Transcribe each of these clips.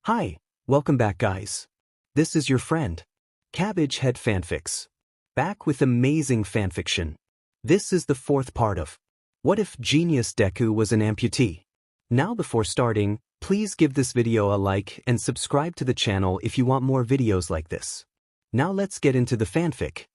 Hi, welcome back guys. This is your friend, Cabbage Head Fanfics. Back with amazing fanfiction. This is the fourth part of What If Genius Deku Was an Amputee? Now before starting, please give this video a like and subscribe to the channel if you want more videos like this. Now let's get into the fanfic.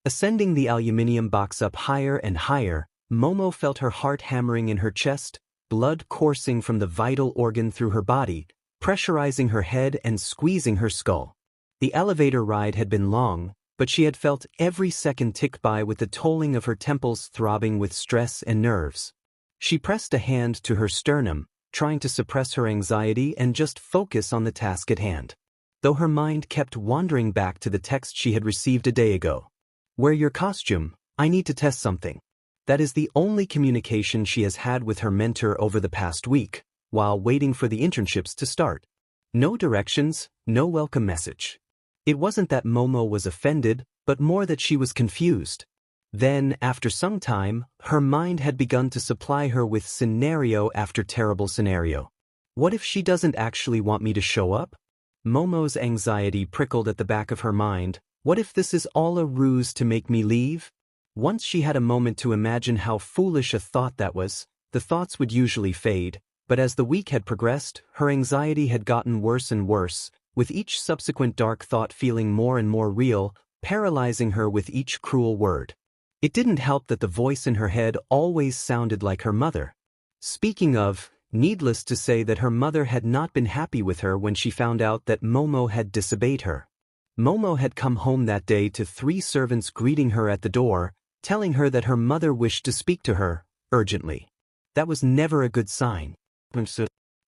Ascending the aluminium box up higher and higher, Momo felt her heart hammering in her chest, blood coursing from the vital organ through her body, pressurizing her head and squeezing her skull. The elevator ride had been long, but she had felt every second tick by with the tolling of her temples throbbing with stress and nerves. She pressed a hand to her sternum, trying to suppress her anxiety and just focus on the task at hand. Though her mind kept wandering back to the text she had received a day ago. Wear your costume, I need to test something. That is the only communication she has had with her mentor over the past week, while waiting for the internships to start. No directions, no welcome message. It wasn't that Momo was offended, but more that she was confused. Then, after some time, her mind had begun to supply her with scenario after terrible scenario. What if she doesn't actually want me to show up? Momo's anxiety prickled at the back of her mind. What if this is all a ruse to make me leave? Once she had a moment to imagine how foolish a thought that was, the thoughts would usually fade. But as the week had progressed, her anxiety had gotten worse and worse, with each subsequent dark thought feeling more and more real, paralyzing her with each cruel word. It didn't help that the voice in her head always sounded like her mother. Speaking of, needless to say that her mother had not been happy with her when she found out that Momo had disobeyed her. Momo had come home that day to 3 servants greeting her at the door, telling her that her mother wished to speak to her, urgently. That was never a good sign.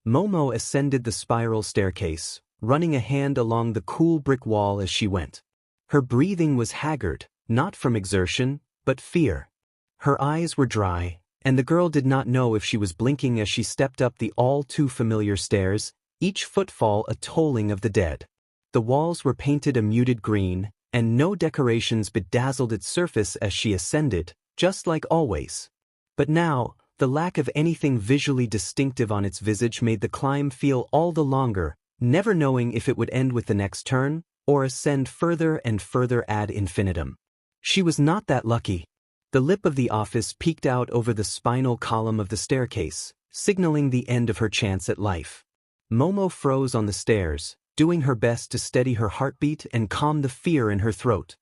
Momo ascended the spiral staircase, running a hand along the cool brick wall as she went. Her breathing was haggard, not from exertion, but fear. Her eyes were dry, and the girl did not know if she was blinking as she stepped up the all-too-familiar stairs, each footfall a tolling of the dead. The walls were painted a muted green, and no decorations bedazzled its surface as she ascended, just like always. But now, the lack of anything visually distinctive on its visage made the climb feel all the longer, never knowing if it would end with the next turn, or ascend further and further ad infinitum. She was not that lucky. The lip of the office peeked out over the spinal column of the staircase, signaling the end of her chance at life. Momo froze on the stairs, doing her best to steady her heartbeat and calm the fear in her throat.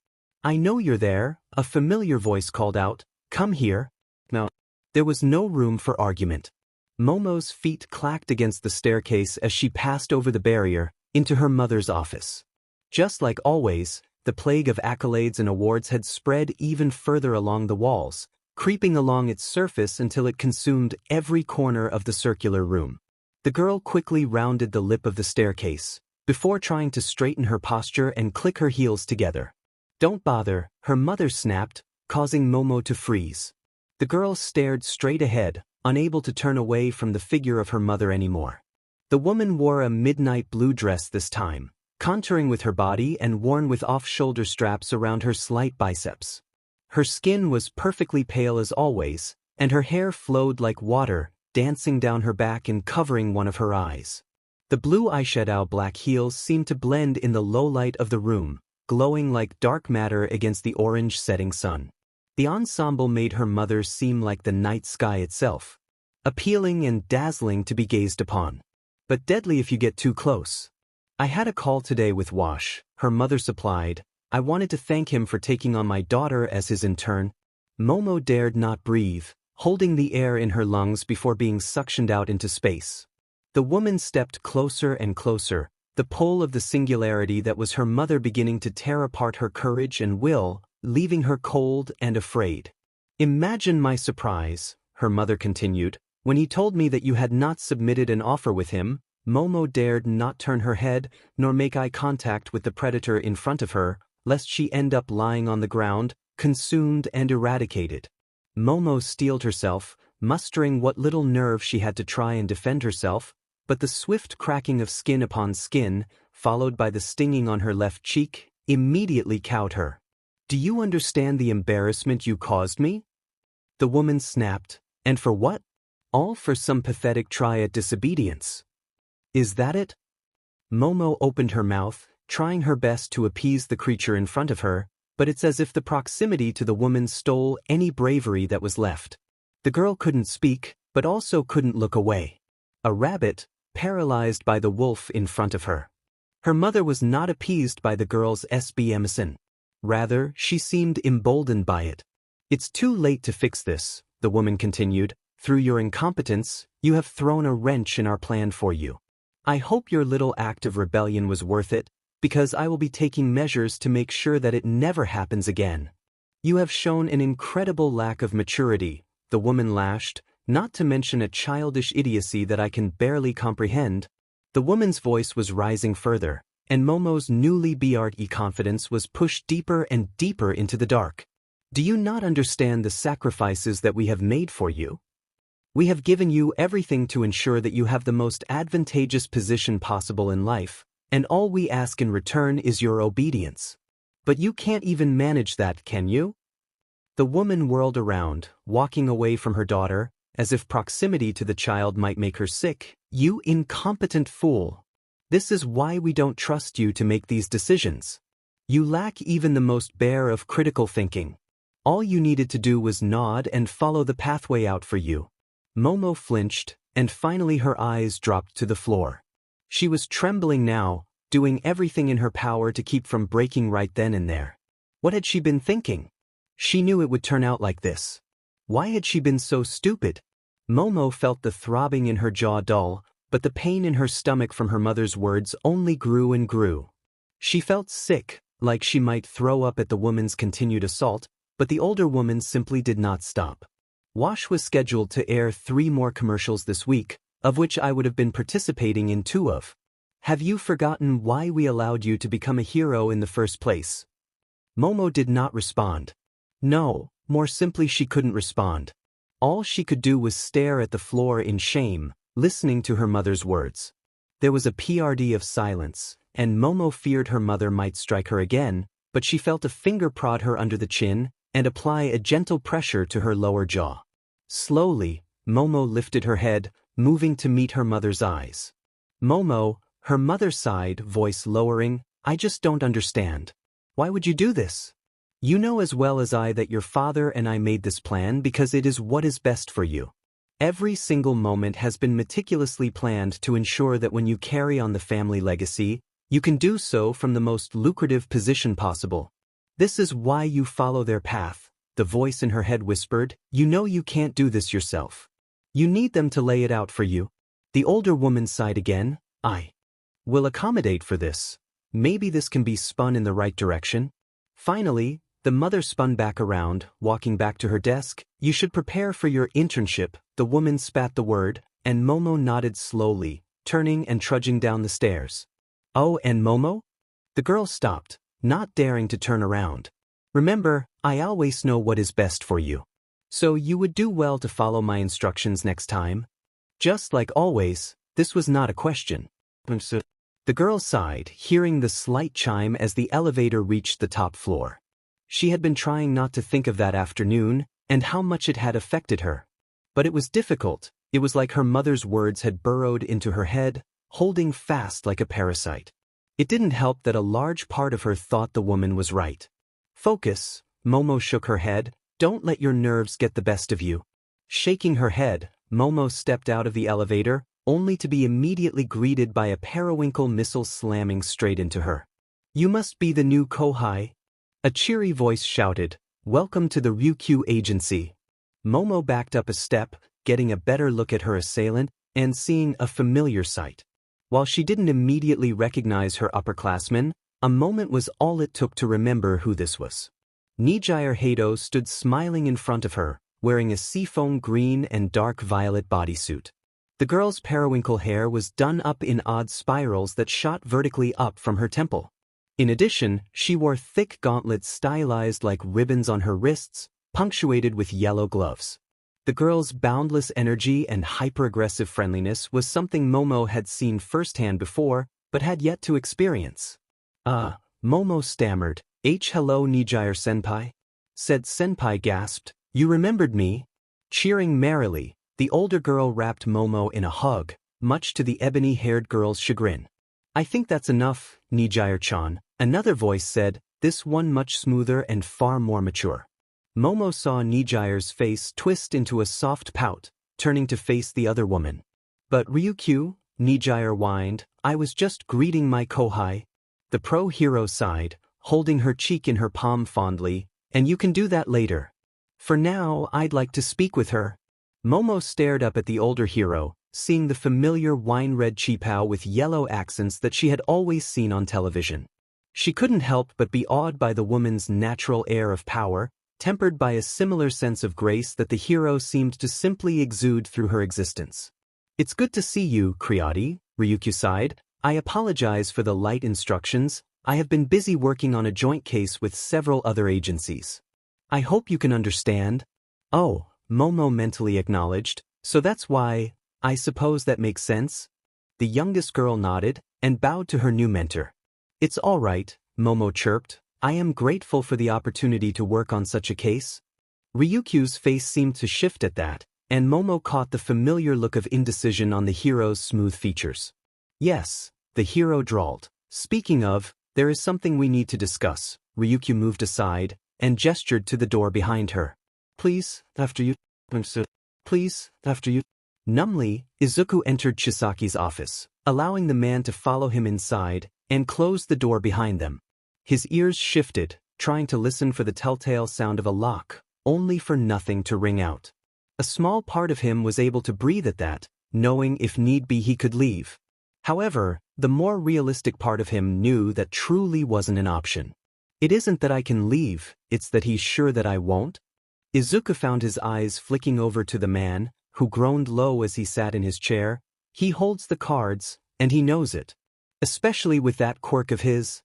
"I know you're there," a familiar voice called out. "Come here." No. There was no room for argument. Momo's feet clacked against the staircase as she passed over the barrier, into her mother's office. Just like always, the plague of accolades and awards had spread even further along the walls, creeping along its surface until it consumed every corner of the circular room. The girl quickly rounded the lip of the staircase, before trying to straighten her posture and click her heels together. "Don't bother," her mother snapped, causing Momo to freeze. The girl stared straight ahead, unable to turn away from the figure of her mother anymore. The woman wore a midnight blue dress this time, contouring with her body and worn with off-shoulder straps around her slight biceps. Her skin was perfectly pale as always, and her hair flowed like water, dancing down her back and covering one of her eyes. The blue eyeshadow black heels seemed to blend in the low light of the room, glowing like dark matter against the orange setting sun. The ensemble made her mother seem like the night sky itself, appealing and dazzling to be gazed upon, but deadly if you get too close. "I had a call today with Wash," her mother supplied. "I wanted to thank him for taking on my daughter as his intern." Momo dared not breathe, holding the air in her lungs before being suctioned out into space. The woman stepped closer and closer, the pull of the singularity that was her mother beginning to tear apart her courage and will, leaving her cold and afraid. "Imagine my surprise," her mother continued, "when he told me that you had not submitted an offer with him." Momo dared not turn her head, nor make eye contact with the predator in front of her, lest she end up lying on the ground, consumed and eradicated. Momo steeled herself, mustering what little nerve she had to try and defend herself, but the swift cracking of skin upon skin, followed by the stinging on her left cheek, immediately cowed her. "Do you understand the embarrassment you caused me?" The woman snapped. "And for what?" "All for some pathetic try at disobedience." "Is that it?" Momo opened her mouth, trying her best to appease the creature in front of her, but it's as if the proximity to the woman stole any bravery that was left. The girl couldn't speak, but also couldn't look away. A rabbit, paralyzed by the wolf in front of her. Her mother was not appeased by the girl's SBMSN. Rather, she seemed emboldened by it. It's too late to fix this, the woman continued. Through your incompetence, you have thrown a wrench in our plan for you. I hope your little act of rebellion was worth it, because I will be taking measures to make sure that it never happens again. You have shown an incredible lack of maturity, the woman lashed, not to mention a childish idiocy that I can barely comprehend. The woman's voice was rising further, and Momo's newly BRE confidence was pushed deeper and deeper into the dark. Do you not understand the sacrifices that we have made for you? We have given you everything to ensure that you have the most advantageous position possible in life, and all we ask in return is your obedience. But you can't even manage that, can you? The woman whirled around, walking away from her daughter, as if proximity to the child might make her sick. You incompetent fool! This is why we don't trust you to make these decisions. You lack even the most bare of critical thinking. All you needed to do was nod and follow the pathway out for you. Momo flinched, and finally her eyes dropped to the floor. She was trembling now, doing everything in her power to keep from breaking right then and there. What had she been thinking? She knew it would turn out like this. Why had she been so stupid? Momo felt the throbbing in her jaw dull, but the pain in her stomach from her mother's words only grew and grew. She felt sick, like she might throw up at the woman's continued assault, but the older woman simply did not stop. Wash was scheduled to air 3 more commercials this week, of which I would have been participating in 2 of. Have you forgotten why we allowed you to become a hero in the first place? Momo did not respond. No, more simply she couldn't respond. All she could do was stare at the floor in shame, listening to her mother's words. There was a PRD of silence, and Momo feared her mother might strike her again, but she felt a finger prod her under the chin and apply a gentle pressure to her lower jaw. Slowly, Momo lifted her head, moving to meet her mother's eyes. Momo, her mother sighed, voice lowering, I just don't understand. Why would you do this? You know as well as I that your father and I made this plan because it is what is best for you. Every single moment has been meticulously planned to ensure that when you carry on the family legacy, you can do so from the most lucrative position possible. This is why you follow their path, the voice in her head whispered. You know you can't do this yourself. You need them to lay it out for you. The older woman sighed again. I will accommodate for this. Maybe this can be spun in the right direction. Finally, the mother spun back around, walking back to her desk. You should prepare for your internship. The woman spat the word, and Momo nodded slowly, turning and trudging down the stairs. Oh, and Momo? The girl stopped, not daring to turn around. Remember, I always know what is best for you. So you would do well to follow my instructions next time. Just like always, this was not a question. The girl sighed, hearing the slight chime as the elevator reached the top floor. She had been trying not to think of that afternoon, and how much it had affected her. But it was difficult. It was like her mother's words had burrowed into her head, holding fast like a parasite. It didn't help that a large part of her thought the woman was right. Focus, Momo shook her head, don't let your nerves get the best of you. Shaking her head, Momo stepped out of the elevator, only to be immediately greeted by a periwinkle missile slamming straight into her. You must be the new Kohai. A cheery voice shouted, welcome to the Ryukyu agency. Momo backed up a step, getting a better look at her assailant, and seeing a familiar sight. While she didn't immediately recognize her upperclassman, a moment was all it took to remember who this was. Nijire Hato stood smiling in front of her, wearing a seafoam green and dark violet bodysuit. The girl's periwinkle hair was done up in odd spirals that shot vertically up from her temple. In addition, she wore thick gauntlets stylized like ribbons on her wrists, punctuated with yellow gloves. The girl's boundless energy and hyper-aggressive friendliness was something Momo had seen firsthand before, but had yet to experience. Momo stammered. Hello Nijire-senpai? Said senpai gasped. You remembered me? Cheering merrily, the older girl wrapped Momo in a hug, much to the ebony-haired girl's chagrin. I think that's enough, Nijire-chan, another voice said, this one much smoother and far more mature. Momo saw Nijire's face twist into a soft pout, turning to face the other woman. But Ryukyu, Nijire whined, I was just greeting my kohai. The pro-hero sighed, holding her cheek in her palm fondly, and you can do that later. For now, I'd like to speak with her. Momo stared up at the older hero, seeing the familiar wine-red cheapao with yellow accents that she had always seen on television. She couldn't help but be awed by the woman's natural air of power, tempered by a similar sense of grace that the hero seemed to simply exude through her existence. It's good to see you, Kriati, Ryukyu sighed. I apologize for the light instructions. I have been busy working on a joint case with several other agencies. I hope you can understand. Oh, Momo mentally acknowledged, so that's why, I suppose that makes sense. The youngest girl nodded and bowed to her new mentor. It's all right, Momo chirped. I am grateful for the opportunity to work on such a case. Ryukyu's face seemed to shift at that, and Momo caught the familiar look of indecision on the hero's smooth features. Yes, the hero drawled. Speaking of, there is something we need to discuss. Ryukyu moved aside and gestured to the door behind her. Please, after you. Please, after you. Numbly, Izuku entered Chisaki's office, allowing the man to follow him inside, and closed the door behind them. His ears shifted, trying to listen for the telltale sound of a lock, only for nothing to ring out. A small part of him was able to breathe at that, knowing if need be he could leave. However, the more realistic part of him knew that truly wasn't an option. It isn't that I can leave, it's that he's sure that I won't. Izuku found his eyes flicking over to the man, who groaned low as he sat in his chair. He holds the cards, and he knows it. Especially with that quirk of his.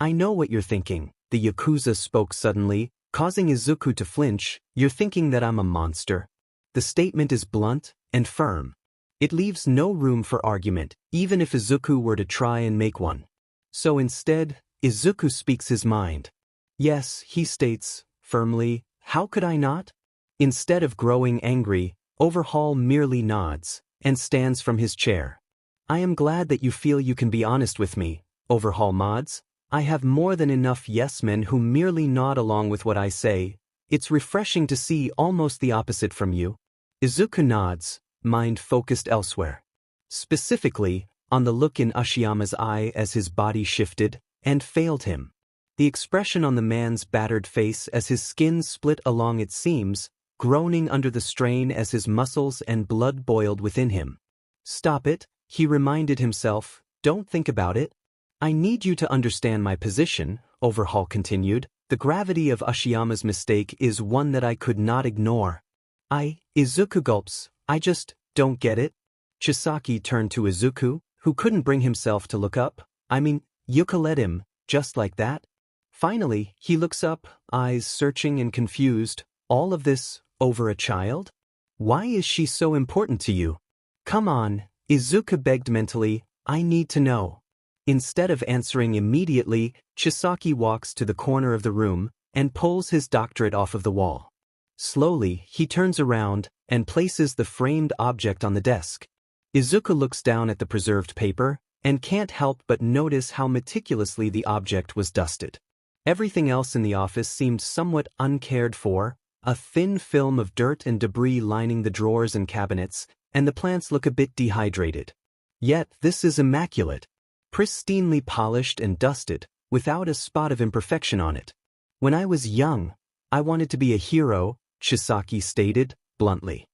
I know what you're thinking, the Yakuza spoke suddenly, causing Izuku to flinch. You're thinking that I'm a monster. The statement is blunt and firm. It leaves no room for argument, even if Izuku were to try and make one. So instead, Izuku speaks his mind. Yes, he states, firmly, how could I not? Instead of growing angry, Overhaul merely nods and stands from his chair. I am glad that you feel you can be honest with me, Overhaul nods. I have more than enough yes-men who merely nod along with what I say. It's refreshing to see almost the opposite from you. Izuku nods, mind focused elsewhere. Specifically, on the look in Ashiyama's eye as his body shifted and failed him. The expression on the man's battered face as his skin split along its seams, groaning under the strain as his muscles and blood boiled within him. Stop it, he reminded himself, don't think about it. I need you to understand my position, Overhaul continued. The gravity of Ashiyama's mistake is one that I could not ignore. Izuku gulps, I just don't get it. Chisaki turned to Izuku, who couldn't bring himself to look up. You can let him, just like that. Finally, he looks up, eyes searching and confused. All of this, over a child? Why is she so important to you? Come on, Izuku begged mentally, I need to know. Instead of answering immediately, Chisaki walks to the corner of the room and pulls his doctorate off of the wall. Slowly, he turns around and places the framed object on the desk. Izuku looks down at the preserved paper and can't help but notice how meticulously the object was dusted. Everything else in the office seemed somewhat uncared for, a thin film of dirt and debris lining the drawers and cabinets, and the plants look a bit dehydrated. Yet this is immaculate. Pristinely polished and dusted, without a spot of imperfection on it. When I was young, I wanted to be a hero, Chisaki stated, bluntly.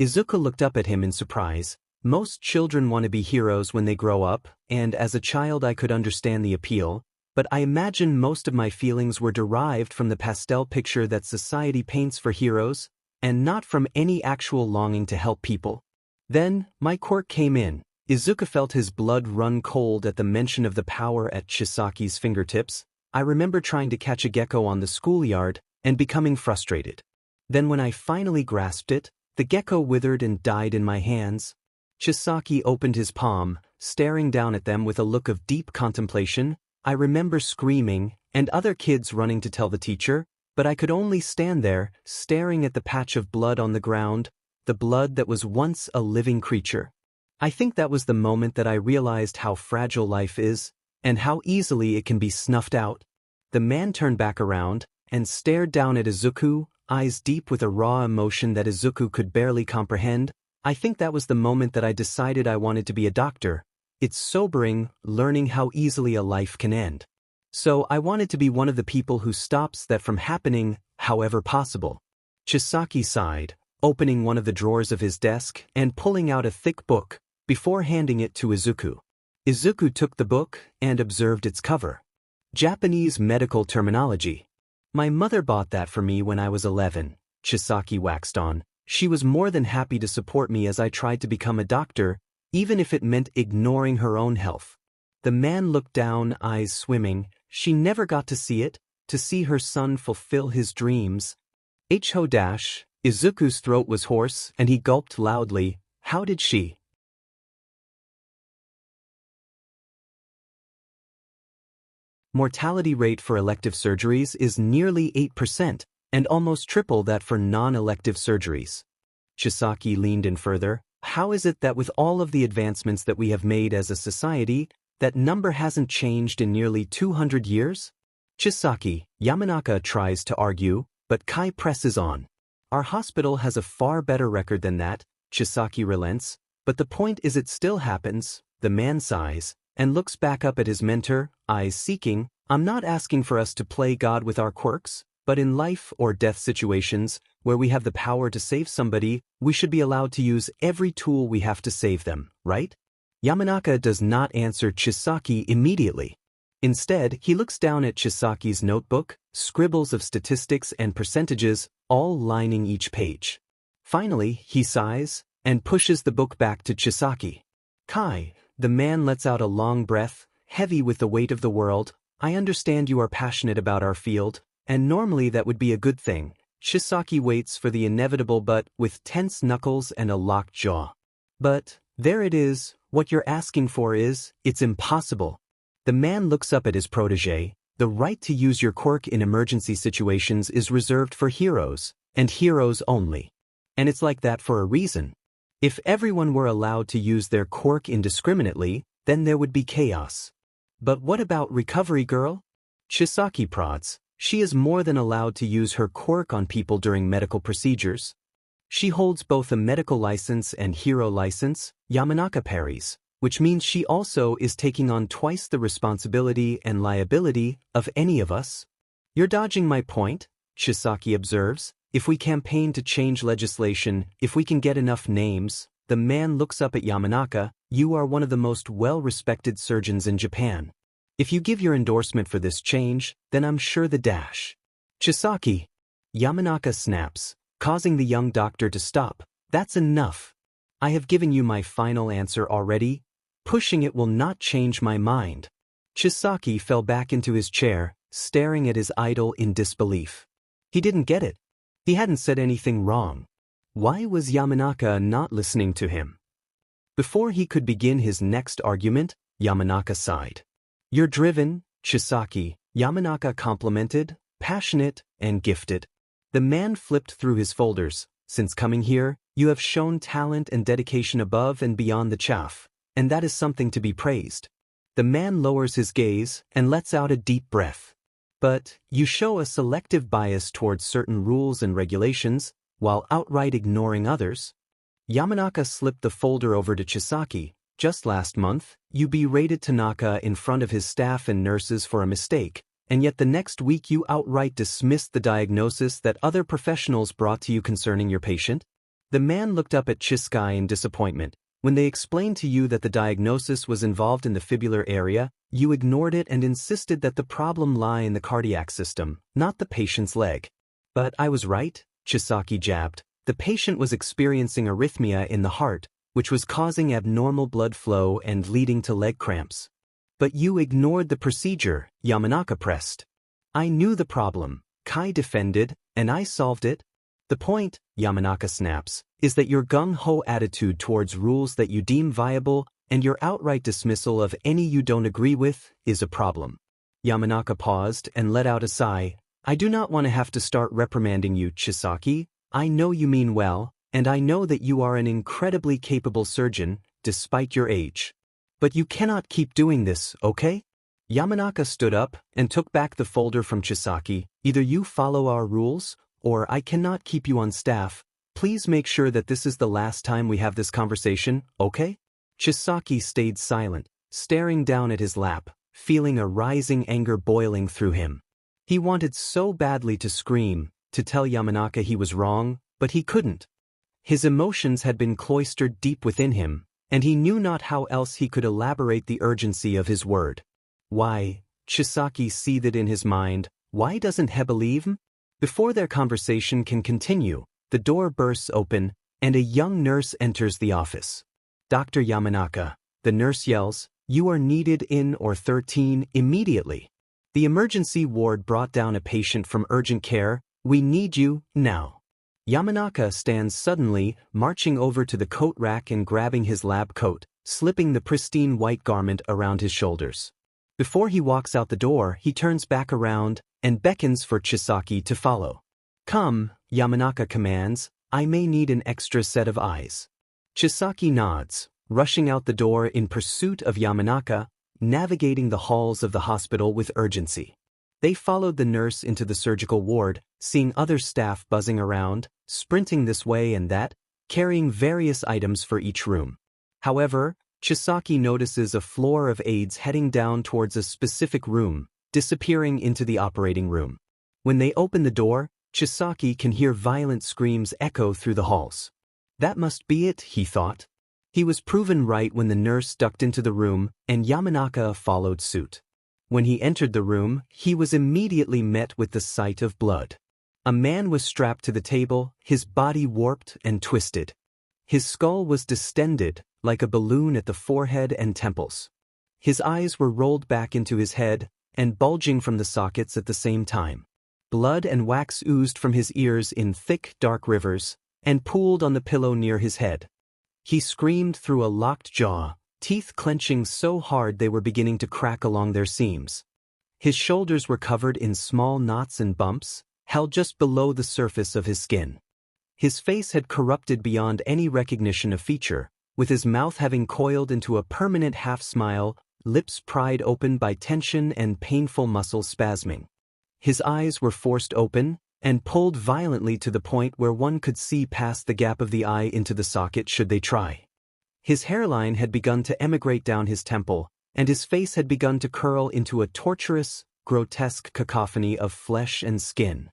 Izuku looked up at him in surprise. Most children want to be heroes when they grow up, and as a child I could understand the appeal, but I imagine most of my feelings were derived from the pastel picture that society paints for heroes, and not from any actual longing to help people. Then, my quirk came in. Izuku felt his blood run cold at the mention of the power at Chisaki's fingertips. I remember trying to catch a gecko on the schoolyard and becoming frustrated. Then when I finally grasped it, the gecko withered and died in my hands. Chisaki opened his palm, staring down at them with a look of deep contemplation. I remember screaming, and other kids running to tell the teacher, but I could only stand there, staring at the patch of blood on the ground, the blood that was once a living creature. I think that was the moment that I realized how fragile life is, and how easily it can be snuffed out. The man turned back around, and stared down at Izuku, eyes deep with a raw emotion that Izuku could barely comprehend. I think that was the moment that I decided I wanted to be a doctor. It's sobering, learning how easily a life can end. So I wanted to be one of the people who stops that from happening, however possible. Chisaki sighed, opening one of the drawers of his desk and pulling out a thick book, before handing it to Izuku. Izuku took the book and observed its cover. Japanese medical terminology. My mother bought that for me when I was 11, Chisaki waxed on. She was more than happy to support me as I tried to become a doctor, even if it meant ignoring her own health. The man looked down, eyes swimming. She never got to see it, to see her son fulfill his dreams. Izuku's throat was hoarse and he gulped loudly. How did she? Mortality rate for elective surgeries is nearly 8%, and almost triple that for non-elective surgeries. Chisaki leaned in further. How is it that with all of the advancements that we have made as a society, that number hasn't changed in nearly 200 years? Chisaki, Yamanaka tries to argue, but Kai presses on. Our hospital has a far better record than that, Chisaki relents, but the point is it still happens. The man sighs, and looks back up at his mentor, eyes seeking. I'm not asking for us to play God with our quirks, but in life or death situations, where we have the power to save somebody, we should be allowed to use every tool we have to save them, right? Yamanaka does not answer Chisaki immediately. Instead, he looks down at Chisaki's notebook, scribbles of statistics and percentages, all lining each page. Finally, he sighs, and pushes the book back to Chisaki. Kai, the man lets out a long breath, heavy with the weight of the world. I understand you are passionate about our field, and normally that would be a good thing. Chisaki waits for the inevitable but with tense knuckles and a locked jaw. But, there it is, what you're asking for is, it's impossible. The man looks up at his protege. The right to use your quirk in emergency situations is reserved for heroes, and heroes only. And it's like that for a reason. If everyone were allowed to use their quirk indiscriminately, then there would be chaos. But what about Recovery Girl? Chisaki prods. She is more than allowed to use her quirk on people during medical procedures. She holds both a medical license and hero license, Yamanaka parries, which means she also is taking on twice the responsibility and liability of any of us. You're dodging my point, Chisaki observes. If we campaign to change legislation, if we can get enough names. The man looks up at Yamanaka. You are one of the most well-respected surgeons in Japan. If you give your endorsement for this change, then I'm sure the dash. Chisaki. Yamanaka snaps, causing the young doctor to stop. That's enough. I have given you my final answer already. Pushing it will not change my mind. Chisaki fell back into his chair, staring at his idol in disbelief. He didn't get it. He hadn't said anything wrong. Why was Yamanaka not listening to him? Before he could begin his next argument, Yamanaka sighed. You're driven, Chisaki, Yamanaka complimented, passionate, and gifted. The man flipped through his folders. Since coming here, you have shown talent and dedication above and beyond the chaff, and that is something to be praised. The man lowers his gaze and lets out a deep breath. But you show a selective bias towards certain rules and regulations, while outright ignoring others. Yamanaka slipped the folder over to Chisaki. Just last month, you berated Tanaka in front of his staff and nurses for a mistake, and yet the next week you outright dismissed the diagnosis that other professionals brought to you concerning your patient. The man looked up at Chisaki in disappointment. When they explained to you that the diagnosis was involved in the fibular area, you ignored it and insisted that the problem lie in the cardiac system, not the patient's leg. But I was right, Chisaki jabbed. The patient was experiencing arrhythmia in the heart, which was causing abnormal blood flow and leading to leg cramps. But you ignored the procedure, Yamanaka pressed. I knew the problem, Kai defended, and I solved it. The point, Yamanaka snaps, is that your gung-ho attitude towards rules that you deem viable and your outright dismissal of any you don't agree with is a problem. Yamanaka paused and let out a sigh. I do not want to have to start reprimanding you, Chisaki. I know you mean well, and I know that you are an incredibly capable surgeon, despite your age. But you cannot keep doing this, okay? Yamanaka stood up and took back the folder from Chisaki. Either you follow our rules, or I cannot keep you on staff. Please make sure that this is the last time we have this conversation, okay? Chisaki stayed silent, staring down at his lap, feeling a rising anger boiling through him. He wanted so badly to scream, to tell Yamanaka he was wrong, but he couldn't. His emotions had been cloistered deep within him, and he knew not how else he could elaborate the urgency of his word. Why, Chisaki seethed in his mind, why doesn't he believe him? Before their conversation can continue, the door bursts open, and a young nurse enters the office. Dr. Yamanaka, the nurse yells, you are needed in or 13 immediately. The emergency ward brought down a patient from urgent care. We need you, now. Yamanaka stands suddenly, marching over to the coat rack and grabbing his lab coat, slipping the pristine white garment around his shoulders. Before he walks out the door, he turns back around and beckons for Chisaki to follow. Come, Yamanaka commands, I may need an extra set of eyes. Chisaki nods, rushing out the door in pursuit of Yamanaka, navigating the halls of the hospital with urgency. They followed the nurse into the surgical ward, seeing other staff buzzing around, sprinting this way and that, carrying various items for each room. However, Chisaki notices a floor of aides heading down towards a specific room, disappearing into the operating room. When they open the door, Chisaki can hear violent screams echo through the halls. That must be it, he thought. He was proven right when the nurse ducked into the room, and Yamanaka followed suit. When he entered the room, he was immediately met with the sight of blood. A man was strapped to the table, his body warped and twisted. His skull was distended, like a balloon at the forehead and temples. His eyes were rolled back into his head, and bulging from the sockets at the same time. Blood and wax oozed from his ears in thick, dark rivers, and pooled on the pillow near his head. He screamed through a locked jaw, teeth clenching so hard they were beginning to crack along their seams. His shoulders were covered in small knots and bumps, held just below the surface of his skin. His face had corrupted beyond any recognition of feature, with his mouth having coiled into a permanent half-smile, lips pried open by tension and painful muscle spasming. His eyes were forced open, and pulled violently to the point where one could see past the gap of the eye into the socket should they try. His hairline had begun to emigrate down his temple, and his face had begun to curl into a torturous, grotesque cacophony of flesh and skin.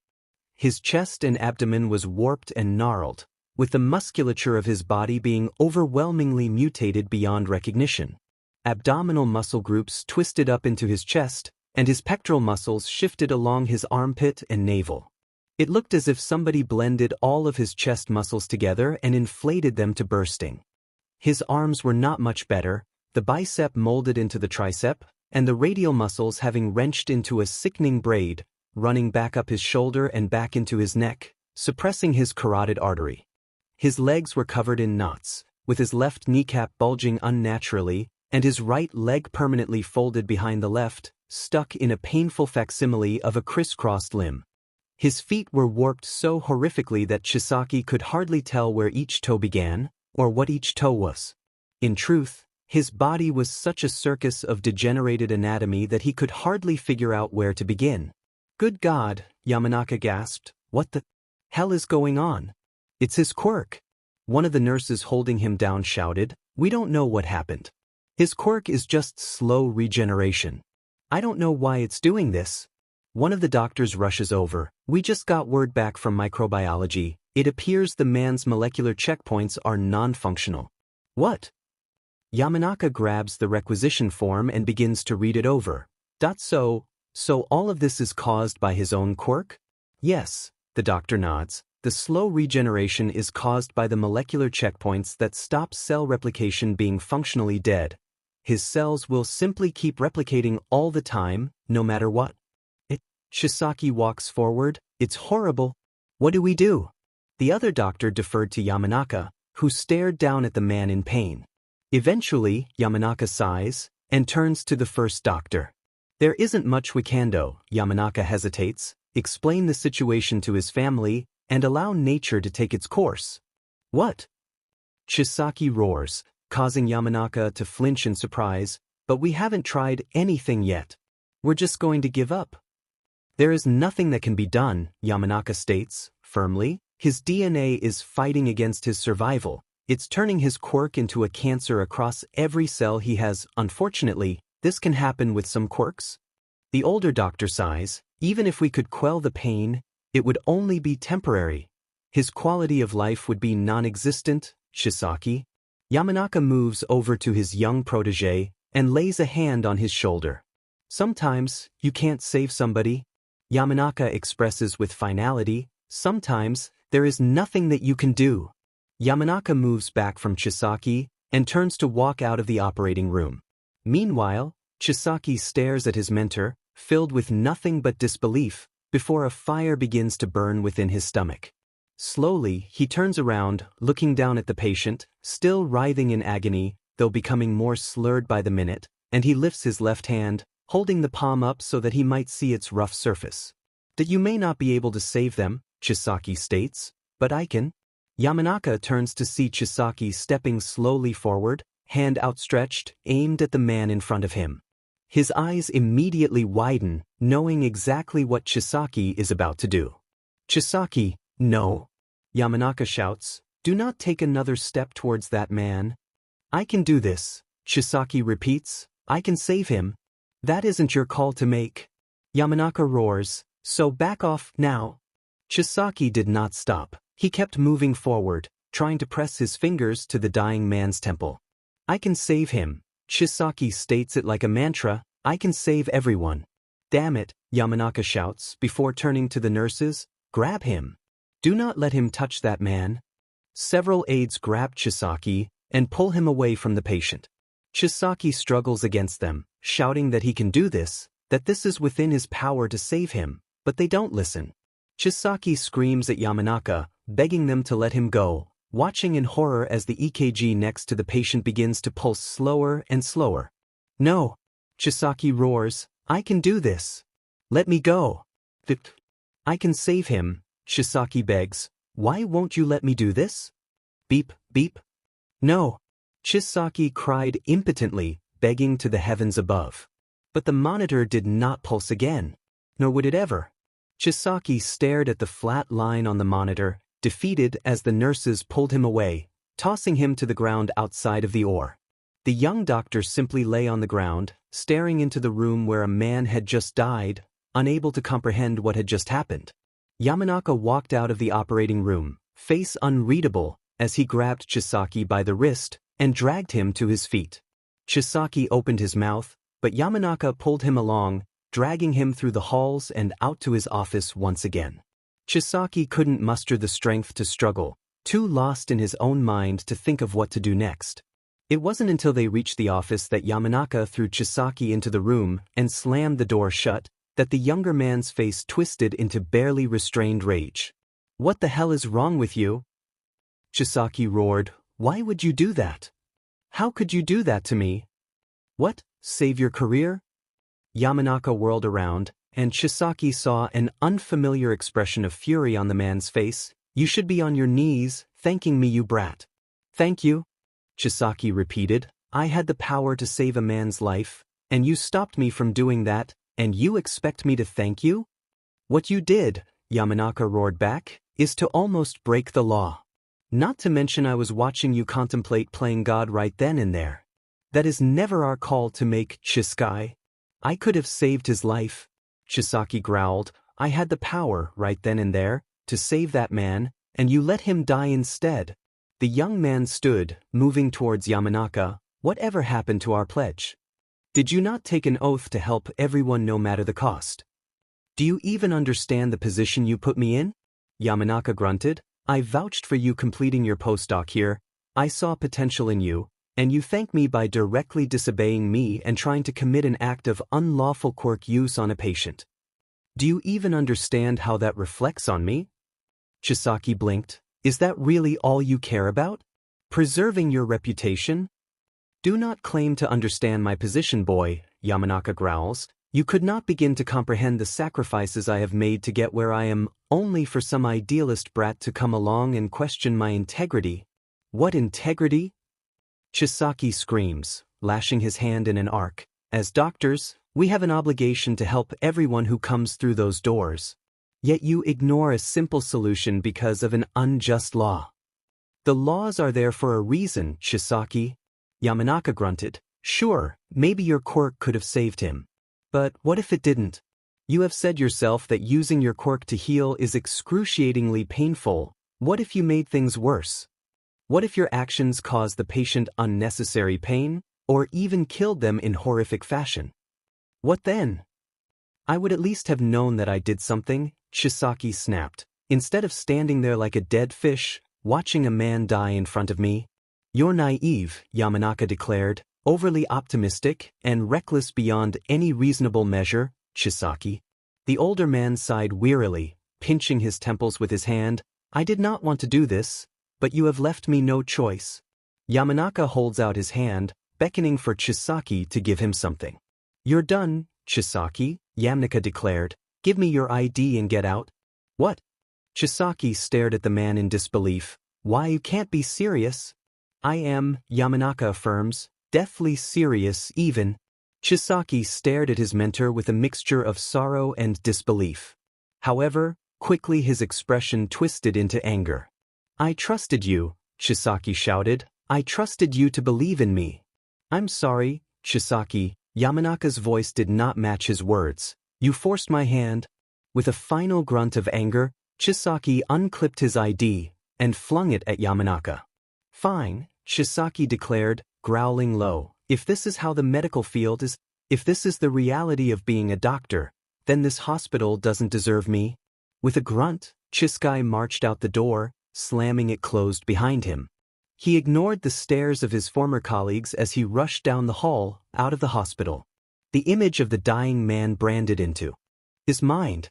His chest and abdomen was warped and gnarled, with the musculature of his body being overwhelmingly mutated beyond recognition. Abdominal muscle groups twisted up into his chest, and his pectoral muscles shifted along his armpit and navel. It looked as if somebody blended all of his chest muscles together and inflated them to bursting. His arms were not much better, the bicep molded into the tricep, and the radial muscles having wrenched into a sickening braid, running back up his shoulder and back into his neck, suppressing his carotid artery. His legs were covered in knots, with his left kneecap bulging unnaturally, and his right leg permanently folded behind the left, stuck in a painful facsimile of a crisscrossed limb. His feet were warped so horrifically that Chisaki could hardly tell where each toe began, or what each toe was. In truth, his body was such a circus of degenerated anatomy that he could hardly figure out where to begin. Good God, Yamanaka gasped, what the hell is going on? It's his quirk. One of the nurses holding him down shouted, we don't know what happened. His quirk is just slow regeneration. I don't know why it's doing this. One of the doctors rushes over, we just got word back from microbiology, it appears the man's molecular checkpoints are non-functional. What? Yamanaka grabs the requisition form and begins to read it over. So all of this is caused by his own quirk? Yes, the doctor nods. The slow regeneration is caused by the molecular checkpoints that stop cell replication being functionally dead. His cells will simply keep replicating all the time, no matter what. Chisaki walks forward, it's horrible. What do we do? The other doctor deferred to Yamanaka, who stared down at the man in pain. Eventually, Yamanaka sighs, and turns to the first doctor. There isn't much we can do, Yamanaka hesitates, explain the situation to his family, and allow nature to take its course. What? Chisaki roars, causing Yamanaka to flinch in surprise, but we haven't tried anything yet. We're just going to give up. There is nothing that can be done, Yamanaka states, firmly. His DNA is fighting against his survival. It's turning his quirk into a cancer across every cell he has. Unfortunately, this can happen with some quirks. The older doctor sighs. Even if we could quell the pain, it would only be temporary. His quality of life would be non-existent, Chisaki. Yamanaka moves over to his young protege and lays a hand on his shoulder. Sometimes, you can't save somebody. Yamanaka expresses with finality. Sometimes, there is nothing that you can do. Yamanaka moves back from Chisaki and turns to walk out of the operating room. Meanwhile, Chisaki stares at his mentor, filled with nothing but disbelief, before a fire begins to burn within his stomach. Slowly, he turns around, looking down at the patient, still writhing in agony, though becoming more slurred by the minute, and he lifts his left hand, holding the palm up so that he might see its rough surface. That you may not be able to save them, Chisaki states, but I can. Yamanaka turns to see Chisaki stepping slowly forward, hand outstretched, aimed at the man in front of him. His eyes immediately widen, knowing exactly what Chisaki is about to do. Chisaki, no. Yamanaka shouts, do not take another step towards that man. I can do this, Chisaki repeats, I can save him. That isn't your call to make. Yamanaka roars, so back off now. Chisaki did not stop. He kept moving forward, trying to press his fingers to the dying man's temple. I can save him. Chisaki states it like a mantra, I can save everyone. Damn it, Yamanaka shouts before turning to the nurses, grab him. Do not let him touch that man. Several aides grab Chisaki and pull him away from the patient. Chisaki struggles against them, shouting that he can do this, that this is within his power to save him, but they don't listen. Chisaki screams at Yamanaka, begging them to let him go, watching in horror as the EKG next to the patient begins to pulse slower and slower. No! Chisaki roars, I can do this. Let me go. I can save him, Chisaki begs. Why won't you let me do this? Beep, beep. No. Chisaki cried impotently, begging to the heavens above. But the monitor did not pulse again. Nor would it ever. Chisaki stared at the flat line on the monitor, defeated as the nurses pulled him away, tossing him to the ground outside of the OR. The young doctor simply lay on the ground, staring into the room where a man had just died, unable to comprehend what had just happened. Yamanaka walked out of the operating room, face unreadable, as he grabbed Chisaki by the wrist and dragged him to his feet. Chisaki opened his mouth, but Yamanaka pulled him along, dragging him through the halls and out to his office once again. Chisaki couldn't muster the strength to struggle, too lost in his own mind to think of what to do next. It wasn't until they reached the office that Yamanaka threw Chisaki into the room and slammed the door shut, that the younger man's face twisted into barely restrained rage. What the hell is wrong with you? Chisaki roared, why would you do that? How could you do that to me? What, save your career? Yamanaka whirled around, and Chisaki saw an unfamiliar expression of fury on the man's face. You should be on your knees, thanking me, you brat. Thank you? Chisaki repeated. I had the power to save a man's life, and you stopped me from doing that, and you expect me to thank you? What you did, Yamanaka roared back, is to almost break the law. Not to mention I was watching you contemplate playing God right then and there. That is never our call to make, Chiskai. I could have saved his life. Chisaki growled. I had the power, right then and there, to save that man, and you let him die instead. The young man stood, moving towards Yamanaka. Whatever happened to our pledge? Did you not take an oath to help everyone no matter the cost? Do you even understand the position you put me in? Yamanaka grunted. I vouched for you completing your postdoc here. I saw potential in you, and you thank me by directly disobeying me and trying to commit an act of unlawful quirk use on a patient. Do you even understand how that reflects on me? Chisaki blinked. Is that really all you care about? Preserving your reputation? Do not claim to understand my position, boy, Yamanaka growls. You could not begin to comprehend the sacrifices I have made to get where I am, only for some idealist brat to come along and question my integrity. What integrity? Chisaki screams, lashing his hand in an arc. As doctors, we have an obligation to help everyone who comes through those doors. Yet you ignore a simple solution because of an unjust law. The laws are there for a reason, Chisaki. Yamanaka grunted. Sure, maybe your quirk could have saved him. But what if it didn't? You have said yourself that using your quirk to heal is excruciatingly painful. What if you made things worse? What if your actions caused the patient unnecessary pain, or even killed them in horrific fashion? What then? I would at least have known that I did something, Chisaki snapped. Instead of standing there like a dead fish, watching a man die in front of me. You're naive, Yamanaka declared, overly optimistic and reckless beyond any reasonable measure, Chisaki. The older man sighed wearily, pinching his temples with his hand. I did not want to do this, but you have left me no choice. Yamanaka holds out his hand, beckoning for Chisaki to give him something. You're done, Chisaki, Yamanaka declared. Give me your ID and get out. What? Chisaki stared at the man in disbelief. Why, you can't be serious. I am, Yamanaka affirms, deathly serious even. Chisaki stared at his mentor with a mixture of sorrow and disbelief. However, quickly his expression twisted into anger. I trusted you, Chisaki shouted. I trusted you to believe in me. I'm sorry, Chisaki. Yamanaka's voice did not match his words. You forced my hand. With a final grunt of anger, Chisaki unclipped his ID and flung it at Yamanaka. Fine, Chisaki declared, growling low. If this is how the medical field is, if this is the reality of being a doctor, then this hospital doesn't deserve me. With a grunt, Chisaki marched out the door, slamming it closed behind him. He ignored the stares of his former colleagues as he rushed down the hall, out of the hospital. The image of the dying man branded into his mind.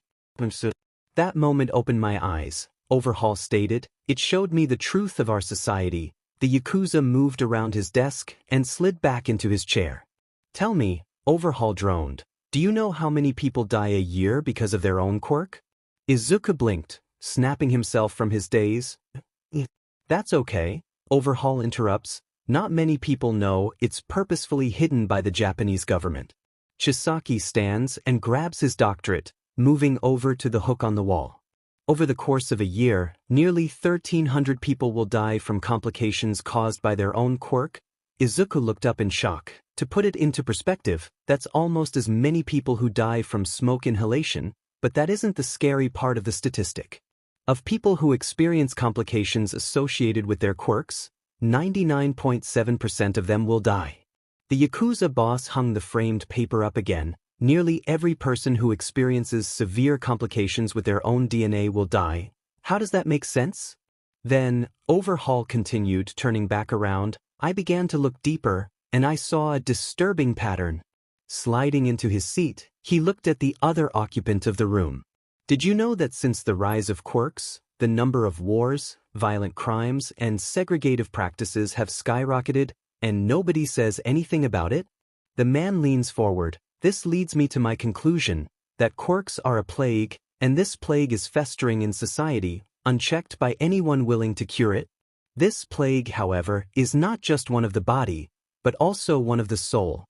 That moment opened my eyes, Overhaul stated. It showed me the truth of our society. The Yakuza moved around his desk and slid back into his chair. Tell me, Overhaul droned, do you know how many people die a year because of their own quirk? Izuku blinked, snapping himself from his daze. That's okay, Overhaul interrupts. Not many people know it's purposefully hidden by the Japanese government. Chisaki stands and grabs his doctorate, moving over to the hook on the wall. Over the course of a year, nearly 1,300 people will die from complications caused by their own quirk. Izuku looked up in shock. To put it into perspective, that's almost as many people who die from smoke inhalation, but that isn't the scary part of the statistic. Of people who experience complications associated with their quirks, 99.7% of them will die. The Yakuza boss hung the framed paper up again. Nearly every person who experiences severe complications with their own DNA will die. How does that make sense? Then, Overhaul continued, turning back around. I began to look deeper, and I saw a disturbing pattern. Sliding into his seat, he looked at the other occupant of the room. Did you know that since the rise of quirks, the number of wars, violent crimes, and segregative practices have skyrocketed, and nobody says anything about it? The man leans forward. This leads me to my conclusion, that quirks are a plague, and this plague is festering in society, unchecked by anyone willing to cure it. This plague, however, is not just one of the body, but also one of the soul.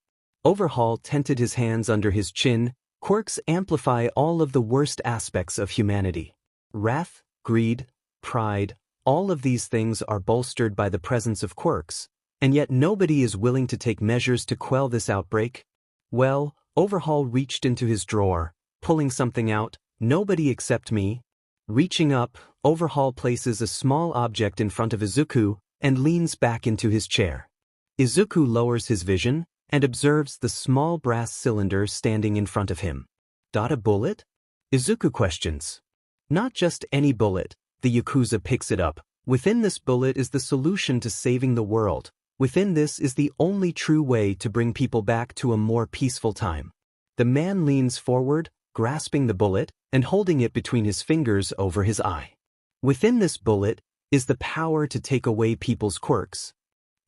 Overhaul tented his hands under his chin. Quirks amplify all of the worst aspects of humanity. Wrath, greed, pride, all of these things are bolstered by the presence of quirks, and yet nobody is willing to take measures to quell this outbreak. Well, Overhaul reached into his drawer, pulling something out. Nobody except me. Reaching up, Overhaul places a small object in front of Izuku and leans back into his chair. Izuku lowers his vision and observes the small brass cylinder standing in front of him. A bullet? Izuku questions. Not just any bullet. The Yakuza picks it up. Within this bullet is the solution to saving the world. Within this is the only true way to bring people back to a more peaceful time. The man leans forward, grasping the bullet and holding it between his fingers over his eye. Within this bullet is the power to take away people's quirks.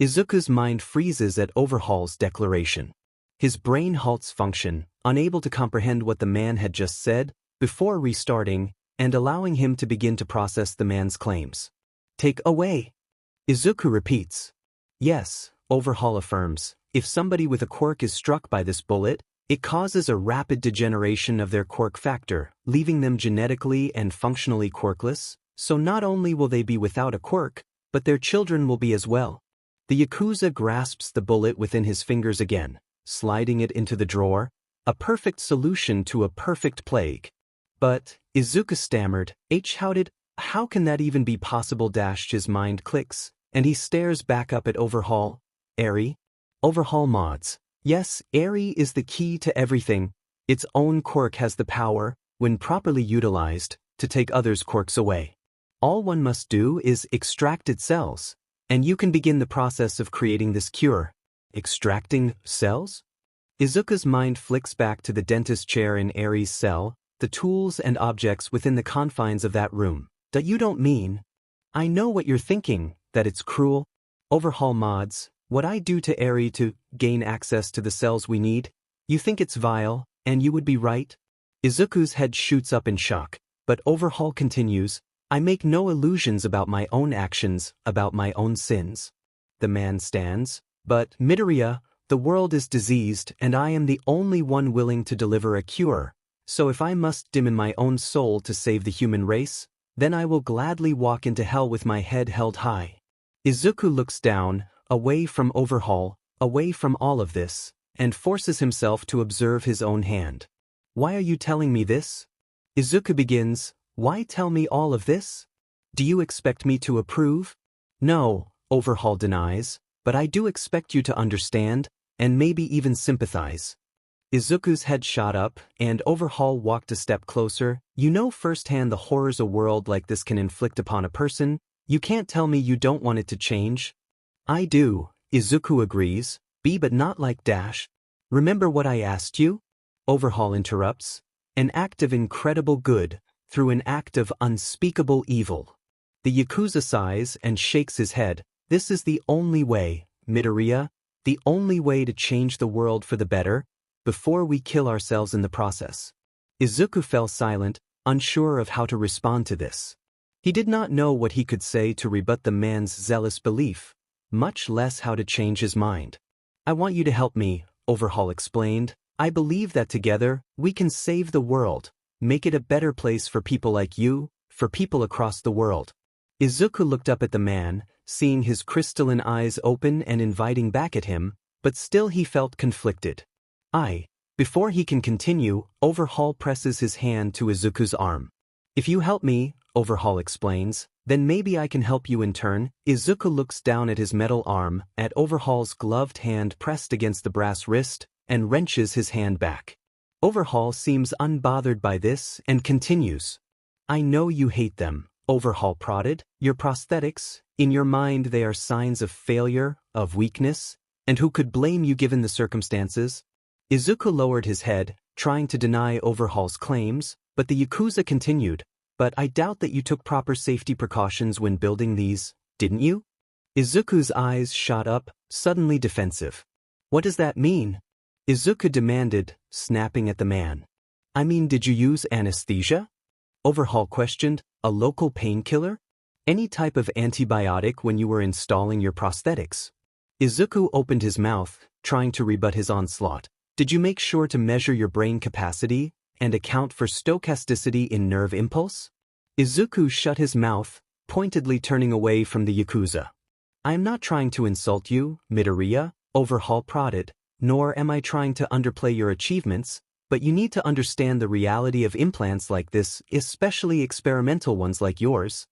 Izuku's mind freezes at Overhaul's declaration. His brain halts function, unable to comprehend what the man had just said, before restarting and allowing him to begin to process the man's claims. Take away. Izuku repeats. Yes, Overhaul affirms. If somebody with a quirk is struck by this bullet, it causes a rapid degeneration of their quirk factor, leaving them genetically and functionally quirkless, so not only will they be without a quirk, but their children will be as well. The Yakuza grasps the bullet within his fingers again, sliding it into the drawer, a perfect solution to a perfect plague. But, Izuku stammered, how can that even be possible? His mind clicks, and he stares back up at Overhaul. Eri? Overhaul mods. Yes, Eri is the key to everything. Its own quirk has the power, when properly utilized, to take others' quirks away. All one must do is extract its cells, and you can begin the process of creating this cure. Extracting cells? Izuku's mind flicks back to the dentist chair in Eri's cell, the tools and objects within the confines of that room. You don't mean? I know what you're thinking, that it's cruel. Overhaul mods, what I do to Eri to gain access to the cells we need? You think it's vile, and you would be right? Izuku's head shoots up in shock, but Overhaul continues, I make no illusions about my own actions, about my own sins. The man stands, but, Midoriya, the world is diseased and I am the only one willing to deliver a cure, so if I must dim my own soul to save the human race, then I will gladly walk into hell with my head held high. Izuku looks down, away from Overhaul, away from all of this, and forces himself to observe his own hand. Why are you telling me this? Izuku begins, why tell me all of this? Do you expect me to approve? No, Overhaul denies, but I do expect you to understand, and maybe even sympathize. Izuku's head shot up, and Overhaul walked a step closer. You know firsthand the horrors a world like this can inflict upon a person. You can't tell me you don't want it to change. I do, Izuku agrees, but not like Dash. Remember what I asked you? Overhaul interrupts. An act of incredible good, through an act of unspeakable evil. The Yakuza sighs and shakes his head. This is the only way, Midoriya, the only way to change the world for the better, before we kill ourselves in the process. Izuku fell silent, unsure of how to respond to this. He did not know what he could say to rebut the man's zealous belief, much less how to change his mind. I want you to help me, Overhaul explained. I believe that together, we can save the world, make it a better place for people like you, for people across the world. Izuku looked up at the man, seeing his crystalline eyes open and inviting back at him, but still he felt conflicted. Before he can continue, Overhaul presses his hand to Izuku's arm. If you help me, Overhaul explains, then maybe I can help you in turn. Izuku looks down at his metal arm, at Overhaul's gloved hand pressed against the brass wrist, and wrenches his hand back. Overhaul seems unbothered by this and continues. I know you hate them, Overhaul prodded. Your prosthetics, in your mind they are signs of failure, of weakness, and who could blame you given the circumstances? Izuku lowered his head, trying to deny Overhaul's claims, but the Yakuza continued. But I doubt that you took proper safety precautions when building these, didn't you? Izuku's eyes shot up, suddenly defensive. What does that mean? Izuku demanded, snapping at the man. I mean, did you use anesthesia? Overhaul questioned, a local painkiller? Any type of antibiotic when you were installing your prosthetics? Izuku opened his mouth, trying to rebut his onslaught. Did you make sure to measure your brain capacity and account for stochasticity in nerve impulse? Izuku shut his mouth, pointedly turning away from the Yakuza. I am not trying to insult you, Midoriya, Overhaul prodded, nor am I trying to underplay your achievements, but you need to understand the reality of implants like this, especially experimental ones like yours.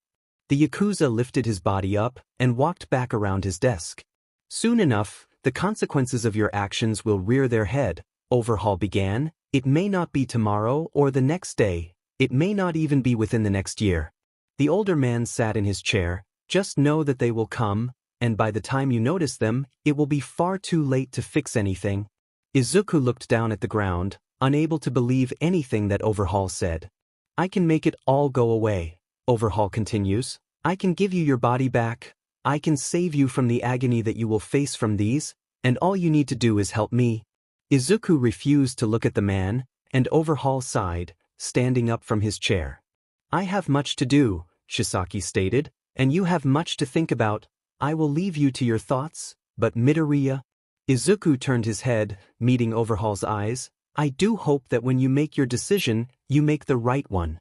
The Yakuza lifted his body up and walked back around his desk. Soon enough, the consequences of your actions will rear their head, Overhaul began. It may not be tomorrow or the next day. It may not even be within the next year. The older man sat in his chair. Just know that they will come, and by the time you notice them, it will be far too late to fix anything. Izuku looked down at the ground, unable to believe anything that Overhaul said. I can make it all go away, Overhaul continues. I can give you your body back. I can save you from the agony that you will face from these, and all you need to do is help me. Izuku refused to look at the man, and Overhaul sighed, standing up from his chair. I have much to do, Shisaki stated, and you have much to think about. I will leave you to your thoughts. But Midoriya? Izuku turned his head, meeting Overhaul's eyes. I do hope that when you make your decision, you make the right one.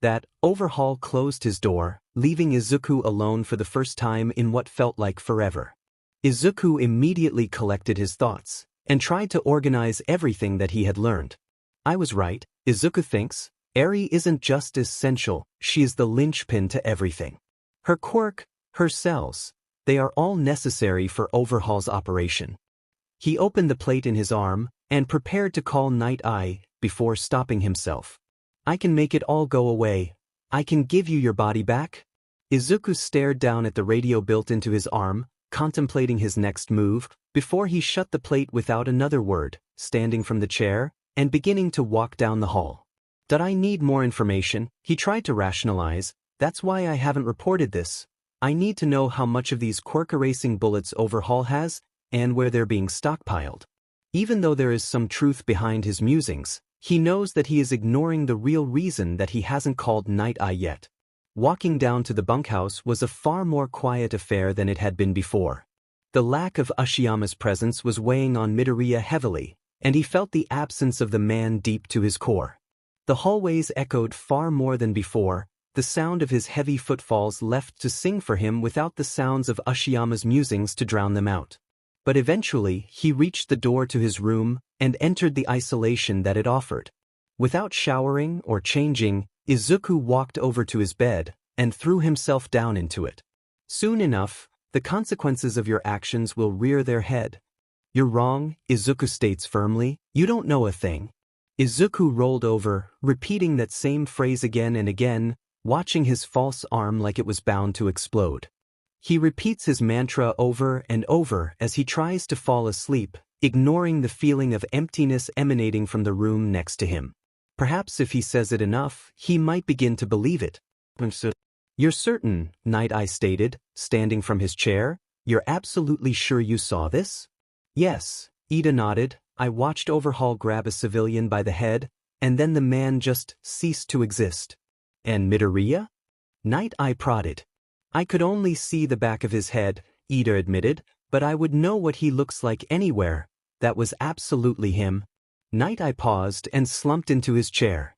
That Overhaul closed his door, leaving Izuku alone for the first time in what felt like forever. Izuku immediately collected his thoughts and tried to organize everything that he had learned. I was right, Izuku thinks. Eri isn't just essential, she is the linchpin to everything. Her quirk, her cells, they are all necessary for Overhaul's operation. He opened the plate in his arm and prepared to call Night Eye before stopping himself. I can make it all go away. I can give you your body back. Izuku stared down at the radio built into his arm, contemplating his next move, before he shut the plate without another word, standing from the chair, and beginning to walk down the hall. Did I need more information? He tried to rationalize. That's why I haven't reported this. I need to know how much of these quirk erasing bullets Overhaul has, and where they're being stockpiled. Even though there is some truth behind his musings, he knows that he is ignoring the real reason that he hasn't called Night Eye yet. Walking down to the bunkhouse was a far more quiet affair than it had been before. The lack of Ashiyama's presence was weighing on Midoriya heavily, and he felt the absence of the man deep to his core. The hallways echoed far more than before, the sound of his heavy footfalls left to sing for him without the sounds of Ashiyama's musings to drown them out. But eventually, he reached the door to his room and entered the isolation that it offered. Without showering or changing, Izuku walked over to his bed and threw himself down into it. Soon enough, the consequences of your actions will rear their head. You're wrong, Izuku states firmly. You don't know a thing. Izuku rolled over, repeating that same phrase again and again, watching his false arm like it was bound to explode. He repeats his mantra over and over as he tries to fall asleep, ignoring the feeling of emptiness emanating from the room next to him. Perhaps if he says it enough, he might begin to believe it. You're certain, Night Eye stated, standing from his chair. You're absolutely sure you saw this? Yes, Ida nodded. I watched Overhaul grab a civilian by the head, and then the man just ceased to exist. And Midoriya? Night Eye prodded. I could only see the back of his head, Ida admitted, but I would know what he looks like anywhere. That was absolutely him. Night Eye paused and slumped into his chair.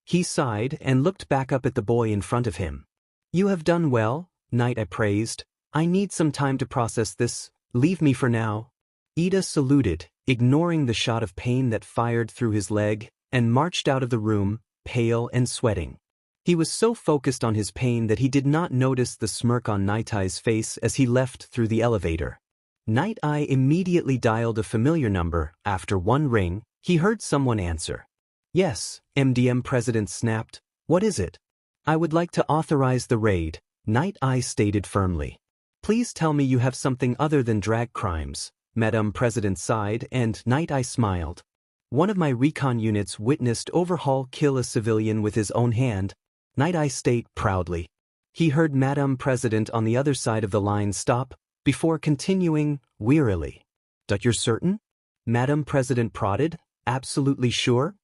He sighed and looked back up at the boy in front of him. You have done well, Night Eye praised. I need some time to process this. Leave me for now. Ida saluted, ignoring the shot of pain that fired through his leg, and marched out of the room, pale and sweating. He was so focused on his pain that he did not notice the smirk on Night Eye's face as he left through the elevator. Night Eye immediately dialed a familiar number. After one ring, he heard someone answer. Yes, MDM President snapped. What is it? I would like to authorize the raid, Night Eye stated firmly. Please tell me you have something other than drag crimes, Madame President sighed, and Night Eye smiled. One of my recon units witnessed Overhaul kill a civilian with his own hand, Night Eye stated proudly. He heard Madame President on the other side of the line stop, before continuing, wearily. But you're certain? Madame President prodded. Absolutely sure?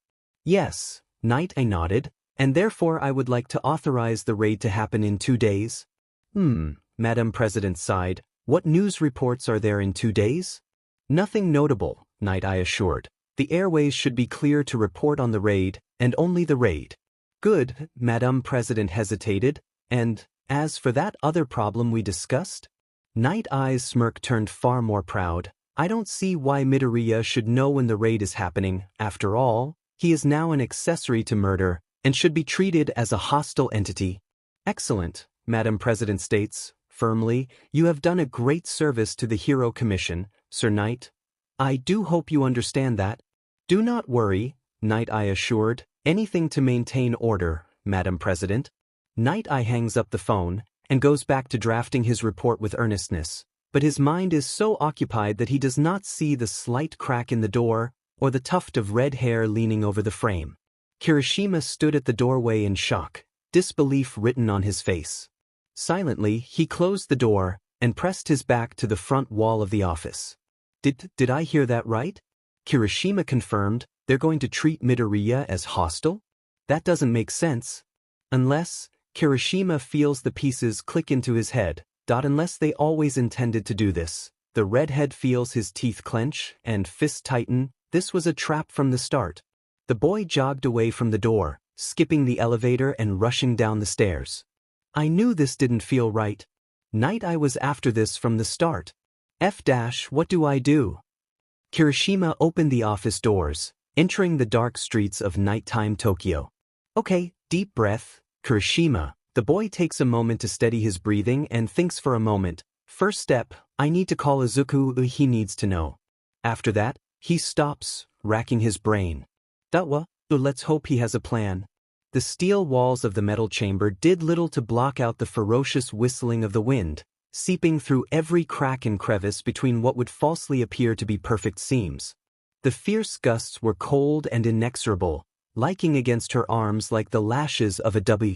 Yes, Night Eye nodded, and therefore I would like to authorize the raid to happen in 2 days. Madame President sighed. What news reports are there in 2 days? Nothing notable, Night Eye assured. The airways should be clear to report on the raid, and only the raid. Good, Madame President hesitated, and, as for that other problem we discussed? Night Eye's smirk turned far more proud. I don't see why Midoriya should know when the raid is happening. After all, he is now an accessory to murder, and should be treated as a hostile entity. Excellent, Madame President states, firmly. You have done a great service to the Hero Commission, Sir Knight. I do hope you understand that. Do not worry, Night Eye assured. Anything to maintain order, Madam President. Night Eye hangs up the phone and goes back to drafting his report with earnestness, but his mind is so occupied that he does not see the slight crack in the door or the tuft of red hair leaning over the frame. Kirishima stood at the doorway in shock, disbelief written on his face. Silently, he closed the door and pressed his back to the front wall of the office. Did I hear that right? Kirishima confirmed. They're going to treat Midoriya as hostile? That doesn't make sense. Unless, Kirishima feels the pieces click into his head, unless they always intended to do this. The redhead feels his teeth clench and fists tighten. This was a trap from the start. The boy jogged away from the door, skipping the elevator and rushing down the stairs. I knew this didn't feel right. Night, I was after this from the start. What do I do? Kirishima opened the office doors, entering the dark streets of nighttime Tokyo. Okay, deep breath, Kirishima. The boy takes a moment to steady his breathing and thinks for a moment. First step, I need to call Izuku, he needs to know. After that, he stops, racking his brain. Let's hope he has a plan. The steel walls of the metal chamber did little to block out the ferocious whistling of the wind, seeping through every crack and crevice between what would falsely appear to be perfect seams. The fierce gusts were cold and inexorable, licking against her arms like the lashes of a W.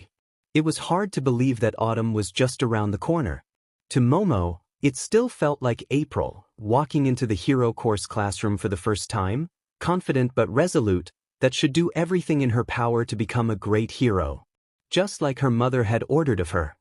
It was hard to believe that autumn was just around the corner. To Momo, it still felt like April, walking into the hero course classroom for the first time, confident but resolute, that should do everything in her power to become a great hero. Just like her mother had ordered of her.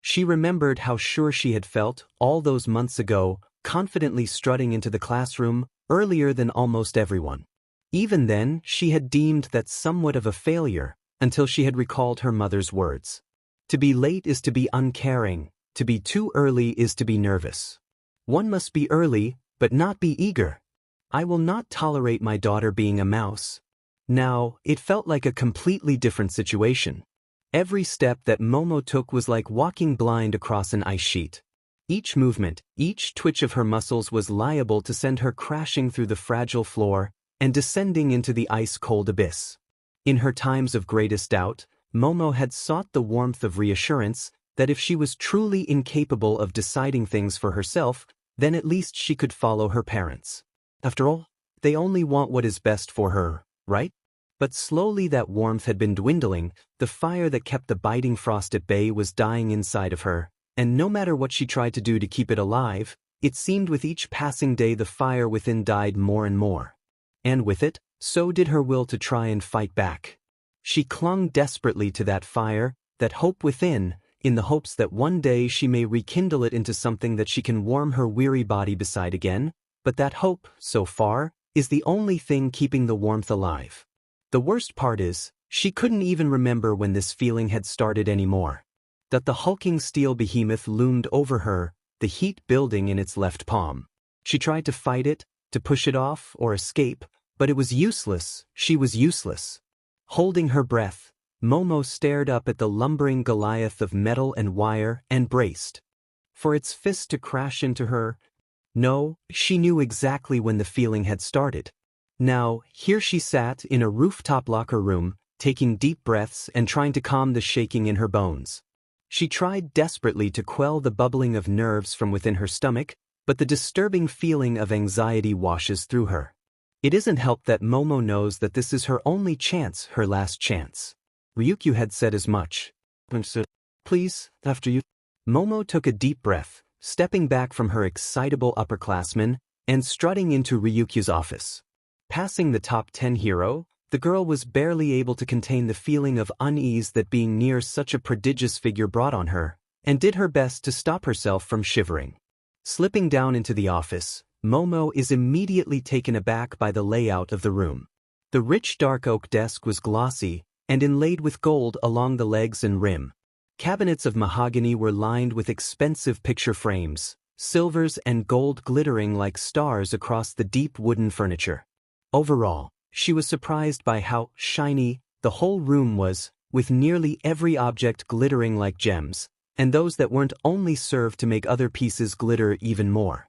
She remembered how sure she had felt, all those months ago, confidently strutting into the classroom, earlier than almost everyone. Even then, she had deemed that somewhat of a failure, until she had recalled her mother's words. To be late is to be uncaring, to be too early is to be nervous. One must be early, but not be eager. I will not tolerate my daughter being a mouse. Now, it felt like a completely different situation. Every step that Momo took was like walking blind across an ice sheet. Each movement, each twitch of her muscles was liable to send her crashing through the fragile floor and descending into the ice-cold abyss. In her times of greatest doubt, Momo had sought the warmth of reassurance that if she was truly incapable of deciding things for herself, then at least she could follow her parents. After all, they only want what is best for her, right? But slowly that warmth had been dwindling, the fire that kept the biting frost at bay was dying inside of her, and no matter what she tried to do to keep it alive, it seemed with each passing day the fire within died more and more. And with it, so did her will to try and fight back. She clung desperately to that fire, that hope within, in the hopes that one day she may rekindle it into something that she can warm her weary body beside again, but that hope, so far, is the only thing keeping the warmth alive. The worst part is, she couldn't even remember when this feeling had started anymore. That the hulking steel behemoth loomed over her, the heat building in its left palm. She tried to fight it, to push it off or escape, but it was useless, she was useless. Holding her breath, Momo stared up at the lumbering Goliath of metal and wire and braced for its fist to crash into her. No, she knew exactly when the feeling had started. Now, here she sat in a rooftop locker room, taking deep breaths and trying to calm the shaking in her bones. She tried desperately to quell the bubbling of nerves from within her stomach, but the disturbing feeling of anxiety washes through her. It isn't helped that Momo knows that this is her only chance, her last chance. Ryukyu had said as much. Please, after you. Momo took a deep breath, stepping back from her excitable upperclassman, and strutting into Ryukyu's office. Passing the top 10 hero, the girl was barely able to contain the feeling of unease that being near such a prodigious figure brought on her, and did her best to stop herself from shivering. Slipping down into the office, Momo is immediately taken aback by the layout of the room. The rich dark oak desk was glossy and inlaid with gold along the legs and rim. Cabinets of mahogany were lined with expensive picture frames, silvers and gold glittering like stars across the deep wooden furniture. Overall, she was surprised by how shiny the whole room was, with nearly every object glittering like gems, and those that weren't only served to make other pieces glitter even more.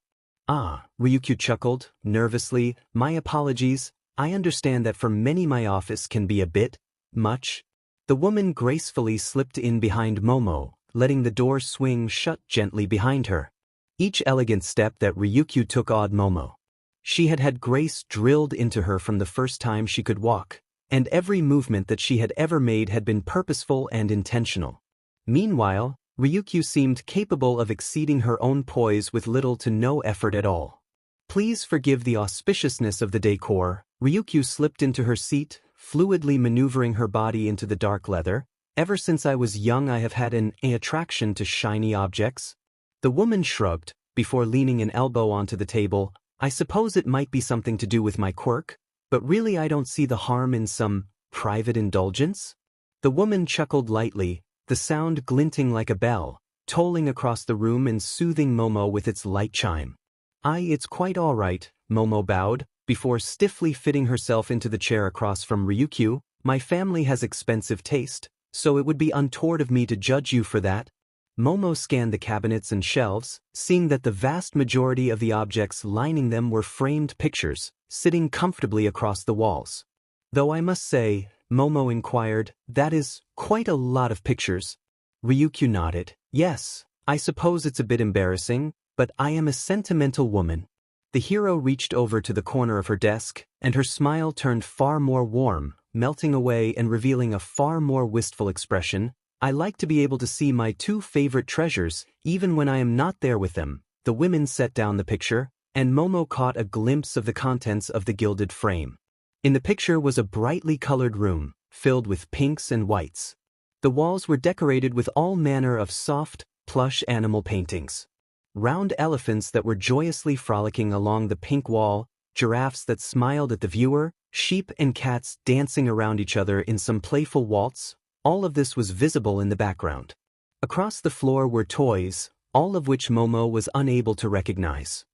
Ah, Ryukyu chuckled, nervously, my apologies, I understand that for many my office can be a bit much. The woman gracefully slipped in behind Momo, letting the door swing shut gently behind her. Each elegant step that Ryukyu took awed Momo. She had had grace drilled into her from the first time she could walk, and every movement that she had ever made had been purposeful and intentional. Meanwhile, Ryukyu seemed capable of exceeding her own poise with little to no effort at all. Please forgive the auspiciousness of the decor. Ryukyu slipped into her seat, fluidly maneuvering her body into the dark leather. Ever since I was young I have had an attraction to shiny objects. The woman shrugged, before leaning an elbow onto the table. I suppose it might be something to do with my quirk, but really I don't see the harm in some private indulgence. The woman chuckled lightly, the sound glinting like a bell, tolling across the room and soothing Momo with its light chime. It's quite all right, Momo bowed, before stiffly fitting herself into the chair across from Ryukyu. My family has expensive taste, so it would be untoward of me to judge you for that. Momo scanned the cabinets and shelves, seeing that the vast majority of the objects lining them were framed pictures, sitting comfortably across the walls. Though I must say, Momo inquired, that is quite a lot of pictures. Ryukyu nodded. Yes, I suppose it's a bit embarrassing, but I am a sentimental woman. The hero reached over to the corner of her desk, and her smile turned far more warm, melting away and revealing a far more wistful expression. I like to be able to see my two favorite treasures, even when I am not there with them. The women set down the picture, and Momo caught a glimpse of the contents of the gilded frame. In the picture was a brightly colored room, filled with pinks and whites. The walls were decorated with all manner of soft, plush animal paintings. Round elephants that were joyously frolicking along the pink wall, giraffes that smiled at the viewer, sheep and cats dancing around each other in some playful waltz. All of this was visible in the background. Across the floor were toys, all of which Momo was unable to recognize.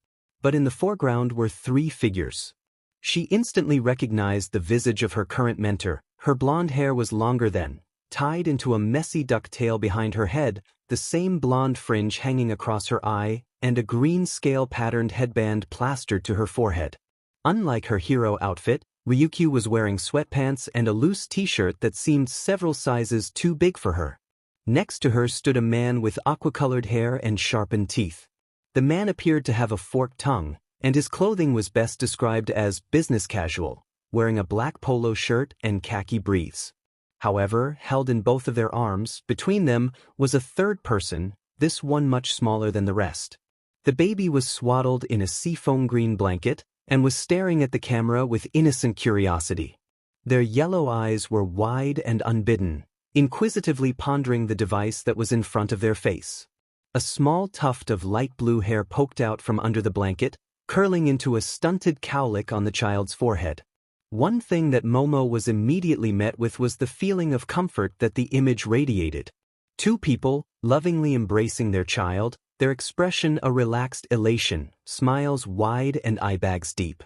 But in the foreground were three figures. She instantly recognized the visage of her current mentor. Her blonde hair was longer than, tied into a messy ducktail behind her head, the same blonde fringe hanging across her eye, and a green scale-patterned headband plastered to her forehead. Unlike her hero outfit, Ryukyu was wearing sweatpants and a loose t-shirt that seemed several sizes too big for her. Next to her stood a man with aqua-colored hair and sharpened teeth. The man appeared to have a forked tongue, and his clothing was best described as business casual, wearing a black polo shirt and khaki briefs. However, held in both of their arms, between them, was a third person, this one much smaller than the rest. The baby was swaddled in a seafoam green blanket, and was staring at the camera with innocent curiosity. Their yellow eyes were wide and unbidden, inquisitively pondering the device that was in front of their face. A small tuft of light blue hair poked out from under the blanket, curling into a stunted cowlick on the child's forehead. One thing that Momo was immediately met with was the feeling of comfort that the image radiated. Two people, lovingly embracing their child, their expression a relaxed elation, smiles wide and eye bags deep.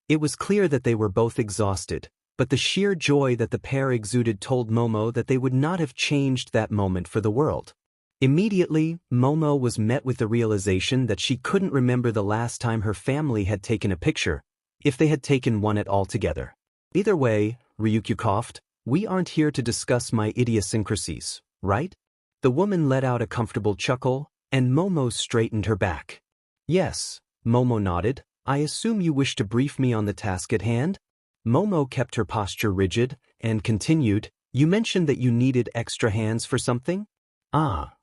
It was clear that they were both exhausted, but the sheer joy that the pair exuded told Momo that they would not have changed that moment for the world. Immediately, Momo was met with the realization that she couldn't remember the last time her family had taken a picture, if they had taken one at all together. Either way, Ryukyu coughed, we aren't here to discuss my idiosyncrasies, right? The woman let out a comfortable chuckle, and Momo straightened her back. Yes, Momo nodded. I assume you wish to brief me on the task at hand? Momo kept her posture rigid, and continued, you mentioned that you needed extra hands for something?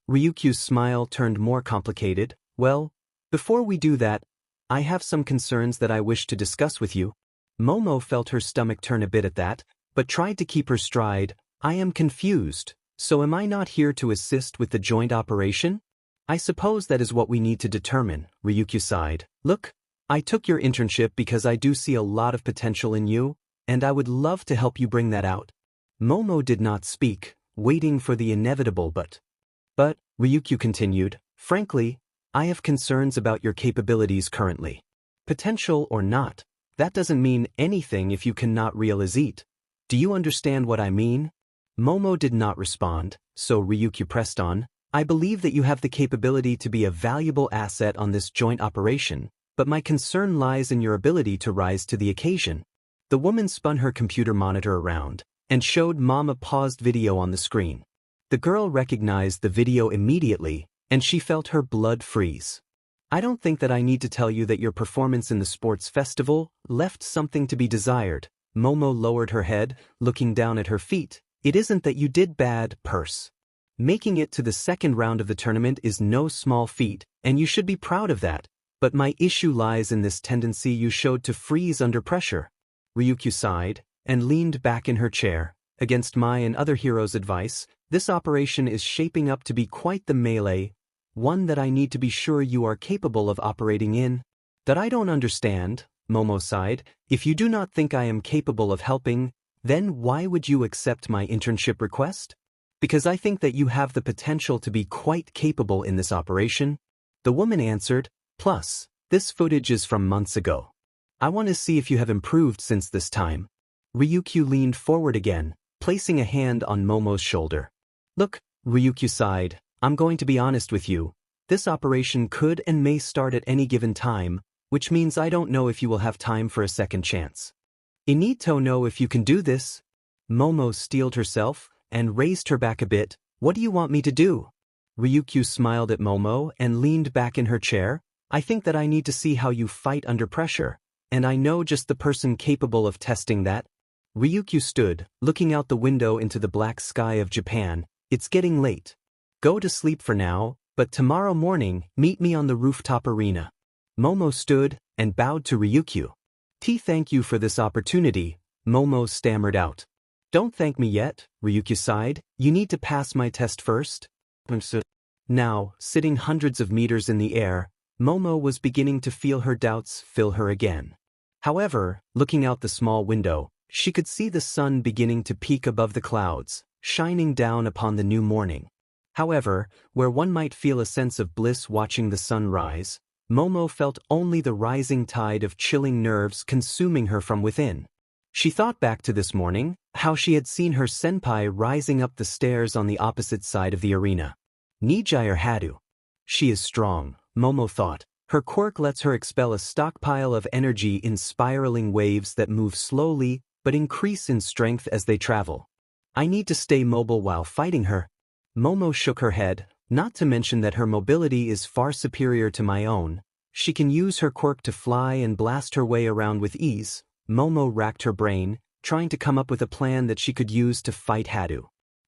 Ryukyu's smile turned more complicated. Well, before we do that, I have some concerns that I wish to discuss with you. Momo felt her stomach turn a bit at that, but tried to keep her stride. I am confused, so am I not here to assist with the joint operation? I suppose that is what we need to determine, Ryukyu sighed. Look, I took your internship because I do see a lot of potential in you, and I would love to help you bring that out. Momo did not speak, waiting for the inevitable but, Ryukyu continued, frankly, I have concerns about your capabilities currently. Potential or not, that doesn't mean anything if you cannot realize it. Do you understand what I mean? Momo did not respond, so Ryukyu pressed on. I believe that you have the capability to be a valuable asset on this joint operation, but my concern lies in your ability to rise to the occasion. The woman spun her computer monitor around and showed Mom a paused video on the screen. The girl recognized the video immediately, and she felt her blood freeze. I don't think that I need to tell you that your performance in the sports festival left something to be desired. Momo lowered her head, looking down at her feet. It isn't that you did bad, Purse. Making it to the second round of the tournament is no small feat, and you should be proud of that. But my issue lies in this tendency you showed to freeze under pressure. Ryukyu sighed, and leaned back in her chair. Against my and other heroes' advice, this operation is shaping up to be quite the melee. one that I need to be sure you are capable of operating in. That I don't understand, Momo sighed. If you do not think I am capable of helping, then why would you accept my internship request? Because I think that you have the potential to be quite capable in this operation, the woman answered. Plus, this footage is from months ago. I want to see if you have improved since this time. Ryukyu leaned forward again, placing a hand on Momo's shoulder. Look, Ryukyu sighed, I'm going to be honest with you. This operation could and may start at any given time, which means I don't know if you will have time for a second chance. I need to know if you can do this. Momo steeled herself and raised her back a bit. What do you want me to do? Ryukyu smiled at Momo and leaned back in her chair. I think that I need to see how you fight under pressure, and I know just the person capable of testing that. Ryukyu stood, looking out the window into the black sky of Japan. It's getting late. Go to sleep for now, but tomorrow morning, meet me on the rooftop arena. Momo stood and bowed to Ryukyu. Thank you for this opportunity, Momo stammered out. Don't thank me yet, Ryukyu sighed. You need to pass my test first. Now, sitting hundreds of meters in the air, Momo was beginning to feel her doubts fill her again. However, looking out the small window, she could see the sun beginning to peak above the clouds, shining down upon the new morning. However, where one might feel a sense of bliss watching the sun rise, Momo felt only the rising tide of chilling nerves consuming her from within. She thought back to this morning, how she had seen her senpai rising up the stairs on the opposite side of the arena. Nijire Hadu. She is strong, Momo thought. Her quirk lets her expel a stockpile of energy in spiraling waves that move slowly but increase in strength as they travel. I need to stay mobile while fighting her. Momo shook her head, not to mention that her mobility is far superior to my own. She can use her quirk to fly and blast her way around with ease. Momo racked her brain, trying to come up with a plan that she could use to fight Hadu.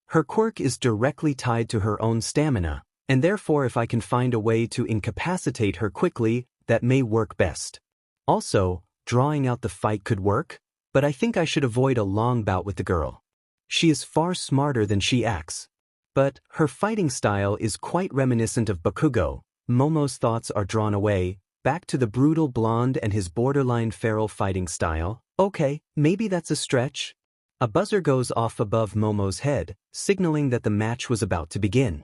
Her quirk is directly tied to her own stamina, and therefore if I can find a way to incapacitate her quickly, that may work best. Also, drawing out the fight could work, but I think I should avoid a long bout with the girl. She is far smarter than she acts. But her fighting style is quite reminiscent of Bakugo. Momo's thoughts are drawn away, back to the brutal blonde and his borderline feral fighting style. Okay, maybe that's a stretch. A buzzer goes off above Momo's head, signaling that the match was about to begin.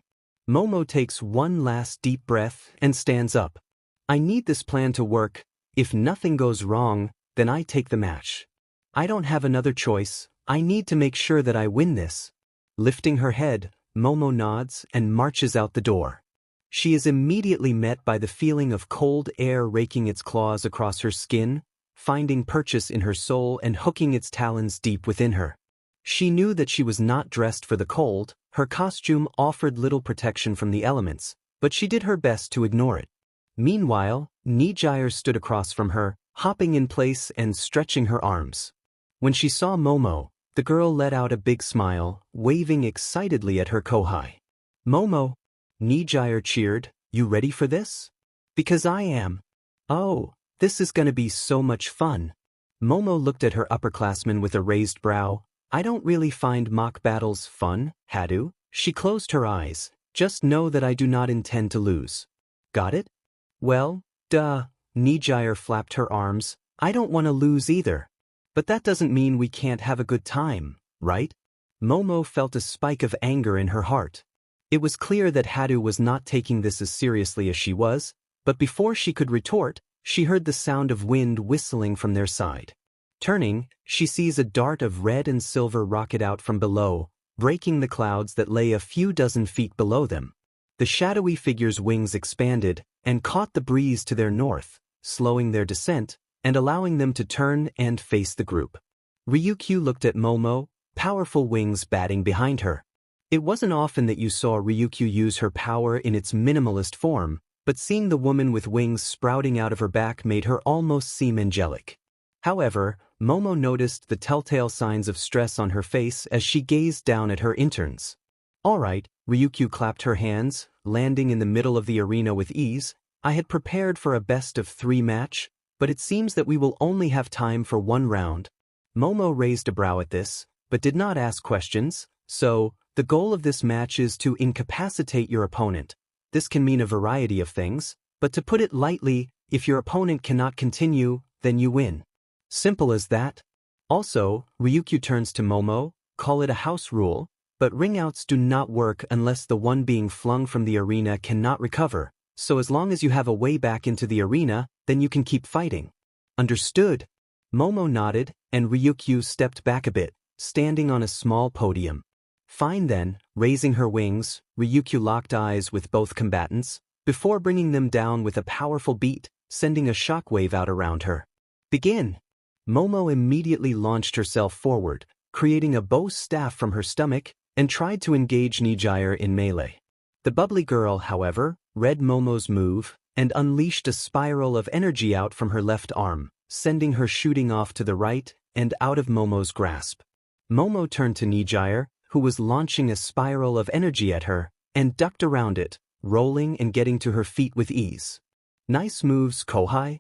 Momo takes one last deep breath and stands up. I need this plan to work. If nothing goes wrong, then I take the match. I don't have another choice. I need to make sure that I win this. Lifting her head, Momo nods and marches out the door. She is immediately met by the feeling of cold air raking its claws across her skin, finding purchase in her soul and hooking its talons deep within her. She knew that she was not dressed for the cold. Her costume offered little protection from the elements, but she did her best to ignore it. Meanwhile, Nijire stood across from her, hopping in place and stretching her arms. When she saw Momo, the girl let out a big smile, waving excitedly at her kohai. Momo, Nijire cheered, you ready for this? Because I am. Oh, this is gonna be so much fun. Momo looked at her upperclassman with a raised brow. I don't really find mock battles fun, Hadu. She closed her eyes. Just know that I do not intend to lose. Got it? Well, duh. Nijire flapped her arms. I don't want to lose either. But that doesn't mean we can't have a good time, right? Momo felt a spike of anger in her heart. It was clear that Hadu was not taking this as seriously as she was, but before she could retort, she heard the sound of wind whistling from their side. Turning, she sees a dart of red and silver rocket out from below, breaking the clouds that lay a few dozen feet below them. The shadowy figure's wings expanded and caught the breeze to their north, slowing their descent and allowing them to turn and face the group. Ryukyu looked at Momo, powerful wings batting behind her. It wasn't often that you saw Ryukyu use her power in its minimalist form, but seeing the woman with wings sprouting out of her back made her almost seem angelic. However, Momo noticed the telltale signs of stress on her face as she gazed down at her interns. All right, Ryukyu clapped her hands, landing in the middle of the arena with ease. I had prepared for a best-of-3 match, but it seems that we will only have time for one round. Momo raised a brow at this, but did not ask questions, so, the goal of this match is to incapacitate your opponent. This can mean a variety of things, but to put it lightly, if your opponent cannot continue, then you win. Simple as that. Also, Ryukyu turns to Momo, call it a house rule, but ring-outs do not work unless the one being flung from the arena cannot recover, so as long as you have a way back into the arena, then you can keep fighting. Understood? Momo nodded, and Ryukyu stepped back a bit, standing on a small podium. Fine then, raising her wings, Ryukyu locked eyes with both combatants, before bringing them down with a powerful beat, sending a shockwave out around her. Begin! Momo immediately launched herself forward, creating a bow staff from her stomach, and tried to engage Nijire in melee. The bubbly girl, however, read Momo's move, and unleashed a spiral of energy out from her left arm, sending her shooting off to the right and out of Momo's grasp. Momo turned to Nijire, who was launching a spiral of energy at her, and ducked around it, rolling and getting to her feet with ease. Nice moves, Kohai.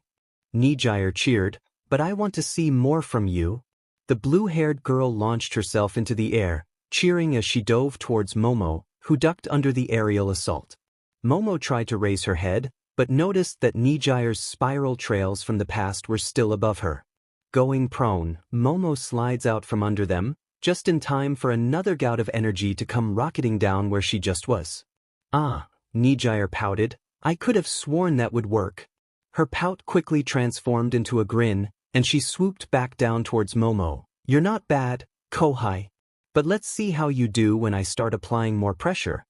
Nijire cheered, but I want to see more from you. The blue-haired girl launched herself into the air, cheering as she dove towards Momo, who ducked under the aerial assault. Momo tried to raise her head, but noticed that Nijire's spiral trails from the past were still above her. Going prone, Momo slides out from under them, just in time for another gout of energy to come rocketing down where she just was. Ah, Nijire pouted, I could have sworn that would work. Her pout quickly transformed into a grin, and she swooped back down towards Momo. You're not bad, Kohai. But let's see how you do when I start applying more pressure.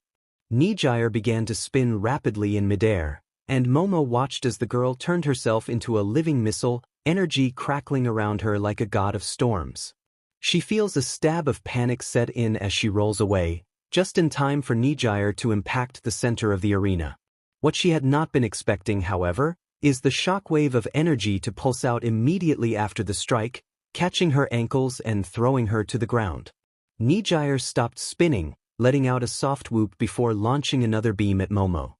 Nijire began to spin rapidly in midair, and Momo watched as the girl turned herself into a living missile, energy crackling around her like a god of storms. She feels a stab of panic set in as she rolls away, just in time for Nijire to impact the center of the arena. What she had not been expecting, however, is the shockwave of energy to pulse out immediately after the strike, catching her ankles and throwing her to the ground. Nijire stopped spinning, letting out a soft whoop before launching another beam at Momo.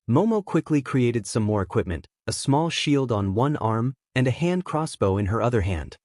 Momo quickly created some more equipment, a small shield on one arm and a hand crossbow in her other hand.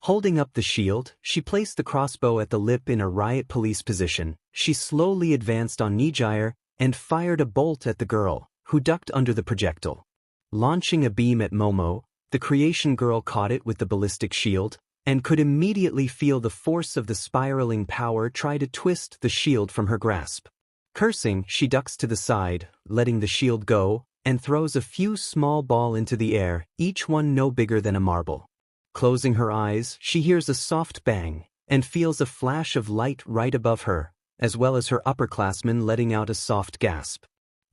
Holding up the shield, she placed the crossbow at the lip in a riot police position. She slowly advanced on Nijire and fired a bolt at the girl, who ducked under the projectile. Launching a beam at Momo, the creation girl caught it with the ballistic shield, and could immediately feel the force of the spiraling power try to twist the shield from her grasp. Cursing, she ducks to the side, letting the shield go, and throws a few small balls into the air, each one no bigger than a marble. Closing her eyes, she hears a soft bang, and feels a flash of light right above her, as well as her upperclassmen letting out a soft gasp.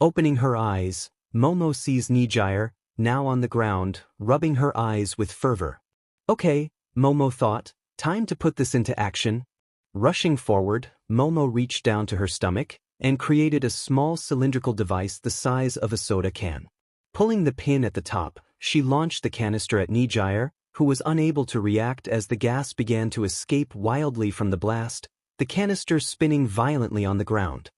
Opening her eyes, Momo sees Nijire, now on the ground, rubbing her eyes with fervor. Okay, Momo thought, time to put this into action. Rushing forward, Momo reached down to her stomach, and created a small cylindrical device the size of a soda can. Pulling the pin at the top, she launched the canister at Nijire, who was unable to react as the gas began to escape wildly from the blast, the canister spinning violently on the ground.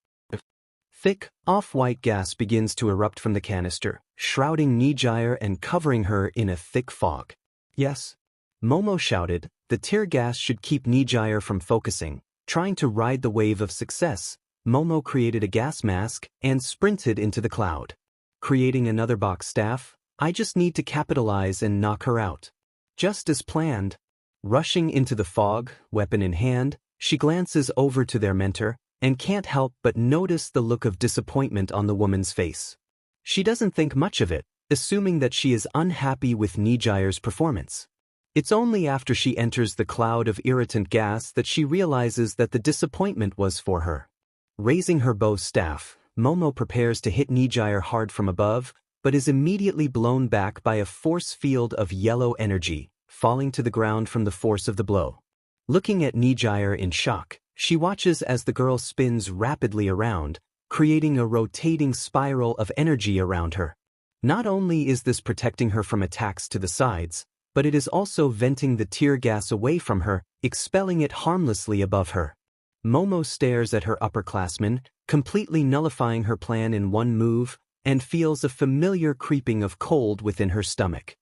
Thick, off-white gas begins to erupt from the canister, shrouding Nijire and covering her in a thick fog. Yes? Momo shouted, the tear gas should keep Nijire from focusing. Trying to ride the wave of success, Momo created a gas mask and sprinted into the cloud. Creating another box staff, I just need to capitalize and knock her out. Just as planned. Rushing into the fog, weapon in hand, she glances over to their mentor, and can't help but notice the look of disappointment on the woman's face. She doesn't think much of it, assuming that she is unhappy with Nijire's performance. It's only after she enters the cloud of irritant gas that she realizes that the disappointment was for her. Raising her bow staff, Momo prepares to hit Nijire hard from above, but is immediately blown back by a force field of yellow energy, falling to the ground from the force of the blow. Looking at Nijire in shock, she watches as the girl spins rapidly around, creating a rotating spiral of energy around her. Not only is this protecting her from attacks to the sides, but it is also venting the tear gas away from her, expelling it harmlessly above her. Momo stares at her upperclassmen, completely nullifying her plan in one move, and feels a familiar creeping of cold within her stomach.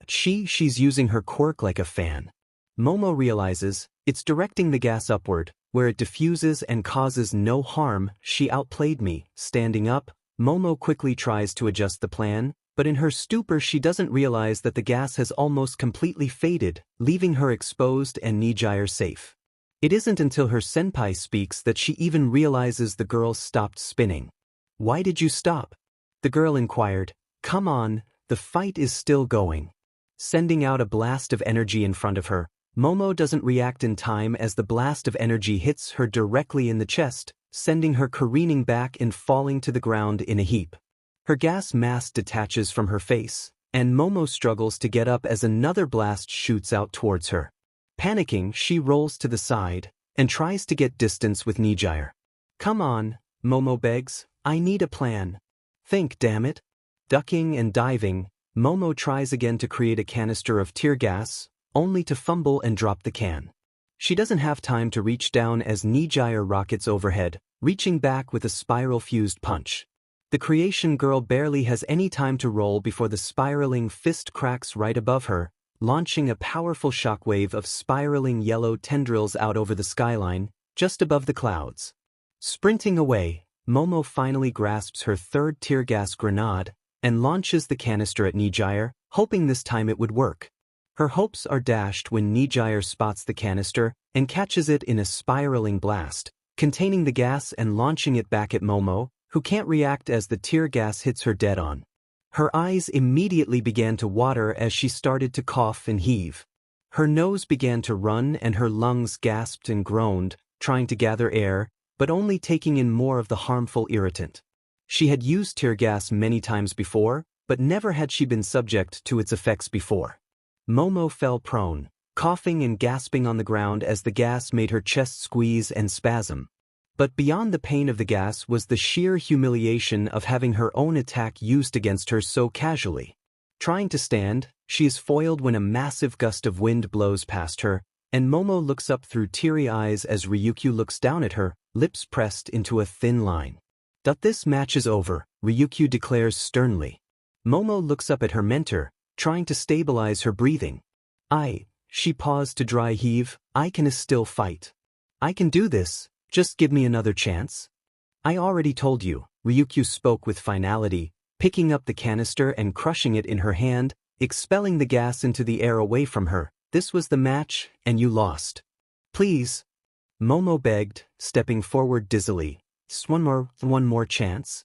She's using her quirk like a fan. Momo realizes, it's directing the gas upward, where it diffuses and causes no harm. She outplayed me, standing up, Momo quickly tries to adjust the plan, but in her stupor she doesn't realize that the gas has almost completely faded, leaving her exposed and Nijire safe. It isn't until her senpai speaks that she even realizes the girl stopped spinning. "Why did you stop?" the girl inquired. "Come on, the fight is still going." Sending out a blast of energy in front of her, Momo doesn't react in time as the blast of energy hits her directly in the chest, sending her careening back and falling to the ground in a heap. Her gas mask detaches from her face, and Momo struggles to get up as another blast shoots out towards her. Panicking, she rolls to the side and tries to get distance with Nijire. "Come on," Momo begs, "I need a plan." "Think, damn it." Ducking and diving, Momo tries again to create a canister of tear gas, only to fumble and drop the can. She doesn't have time to reach down as Nijire rockets overhead, reaching back with a spiral-fused punch. The creation girl barely has any time to roll before the spiraling fist cracks right above her, launching a powerful shockwave of spiraling yellow tendrils out over the skyline, just above the clouds. Sprinting away, Momo finally grasps her third tear gas grenade and launches the canister at Nijire, hoping this time it would work. Her hopes are dashed when Nijire spots the canister and catches it in a spiraling blast, containing the gas and launching it back at Momo, who can't react as the tear gas hits her dead on. Her eyes immediately began to water as she started to cough and heave. Her nose began to run and her lungs gasped and groaned, trying to gather air, but only taking in more of the harmful irritant. She had used tear gas many times before, but never had she been subject to its effects before. Momo fell prone, coughing and gasping on the ground as the gas made her chest squeeze and spasm. But beyond the pain of the gas was the sheer humiliation of having her own attack used against her so casually. Trying to stand, she is foiled when a massive gust of wind blows past her, and Momo looks up through teary eyes as Ryukyu looks down at her, lips pressed into a thin line. "This match is over," Ryukyu declares sternly. Momo looks up at her mentor, trying to stabilize her breathing. She paused to dry heave, "I can still fight. I can do this, just give me another chance." "I already told you," Ryukyu spoke with finality, picking up the canister and crushing it in her hand, expelling the gas into the air away from her. "This was the match, and you lost. Please," Momo begged, stepping forward dizzily. One more chance."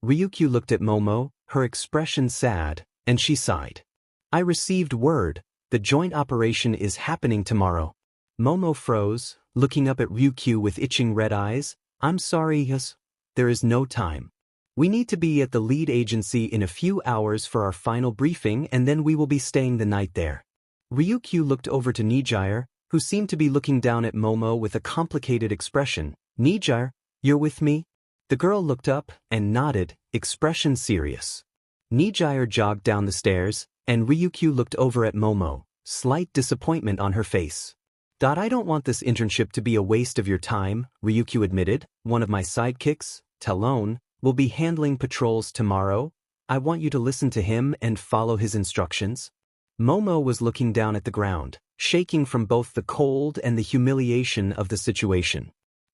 Ryukyu looked at Momo, her expression sad, and she sighed. "I received word, the joint operation is happening tomorrow." Momo froze, looking up at Ryukyu with itching red eyes. "I'm sorry, yes, there is no time. We need to be at the lead agency in a few hours for our final briefing and then we will be staying the night there." Ryukyu looked over to Nijire, who seemed to be looking down at Momo with a complicated expression. "Nijire, you're with me?" The girl looked up and nodded, expression serious. Nijire jogged down the stairs, and Ryukyu looked over at Momo, slight disappointment on her face. "I don't want this internship to be a waste of your time," Ryukyu admitted. "One of my sidekicks, Talon, will be handling patrols tomorrow. I want you to listen to him and follow his instructions." Momo was looking down at the ground, shaking from both the cold and the humiliation of the situation.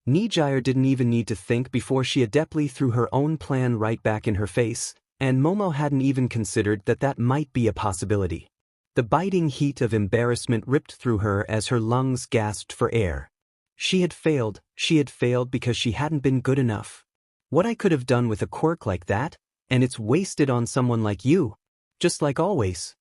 Nijire didn't even need to think before she adeptly threw her own plan right back in her face, and Momo hadn't even considered that might be a possibility. The biting heat of embarrassment ripped through her as her lungs gasped for air. She had failed because she hadn't been good enough. "What I could have done with a quirk like that, and it's wasted on someone like you. Just like always."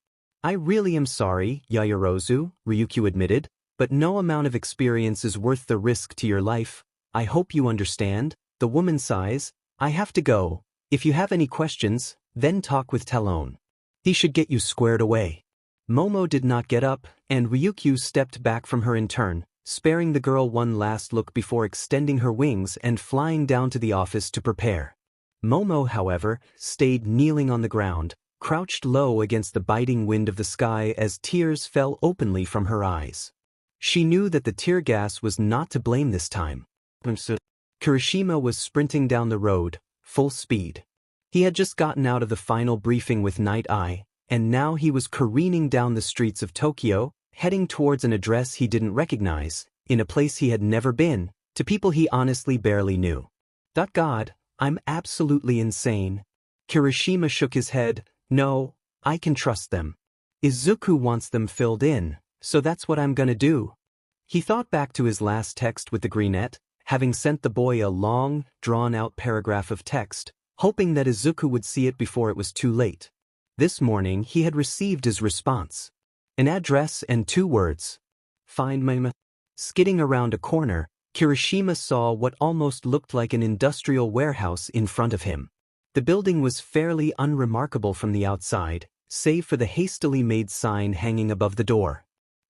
"I really am sorry, Yaoyorozu," Ryukyu admitted, "but no amount of experience is worth the risk to your life. I hope you understand." The woman sighs. "I have to go. If you have any questions, then talk with Talon. He should get you squared away." Momo did not get up, and Ryukyu stepped back from her in turn, sparing the girl one last look before extending her wings and flying down to the office to prepare. Momo, however, stayed kneeling on the ground, crouched low against the biting wind of the sky as tears fell openly from her eyes. She knew that the tear gas was not to blame this time. Kirishima was sprinting down the road, full speed. He had just gotten out of the final briefing with Night Eye, and now he was careening down the streets of Tokyo, heading towards an address he didn't recognize, in a place he had never been, to people he honestly barely knew. God, I'm absolutely insane. Kirishima shook his head. No, I can trust them. Izuku wants them filled in, so that's what I'm gonna do. He thought back to his last text with the greenette, having sent the boy a long, drawn-out paragraph of text, hoping that Izuku would see it before it was too late. This morning he had received his response. An address and 2 words. Find my Skidding around a corner, Kirishima saw what almost looked like an industrial warehouse in front of him. The building was fairly unremarkable from the outside, save for the hastily made sign hanging above the door.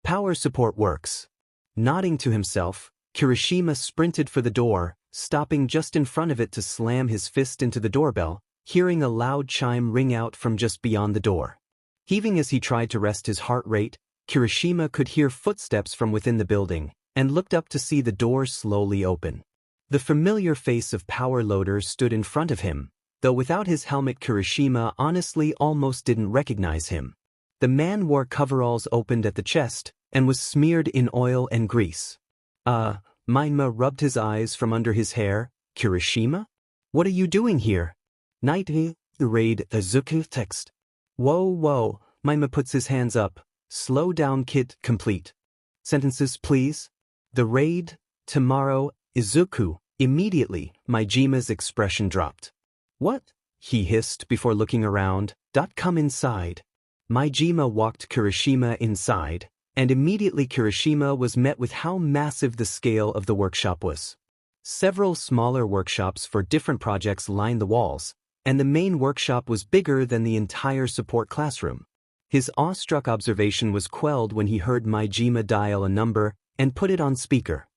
Power support works. Nodding to himself, Kirishima sprinted for the door, stopping just in front of it to slam his fist into the doorbell, hearing a loud chime ring out from just beyond the door. Heaving as he tried to rest his heart rate, Kirishima could hear footsteps from within the building, and looked up to see the door slowly open. The familiar face of Power Loader stood in front of him, though without his helmet Kirishima honestly almost didn't recognize him. The man wore coveralls opened at the chest, and was smeared in oil and grease. Mainma rubbed his eyes from under his hair. Kirishima? What are you doing here? Night the raid Izuku text. Whoa, Mainma puts his hands up. Slow down kid, complete. Sentences please. The raid, tomorrow, Izuku. Immediately, Maijima's expression dropped. What? He hissed before looking around. Come inside. Maijima walked Kirishima inside, and immediately Kirishima was met with how massive the scale of the workshop was. Several smaller workshops for different projects lined the walls, and the main workshop was bigger than the entire support classroom. His awestruck observation was quelled when he heard Maijima dial a number and put it on speaker.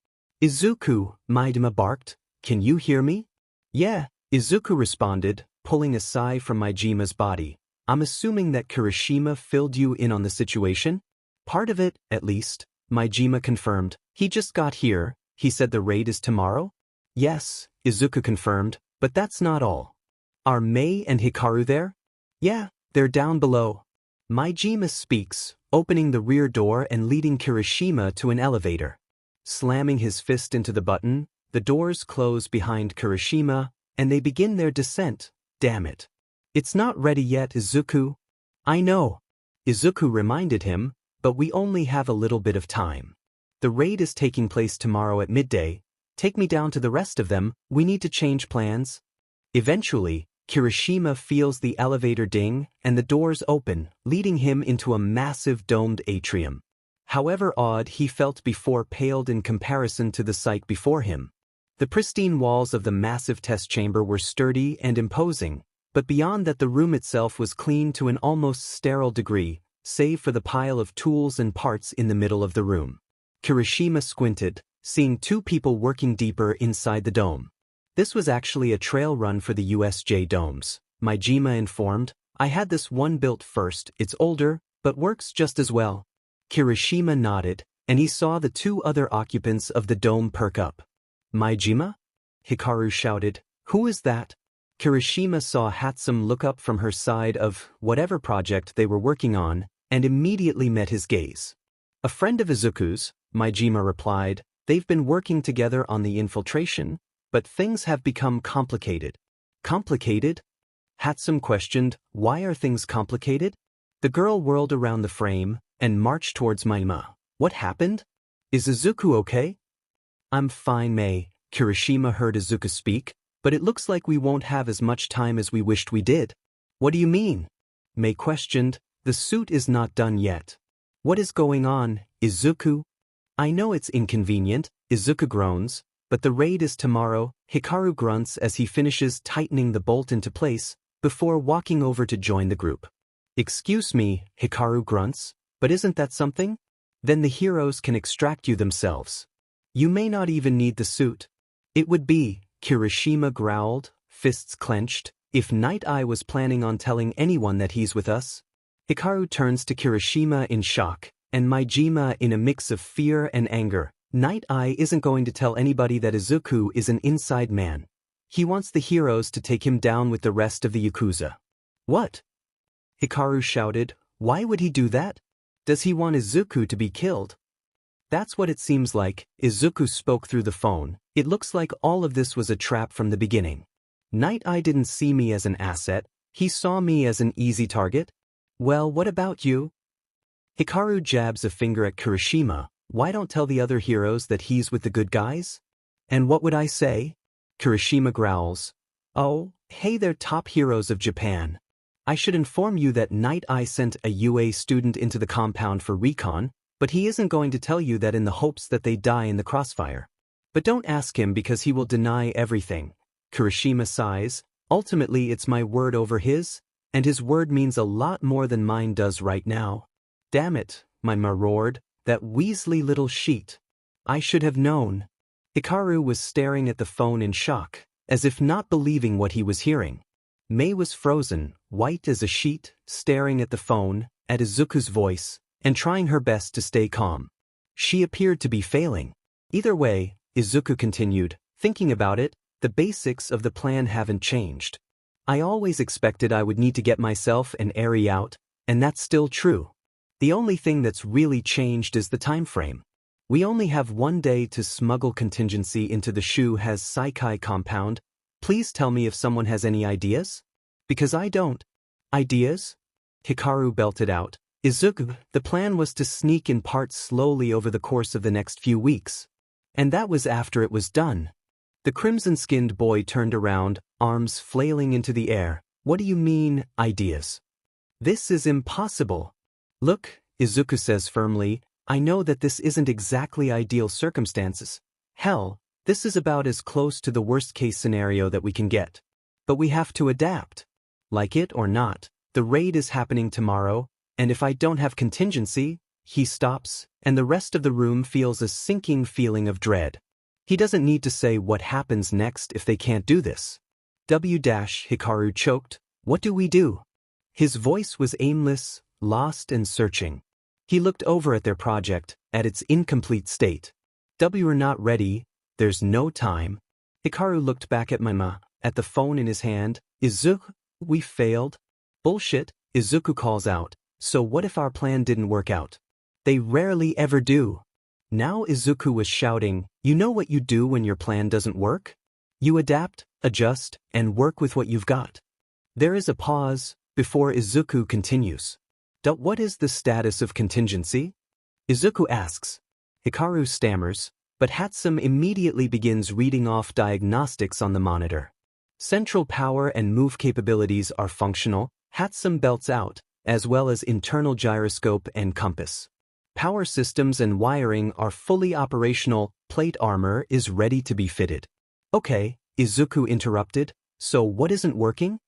Izuku, Maijima barked. Can you hear me? Yeah, Izuku responded, pulling a sigh from Maijima's body. I'm assuming that Kirishima filled you in on the situation? Part of it, at least, Maijima confirmed. He just got here. He said the raid is tomorrow? Yes, Izuku confirmed, but that's not all. Are Mei and Hikaru there? Yeah, they're down below. Maijima speaks, opening the rear door and leading Kirishima to an elevator. Slamming his fist into the button, the doors close behind Kirishima, and they begin their descent. Damn it. It's not ready yet, Izuku. I know. Izuku reminded him, but we only have a little bit of time. The raid is taking place tomorrow at midday. Take me down to the rest of them, we need to change plans. Eventually, Kirishima feels the elevator ding, and the doors open, leading him into a massive domed atrium. However odd he felt before paled in comparison to the sight before him. The pristine walls of the massive test chamber were sturdy and imposing, but beyond that the room itself was clean to an almost sterile degree, save for the pile of tools and parts in the middle of the room. Kirishima squinted, seeing 2 people working deeper inside the dome. This was actually a trail run for the USJ domes, Maijima informed. I had this one built first, it's older, but works just as well. Kirishima nodded, and he saw the 2 other occupants of the dome perk up. Maijima? Hikaru shouted. Who is that? Kirishima saw Hatsum look up from her side of whatever project they were working on, and immediately met his gaze. A friend of Izuku's, Maijima replied. They've been working together on the infiltration, but things have become complicated. Complicated? Hatsum questioned. Why are things complicated? The girl whirled around the frame and marched towards Maijima. What happened? Is Izuku okay? I'm fine, Mei, Kirishima heard Izuku speak, but it looks like we won't have as much time as we wished we did. What do you mean? Mei questioned. The suit is not done yet. What is going on, Izuku? I know it's inconvenient, Izuku groans, but the raid is tomorrow, Hikaru grunts as he finishes tightening the bolt into place, before walking over to join the group. Excuse me, Hikaru grunts, but isn't that something? Then the heroes can extract you themselves. You may not even need the suit. It would be, Kirishima growled, fists clenched, if Night Eye was planning on telling anyone that he's with us. Hikaru turns to Kirishima in shock, and Maijima in a mix of fear and anger. Night Eye isn't going to tell anybody that Izuku is an inside man. He wants the heroes to take him down with the rest of the Yakuza. What? Hikaru shouted. Why would he do that? Does he want Izuku to be killed? That's what it seems like, Izuku spoke through the phone. It looks like all of this was a trap from the beginning. Night Eye didn't see me as an asset, he saw me as an easy target? Well, what about you? Hikaru jabs a finger at Kirishima. Why don't tell the other heroes that he's with the good guys? And what would I say? Kirishima growls. Oh, hey, they're top heroes of Japan. I should inform you that Night Eye sent a UA student into the compound for recon, but he isn't going to tell you that in the hopes that they die in the crossfire. But don't ask him because he will deny everything. Kirishima sighs. Ultimately, it's my word over his, and his word means a lot more than mine does right now. Damn it, my marauder, that Weasley little sheet. I should have known. Hikaru was staring at the phone in shock, as if not believing what he was hearing. Mei was frozen, white as a sheet, staring at the phone, at Izuku's voice, and trying her best to stay calm. She appeared to be failing. Either way, Izuku continued, thinking about it, the basics of the plan haven't changed. I always expected I would need to get myself and Eri out, and that's still true. The only thing that's really changed is the time frame. We only have 1 day to smuggle contingency into the Shu has Saikai compound. Please tell me if someone has any ideas? Because I don't. Ideas? Hikaru belted out. Izuku, the plan was to sneak in parts slowly over the course of the next few weeks. And that was after it was done. The crimson-skinned boy turned around, arms flailing into the air. What do you mean, ideas? This is impossible. Look, Izuku says firmly, I know that this isn't exactly ideal circumstances. Hell, this is about as close to the worst-case scenario that we can get. But we have to adapt. Like it or not, the raid is happening tomorrow, and if I don't have contingency, he stops, and the rest of the room feels a sinking feeling of dread. He doesn't need to say what happens next if they can't do this. Hikaru choked. What do we do? His voice was aimless, lost and searching. He looked over at their project, at its incomplete state. We're not ready, there's no time. Hikaru looked back at Mama, at the phone in his hand. Izuku, we failed? Bullshit, Izuku calls out. So what if our plan didn't work out? They rarely ever do. Now Izuku was shouting, you know what you do when your plan doesn't work? You adapt, adjust, and work with what you've got. There is a pause, before Izuku continues. What is the status of contingency? Izuku asks. Hikaru stammers, but Hatsum immediately begins reading off diagnostics on the monitor. Central power and move capabilities are functional, Hatsum belts out, as well as internal gyroscope and compass. Power systems and wiring are fully operational, plate armor is ready to be fitted. Okay, Izuku interrupted, so what isn't working?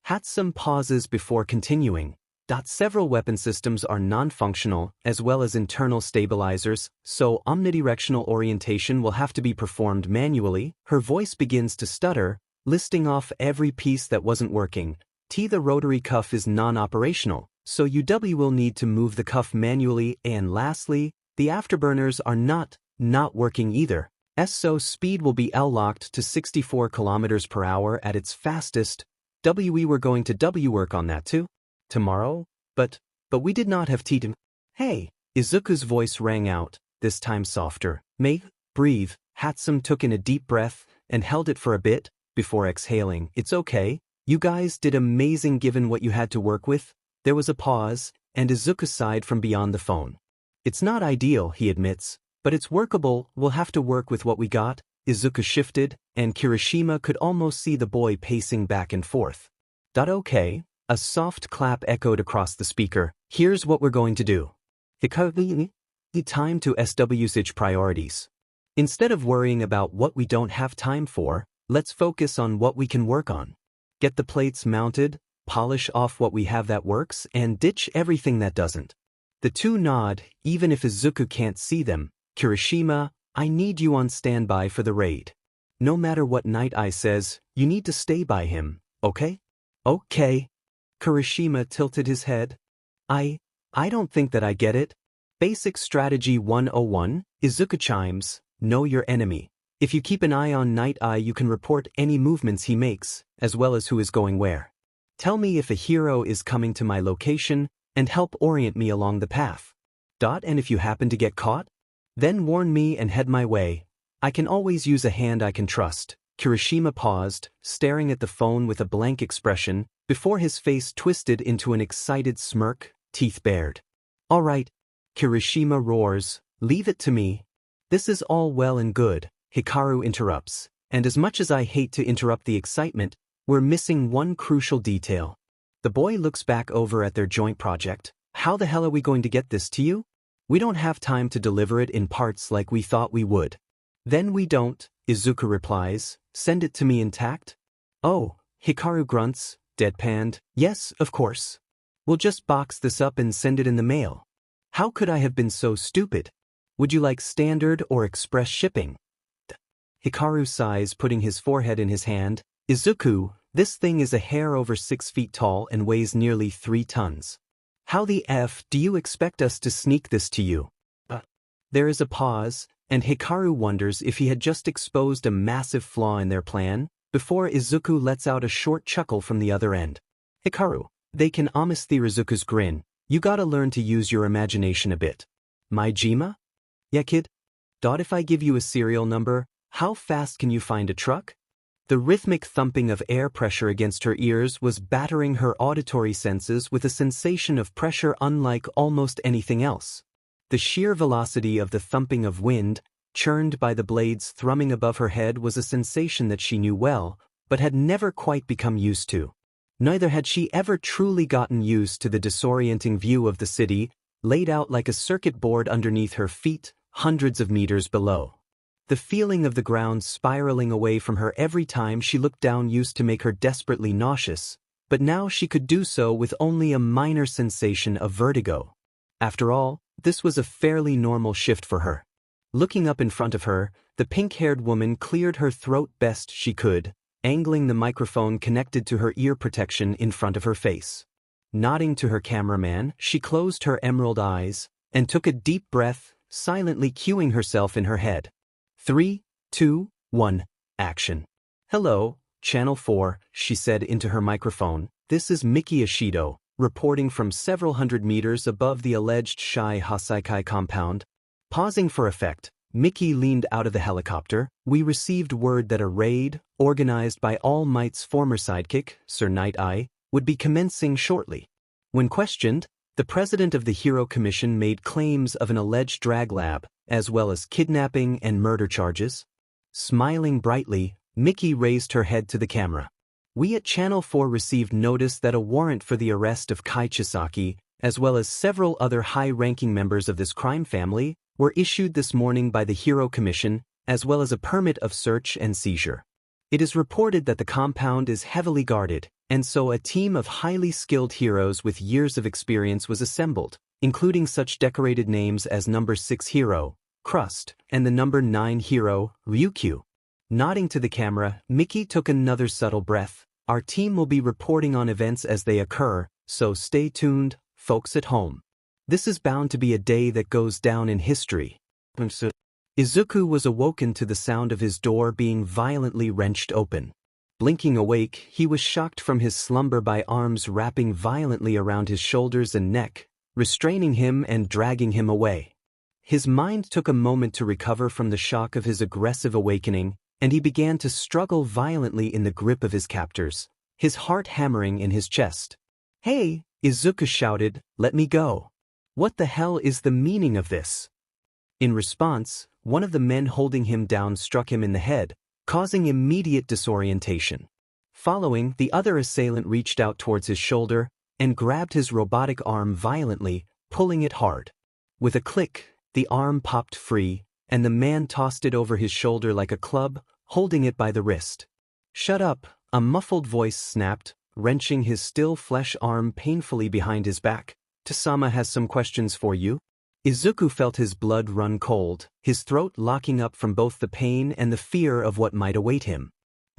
Hatsum pauses before continuing. Several weapon systems are non-functional, as well as internal stabilizers, so omnidirectional orientation will have to be performed manually. Her voice begins to stutter, listing off every piece that wasn't working. The rotary cuff is non-operational, so UW will need to move the cuff manually, and lastly, the afterburners are not working either. So speed will be L-locked to 64 km per hour at its fastest. We were going to W work on that too. Tomorrow? But we did not have tea to— Hey, Izuku's voice rang out, this time softer. Mei, breathe. Hatsum took in a deep breath and held it for a bit, before exhaling. It's okay. You guys did amazing given what you had to work with. There was a pause, and Izuku sighed from beyond the phone. It's not ideal, he admits, but it's workable. We'll have to work with what we got. Izuku shifted, and Kirishima could almost see the boy pacing back and forth. Okay. A soft clap echoed across the speaker. Here's what we're going to do. Hikaru, time to SWH priorities. Instead of worrying about what we don't have time for, let's focus on what we can work on. Get the plates mounted, polish off what we have that works, and ditch everything that doesn't. The two nod, even if Izuku can't see them. Kirishima, I need you on standby for the raid. No matter what Night Eye says, you need to stay by him, okay? Okay. Kirishima tilted his head. I don't think that I get it. Basic Strategy 101, Izuku chimes, know your enemy. If you keep an eye on Night Eye, you can report any movements he makes, as well as who is going where. Tell me if a hero is coming to my location, and help orient me along the path. And if you happen to get caught, then warn me and head my way. I can always use a hand I can trust. Kirishima paused, staring at the phone with a blank expression, before his face twisted into an excited smirk, teeth bared. All right, Kirishima roars, leave it to me. This is all well and good, Hikaru interrupts, and as much as I hate to interrupt the excitement, we're missing one crucial detail. The boy looks back over at their joint project. How the hell are we going to get this to you? We don't have time to deliver it in parts like we thought we would. Then we don't, Izuku replies, send it to me intact? Oh, Hikaru grunts, deadpanned, yes, of course. We'll just box this up and send it in the mail. How could I have been so stupid? Would you like standard or express shipping? Hikaru sighs, putting his forehead in his hand. Izuku, this thing is a hair over 6 feet tall and weighs nearly 3 tons. How the F do you expect us to sneak this to you? There is a pause, and Hikaru wonders if he had just exposed a massive flaw in their plan, before Izuku lets out a short chuckle from the other end. Hikaru, they can amesty Izuku's grin. You gotta learn to use your imagination a bit. My Jima? Yeah, kid? Dot, if I give you a serial number, how fast can you find a truck? The rhythmic thumping of air pressure against her ears was battering her auditory senses with a sensation of pressure unlike almost anything else. The sheer velocity of the thumping of wind, churned by the blades thrumming above her head, was a sensation that she knew well, but had never quite become used to. Neither had she ever truly gotten used to the disorienting view of the city, laid out like a circuit board underneath her feet, hundreds of meters below. The feeling of the ground spiraling away from her every time she looked down used to make her desperately nauseous, but now she could do so with only a minor sensation of vertigo. After all, this was a fairly normal shift for her. Looking up in front of her, the pink-haired woman cleared her throat best she could, angling the microphone connected to her ear protection in front of her face. Nodding to her cameraman, she closed her emerald eyes and took a deep breath, silently cueing herself in her head. 3, 2, 1, action. Hello, Channel 4, she said into her microphone. This is Miki Ishido, reporting from several hundred meters above the alleged Shai Hasaikai compound. Pausing for effect, Miki leaned out of the helicopter. We received word that a raid, organized by All Might's former sidekick, Sir Night-Eye, would be commencing shortly. When questioned, the president of the Hero Commission made claims of an alleged drag lab, as well as kidnapping and murder charges. Smiling brightly, Miki raised her head to the camera. We at Channel 4 received notice that a warrant for the arrest of Kai Chisaki, as well as several other high-ranking members of this crime family, were issued this morning by the Hero Commission, as well as a permit of search and seizure. It is reported that the compound is heavily guarded, and so a team of highly skilled heroes with years of experience was assembled, including such decorated names as number 6 hero, Crust, and the number 9 hero, Ryukyu. Nodding to the camera, Miki took another subtle breath. Our team will be reporting on events as they occur, so stay tuned, folks at home. This is bound to be a day that goes down in history. Izuku was awoken to the sound of his door being violently wrenched open. Blinking awake, he was shocked from his slumber by arms wrapping violently around his shoulders and neck, restraining him and dragging him away. His mind took a moment to recover from the shock of his aggressive awakening, and he began to struggle violently in the grip of his captors, his heart hammering in his chest. Hey, Izuku shouted, let me go. What the hell is the meaning of this? In response, one of the men holding him down struck him in the head, causing immediate disorientation. Following, the other assailant reached out towards his shoulder and grabbed his robotic arm violently, pulling it hard. With a click, the arm popped free, and the man tossed it over his shoulder like a club, holding it by the wrist. Shut up, a muffled voice snapped, wrenching his still flesh arm painfully behind his back. Tasama has some questions for you. Izuku felt his blood run cold, his throat locking up from both the pain and the fear of what might await him.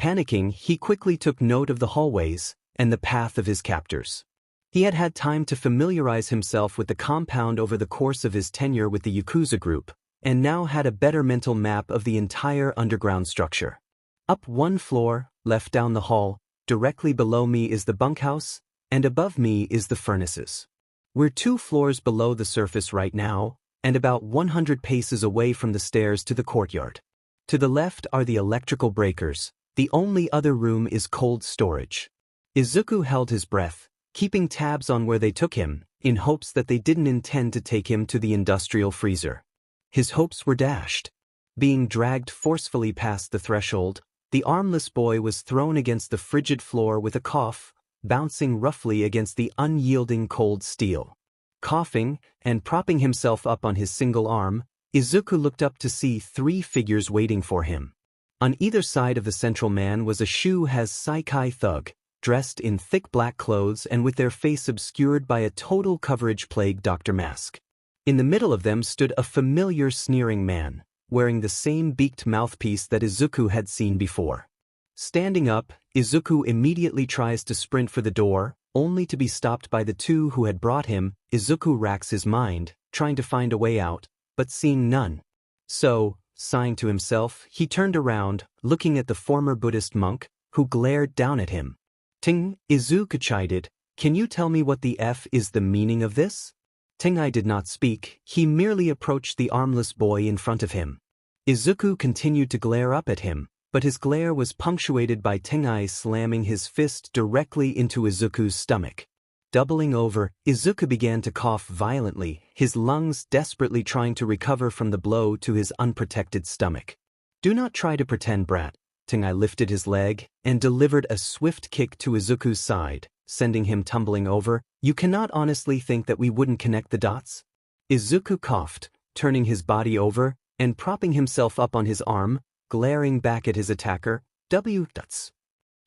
Panicking, he quickly took note of the hallways and the path of his captors. He had had time to familiarize himself with the compound over the course of his tenure with the Yakuza group, and now had a better mental map of the entire underground structure. Up one floor, left down the hall, directly below me is the bunkhouse, and above me is the furnaces. We're 2 floors below the surface right now, and about 100 paces away from the stairs to the courtyard. To the left are the electrical breakers, The only other room is cold storage. Izuku held his breath, keeping tabs on where they took him, in hopes that they didn't intend to take him to the industrial freezer. His hopes were dashed. Being dragged forcefully past the threshold, the armless boy was thrown against the frigid floor with a cough, bouncing roughly against the unyielding cold steel. Coughing, and propping himself up on his single arm, Izuku looked up to see 3 figures waiting for him. On either side of the central man was a Shu-Has Saikai thug, dressed in thick black clothes and with their face obscured by a total coverage plague doctor mask. In the middle of them stood a familiar sneering man, wearing the same beaked mouthpiece that Izuku had seen before. Standing up, Izuku immediately tries to sprint for the door, only to be stopped by the 2 who had brought him. Izuku racks his mind, trying to find a way out, but seeing none. So, sighing to himself, he turned around, looking at the former Buddhist monk, who glared down at him. Ting, Izuku chided, "Can you tell me what the F is the meaning of this?" Tengai did not speak, he merely approached the armless boy in front of him. Izuku continued to glare up at him, but his glare was punctuated by Tengai slamming his fist directly into Izuku's stomach. Doubling over, Izuku began to cough violently, his lungs desperately trying to recover from the blow to his unprotected stomach. "Do not try to pretend, brat." Tengai lifted his leg and delivered a swift kick to Izuku's side, sending him tumbling over. "You cannot honestly think that we wouldn't connect the dots?" Izuku coughed, turning his body over and propping himself up on his arm, glaring back at his attacker. "W-dots.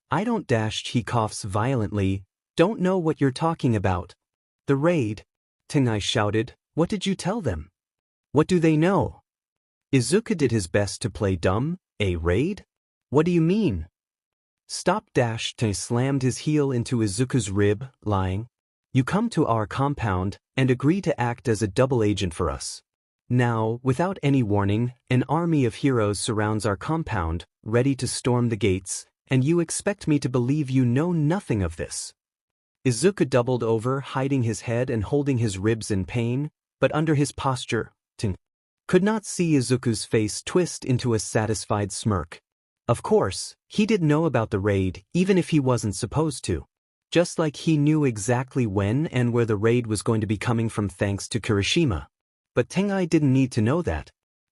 I don't dash," he coughs violently. "Don't know what you're talking about." "The raid," Tengai shouted. "What did you tell them?" "What do they know?" Izuku did his best to play dumb. "A raid? What do you mean?" "Stop dash." Tengai slammed his heel into Izuku's rib, lying. "You come to our compound and agree to act as a double agent for us. Now, without any warning, an army of heroes surrounds our compound, ready to storm the gates, and you expect me to believe you know nothing of this." Izuku doubled over, hiding his head and holding his ribs in pain, but under his posture, Tengai could not see Izuku's face twist into a satisfied smirk. Of course, he did know about the raid, even if he wasn't supposed to. Just like he knew exactly when and where the raid was going to be coming from thanks to Kirishima. But Tengai didn't need to know that.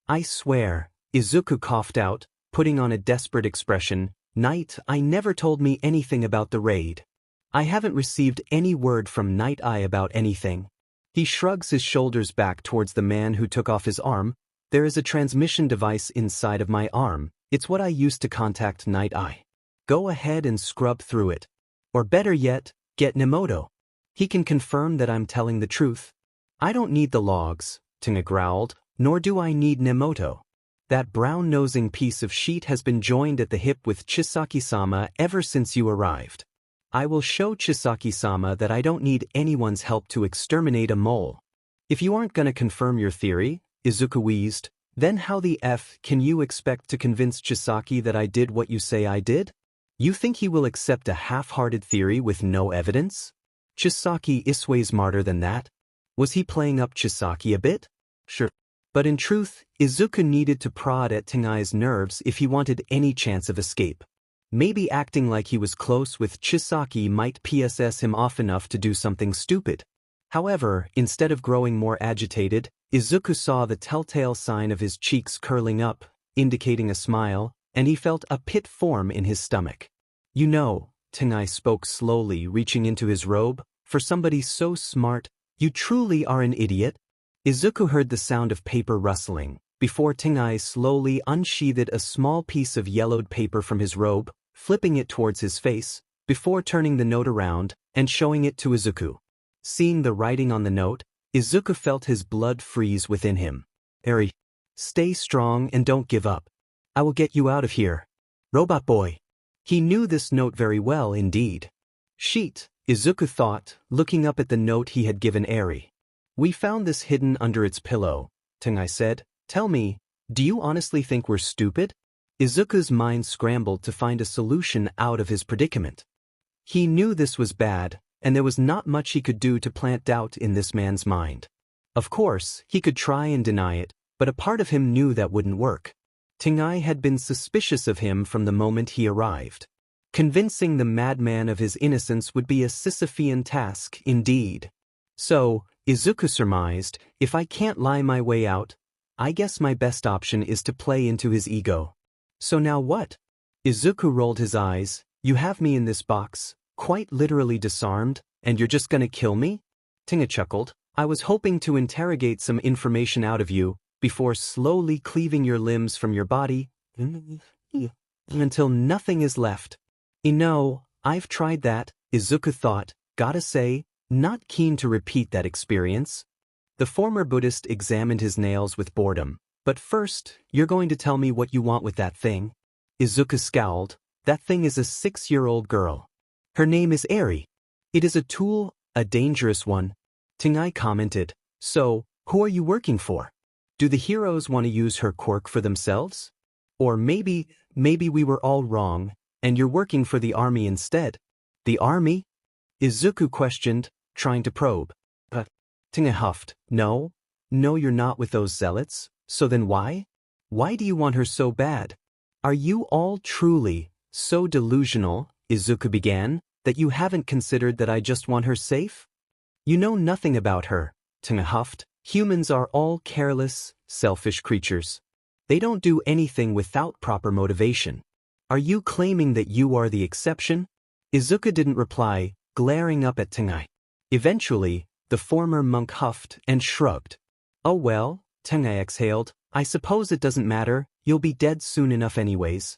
"I swear," Izuku coughed out, putting on a desperate expression, "Night Eye never told me anything about the raid. I haven't received any word from Night Eye about anything." He shrugs his shoulders back towards the man who took off his arm. "There is a transmission device inside of my arm. It's what I used to contact Night Eye. Go ahead and scrub through it. Or better yet, get Nemoto. He can confirm that I'm telling the truth." "I don't need the logs," Tengai growled, "nor do I need Nemoto. That brown-nosing piece of sheet has been joined at the hip with Chisaki-sama ever since you arrived. I will show Chisaki-sama that I don't need anyone's help to exterminate a mole." "If you aren't gonna confirm your theory," Izuku wheezed, "then how the F can you expect to convince Chisaki that I did what you say I did? You think he will accept a half-hearted theory with no evidence? Chisaki is way smarter than that. Was he playing up Chisaki a bit? Sure. But in truth, Izuku needed to prod at Tengai's nerves if he wanted any chance of escape. Maybe acting like he was close with Chisaki might PSS him off enough to do something stupid. However, instead of growing more agitated, Izuku saw the telltale sign of his cheeks curling up, indicating a smile, and he felt a pit form in his stomach. "You know," Tengai spoke slowly, reaching into his robe, "for somebody so smart, you truly are an idiot." Izuku heard the sound of paper rustling, before Tengai slowly unsheathed a small piece of yellowed paper from his robe, flipping it towards his face, before turning the note around and showing it to Izuku. Seeing the writing on the note, Izuku felt his blood freeze within him. "Eri, stay strong and don't give up. I will get you out of here. Robot boy." He knew this note very well indeed. "Sheet," Izuku thought, looking up at the note he had given Eri. "We found this hidden under its pillow," Tengai said. "Tell me, do you honestly think we're stupid?" Izuku's mind scrambled to find a solution out of his predicament. He knew this was bad, and there was not much he could do to plant doubt in this man's mind. Of course, he could try and deny it, but a part of him knew that wouldn't work. Tengai had been suspicious of him from the moment he arrived. Convincing the madman of his innocence would be a Sisyphean task indeed. So, Izuku surmised, if I can't lie my way out, I guess my best option is to play into his ego. So now what? Izuku rolled his eyes. You have me in this box, quite literally disarmed, and you're just gonna kill me? Tengai chuckled. I was hoping to interrogate some information out of you, before slowly cleaving your limbs from your body, until nothing is left. I've tried that, Izuku thought, gotta say, not keen to repeat that experience. The former Buddhist examined his nails with boredom. But first, you're going to tell me what you want with that thing. Izuku scowled. That thing is a 6-year-old girl. Her name is Eri. It is a tool, a dangerous one. Tengai commented. So, who are you working for? Do the heroes want to use her quirk for themselves? Or maybe we were all wrong, and you're working for the army instead. The army? Izuku questioned, trying to probe. But Tengai huffed. No, you're not with those zealots. So then why? Why do you want her so bad? Are you all truly so delusional, Izuku began, that you haven't considered that I just want her safe? You know nothing about her, Tengai huffed. Humans are all careless, selfish creatures. They don't do anything without proper motivation. Are you claiming that you are the exception? Izuku didn't reply, glaring up at Tengai. Eventually, the former monk huffed and shrugged. Oh well, Tengai exhaled. I suppose it doesn't matter, you'll be dead soon enough anyways.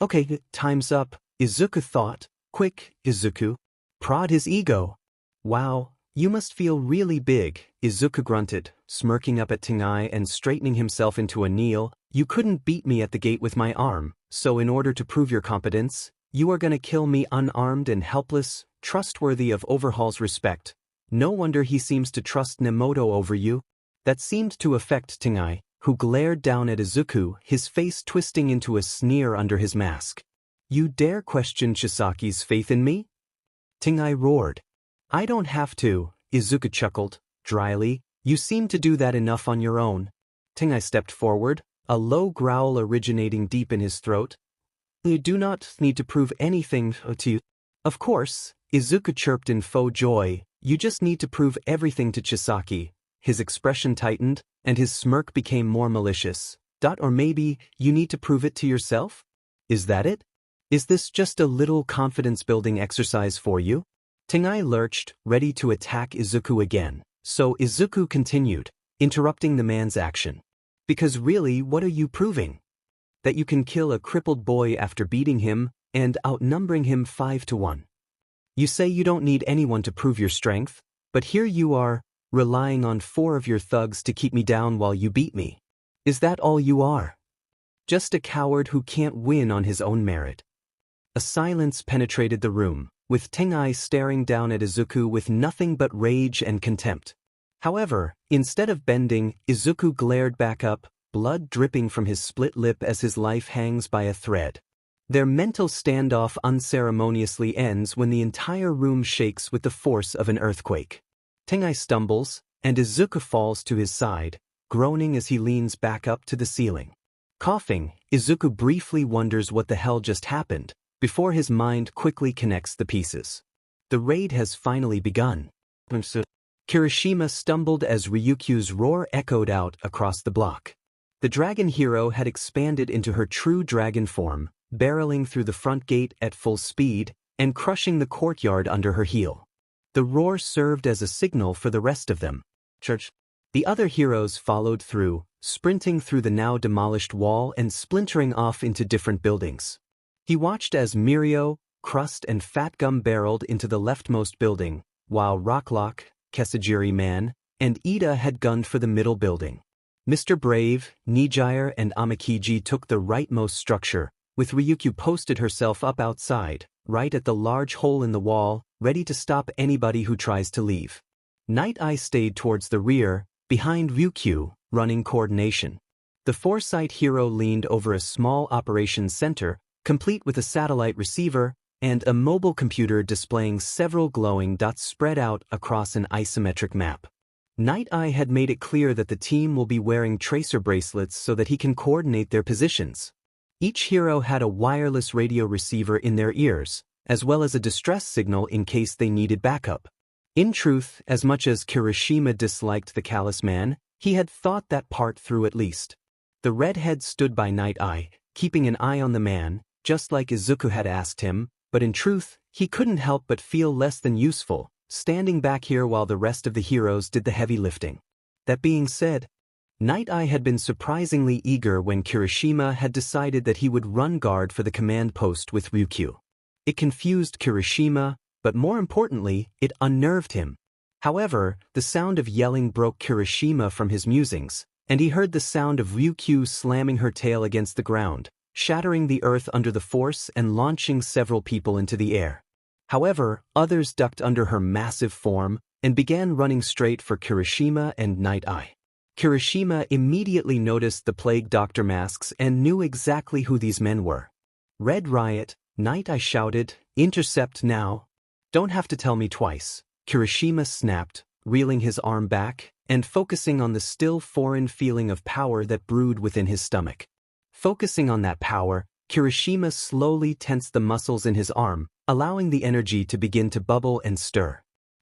Okay, time's up, Izuku thought. Quick, Izuku. Prod his ego. Wow, you must feel really big, Izuku grunted, smirking up at Tengai and straightening himself into a kneel. You couldn't beat me at the gate with my arm, so in order to prove your competence, you are gonna kill me unarmed and helpless, trustworthy of Overhaul's respect. No wonder he seems to trust Nemoto over you. That seemed to affect Tengai, who glared down at Izuku, his face twisting into a sneer under his mask. You dare question Chisaki's faith in me? Tengai roared. I don't have to, Izuku chuckled, dryly. You seem to do that enough on your own. Tengai stepped forward, a low growl originating deep in his throat. You do not need to prove anything to you. Of course, Izuku chirped in faux joy. You just need to prove everything to Chisaki. His expression tightened, and his smirk became more malicious. Or maybe you need to prove it to yourself? Is that it? Is this just a little confidence-building exercise for you? Tengai lurched, ready to attack Izuku again. So Izuku continued, interrupting the man's action. Because really, what are you proving? That you can kill a crippled boy after beating him, and outnumbering him 5-1. You say you don't need anyone to prove your strength, but here you are, relying on 4 of your thugs to keep me down while you beat me. Is that all you are? Just a coward who can't win on his own merit. A silence penetrated the room, with Tengai staring down at Izuku with nothing but rage and contempt. However, instead of bending, Izuku glared back up, blood dripping from his split lip as his life hangs by a thread. Their mental standoff unceremoniously ends when the entire room shakes with the force of an earthquake. Tengai stumbles, and Izuku falls to his side, groaning as he leans back up to the ceiling. Coughing, Izuku briefly wonders what the hell just happened, before his mind quickly connects the pieces. The raid has finally begun. Kirishima stumbled as Ryukyu's roar echoed out across the block. The dragon hero had expanded into her true dragon form, barreling through the front gate at full speed, and crushing the courtyard under her heel. The roar served as a signal for the rest of them. The other heroes followed through, sprinting through the now demolished wall and splintering off into different buildings. He watched as Mirio, Crust and Fat Gum barreled into the leftmost building, while Rocklock, Kesajiri Man, and Ida had gunned for the middle building. Mr. Brave, Nijire and Amakiji took the rightmost structure, with Ryukyu posted herself up outside, right at the large hole in the wall, ready to stop anybody who tries to leave. Night Eye stayed towards the rear, behind Ryukyu, running coordination. The Foresight hero leaned over a small operations center, complete with a satellite receiver, and a mobile computer displaying several glowing dots spread out across an isometric map. Night Eye had made it clear that the team will be wearing tracer bracelets so that he can coordinate their positions. Each hero had a wireless radio receiver in their ears, as well as a distress signal in case they needed backup. In truth, as much as Kirishima disliked the Callous Man, he had thought that part through at least. The redhead stood by Night Eye, keeping an eye on the man, just like Izuku had asked him, but in truth, he couldn't help but feel less than useful, standing back here while the rest of the heroes did the heavy lifting. That being said, Night Eye had been surprisingly eager when Kirishima had decided that he would run guard for the command post with Ryukyu. It confused Kirishima, but more importantly, it unnerved him. However, the sound of yelling broke Kirishima from his musings, and he heard the sound of Ryukyu slamming her tail against the ground, shattering the earth under the force and launching several people into the air. However, others ducked under her massive form and began running straight for Kirishima and Night Eye. Kirishima immediately noticed the Plague Doctor masks and knew exactly who these men were. Red Riot, Night Eye shouted, "Intercept now." "Don't have to tell me twice," Kirishima snapped, reeling his arm back and focusing on the still foreign feeling of power that brewed within his stomach. Focusing on that power, Kirishima slowly tensed the muscles in his arm, allowing the energy to begin to bubble and stir.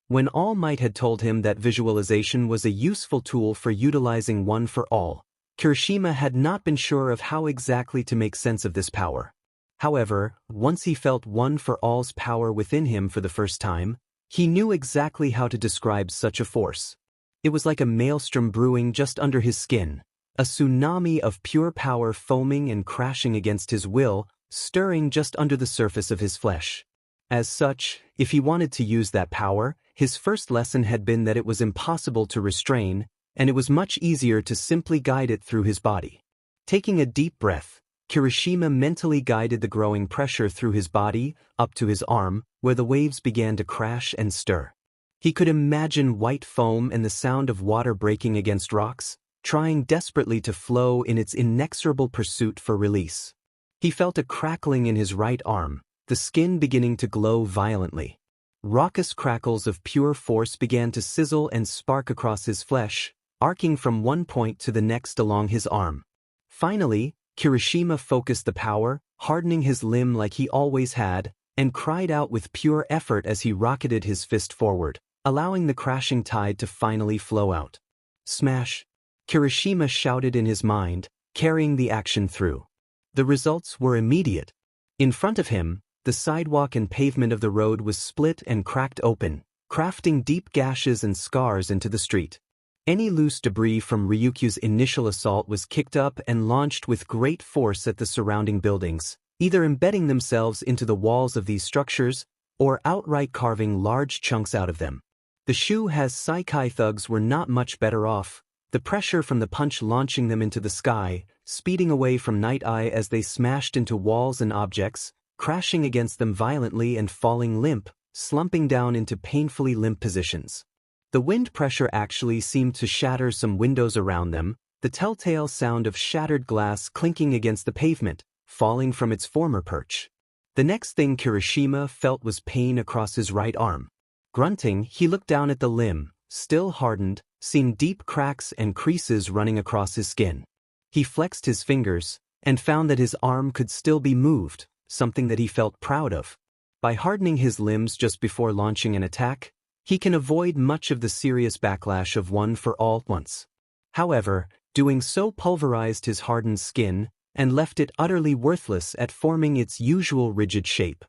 When All Might had told him that visualization was a useful tool for utilizing One for All, Kirishima had not been sure of how exactly to make sense of this power. However, once he felt One for All's power within him for the first time, he knew exactly how to describe such a force. It was like a maelstrom brewing just under his skin, a tsunami of pure power foaming and crashing against his will, stirring just under the surface of his flesh. As such, if he wanted to use that power, his first lesson had been that it was impossible to restrain, and it was much easier to simply guide it through his body. Taking a deep breath, Kirishima mentally guided the growing pressure through his body, up to his arm, where the waves began to crash and stir. He could imagine white foam and the sound of water breaking against rocks, trying desperately to flow in its inexorable pursuit for release. He felt a crackling in his right arm, the skin beginning to glow violently. Raucous crackles of pure force began to sizzle and spark across his flesh, arcing from one point to the next along his arm. Finally, Kirishima focused the power, hardening his limb like he always had, and cried out with pure effort as he rocketed his fist forward, allowing the crashing tide to finally flow out. Smash! Kirishima shouted in his mind, carrying the action through. The results were immediate. In front of him, the sidewalk and pavement of the road was split and cracked open, crafting deep gashes and scars into the street. Any loose debris from Ryukyu's initial assault was kicked up and launched with great force at the surrounding buildings, either embedding themselves into the walls of these structures or outright carving large chunks out of them. The Shu-Has Saikai thugs were not much better off, the pressure from the punch launching them into the sky, speeding away from Night Eye as they smashed into walls and objects, crashing against them violently and falling limp, slumping down into painfully limp positions. The wind pressure actually seemed to shatter some windows around them, the telltale sound of shattered glass clinking against the pavement, falling from its former perch. The next thing Kirishima felt was pain across his right arm. Grunting, he looked down at the limb, still hardened, seeing deep cracks and creases running across his skin. He flexed his fingers, and found that his arm could still be moved, something that he felt proud of. By hardening his limbs just before launching an attack, he can avoid much of the serious backlash of One for All at once. However, doing so pulverized his hardened skin and left it utterly worthless at forming its usual rigid shape,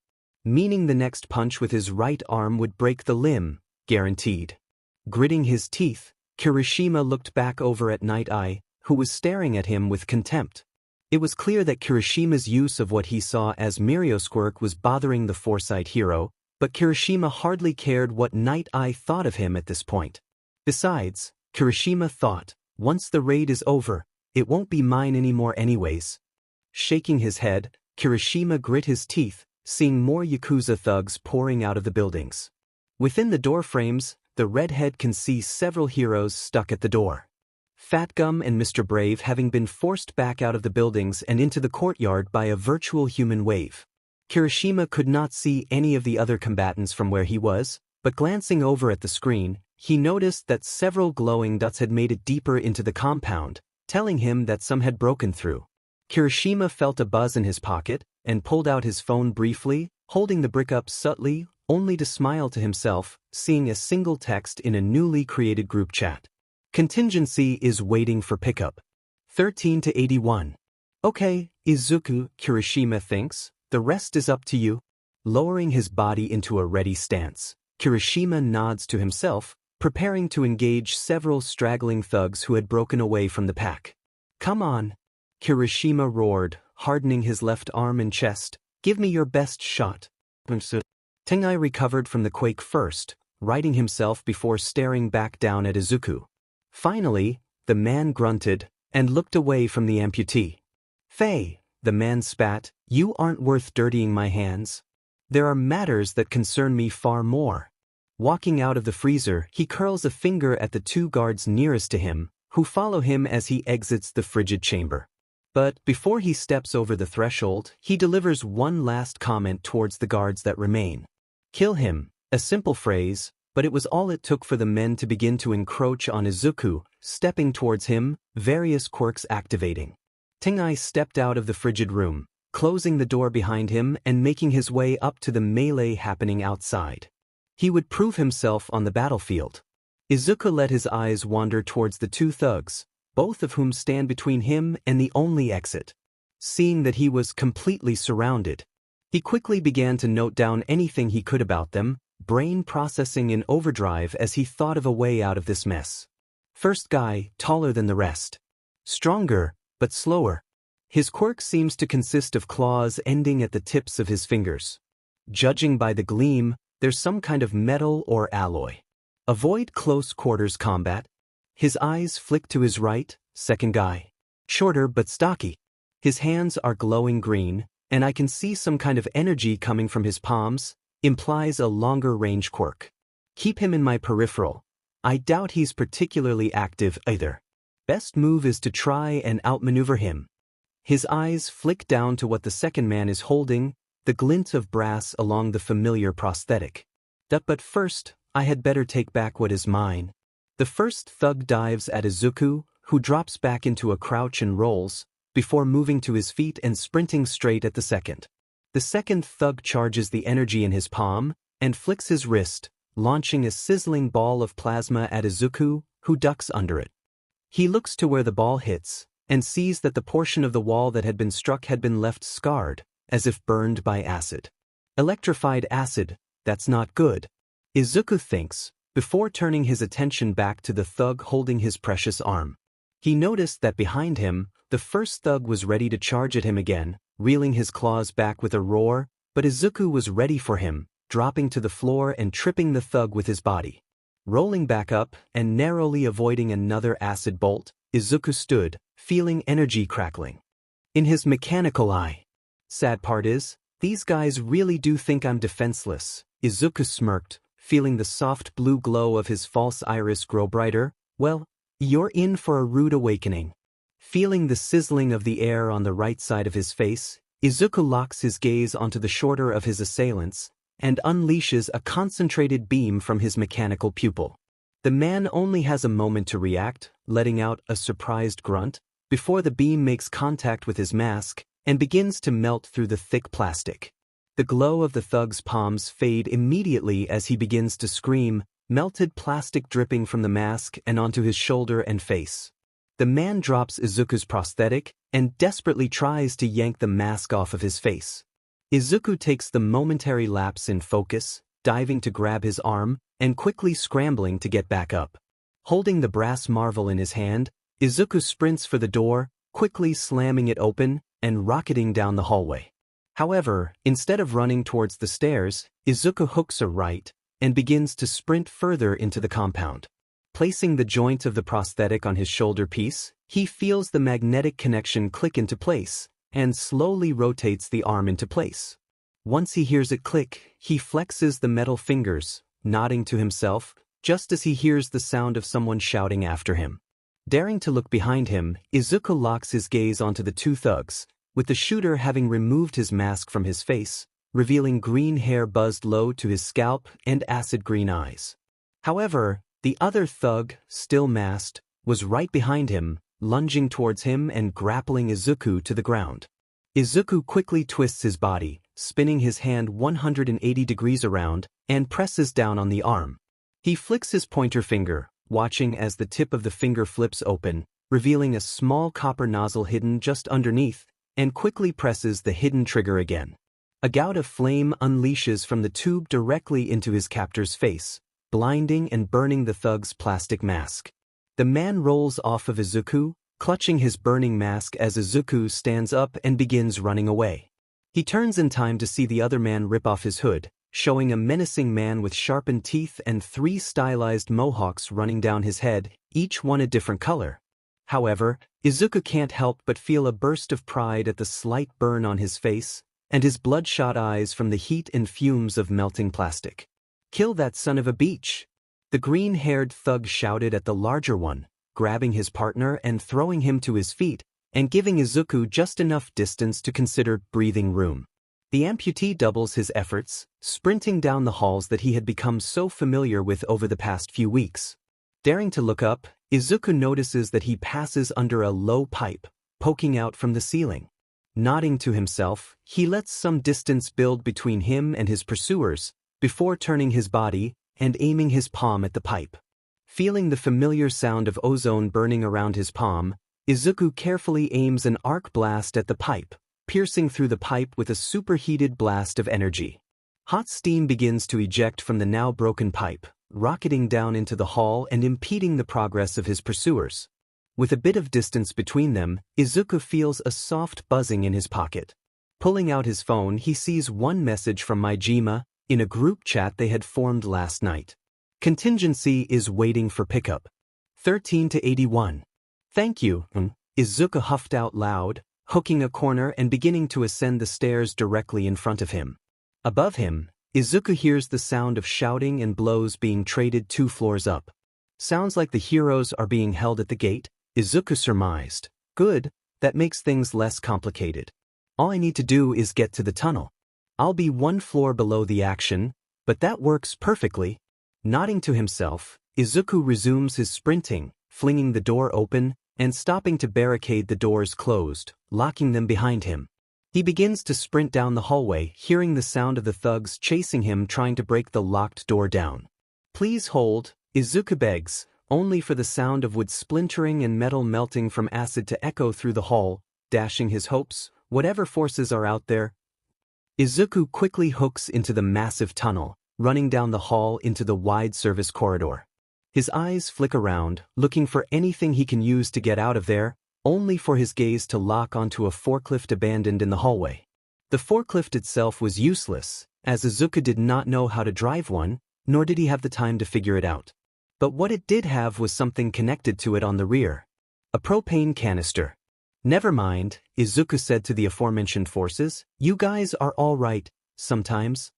meaning the next punch with his right arm would break the limb, guaranteed. Gritting his teeth, Kirishima looked back over at Night Eye, who was staring at him with contempt. It was clear that Kirishima's use of what he saw as Mirio's quirk was bothering the Foresight hero, but Kirishima hardly cared what Night Eye thought of him at this point. Besides, Kirishima thought, once the raid is over, it won't be mine anymore anyways. Shaking his head, Kirishima grit his teeth, seeing more Yakuza thugs pouring out of the buildings. Within the door frames, the redhead can see several heroes stuck at the door. Fat Gum and Mr. Brave having been forced back out of the buildings and into the courtyard by a virtual human wave. Kirishima could not see any of the other combatants from where he was, but glancing over at the screen, he noticed that several glowing dots had made it deeper into the compound, telling him that some had broken through. Kirishima felt a buzz in his pocket and pulled out his phone briefly, holding the brick up subtly, only to smile to himself, seeing a single text in a newly created group chat. Contingency is waiting for pickup. 13-81. Okay, Izuku, Kirishima thinks, the rest is up to you. Lowering his body into a ready stance, Kirishima nods to himself, preparing to engage several straggling thugs who had broken away from the pack. Come on, Kirishima roared, hardening his left arm and chest. Give me your best shot. Tengai recovered from the quake first, righting himself before staring back down at Izuku. Finally, the man grunted and looked away from the amputee. Faye, the man spat, you aren't worth dirtying my hands. There are matters that concern me far more. Walking out of the freezer, he curls a finger at the two guards nearest to him, who follow him as he exits the frigid chamber. But before he steps over the threshold, he delivers one last comment towards the guards that remain. Kill him, a simple phrase, but it was all it took for the men to begin to encroach on Izuku, stepping towards him, various quirks activating. Tengai stepped out of the frigid room, closing the door behind him and making his way up to the melee happening outside. He would prove himself on the battlefield. Izuku let his eyes wander towards the two thugs, both of whom stand between him and the only exit. Seeing that he was completely surrounded, he quickly began to note down anything he could about them, brain processing in overdrive as he thought of a way out of this mess. First guy, taller than the rest. Stronger, but slower. His quirk seems to consist of claws ending at the tips of his fingers. Judging by the gleam, there's some kind of metal or alloy. Avoid close quarters combat. His eyes flick to his right, second guy. Shorter but stocky. His hands are glowing green, and I can see some kind of energy coming from his palms, implies a longer range quirk. Keep him in my peripheral. I doubt he's particularly active either. Best move is to try and outmaneuver him. His eyes flick down to what the second man is holding, the glint of brass along the familiar prosthetic. But first, I had better take back what is mine. The first thug dives at Izuku, who drops back into a crouch and rolls, before moving to his feet and sprinting straight at the second. The second thug charges the energy in his palm, and flicks his wrist, launching a sizzling ball of plasma at Izuku, who ducks under it. He looks to where the ball hits, and sees that the portion of the wall that had been struck had been left scarred, as if burned by acid. Electrified acid, that's not good. Izuku thinks, before turning his attention back to the thug holding his precious arm. He noticed that behind him, the first thug was ready to charge at him again, reeling his claws back with a roar, but Izuku was ready for him, dropping to the floor and tripping the thug with his body. Rolling back up and narrowly avoiding another acid bolt, Izuku stood, feeling energy crackling in his mechanical eye. Sad part is, these guys really do think I'm defenseless. Izuku smirked, feeling the soft blue glow of his false iris grow brighter. Well, you're in for a rude awakening. Feeling the sizzling of the air on the right side of his face, Izuku locks his gaze onto the shorter of his assailants, and unleashes a concentrated beam from his mechanical pupil. The man only has a moment to react, letting out a surprised grunt, before the beam makes contact with his mask, and begins to melt through the thick plastic. The glow of the thug's palms fade immediately as he begins to scream, melted plastic dripping from the mask and onto his shoulder and face. The man drops Izuku's prosthetic, and desperately tries to yank the mask off of his face. Izuku takes the momentary lapse in focus, diving to grab his arm, and quickly scrambling to get back up. Holding the brass marvel in his hand, Izuku sprints for the door, quickly slamming it open, and rocketing down the hallway. However, instead of running towards the stairs, Izuku hooks a right, and begins to sprint further into the compound. Placing the joint of the prosthetic on his shoulder piece, he feels the magnetic connection click into place, and slowly rotates the arm into place. Once he hears it click, he flexes the metal fingers, nodding to himself, just as he hears the sound of someone shouting after him. Daring to look behind him, Izuku locks his gaze onto the two thugs, with the shooter having removed his mask from his face, revealing green hair buzzed low to his scalp and acid green eyes. However, The other thug, still masked, was right behind him, lunging towards him and grappling Izuku to the ground. Izuku quickly twists his body, spinning his hand 180 degrees around, and presses down on the arm. He flicks his pointer finger, watching as the tip of the finger flips open, revealing a small copper nozzle hidden just underneath, and quickly presses the hidden trigger again. A gout of flame unleashes from the tube directly into his captor's face, blinding and burning the thug's plastic mask. The man rolls off of Izuku, clutching his burning mask as Izuku stands up and begins running away. He turns in time to see the other man rip off his hood, showing a menacing man with sharpened teeth and 3 stylized mohawks running down his head, each one a different color. However, Izuku can't help but feel a burst of pride at the slight burn on his face, and his bloodshot eyes from the heat and fumes of melting plastic. "Kill that son of a bitch!" The green-haired thug shouted at the larger one, grabbing his partner and throwing him to his feet, and giving Izuku just enough distance to consider breathing room. The amputee doubles his efforts, sprinting down the halls that he had become so familiar with over the past few weeks. Daring to look up, Izuku notices that he passes under a low pipe, poking out from the ceiling. Nodding to himself, he lets some distance build between him and his pursuers, before turning his body and aiming his palm at the pipe. Feeling the familiar sound of ozone burning around his palm, Izuku carefully aims an arc blast at the pipe, piercing through the pipe with a superheated blast of energy. Hot steam begins to eject from the now broken pipe, rocketing down into the hall and impeding the progress of his pursuers. With a bit of distance between them, Izuku feels a soft buzzing in his pocket. Pulling out his phone, he sees one message from BGMI in a group chat they had formed last night. Contingency is waiting for pickup. 13-81. "Thank you," Izuku huffed out loud, hooking a corner and beginning to ascend the stairs directly in front of him. Above him, Izuku hears the sound of shouting and blows being traded 2 floors up. "Sounds like the heroes are being held at the gate," Izuku surmised. "Good, that makes things less complicated. All I need to do is get to the tunnel. I'll be 1 floor below the action, but that works perfectly." Nodding to himself, Izuku resumes his sprinting, flinging the door open and stopping to barricade the doors closed, locking them behind him. He begins to sprint down the hallway, hearing the sound of the thugs chasing him trying to break the locked door down. "Please hold," Izuku begs, only for the sound of wood splintering and metal melting from acid to echo through the hall, dashing his hopes, whatever forces are out there. Izuku quickly hooks into the massive tunnel, running down the hall into the wide service corridor. His eyes flick around, looking for anything he can use to get out of there, only for his gaze to lock onto a forklift abandoned in the hallway. The forklift itself was useless, as Izuku did not know how to drive one, nor did he have the time to figure it out. But what it did have was something connected to it on the rear. A propane canister. "Never mind," Izuku said to the aforementioned forces, "you guys are all right, sometimes."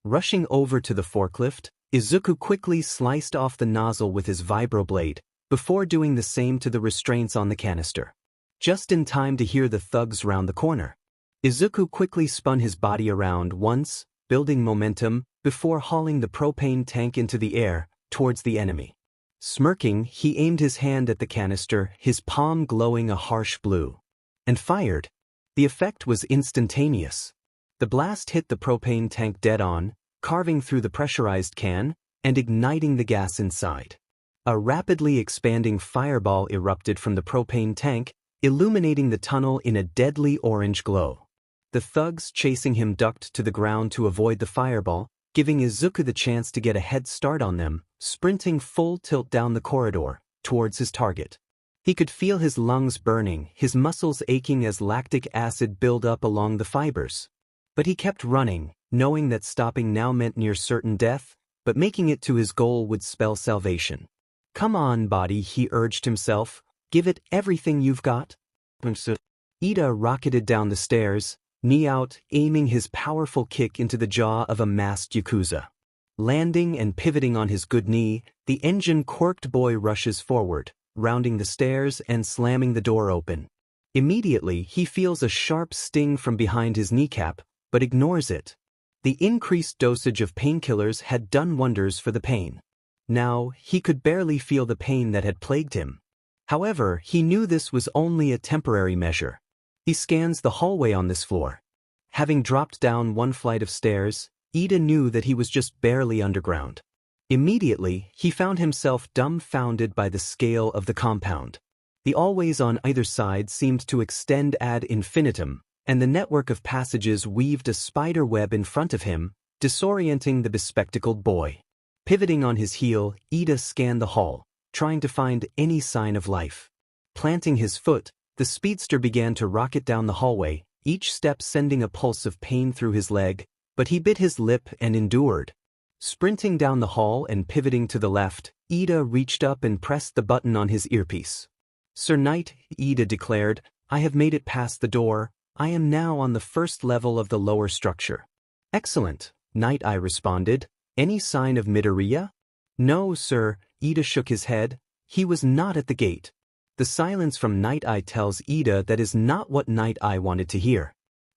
Rushing over to the forklift, Izuku quickly sliced off the nozzle with his vibroblade, before doing the same to the restraints on the canister. Just in time to hear the thugs round the corner. Izuku quickly spun his body around once, building momentum, before hauling the propane tank into the air, towards the enemy. Smirking, he aimed his hand at the canister, his palm glowing a harsh blue. And fired. The effect was instantaneous. The blast hit the propane tank dead on, carving through the pressurized can, and igniting the gas inside. A rapidly expanding fireball erupted from the propane tank, illuminating the tunnel in a deadly orange glow. The thugs chasing him ducked to the ground to avoid the fireball, giving Izuku the chance to get a head start on them, sprinting full tilt down the corridor, towards his target. He could feel his lungs burning, his muscles aching as lactic acid built up along the fibers. But he kept running, knowing that stopping now meant near certain death, but making it to his goal would spell salvation. "Come on, body," he urged himself, "give it everything you've got." Ida rocketed down the stairs, knee out, aiming his powerful kick into the jaw of a masked Yakuza. Landing and pivoting on his good knee, the engine-quirked boy rushes forward, rounding the stairs and slamming the door open. Immediately, he feels a sharp sting from behind his kneecap, but ignores it. The increased dosage of painkillers had done wonders for the pain. Now, he could barely feel the pain that had plagued him. However, he knew this was only a temporary measure. He scans the hallway on this floor. Having dropped down one flight of stairs, Ida knew that he was just barely underground. Immediately, he found himself dumbfounded by the scale of the compound. The hallways on either side seemed to extend ad infinitum, and the network of passages weaved a spider web in front of him, disorienting the bespectacled boy. Pivoting on his heel, Ida scanned the hall, trying to find any sign of life. Planting his foot, the speedster began to rocket down the hallway, each step sending a pulse of pain through his leg, but he bit his lip and endured. Sprinting down the hall and pivoting to the left, Ida reached up and pressed the button on his earpiece. "Sir Knight," Ida declared, "I have made it past the door. I am now on the first level of the lower structure." "Excellent," Night Eye responded. "Any sign of Midoriya?" "No, sir," Ida shook his head. "He was not at the gate." The silence from Night Eye tells Ida that is not what Night Eye wanted to hear.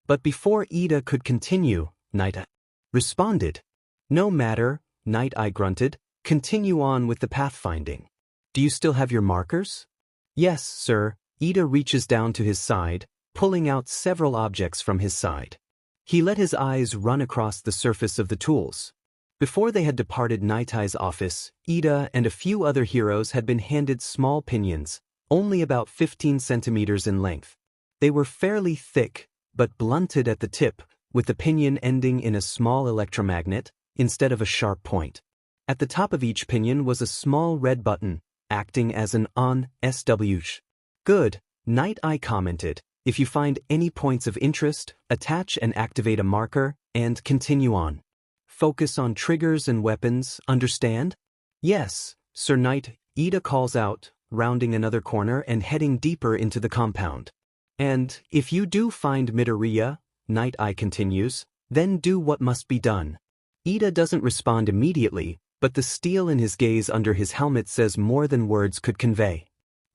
But before Ida could continue, Night Eye responded. "No matter," Night Eye grunted. "Continue on with the pathfinding. Do you still have your markers?" "Yes, sir." Ida reaches down to his side, pulling out several objects from his side. He let his eyes run across the surface of the tools. Before they had departed Night Eye's office, Ida and a few other heroes had been handed small pinions, only about 15 centimeters in length. They were fairly thick, but blunted at the tip, with the pinion ending in a small electromagnet, instead of a sharp point. At the top of each pinion was a small red button, acting as an on switch. "Good," Night Eye commented. "If you find any points of interest, attach and activate a marker, and continue on. Focus on triggers and weapons, understand?" "Yes, Sir Knight," Ida calls out, rounding another corner and heading deeper into the compound. "And, if you do find Midoriya," Night Eye continues, "then do what must be done." Ida doesn't respond immediately, but the steel in his gaze under his helmet says more than words could convey.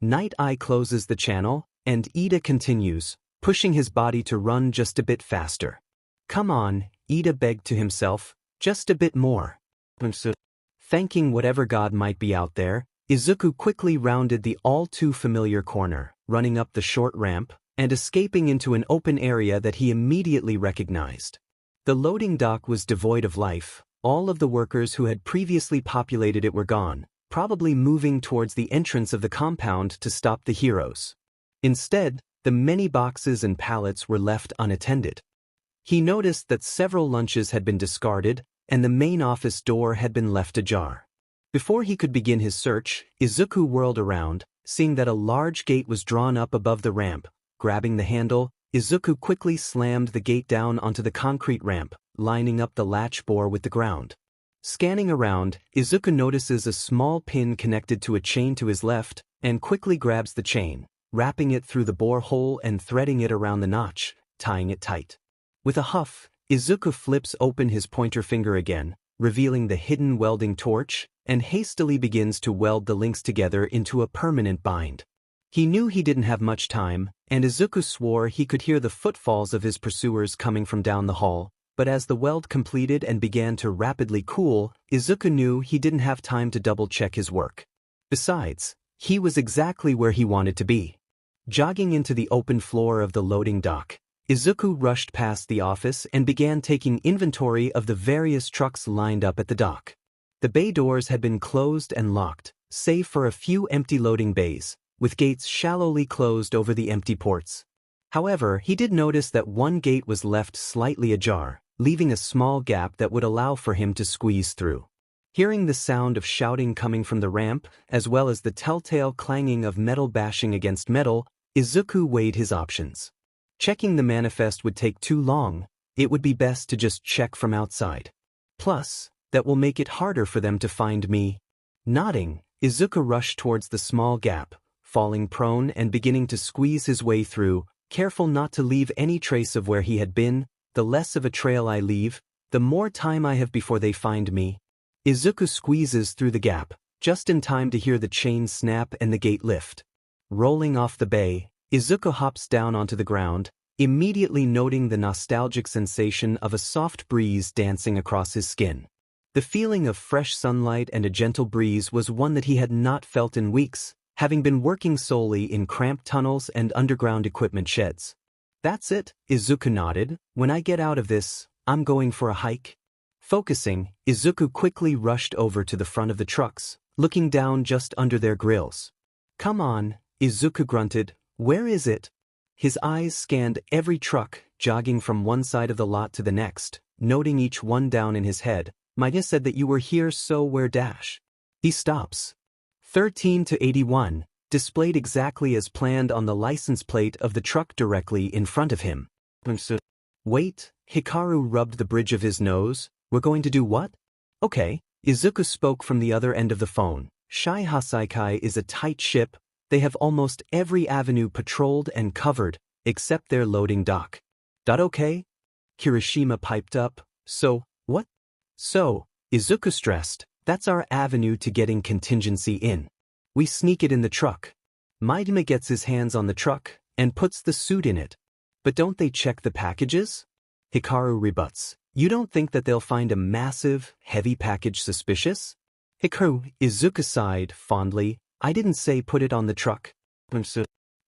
Night Eye closes the channel, and Ida continues, pushing his body to run just a bit faster. "Come on," Ida begged to himself, "just a bit more." Thanking whatever god might be out there, Izuku quickly rounded the all-too-familiar corner, running up the short ramp, and escaping into an open area that he immediately recognized. The loading dock was devoid of life. All of the workers who had previously populated it were gone, probably moving towards the entrance of the compound to stop the heroes. Instead, the many boxes and pallets were left unattended. He noticed that several lunches had been discarded, and the main office door had been left ajar. Before he could begin his search, Izuku whirled around, seeing that a large gate was drawn up above the ramp. Grabbing the handle, Izuku quickly slammed the gate down onto the concrete ramp, lining up the latch bore with the ground. Scanning around, Izuku notices a small pin connected to a chain to his left, and quickly grabs the chain, wrapping it through the bore hole and threading it around the notch, tying it tight. With a huff, Izuku flips open his pointer finger again, revealing the hidden welding torch, and hastily begins to weld the links together into a permanent bind. He knew he didn't have much time, and Izuku swore he could hear the footfalls of his pursuers coming from down the hall, but as the weld completed and began to rapidly cool, Izuku knew he didn't have time to double-check his work. Besides, he was exactly where he wanted to be. Jogging into the open floor of the loading dock, Izuku rushed past the office and began taking inventory of the various trucks lined up at the dock. The bay doors had been closed and locked, save for a few empty loading bays, with gates shallowly closed over the empty ports. However, he did notice that one gate was left slightly ajar, leaving a small gap that would allow for him to squeeze through. Hearing the sound of shouting coming from the ramp, as well as the telltale clanging of metal bashing against metal, Izuku weighed his options. Checking the manifest would take too long. It would be best to just check from outside. Plus, that will make it harder for them to find me. Nodding, Izuku rushed towards the small gap, falling prone and beginning to squeeze his way through, careful not to leave any trace of where he had been. The less of a trail I leave, the more time I have before they find me. Izuku squeezes through the gap, just in time to hear the chain snap and the gate lift. Rolling off the bay, Izuku hops down onto the ground, immediately noting the nostalgic sensation of a soft breeze dancing across his skin. The feeling of fresh sunlight and a gentle breeze was one that he had not felt in weeks, having been working solely in cramped tunnels and underground equipment sheds. That's it, Izuku nodded. When I get out of this, I'm going for a hike. Focusing, Izuku quickly rushed over to the front of the trucks, looking down just under their grills. Come on, Izuku grunted. Where is it? His eyes scanned every truck, jogging from one side of the lot to the next, noting each one down in his head. Maya said that you were here, so where dash? He stops. 13 to 81, displayed exactly as planned on the license plate of the truck directly in front of him. Wait, Hikaru rubbed the bridge of his nose. We're going to do what? Okay, Izuku spoke from the other end of the phone. Shai Hasaikai is a tight ship. They have almost every avenue patrolled and covered, except their loading dock. Okay? Kirishima piped up. So, what? So, Izuku stressed, that's our avenue to getting contingency in. We sneak it in the truck. Maidama gets his hands on the truck and puts the suit in it. But don't they check the packages? Hikaru rebuts. You don't think that they'll find a massive, heavy package suspicious? Hikaru, Izuku sighed fondly. I didn't say put it on the truck.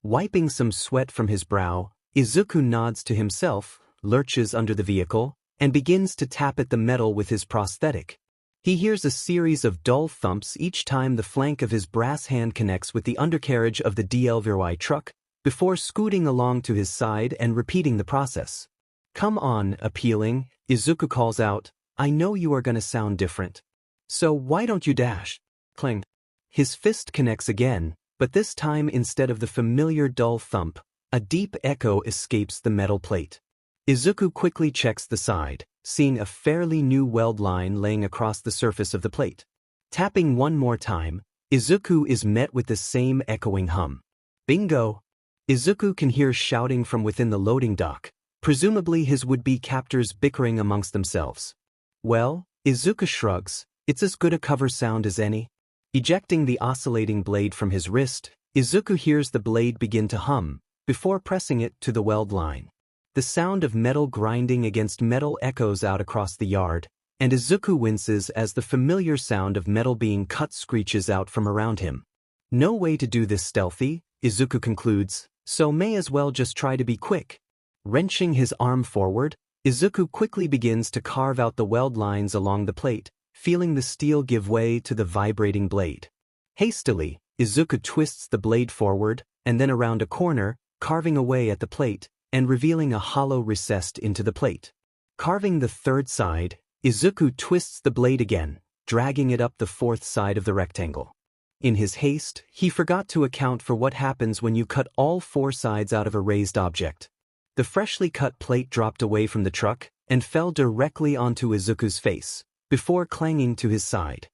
Wiping some sweat from his brow, Izuku nods to himself, lurches under the vehicle, and begins to tap at the metal with his prosthetic. He hears a series of dull thumps each time the flank of his brass hand connects with the undercarriage of the DLVY truck, before scooting along to his side and repeating the process. Come on, appealing, Izuku calls out, I know you are gonna sound different. So why don't you dash? Cling. His fist connects again, but this time instead of the familiar dull thump, a deep echo escapes the metal plate. Izuku quickly checks the side, seeing a fairly new weld line laying across the surface of the plate. Tapping one more time, Izuku is met with the same echoing hum. Bingo! Izuku can hear shouting from within the loading dock, presumably his would-be captors bickering amongst themselves. Well, Izuku shrugs, it's as good a cover sound as any. Ejecting the oscillating blade from his wrist, Izuku hears the blade begin to hum, before pressing it to the weld line. The sound of metal grinding against metal echoes out across the yard, and Izuku winces as the familiar sound of metal being cut screeches out from around him. No way to do this stealthy, Izuku concludes, so may as well just try to be quick. Wrenching his arm forward, Izuku quickly begins to carve out the weld lines along the plate, feeling the steel give way to the vibrating blade. Hastily, Izuku twists the blade forward, and then around a corner, carving away at the plate, and revealing a hollow recessed into the plate. Carving the third side, Izuku twists the blade again, dragging it up the fourth side of the rectangle. In his haste, he forgot to account for what happens when you cut all four sides out of a raised object. The freshly cut plate dropped away from the truck and fell directly onto Izuku's face, before clanging to his side.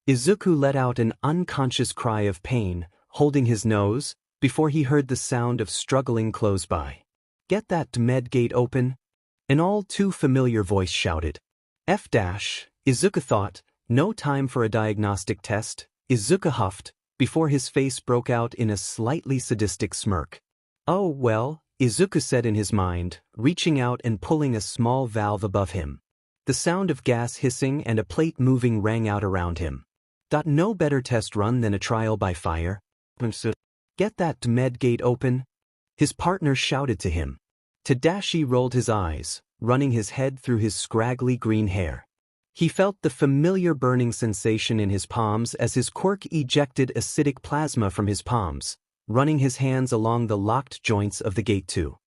Izuku let out an unconscious cry of pain, holding his nose, before he heard the sound of struggling close by. Get that med gate open? An all too familiar voice shouted. Izuku thought, no time for a diagnostic test. Izuku huffed, before his face broke out in a slightly sadistic smirk. Oh well, Izuku said in his mind, reaching out and pulling a small valve above him. The sound of gas hissing and a plate moving rang out around him. No better test run than a trial by fire. Get that med gate open? His partner shouted to him. Tadashi rolled his eyes, running his head through his scraggly green hair. He felt the familiar burning sensation in his palms as his quirk ejected acidic plasma from his palms, running his hands along the locked joints of the gate too.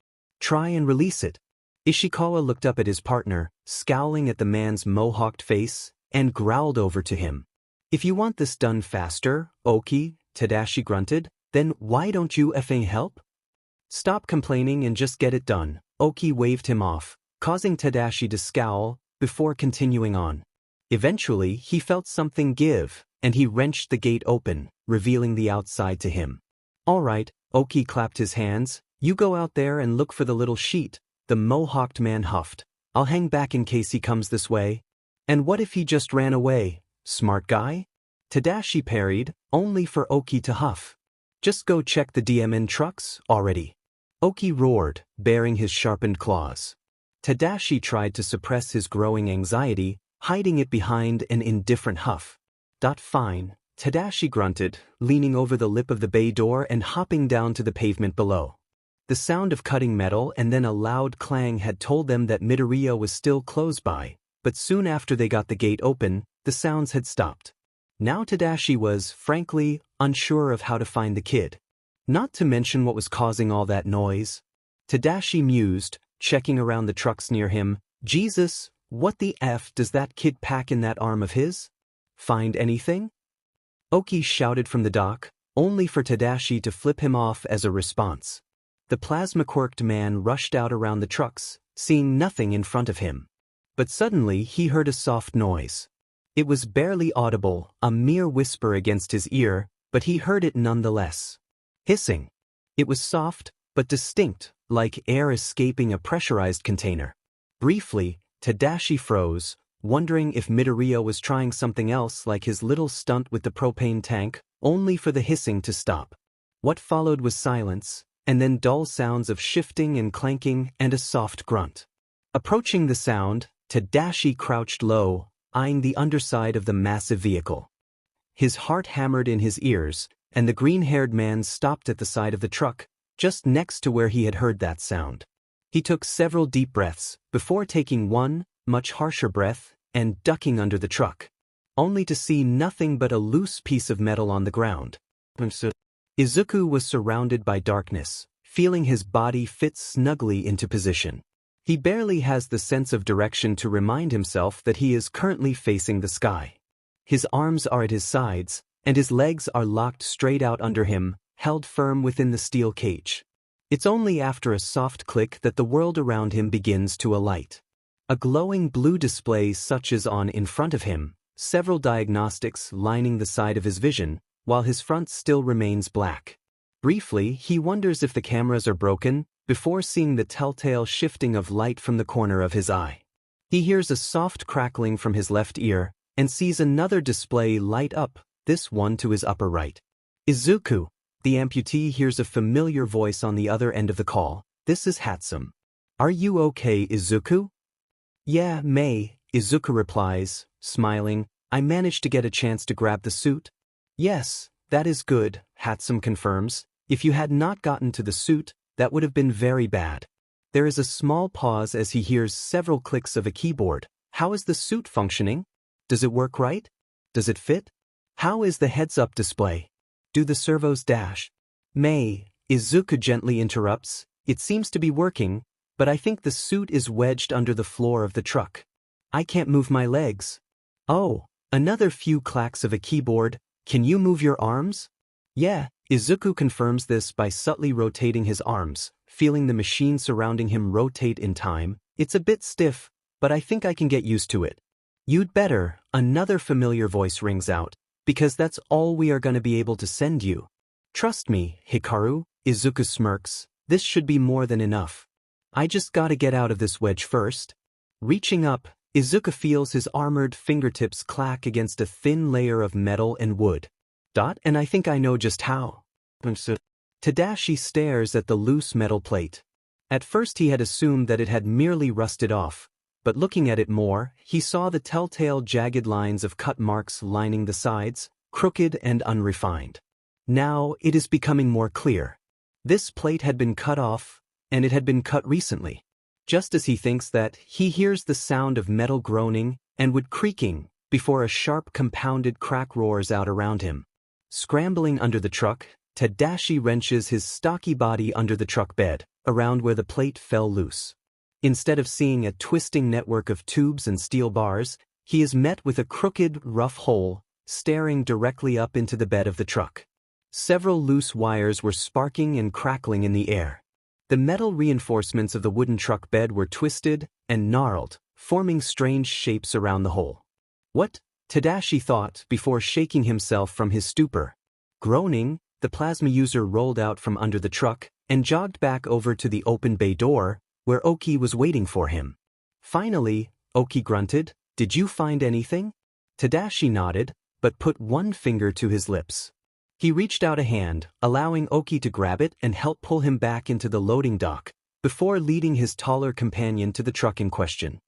Try and release it. Ishikawa looked up at his partner, scowling at the man's mohawked face, and growled over to him. If you want this done faster, Oki, Tadashi grunted, then why don't you effing help? Stop complaining and just get it done. Oki waved him off, causing Tadashi to scowl, before continuing on. Eventually, he felt something give, and he wrenched the gate open, revealing the outside to him. All right, Oki clapped his hands, you go out there and look for the little sheet, the mohawked man huffed. I'll hang back in case he comes this way. And what if he just ran away? Smart guy? Tadashi parried, only for Oki to huff. Just go check the DMN trucks, already. Oki roared, baring his sharpened claws. Tadashi tried to suppress his growing anxiety, hiding it behind an indifferent huff. Fine, Tadashi grunted, leaning over the lip of the bay door and hopping down to the pavement below. The sound of cutting metal and then a loud clang had told them that Midoriya was still close by, but soon after they got the gate open, the sounds had stopped. Now Tadashi was, frankly, unsure of how to find the kid. Not to mention what was causing all that noise. Tadashi mused, checking around the trucks near him. Jesus, what the F does that kid pack in that arm of his? Find anything? Oki shouted from the dock, only for Tadashi to flip him off as a response. The plasma-quirked man rushed out around the trucks, seeing nothing in front of him. But suddenly he heard a soft noise. It was barely audible, a mere whisper against his ear, but he heard it nonetheless. Hissing. It was soft, but distinct, like air escaping a pressurized container. Briefly, Tadashi froze, wondering if Midoriya was trying something else like his little stunt with the propane tank, only for the hissing to stop. What followed was silence, and then dull sounds of shifting and clanking and a soft grunt. Approaching the sound, Tadashi crouched low, eyeing the underside of the massive vehicle. His heart hammered in his ears, and the green-haired man stopped at the side of the truck, just next to where he had heard that sound. He took several deep breaths, before taking one, much harsher breath, and ducking under the truck, only to see nothing but a loose piece of metal on the ground. Izuku was surrounded by darkness, feeling his body fit snugly into position. He barely has the sense of direction to remind himself that he is currently facing the sky. His arms are at his sides, and his legs are locked straight out under him, held firm within the steel cage. It's only after a soft click that the world around him begins to alight. A glowing blue display suches on in front of him, several diagnostics lining the side of his vision, while his front still remains black. Briefly, he wonders if the cameras are broken, before seeing the telltale shifting of light from the corner of his eye. He hears a soft crackling from his left ear, and sees another display light up, this one to his upper right. Izuku! The amputee hears a familiar voice on the other end of the call. This is Hatsum. Are you okay, Izuku? Yeah, May, Izuku replies, smiling. I managed to get a chance to grab the suit. Yes, that is good, Hatsum confirms. If you had not gotten to the suit, that would have been very bad. There is a small pause as he hears several clicks of a keyboard. How is the suit functioning? Does it work right? Does it fit? How is the heads-up display? Do the servos dash? May, Izuku gently interrupts. It seems to be working, but I think the suit is wedged under the floor of the truck. I can't move my legs. Oh, another few clacks of a keyboard. Can you move your arms? Yeah, Izuku confirms this by subtly rotating his arms, feeling the machine surrounding him rotate in time. It's a bit stiff, but I think I can get used to it. You'd better, another familiar voice rings out, because that's all we are going to be able to send you. Trust me, Hikaru, Izuku smirks, this should be more than enough. I just gotta get out of this wedge first. Reaching up, Izuku feels his armored fingertips clack against a thin layer of metal and wood. And I think I know just how. Tadashi stares at the loose metal plate. At first he had assumed that it had merely rusted off, but looking at it more, he saw the telltale jagged lines of cut marks lining the sides, crooked and unrefined. Now it is becoming more clear. This plate had been cut off, and it had been cut recently. Just as he thinks that, he hears the sound of metal groaning and wood creaking before a sharp compounded crack roars out around him. Scrambling under the truck, Tadashi wrenches his stocky body under the truck bed, around where the plate fell loose. Instead of seeing a twisting network of tubes and steel bars, he is met with a crooked, rough hole, staring directly up into the bed of the truck. Several loose wires were sparking and crackling in the air. The metal reinforcements of the wooden truck bed were twisted and gnarled, forming strange shapes around the hole. What? Tadashi thought before shaking himself from his stupor. Groaning, the plasma user rolled out from under the truck and jogged back over to the open bay door, where Oki was waiting for him. Finally, Oki grunted, "Did you find anything?" Tadashi nodded, but put one finger to his lips. He reached out a hand, allowing Oki to grab it and help pull him back into the loading dock, before leading his taller companion to the truck in question.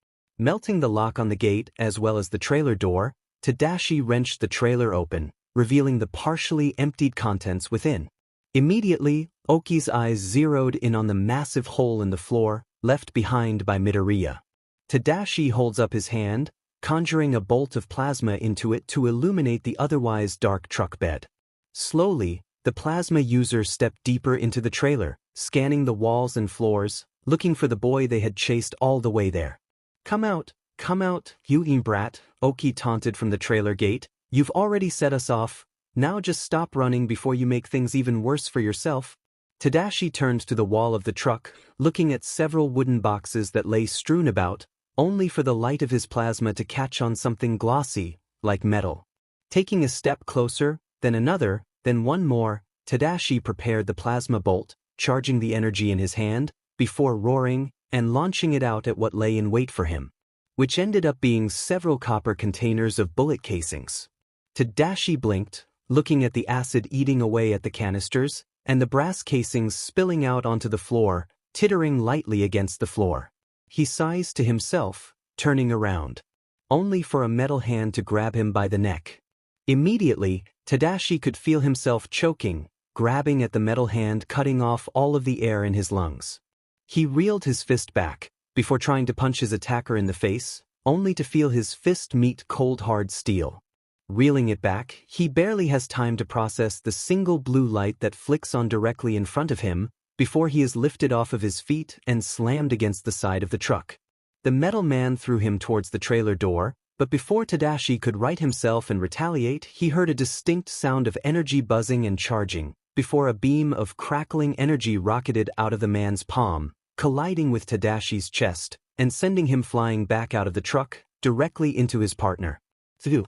Melting the lock on the gate as well as the trailer door, Tadashi wrenched the trailer open, revealing the partially emptied contents within. Immediately, Oki's eyes zeroed in on the massive hole in the floor, left behind by Midoriya. Tadashi holds up his hand, conjuring a bolt of plasma into it to illuminate the otherwise dark truck bed. Slowly, the plasma user stepped deeper into the trailer, scanning the walls and floors, looking for the boy they had chased all the way there. Come out, you brat," Oki taunted from the trailer gate. "You've already set us off. Now just stop running before you make things even worse for yourself." Tadashi turned to the wall of the truck, looking at several wooden boxes that lay strewn about, only for the light of his plasma to catch on something glossy, like metal. Taking a step closer, then another, then one more, Tadashi prepared the plasma bolt, charging the energy in his hand, before roaring and launching it out at what lay in wait for him, which ended up being several copper containers of bullet casings. Tadashi blinked, looking at the acid eating away at the canisters, and the brass casings spilling out onto the floor, tittering lightly against the floor. He sighs to himself, turning around, only for a metal hand to grab him by the neck. Immediately, Tadashi could feel himself choking, grabbing at the metal hand, cutting off all of the air in his lungs. He reeled his fist back, before trying to punch his attacker in the face, only to feel his fist meet cold hard steel. Reeling it back, he barely has time to process the single blue light that flicks on directly in front of him, before he is lifted off of his feet and slammed against the side of the truck. The metal man threw him towards the trailer door, but before Tadashi could right himself and retaliate, he heard a distinct sound of energy buzzing and charging, before a beam of crackling energy rocketed out of the man's palm, colliding with Tadashi's chest, and sending him flying back out of the truck, directly into his partner. Thu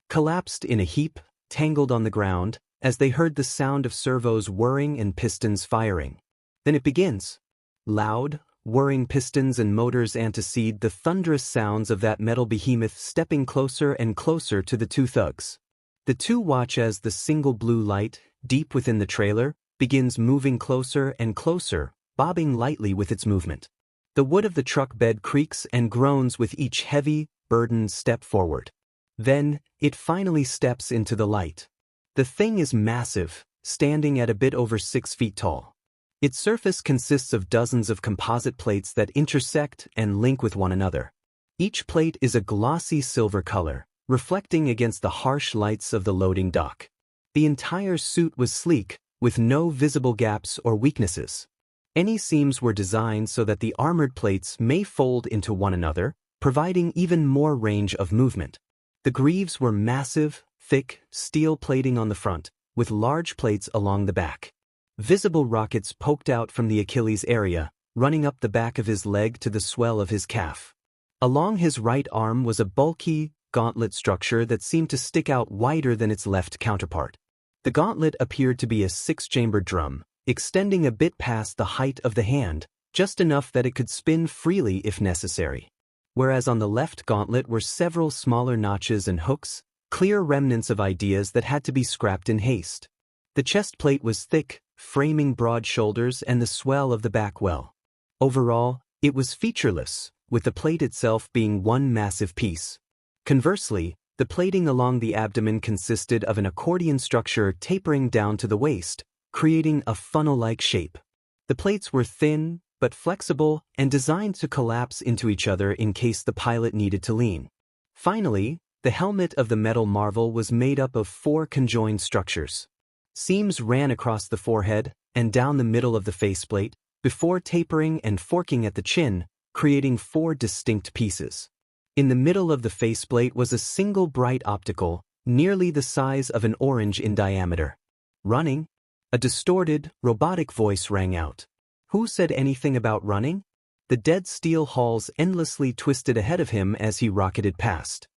collapsed in a heap, tangled on the ground, as they heard the sound of servos whirring and pistons firing. Then it begins. Loud, whirring pistons and motors antecede the thunderous sounds of that metal behemoth stepping closer and closer to the two thugs. The two watch as the single blue light, deep within the trailer, begins moving closer and closer, bobbing lightly with its movement. The wood of the truck bed creaks and groans with each heavy, burdened step forward. Then, it finally steps into the light. The thing is massive, standing at a bit over 6 feet tall. Its surface consists of dozens of composite plates that intersect and link with one another. Each plate is a glossy silver color, reflecting against the harsh lights of the loading dock. The entire suit was sleek, with no visible gaps or weaknesses. Any seams were designed so that the armored plates may fold into one another, providing even more range of movement. The greaves were massive, thick, steel plating on the front, with large plates along the back. Visible rockets poked out from the Achilles area, running up the back of his leg to the swell of his calf. Along his right arm was a bulky, gauntlet structure that seemed to stick out wider than its left counterpart. The gauntlet appeared to be a 6-chambered drum, extending a bit past the height of the hand, just enough that it could spin freely if necessary. Whereas on the left gauntlet were several smaller notches and hooks, clear remnants of ideas that had to be scrapped in haste. The chest plate was thick, framing broad shoulders and the swell of the back well. Overall, it was featureless, with the plate itself being one massive piece. Conversely, the plating along the abdomen consisted of an accordion structure tapering down to the waist, creating a funnel-like shape. The plates were thin, but flexible and designed to collapse into each other in case the pilot needed to lean. Finally, the helmet of the metal marvel was made up of 4 conjoined structures. Seams ran across the forehead and down the middle of the faceplate, before tapering and forking at the chin, creating 4 distinct pieces. In the middle of the faceplate was a single bright optical, nearly the size of an orange in diameter. Running? A distorted, robotic voice rang out. Who said anything about running? The dead steel halls endlessly twisted ahead of him as he rocketed past.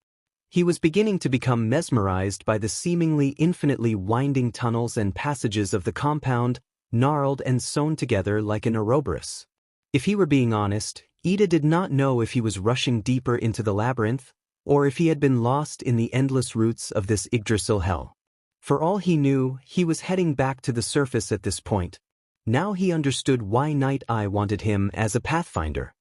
He was beginning to become mesmerized by the seemingly infinitely winding tunnels and passages of the compound, gnarled and sewn together like an Ouroboros. If he were being honest, Ida did not know if he was rushing deeper into the labyrinth, or if he had been lost in the endless roots of this Yggdrasil hell. For all he knew, he was heading back to the surface at this point. Now he understood why Night Eye wanted him as a pathfinder.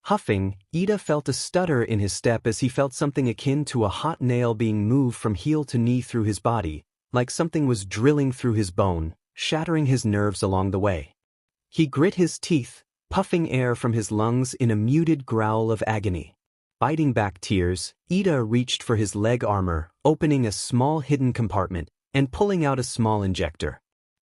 Huffing, Ida felt a stutter in his step as he felt something akin to a hot nail being moved from heel to knee through his body, like something was drilling through his bone, shattering his nerves along the way. He grit his teeth, puffing air from his lungs in a muted growl of agony. Biting back tears, Ida reached for his leg armor, opening a small hidden compartment, and pulling out a small injector.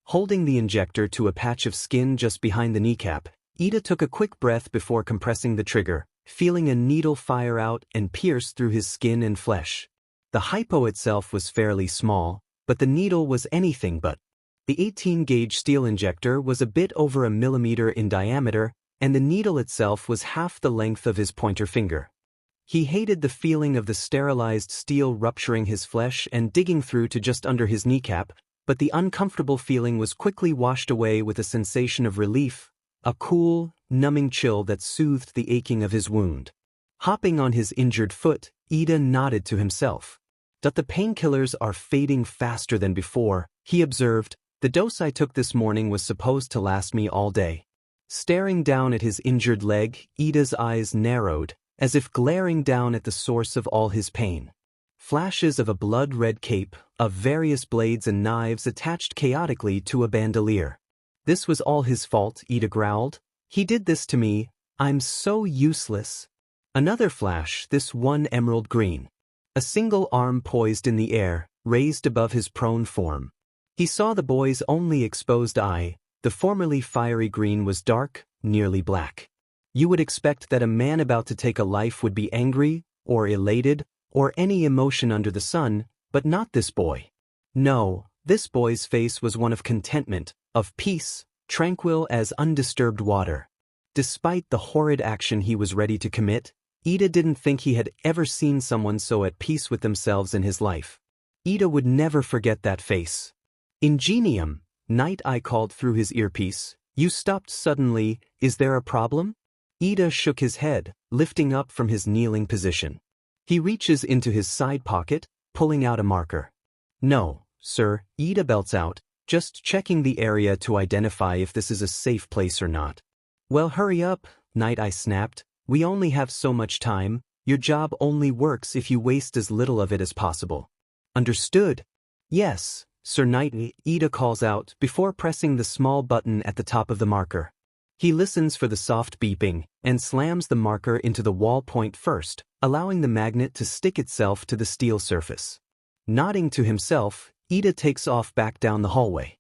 Holding the injector to a patch of skin just behind the kneecap, Ida took a quick breath before compressing the trigger, feeling a needle fire out and pierce through his skin and flesh. The hypo itself was fairly small, but the needle was anything but. The 18-gauge steel injector was a bit over a millimeter in diameter, and the needle itself was half the length of his pointer finger. He hated the feeling of the sterilized steel rupturing his flesh and digging through to just under his kneecap, but the uncomfortable feeling was quickly washed away with a sensation of relief, a cool, numbing chill that soothed the aching of his wound. Hopping on his injured foot, Ida nodded to himself. "But the painkillers are fading faster than before," he observed. "The dose I took this morning was supposed to last me all day." Staring down at his injured leg, Ida's eyes narrowed, as if glaring down at the source of all his pain. Flashes of a blood-red cape, of various blades and knives attached chaotically to a bandolier. "This was all his fault," Ida growled. "He did this to me. I'm so useless." Another flash, this one emerald green. A single arm poised in the air, raised above his prone form. He saw the boy's only exposed eye. The formerly fiery green was dark, nearly black. You would expect that a man about to take a life would be angry, or elated, or any emotion under the sun, but not this boy. No, this boy's face was one of contentment, of peace, tranquil as undisturbed water. Despite the horrid action he was ready to commit, Ida didn't think he had ever seen someone so at peace with themselves in his life. Ida would never forget that face. "Ingenium," Night Eye called through his earpiece. "You stopped suddenly. Is there a problem?" Ida shook his head, lifting up from his kneeling position. He reaches into his side pocket, pulling out a marker. "No, sir," Ida belts out, "just checking the area to identify if this is a safe place or not." "Well, hurry up," Night Eye snapped. "We only have so much time. Your job only works if you waste as little of it as possible." "Understood." "Yes, Sir Night," Ida calls out before pressing the small button at the top of the marker. He listens for the soft beeping and slams the marker into the wall point first, allowing the magnet to stick itself to the steel surface. Nodding to himself, Ida takes off back down the hallway.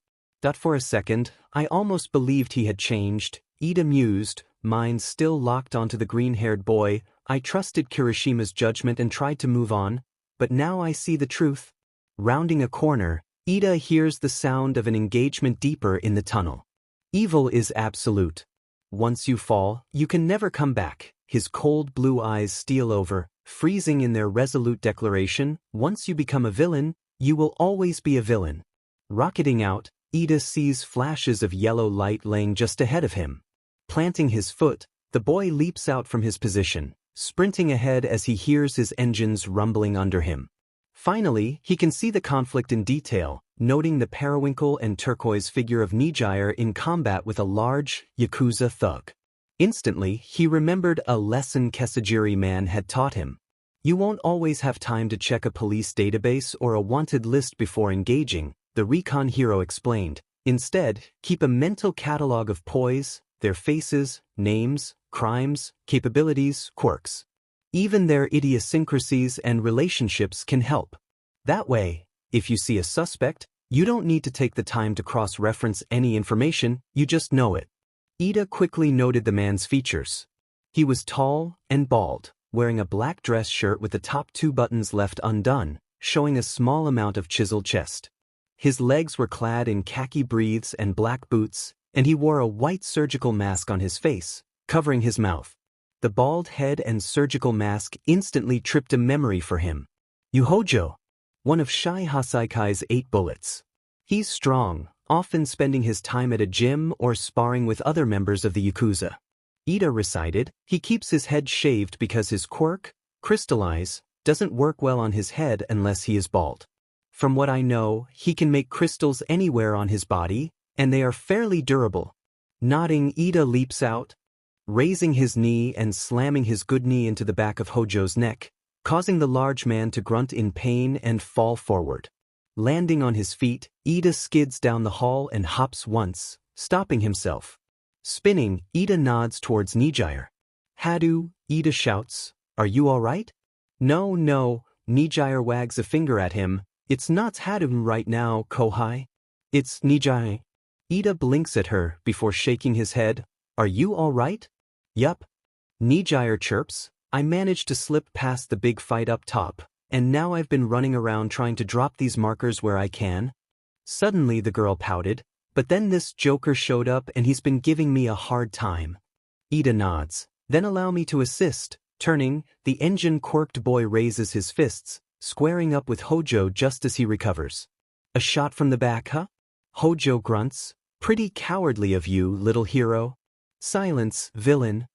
For a second, I almost believed he had changed," Ida mused, mind still locked onto the green-haired boy. "I trusted Kirishima's judgment and tried to move on, but now I see the truth." Rounding a corner, Ida hears the sound of an engagement deeper in the tunnel. Evil is absolute. Once you fall, you can never come back. His cold blue eyes steal over, freezing in their resolute declaration, "Once you become a villain, you will always be a villain." Rocketing out, Ida sees flashes of yellow light laying just ahead of him. Planting his foot, the boy leaps out from his position, sprinting ahead as he hears his engines rumbling under him. Finally, he can see the conflict in detail, noting the periwinkle and turquoise figure of Nijire in combat with a large, Yakuza thug. Instantly, he remembered a lesson Kesajiri man had taught him. You won't always have time to check a police database or a wanted list before engaging, the recon hero explained. Instead, keep a mental catalog of poise, their faces, names, crimes, capabilities, quirks. Even their idiosyncrasies and relationships can help. That way, if you see a suspect, you don't need to take the time to cross-reference any information, you just know it. Ida quickly noted the man's features. He was tall and bald, wearing a black dress shirt with the top two buttons left undone, showing a small amount of chiseled chest. His legs were clad in khaki breaths and black boots, and he wore a white surgical mask on his face, covering his mouth. The bald head and surgical mask instantly tripped a memory for him. Yuhojo, one of Shai Hasaikai's 8 bullets. He's strong, often spending his time at a gym or sparring with other members of the Yakuza. Ida recited, he keeps his head shaved because his quirk, crystallize, doesn't work well on his head unless he is bald. From what I know, he can make crystals anywhere on his body, and they are fairly durable. Nodding, Ida leaps out. raising his knee and slamming his good knee into the back of Hojo's neck, causing the large man to grunt in pain and fall forward. Landing on his feet, Ida skids down the hall and hops once, stopping himself. Spinning, Ida nods towards Nijire. Hadu, Ida shouts, "Are you alright?" No, Nijire wags a finger at him. It's not Hadu right now, Kohai. It's Nijire. Ida blinks at her before shaking his head. Are you alright? Yup. Nijire chirps, I managed to slip past the big fight up top, and now I've been running around trying to drop these markers where I can. Suddenly the girl pouted, but then this joker showed up and he's been giving me a hard time. Ida nods, then allow me to assist. Turning, the engine quirked boy raises his fists, squaring up with Hojo just as he recovers. A shot from the back, huh? Hojo grunts, pretty cowardly of you, little hero. Silence, villain.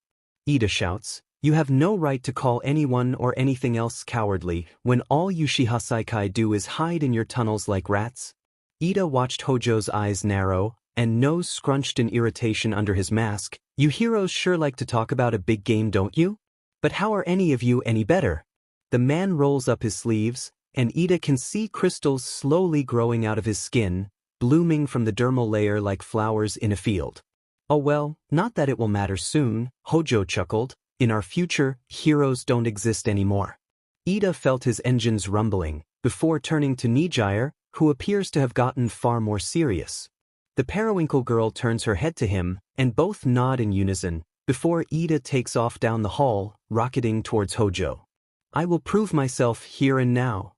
Ida shouts, you have no right to call anyone or anything else cowardly when all you Shihasaikai do is hide in your tunnels like rats. Ida watched Hojo's eyes narrow, and nose scrunched in irritation under his mask. You heroes sure like to talk about a big game, don't you? But how are any of you any better? The man rolls up his sleeves, and Ida can see crystals slowly growing out of his skin, blooming from the dermal layer like flowers in a field. Oh well, not that it will matter soon, Hojo chuckled. In our future, heroes don't exist anymore. Ida felt his engines rumbling, before turning to Nijire, who appears to have gotten far more serious. The periwinkle girl turns her head to him, and both nod in unison, before Ida takes off down the hall, rocketing towards Hojo. I will prove myself here and now,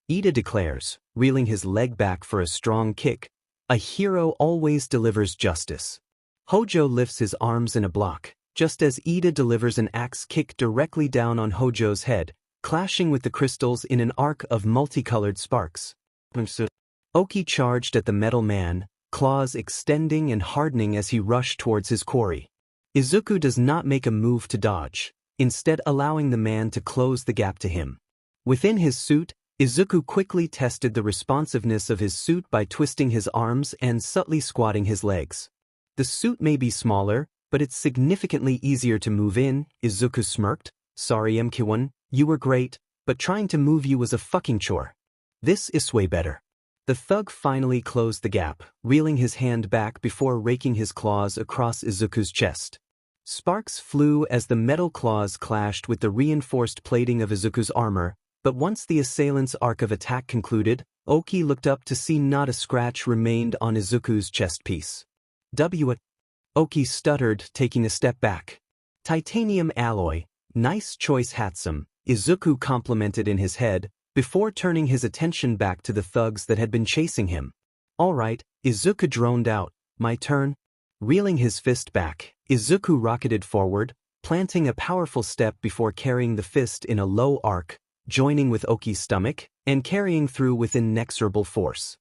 Ida declares, reeling his leg back for a strong kick. A hero always delivers justice. Hojo lifts his arms in a block, just as Ida delivers an axe kick directly down on Hojo's head, clashing with the crystals in an arc of multicolored sparks. Oki charged at the metal man, claws extending and hardening as he rushed towards his quarry. Izuku does not make a move to dodge, instead allowing the man to close the gap to him. Within his suit, Izuku quickly tested the responsiveness of his suit by twisting his arms and subtly squatting his legs. The suit may be smaller, but it's significantly easier to move in, Izuku smirked. Sorry MK1, you were great, but trying to move you was a fucking chore. This is way better. The thug finally closed the gap, reeling his hand back before raking his claws across Izuku's chest. Sparks flew as the metal claws clashed with the reinforced plating of Izuku's armor, but once the assailant's arc of attack concluded, Oki looked up to see not a scratch remained on Izuku's chest piece. Oki stuttered, taking a step back. Titanium alloy, nice choice handsome, Izuku complimented in his head, before turning his attention back to the thugs that had been chasing him. Alright, Izuku droned out, my turn. Reeling his fist back, Izuku rocketed forward, planting a powerful step before carrying the fist in a low arc, joining with Oki's stomach, and carrying through with inexorable force.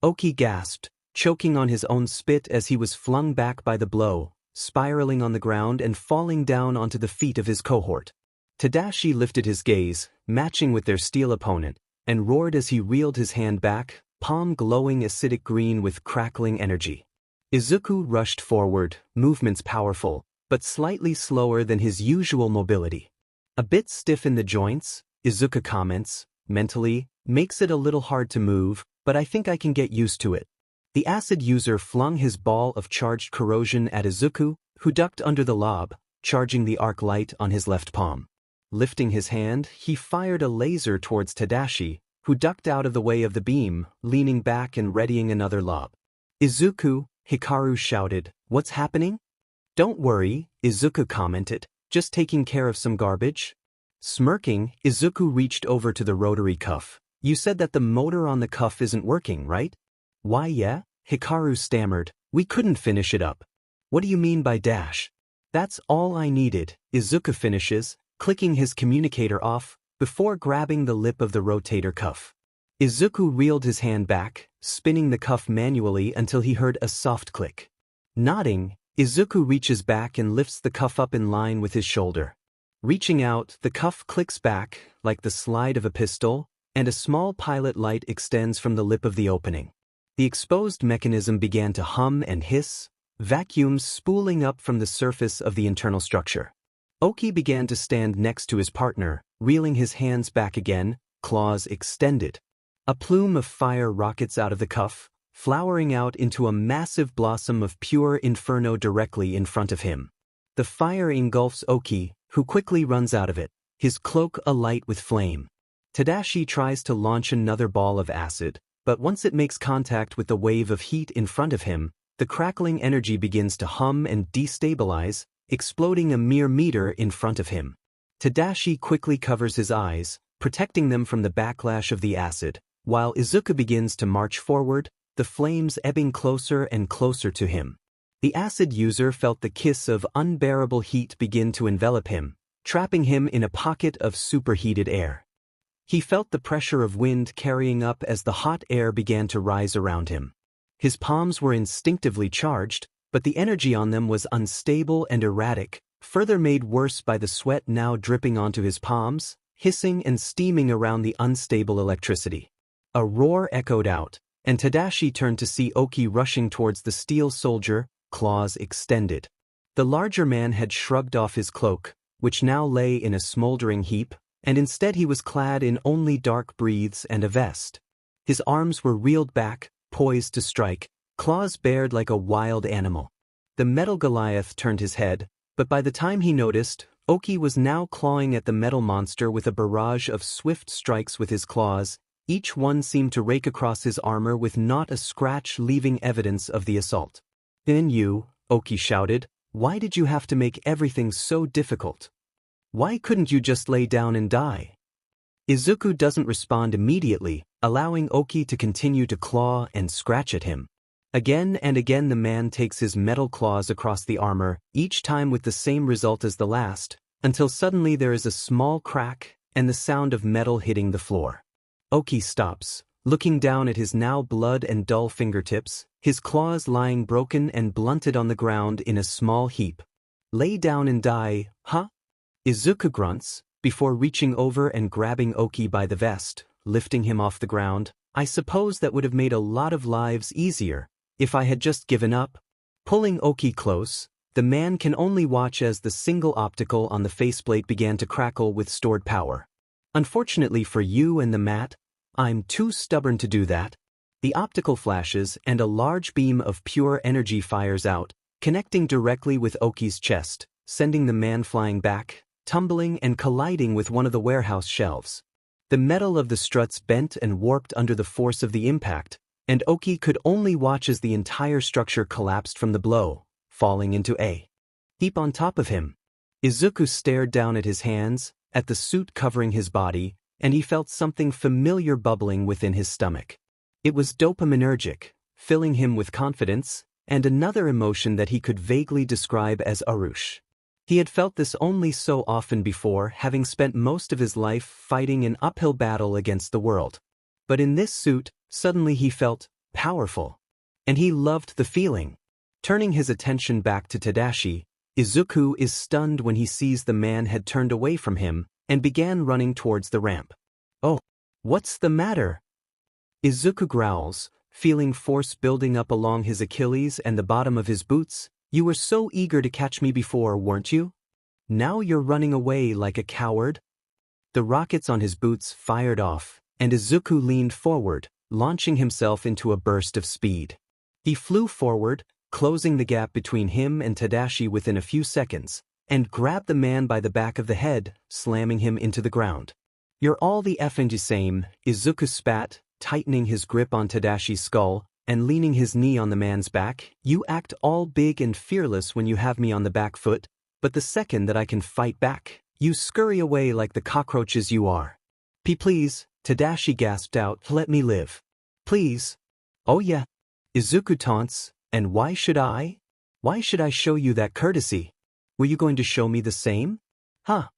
Oki gasped, choking on his own spit as he was flung back by the blow, spiraling on the ground and falling down onto the feet of his cohort. Tadashi lifted his gaze, matching with their steel opponent, and roared as he reeled his hand back, palm glowing acidic green with crackling energy. Izuku rushed forward, movements powerful, but slightly slower than his usual mobility. A bit stiff in the joints, Izuku comments, mentally, makes it a little hard to move, but I think I can get used to it. The acid user flung his ball of charged corrosion at Izuku, who ducked under the lob, charging the arc light on his left palm. Lifting his hand, he fired a laser towards Tadashi, who ducked out of the way of the beam, leaning back and readying another lob. Izuku, Hikaru shouted, what's happening? Don't worry, Izuku commented, just taking care of some garbage. Smirking, Izuku reached over to the rotary cuff. You said that the motor on the cuff isn't working, right? Why yeah? Hikaru stammered, we couldn't finish it up. What do you mean by dash? That's all I needed, Izuku finishes, clicking his communicator off, before grabbing the lip of the rotator cuff. Izuku reeled his hand back, spinning the cuff manually until he heard a soft click. Nodding, Izuku reaches back and lifts the cuff up in line with his shoulder. Reaching out, the cuff clicks back, like the slide of a pistol, and a small pilot light extends from the lip of the opening. The exposed mechanism began to hum and hiss, vacuums spooling up from the surface of the internal structure. Oki began to stand next to his partner, reeling his hands back again, claws extended. A plume of fire rockets out of the cuff, flowering out into a massive blossom of pure inferno directly in front of him. The fire engulfs Oki, who quickly runs out of it, his cloak alight with flame. Tadashi tries to launch another ball of acid, but once it makes contact with the wave of heat in front of him, the crackling energy begins to hum and destabilize, exploding a mere meter in front of him. Tadashi quickly covers his eyes, protecting them from the backlash of the acid, while Izuku begins to march forward, the flames ebbing closer and closer to him. The acid user felt the kiss of unbearable heat begin to envelop him, trapping him in a pocket of superheated air. He felt the pressure of wind carrying up as the hot air began to rise around him. His palms were instinctively charged, but the energy on them was unstable and erratic, further made worse by the sweat now dripping onto his palms, hissing and steaming around the unstable electricity. A roar echoed out, and Tadashi turned to see Oki rushing towards the steel soldier, claws extended. The larger man had shrugged off his cloak, which now lay in a smoldering heap, and instead he was clad in only dark breaths and a vest. His arms were reeled back, poised to strike, claws bared like a wild animal. The metal Goliath turned his head, but by the time he noticed, Oki was now clawing at the metal monster with a barrage of swift strikes with his claws. Each one seemed to rake across his armor with not a scratch leaving evidence of the assault. "Then you," Oki shouted, "why did you have to make everything so difficult? Why couldn't you just lay down and die?" Izuku doesn't respond immediately, allowing Oki to continue to claw and scratch at him. Again and again the man takes his metal claws across the armor, each time with the same result as the last, until suddenly there is a small crack and the sound of metal hitting the floor. Oki stops, looking down at his now blood and dull fingertips, his claws lying broken and blunted on the ground in a small heap. "Lay down and die, huh?" Izuku grunts, before reaching over and grabbing Oki by the vest, lifting him off the ground. "I suppose that would have made a lot of lives easier, if I had just given up." Pulling Oki close, the man can only watch as the single optical on the faceplate began to crackle with stored power. "Unfortunately for you and the mat, I'm too stubborn to do that." The optical flashes and a large beam of pure energy fires out, connecting directly with Oki's chest, sending the man flying back, tumbling and colliding with one of the warehouse shelves. The metal of the struts bent and warped under the force of the impact, and Oki could only watch as the entire structure collapsed from the blow, falling into a heap on top of him. Izuku stared down at his hands, at the suit covering his body, and he felt something familiar bubbling within his stomach. It was dopaminergic, filling him with confidence, and another emotion that he could vaguely describe as arush. He had felt this only so often before, having spent most of his life fighting an uphill battle against the world. But in this suit, suddenly he felt powerful. And he loved the feeling. Turning his attention back to Tadashi, Izuku is stunned when he sees the man had turned away from him and began running towards the ramp. "Oh, what's the matter?" Izuku growls, feeling force building up along his Achilles and the bottom of his boots. "You were so eager to catch me before, weren't you? Now you're running away like a coward?" The rockets on his boots fired off, and Izuku leaned forward, launching himself into a burst of speed. He flew forward, closing the gap between him and Tadashi within a few seconds, and grabbed the man by the back of the head, slamming him into the ground. "You're all the effing same," Izuku spat, tightening his grip on Tadashi's skull, and leaning his knee on the man's back. "You act all big and fearless when you have me on the back foot, but the second that I can fight back, you scurry away like the cockroaches you are." Please," Tadashi gasped out, "let me live. Please." "Oh yeah," Izuku taunts, "and why should I? Why should I show you that courtesy? Were you going to show me the same? Huh?"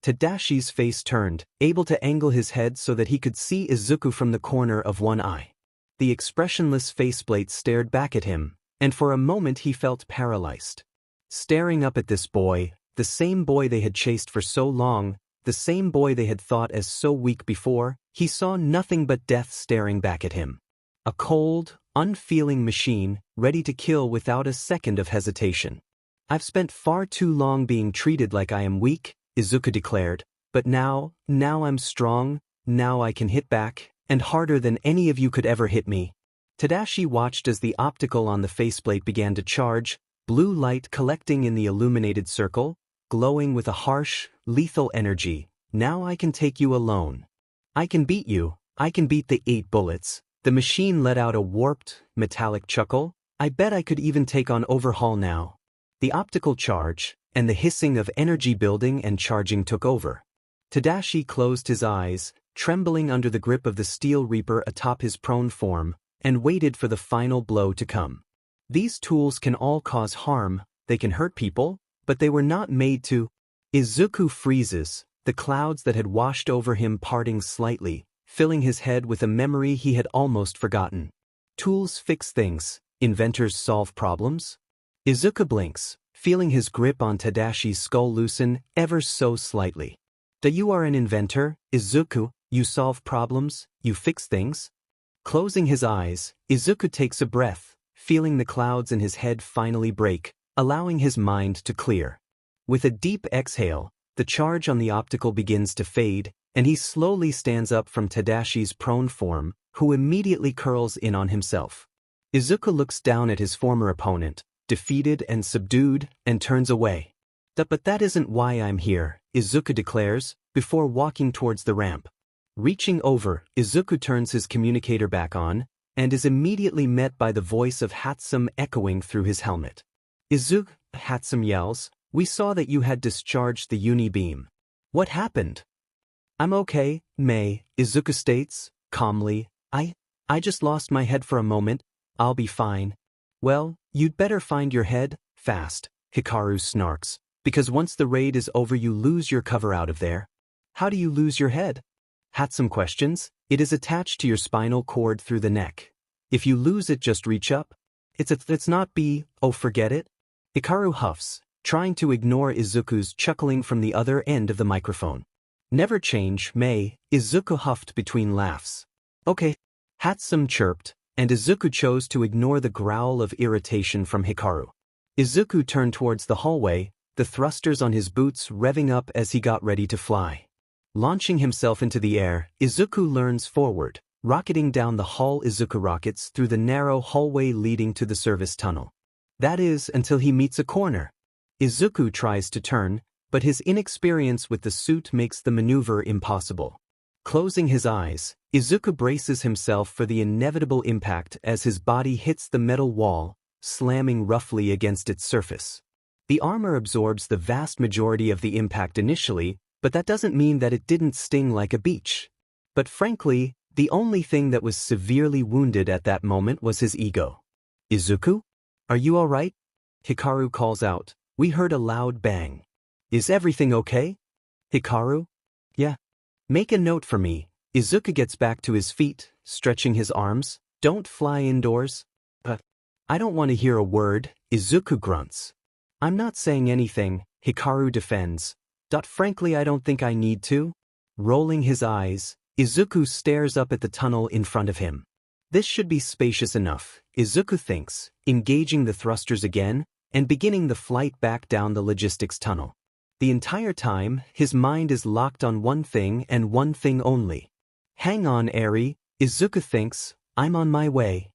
Tadashi's face turned, able to angle his head so that he could see Izuku from the corner of one eye. The expressionless faceplate stared back at him, and for a moment he felt paralyzed. Staring up at this boy, the same boy they had chased for so long, the same boy they had thought as so weak before, he saw nothing but death staring back at him. A cold, unfeeling machine, ready to kill without a second of hesitation. I've spent far too long being treated like I am weak, Izuku declared, but now I'm strong, now I can hit back, and harder than any of you could ever hit me. Tadashi watched as the optical on the faceplate began to charge, blue light collecting in the illuminated circle, glowing with a harsh, lethal energy. Now I can take you alone. I can beat you, I can beat the 8 bullets. The machine let out a warped, metallic chuckle. I bet I could even take on Overhaul now. The optical charge, and the hissing of energy building and charging took over. Tadashi closed his eyes, trembling under the grip of the Steel Reaper atop his prone form, and waited for the final blow to come. These tools can all cause harm, they can hurt people, but they were not made to. Izuku freezes, the clouds that had washed over him parting slightly, filling his head with a memory he had almost forgotten. Tools fix things, inventors solve problems? Izuku blinks, feeling his grip on Tadashi's skull loosen ever so slightly. You are an inventor, Izuku, you solve problems, you fix things? Closing his eyes, Izuku takes a breath, feeling the clouds in his head finally break, allowing his mind to clear. With a deep exhale, the charge on the optical begins to fade, and he slowly stands up from Tadashi's prone form, who immediately curls in on himself. Izuku looks down at his former opponent, defeated and subdued, and turns away. But that isn't why I'm here, Izuku declares, before walking towards the ramp. Reaching over, Izuku turns his communicator back on, and is immediately met by the voice of Hatsum echoing through his helmet. Izuku, Hatsum yells, we saw that you had discharged the uni-beam. What happened? I'm okay, Mei, Izuku states, calmly. I just lost my head for a moment, I'll be fine. Well, you'd better find your head, fast, Hikaru snarks, because once the raid is over you lose your cover out of there. How do you lose your head? Hatsum questions. It is attached to your spinal cord through the neck. If you lose it just reach up. It's not forget it. Hikaru huffs, trying to ignore Izuku's chuckling from the other end of the microphone. Never change, Mei, Izuku huffed between laughs. Okay. Hatsum chirped, and Izuku chose to ignore the growl of irritation from Hikaru. Izuku turned towards the hallway, the thrusters on his boots revving up as he got ready to fly. Launching himself into the air, Izuku leans forward, rocketing down the hall. Izuku rockets through the narrow hallway leading to the service tunnel. That is, until he meets a corner. Izuku tries to turn, but his inexperience with the suit makes the maneuver impossible. Closing his eyes, Izuku braces himself for the inevitable impact as his body hits the metal wall, slamming roughly against its surface. The armor absorbs the vast majority of the impact initially, but that doesn't mean that it didn't sting like a beach. But frankly, the only thing that was severely wounded at that moment was his ego. Izuku? Are you all right? Hikaru calls out. We heard a loud bang. Is everything okay? Hikaru? Yeah. Make a note for me. Izuku gets back to his feet, stretching his arms. Don't fly indoors. I don't want to hear a word, Izuku grunts. I'm not saying anything, Hikaru defends. Frankly, I don't think I need to. Rolling his eyes, Izuku stares up at the tunnel in front of him. This should be spacious enough, Izuku thinks, engaging the thrusters again, and beginning the flight back down the logistics tunnel. The entire time, his mind is locked on one thing and one thing only. Hang on, Eri, Izuku thinks, I'm on my way.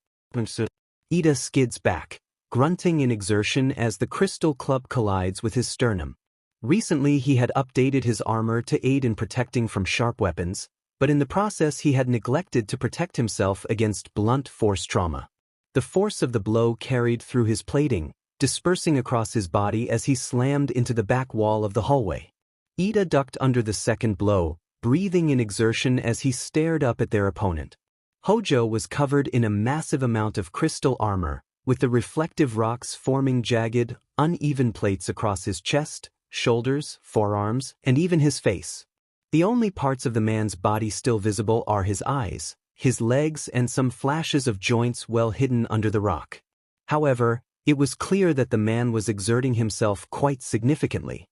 Ida skids back, grunting in exertion as the crystal club collides with his sternum. Recently he had updated his armor to aid in protecting from sharp weapons, but in the process he had neglected to protect himself against blunt force trauma. The force of the blow carried through his plating, dispersing across his body as he slammed into the back wall of the hallway. Ida ducked under the second blow, breathing in exertion as he stared up at their opponent. Hojo was covered in a massive amount of crystal armor, with the reflective rocks forming jagged, uneven plates across his chest, shoulders, forearms, and even his face. The only parts of the man's body still visible are his eyes, his legs, and some flashes of joints well hidden under the rock. However, it was clear that the man was exerting himself quite significantly.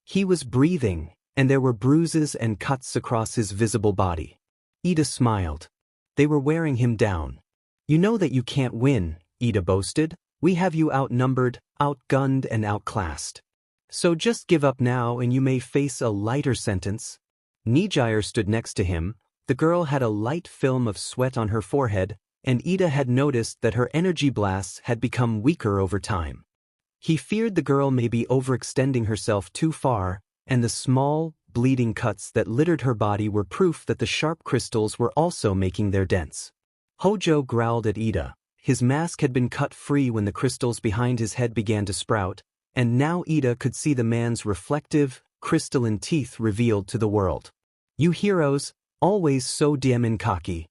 He was breathing, and there were bruises and cuts across his visible body. Ida smiled. They were wearing him down. You know that you can't win, Ida boasted. We have you outnumbered, outgunned and outclassed. So just give up now and you may face a lighter sentence. Nijire stood next to him. The girl had a light film of sweat on her forehead, and Ida had noticed that her energy blasts had become weaker over time. He feared the girl may be overextending herself too far, and the small, bleeding cuts that littered her body were proof that the sharp crystals were also making their dents. Hojo growled at Ida. His mask had been cut free when the crystals behind his head began to sprout, and now Ida could see the man's reflective, crystalline teeth revealed to the world. You heroes, always so damn cocky.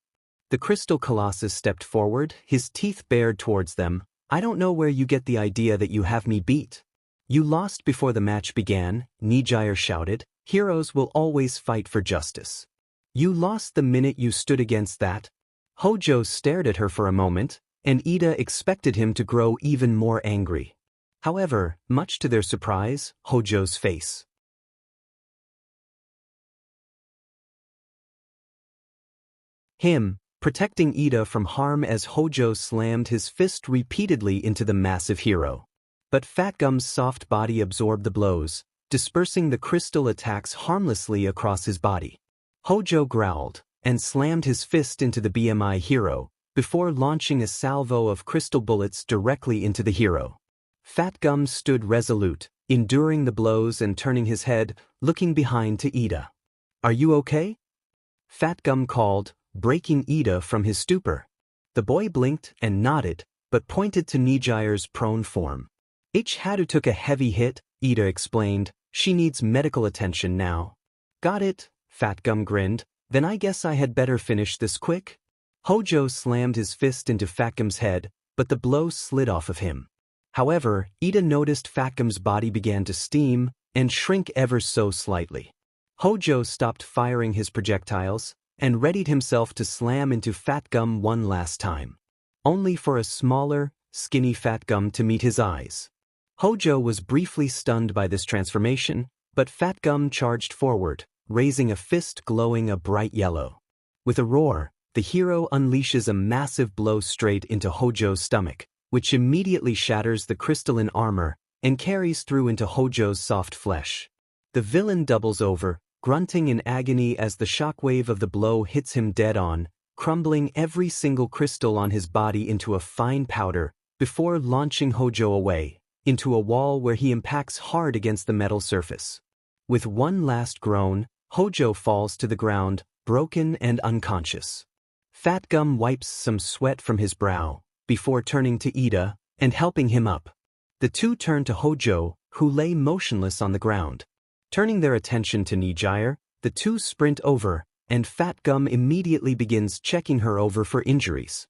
The crystal colossus stepped forward, his teeth bared towards them. I don't know where you get the idea that you have me beat. You lost before the match began, Nijire shouted. Heroes will always fight for justice. You lost the minute you stood against that. Hojo stared at her for a moment, and Ida expected him to grow even more angry. However, much to their surprise, Hojo's face protecting Ida from harm as Hojo slammed his fist repeatedly into the massive hero. But Fatgum's soft body absorbed the blows, dispersing the crystal attacks harmlessly across his body. Hojo growled and slammed his fist into the BGMI hero, before launching a salvo of crystal bullets directly into the hero. Fatgum stood resolute, enduring the blows and turning his head, looking behind to Ida. Are you okay? Fatgum called, breaking Ida from his stupor. The boy blinked and nodded, but pointed to Nijire's prone form. Hadu took a heavy hit, Ida explained. She needs medical attention now. Got it, Fatgum grinned. Then I guess I had better finish this quick? Hojo slammed his fist into Fatgum's head, but the blow slid off of him. However, Ida noticed Fatgum's body began to steam and shrink ever so slightly. Hojo stopped firing his projectiles and readied himself to slam into Fatgum one last time. Only for a smaller, skinny Fatgum to meet his eyes. Hojo was briefly stunned by this transformation, but Fatgum charged forward, raising a fist glowing a bright yellow. With a roar, the hero unleashes a massive blow straight into Hojo's stomach, which immediately shatters the crystalline armor and carries through into Hojo's soft flesh. The villain doubles over, grunting in agony as the shockwave of the blow hits him dead on, crumbling every single crystal on his body into a fine powder, before launching Hojo away, into a wall where he impacts hard against the metal surface. With one last groan, Hojo falls to the ground, broken and unconscious. Fatgum wipes some sweat from his brow, before turning to Ida and helping him up. The two turn to Hojo, who lay motionless on the ground. Turning their attention to Nijire, the two sprint over, and Fatgum immediately begins checking her over for injuries.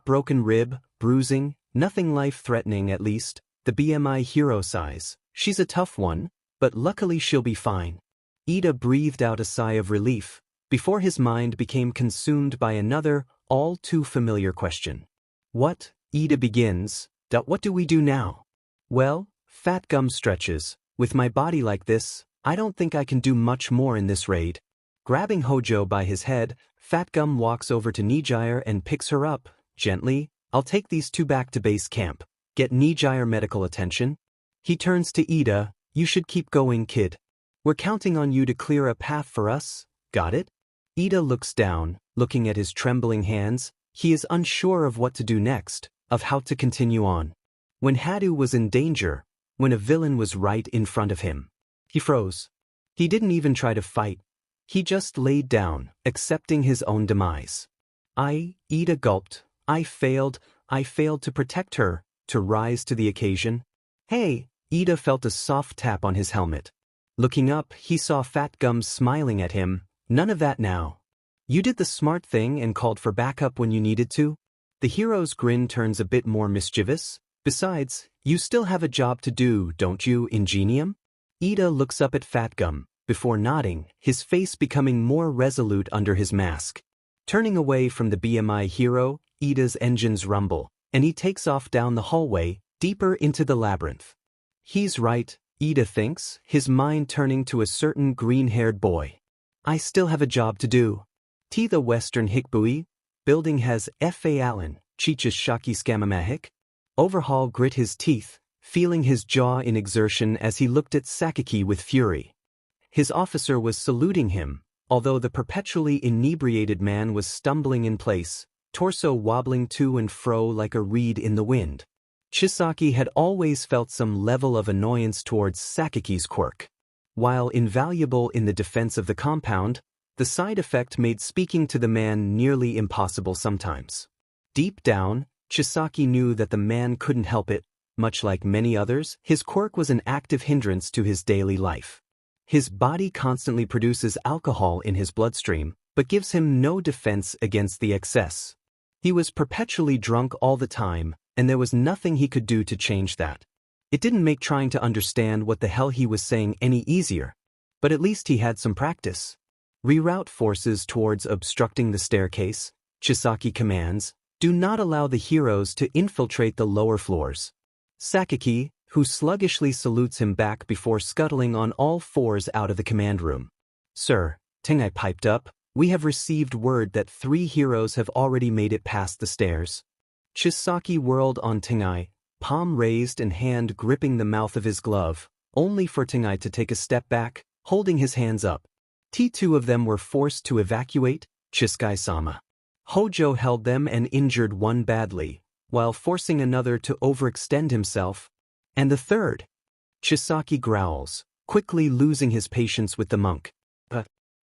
Broken rib, bruising, nothing life-threatening at least, the BGMI hero size. She's a tough one, but luckily she'll be fine. Ida breathed out a sigh of relief, before his mind became consumed by another, all too familiar question. What? Ida begins. What do we do now? Well, Fatgum stretches. With my body like this, I don't think I can do much more in this raid. Grabbing Hojo by his head, Fatgum walks over to Nijire and picks her up, gently. I'll take these two back to base camp. Get Nijire medical attention. He turns to Ida. You should keep going, kid. We're counting on you to clear a path for us. Got it? Ida looks down, looking at his trembling hands. He is unsure of what to do next, of how to continue on. When Hadu was in danger, when a villain was right in front of him, he froze. He didn't even try to fight. He just laid down, accepting his own demise. Ida gulped. I failed to protect her, to rise to the occasion. Hey, Ida felt a soft tap on his helmet. Looking up, he saw Fatgum smiling at him. None of that now. You did the smart thing and called for backup when you needed to. The hero's grin turns a bit more mischievous. Besides, you still have a job to do, don't you, Ingenium? Ida looks up at Fatgum, before nodding, his face becoming more resolute under his mask. Turning away from the BGMI hero, Ida's engines rumble, and he takes off down the hallway, deeper into the labyrinth. He's right, Ida thinks, his mind turning to a certain green-haired boy. I still have a job to do. The Western Hikbui building has F.A. Allen, Chisaki Scamamahik? Overhaul grit his teeth, feeling his jaw in exertion as he looked at Sakaki with fury. His officer was saluting him, although the perpetually inebriated man was stumbling in place, torso wobbling to and fro like a reed in the wind. Chisaki had always felt some level of annoyance towards Sakaki's quirk. While invaluable in the defense of the compound, the side effect made speaking to the man nearly impossible sometimes. Deep down, Chisaki knew that the man couldn't help it. Much like many others, his quirk was an active hindrance to his daily life. His body constantly produces alcohol in his bloodstream, but gives him no defense against the excess. He was perpetually drunk all the time, and there was nothing he could do to change that. It didn't make trying to understand what the hell he was saying any easier, but at least he had some practice. Reroute forces towards obstructing the staircase. Chisaki commands, do not allow the heroes to infiltrate the lower floors. Sakaki, who sluggishly salutes him back before scuttling on all fours out of the command room. Sir, Tengai piped up, we have received word that 3 heroes have already made it past the stairs. Chisaki whirled on Tengai, palm raised and hand gripping the mouth of his glove, only for Tengai to take a step back, holding his hands up. T2 of them were forced to evacuate, Chiskai-sama. Hojo held them and injured one badly, while forcing another to overextend himself. And the third? Chisaki growls, quickly losing his patience with the monk.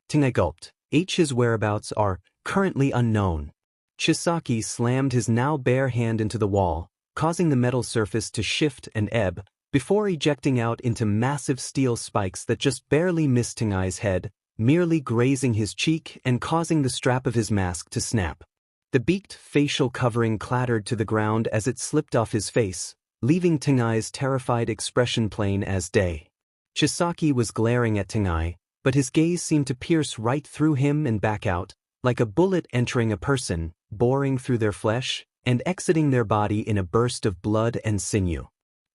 Tengai gulped. H's whereabouts are currently unknown. Chisaki slammed his now bare hand into the wall, causing the metal surface to shift and ebb, before ejecting out into massive steel spikes that just barely missed Tengai's head, merely grazing his cheek and causing the strap of his mask to snap. The beaked facial covering clattered to the ground as it slipped off his face, leaving Tengai's terrified expression plain as day. Chisaki was glaring at Tengai, but his gaze seemed to pierce right through him and back out, like a bullet entering a person, boring through their flesh, and exiting their body in a burst of blood and sinew.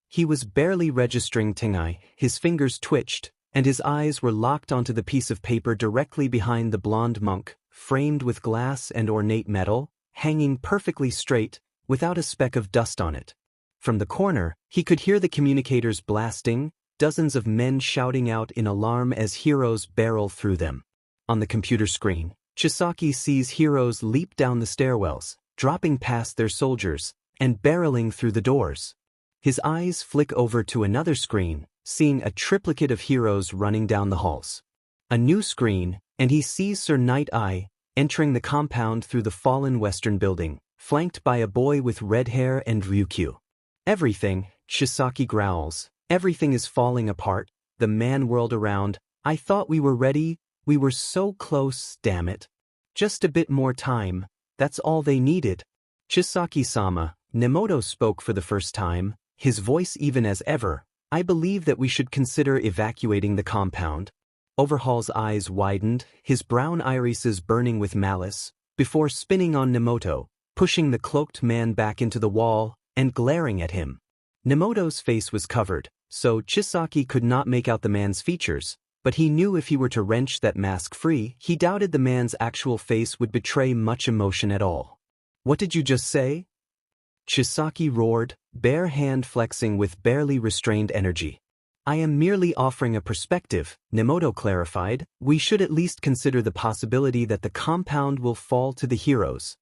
He was barely registering Tengai, his fingers twitched, and his eyes were locked onto the piece of paper directly behind the blonde monk, framed with glass and ornate metal, hanging perfectly straight, without a speck of dust on it. From the corner, he could hear the communicators blasting, dozens of men shouting out in alarm as heroes barrel through them. On the computer screen, Chisaki sees heroes leap down the stairwells, dropping past their soldiers, and barreling through the doors. His eyes flick over to another screen, seeing a triplicate of heroes running down the halls. A new screen, and he sees Sir Night Eye entering the compound through the fallen western building, flanked by a boy with red hair and Ryukyu. Everything, Chisaki growls, everything is falling apart. The man whirled around. I thought we were ready. We were so close, damn it. Just a bit more time, that's all they needed. Chisaki-sama, Nemoto spoke for the first time, his voice even as ever. I believe that we should consider evacuating the compound. Overhaul's eyes widened, his brown irises burning with malice, before spinning on Nemoto, pushing the cloaked man back into the wall, and glaring at him. Nemoto's face was covered, so Chisaki could not make out the man's features, but he knew if he were to wrench that mask free, he doubted the man's actual face would betray much emotion at all. What did you just say? Chisaki roared, bare hand flexing with barely restrained energy. I am merely offering a perspective, Nemoto clarified. We should at least consider the possibility that the compound will fall to the heroes.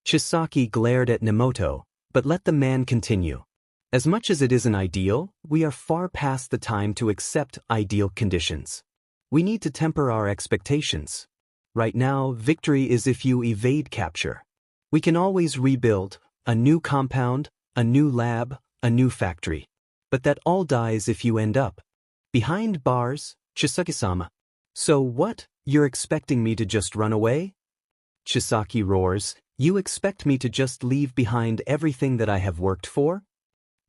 Chisaki glared at Nemoto, but let the man continue. As much as it isn't ideal, we are far past the time to accept ideal conditions. We need to temper our expectations. Right now, victory is if you evade capture. We can always rebuild, a new compound, a new lab, a new factory. But that all dies if you end up behind bars, Chisaki-sama. So what, you're expecting me to just run away? Chisaki roars, you expect me to just leave behind everything that I have worked for?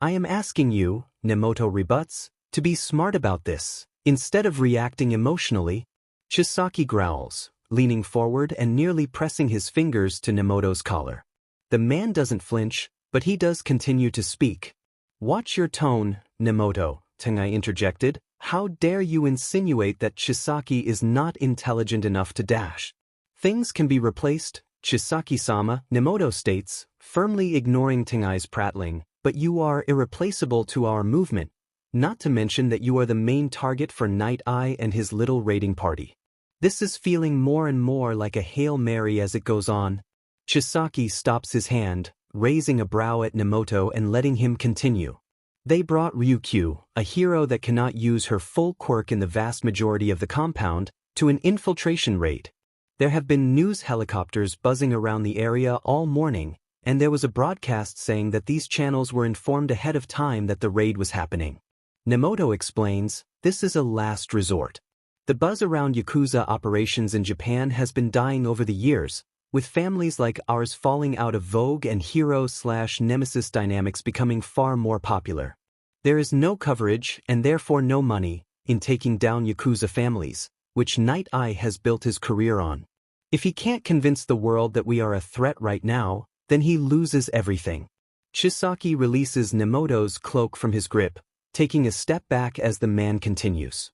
I am asking you, Nemoto rebuts, to be smart about this, instead of reacting emotionally. Chisaki growls, leaning forward and nearly pressing his fingers to Nemoto's collar. The man doesn't flinch, but he does continue to speak. Watch your tone, Nemoto, Tengai interjected. How dare you insinuate that Chisaki is not intelligent enough to dash? Things can be replaced, Chisaki-sama, Nemoto states, firmly ignoring Tengai's prattling, but you are irreplaceable to our movement, not to mention that you are the main target for Night Eye and his little raiding party. This is feeling more and more like a Hail Mary as it goes on. Chisaki stops his hand, raising a brow at Nemoto and letting him continue. They brought Ryukyu, a hero that cannot use her full quirk in the vast majority of the compound, to an infiltration raid. There have been news helicopters buzzing around the area all morning, and there was a broadcast saying that these channels were informed ahead of time that the raid was happening. Nemoto explains, this is a last resort. The buzz around Yakuza operations in Japan has been dying over the years, with families like ours falling out of vogue and hero-slash-nemesis dynamics becoming far more popular. There is no coverage, and therefore no money, in taking down Yakuza families, which Night Eye has built his career on. If he can't convince the world that we are a threat right now, then he loses everything. Chisaki releases Nemoto's cloak from his grip, taking a step back as the man continues.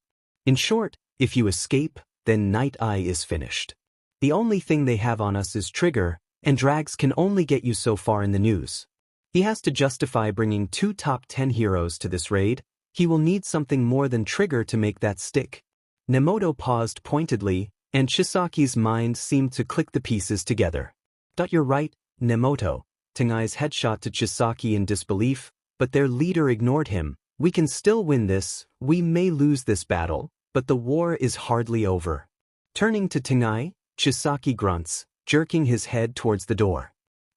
In short, if you escape, then Night Eye is finished. The only thing they have on us is Trigger, and Drags can only get you so far in the news. He has to justify bringing 2 top 10 heroes to this raid. He will need something more than Trigger to make that stick. Nemoto paused pointedly, and Chisaki's mind seemed to click the pieces together. You're right, Nemoto. Tengai's headshot to Chisaki in disbelief, but their leader ignored him. We can still win this, we may lose this battle, but the war is hardly over. Turning to Tengai, Chisaki grunts, jerking his head towards the door.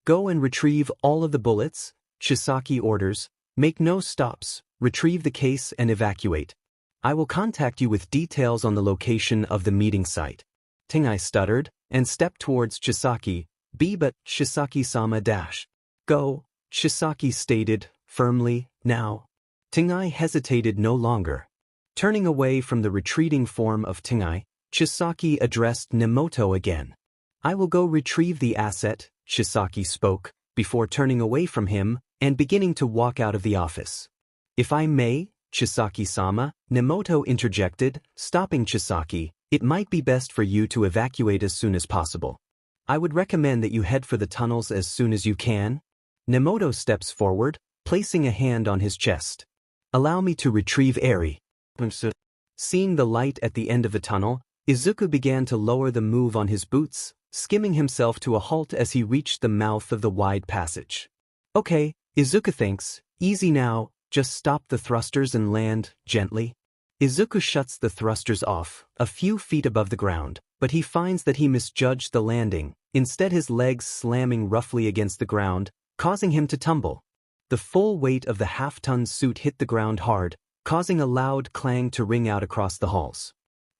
Go and retrieve all of the bullets, Chisaki orders. Make no stops, retrieve the case and evacuate. I will contact you with details on the location of the meeting site. Tengai stuttered, and stepped towards Chisaki. But Chisaki-sama dash. Go, Chisaki stated, firmly, now. Tengai hesitated no longer. Turning away from the retreating form of Tengai, Chisaki addressed Nemoto again. I will go retrieve the asset, Chisaki spoke, before turning away from him and beginning to walk out of the office. If I may, Chisaki-sama, Nemoto interjected, stopping Chisaki, it might be best for you to evacuate as soon as possible. I would recommend that you head for the tunnels as soon as you can. Nemoto steps forward, placing a hand on his chest. Allow me to retrieve Eri. Seeing the light at the end of the tunnel, Izuku began to lower the move on his boots, skimming himself to a halt as he reached the mouth of the wide passage. Okay, Izuku thinks, easy now, just stop the thrusters and land, gently. Izuku shuts the thrusters off, a few feet above the ground, but he finds that he misjudged the landing, instead his legs slamming roughly against the ground, causing him to tumble. The full weight of the half-ton suit hit the ground hard, causing a loud clang to ring out across the halls.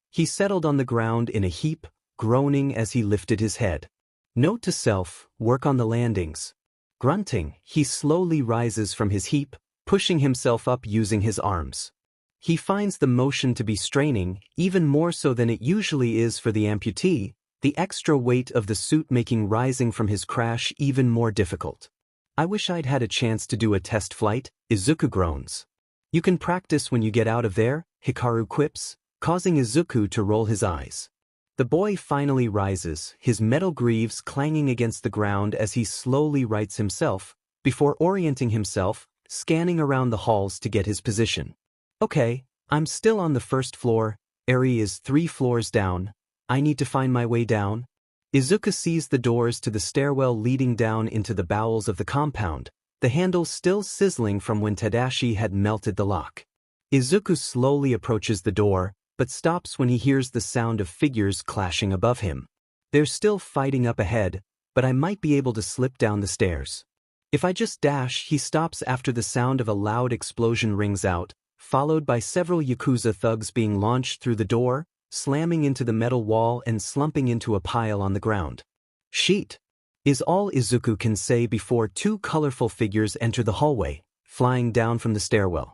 He settled on the ground in a heap, groaning as he lifted his head. Note to self, work on the landings. Grunting, he slowly rises from his heap, pushing himself up using his arms. He finds the motion to be straining, even more so than it usually is for the amputee, the extra weight of the suit making rising from his crash even more difficult. I wish I'd had a chance to do a test flight, Izuku groans. You can practice when you get out of there, Hikaru quips, causing Izuku to roll his eyes. The boy finally rises, his metal greaves clanging against the ground as he slowly rights himself, before orienting himself, scanning around the halls to get his position. Okay, I'm still on the first floor, Eri is 3 floors down, I need to find my way down. Izuku sees the doors to the stairwell leading down into the bowels of the compound, the handle still sizzling from when Tadashi had melted the lock. Izuku slowly approaches the door, but stops when he hears the sound of figures clashing above him. They're still fighting up ahead, but I might be able to slip down the stairs. If I just dash, he stops after the sound of a loud explosion rings out, followed by several Yakuza thugs being launched through the door, slamming into the metal wall and slumping into a pile on the ground. Sheet! Is all Izuku can say before 2 colorful figures enter the hallway, flying down from the stairwell.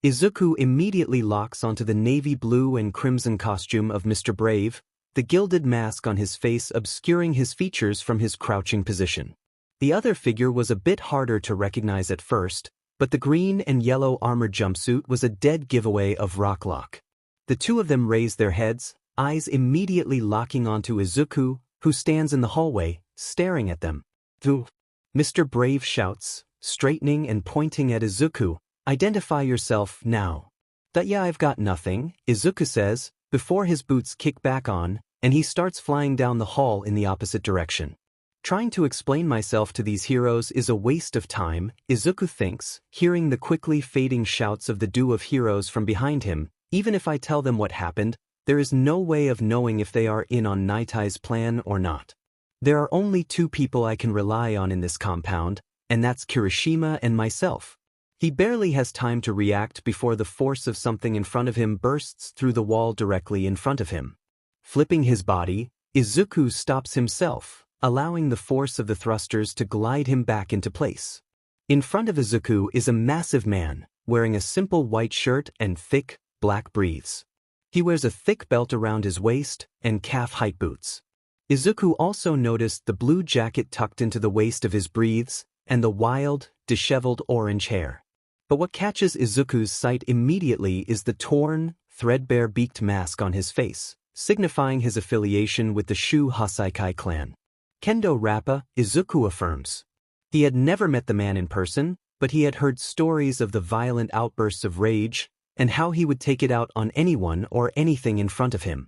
Izuku immediately locks onto the navy blue and crimson costume of Mr. Brave, the gilded mask on his face obscuring his features from his crouching position. The other figure was a bit harder to recognize at first, but the green and yellow armored jumpsuit was a dead giveaway of Rocklock. The 2 of them raise their heads, eyes immediately locking onto Izuku, who stands in the hallway, staring at them. "Ugh." Mr. Brave shouts, straightening and pointing at Izuku, "Identify yourself now." "That yeah, I've got nothing," Izuku says, before his boots kick back on, and he starts flying down the hall in the opposite direction. Trying to explain myself to these heroes is a waste of time, Izuku thinks, hearing the quickly fading shouts of the duo of heroes from behind him. Even if I tell them what happened, there is no way of knowing if they are in on Nitai's plan or not. There are only two people I can rely on in this compound, and that's Kirishima and myself. He barely has time to react before the force of something in front of him bursts through the wall directly in front of him. Flipping his body, Izuku stops himself, allowing the force of the thrusters to glide him back into place. In front of Izuku is a massive man, wearing a simple white shirt and thick, black briefs. He wears a thick belt around his waist and calf-height boots. Izuku also noticed the blue jacket tucked into the waist of his briefs and the wild, disheveled orange hair. But what catches Izuku's sight immediately is the torn, threadbare beaked mask on his face, signifying his affiliation with the Shu Hasaikai clan. Kendo Rappa, Izuku affirms. He had never met the man in person, but he had heard stories of the violent outbursts of rage and how he would take it out on anyone or anything in front of him.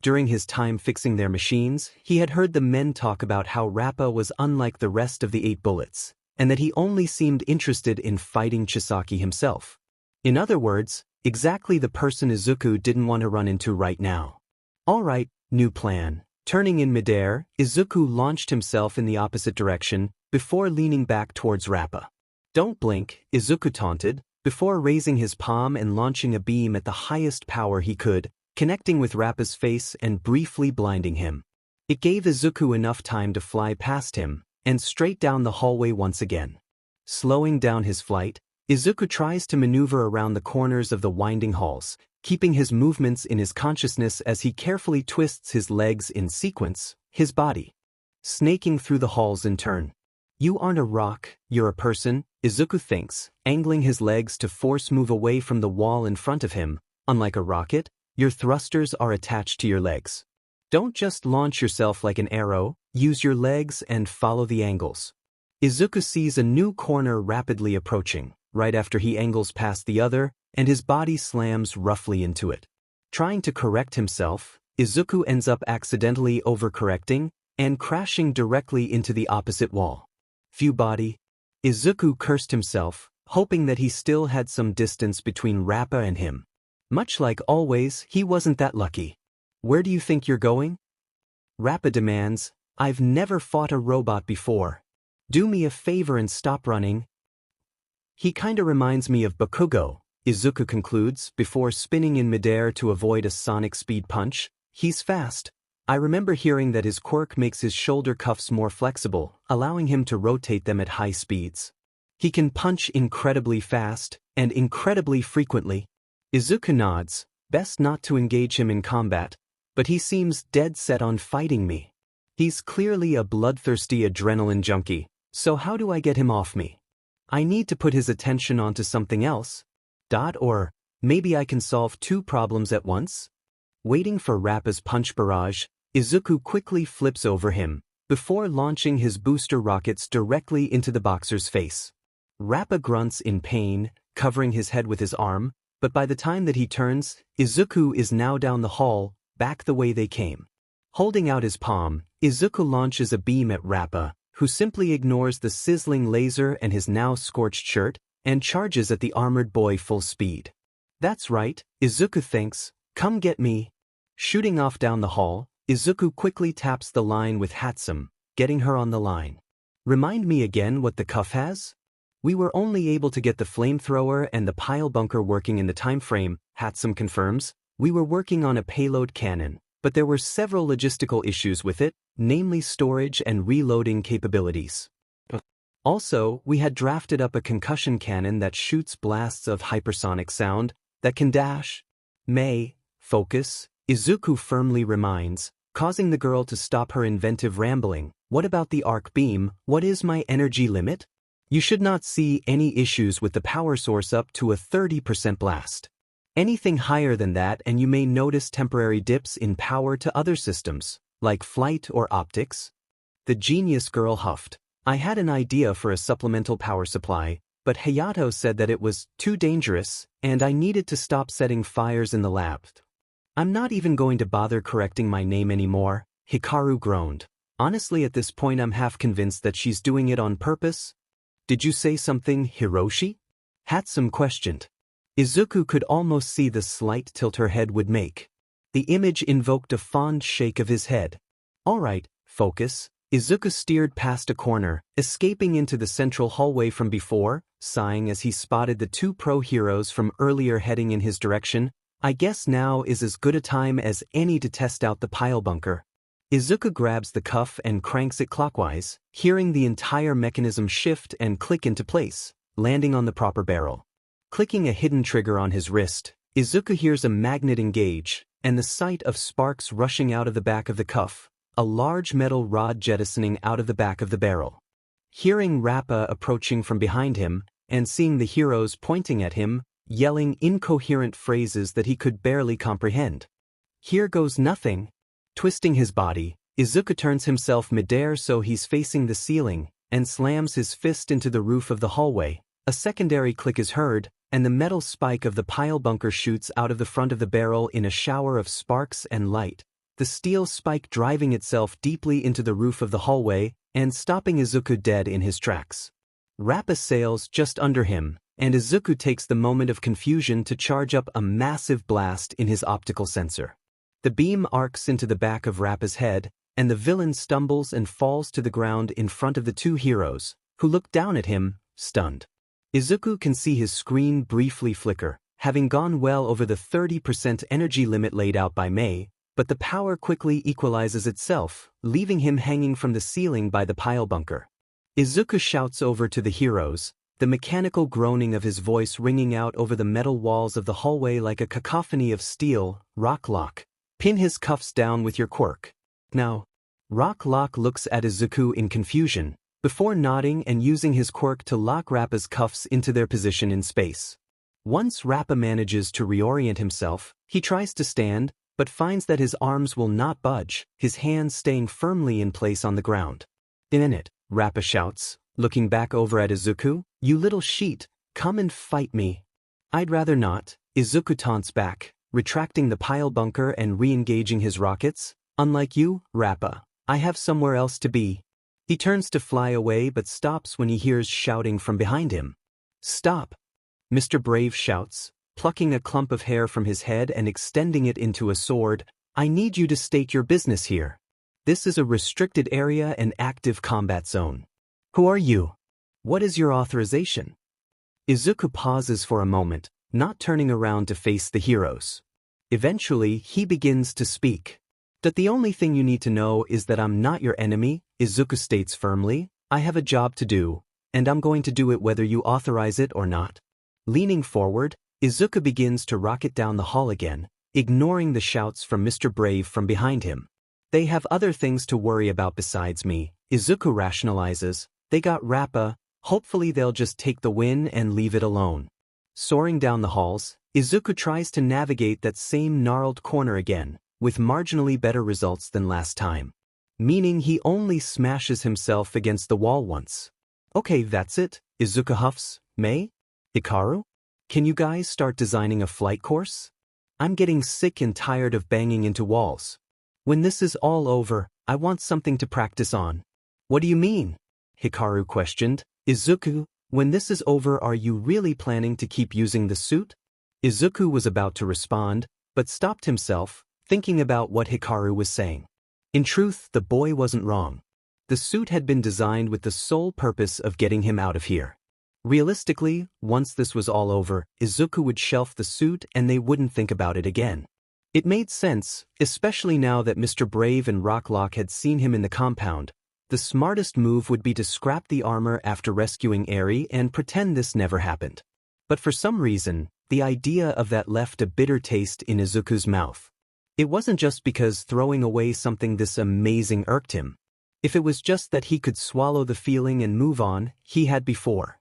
During his time fixing their machines, he had heard the men talk about how Rappa was unlike the rest of the 8 bullets, and that he only seemed interested in fighting Chisaki himself. In other words, exactly the person Izuku didn't want to run into right now. Alright, new plan. Turning in midair, Izuku launched himself in the opposite direction, before leaning back towards Rappa. "Don't blink," Izuku taunted, before raising his palm and launching a beam at the highest power he could, connecting with Rappa's face and briefly blinding him. It gave Izuku enough time to fly past him, and straight down the hallway once again. Slowing down his flight, Izuku tries to maneuver around the corners of the winding halls, keeping his movements in his consciousness as he carefully twists his legs in sequence, his body snaking through the halls in turn. "You aren't a rock, you're a person," Izuku thinks, angling his legs to force move away from the wall in front of him. "Unlike a rocket, your thrusters are attached to your legs. Don't just launch yourself like an arrow, use your legs and follow the angles." Izuku sees a new corner rapidly approaching, right after he angles past the other, and his body slams roughly into it. Trying to correct himself, Izuku ends up accidentally overcorrecting and crashing directly into the opposite wall. "Phew body." Izuku cursed himself, hoping that he still had some distance between Rappa and him. Much like always, he wasn't that lucky. "Where do you think you're going?" Rappa demands. "I've never fought a robot before. Do me a favor and stop running." "He kinda reminds me of Bakugo," Izuku concludes, before spinning in midair to avoid a sonic speed punch. "He's fast. I remember hearing that his quirk makes his shoulder cuffs more flexible, allowing him to rotate them at high speeds. He can punch incredibly fast, and incredibly frequently." Izuku nods, best not to engage him in combat, but he seems dead set on fighting me. He's clearly a bloodthirsty adrenaline junkie, so how do I get him off me? I need to put his attention onto something else. Or maybe I can solve 2 problems at once? Waiting for Rappa's punch barrage, Izuku quickly flips over him, before launching his booster rockets directly into the boxer's face. Rappa grunts in pain, covering his head with his arm, but by the time that he turns, Izuku is now down the hall, back the way they came. Holding out his palm, Izuku launches a beam at Rappa, who simply ignores the sizzling laser and his now scorched shirt, and charges at the armored boy full speed. "That's right," Izuku thinks, "come get me." Shooting off down the hall, Izuku quickly taps the line with Hatsum, getting her on the line. "Remind me again what the cuff has?" "We were only able to get the flamethrower and the pile bunker working in the time frame," Hatsum confirms. "We were working on a payload cannon, but there were several logistical issues with it, namely storage and reloading capabilities. Also, we had drafted up a concussion cannon that shoots blasts of hypersonic sound that can dash." Focus," Izuku firmly reminds, causing the girl to stop her inventive rambling. "What about the arc beam? What is my energy limit? You should not see any issues with the power source up to a 30% blast. Anything higher than that and you may notice temporary dips in power to other systems, like flight or optics." The genius girl huffed. I had an idea for a supplemental power supply, but Hayato said that it was too dangerous, and I needed to stop setting fires in the lab. I'm not even going to bother correcting my name anymore, Hikaru groaned. Honestly, at this point I'm half convinced that she's doing it on purpose. Did you say something, Hiroshi? Hatsum questioned. Izuku could almost see the slight tilt her head would make. The image invoked a fond shake of his head. All right, focus. Izuku steered past a corner, escaping into the central hallway from before, sighing as he spotted the two pro heroes from earlier heading in his direction. I guess now is as good a time as any to test out the pile bunker. Izuku grabs the cuff and cranks it clockwise, hearing the entire mechanism shift and click into place, landing on the proper barrel. Clicking a hidden trigger on his wrist, Izuku hears a magnet engage, and the sight of sparks rushing out of the back of the cuff, a large metal rod jettisoning out of the back of the barrel. Hearing Rappa approaching from behind him, and seeing the heroes pointing at him, yelling incoherent phrases that he could barely comprehend. Here goes nothing. Twisting his body, Izuku turns himself midair so he's facing the ceiling, and slams his fist into the roof of the hallway. A secondary click is heard, and the metal spike of the pile bunker shoots out of the front of the barrel in a shower of sparks and light, the steel spike driving itself deeply into the roof of the hallway and stopping Izuku dead in his tracks. Rappa sails just under him, and Izuku takes the moment of confusion to charge up a massive blast in his optical sensor. The beam arcs into the back of Rappa's head, and the villain stumbles and falls to the ground in front of the two heroes, who look down at him, stunned. Izuku can see his screen briefly flicker, having gone well over the 30% energy limit laid out by May, but the power quickly equalizes itself, leaving him hanging from the ceiling by the pile bunker. Izuku shouts over to the heroes, the mechanical groaning of his voice ringing out over the metal walls of the hallway like a cacophony of steel. Rocklock. Pin his cuffs down with your quirk. Now. Rocklock looks at Izuku in confusion, before nodding and using his quirk to lock Rappa's cuffs into their position in space. Once Rappa manages to reorient himself, he tries to stand, but finds that his arms will not budge, his hands staying firmly in place on the ground. In it, Rappa shouts, looking back over at Izuku, "You little sheet, come and fight me." "I'd rather not," Izuku taunts back, retracting the pile bunker and re-engaging his rockets. "Unlike you, Rappa, I have somewhere else to be." He turns to fly away but stops when he hears shouting from behind him. "Stop!" Mr. Brave shouts, plucking a clump of hair from his head and extending it into a sword. "I need you to state your business here. This is a restricted area and active combat zone. Who are you? What is your authorization?" Izuku pauses for a moment, not turning around to face the heroes. Eventually, he begins to speak. "That the only thing you need to know is that I'm not your enemy," Izuku states firmly. "I have a job to do, and I'm going to do it whether you authorize it or not." Leaning forward, Izuku begins to rocket down the hall again, ignoring the shouts from Mr. Brave from behind him. "They have other things to worry about besides me," Izuku rationalizes. "They got Rappa, hopefully they'll just take the win and leave it alone." Soaring down the halls, Izuku tries to navigate that same gnarled corner again, with marginally better results than last time. Meaning he only smashes himself against the wall once. "Okay, that's it," Izuku huffs. "May? Hikaru? Can you guys start designing a flight course? I'm getting sick and tired of banging into walls. When this is all over, I want something to practice on." "What do you mean?" Hikaru questioned. "Izuku, when this is over, are you really planning to keep using the suit?" Izuku was about to respond, but stopped himself, thinking about what Hikaru was saying. In truth, the boy wasn't wrong. The suit had been designed with the sole purpose of getting him out of here. Realistically, once this was all over, Izuku would shelf the suit and they wouldn't think about it again. It made sense, especially now that Mr. Brave and Rocklock had seen him in the compound. The smartest move would be to scrap the armor after rescuing Eri and pretend this never happened. But for some reason, the idea of that left a bitter taste in Izuku's mouth. It wasn't just because throwing away something this amazing irked him. If it was just that he could swallow the feeling and move on, he had before.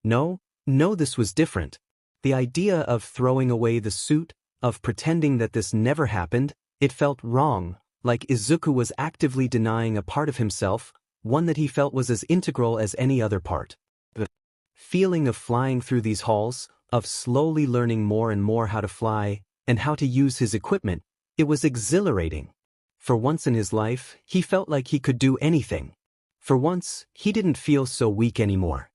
No, this was different. The idea of throwing away the suit, of pretending that this never happened, it felt wrong, like Izuku was actively denying a part of himself, one that he felt was as integral as any other part. The feeling of flying through these halls, of slowly learning more and more how to fly, and how to use his equipment, it was exhilarating. For once in his life, he felt like he could do anything. For once, he didn't feel so weak anymore.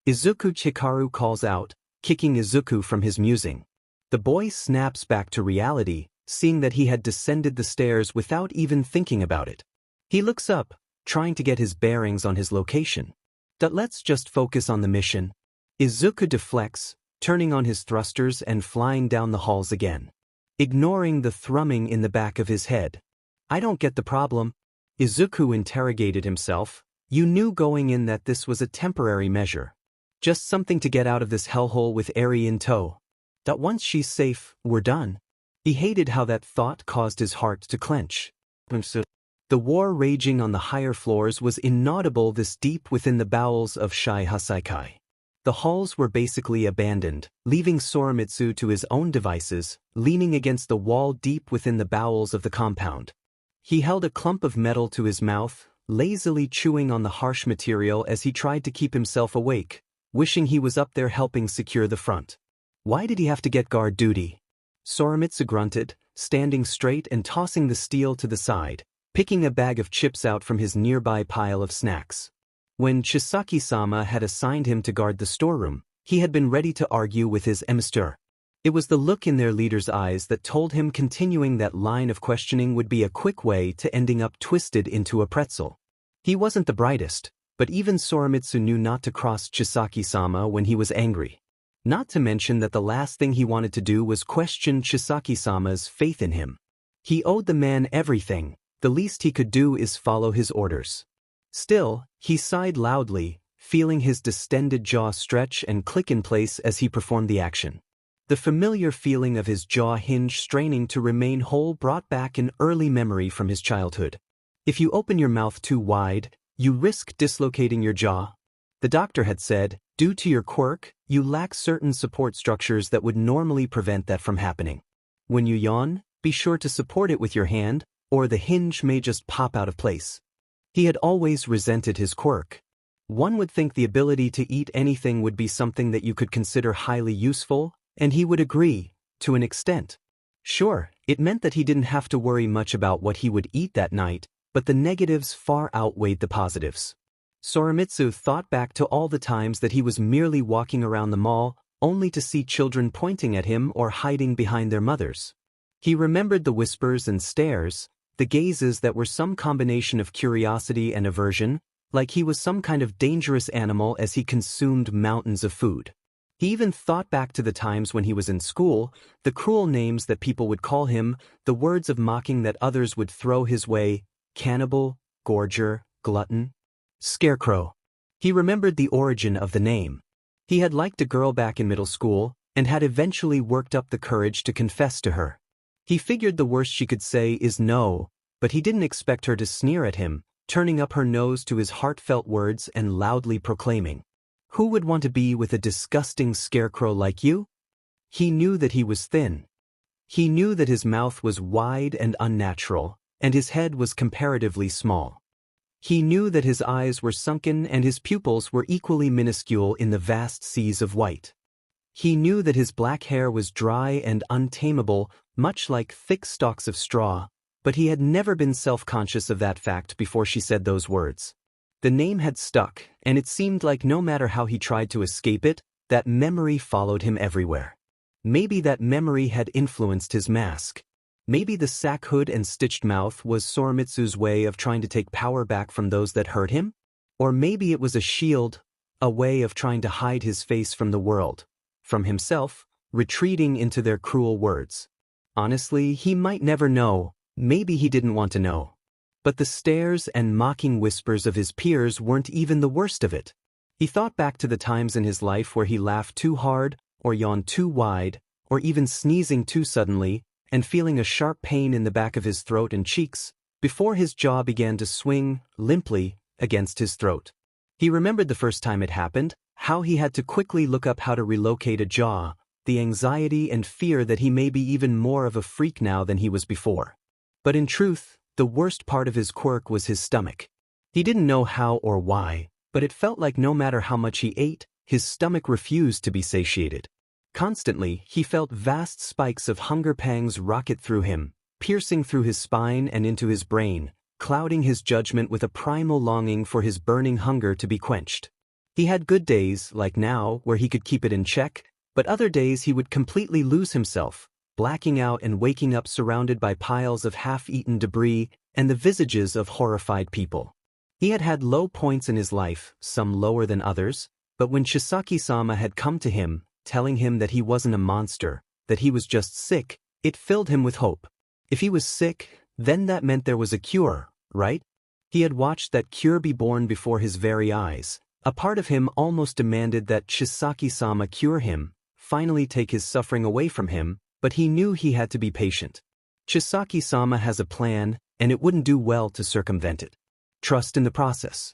Izuku Chikaru calls out, kicking Izuku from his musing. The boy snaps back to reality, seeing that he had descended the stairs without even thinking about it. He looks up, trying to get his bearings on his location. Let's just focus on the mission. Izuku deflects, turning on his thrusters and flying down the halls again, ignoring the thrumming in the back of his head. I don't get the problem. Izuku interrogated himself. You knew going in that this was a temporary measure. Just something to get out of this hellhole with Eri in tow. That once she's safe, we're done. He hated how that thought caused his heart to clench. The war raging on the higher floors was inaudible this deep within the bowels of Shai Hasaikai. The halls were basically abandoned, leaving Soromitsu to his own devices, leaning against the wall deep within the bowels of the compound. He held a clump of metal to his mouth, lazily chewing on the harsh material as he tried to keep himself awake, wishing he was up there helping secure the front. Why did he have to get guard duty? Soromitsu grunted, standing straight and tossing the steel to the side, picking a bag of chips out from his nearby pile of snacks. When Chisaki-sama had assigned him to guard the storeroom, he had been ready to argue with his emissary. It was the look in their leader's eyes that told him continuing that line of questioning would be a quick way to ending up twisted into a pretzel. He wasn't the brightest, but even Soromitsu knew not to cross Chisaki-sama when he was angry. Not to mention that the last thing he wanted to do was question Chisaki-sama's faith in him. He owed the man everything, the least he could do is follow his orders. Still, he sighed loudly, feeling his distended jaw stretch and click in place as he performed the action. The familiar feeling of his jaw hinge straining to remain whole brought back an early memory from his childhood. If you open your mouth too wide, you risk dislocating your jaw. The doctor had said, due to your quirk, you lack certain support structures that would normally prevent that from happening. When you yawn, be sure to support it with your hand, or the hinge may just pop out of place. He had always resented his quirk. One would think the ability to eat anything would be something that you could consider highly useful, and he would agree, to an extent. Sure, it meant that he didn't have to worry much about what he would eat that night, but the negatives far outweighed the positives. Soromitsu thought back to all the times that he was merely walking around the mall, only to see children pointing at him or hiding behind their mothers. He remembered the whispers and stares, the gazes that were some combination of curiosity and aversion, like he was some kind of dangerous animal as he consumed mountains of food. He even thought back to the times when he was in school, the cruel names that people would call him, the words of mocking that others would throw his way: cannibal, gorger, glutton, scarecrow. He remembered the origin of the name. He had liked a girl back in middle school, and had eventually worked up the courage to confess to her. He figured the worst she could say is no, but he didn't expect her to sneer at him, turning up her nose to his heartfelt words and loudly proclaiming, "Who would want to be with a disgusting scarecrow like you?" He knew that he was thin. He knew that his mouth was wide and unnatural, and his head was comparatively small. He knew that his eyes were sunken and his pupils were equally minuscule in the vast seas of white. He knew that his black hair was dry and untamable, much like thick stalks of straw, but he had never been self-conscious of that fact before she said those words. The name had stuck, and it seemed like no matter how he tried to escape it, that memory followed him everywhere. Maybe that memory had influenced his mask. Maybe the sack hood and stitched mouth was Soromitsu's way of trying to take power back from those that hurt him? Or maybe it was a shield, a way of trying to hide his face from the world, from himself, retreating into their cruel words. Honestly, he might never know, maybe he didn't want to know. But the stares and mocking whispers of his peers weren't even the worst of it. He thought back to the times in his life where he laughed too hard, or yawned too wide, or even sneezing too suddenly, and feeling a sharp pain in the back of his throat and cheeks, before his jaw began to swing, limply, against his throat. He remembered the first time it happened, how he had to quickly look up how to relocate a jaw, the anxiety and fear that he may be even more of a freak now than he was before. But in truth, the worst part of his quirk was his stomach. He didn't know how or why, but it felt like no matter how much he ate, his stomach refused to be satiated. Constantly, he felt vast spikes of hunger pangs rocket through him, piercing through his spine and into his brain, clouding his judgment with a primal longing for his burning hunger to be quenched. He had good days, like now, where he could keep it in check, but other days he would completely lose himself, blacking out and waking up surrounded by piles of half-eaten debris and the visages of horrified people. He had had low points in his life, some lower than others, but when Chisaki-sama had come to him, telling him that he wasn't a monster, that he was just sick, it filled him with hope. If he was sick, then that meant there was a cure, right? He had watched that cure be born before his very eyes. A part of him almost demanded that Chisaki-sama cure him, finally take his suffering away from him, but he knew he had to be patient. Chisaki-sama has a plan, and it wouldn't do well to circumvent it. Trust in the process.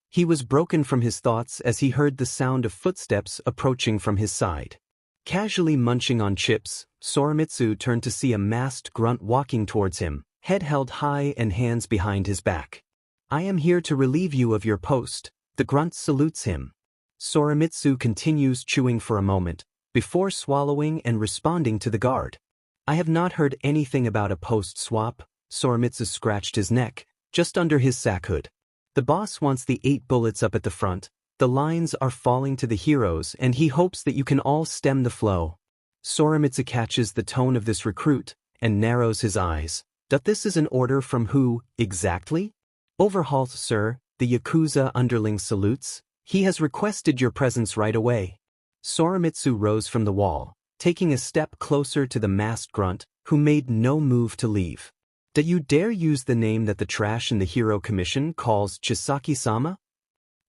He was broken from his thoughts as he heard the sound of footsteps approaching from his side. Casually munching on chips, Sorimitsu turned to see a masked grunt walking towards him, head held high and hands behind his back. "I am here to relieve you of your post." The grunt salutes him. Sorimitsu continues chewing for a moment, before swallowing and responding to the guard. "I have not heard anything about a post swap." Sorimitsu scratched his neck, just under his sack hood. "The boss wants the 8 bullets up at the front. The lines are falling to the heroes and he hopes that you can all stem the flow." Sorimitsu catches the tone of this recruit and narrows his eyes. "But this is an order from who, exactly?" "Overhaul, sir," the Yakuza underling salutes. "He has requested your presence right away." Sorimitsu rose from the wall, taking a step closer to the masked grunt, who made no move to leave. "Do you dare use the name that the trash in the Hero Commission calls Chisaki-sama?"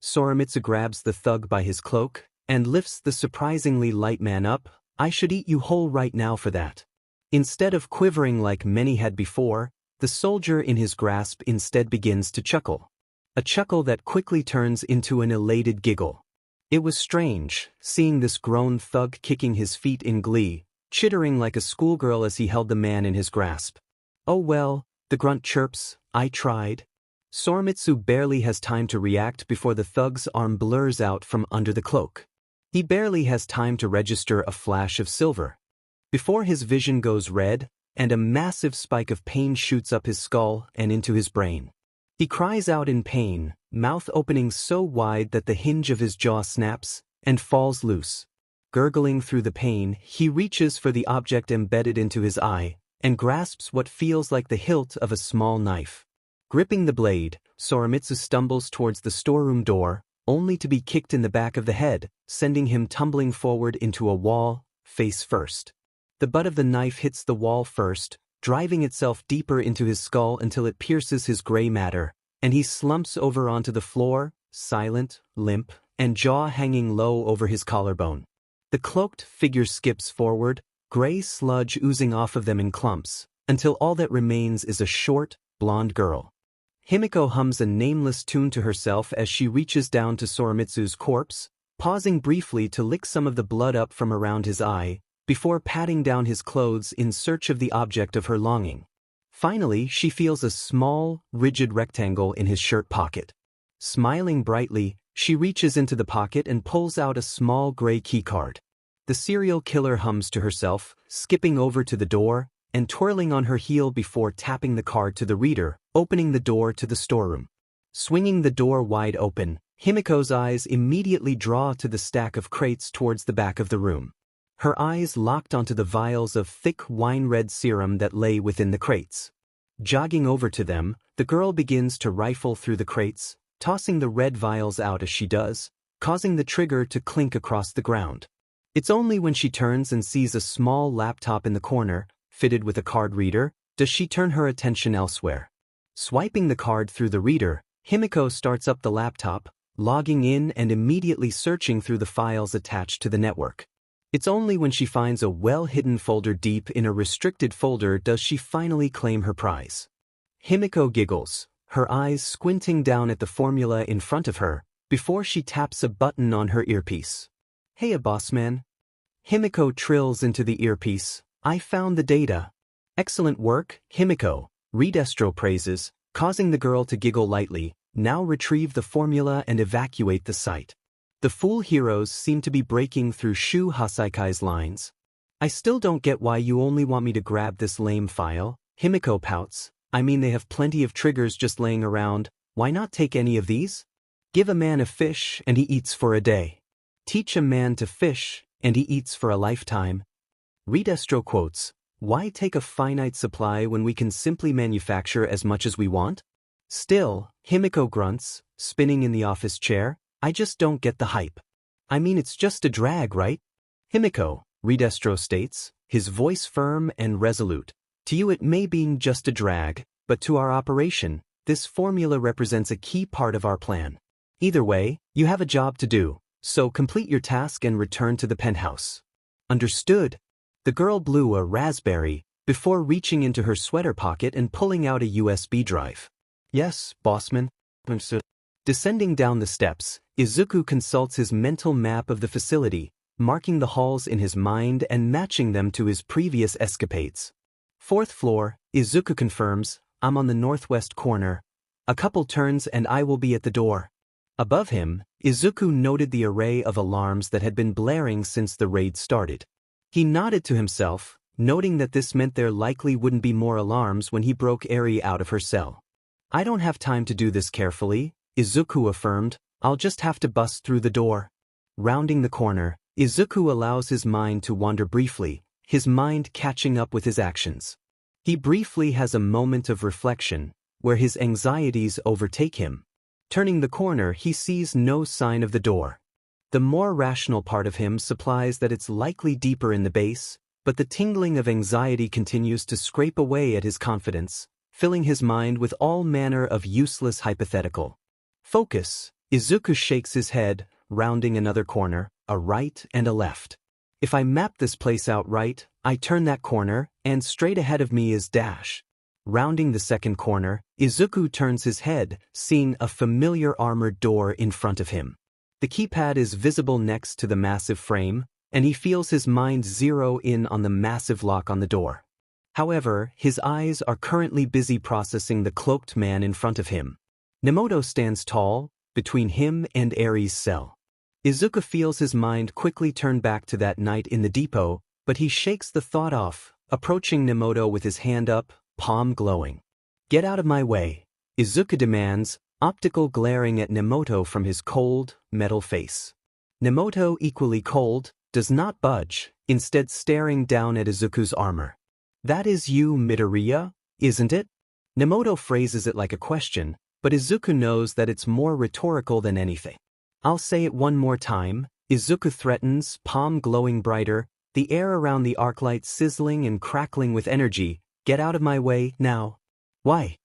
Sorimitsu grabs the thug by his cloak and lifts the surprisingly light man up. "I should eat you whole right now for that." Instead of quivering like many had before, the soldier in his grasp instead begins to chuckle. A chuckle that quickly turns into an elated giggle. It was strange, seeing this grown thug kicking his feet in glee, chittering like a schoolgirl as he held the man in his grasp. "Oh well," the grunt chirps, "I tried." Sorimitsu barely has time to react before the thug's arm blurs out from under the cloak. He barely has time to register a flash of silver before his vision goes red, and a massive spike of pain shoots up his skull and into his brain. He cries out in pain, mouth opening so wide that the hinge of his jaw snaps and falls loose. Gurgling through the pain, he reaches for the object embedded into his eye and grasps what feels like the hilt of a small knife. Gripping the blade, Sorimitsu stumbles towards the storeroom door, only to be kicked in the back of the head, sending him tumbling forward into a wall, face first. The butt of the knife hits the wall first, driving itself deeper into his skull until it pierces his gray matter, and he slumps over onto the floor, silent, limp, and jaw hanging low over his collarbone. The cloaked figure skips forward, gray sludge oozing off of them in clumps, until all that remains is a short, blonde girl. Himiko hums a nameless tune to herself as she reaches down to Sorimitsu's corpse, pausing briefly to lick some of the blood up from around his eye, before patting down his clothes in search of the object of her longing. Finally, she feels a small, rigid rectangle in his shirt pocket. Smiling brightly, she reaches into the pocket and pulls out a small gray keycard. The serial killer hums to herself, skipping over to the door and twirling on her heel before tapping the card to the reader, opening the door to the storeroom. Swinging the door wide open, Himiko's eyes immediately draw to the stack of crates towards the back of the room. Her eyes locked onto the vials of thick wine-red serum that lay within the crates. Jogging over to them, the girl begins to rifle through the crates, tossing the red vials out as she does, causing the trigger to clink across the ground. It's only when she turns and sees a small laptop in the corner, fitted with a card reader, does she turn her attention elsewhere. Swiping the card through the reader, Himiko starts up the laptop, logging in and immediately searching through the files attached to the network. It's only when she finds a well-hidden folder deep in a restricted folder does she finally claim her prize. Himiko giggles, her eyes squinting down at the formula in front of her, before she taps a button on her earpiece. "Hey, boss man." Himiko trills into the earpiece, "I found the data." "Excellent work, Himiko," Redestro praises, causing the girl to giggle lightly, Now retrieve the formula and evacuate the site. The fool heroes seem to be breaking through Shu Hasaikai's lines. I still don't get why you only want me to grab this lame file. Himiko pouts. I mean, they have plenty of triggers just laying around. Why not take any of these? Give a man a fish and he eats for a day. Teach a man to fish and he eats for a lifetime. Redestro quotes. Why take a finite supply when we can simply manufacture as much as we want? Still, Himiko grunts, spinning in the office chair. I just don't get the hype. I mean, it's just a drag, right? Himiko, Redestro states, his voice firm and resolute. To you it may be just a drag, but to our operation, this formula represents a key part of our plan. Either way, you have a job to do, so complete your task and return to the penthouse. Understood? The girl blew a raspberry before reaching into her sweater pocket and pulling out a USB drive. Yes, bossman. Understood. Descending down the steps, Izuku consults his mental map of the facility, marking the halls in his mind and matching them to his previous escapades. 4th floor, Izuku confirms, I'm on the northwest corner. A couple turns and I will be at the door. Above him, Izuku noted the array of alarms that had been blaring since the raid started. He nodded to himself, noting that this meant there likely wouldn't be more alarms when he broke Eri out of her cell. I don't have time to do this carefully, Izuku affirmed. I'll just have to bust through the door. Rounding the corner, Izuku allows his mind to wander briefly, his mind catching up with his actions. He briefly has a moment of reflection, where his anxieties overtake him. Turning the corner, he sees no sign of the door. The more rational part of him supplies that it's likely deeper in the base, but the tingling of anxiety continues to scrape away at his confidence, filling his mind with all manner of useless hypothetical. Focus. Izuku shakes his head, rounding another corner, a right and a left. If I map this place out right, I turn that corner, and straight ahead of me is Dash. Rounding the second corner, Izuku turns his head, seeing a familiar armored door in front of him. The keypad is visible next to the massive frame, and he feels his mind zero in on the massive lock on the door. However, his eyes are currently busy processing the cloaked man in front of him. Nemoto stands tall, between him and Eri's cell. Izuku feels his mind quickly turn back to that night in the depot, but he shakes the thought off, approaching Nemoto with his hand up, palm glowing. Get out of my way, Izuku demands, optical glaring at Nemoto from his cold, metal face. Nemoto, equally cold, does not budge, instead staring down at Izuku's armor. That is you, Midoriya, isn't it? Nemoto phrases it like a question, but Izuku knows that it's more rhetorical than anything. I'll say it one more time, Izuku threatens, palm glowing brighter, the air around the arc light sizzling and crackling with energy. Get out of my way, now. Why?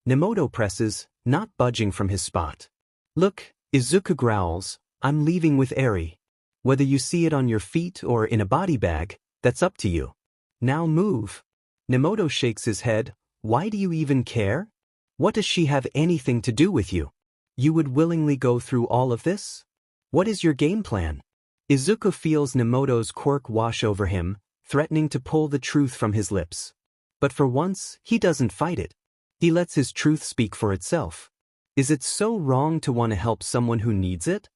Nemoto presses, not budging from his spot. Look, Izuku growls, I'm leaving with Eri. Whether you see it on your feet or in a body bag, that's up to you. Now move. Nemoto shakes his head. Why do you even care? What does she have anything to do with you? You would willingly go through all of this? What is your game plan? Izuku feels Nemoto's quirk wash over him, threatening to pull the truth from his lips. But for once, he doesn't fight it. He lets his truth speak for itself. Is it so wrong to want to help someone who needs it?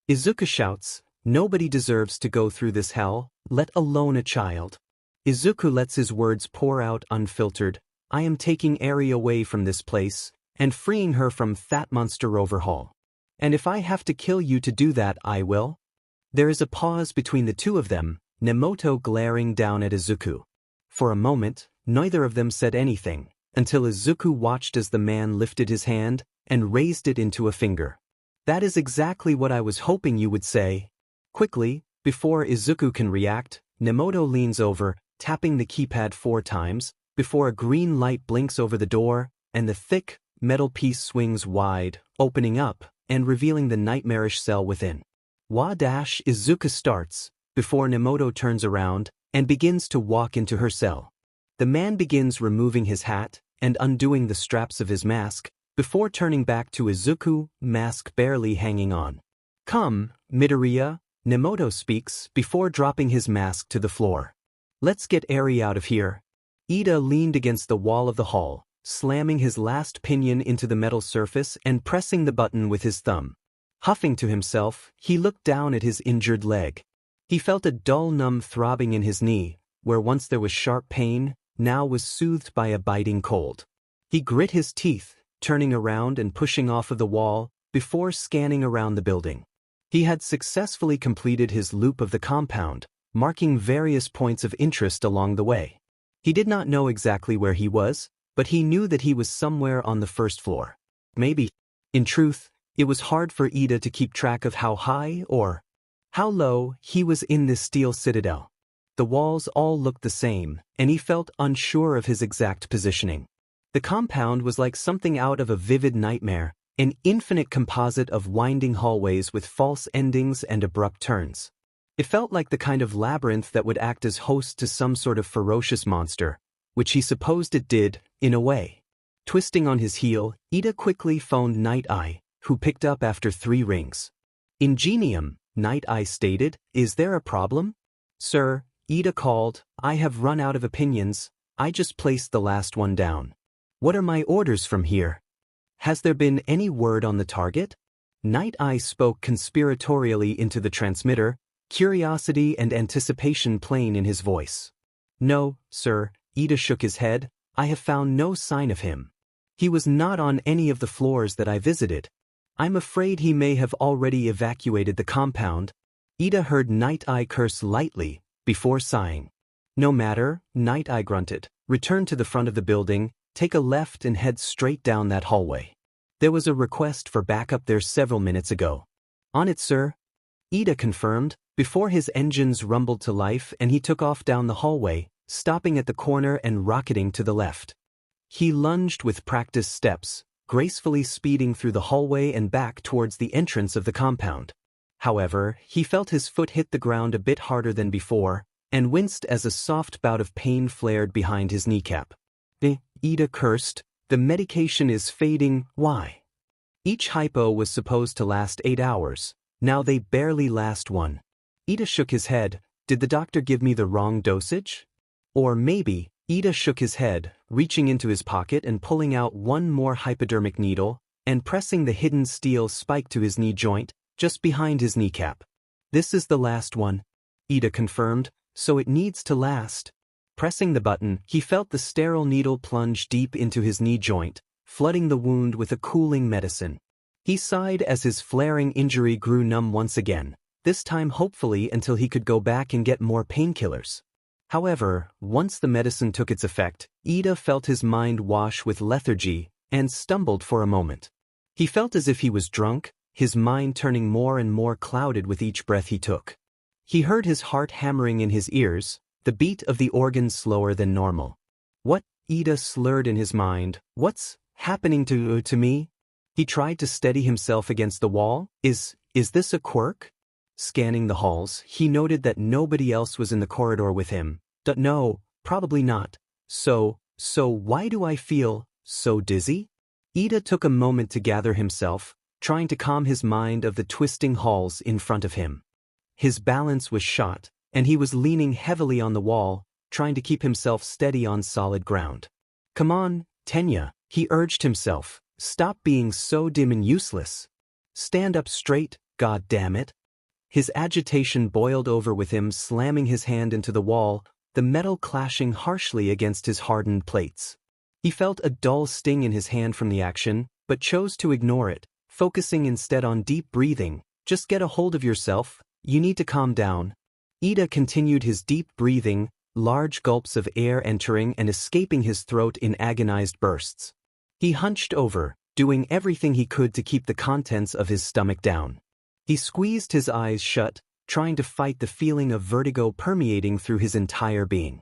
Izuku shouts, nobody deserves to go through this hell, let alone a child. Izuku lets his words pour out unfiltered. I am taking Eri away from this place, and freeing her from Fat Monster Overhaul. And if I have to kill you to do that, I will. There is a pause between the two of them, Nemoto glaring down at Izuku. For a moment, neither of them said anything, until Izuku watched as the man lifted his hand and raised it into a finger. That is exactly what I was hoping you would say. Quickly, before Izuku can react, Nemoto leans over, tapping the keypad 4 times, before a green light blinks over the door, and the thick, metal piece swings wide, opening up, and revealing the nightmarish cell within. Izuku starts, before Nemoto turns around, and begins to walk into her cell. The man begins removing his hat, and undoing the straps of his mask, before turning back to Izuku, mask barely hanging on. Come, Midoriya, Nemoto speaks, before dropping his mask to the floor. Let's get Eri out of here. Ida leaned against the wall of the hall, slamming his last pinion into the metal surface and pressing the button with his thumb. Huffing to himself, he looked down at his injured leg. He felt a dull numb throbbing in his knee, where once there was sharp pain, now was soothed by a biting cold. He grit his teeth, turning around and pushing off of the wall, before scanning around the building. He had successfully completed his loop of the compound, marking various points of interest along the way. He did not know exactly where he was, but he knew that he was somewhere on the first floor. Maybe. In truth, it was hard for Ida to keep track of how high or how low he was in this steel citadel. The walls all looked the same, and he felt unsure of his exact positioning. The compound was like something out of a vivid nightmare, an infinite composite of winding hallways with false endings and abrupt turns. It felt like the kind of labyrinth that would act as host to some sort of ferocious monster, which he supposed it did, in a way. Twisting on his heel, Ida quickly phoned Night Eye, who picked up after 3 rings. "Ingenium," Night Eye stated, "is there a problem?" "Sir," Ida called, "I have run out of opinions. I just placed the last one down. What are my orders from here? Has there been any word on the target?" Night Eye spoke conspiratorially into the transmitter, curiosity and anticipation plain in his voice. "No, sir," Ida shook his head, "I have found no sign of him. He was not on any of the floors that I visited. I'm afraid he may have already evacuated the compound." Ida heard Night Eye curse lightly, before sighing. "No matter," Night Eye grunted. "Return to the front of the building, take a left and head straight down that hallway. There was a request for backup there several minutes ago." "On it, sir," Ida confirmed, before his engines rumbled to life and he took off down the hallway, stopping at the corner and rocketing to the left. He lunged with practiced steps, gracefully speeding through the hallway and back towards the entrance of the compound. However, he felt his foot hit the ground a bit harder than before, and winced as a soft bout of pain flared behind his kneecap. Ida cursed, "The medication is fading, why?" Each hypo was supposed to last 8 hours, now they barely last 1. Ida shook his head, "Did the doctor give me the wrong dosage?" Or maybe, Ida shook his head, reaching into his pocket and pulling out 1 more hypodermic needle, and pressing the hidden steel spike to his knee joint, just behind his kneecap. "This is the last one," Ida confirmed, "so it needs to last." Pressing the button, he felt the sterile needle plunge deep into his knee joint, flooding the wound with a cooling medicine. He sighed as his flaring injury grew numb once again, this time hopefully until he could go back and get more painkillers. However, once the medicine took its effect, Ida felt his mind wash with lethargy, and stumbled for a moment. He felt as if he was drunk, his mind turning more and more clouded with each breath he took. He heard his heart hammering in his ears, the beat of the organ slower than normal. "What?" Ida slurred in his mind, "What's happening to me?" He tried to steady himself against the wall. Is this a quirk? Scanning the halls, he noted that nobody else was in the corridor with him. No, probably not. So why do I feel so dizzy? Ida took a moment to gather himself, trying to calm his mind of the twisting halls in front of him. His balance was shot, and he was leaning heavily on the wall, trying to keep himself steady on solid ground. "Come on, Tenya," he urged himself. "Stop being so dim and useless. Stand up straight, god damn it." His agitation boiled over with him slamming his hand into the wall, the metal clashing harshly against his hardened plates. He felt a dull sting in his hand from the action, but chose to ignore it, focusing instead on deep breathing. "Just get a hold of yourself, you need to calm down." Ida continued his deep breathing, large gulps of air entering and escaping his throat in agonized bursts. He hunched over, doing everything he could to keep the contents of his stomach down. He squeezed his eyes shut, trying to fight the feeling of vertigo permeating through his entire being.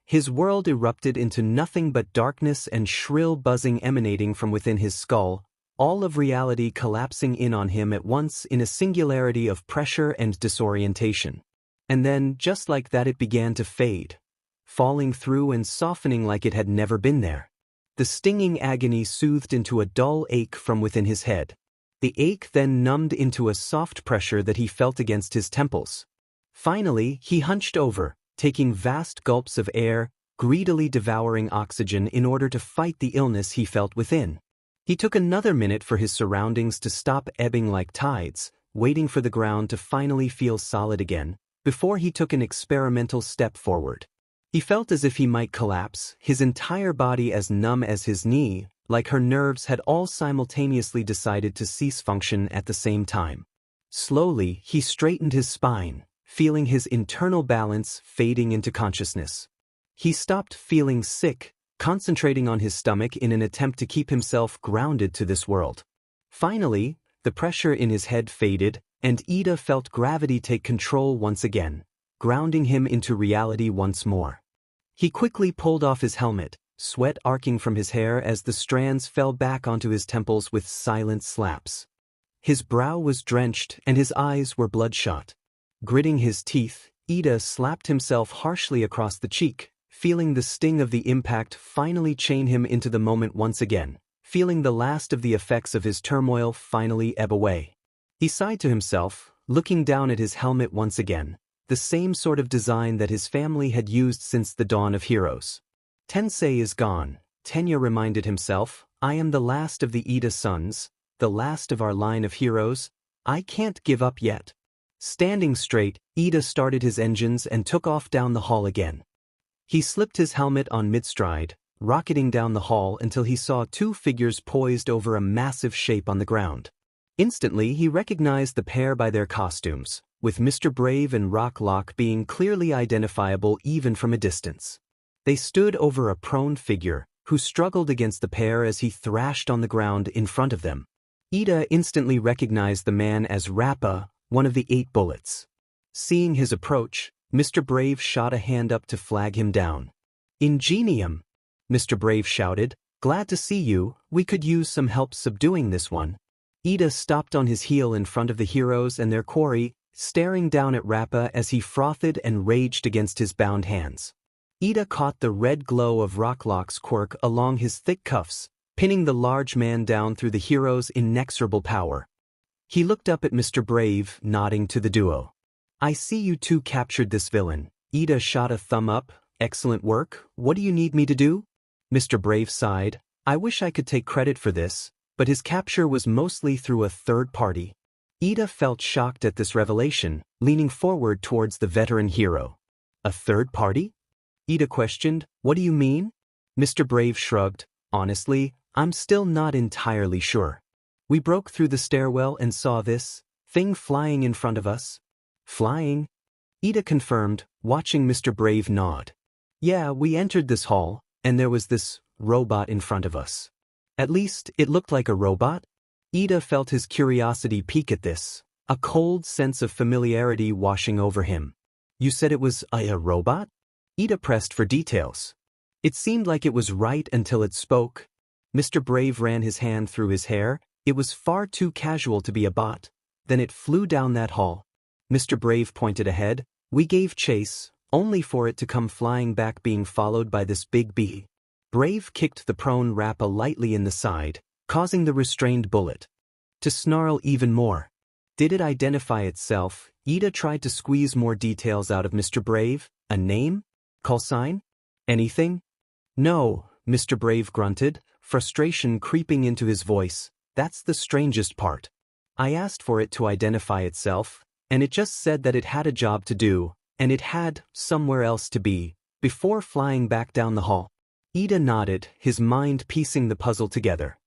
His world erupted into nothing but darkness and shrill buzzing emanating from within his skull, all of reality collapsing in on him at once in a singularity of pressure and disorientation. And then, just like that, it began to fade, falling through and softening like it had never been there. The stinging agony soothed into a dull ache from within his head. The ache then numbed into a soft pressure that he felt against his temples. Finally, he hunched over, taking vast gulps of air, greedily devouring oxygen in order to fight the illness he felt within. He took another minute for his surroundings to stop ebbing like tides, waiting for the ground to finally feel solid again, before he took an experimental step forward. He felt as if he might collapse, his entire body as numb as his knee, like her nerves had all simultaneously decided to cease function at the same time. Slowly, he straightened his spine, feeling his internal balance fading into consciousness. He stopped feeling sick, concentrating on his stomach in an attempt to keep himself grounded to this world. Finally, the pressure in his head faded, and Ida felt gravity take control once again, grounding him into reality once more. He quickly pulled off his helmet, sweat arcing from his hair as the strands fell back onto his temples with silent slaps. His brow was drenched and his eyes were bloodshot. Gritting his teeth, Ida slapped himself harshly across the cheek, feeling the sting of the impact finally chain him into the moment once again, feeling the last of the effects of his turmoil finally ebb away. He sighed to himself, looking down at his helmet once again, the same sort of design that his family had used since the dawn of heroes. Tensei is gone, Tenya reminded himself. I am the last of the Ida sons, the last of our line of heroes. I can't give up yet. Standing straight, Ida started his engines and took off down the hall again. He slipped his helmet on mid-stride, rocketing down the hall until he saw two figures poised over a massive shape on the ground. Instantly he recognized the pair by their costumes, with Mr. Brave and Rock Lock being clearly identifiable even from a distance. They stood over a prone figure, who struggled against the pair as he thrashed on the ground in front of them. Ida instantly recognized the man as Rappa, one of the 8 bullets. Seeing his approach, Mr. Brave shot a hand up to flag him down. Ingenium! Mr. Brave shouted, glad to see you, we could use some help subduing this one. Ida stopped on his heel in front of the heroes and their quarry, staring down at Rappa as he frothed and raged against his bound hands. Ida caught the red glow of Rocklock's quirk along his thick cuffs, pinning the large man down through the hero's inexorable power. He looked up at Mr. Brave, nodding to the duo. I see you two captured this villain. Ida shot a thumb up. Excellent work. What do you need me to do? Mr. Brave sighed. I wish I could take credit for this, but his capture was mostly through a third party. Ida felt shocked at this revelation, leaning forward towards the veteran hero. A third party? Ida questioned. What do you mean? Mr. Brave shrugged. Honestly, I'm still not entirely sure. We broke through the stairwell and saw this thing flying in front of us. Flying? Ida confirmed, watching Mr. Brave nod. Yeah, we entered this hall, and there was this robot in front of us. At least, it looked like a robot. Ida felt his curiosity peak at this, a cold sense of familiarity washing over him. You said it was a robot? Ida pressed for details. It seemed like it was right until it spoke. Mr. Brave ran his hand through his hair. It was far too casual to be a bot. Then it flew down that hall. Mr. Brave pointed ahead. We gave chase, only for it to come flying back being followed by this big bee. Brave kicked the prone Rappa lightly in the side, causing the restrained bullet to snarl even more. Did it identify itself? Ida tried to squeeze more details out of Mr. Brave. A name? Call sign? Anything? No, Mr. Brave grunted, frustration creeping into his voice. That's the strangest part. I asked for it to identify itself, and it just said that it had a job to do, and it had somewhere else to be, before flying back down the hall. Ida nodded, his mind piecing the puzzle together.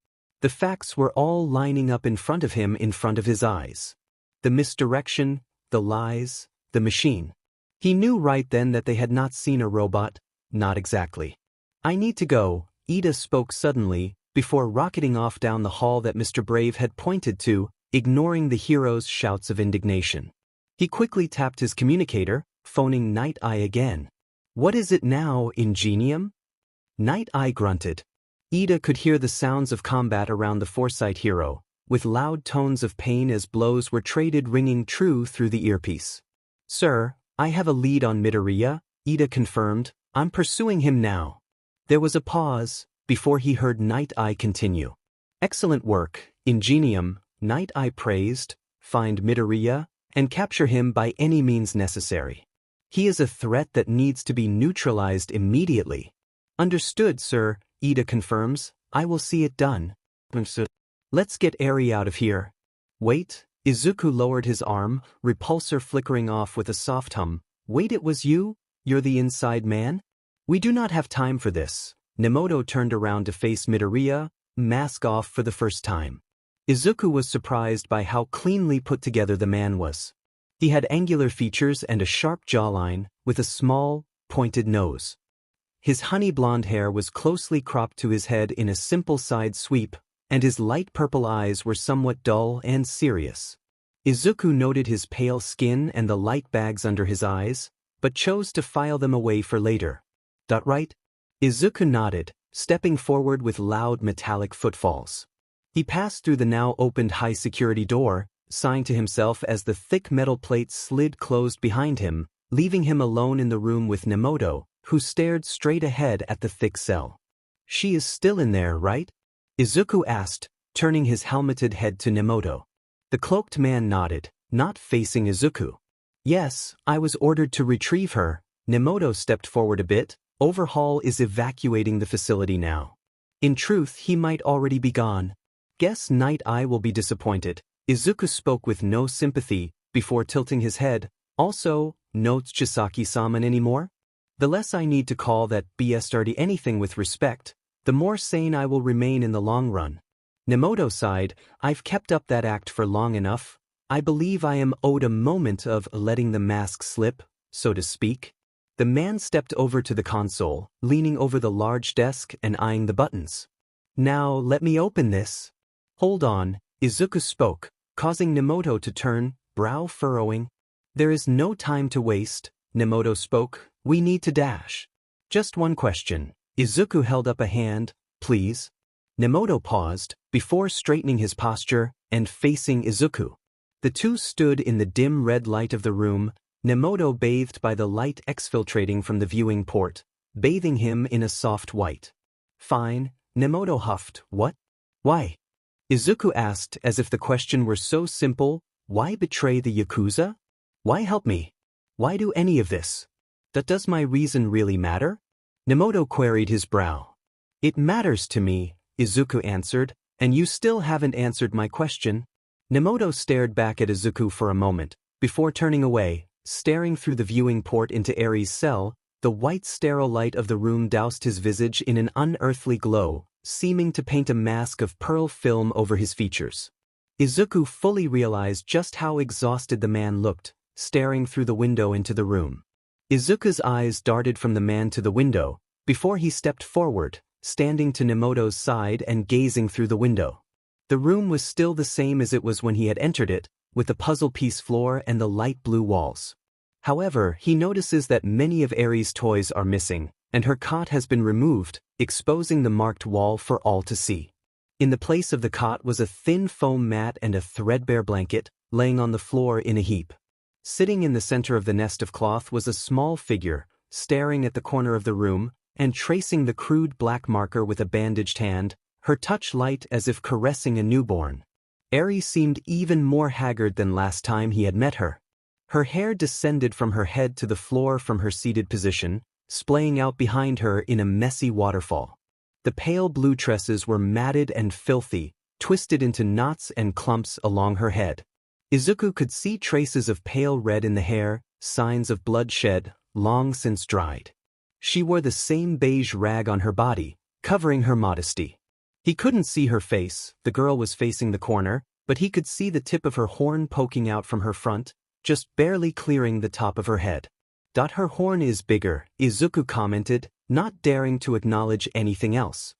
The facts were all lining up in front of him, in front of his eyes. The misdirection, the lies, the machine. He knew right then that they had not seen a robot. Not exactly. I need to go, Ida spoke suddenly, before rocketing off down the hall that Mr. Brave had pointed to, ignoring the hero's shouts of indignation. He quickly tapped his communicator, phoning Night Eye again. What is it now, Ingenium? Night Eye grunted. Ida could hear the sounds of combat around the Foresight hero, with loud tones of pain as blows were traded ringing true through the earpiece. Sir, I have a lead on Midoriya, Ida confirmed. I'm pursuing him now. There was a pause, before he heard Night Eye continue. Excellent work, Ingenium, Night Eye praised. Find Midoriya, and capture him by any means necessary. He is a threat that needs to be neutralized immediately. Understood, sir, Ida confirms. I will see it done. Let's get Eri out of here. Wait, Izuku lowered his arm, repulsor flickering off with a soft hum. Wait, it was you? You're the inside man? We do not have time for this. Nemoto turned around to face Midoriya, mask off for the first time. Izuku was surprised by how cleanly put together the man was. He had angular features and a sharp jawline, with a small, pointed nose. His honey blonde hair was closely cropped to his head in a simple side sweep, and his light purple eyes were somewhat dull and serious. Izuku noted his pale skin and the light bags under his eyes, but chose to file them away for later. That right? Izuku nodded, stepping forward with loud metallic footfalls. He passed through the now opened high-security door, sighing to himself as the thick metal plate slid closed behind him, leaving him alone in the room with Nemoto, who stared straight ahead at the thick cell. She is still in there, right? Izuku asked, turning his helmeted head to Nemoto. The cloaked man nodded, not facing Izuku. Yes, I was ordered to retrieve her. Nemoto stepped forward a bit. Overhaul is evacuating the facility now. In truth, he might already be gone. Guess Night Eye will be disappointed. Izuku spoke with no sympathy, before tilting his head. Also, no Chisaki-sama anymore? The less I need to call that BSRD anything with respect, the more sane I will remain in the long run. Nemoto sighed, I've kept up that act for long enough. I believe I am owed a moment of letting the mask slip, so to speak. The man stepped over to the console, leaning over the large desk and eyeing the buttons. Now let me open this. Hold on, Izuku spoke, causing Nemoto to turn, brow furrowing. There is no time to waste, Nemoto spoke, we need to dash. Just one question. Izuku held up a hand, please. Nemoto paused, before straightening his posture, and facing Izuku. The two stood in the dim red light of the room, Nemoto bathed by the light exfiltrating from the viewing port, bathing him in a soft white. Fine, Nemoto huffed, what? Why? Izuku asked as if the question were so simple, why betray the Yakuza? Why help me? Why do any of this? Does my reason really matter? Nemoto queried his brow. It matters to me, Izuku answered, and you still haven't answered my question. Nemoto stared back at Izuku for a moment, before turning away. Staring through the viewing port into Eri's cell, the white sterile light of the room doused his visage in an unearthly glow, seeming to paint a mask of pearl film over his features. Izuku fully realized just how exhausted the man looked, staring through the window into the room. Izuku's eyes darted from the man to the window, before he stepped forward, standing to Nemoto's side and gazing through the window. The room was still the same as it was when he had entered it, with the puzzle piece floor and the light blue walls. However, he notices that many of Eri's toys are missing, and her cot has been removed, exposing the marked wall for all to see. In the place of the cot was a thin foam mat and a threadbare blanket, laying on the floor in a heap. Sitting in the center of the nest of cloth was a small figure, staring at the corner of the room, and tracing the crude black marker with a bandaged hand, her touch light as if caressing a newborn. Eri seemed even more haggard than last time he had met her. Her hair descended from her head to the floor from her seated position, splaying out behind her in a messy waterfall. The pale blue tresses were matted and filthy, twisted into knots and clumps along her head. Izuku could see traces of pale red in the hair, signs of bloodshed, long since dried. She wore the same beige rag on her body, covering her modesty. He couldn't see her face, the girl was facing the corner, but he could see the tip of her horn poking out from her front, just barely clearing the top of her head. Her horn is bigger, Izuku commented, not daring to acknowledge anything else.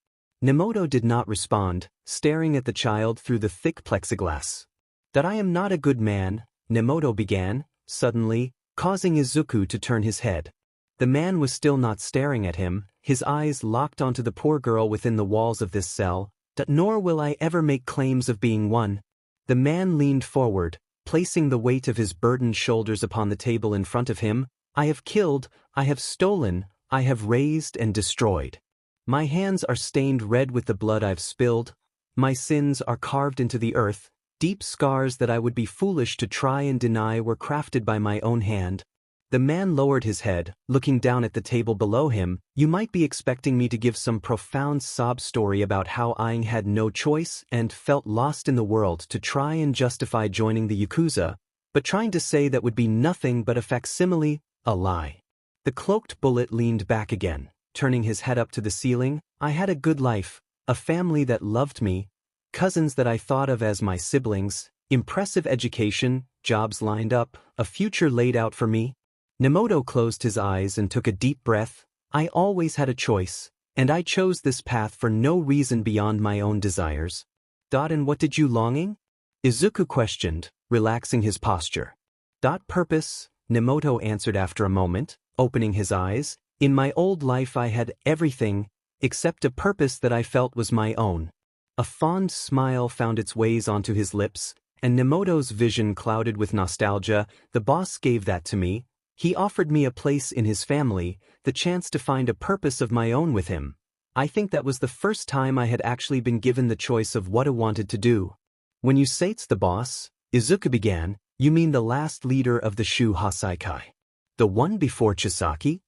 Nemoto did not respond, staring at the child through the thick plexiglass. That I am not a good man, Nemoto began, suddenly, causing Izuku to turn his head. The man was still not staring at him, his eyes locked onto the poor girl within the walls of this cell, nor will I ever make claims of being one. The man leaned forward, placing the weight of his burdened shoulders upon the table in front of him. I have killed, I have stolen, I have raised and destroyed. My hands are stained red with the blood I've spilled. My sins are carved into the earth, deep scars that I would be foolish to try and deny were crafted by my own hand. The man lowered his head, looking down at the table below him. You might be expecting me to give some profound sob story about how I had no choice and felt lost in the world to try and justify joining the Yakuza, but trying to say that would be nothing but a facsimile, a lie. The cloaked bullet leaned back again, turning his head up to the ceiling. I had a good life, a family that loved me, cousins that I thought of as my siblings, impressive education, jobs lined up, a future laid out for me. Nemoto closed his eyes and took a deep breath. I always had a choice, and I chose this path for no reason beyond my own desires. And what did you longing? Izuku questioned, relaxing his posture. Purpose, Nemoto answered after a moment, opening his eyes. In my old life I had everything, except a purpose that I felt was my own. A fond smile found its ways onto his lips, and Nemoto's vision clouded with nostalgia. The boss gave that to me. He offered me a place in his family, the chance to find a purpose of my own with him. I think that was the first time I had actually been given the choice of what I wanted to do. When you say it's the boss, Izuku began, you mean the last leader of the Shu Hasaikai? The one before Chisaki?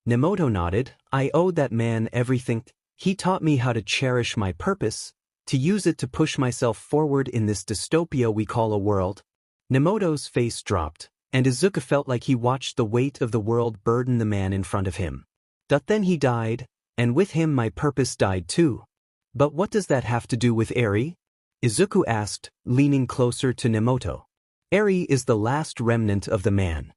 Nemoto nodded. I owed that man everything. He taught me how to cherish my purpose, to use it to push myself forward in this dystopia we call a world. Nemoto's face dropped, and Izuku felt like he watched the weight of the world burden the man in front of him. Then he died, and with him my purpose died too. But what does that have to do with Eri? Izuku asked, leaning closer to Nemoto. Eri is the last remnant of the man,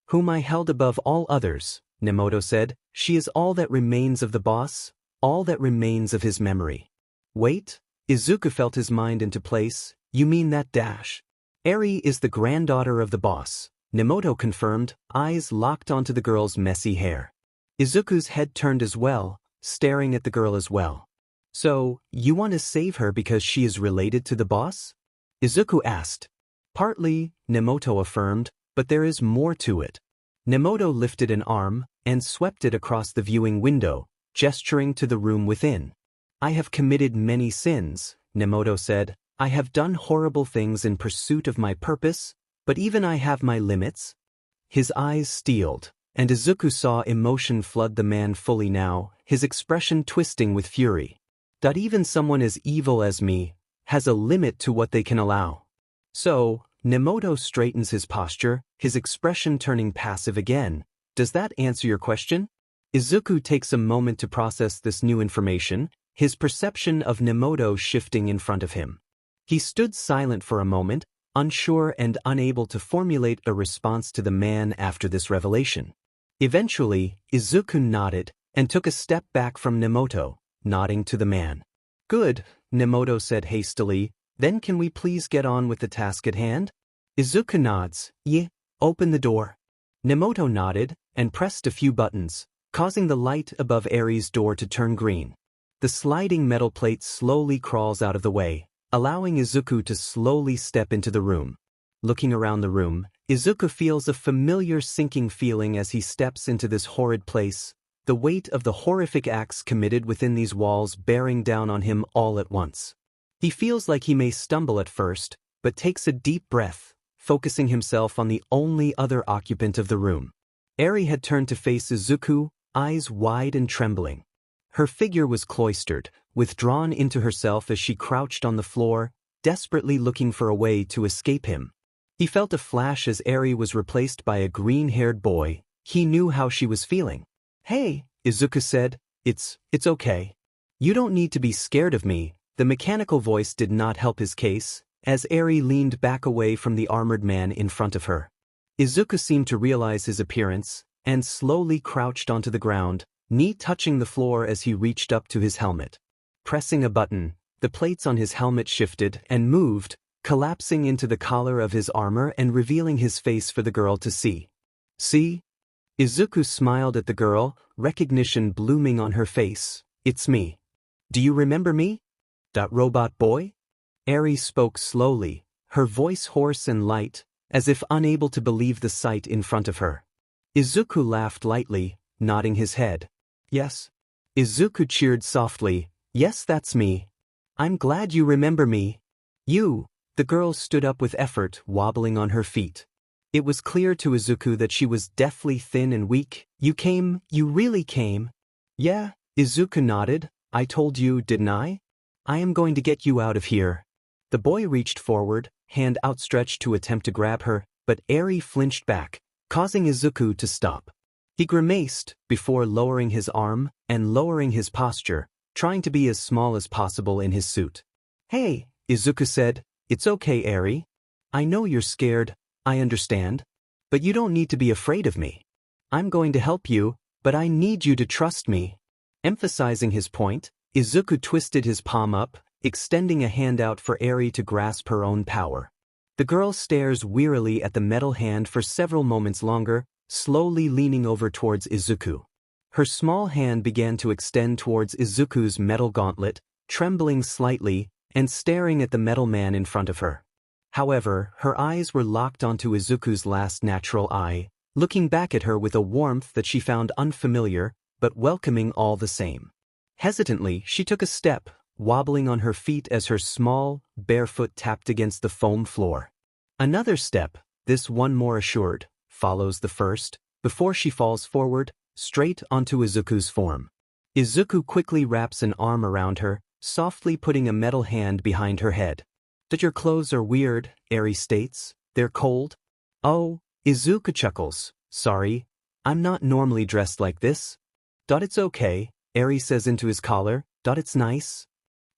whom I held above all others, Nemoto said. She is all that remains of the boss, all that remains of his memory. Wait, Izuku felt his mind into place. You mean that dash? Eri is the granddaughter of the boss, Nemoto confirmed, eyes locked onto the girl's messy hair. Izuku's head turned as well, staring at the girl as well. So, you want to save her because she is related to the boss? Izuku asked. Partly, Nemoto affirmed, but there is more to it. Nemoto lifted an arm and swept it across the viewing window, gesturing to the room within. I have committed many sins, Nemoto said. I have done horrible things in pursuit of my purpose, but even I have my limits. His eyes steeled, and Izuku saw emotion flood the man fully now, his expression twisting with fury. Even someone as evil as me has a limit to what they can allow. So, Nemoto straightens his posture, his expression turning passive again. Does that answer your question? Izuku takes a moment to process this new information, his perception of Nemoto shifting in front of him. He stood silent for a moment, unsure and unable to formulate a response to the man after this revelation. Eventually, Izuku nodded and took a step back from Nemoto, nodding to the man. Good, Nemoto said hastily. Then can we please get on with the task at hand? Izuku nods. Yeah, open the door. Nemoto nodded and pressed a few buttons, causing the light above Eri's door to turn green. The sliding metal plate slowly crawls out of the way, allowing Izuku to slowly step into the room. Looking around the room, Izuku feels a familiar sinking feeling as he steps into this horrid place, the weight of the horrific acts committed within these walls bearing down on him all at once. He feels like he may stumble at first, but takes a deep breath, focusing himself on the only other occupant of the room. Eri had turned to face Izuku, eyes wide and trembling. Her figure was cloistered, withdrawn into herself as she crouched on the floor, desperately looking for a way to escape him. He felt a flash as Eri was replaced by a green-haired boy. He knew how she was feeling. Hey, Izuku said, it's okay. You don't need to be scared of me. The mechanical voice did not help his case, as Eri leaned back away from the armored man in front of her. Izuku seemed to realize his appearance, and slowly crouched onto the ground, knee touching the floor as he reached up to his helmet. Pressing a button, the plates on his helmet shifted and moved, collapsing into the collar of his armor and revealing his face for the girl to see. See? Izuku smiled at the girl, recognition blooming on her face. It's me. Do you remember me? That robot boy? Eri spoke slowly, her voice hoarse and light, as if unable to believe the sight in front of her. Izuku laughed lightly, nodding his head. Yes. Izuku cheered softly. Yes, that's me. I'm glad you remember me. You. The girl stood up with effort, wobbling on her feet. It was clear to Izuku that she was deathly thin and weak. You really came? Yeah, Izuku nodded. I told you, didn't I? I am going to get you out of here. The boy reached forward, hand outstretched to attempt to grab her, but Eri flinched back, causing Izuku to stop. He grimaced before lowering his arm and lowering his posture, trying to be as small as possible in his suit. Hey, Izuku said, it's okay, Eri. I know you're scared, I understand. But you don't need to be afraid of me. I'm going to help you, but I need you to trust me. Emphasizing his point, Izuku twisted his palm up, extending a hand out for Eri to grasp her own power. The girl stares wearily at the metal hand for several moments longer, slowly leaning over towards Izuku. Her small hand began to extend towards Izuku's metal gauntlet, trembling slightly and staring at the metal man in front of her. However, her eyes were locked onto Izuku's last natural eye, looking back at her with a warmth that she found unfamiliar, but welcoming all the same. Hesitantly, she took a step, wobbling on her feet as her small, bare foot tapped against the foam floor. Another step, this one more assured, follows the first, before she falls forward, straight onto Izuku's form. Izuku quickly wraps an arm around her, softly putting a metal hand behind her head. That your clothes are weird, Eri states. They're cold? Oh, Izuku chuckles. Sorry, I'm not normally dressed like this. It's okay, Eri says into his collar. It's nice.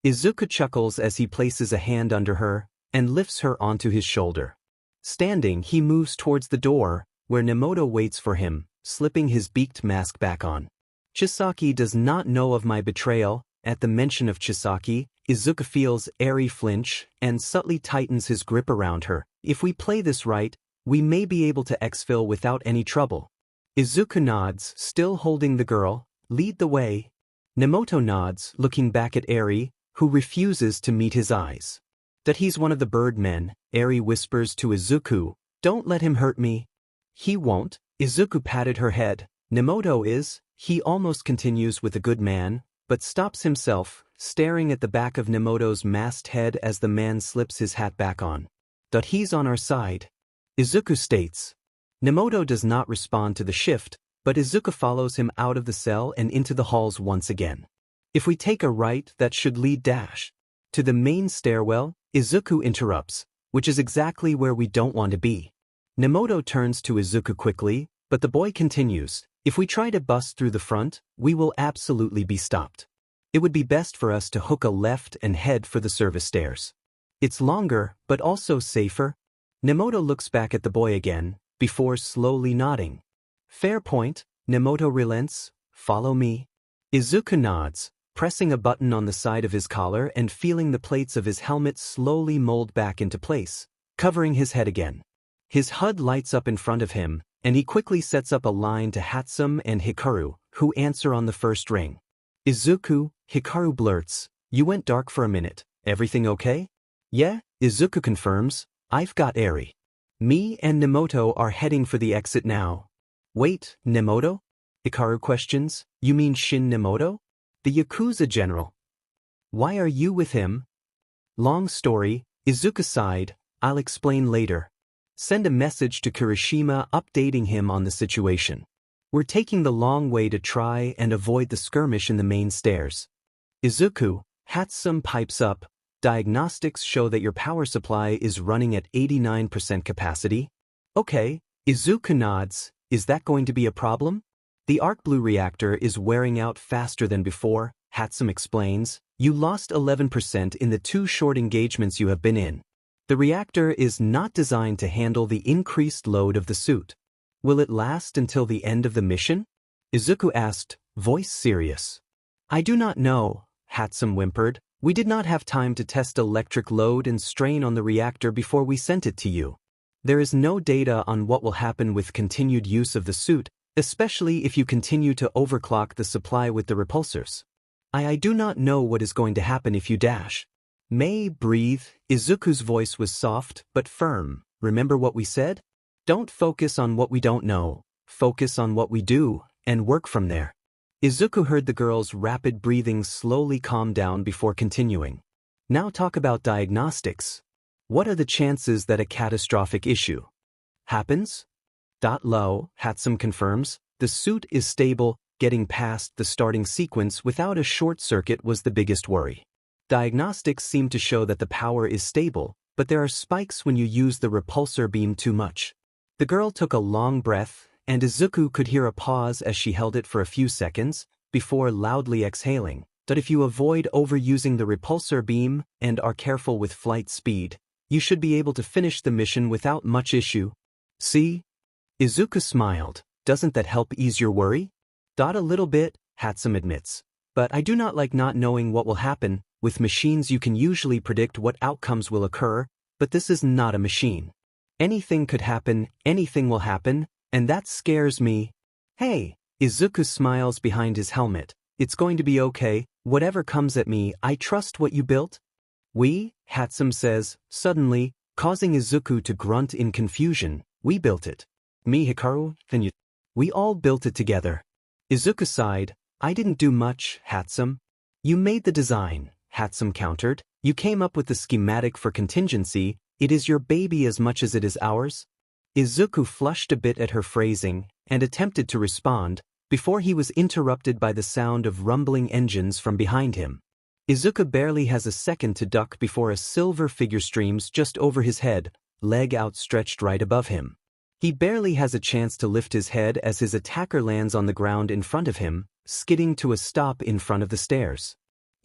Izuku chuckles as he places a hand under her and lifts her onto his shoulder. Standing, he moves towards the door, where Nemoto waits for him, slipping his beaked mask back on. Chisaki does not know of my betrayal. At the mention of Chisaki, Izuku feels Eri flinch and subtly tightens his grip around her. If we play this right, we may be able to exfil without any trouble. Izuku nods, still holding the girl. Lead the way. Nemoto nods, looking back at Eri, who refuses to meet his eyes. That he's one of the birdmen, Eri whispers to Izuku. Don't let him hurt me. He won't. Izuku patted her head. Nemoto is. He almost continues with a good man, but stops himself, staring at the back of Nemoto's masked head as the man slips his hat back on. He's on our side. Izuku states. Nemoto does not respond to the shift, but Izuku follows him out of the cell and into the halls once again. If we take a right, that should lead to the main stairwell. Izuku interrupts, which is exactly where we don't want to be. Nemoto turns to Izuku quickly, but the boy continues. If we try to bust through the front, we will absolutely be stopped. It would be best for us to hook a left and head for the service stairs. It's longer, but also safer. Nemoto looks back at the boy again, before slowly nodding. Fair point, Nemoto relents. Follow me. Izuku nods, pressing a button on the side of his collar and feeling the plates of his helmet slowly mold back into place, covering his head again. His HUD lights up in front of him, and he quickly sets up a line to Hatsum and Hikaru, who answer on the first ring. Izuku, Hikaru blurts, you went dark for a minute. Everything okay? Yeah, Izuku confirms. I've got Eri. Me and Nemoto are heading for the exit now. Wait, Nemoto? Hikaru questions. You mean Shin Nemoto? The Yakuza general. Why are you with him? Long story, Izuku sighed. I'll explain later. Send a message to Kirishima updating him on the situation. We're taking the long way to try and avoid the skirmish in the main stairs. Izuku, Hatsum pipes up. Diagnostics show that your power supply is running at 89% capacity. Okay, Izuku nods. Is that going to be a problem? The arc blue reactor is wearing out faster than before, Hatsum explains. You lost 11% in the 2 short engagements you have been in. The reactor is not designed to handle the increased load of the suit. Will it last until the end of the mission? Izuku asked, voice serious. I do not know, Hatsum whimpered. We did not have time to test electric load and strain on the reactor before we sent it to you. There is no data on what will happen with continued use of the suit, especially if you continue to overclock the supply with the repulsors. I do not know what is going to happen if you dash. May breathe. Izuku's voice was soft but firm. Remember what we said? Don't focus on what we don't know. Focus on what we do, and work from there. Izuku heard the girl's rapid breathing slowly calm down before continuing. Now talk about diagnostics. What are the chances that a catastrophic issue Happens? Low, Hatsum confirms. The suit is stable, getting past the starting sequence without a short circuit was the biggest worry. Diagnostics seem to show that the power is stable, but there are spikes when you use the repulsor beam too much. The girl took a long breath, and Izuku could hear a pause as she held it for a few seconds, before loudly exhaling. But if you avoid overusing the repulsor beam and are careful with flight speed, you should be able to finish the mission without much issue. See? Izuku smiled. Doesn't that help ease your worry? A little bit, Hatsum admits. But I do not like not knowing what will happen. With machines you can usually predict what outcomes will occur, but this is not a machine. Anything could happen, anything will happen, and that scares me. Hey, Izuku smiles behind his helmet. It's going to be okay, whatever comes at me, I trust what you built. We, Hatsum says, suddenly, causing Izuku to grunt in confusion. We built it. Me, Hikaru, then you. We all built it together. Izuku sighed. I didn't do much, Hatsum. You made the design, Hatsum countered. You came up with the schematic for contingency. It is your baby as much as it is ours. Izuku flushed a bit at her phrasing and attempted to respond, before he was interrupted by the sound of rumbling engines from behind him. Izuku barely has a second to duck before a silver figure streams just over his head, leg outstretched right above him. He barely has a chance to lift his head as his attacker lands on the ground in front of him, skidding to a stop in front of the stairs.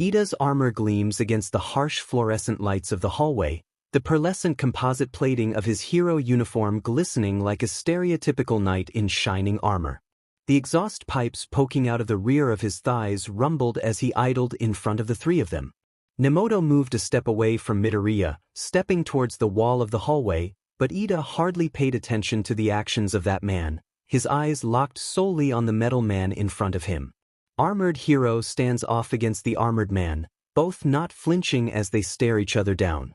Ida's armor gleams against the harsh fluorescent lights of the hallway, the pearlescent composite plating of his hero uniform glistening like a stereotypical knight in shining armor. The exhaust pipes poking out of the rear of his thighs rumbled as he idled in front of the three of them. Nemoto moved a step away from Midoriya, stepping towards the wall of the hallway, but Ida hardly paid attention to the actions of that man, his eyes locked solely on the metal man in front of him. Armored hero stands off against the armored man, both not flinching as they stare each other down.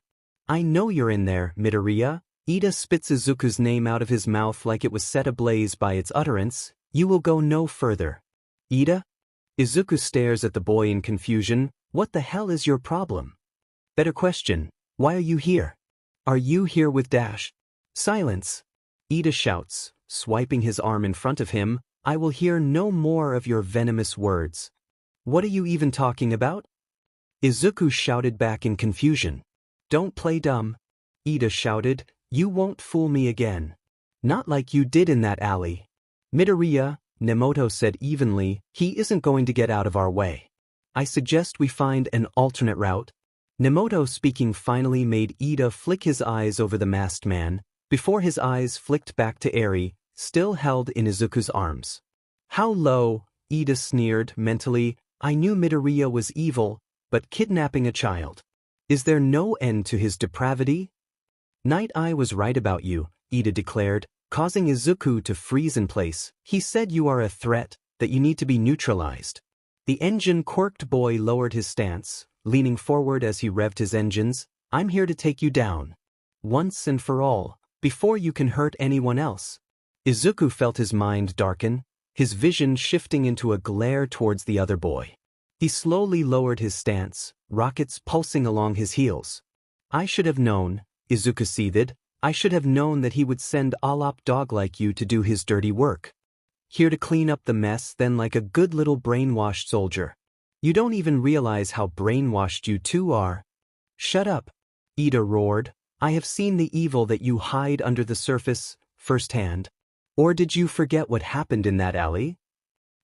I know you're in there, Midoriya. Ida spits Izuku's name out of his mouth like it was set ablaze by its utterance. You will go no further. Ida? Izuku stares at the boy in confusion. What the hell is your problem? Better question. Why are you here? Are you here with Dash? Silence. Ida shouts, swiping his arm in front of him. I will hear no more of your venomous words. What are you even talking about? Izuku shouted back in confusion. Don't play dumb. Ida shouted, you won't fool me again. Not like you did in that alley. Midoriya, Nemoto said evenly, he isn't going to get out of our way. I suggest we find an alternate route. Nemoto speaking finally made Ida flick his eyes over the masked man, before his eyes flicked back to Eri, still held in Izuku's arms. How low, Ida sneered mentally, I knew Midoriya was evil, but kidnapping a child. Is there no end to his depravity? Night Eye was right about you, Ida declared, causing Izuku to freeze in place. He said you are a threat, that you need to be neutralized. The engine-quirked boy lowered his stance, leaning forward as he revved his engines. I'm here to take you down. Once and for all, before you can hurt anyone else. Izuku felt his mind darken, his vision shifting into a glare towards the other boy. He slowly lowered his stance, rockets pulsing along his heels. I should have known, Izuku seethed. I should have known that he would send a lapdog like you to do his dirty work. Here to clean up the mess then like a good little brainwashed soldier. You don't even realize how brainwashed you two are. Shut up, Ida roared. I have seen the evil that you hide under the surface, firsthand. Or did you forget what happened in that alley?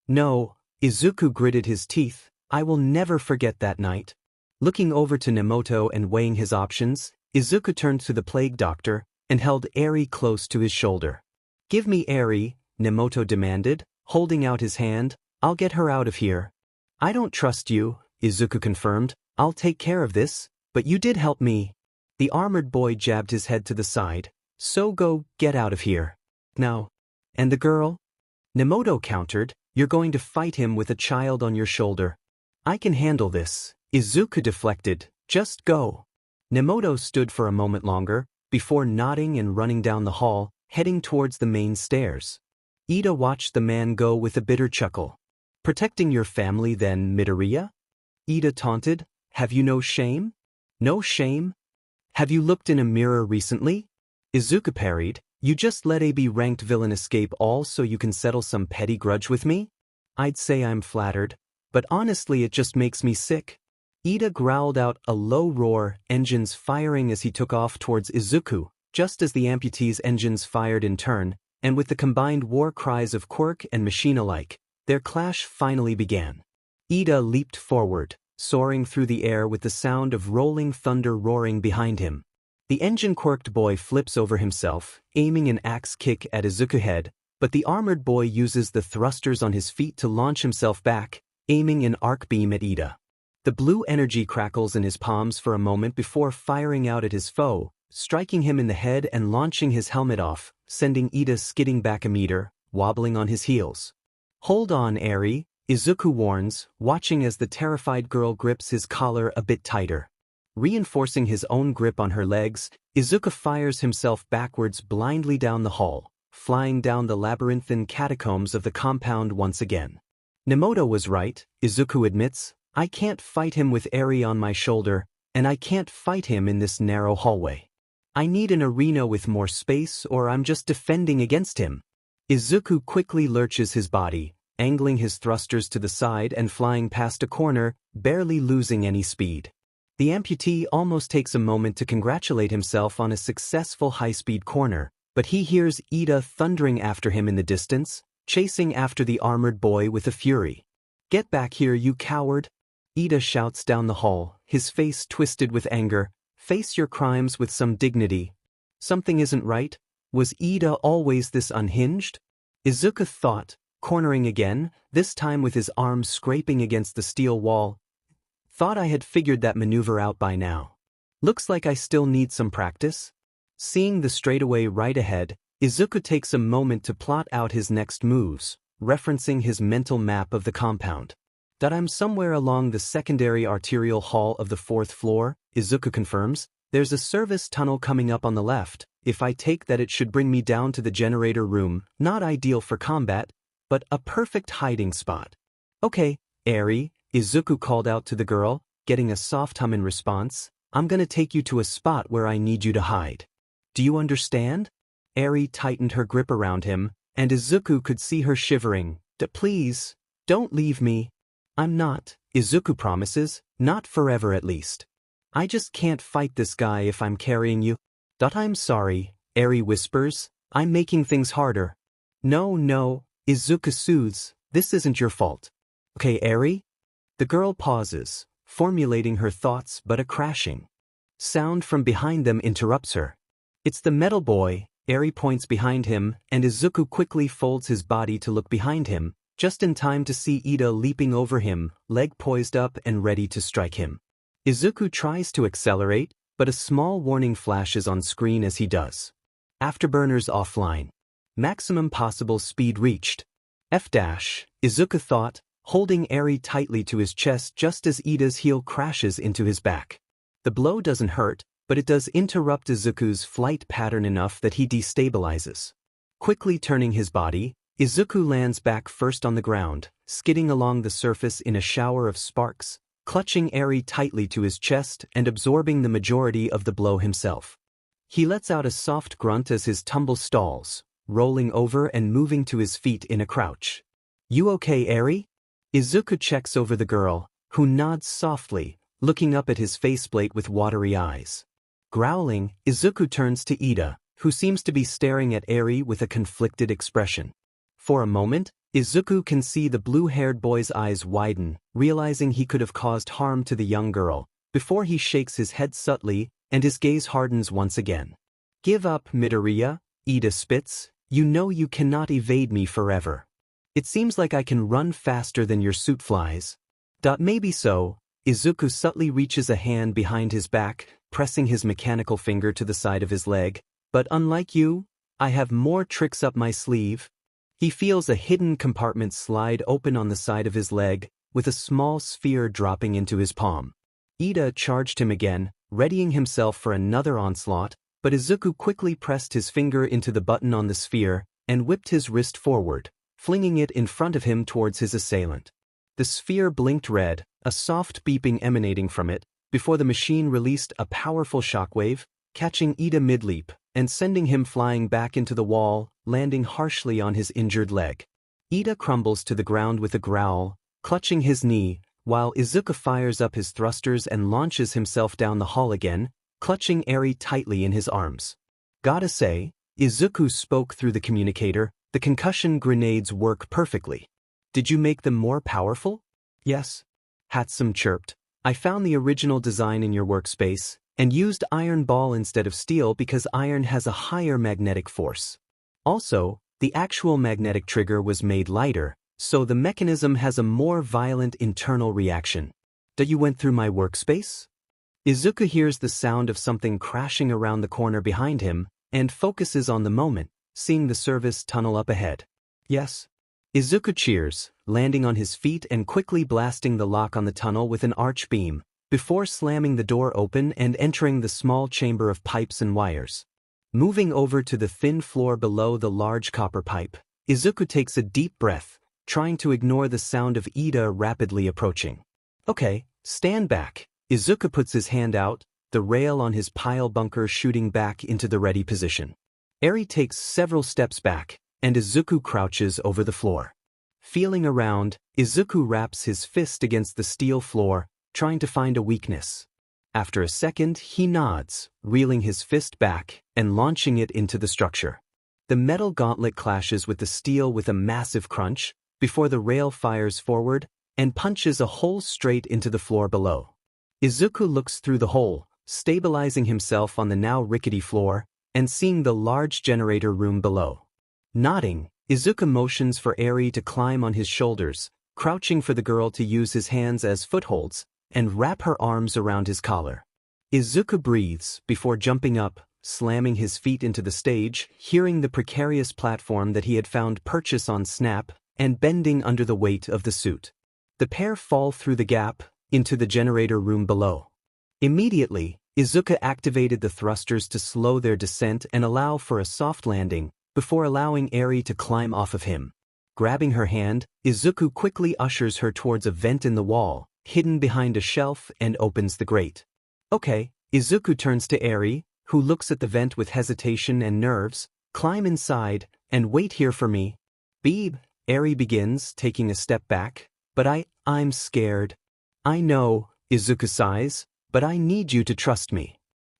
No, Izuku gritted his teeth. I will never forget that night. Looking over to Nemoto and weighing his options, Izuku turned to the plague doctor and held Eri close to his shoulder. Give me Eri, Nemoto demanded, holding out his hand. I'll get her out of here. I don't trust you, Izuku confirmed. I'll take care of this, but you did help me. The armored boy jabbed his head to the side. So go, get out of here. Now. And the girl? Nemoto countered, you're going to fight him with a child on your shoulder. I can handle this, Izuku deflected, just go. Nemoto stood for a moment longer, before nodding and running down the hall, heading towards the main stairs. Ida watched the man go with a bitter chuckle. Protecting your family then, Midoriya? Ida taunted, have you no shame? No shame? Have you looked in a mirror recently? Izuku parried, You just let a B-ranked villain escape all so you can settle some petty grudge with me? I'd say I'm flattered, but honestly it just makes me sick. Ida growled out a low roar, engines firing as he took off towards Izuku, just as the amputee's engines fired in turn, and with the combined war cries of quirk and machine alike, their clash finally began. Ida leaped forward, soaring through the air with the sound of rolling thunder roaring behind him. The engine-quirked boy flips over himself, aiming an axe kick at Izuku's head, but the armored boy uses the thrusters on his feet to launch himself back, aiming an arc beam at Ida. The blue energy crackles in his palms for a moment before firing out at his foe, striking him in the head and launching his helmet off, sending Ida skidding back a meter, wobbling on his heels. Hold on, Eri, Izuku warns, watching as the terrified girl grips his collar a bit tighter. Reinforcing his own grip on her legs, Izuku fires himself backwards blindly down the hall, flying down the labyrinthine catacombs of the compound once again. Nemoto was right, Izuku admits. I can't fight him with Eri on my shoulder, and I can't fight him in this narrow hallway. I need an arena with more space or I'm just defending against him. Izuku quickly lurches his body, angling his thrusters to the side and flying past a corner, barely losing any speed. The amputee almost takes a moment to congratulate himself on a successful high-speed corner, but he hears Ida thundering after him in the distance, chasing after the armored boy with a fury. Get back here, you coward! Ida shouts down the hall, his face twisted with anger. Face your crimes with some dignity. Something isn't right. Was Ida always this unhinged? Izuku thought, cornering again, this time with his arms scraping against the steel wall. Thought I had figured that maneuver out by now. Looks like I still need some practice. Seeing the straightaway right ahead, Izuku takes a moment to plot out his next moves, referencing his mental map of the compound. That I'm somewhere along the secondary arterial hall of the 4th floor, Izuku confirms. There's a service tunnel coming up on the left. If I take that, it should bring me down to the generator room, not ideal for combat, but a perfect hiding spot. Okay, Eri, Izuku called out to the girl, getting a soft hum in response. I'm gonna take you to a spot where I need you to hide. Do you understand? Eri tightened her grip around him, and Izuku could see her shivering. Please, don't leave me. I'm not, Izuku promises, not forever at least. I just can't fight this guy if I'm carrying you. I'm sorry, Eri whispers, I'm making things harder. No, Izuku soothes, this isn't your fault. Okay, Eri? The girl pauses, formulating her thoughts, but a crashing sound from behind them interrupts her. It's the metal boy. Eri points behind him, and Izuku quickly folds his body to look behind him, just in time to see Ida leaping over him, leg poised up and ready to strike him. Izuku tries to accelerate, but a small warning flashes on screen as he does. Afterburners offline. Maximum possible speed reached. F-, Izuku thought, holding Eri tightly to his chest just as Ida's heel crashes into his back. The blow doesn't hurt, but it does interrupt Izuku's flight pattern enough that he destabilizes. Quickly turning his body, Izuku lands back first on the ground, skidding along the surface in a shower of sparks, clutching Eri tightly to his chest and absorbing the majority of the blow himself. He lets out a soft grunt as his tumble stalls, rolling over and moving to his feet in a crouch. You okay, Eri? Izuku checks over the girl, who nods softly, looking up at his faceplate with watery eyes. Growling, Izuku turns to Ida, who seems to be staring at Eri with a conflicted expression. For a moment, Izuku can see the blue-haired boy's eyes widen, realizing he could have caused harm to the young girl, before he shakes his head subtly, and his gaze hardens once again. Give up, Midoriya, Ida spits. You know you cannot evade me forever. It seems like I can run faster than your suit flies. Maybe so. Izuku subtly reaches a hand behind his back, pressing his mechanical finger to the side of his leg. But unlike you, I have more tricks up my sleeve. He feels a hidden compartment slide open on the side of his leg, with a small sphere dropping into his palm. Ida charged him again, readying himself for another onslaught, but Izuku quickly pressed his finger into the button on the sphere and whipped his wrist forward, flinging it in front of him towards his assailant. The sphere blinked red, a soft beeping emanating from it, before the machine released a powerful shockwave, catching Ida mid-leap, and sending him flying back into the wall, landing harshly on his injured leg. Ida crumbles to the ground with a growl, clutching his knee, while Izuku fires up his thrusters and launches himself down the hall again, clutching Eri tightly in his arms. Gotta say, Izuku spoke through the communicator, the concussion grenades work perfectly. Did you make them more powerful? Yes. Hatsum chirped. I found the original design in your workspace, and used iron ball instead of steel because iron has a higher magnetic force. Also, the actual magnetic trigger was made lighter, so the mechanism has a more violent internal reaction. That you went through my workspace? Izuku hears the sound of something crashing around the corner behind him, and focuses on the moment, seeing the service tunnel up ahead. Yes. Izuku cheers, landing on his feet and quickly blasting the lock on the tunnel with an arch beam, before slamming the door open and entering the small chamber of pipes and wires. Moving over to the thin floor below the large copper pipe, Izuku takes a deep breath, trying to ignore the sound of Ida rapidly approaching. Okay, stand back. Izuku puts his hand out, the rail on his pile bunker shooting back into the ready position. Eri takes several steps back, and Izuku crouches over the floor. Feeling around, Izuku wraps his fist against the steel floor, trying to find a weakness. After a second, he nods, reeling his fist back and launching it into the structure. The metal gauntlet clashes with the steel with a massive crunch, before the rail fires forward and punches a hole straight into the floor below. Izuku looks through the hole, stabilizing himself on the now rickety floor, and seeing the large generator room below. Nodding, Izuku motions for Eri to climb on his shoulders, crouching for the girl to use his hands as footholds, and wrap her arms around his collar. Izuku breathes before jumping up, slamming his feet into the stage, hearing the precarious platform that he had found purchase on snap, and bending under the weight of the suit. The pair fall through the gap, into the generator room below. Immediately, Izuku activated the thrusters to slow their descent and allow for a soft landing, before allowing Eri to climb off of him. Grabbing her hand, Izuku quickly ushers her towards a vent in the wall, hidden behind a shelf, and opens the grate. Okay, Izuku turns to Eri, who looks at the vent with hesitation and nerves. Climb inside, and wait here for me. Beeb, Eri begins, taking a step back. But I'm scared. I know, Izuku sighs, but I need you to trust me.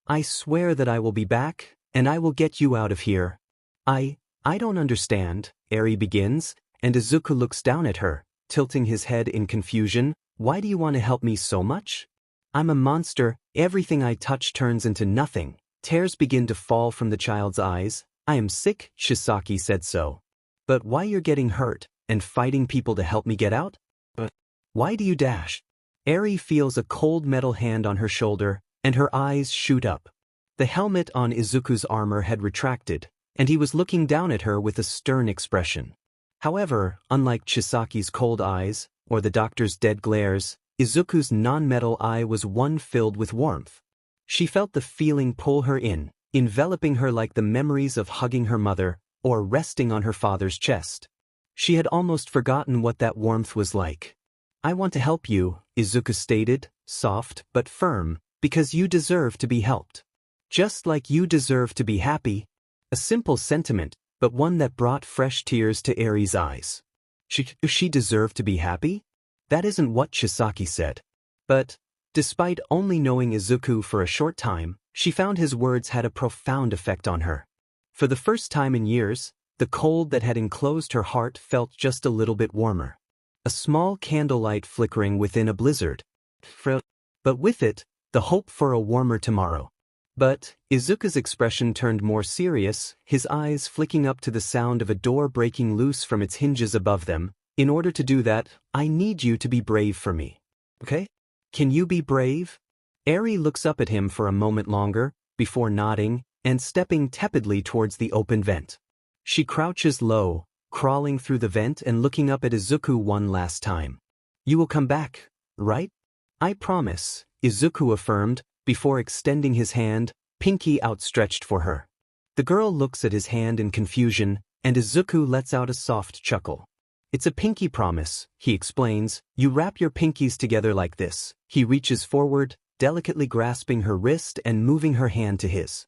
I swear that I will be back, and I will get you out of here. I don't understand, Eri begins, and Izuku looks down at her, tilting his head in confusion. Why do you want to help me so much? I'm a monster, everything I touch turns into nothing. Tears begin to fall from the child's eyes. I am sick, Shisaki said so. But why you're getting hurt, and fighting people to help me get out? But why do you dash? Eri feels a cold metal hand on her shoulder, and her eyes shoot up. The helmet on Izuku's armor had retracted, and he was looking down at her with a stern expression. However, unlike Chisaki's cold eyes, or the doctor's dead glares, Izuku's non-metal eye was one filled with warmth. She felt the feeling pull her in, enveloping her like the memories of hugging her mother, or resting on her father's chest. She had almost forgotten what that warmth was like. I want to help you, Izuku stated, soft but firm, because you deserve to be helped. Just like you deserve to be happy. A simple sentiment, but one that brought fresh tears to Eri's eyes. She deserved to be happy? That isn't what Chisaki said. But, despite only knowing Izuku for a short time, she found his words had a profound effect on her. For the first time in years, the cold that had enclosed her heart felt just a little bit warmer. A small candlelight flickering within a blizzard. But with it, the hope for a warmer tomorrow. But Izuku's expression turned more serious, his eyes flicking up to the sound of a door breaking loose from its hinges above them. In order to do that, I need you to be brave for me. Okay? Can you be brave? Eri looks up at him for a moment longer, before nodding, and stepping tepidly towards the open vent. She crouches low, crawling through the vent and looking up at Izuku one last time. You will come back, right? I promise, Izuku affirmed, before extending his hand, pinky outstretched for her. The girl looks at his hand in confusion, and Izuku lets out a soft chuckle. It's a pinky promise, he explains. You wrap your pinkies together like this. He reaches forward, delicately grasping her wrist and moving her hand to his.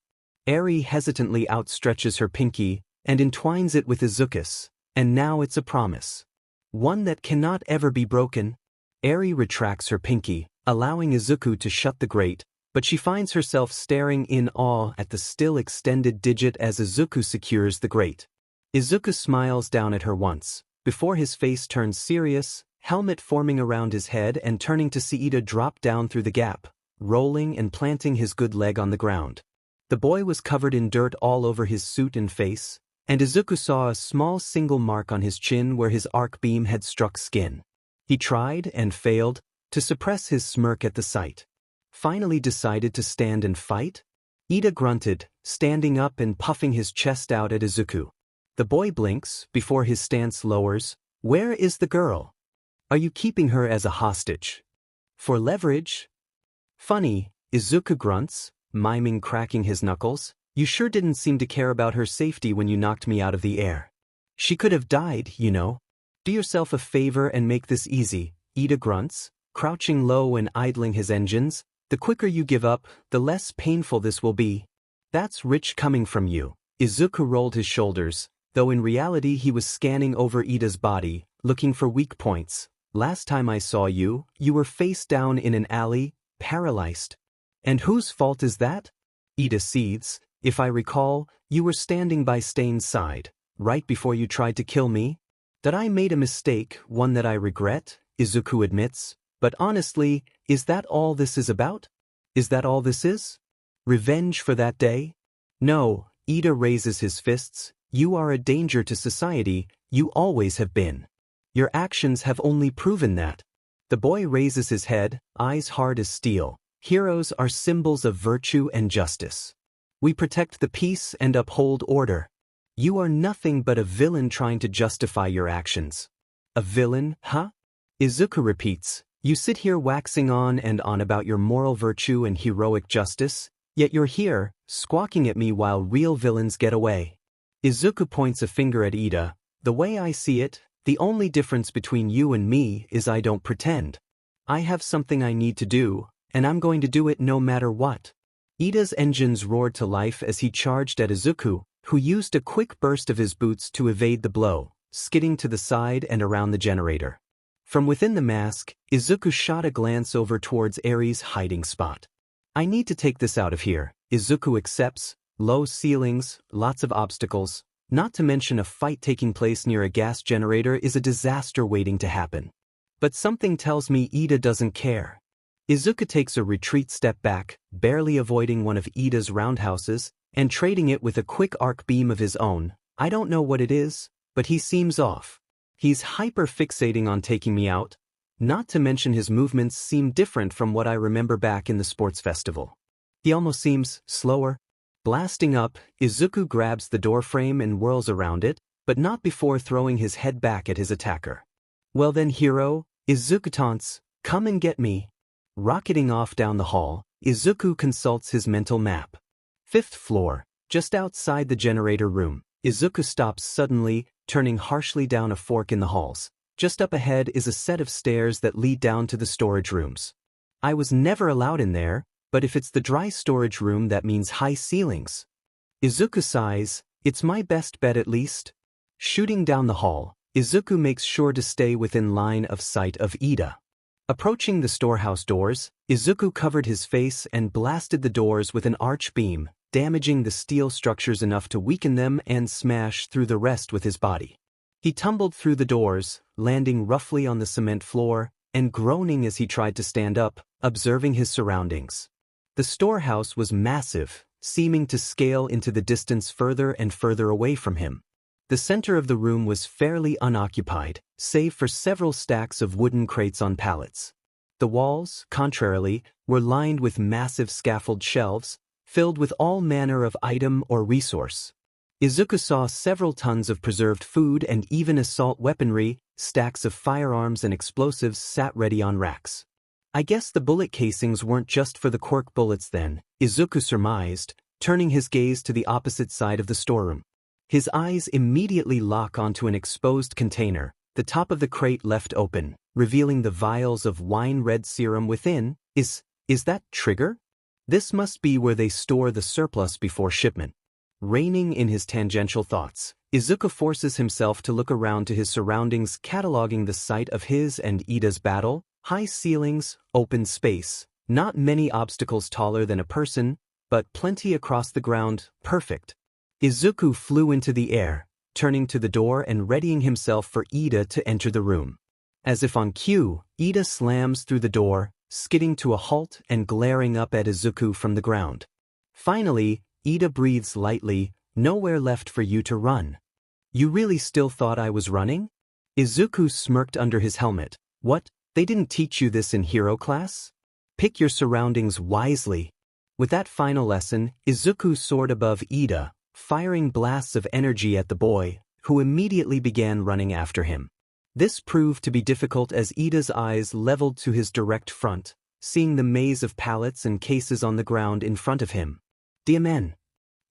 Eri hesitantly outstretches her pinky and entwines it with Izuku's, and now it's a promise. One that cannot ever be broken. Eri retracts her pinky, allowing Izuku to shut the grate, but she finds herself staring in awe at the still extended digit as Izuku secures the grate. Izuku smiles down at her once, before his face turns serious, helmet forming around his head and turning to see Ida drop down through the gap, rolling and planting his good leg on the ground. The boy was covered in dirt all over his suit and face, and Izuku saw a small single mark on his chin where his arc beam had struck skin. He tried and failed to suppress his smirk at the sight. Finally decided to stand and fight? Ida grunted, standing up and puffing his chest out at Izuku. The boy blinks before his stance lowers. Where is the girl? Are you keeping her as a hostage? For leverage? Funny, Izuku grunts, miming cracking his knuckles. You sure didn't seem to care about her safety when you knocked me out of the air. She could have died, you know. Do yourself a favor and make this easy, Ida grunts, crouching low and idling his engines. The quicker you give up, the less painful this will be. That's rich coming from you. Izuku rolled his shoulders, though in reality he was scanning over Ida's body, looking for weak points. Last time I saw you, you were face down in an alley, paralyzed. And whose fault is that? Ida seethes. If I recall, you were standing by Stain's side, right before you tried to kill me? That I made a mistake, one that I regret, Izuku admits, but honestly, is that all this is about? Is that all this is? Revenge for that day? No, Ida raises his fists. You are a danger to society, you always have been. Your actions have only proven that. The boy raises his head, eyes hard as steel. Heroes are symbols of virtue and justice. We protect the peace and uphold order. You are nothing but a villain trying to justify your actions. A villain, huh? Izuku repeats. You sit here waxing on and on about your moral virtue and heroic justice, yet you're here, squawking at me while real villains get away. Izuku points a finger at Ida. The way I see it, the only difference between you and me is I don't pretend. I have something I need to do, and I'm going to do it no matter what. Ida's engines roared to life as he charged at Izuku, who used a quick burst of his boots to evade the blow, skidding to the side and around the generator. From within the mask, Izuku shot a glance over towards Eri's hiding spot. I need to take this out of here. Izuku accepts. Low ceilings, lots of obstacles, not to mention a fight taking place near a gas generator is a disaster waiting to happen. But something tells me Ida doesn't care. Izuku takes a retreat step back, barely avoiding one of Ida's roundhouses, and trading it with a quick arc beam of his own. I don't know what it is, but he seems off. He's hyper-fixating on taking me out, not to mention his movements seem different from what I remember back in the sports festival. He almost seems slower. Blasting up, Izuku grabs the doorframe and whirls around it, but not before throwing his head back at his attacker. Well then, hero, Izuku taunts, come and get me. Rocketing off down the hall, Izuku consults his mental map. 5th floor, just outside the generator room. Izuku stops suddenly, turning harshly down a fork in the halls. Just up ahead is a set of stairs that lead down to the storage rooms. I was never allowed in there, but if it's the dry storage room that means high ceilings. Izuku sighs, it's my best bet at least. Shooting down the hall, Izuku makes sure to stay within line of sight of Ida. Approaching the storehouse doors, Izuku covered his face and blasted the doors with an arch beam, damaging the steel structures enough to weaken them and smash through the rest with his body. He tumbled through the doors, landing roughly on the cement floor, and groaning as he tried to stand up, observing his surroundings. The storehouse was massive, seeming to scale into the distance further and further away from him. The center of the room was fairly unoccupied, save for several stacks of wooden crates on pallets. The walls, contrarily, were lined with massive scaffold shelves, filled with all manner of item or resource. Izuku saw several tons of preserved food and even assault weaponry, stacks of firearms and explosives sat ready on racks. I guess the bullet casings weren't just for the quirk bullets then, Izuku surmised, turning his gaze to the opposite side of the storeroom. His eyes immediately lock onto an exposed container, the top of the crate left open, revealing the vials of wine-red serum within. Is that trigger? This must be where they store the surplus before shipment. Reining in his tangential thoughts, Izuku forces himself to look around to his surroundings, cataloging the site of his and Ida's battle. High ceilings, open space, not many obstacles taller than a person, but plenty across the ground, perfect. Izuku flew into the air, turning to the door and readying himself for Ida to enter the room. As if on cue, Ida slams through the door, skidding to a halt and glaring up at Izuku from the ground. Finally, Ida breathes lightly, nowhere left for you to run. You really still thought I was running? Izuku smirked under his helmet. What, they didn't teach you this in hero class? Pick your surroundings wisely. With that final lesson, Izuku soared above Ida, firing blasts of energy at the boy, who immediately began running after him. This proved to be difficult as Ida's eyes leveled to his direct front, seeing the maze of pallets and cases on the ground in front of him. Diamen,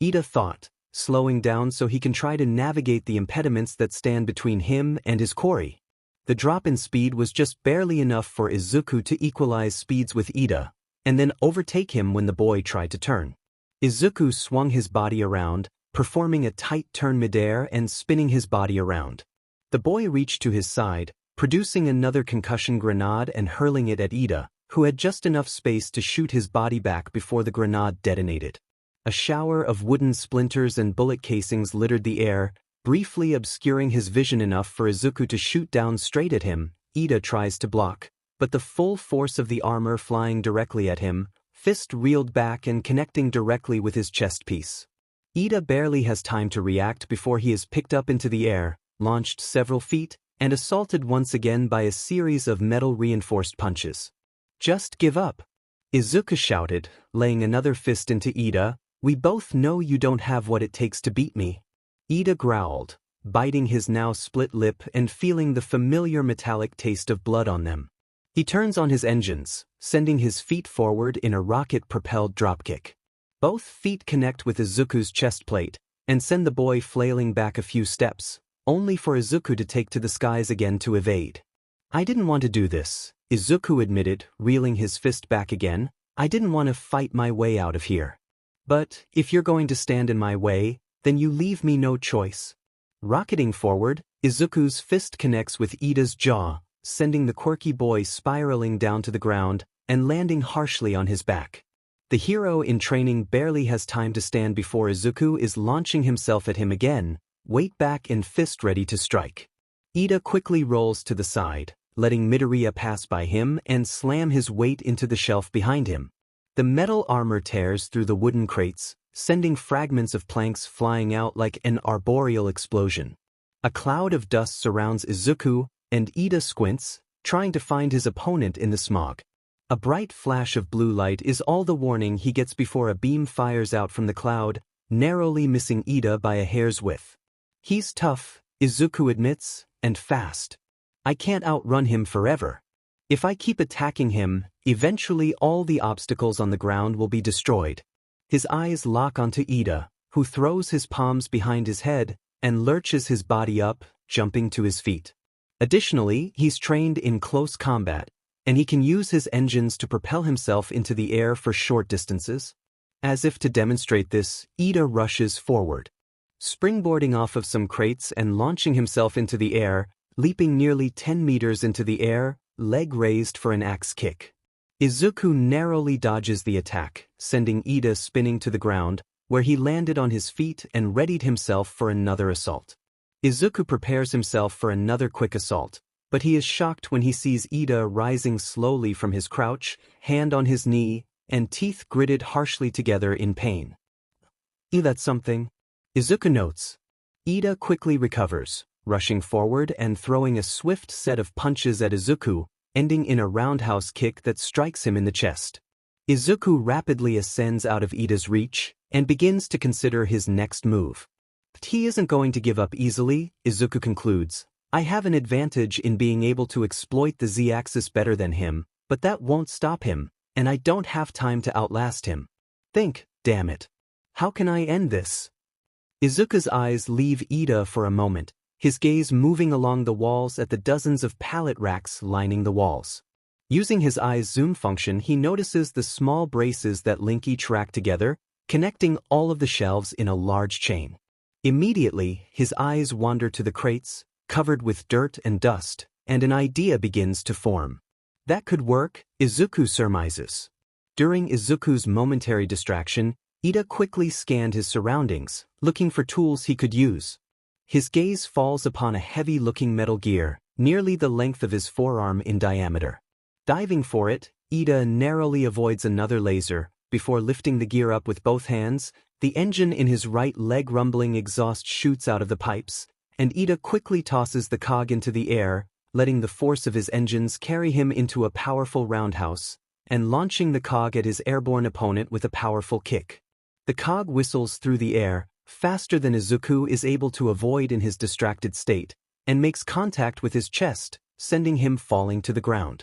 Ida thought, slowing down so he can try to navigate the impediments that stand between him and his quarry. The drop in speed was just barely enough for Izuku to equalize speeds with Ida, and then overtake him when the boy tried to turn. Izuku swung his body around, performing a tight turn midair and spinning his body around. The boy reached to his side, producing another concussion grenade and hurling it at Ida, who had just enough space to shoot his body back before the grenade detonated. A shower of wooden splinters and bullet casings littered the air, briefly obscuring his vision enough for Izuku to shoot down straight at him. Ida tries to block, but the full force of the armor flying directly at him, fist reeled back and connecting directly with his chest piece. Ida barely has time to react before he is picked up into the air, launched several feet, and assaulted once again by a series of metal-reinforced punches. Just give up, Izuku shouted, laying another fist into Ida. We both know you don't have what it takes to beat me. Ida growled, biting his now split lip and feeling the familiar metallic taste of blood on them. He turns on his engines, sending his feet forward in a rocket-propelled dropkick. Both feet connect with Izuku's chest plate and send the boy flailing back a few steps, only for Izuku to take to the skies again to evade. I didn't want to do this, Izuku admitted, reeling his fist back again. I didn't want to fight my way out of here. But if you're going to stand in my way, then you leave me no choice. Rocketing forward, Izuku's fist connects with Ida's jaw, sending the quirky boy spiraling down to the ground and landing harshly on his back. The hero in training barely has time to stand before Izuku is launching himself at him again, weight back and fist ready to strike. Ida quickly rolls to the side, letting Midoriya pass by him and slam his weight into the shelf behind him. The metal armor tears through the wooden crates, sending fragments of planks flying out like an arboreal explosion. A cloud of dust surrounds Izuku, and Ida squints, trying to find his opponent in the smog. A bright flash of blue light is all the warning he gets before a beam fires out from the cloud, narrowly missing Ida by a hair's width. He's tough, Izuku admits, and fast. I can't outrun him forever. If I keep attacking him, eventually all the obstacles on the ground will be destroyed. His eyes lock onto Ida, who throws his palms behind his head and lurches his body up, jumping to his feet. Additionally, he's trained in close combat, and he can use his engines to propel himself into the air for short distances. As if to demonstrate this, Ida rushes forward, springboarding off of some crates and launching himself into the air, leaping nearly 10 meters into the air, leg raised for an axe kick. Izuku narrowly dodges the attack, sending Ida spinning to the ground, where he landed on his feet and readied himself for another assault. Izuku prepares himself for another quick assault, but he is shocked when he sees Ida rising slowly from his crouch, hand on his knee, and teeth gritted harshly together in pain. That's something, Izuku notes. Ida quickly recovers, rushing forward and throwing a swift set of punches at Izuku, ending in a roundhouse kick that strikes him in the chest. Izuku rapidly ascends out of Ida's reach and begins to consider his next move. But he isn't going to give up easily, Izuku concludes. I have an advantage in being able to exploit the Z-axis better than him, but that won't stop him, and I don't have time to outlast him. Think, damn it. How can I end this? Izuku's eyes leave Ida for a moment, his gaze moving along the walls at the dozens of pallet racks lining the walls. Using his eye's zoom function, he notices the small braces that link each rack together, connecting all of the shelves in a large chain. Immediately, his eyes wander to the crates, covered with dirt and dust, and an idea begins to form. That could work, Izuku surmises. During Izuku's momentary distraction, Ida quickly scanned his surroundings, looking for tools he could use. His gaze falls upon a heavy-looking metal gear, nearly the length of his forearm in diameter. Diving for it, Ida narrowly avoids another laser. Before lifting the gear up with both hands, the engine in his right leg rumbling exhaust shoots out of the pipes, and Ida quickly tosses the cog into the air, letting the force of his engines carry him into a powerful roundhouse, and launching the cog at his airborne opponent with a powerful kick. The cog whistles through the air, faster than Izuku is able to avoid in his distracted state, and makes contact with his chest, sending him falling to the ground.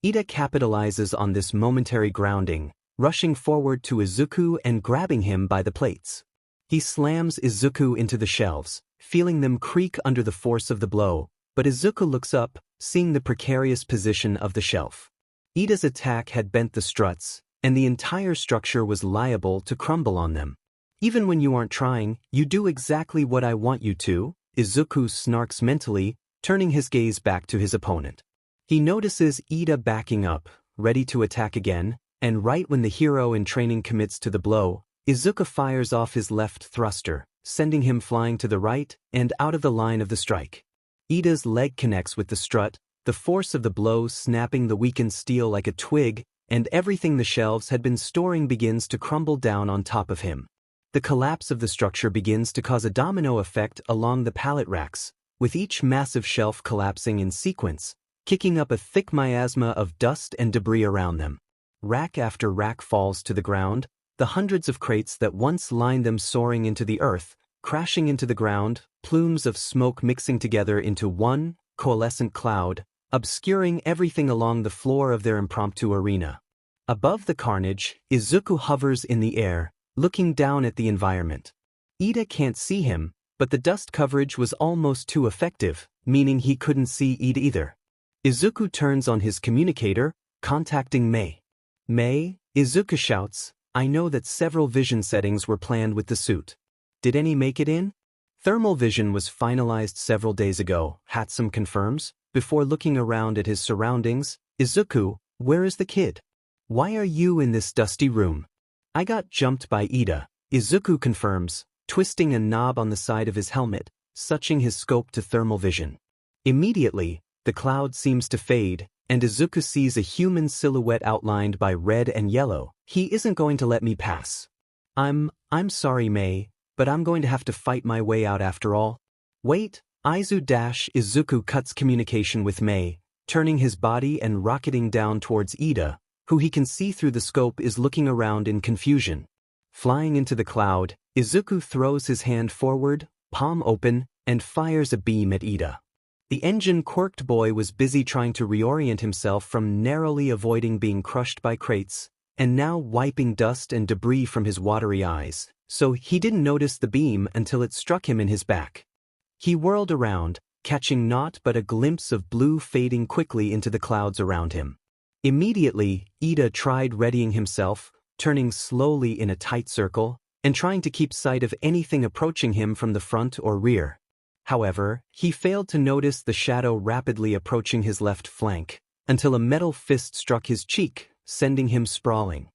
Ida capitalizes on this momentary grounding, rushing forward to Izuku and grabbing him by the plates. He slams Izuku into the shelves, feeling them creak under the force of the blow, but Izuku looks up, seeing the precarious position of the shelf. Ida's attack had bent the struts, and the entire structure was liable to crumble on them. Even when you aren't trying, you do exactly what I want you to, Izuku snarks mentally, turning his gaze back to his opponent. He notices Ida backing up, ready to attack again, and right when the hero in training commits to the blow, Izuku fires off his left thruster, sending him flying to the right and out of the line of the strike. Ida's leg connects with the strut, the force of the blow snapping the weakened steel like a twig, and everything the shelves had been storing begins to crumble down on top of him. The collapse of the structure begins to cause a domino effect along the pallet racks, with each massive shelf collapsing in sequence, kicking up a thick miasma of dust and debris around them. Rack after rack falls to the ground, the hundreds of crates that once lined them soaring into the earth, crashing into the ground, plumes of smoke mixing together into one coalescent cloud, obscuring everything along the floor of their impromptu arena. Above the carnage, Izuku hovers in the air, looking down at the environment. Ida can't see him, but the dust coverage was almost too effective, meaning he couldn't see Ida either. Izuku turns on his communicator, contacting Mei. Mei, Izuku shouts, I know that several vision settings were planned with the suit. Did any make it in? Thermal vision was finalized several days ago, Hatsum confirms. Before looking around at his surroundings, Izuku, where is the kid? Why are you in this dusty room? I got jumped by Ida, Izuku confirms, twisting a knob on the side of his helmet, switching his scope to thermal vision. Immediately, the cloud seems to fade, and Izuku sees a human silhouette outlined by red and yellow. He isn't going to let me pass. I'm sorry, Mei, but I'm going to have to fight my way out after all. Wait, Izuku cuts communication with Mei, turning his body and rocketing down towards Ida, who he can see through the scope is looking around in confusion. Flying into the cloud, Izuku throws his hand forward, palm open, and fires a beam at Ida. The engine-quirked boy was busy trying to reorient himself from narrowly avoiding being crushed by crates, and now wiping dust and debris from his watery eyes, so he didn't notice the beam until it struck him in his back. He whirled around, catching naught but a glimpse of blue fading quickly into the clouds around him. Immediately, Ida tried readying himself, turning slowly in a tight circle, and trying to keep sight of anything approaching him from the front or rear. However, he failed to notice the shadow rapidly approaching his left flank, until a metal fist struck his cheek, sending him sprawling.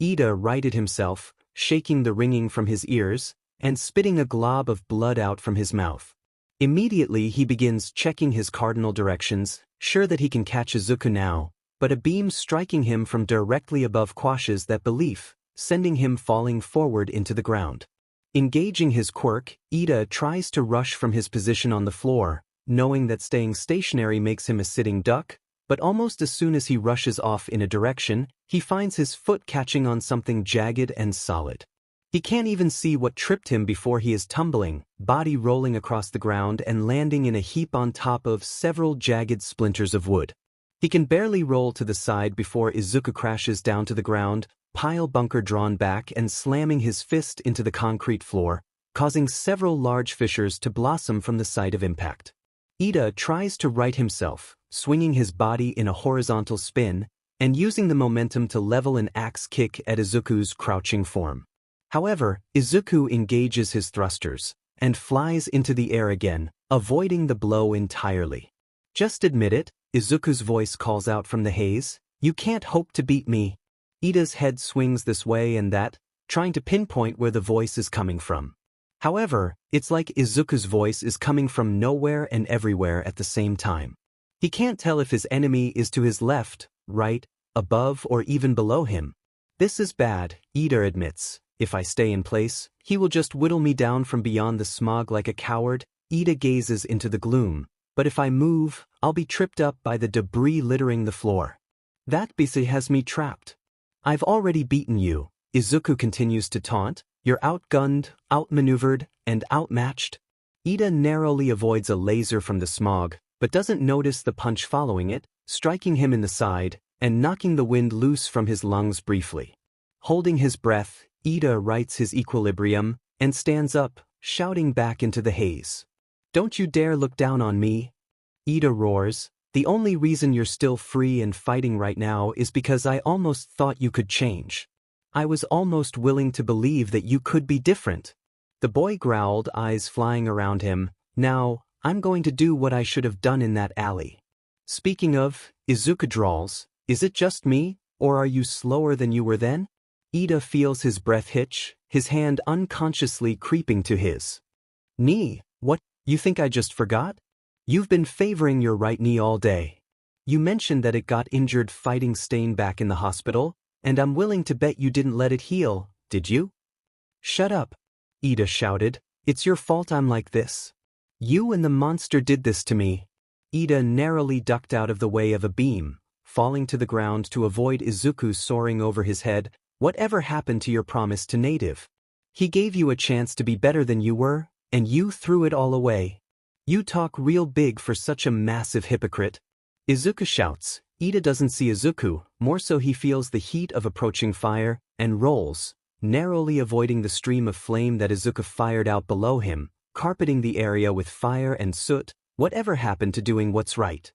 Ida righted himself, shaking the ringing from his ears, and spitting a glob of blood out from his mouth. Immediately he begins checking his cardinal directions, sure that he can catch Izuku now, but a beam striking him from directly above quashes that belief, sending him falling forward into the ground. Engaging his quirk, Ida tries to rush from his position on the floor, knowing that staying stationary makes him a sitting duck, but almost as soon as he rushes off in a direction, he finds his foot catching on something jagged and solid. He can't even see what tripped him before he is tumbling, body rolling across the ground and landing in a heap on top of several jagged splinters of wood. He can barely roll to the side before Izuku crashes down to the ground, pile bunker drawn back and slamming his fist into the concrete floor, causing several large fissures to blossom from the site of impact. Ida tries to right himself, swinging his body in a horizontal spin, and using the momentum to level an axe kick at Izuku's crouching form. However, Izuku engages his thrusters, and flies into the air again, avoiding the blow entirely. "Just admit it," Izuku's voice calls out from the haze. "You can't hope to beat me." Ida's head swings this way and that, trying to pinpoint where the voice is coming from. However, it's like Izuku's voice is coming from nowhere and everywhere at the same time. He can't tell if his enemy is to his left, right, above, or even below him. "This is bad," Ida admits. "If I stay in place, he will just whittle me down from beyond the smog like a coward." Ida gazes into the gloom. "But if I move, I'll be tripped up by the debris littering the floor. That BC has me trapped." "I've already beaten you," Izuku continues to taunt. "You're outgunned, outmaneuvered, and outmatched." Ida narrowly avoids a laser from the smog, but doesn't notice the punch following it, striking him in the side, and knocking the wind loose from his lungs briefly. Holding his breath, Ida rights his equilibrium, and stands up, shouting back into the haze. "Don't you dare look down on me!" Ida roars. "The only reason you're still free and fighting right now is because I almost thought you could change. I was almost willing to believe that you could be different." The boy growled, eyes flying around him. "Now, I'm going to do what I should have done in that alley." "Speaking of," Izuku drawls, "is it just me, or are you slower than you were then?" Ida feels his breath hitch, his hand unconsciously creeping to his knee. "What, you think I just forgot? You've been favoring your right knee all day. You mentioned that it got injured fighting Stain back in the hospital, and I'm willing to bet you didn't let it heal, did you?" "Shut up," Ida shouted. "It's your fault I'm like this. You and the monster did this to me." Ida narrowly ducked out of the way of a beam, falling to the ground to avoid Izuku soaring over his head. "Whatever happened to your promise to Native? He gave you a chance to be better than you were, and you threw it all away. You talk real big for such a massive hypocrite." Izuku shouts. Ida doesn't see Izuku, more so he feels the heat of approaching fire, and rolls, narrowly avoiding the stream of flame that Izuku fired out below him, carpeting the area with fire and soot. "Whatever happened to doing what's right?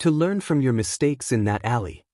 To learn from your mistakes in that alley?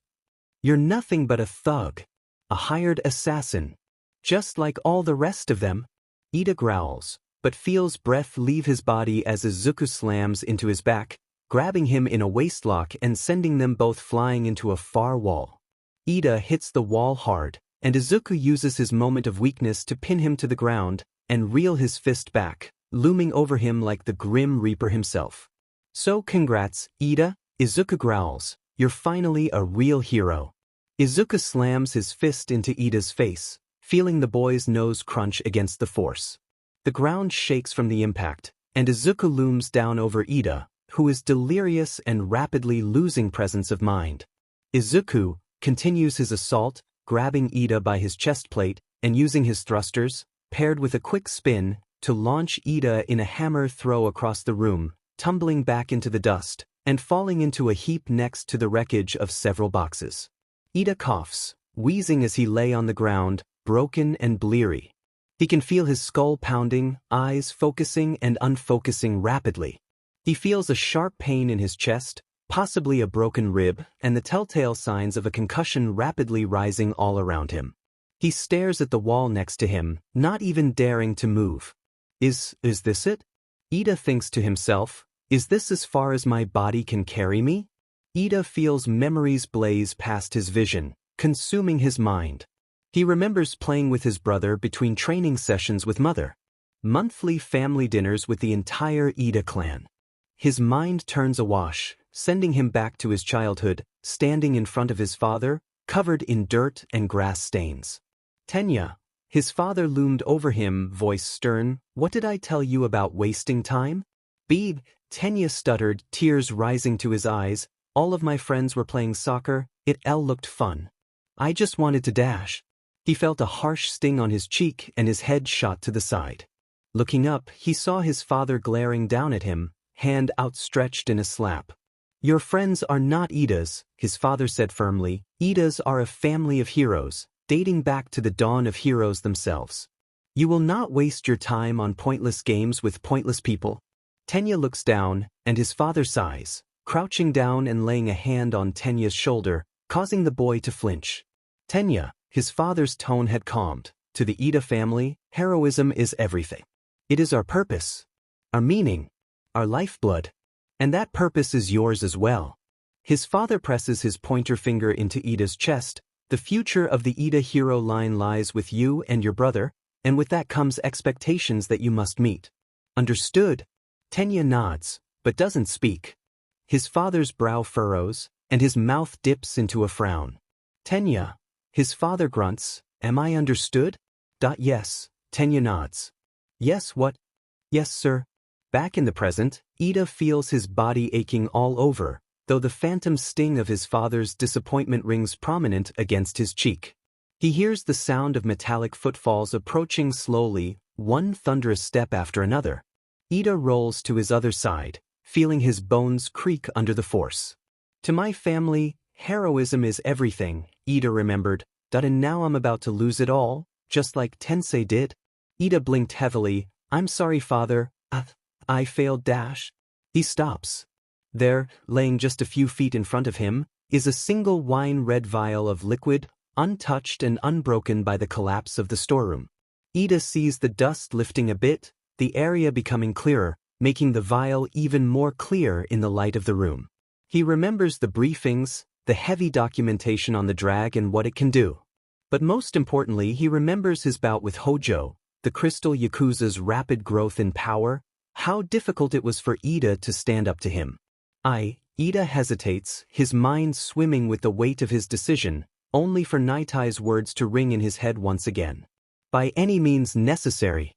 You're nothing but a thug. A hired assassin. Just like all the rest of them." Ida growls, but feels breath leave his body as Izuku slams into his back, grabbing him in a waistlock and sending them both flying into a far wall. Ida hits the wall hard, and Izuku uses his moment of weakness to pin him to the ground and reel his fist back, looming over him like the Grim Reaper himself. "So congrats, Ida," Izuku growls. "You're finally a real hero." Izuku slams his fist into Ida's face, feeling the boy's nose crunch against the force. The ground shakes from the impact, and Izuku looms down over Ida, who is delirious and rapidly losing presence of mind. Izuku continues his assault, grabbing Ida by his chest plate and using his thrusters, paired with a quick spin, to launch Ida in a hammer throw across the room, tumbling back into the dust, and falling into a heap next to the wreckage of several boxes. Ida coughs, wheezing as he lay on the ground, broken and bleary. He can feel his skull pounding, eyes focusing and unfocusing rapidly. He feels a sharp pain in his chest, possibly a broken rib, and the telltale signs of a concussion rapidly rising all around him. He stares at the wall next to him, not even daring to move. Is this it? Ida thinks to himself, is this as far as my body can carry me? Ida feels memories blaze past his vision, consuming his mind. He remembers playing with his brother between training sessions with Mother. Monthly family dinners with the entire Ida clan. His mind turns awash, sending him back to his childhood, standing in front of his father, covered in dirt and grass stains. "Tenya." His father loomed over him, voice stern. "What did I tell you about wasting time?" "Beeb," Tenya stuttered, tears rising to his eyes. "All of my friends were playing soccer, it all looked fun. I just wanted to dash." He felt a harsh sting on his cheek and his head shot to the side. Looking up, he saw his father glaring down at him, hand outstretched in a slap. "Your friends are not Idas," his father said firmly. "Idas are a family of heroes, dating back to the dawn of heroes themselves. You will not waste your time on pointless games with pointless people." Tenya looks down, and his father sighs, crouching down and laying a hand on Tenya's shoulder, causing the boy to flinch. Tenya, his father's tone had calmed. To the Ida family, heroism is everything. It is our purpose, our meaning, our lifeblood. And that purpose is yours as well. His father presses his pointer finger into Ida's chest. The future of the Ida hero line lies with you and your brother, and with that comes expectations that you must meet. Understood? Tenya nods, but doesn't speak. His father's brow furrows, and his mouth dips into a frown. Tenya. His father grunts, am I understood? Yes, Tenya nods. Yes, what? Yes, sir. Back in the present, Ida feels his body aching all over, though the phantom sting of his father's disappointment rings prominent against his cheek. He hears the sound of metallic footfalls approaching slowly, one thunderous step after another. Ida rolls to his other side, feeling his bones creak under the force. To my family, heroism is everything, Ida remembered, and now I'm about to lose it all, just like Tensei did. Ida blinked heavily. I'm sorry, father, I failed. He stops. There, laying just a few feet in front of him, is a single wine-red vial of liquid, untouched and unbroken by the collapse of the storeroom. Ida sees the dust lifting a bit, the area becoming clearer, making the vial even more clear in the light of the room. He remembers the briefings, the heavy documentation on the drag and what it can do. But most importantly, he remembers his bout with Hojo, the crystal Yakuza's rapid growth in power, how difficult it was for Ida to stand up to him. Ida hesitates, his mind swimming with the weight of his decision, only for Nitai's words to ring in his head once again. By any means necessary.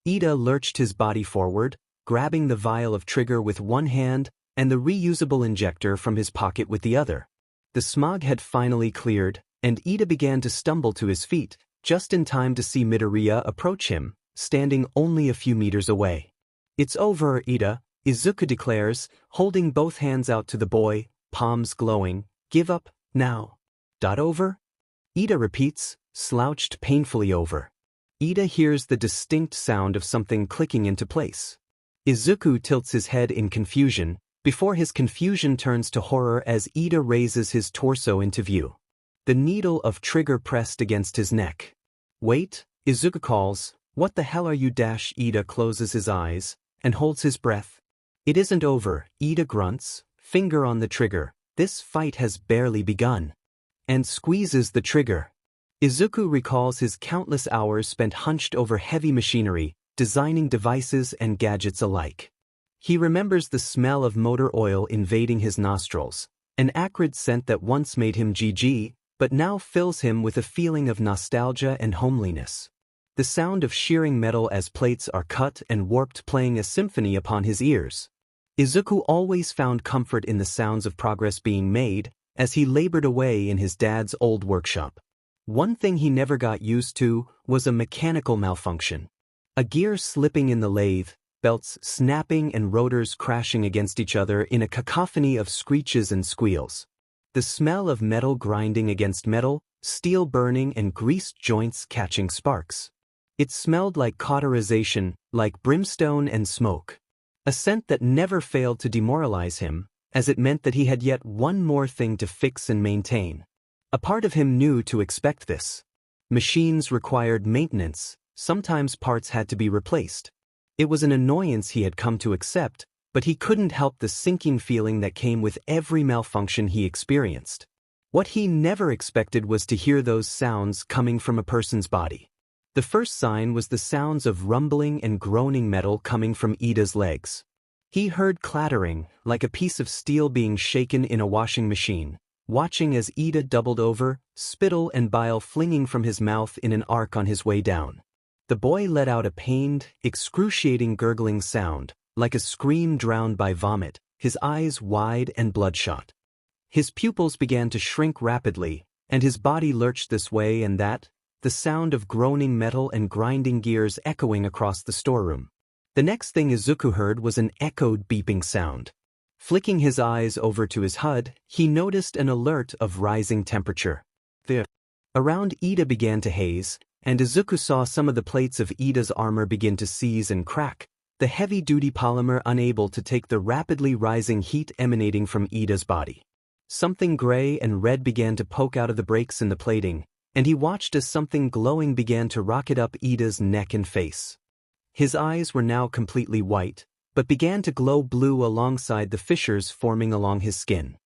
Ida lurched his body forward, grabbing the vial of trigger with one hand and the reusable injector from his pocket with the other. The smog had finally cleared, and Ida began to stumble to his feet, just in time to see Midoriya approach him, standing only a few meters away. It's over, Ida, Izuku declares, holding both hands out to the boy, palms glowing. Give up, now. Over? Ida repeats, slouched painfully over. Ida hears the distinct sound of something clicking into place. Izuku tilts his head in confusion, before his confusion turns to horror as Ida raises his torso into view. The needle of trigger pressed against his neck. Wait, Izuku calls, what the hell are you? Ida closes his eyes, and holds his breath. It isn't over, Ida grunts, finger on the trigger, this fight has barely begun. And squeezes the trigger. Izuku recalls his countless hours spent hunched over heavy machinery, designing devices and gadgets alike. He remembers the smell of motor oil invading his nostrils, an acrid scent that once made him GG, but now fills him with a feeling of nostalgia and homeliness. The sound of shearing metal as plates are cut and warped playing a symphony upon his ears. Izuku always found comfort in the sounds of progress being made, as he labored away in his dad's old workshop. One thing he never got used to was a mechanical malfunction. A gear slipping in the lathe, belts snapping and rotors crashing against each other in a cacophony of screeches and squeals. The smell of metal grinding against metal, steel burning and greased joints catching sparks. It smelled like cauterization, like brimstone and smoke. A scent that never failed to demoralize him, as it meant that he had yet one more thing to fix and maintain. A part of him knew to expect this. Machines required maintenance, sometimes parts had to be replaced. It was an annoyance he had come to accept, but he couldn't help the sinking feeling that came with every malfunction he experienced. What he never expected was to hear those sounds coming from a person's body. The first sign was the sounds of rumbling and groaning metal coming from Ida's legs. He heard clattering, like a piece of steel being shaken in a washing machine, watching as Ida doubled over, spittle and bile flinging from his mouth in an arc on his way down. The boy let out a pained, excruciating gurgling sound, like a scream drowned by vomit, his eyes wide and bloodshot. His pupils began to shrink rapidly, and his body lurched this way and that, the sound of groaning metal and grinding gears echoing across the storeroom. The next thing Izuku heard was an echoed beeping sound. Flicking his eyes over to his HUD, he noticed an alert of rising temperature. Around Ida began to haze, and Izuku saw some of the plates of Ida's armor begin to seize and crack, the heavy-duty polymer unable to take the rapidly rising heat emanating from Ida's body. Something gray and red began to poke out of the breaks in the plating, and he watched as something glowing began to rocket up Ida's neck and face. His eyes were now completely white, but began to glow blue alongside the fissures forming along his skin.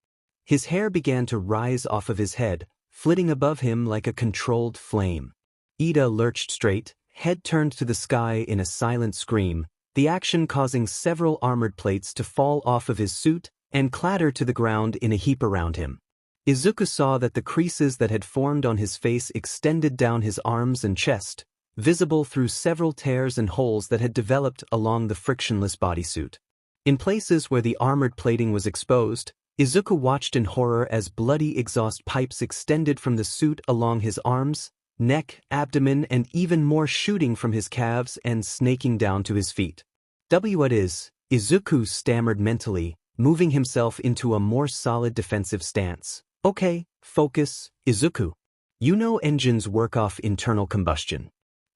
His hair began to rise off of his head, flitting above him like a controlled flame. Ida lurched straight, head turned to the sky in a silent scream, the action causing several armored plates to fall off of his suit and clatter to the ground in a heap around him. Izuku saw that the creases that had formed on his face extended down his arms and chest, visible through several tears and holes that had developed along the frictionless bodysuit. In places where the armored plating was exposed, Izuku watched in horror as bloody exhaust pipes extended from the suit along his arms, neck, abdomen, and even more shooting from his calves and snaking down to his feet. What is? Izuku stammered mentally, moving himself into a more solid defensive stance. Okay, focus, Izuku. You know engines work off internal combustion.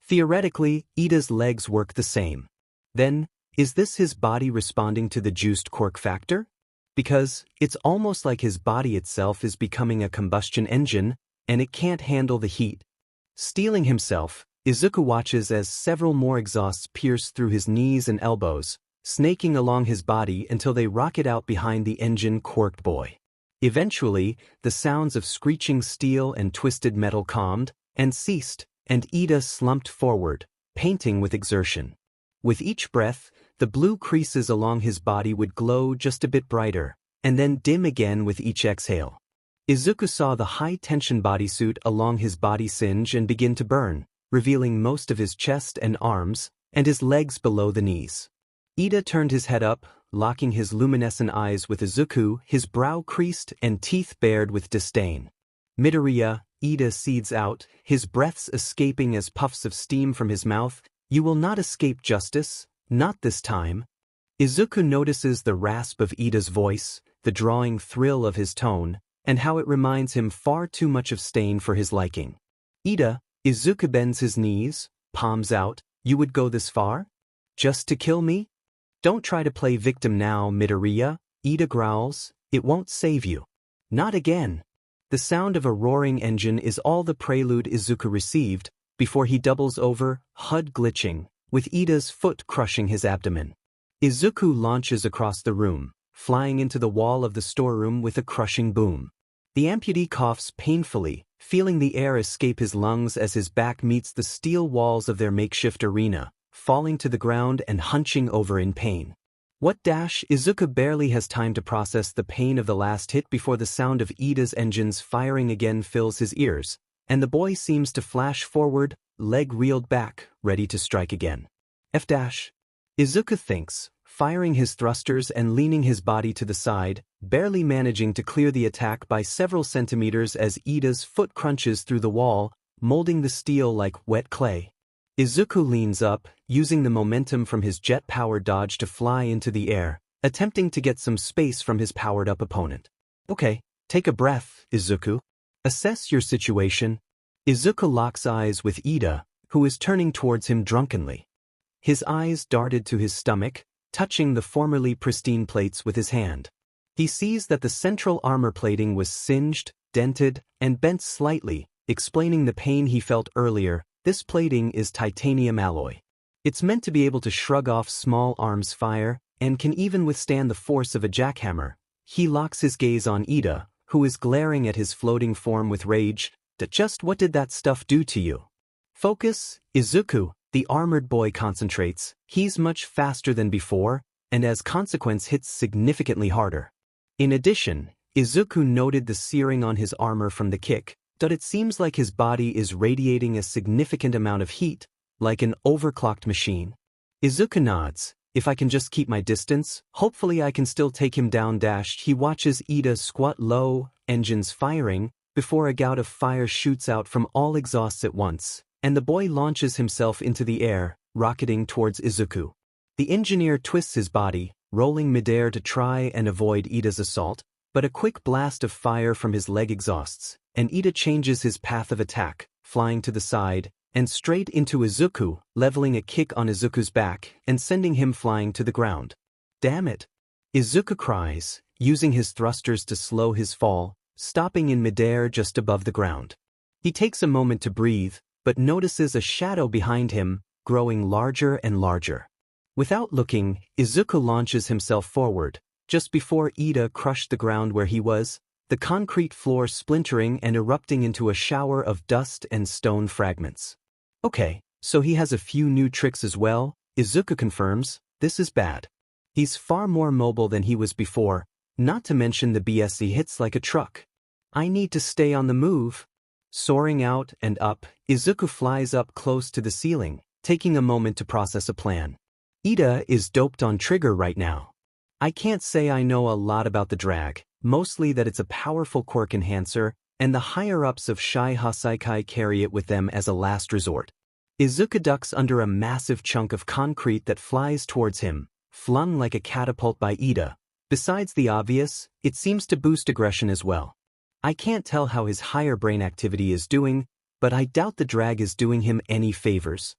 Theoretically, Ida's legs work the same. Then, is this his body responding to the juiced quirk factor? Because it's almost like his body itself is becoming a combustion engine, and it can't handle the heat. Steeling himself, Izuku watches as several more exhausts pierce through his knees and elbows, snaking along his body until they rocket out behind the engine quirked boy. Eventually, the sounds of screeching steel and twisted metal calmed and ceased, and Ida slumped forward, panting with exertion. With each breath, the blue creases along his body would glow just a bit brighter, and then dim again with each exhale. Izuku saw the high-tension bodysuit along his body singe and begin to burn, revealing most of his chest and arms, and his legs below the knees. Ida turned his head up, locking his luminescent eyes with Izuku, his brow creased and teeth bared with disdain. Midoriya, Ida seethes out, his breaths escaping as puffs of steam from his mouth. You will not escape justice, not this time. Izuku notices the rasp of Ida's voice, the drawing thrill of his tone, and how it reminds him far too much of Stain for his liking. Ida, Izuku bends his knees, palms out. You would go this far? Just to kill me? Don't try to play victim now, Midoriya, Ida growls. It won't save you. Not again. The sound of a roaring engine is all the prelude Izuku received before he doubles over, HUD glitching, with Ida's foot crushing his abdomen. Izuku launches across the room, flying into the wall of the storeroom with a crushing boom. The amputee coughs painfully, feeling the air escape his lungs as his back meets the steel walls of their makeshift arena, falling to the ground and hunching over in pain. What dash? Izuku barely has time to process the pain of the last hit before the sound of Ida's engines firing again fills his ears, and the boy seems to flash forward, leg reeled back, ready to strike again. F dash. Izuku thinks, firing his thrusters and leaning his body to the side, barely managing to clear the attack by several centimeters as Ida's foot crunches through the wall, molding the steel like wet clay. Izuku leans up, using the momentum from his jet-powered dodge to fly into the air, attempting to get some space from his powered-up opponent. Okay, take a breath, Izuku. Assess your situation. Izuku locks eyes with Ida, who is turning towards him drunkenly. His eyes darted to his stomach, touching the formerly pristine plates with his hand. He sees that the central armor plating was singed, dented, and bent slightly, explaining the pain he felt earlier. This plating is titanium alloy. It's meant to be able to shrug off small arms fire, and can even withstand the force of a jackhammer. He locks his gaze on Ida, who is glaring at his floating form with rage. Just what did that stuff do to you? Focus, Izuku, the armored boy concentrates. He's much faster than before, and as consequence hits significantly harder. In addition, Izuku noted the searing on his armor from the kick. It seems like his body is radiating a significant amount of heat, like an overclocked machine. Izuku nods. If I can just keep my distance, hopefully I can still take him down. He watches Ida squat low, engines firing, before a gout of fire shoots out from all exhausts at once, and the boy launches himself into the air, rocketing towards Izuku. The engineer twists his body, rolling midair to try and avoid Ida's assault, but a quick blast of fire from his leg exhausts, and Ida changes his path of attack, flying to the side, and straight into Izuku, leveling a kick on Izuku's back and sending him flying to the ground. Damn it! Izuku cries, using his thrusters to slow his fall, stopping in midair just above the ground. He takes a moment to breathe, but notices a shadow behind him, growing larger and larger. Without looking, Izuku launches himself forward. Just before Ida crushed the ground where he was, the concrete floor splintering and erupting into a shower of dust and stone fragments. Okay, so he has a few new tricks as well, Izuku confirms. This is bad. He's far more mobile than he was before, not to mention the BS he hits like a truck. I need to stay on the move. Soaring out and up, Izuku flies up close to the ceiling, taking a moment to process a plan. Ida is doped on trigger right now. I can't say I know a lot about the drag, mostly that it's a powerful quirk enhancer, and the higher-ups of Shai Hasaikai carry it with them as a last resort. Izuku ducks under a massive chunk of concrete that flies towards him, flung like a catapult by Ida. Besides the obvious, it seems to boost aggression as well. I can't tell how his higher brain activity is doing, but I doubt the drag is doing him any favors.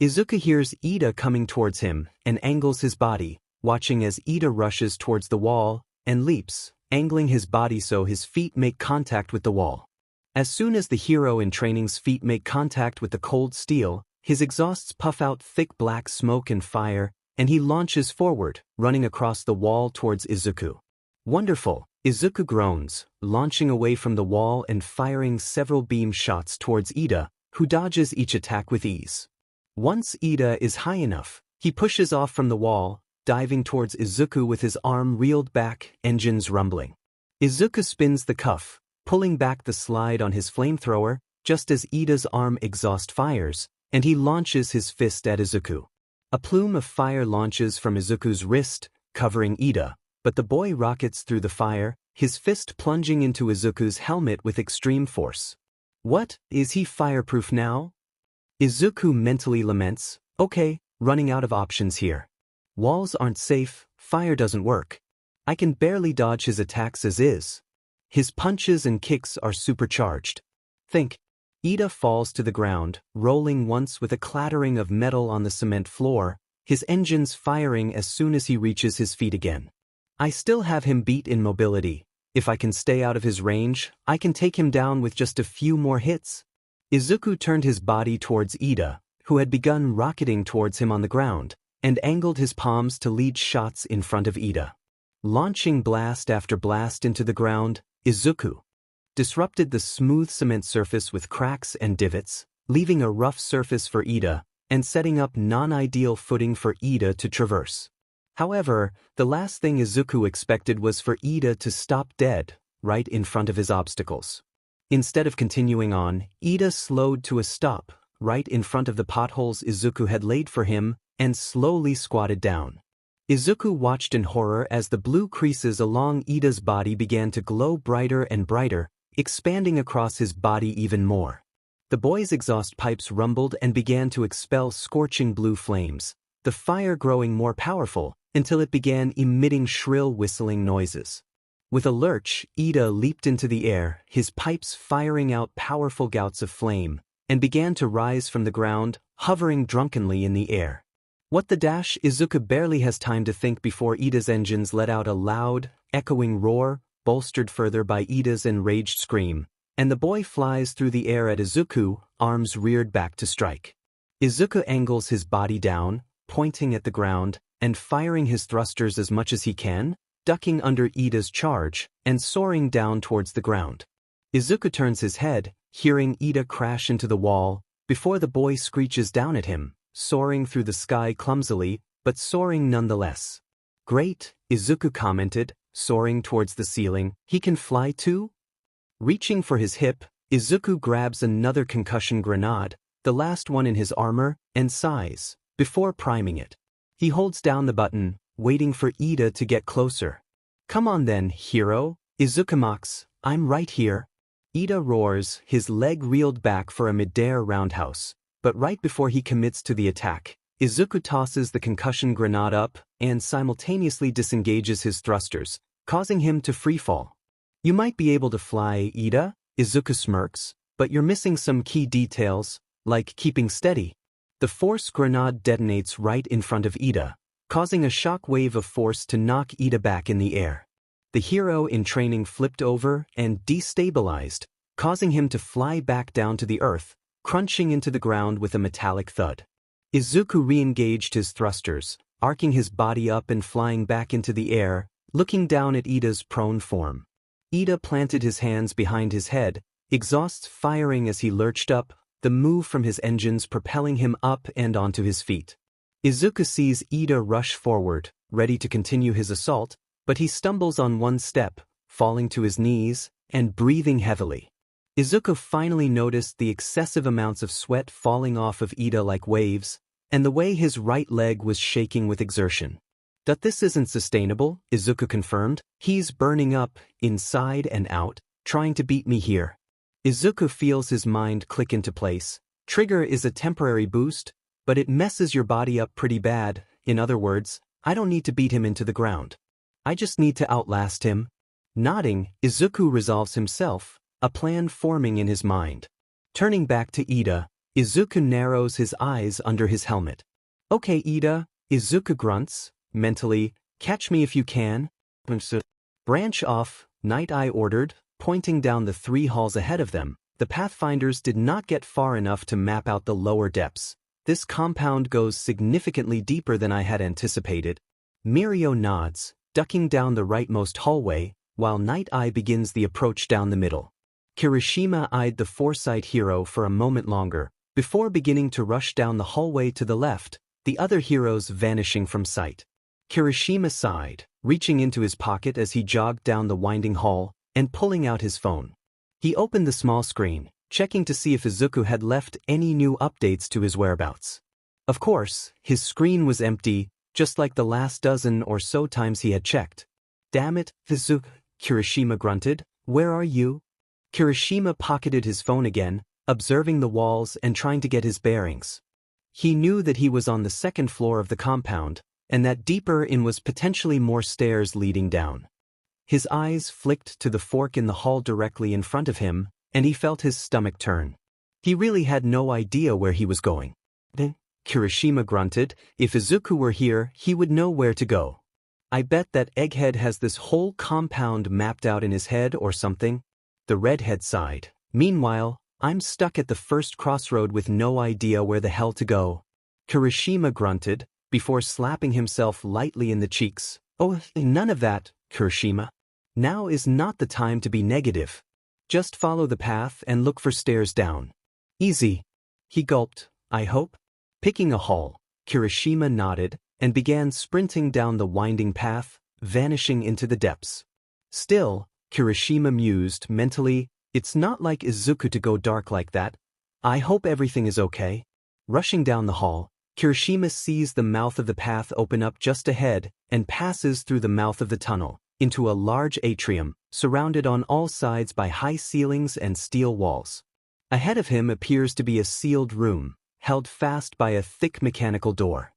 Izuku hears Ida coming towards him and angles his body, watching as Ida rushes towards the wall and leaps, angling his body so his feet make contact with the wall. As soon as the hero in training's feet make contact with the cold steel, his exhausts puff out thick black smoke and fire, and he launches forward, running across the wall towards Izuku. Wonderful, Izuku groans, launching away from the wall and firing several beam shots towards Ida, who dodges each attack with ease. Once Ida is high enough, he pushes off from the wall, diving towards Izuku with his arm reeled back, engines rumbling. Izuku spins the cuff, pulling back the slide on his flamethrower, just as Ida's arm exhaust fires, and he launches his fist at Izuku. A plume of fire launches from Izuku's wrist, covering Ida, but the boy rockets through the fire, his fist plunging into Izuku's helmet with extreme force. What, is he fireproof now? Izuku mentally laments, okay, running out of options here. Walls aren't safe, fire doesn't work. I can barely dodge his attacks as is. His punches and kicks are supercharged. Think. Ida falls to the ground, rolling once with a clattering of metal on the cement floor, his engines firing as soon as he reaches his feet again. I still have him beat in mobility. If I can stay out of his range, I can take him down with just a few more hits. Izuku turned his body towards Ida, who had begun rocketing towards him on the ground, and angled his palms to lead shots in front of Ida. Launching blast after blast into the ground, Izuku disrupted the smooth cement surface with cracks and divots, leaving a rough surface for Ida, and setting up non-ideal footing for Ida to traverse. However, the last thing Izuku expected was for Ida to stop dead, right in front of his obstacles. Instead of continuing on, Ida slowed to a stop, right in front of the potholes Izuku had laid for him, and slowly squatted down. Izuku watched in horror as the blue creases along Ida's body began to glow brighter and brighter, expanding across his body even more. The boy's exhaust pipes rumbled and began to expel scorching blue flames, the fire growing more powerful, until it began emitting shrill whistling noises. With a lurch, Ida leaped into the air, his pipes firing out powerful gouts of flame, and began to rise from the ground, hovering drunkenly in the air. What the dash? Izuku barely has time to think before Ida's engines let out a loud, echoing roar, bolstered further by Ida's enraged scream, and the boy flies through the air at Izuku, arms reared back to strike. Izuku angles his body down, pointing at the ground, and firing his thrusters as much as he can, ducking under Ida's charge, and soaring down towards the ground. Izuku turns his head, hearing Ida crash into the wall, before the boy screeches down at him, soaring through the sky clumsily, but soaring nonetheless. Great, Izuku commented, soaring towards the ceiling. He can fly too? Reaching for his hip, Izuku grabs another concussion grenade, the last one in his armor, and sighs, before priming it. He holds down the button, waiting for Ida to get closer. Come on then, hero, Izuku mocks, I'm right here. Ida roars, his leg reeled back for a mid-air roundhouse, but right before he commits to the attack, Izuku tosses the concussion grenade up and simultaneously disengages his thrusters, causing him to freefall. You might be able to fly, Ida, Izuku smirks, but you're missing some key details. like keeping steady. The force grenade detonates right in front of Ida, causing a shock wave of force to knock Ida back in the air. The hero in training flipped over and destabilized, causing him to fly back down to the earth, crunching into the ground with a metallic thud. Izuku re-engaged his thrusters, arcing his body up and flying back into the air, looking down at Ida's prone form. Ida planted his hands behind his head, exhausts firing as he lurched up, the move from his engines propelling him up and onto his feet. Izuku sees Ida rush forward, ready to continue his assault, but he stumbles on one step, falling to his knees, and breathing heavily. Izuku finally noticed the excessive amounts of sweat falling off of Ida like waves, and the way his right leg was shaking with exertion. "That this isn't sustainable," Izuku confirmed. "He's burning up, inside and out, trying to beat me here." Izuku feels his mind click into place. Trigger is a temporary boost, but it messes your body up pretty bad. In other words, I don't need to beat him into the ground. I just need to outlast him. Nodding, Izuku resolves himself, a plan forming in his mind. Turning back to Ida, Izuku narrows his eyes under his helmet. "Okay, Ida," Izuku grunts, mentally, "catch me if you can." "Branch off," Night Eye ordered, pointing down the 3 halls ahead of them. The Pathfinders did not get far enough to map out the lower depths. "This compound goes significantly deeper than I had anticipated." Mirio nods, ducking down the rightmost hallway, while Night Eye begins the approach down the middle. Kirishima eyed the Foresight hero for a moment longer, before beginning to rush down the hallway to the left, the other heroes vanishing from sight. Kirishima sighed, reaching into his pocket as he jogged down the winding hall, and pulling out his phone. He opened the small screen, checking to see if Izuku had left any new updates to his whereabouts. Of course, his screen was empty, just like the last dozen or so times he had checked. "Damn it, Izuku," Kirishima grunted, "where are you?" Kirishima pocketed his phone again, observing the walls and trying to get his bearings. He knew that he was on the 2nd floor of the compound, and that deeper in was potentially more stairs leading down. His eyes flicked to the fork in the hall directly in front of him, and he felt his stomach turn. He really had no idea where he was going. Kirishima grunted, "If Izuku were here, he would know where to go. I bet that Egghead has this whole compound mapped out in his head or something." The redhead sighed. "Meanwhile, I'm stuck at the first crossroad with no idea where the hell to go." Kirishima grunted, before slapping himself lightly in the cheeks. "Oh, none of that, Kirishima. Now is not the time to be negative. Just follow the path and look for stairs down. Easy." He gulped. "I hope?" Picking a hall, Kirishima nodded and began sprinting down the winding path, vanishing into the depths. Still, Kirishima mused mentally, "It's not like Izuku to go dark like that. I hope everything is okay." Rushing down the hall, Kirishima sees the mouth of the path open up just ahead and passes through the mouth of the tunnel, into a large atrium, surrounded on all sides by high ceilings and steel walls. Ahead of him appears to be a sealed room, held fast by a thick mechanical door.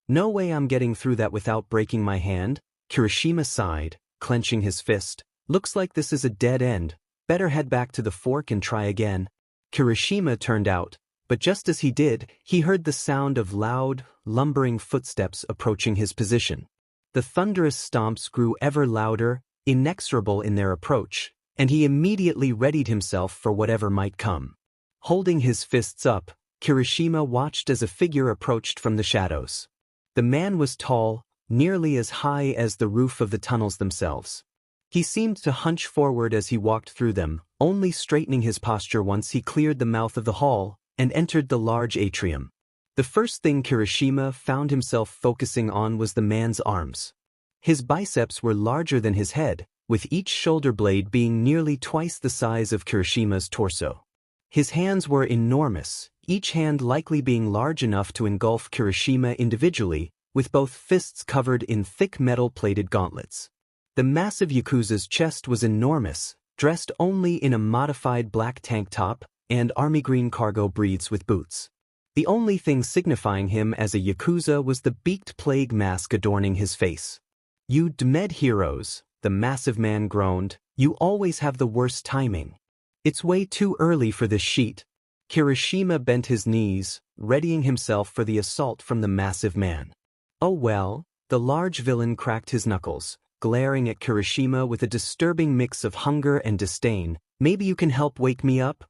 "No way I'm getting through that without breaking my hand," Kirishima sighed, clenching his fist. "Looks like this is a dead end. Better head back to the fork and try again." Kirishima turned out, but just as he did, he heard the sound of loud, lumbering footsteps approaching his position. The thunderous stomps grew ever louder, inexorable in their approach, and he immediately readied himself for whatever might come. Holding his fists up, Kirishima watched as a figure approached from the shadows. The man was tall, nearly as high as the roof of the tunnels themselves. He seemed to hunch forward as he walked through them, only straightening his posture once he cleared the mouth of the hall and entered the large atrium. The first thing Kirishima found himself focusing on was the man's arms. His biceps were larger than his head, with each shoulder blade being nearly twice the size of Kirishima's torso. His hands were enormous, each hand likely being large enough to engulf Kirishima individually, with both fists covered in thick metal-plated gauntlets. The massive Yakuza's chest was enormous, dressed only in a modified black tank top and army green cargo briefs with boots. The only thing signifying him as a Yakuza was the beaked plague mask adorning his face. "You Dmed heroes," the massive man groaned, "you always have the worst timing. It's way too early for this sheet." Kirishima bent his knees, readying himself for the assault from the massive man. Oh well, the large villain cracked his knuckles, glaring at Kirishima with a disturbing mix of hunger and disdain. Maybe you can help wake me up?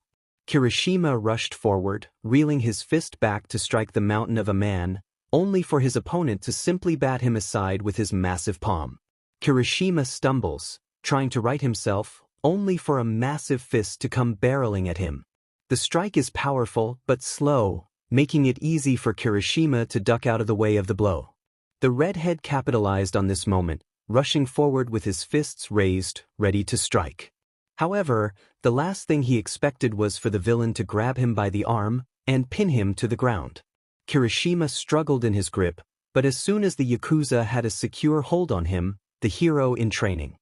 Kirishima rushed forward, reeling his fist back to strike the mountain of a man, only for his opponent to simply bat him aside with his massive palm. Kirishima stumbles, trying to right himself, only for a massive fist to come barreling at him. The strike is powerful but slow, making it easy for Kirishima to duck out of the way of the blow. The redhead capitalized on this moment, rushing forward with his fists raised, ready to strike. However, the last thing he expected was for the villain to grab him by the arm and pin him to the ground. Kirishima struggled in his grip, but as soon as the Yakuza had a secure hold on him, the hero in training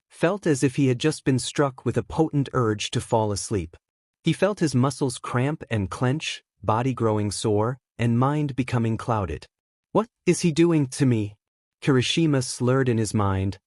felt as if he had just been struck with a potent urge to fall asleep. He felt his muscles cramp and clench, body growing sore, and mind becoming clouded. What is he doing to me? Kirishima slurred in his mind.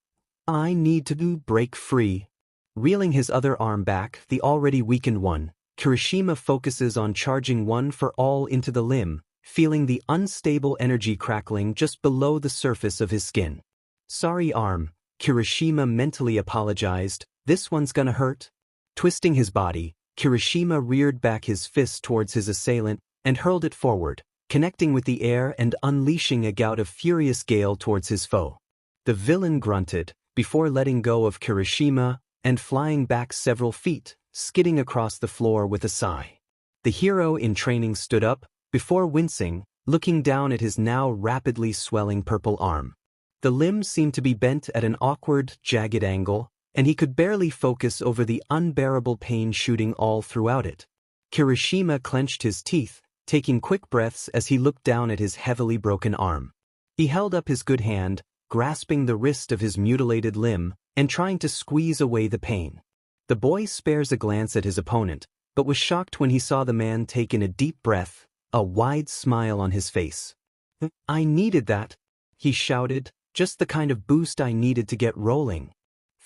I need to break free. Reeling his other arm back, the already weakened one, Kirishima focuses on charging one for all into the limb, feeling the unstable energy crackling just below the surface of his skin. Sorry arm, Kirishima mentally apologized, this one's gonna hurt. Twisting his body, Kirishima reared back his fist towards his assailant and hurled it forward, connecting with the air and unleashing a gout of furious gale towards his foe. The villain grunted, before letting go of Kirishima and flying back several feet, skidding across the floor with a sigh. The hero in training stood up, before wincing, looking down at his now rapidly swelling purple arm. The limbs seemed to be bent at an awkward, jagged angle, and he could barely focus over the unbearable pain shooting all throughout it. Kirishima clenched his teeth, taking quick breaths as he looked down at his heavily broken arm. He held up his good hand, grasping the wrist of his mutilated limb, and trying to squeeze away the pain. The boy spares a glance at his opponent, but was shocked when he saw the man take in a deep breath, a wide smile on his face. I needed that, he shouted, just the kind of boost I needed to get rolling.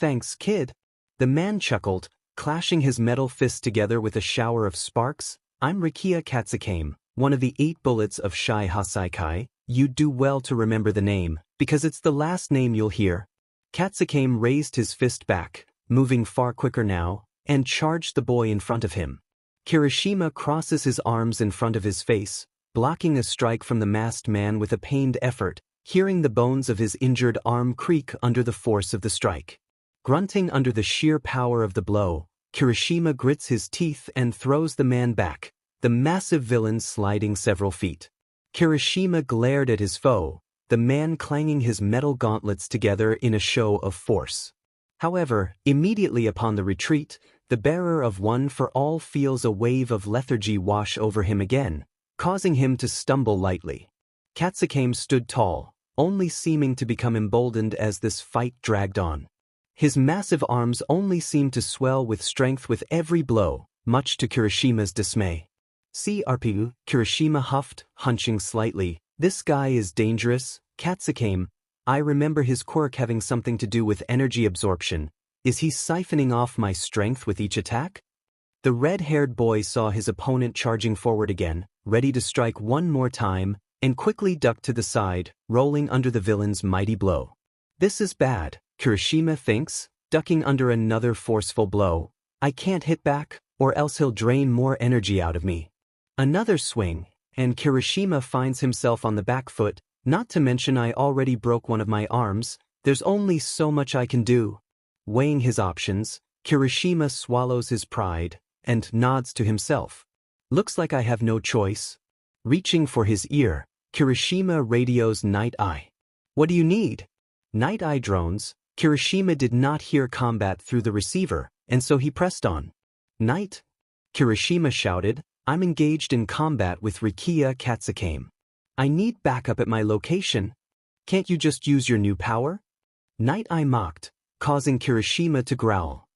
Thanks, kid. The man chuckled, clashing his metal fists together with a shower of sparks. I'm Rikiya Katsukame, one of the 8 bullets of Shai Hasaikai. You'd do well to remember the name, because it's the last name you'll hear. Katsukame raised his fist back, moving far quicker now, and charged the boy in front of him. Kirishima crosses his arms in front of his face, blocking a strike from the masked man with a pained effort, hearing the bones of his injured arm creak under the force of the strike. Grunting under the sheer power of the blow, Kirishima grits his teeth and throws the man back, the massive villain sliding several feet. Kirishima glared at his foe, the man clanging his metal gauntlets together in a show of force. However, immediately upon the retreat, the bearer of One for All feels a wave of lethargy wash over him again, causing him to stumble lightly. Katsukame stood tall, only seeming to become emboldened as this fight dragged on. His massive arms only seemed to swell with strength with every blow, much to Kirishima's dismay. CRPU, Kirishima huffed, hunching slightly. This guy is dangerous, Katsukame. I remember his quirk having something to do with energy absorption. Is he siphoning off my strength with each attack? The red-haired boy saw his opponent charging forward again, ready to strike one more time, and quickly ducked to the side, rolling under the villain's mighty blow. This is bad, Kirishima thinks, ducking under another forceful blow. I can't hit back, or else he'll drain more energy out of me. Another swing, and Kirishima finds himself on the back foot, not to mention I already broke one of my arms, there's only so much I can do. Weighing his options, Kirishima swallows his pride, and nods to himself. Looks like I have no choice. Reaching for his ear, Kirishima radios Night Eye. What do you need? Night Eye drones. Kirishima did not hear combat through the receiver, and so he pressed on. Night? Kirishima shouted, I'm engaged in combat with Rikiya Katsukame. I need backup at my location. Can't you just use your new power? Night Eye mocked, causing Kirishima to growl.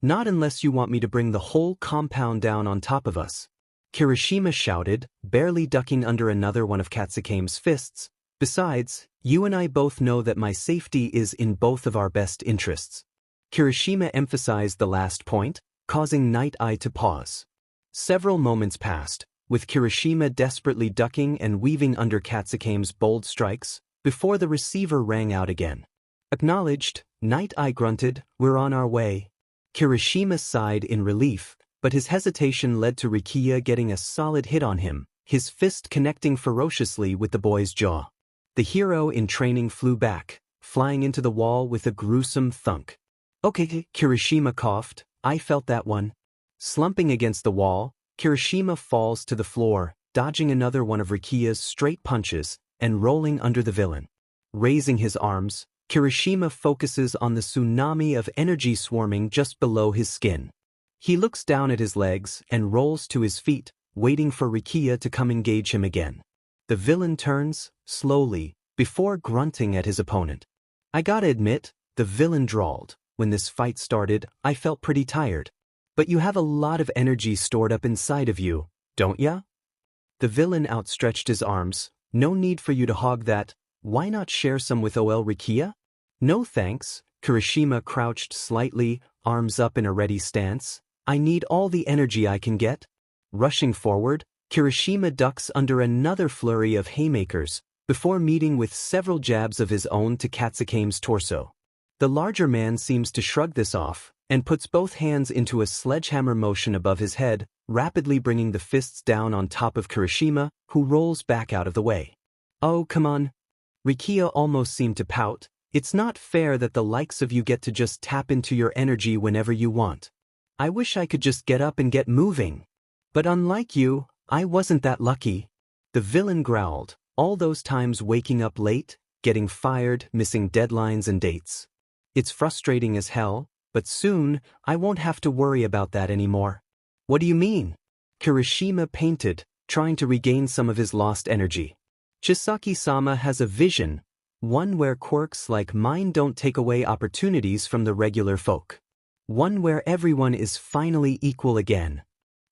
Not unless you want me to bring the whole compound down on top of us. Kirishima shouted, barely ducking under another one of Katsukame's fists. Besides, you and I both know that my safety is in both of our best interests. Kirishima emphasized the last point, causing Night Eye to pause. Several moments passed, with Kirishima desperately ducking and weaving under Katsukame's bold strikes, before the receiver rang out again. Acknowledged, Night Eye grunted, "We're on our way." Kirishima sighed in relief, but his hesitation led to Rikiya getting a solid hit on him, his fist connecting ferociously with the boy's jaw. The hero in training flew back, flying into the wall with a gruesome thunk. "Okay," Kirishima coughed, "I felt that one." Slumping against the wall, Kirishima falls to the floor, dodging another one of Rikiya's straight punches, and rolling under the villain. Raising his arms, Kirishima focuses on the tsunami of energy swarming just below his skin. He looks down at his legs and rolls to his feet, waiting for Rikiya to come engage him again. The villain turns, slowly, before grunting at his opponent. "I gotta admit," the villain drawled, "when this fight started, I felt pretty tired. But you have a lot of energy stored up inside of you, don't ya?" The villain outstretched his arms. "No need for you to hog that. Why not share some with OL Rikiya?" "No thanks." Kirishima crouched slightly, arms up in a ready stance. "I need all the energy I can get." Rushing forward, Kirishima ducks under another flurry of haymakers, before meeting with several jabs of his own to Katsukame's torso. The larger man seems to shrug this off, and puts both hands into a sledgehammer motion above his head, rapidly bringing the fists down on top of Kirishima, who rolls back out of the way. "Oh, come on." Rikiya almost seemed to pout. "It's not fair that the likes of you get to just tap into your energy whenever you want. I wish I could just get up and get moving. But unlike you, I wasn't that lucky." The villain growled, "All those times waking up late, getting fired, missing deadlines and dates. It's frustrating as hell, but soon, I won't have to worry about that anymore." "What do you mean?" Kirishima painted, trying to regain some of his lost energy. "Chisaki-sama has a vision, one where quirks like mine don't take away opportunities from the regular folk. One where everyone is finally equal again."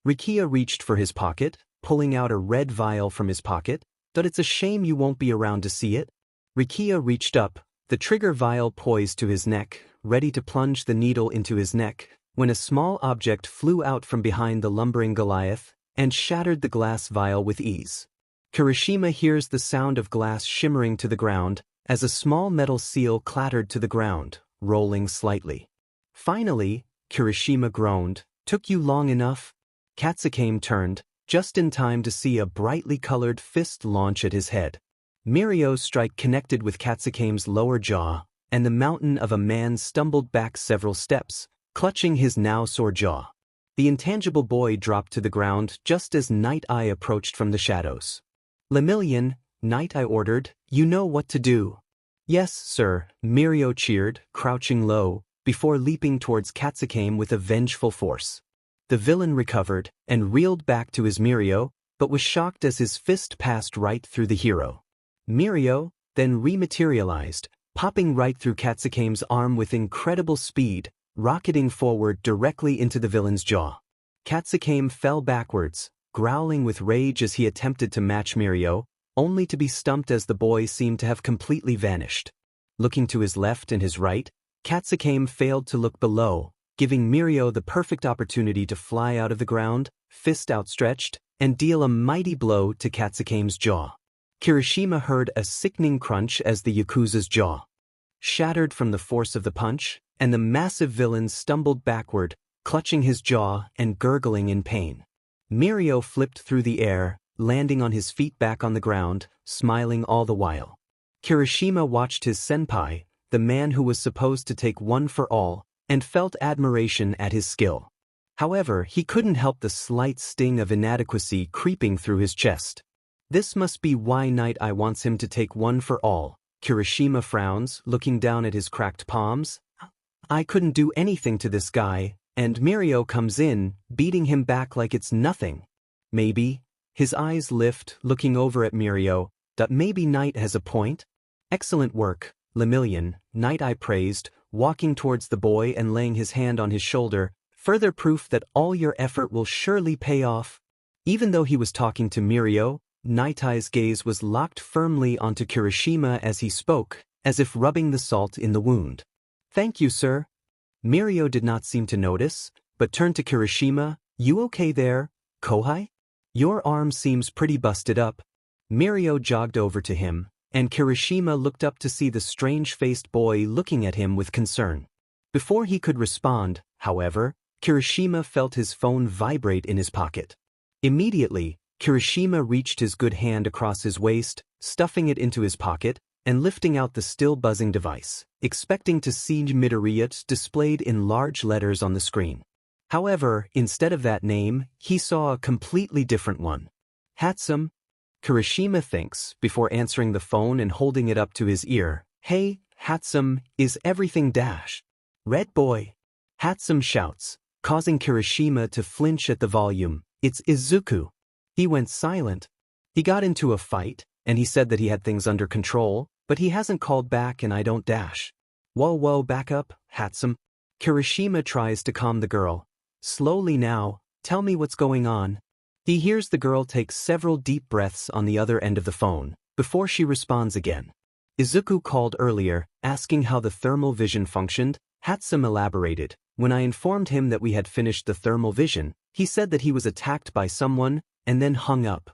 Rikiya reached for his pocket, pulling out a red vial from his pocket. "But it's a shame you won't be around to see it." Rikiya reached up, the trigger vial poised to his neck, ready to plunge the needle into his neck, when a small object flew out from behind the lumbering Goliath and shattered the glass vial with ease. Kirishima hears the sound of glass shimmering to the ground as a small metal seal clattered to the ground, rolling slightly. "Finally," Kirishima groaned, "took you long enough?" Katsukame turned, just in time to see a brightly colored fist launch at his head. Mirio's strike connected with Katsukame's lower jaw, and the mountain of a man stumbled back several steps, clutching his now sore jaw. The intangible boy dropped to the ground just as Night Eye approached from the shadows. "Lemillion," Night Eye ordered, "you know what to do." "Yes, sir," Mirio cheered, crouching low, before leaping towards Katsukame with a vengeful force. The villain recovered and reeled back to his Mirio, but was shocked as his fist passed right through the hero. Mirio then rematerialized, popping right through Katsukame's arm with incredible speed, rocketing forward directly into the villain's jaw. Katsukame fell backwards, growling with rage as he attempted to match Mirio, only to be stumped as the boy seemed to have completely vanished. Looking to his left and his right, Katsukame failed to look below, giving Mirio the perfect opportunity to fly out of the ground, fist outstretched, and deal a mighty blow to Katsukame's jaw. Kirishima heard a sickening crunch as the Yakuza's jaw shattered from the force of the punch, and the massive villain stumbled backward, clutching his jaw and gurgling in pain. Mirio flipped through the air, landing on his feet back on the ground, smiling all the while. Kirishima watched his senpai, the man who was supposed to take one for all, and felt admiration at his skill. However, he couldn't help the slight sting of inadequacy creeping through his chest. This must be why Night Eye wants him to take one for all. Kirishima frowns, looking down at his cracked palms. "I couldn't do anything to this guy, and Mirio comes in, beating him back like it's nothing. Maybe." His eyes lift, looking over at Mirio, "that maybe Night has a point?" "Excellent work, Lemillion," Night Eye praised, walking towards the boy and laying his hand on his shoulder, "further proof that all your effort will surely pay off." Even though he was talking to Mirio, Night Eye's gaze was locked firmly onto Kirishima as he spoke, as if rubbing the salt in the wound. "Thank you, sir." Mirio did not seem to notice, but turned to Kirishima. "You okay there?" Kohai? Your arm seems pretty busted up. Mirio jogged over to him, and Kirishima looked up to see the strange-faced boy looking at him with concern. Before he could respond, however, Kirishima felt his phone vibrate in his pocket. Immediately, Kirishima reached his good hand across his waist, stuffing it into his pocket, and lifting out the still buzzing device, expecting to see Midoriya displayed in large letters on the screen. However, instead of that name, he saw a completely different one. Hatsum? Kirishima thinks, before answering the phone and holding it up to his ear. Hey, Hatsum, is everything dash? Red boy. Hatsum shouts, causing Kirishima to flinch at the volume. It's Izuku. He went silent. He got into a fight, and he said that he had things under control, but he hasn't called back and I don't dash. Whoa, back up, Hatsum. Kirishima tries to calm the girl. Slowly now, tell me what's going on. He hears the girl take several deep breaths on the other end of the phone, before she responds again. Izuku called earlier, asking how the thermal vision functioned. Hatsum elaborated. When I informed him that we had finished the thermal vision, he said that he was attacked by someone, and then hung up.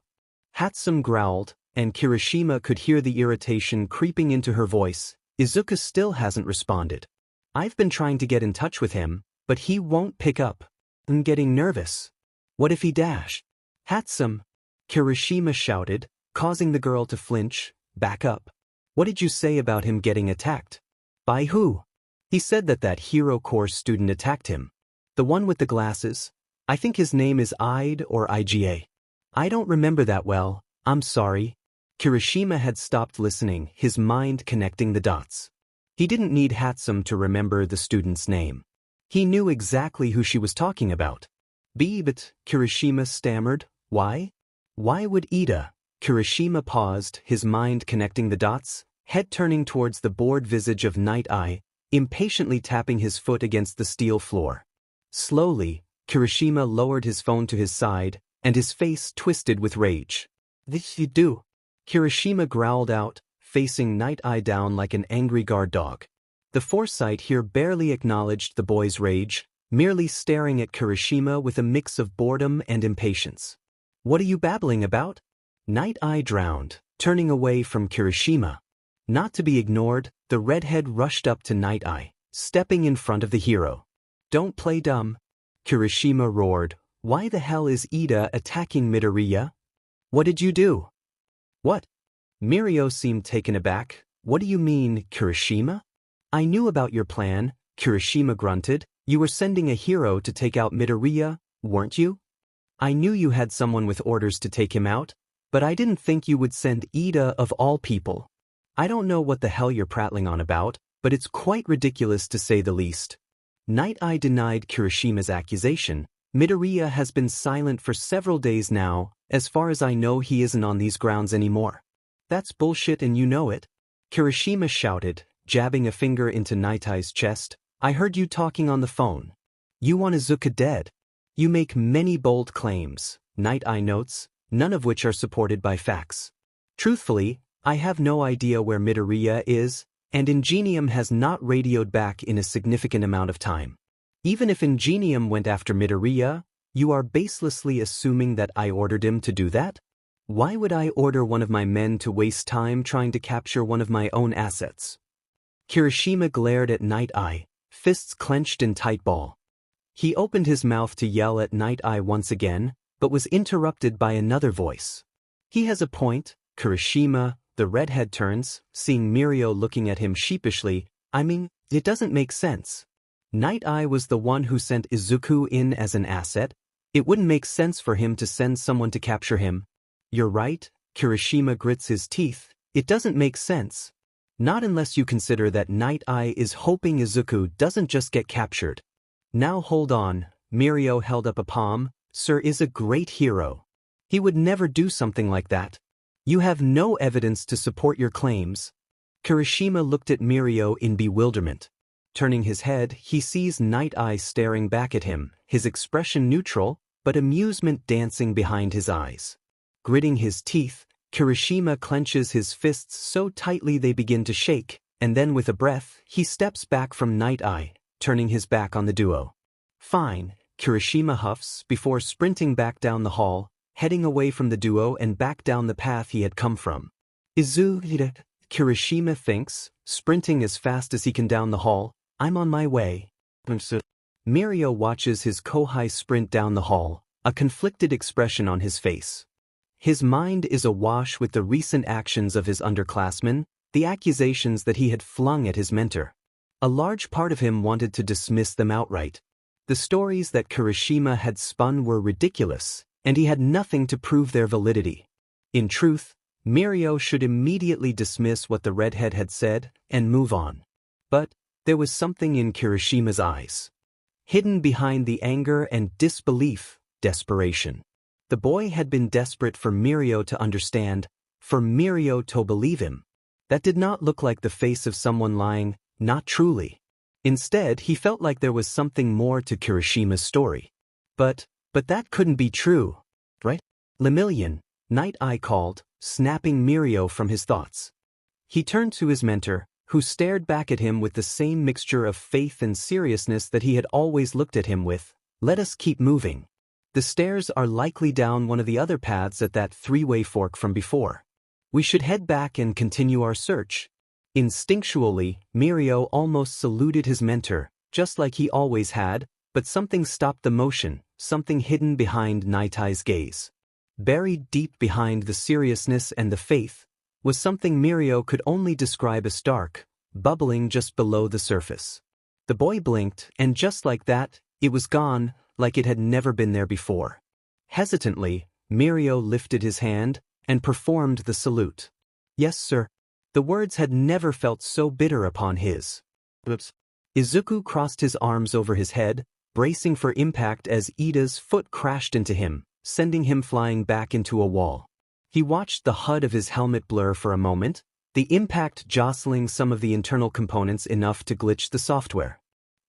Hatsum growled, and Kirishima could hear the irritation creeping into her voice. Izuku still hasn't responded. I've been trying to get in touch with him, but he won't pick up. I'm getting nervous. What if he dash? Hatsum! Kirishima shouted, causing the girl to flinch. Back up. What did you say about him getting attacked? By who? He said that hero course student attacked him. The one with the glasses? I think his name is Ide or IGA. I don't remember that well, I'm sorry. Kirishima had stopped listening, his mind connecting the dots. He didn't need Hatsum to remember the student's name. He knew exactly who she was talking about. But Kirishima stammered, why? Why would Ida? Kirishima paused, his mind connecting the dots, head turning towards the bored visage of Night Eye, impatiently tapping his foot against the steel floor. Slowly, Kirishima lowered his phone to his side, and his face twisted with rage. This you do? Kirishima growled out, facing Night Eye down like an angry guard dog. The foresight here barely acknowledged the boy's rage, merely staring at Kirishima with a mix of boredom and impatience. What are you babbling about? Night Eye drowned, turning away from Kirishima. Not to be ignored, the redhead rushed up to Night Eye, stepping in front of the hero. Don't play dumb. Kirishima roared. Why the hell is Ida attacking Midoriya? What did you do? What? Mirio seemed taken aback. What do you mean, Kirishima? I knew about your plan, Kirishima grunted. You were sending a hero to take out Midoriya, weren't you? I knew you had someone with orders to take him out, but I didn't think you would send Ida of all people. I don't know what the hell you're prattling on about, but it's quite ridiculous to say the least. Night Eye denied Kirishima's accusation. Midoriya has been silent for several days now. As far as I know, he isn't on these grounds anymore. That's bullshit and you know it. Kirishima shouted, jabbing a finger into Night Eye's chest. I heard you talking on the phone. You want Izuku dead. You make many bold claims, Night Eye notes, none of which are supported by facts. Truthfully, I have no idea where Midoriya is, and Ingenium has not radioed back in a significant amount of time. Even if Ingenium went after Midoriya, you are baselessly assuming that I ordered him to do that? Why would I order one of my men to waste time trying to capture one of my own assets? Kirishima glared at Night Eye, fists clenched in tight ball. He opened his mouth to yell at Night Eye once again, but was interrupted by another voice. He has a point, Kirishima. The redhead turns, seeing Mirio looking at him sheepishly. I mean, it doesn't make sense. Night Eye was the one who sent Izuku in as an asset. It wouldn't make sense for him to send someone to capture him. You're right, Kirishima grits his teeth. It doesn't make sense. Not unless you consider that Night Eye is hoping Izuku doesn't just get captured. Now hold on, Mirio held up a palm. Sir is a great hero. He would never do something like that. You have no evidence to support your claims. Kirishima looked at Mirio in bewilderment. Turning his head, he sees Night Eye staring back at him, his expression neutral, but amusement dancing behind his eyes. Gritting his teeth, Kirishima clenches his fists so tightly they begin to shake, and then with a breath, he steps back from Night Eye, turning his back on the duo. Fine, Kirishima huffs before sprinting back down the hall, heading away from the duo and back down the path he had come from. Izuku, Kirishima thinks, sprinting as fast as he can down the hall, I'm on my way. Mirio watches his Kohai sprint down the hall, a conflicted expression on his face. His mind is awash with the recent actions of his underclassmen, the accusations that he had flung at his mentor. A large part of him wanted to dismiss them outright. The stories that Kirishima had spun were ridiculous, and he had nothing to prove their validity. In truth, Mirio should immediately dismiss what the redhead had said and move on. But there was something in Kirishima's eyes. Hidden behind the anger and disbelief, desperation. The boy had been desperate for Mirio to understand, for Mirio to believe him. That did not look like the face of someone lying, not truly. Instead, he felt like there was something more to Kirishima's story. But that couldn't be true, right? Lemillion, Night Eye called, snapping Mirio from his thoughts. He turned to his mentor, who stared back at him with the same mixture of faith and seriousness that he had always looked at him with. Let us keep moving. The stairs are likely down one of the other paths at that three-way fork from before. We should head back and continue our search. Instinctually, Mirio almost saluted his mentor, just like he always had, but something stopped the motion, something hidden behind Night Eye's gaze. Buried deep behind the seriousness and the faith, was something Mirio could only describe as dark, bubbling just below the surface. The boy blinked, and just like that, it was gone, like it had never been there before. Hesitantly, Mirio lifted his hand and performed the salute. Yes, sir. The words had never felt so bitter upon his. Oops. Izuku crossed his arms over his head, bracing for impact as Ida's foot crashed into him, sending him flying back into a wall. He watched the HUD of his helmet blur for a moment, the impact jostling some of the internal components enough to glitch the software.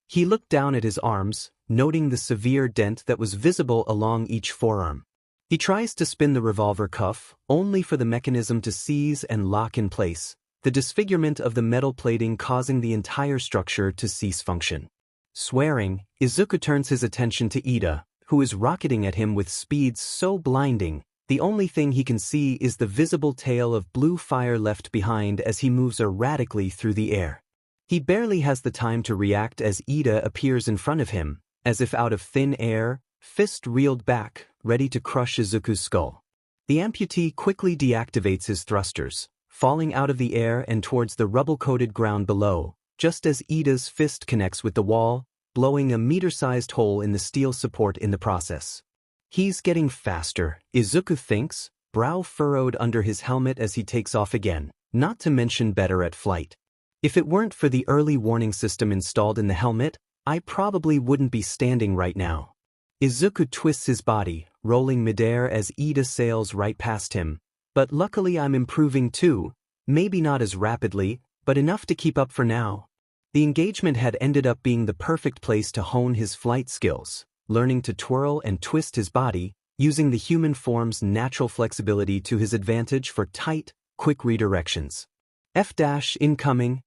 He looked down at his arms, noting the severe dent that was visible along each forearm. He tries to spin the revolver cuff, only for the mechanism to seize and lock in place, the disfigurement of the metal plating causing the entire structure to cease function. Swearing, Izuku turns his attention to Ida, who is rocketing at him with speeds so blinding, the only thing he can see is the visible tail of blue fire left behind as he moves erratically through the air. He barely has the time to react as Ida appears in front of him, as if out of thin air, fist reeled back, ready to crush Izuku's skull. The amputee quickly deactivates his thrusters, falling out of the air and towards the rubble-coated ground below, just as Ida's fist connects with the wall, blowing a meter-sized hole in the steel support in the process. He's getting faster, Izuku thinks, brow furrowed under his helmet as he takes off again, not to mention better at flight. If it weren't for the early warning system installed in the helmet, I probably wouldn't be standing right now. Izuku twists his body, rolling midair as Ida sails right past him. But luckily I'm improving too, maybe not as rapidly, but enough to keep up for now. The engagement had ended up being the perfect place to hone his flight skills, learning to twirl and twist his body, using the human form's natural flexibility to his advantage for tight, quick redirections. Incoming.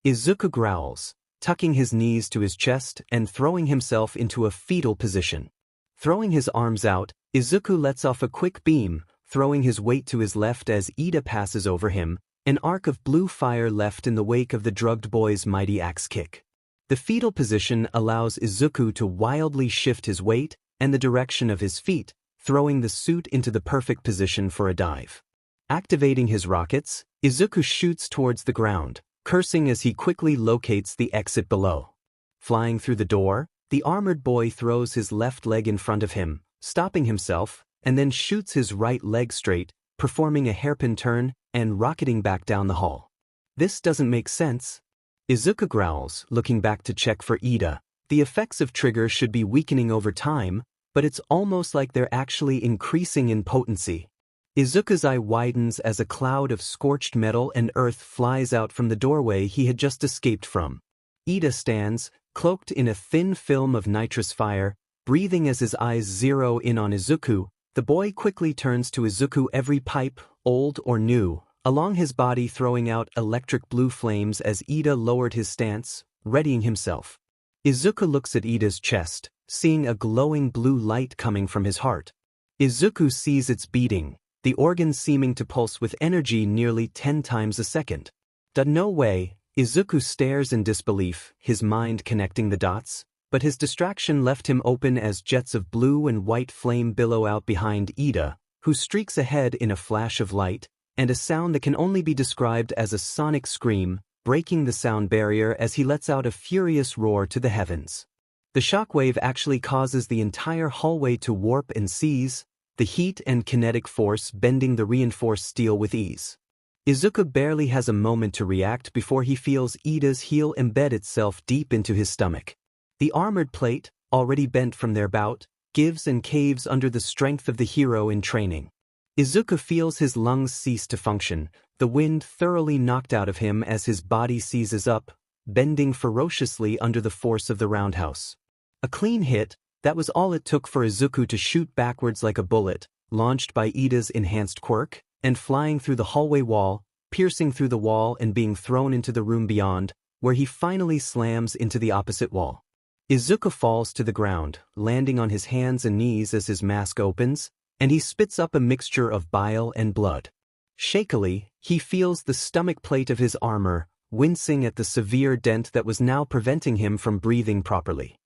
Izuku growls, tucking his knees to his chest and throwing himself into a fetal position. Throwing his arms out, Izuku lets off a quick beam, throwing his weight to his left as Ida passes over him, an arc of blue fire left in the wake of the drugged boy's mighty axe kick. The fetal position allows Izuku to wildly shift his weight and the direction of his feet, throwing the suit into the perfect position for a dive. Activating his rockets, Izuku shoots towards the ground, cursing as he quickly locates the exit below. Flying through the door, the armored boy throws his left leg in front of him, stopping himself, and then shoots his right leg straight, performing a hairpin turn and rocketing back down the hall. This doesn't make sense. Izuku growls, looking back to check for Ida. The effects of trigger should be weakening over time, but it's almost like they're actually increasing in potency. Izuku's eye widens as a cloud of scorched metal and earth flies out from the doorway he had just escaped from. Ida stands, cloaked in a thin film of nitrous fire, breathing as his eyes zero in on Izuku. The boy quickly turns to Izuku, every pipe, old or new, along his body throwing out electric blue flames as Ida lowered his stance, readying himself. Izuku looks at Ida's chest, seeing a glowing blue light coming from his heart. Izuku sees its beating, the organ seeming to pulse with energy nearly 10 times a second. No way, Izuku stares in disbelief, his mind connecting the dots, but his distraction left him open as jets of blue and white flame billow out behind Ida, who streaks ahead in a flash of light, and a sound that can only be described as a sonic scream, breaking the sound barrier as he lets out a furious roar to the heavens. The shockwave actually causes the entire hallway to warp and seize, the heat and kinetic force bending the reinforced steel with ease. Izuku barely has a moment to react before he feels Ida's heel embed itself deep into his stomach. The armored plate, already bent from their bout, gives and caves under the strength of the hero in training. Izuku feels his lungs cease to function, the wind thoroughly knocked out of him as his body seizes up, bending ferociously under the force of the roundhouse. A clean hit, that was all it took for Izuku to shoot backwards like a bullet, launched by Ida's enhanced quirk, and flying through the hallway wall, piercing through the wall and being thrown into the room beyond, where he finally slams into the opposite wall. Izuku falls to the ground, landing on his hands and knees as his mask opens, and he spits up a mixture of bile and blood. Shakily, he feels the stomach plate of his armor, wincing at the severe dent that was now preventing him from breathing properly.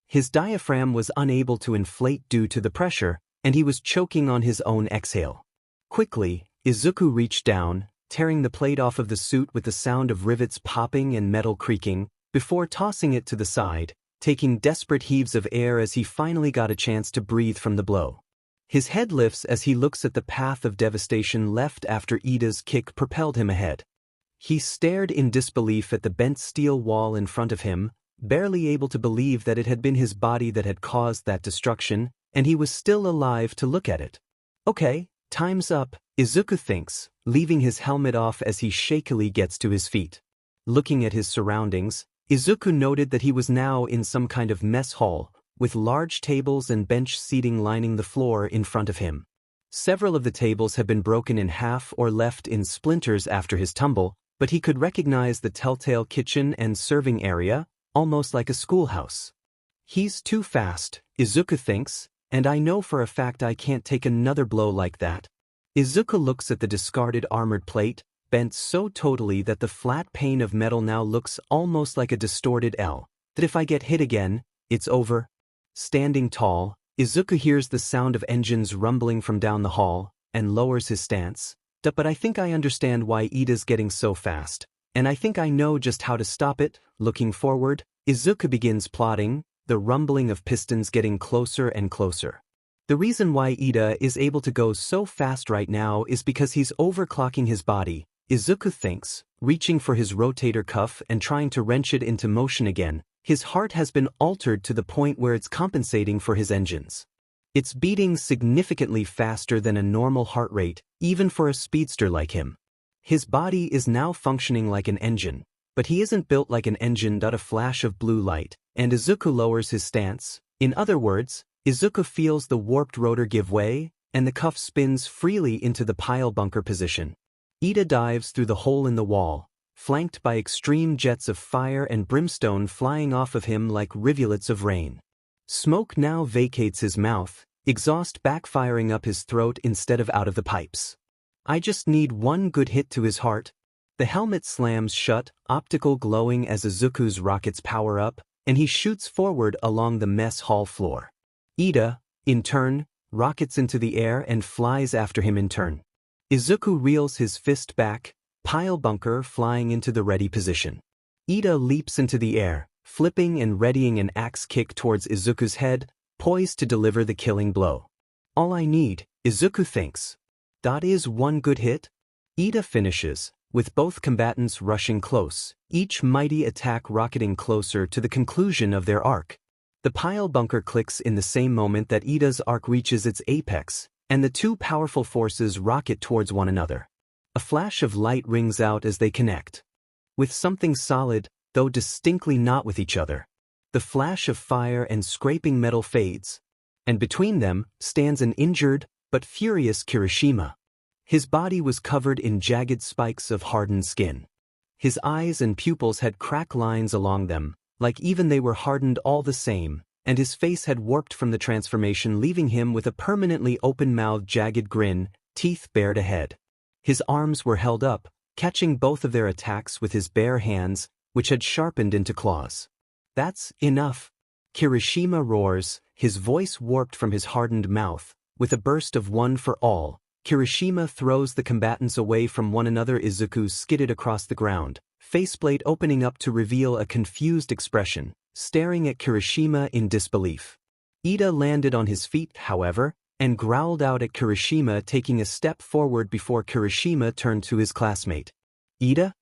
His diaphragm was unable to inflate due to the pressure, and he was choking on his own exhale. Quickly, Izuku reached down, tearing the plate off of the suit with the sound of rivets popping and metal creaking, before tossing it to the side, taking desperate heaves of air as he finally got a chance to breathe from the blow. His head lifts as he looks at the path of devastation left after Ida's kick propelled him ahead. He stared in disbelief at the bent steel wall in front of him, barely able to believe that it had been his body that had caused that destruction, and he was still alive to look at it. Okay, time's up, Izuku thinks, leaving his helmet off as he shakily gets to his feet. Looking at his surroundings, Izuku noted that he was now in some kind of mess hall, with large tables and bench seating lining the floor in front of him. Several of the tables had been broken in half or left in splinters after his tumble, but he could recognize the telltale kitchen and serving area, almost like a schoolhouse. He's too fast, Izuku thinks, and I know for a fact I can't take another blow like that. Izuku looks at the discarded armored plate, bent so totally that the flat pane of metal now looks almost like a distorted L, that if I get hit again, it's over. Standing tall, Izuku hears the sound of engines rumbling from down the hall, and lowers his stance. But I think I understand why Ida's getting so fast, and I think I know just how to stop it. Looking forward, Izuku begins plotting, the rumbling of pistons getting closer and closer. The reason why Ida is able to go so fast right now is because he's overclocking his body, Izuku thinks, reaching for his rotator cuff and trying to wrench it into motion again. His heart has been altered to the point where it's compensating for his engines. It's beating significantly faster than a normal heart rate, even for a speedster like him. His body is now functioning like an engine, but he isn't built like an engine. A flash of blue light, and Izuku lowers his stance. In other words, Izuku feels the warped rotor give way, and the cuff spins freely into the pile bunker position. Ida dives through the hole in the wall, flanked by extreme jets of fire and brimstone flying off of him like rivulets of rain. Smoke now vacates his mouth, exhaust backfiring up his throat instead of out of the pipes. I just need one good hit to his heart. The helmet slams shut, optical glowing as Izuku's rockets power up, and he shoots forward along the mess hall floor. Ida, in turn, rockets into the air and flies after him in turn. Izuku reels his fist back, pile bunker flying into the ready position. Ida leaps into the air, flipping and readying an axe kick towards Izuku's head, poised to deliver the killing blow. All I need, Izuku thinks. Is one good hit? Ida finishes, with both combatants rushing close, each mighty attack rocketing closer to the conclusion of their arc. The pile bunker clicks in the same moment that Ida's arc reaches its apex, and the two powerful forces rocket towards one another. A flash of light rings out as they connect. With something solid, though distinctly not with each other. The flash of fire and scraping metal fades, and between them stands an injured but furious Kirishima. His body was covered in jagged spikes of hardened skin. His eyes and pupils had crack lines along them, like even they were hardened all the same, and his face had warped from the transformation, leaving him with a permanently open-mouthed, jagged grin, teeth bared ahead. His arms were held up, catching both of their attacks with his bare hands, which had sharpened into claws. "That's enough." Kirishima roars, his voice warped from his hardened mouth. With a burst of one for all, Kirishima throws the combatants away from one another. Izuku skidded across the ground, faceplate opening up to reveal a confused expression, staring at Kirishima in disbelief. Ida landed on his feet, however, and growled out at Kirishima, taking a step forward before Kirishima turned to his classmate. "Ida?"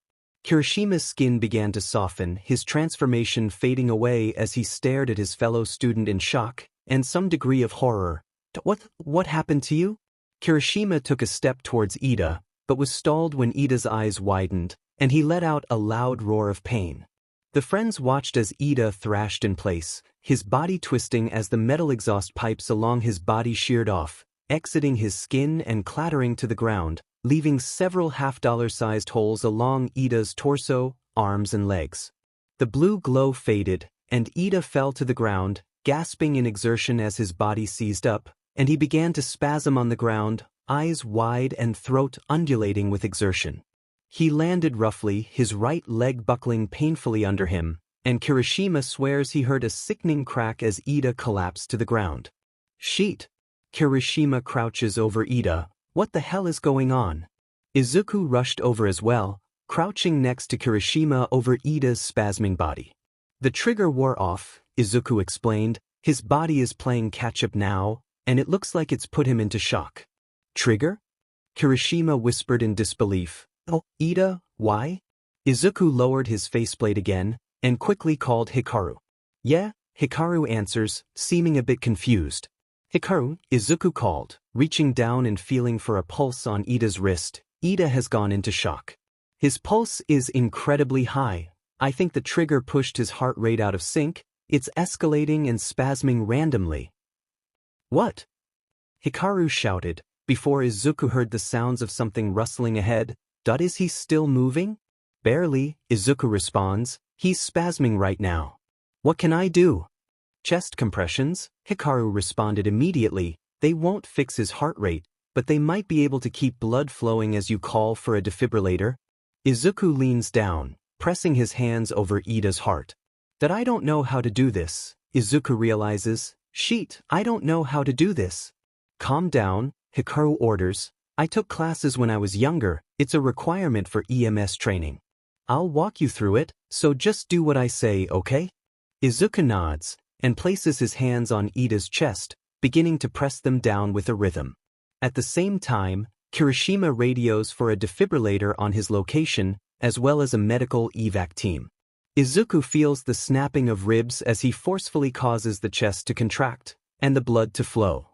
Kirishima's skin began to soften, his transformation fading away as he stared at his fellow student in shock and some degree of horror. What happened to you?" Kirishima took a step towards Ida, but was stalled when Ida's eyes widened, and he let out a loud roar of pain. The friends watched as Ida thrashed in place, his body twisting as the metal exhaust pipes along his body sheared off, exiting his skin and clattering to the ground, leaving several half-dollar-sized holes along Ida's torso, arms and legs. The blue glow faded, and Ida fell to the ground, gasping in exertion as his body seized up, and he began to spasm on the ground, eyes wide and throat undulating with exertion. He landed roughly, his right leg buckling painfully under him, and Kirishima swears he heard a sickening crack as Ida collapsed to the ground. "Sheet!" Kirishima crouches over Ida. "What the hell is going on?" Izuku rushed over as well, crouching next to Kirishima over Ida's spasming body. "The trigger wore off," Izuku explained. "His body is playing catch-up now, and it looks like it's put him into shock." "Trigger?" Kirishima whispered in disbelief. "Oh, Ida, why?" Izuku lowered his faceplate again, and quickly called Hikaru. "Yeah," Hikaru answers, seeming a bit confused. "Hikaru," Izuku called, reaching down and feeling for a pulse on Ida's wrist. "Ida has gone into shock. His pulse is incredibly high. I think the trigger pushed his heart rate out of sync. It's escalating and spasming randomly." "What?" Hikaru shouted, before Izuku heard the sounds of something rustling ahead. "Is he still moving?" "Barely," Izuku responds. "He's spasming right now." "What can I do?" "Chest compressions," Hikaru responded immediately. "They won't fix his heart rate, but they might be able to keep blood flowing as you call for a defibrillator." Izuku leans down, pressing his hands over Ida's heart. "That I don't know how to do this," Izuku realizes. "Sheet, I don't know how to do this." "Calm down," Hikaru orders. "I took classes when I was younger. It's a requirement for EMS training. I'll walk you through it, so just do what I say, okay?" Izuku nods, and places his hands on Ida's chest, beginning to press them down with a rhythm. At the same time, Kirishima radios for a defibrillator on his location, as well as a medical evac team. Izuku feels the snapping of ribs as he forcefully causes the chest to contract, and the blood to flow.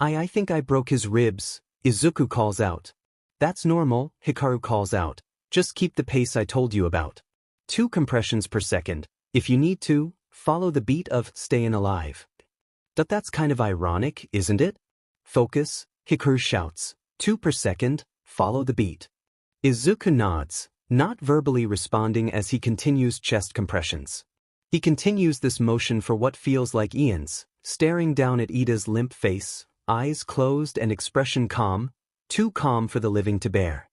I think I broke his ribs," Izuku calls out. "That's normal," Hikaru calls out. "Just keep the pace I told you about. 2 compressions per second. If you need to, follow the beat of Stayin' Alive." That's kind of ironic, isn't it? "Focus," Hikaru shouts. 2 per second, follow the beat." Izuku nods, not verbally responding as he continues chest compressions. He continues this motion for what feels like eons, staring down at Ida's limp face, eyes closed and expression calm, too calm for the living to bear.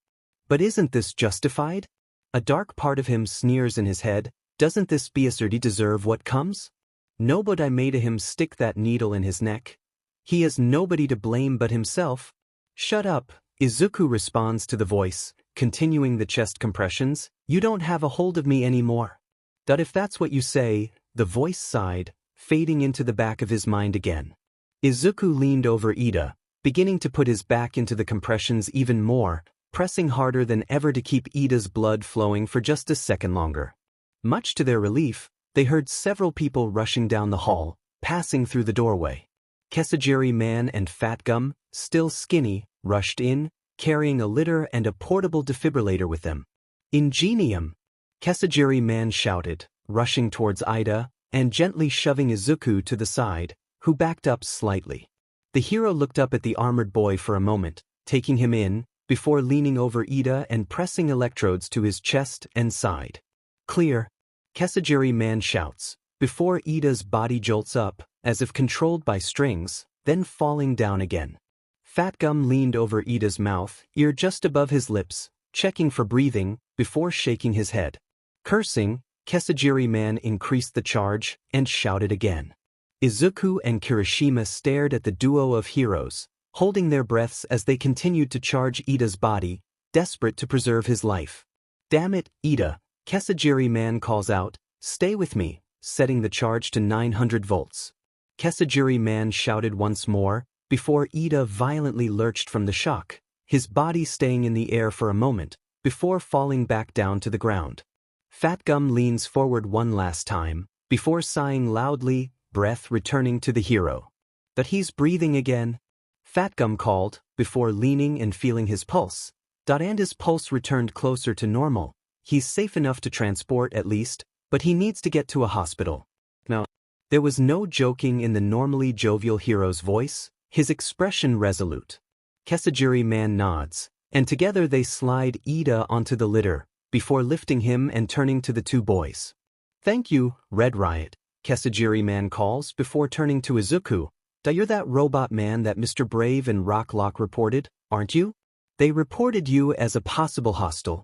But isn't this justified? A dark part of him sneers in his head. Doesn't this BSRD deserve what comes? Nobody made him stick that needle in his neck. He has nobody to blame but himself. "Shut up," Izuku responds to the voice, continuing the chest compressions. "You don't have a hold of me anymore." If that's what you say," the voice sighed, fading into the back of his mind again. Izuku leaned over Ida, beginning to put his back into the compressions even more, pressing harder than ever to keep Ida's blood flowing for just a second longer. Much to their relief, they heard several people rushing down the hall, passing through the doorway. Kesajiri Man and Fat Gum, still skinny, rushed in, carrying a litter and a portable defibrillator with them. "Ingenium!" Kesajiri Man shouted, rushing towards Ida, and gently shoving Izuku to the side, who backed up slightly. The hero looked up at the armored boy for a moment, taking him in, before leaning over Ida and pressing electrodes to his chest and side. "Clear," Kesajiri Man shouts, before Ida's body jolts up, as if controlled by strings, then falling down again. Fat Gum leaned over Ida's mouth, ear just above his lips, checking for breathing, before shaking his head. Cursing, Kesajiri Man increased the charge, and shouted again. Izuku and Kirishima stared at the duo of heroes, holding their breaths as they continued to charge Ida's body, desperate to preserve his life. Damn it, Ida, Kesajiri Man calls out, stay with me, setting the charge to 900 volts. Kesajiri Man shouted once more, before Ida violently lurched from the shock, his body staying in the air for a moment, before falling back down to the ground. Fat Gum leans forward one last time, before sighing loudly, breath returning to the hero. But he's breathing again. Fat Gum called, before leaning and feeling his pulse. And his pulse returned closer to normal. He's safe enough to transport at least, but he needs to get to a hospital. Now, there was no joking in the normally jovial hero's voice, his expression resolute. Kesajiri Man nods, and together they slide Ida onto the litter, before lifting him and turning to the two boys. Thank you, Red Riot, Kesajiri Man calls before turning to Izuku. You're that robot man that Mr. Brave and Rocklock reported, aren't you? They reported you as a possible hostile.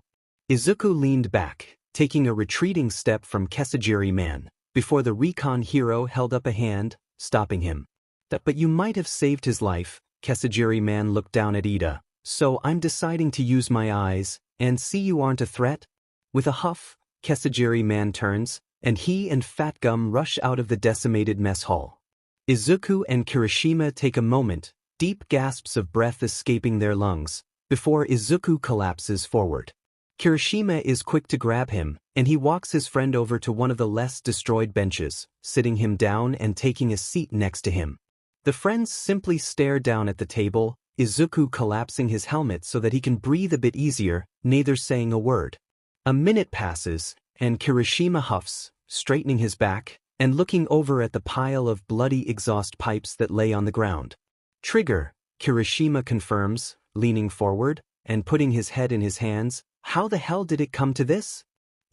Izuku leaned back, taking a retreating step from Kesajiri Man, before the recon hero held up a hand, stopping him. But you might have saved his life, Kesajiri Man looked down at Ida, so I'm deciding to use my eyes, and see you aren't a threat? With a huff, Kesajiri Man turns, and he and Fat Gum rush out of the decimated mess hall. Izuku and Kirishima take a moment, deep gasps of breath escaping their lungs, before Izuku collapses forward. Kirishima is quick to grab him, and he walks his friend over to one of the less destroyed benches, sitting him down and taking a seat next to him. The friends simply stare down at the table, Izuku collapsing his helmet so that he can breathe a bit easier, neither saying a word. A minute passes, and Kirishima huffs, straightening his back, and looking over at the pile of bloody exhaust pipes that lay on the ground. Trigger, Kirishima confirms, leaning forward, and putting his head in his hands. How the hell did it come to this?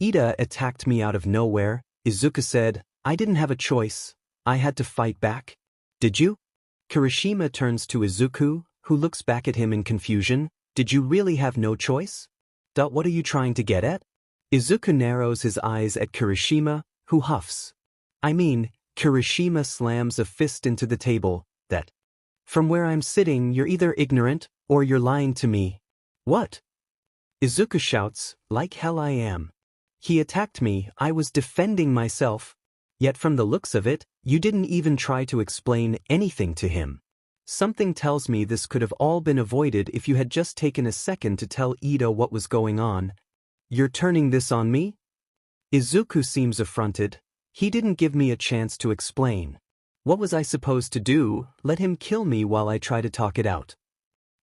Ida attacked me out of nowhere, Izuku said. I didn't have a choice. I had to fight back. Did you? Kirishima turns to Izuku, who looks back at him in confusion. Did you really have no choice? What are you trying to get at? Izuku narrows his eyes at Kirishima, who huffs. I mean, Kirishima slams a fist into the table. That. From where I'm sitting, you're either ignorant, or you're lying to me. What? Izuku shouts, like hell I am. He attacked me, I was defending myself. Yet from the looks of it, you didn't even try to explain anything to him. Something tells me this could have all been avoided if you had just taken a second to tell Ida what was going on. You're turning this on me? Izuku seems affronted. He didn't give me a chance to explain. What was I supposed to do? Let him kill me while I try to talk it out.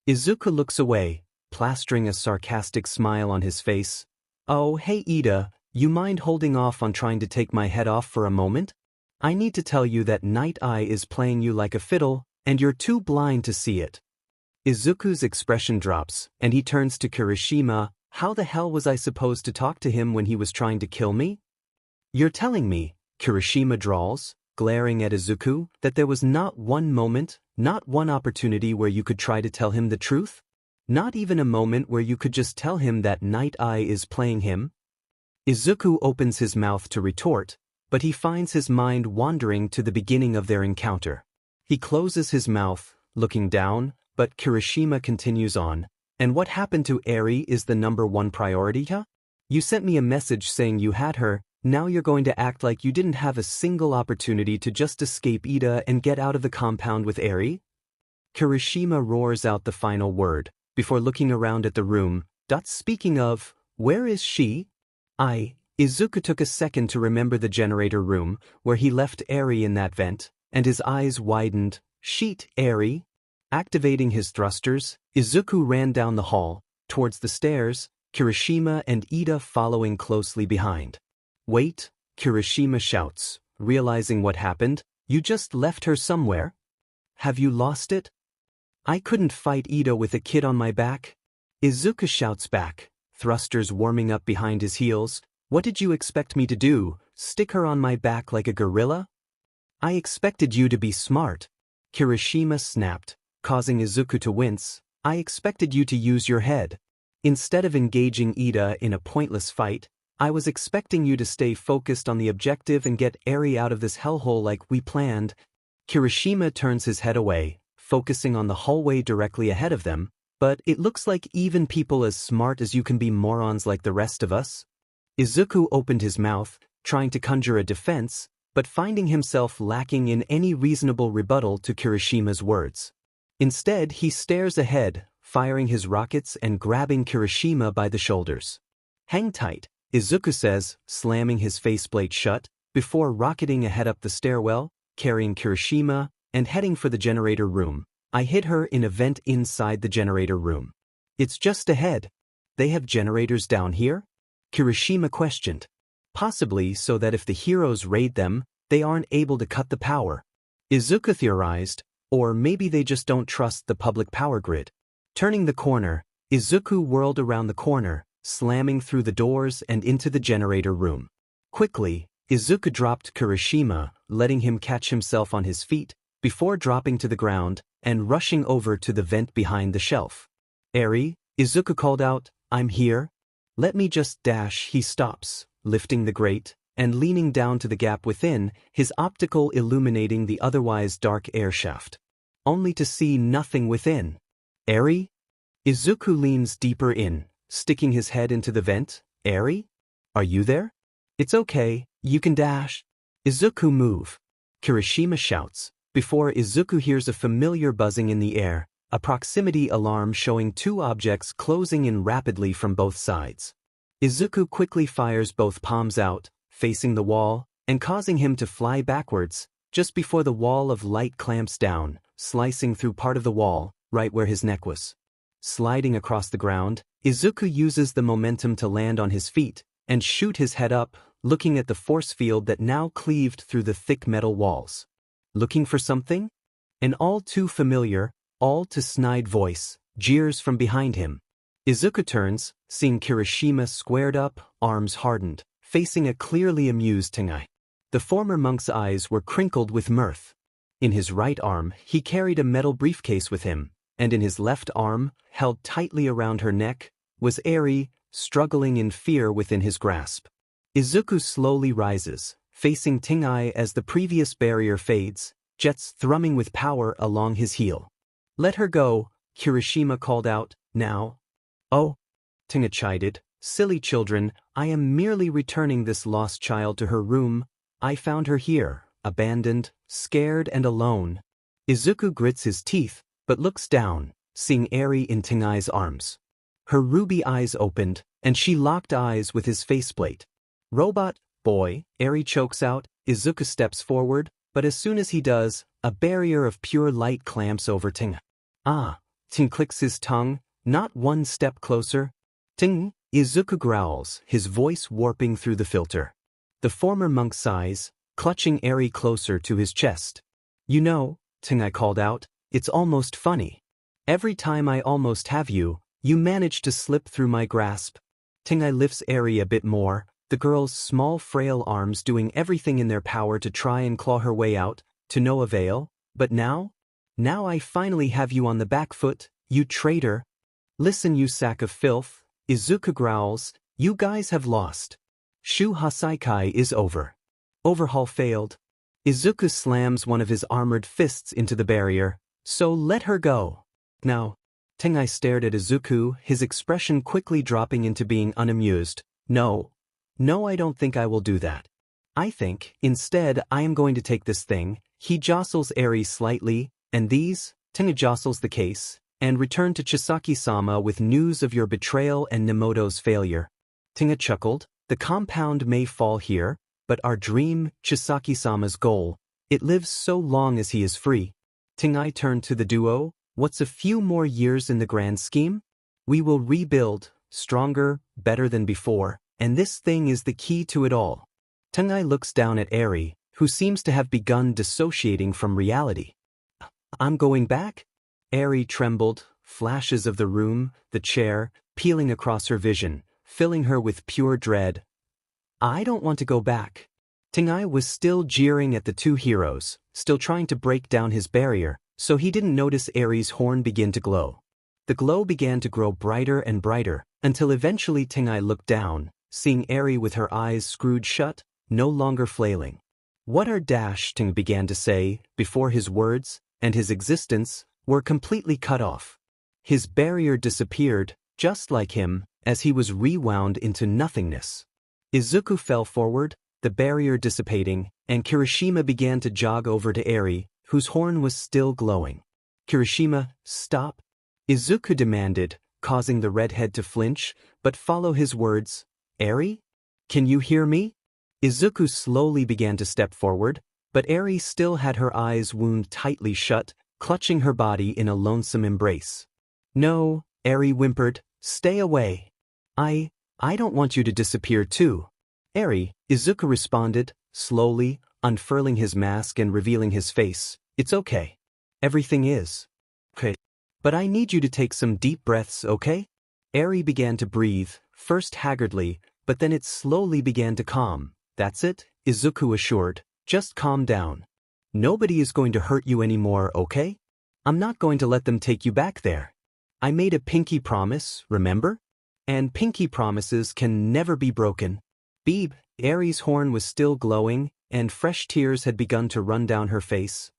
Izuku looks away, plastering a sarcastic smile on his face. Oh, hey Ida, you mind holding off on trying to take my head off for a moment? I need to tell you that Night Eye is playing you like a fiddle, and you're too blind to see it. Izuku's expression drops, and he turns to Kirishima. How the hell was I supposed to talk to him when he was trying to kill me? You're telling me, Kirishima drawls, glaring at Izuku, that there was not one moment, not one opportunity where you could try to tell him the truth? Not even a moment where you could just tell him that Night Eye is playing him? Izuku opens his mouth to retort, but he finds his mind wandering to the beginning of their encounter. He closes his mouth, looking down, but Kirishima continues on. And what happened to Eri is the #1 priority, huh? You sent me a message saying you had her, now you're going to act like you didn't have a single opportunity to just escape Ida and get out of the compound with Eri? Kirishima roars out the final word, before looking around at the room. Speaking of, where is she? Izuku took a second to remember the generator room, where he left Eri in that vent, and his eyes widened. Sheet, Eri. Activating his thrusters, Izuku ran down the hall, towards the stairs, Kirishima and Ida following closely behind. Wait, Kirishima shouts, realizing what happened. You just left her somewhere? Have you lost it? I couldn't fight Ida with a kid on my back. Izuku shouts back, thrusters warming up behind his heels. What did you expect me to do, stick her on my back like a gorilla? I expected you to be smart. Kirishima snapped, causing Izuku to wince. I expected you to use your head. Instead of engaging Ida in a pointless fight, I was expecting you to stay focused on the objective and get Eri out of this hellhole like we planned. Kirishima turns his head away, focusing on the hallway directly ahead of them, but it looks like even people as smart as you can be morons like the rest of us. Izuku opened his mouth, trying to conjure a defense, but finding himself lacking in any reasonable rebuttal to Kirishima's words. Instead, he stares ahead, firing his rockets and grabbing Kirishima by the shoulders. Hang tight, Izuku says, slamming his faceplate shut, before rocketing ahead up the stairwell, carrying Kirishima, and heading for the generator room. I hid her in a vent inside the generator room. It's just ahead. They have generators down here? Kirishima questioned. Possibly so that if the heroes raid them, they aren't able to cut the power. Izuku theorized, or maybe they just don't trust the public power grid. Turning the corner, Izuku whirled around the corner, slamming through the doors and into the generator room. Quickly, Izuku dropped Kirishima, letting him catch himself on his feet, before dropping to the ground and rushing over to the vent behind the shelf. Eri, Izuku called out, I'm here. Let me just dash. He stops, lifting the grate, and leaning down to the gap within, his optical illuminating the otherwise dark air shaft. Only to see nothing within. Eri? Izuku leans deeper in, sticking his head into the vent. Eri? Are you there? It's okay, you can dash. Izuku move. Kirishima shouts, before Izuku hears a familiar buzzing in the air, a proximity alarm showing two objects closing in rapidly from both sides. Izuku quickly fires both palms out, facing the wall, and causing him to fly backwards, just before the wall of light clamps down, slicing through part of the wall, right where his neck was. Sliding across the ground, Izuku uses the momentum to land on his feet, and shoot his head up, looking at the force field that now cleaved through the thick metal walls. Looking for something? An all too familiar, all too snide voice jeers from behind him. Izuku turns, seeing Kirishima squared up, arms hardened, facing a clearly amused Tengai. The former monk's eyes were crinkled with mirth. In his right arm, he carried a metal briefcase with him, and in his left arm, held tightly around her neck, was Eri, struggling in fear within his grasp. Izuku slowly rises, facing Tengai as the previous barrier fades, jets thrumming with power along his heel. Let her go, Kirishima called out, now. Oh, Tengai chided, silly children, I am merely returning this lost child to her room. I found her here, abandoned, scared and alone. Izuku grits his teeth, but looks down, seeing Eri in Tengai's arms. Her ruby eyes opened, and she locked eyes with his faceplate. Robot, boy, Eri chokes out. Izuku steps forward, but as soon as he does, a barrier of pure light clamps over Tengai. Ah, Tengai clicks his tongue, not one step closer. Tengai, Izuku growls, his voice warping through the filter. The former monk sighs, clutching Eri closer to his chest. You know, Tengai called out, it's almost funny. Every time I almost have you, you manage to slip through my grasp. Tengai lifts Eri a bit more, the girl's small frail arms doing everything in their power to try and claw her way out, to no avail. But now I finally have you on the back foot, you traitor. Listen, you sack of filth, Izuku growls, you guys have lost. Shu Hasaikai is over. Overhaul failed. Izuku slams one of his armored fists into the barrier. So let her go. Now. Tengai stared at Izuku, his expression quickly dropping into being unamused. No, I don't think I will do that. I think, instead, I am going to take this thing. He jostles Eri slightly, and these, Tengai jostles the case, and return to Chisaki-sama with news of your betrayal and Nemoto's failure. Tengai chuckled, the compound may fall here, but our dream, Chisaki-sama's goal, it lives so long as he is free. Tengai turned to the duo, what's a few more years in the grand scheme? We will rebuild, stronger, better than before, and this thing is the key to it all. Tengai looks down at Eri, who seems to have begun dissociating from reality. I'm going back? Eri trembled, flashes of the room, the chair, peeling across her vision, filling her with pure dread. I don't want to go back. Tengai was still jeering at the two heroes, still trying to break down his barrier, so he didn't notice Eri's horn begin to glow. The glow began to grow brighter and brighter, until eventually Tengai looked down, seeing Eri with her eyes screwed shut, no longer flailing. What are Ting began to say, before his words, and his existence, were completely cut off. His barrier disappeared, just like him, as he was rewound into nothingness. Izuku fell forward, the barrier dissipating, and Kirishima began to jog over to Eri, whose horn was still glowing. Kirishima, stop! Izuku demanded, causing the redhead to flinch, but follow his words. Eri? Can you hear me? Izuku slowly began to step forward, but Eri still had her eyes wound tightly shut, clutching her body in a lonesome embrace. No, Eri whimpered, stay away. I don't want you to disappear too. Eri, Izuku responded, slowly, unfurling his mask and revealing his face. It's okay. Everything is. Okay. But I need you to take some deep breaths, okay? Eri began to breathe, first haggardly, but then it slowly began to calm. That's it, Izuku assured. Just calm down. Nobody is going to hurt you anymore, okay? I'm not going to let them take you back there. I made a pinky promise, remember? And pinky promises can never be broken. Beeb, Eri's horn was still glowing, and fresh tears had begun to run down her face.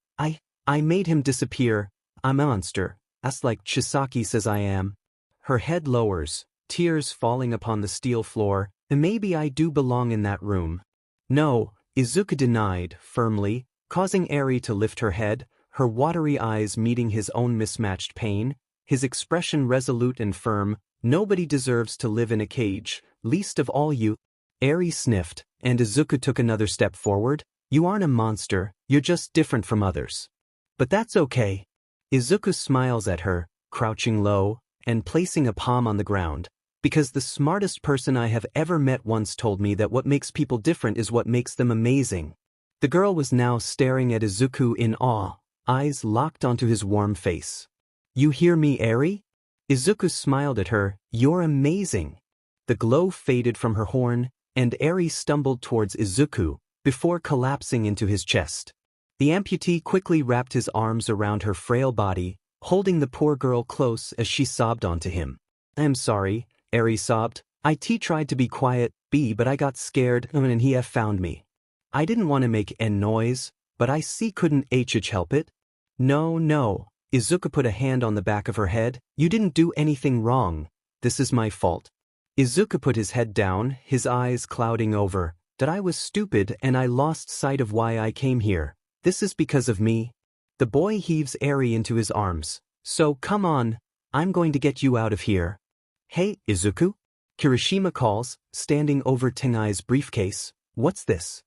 I made him disappear. I'm a monster. That's like Chisaki says I am. Her head lowers, tears falling upon the steel floor, and maybe I do belong in that room. No, Izuku denied, firmly, causing Eri to lift her head, her watery eyes meeting his own mismatched pain, his expression resolute and firm. Nobody deserves to live in a cage, least of all you. Eri sniffed, and Izuku took another step forward. You aren't a monster, you're just different from others. But that's okay. Izuku smiles at her, crouching low, and placing a palm on the ground, because the smartest person I have ever met once told me that what makes people different is what makes them amazing. The girl was now staring at Izuku in awe, eyes locked onto his warm face. You hear me, Eri? Izuku smiled at her. You're amazing. The glow faded from her horn, and Eri stumbled towards Izuku, before collapsing into his chest. The amputee quickly wrapped his arms around her frail body, holding the poor girl close as she sobbed onto him. I'm sorry, Eri sobbed. I tried to be quiet, but I got scared and he found me. I didn't want to make any noise, but I couldn't help it. No. Izuku put a hand on the back of her head. You didn't do anything wrong. This is my fault. Izuku put his head down, his eyes clouding over. That I was stupid and I lost sight of why I came here. This is because of me. The boy heaves Eri into his arms. So come on, I'm going to get you out of here. Hey, Izuku? Kirishima calls, standing over Tengai's briefcase. What's this?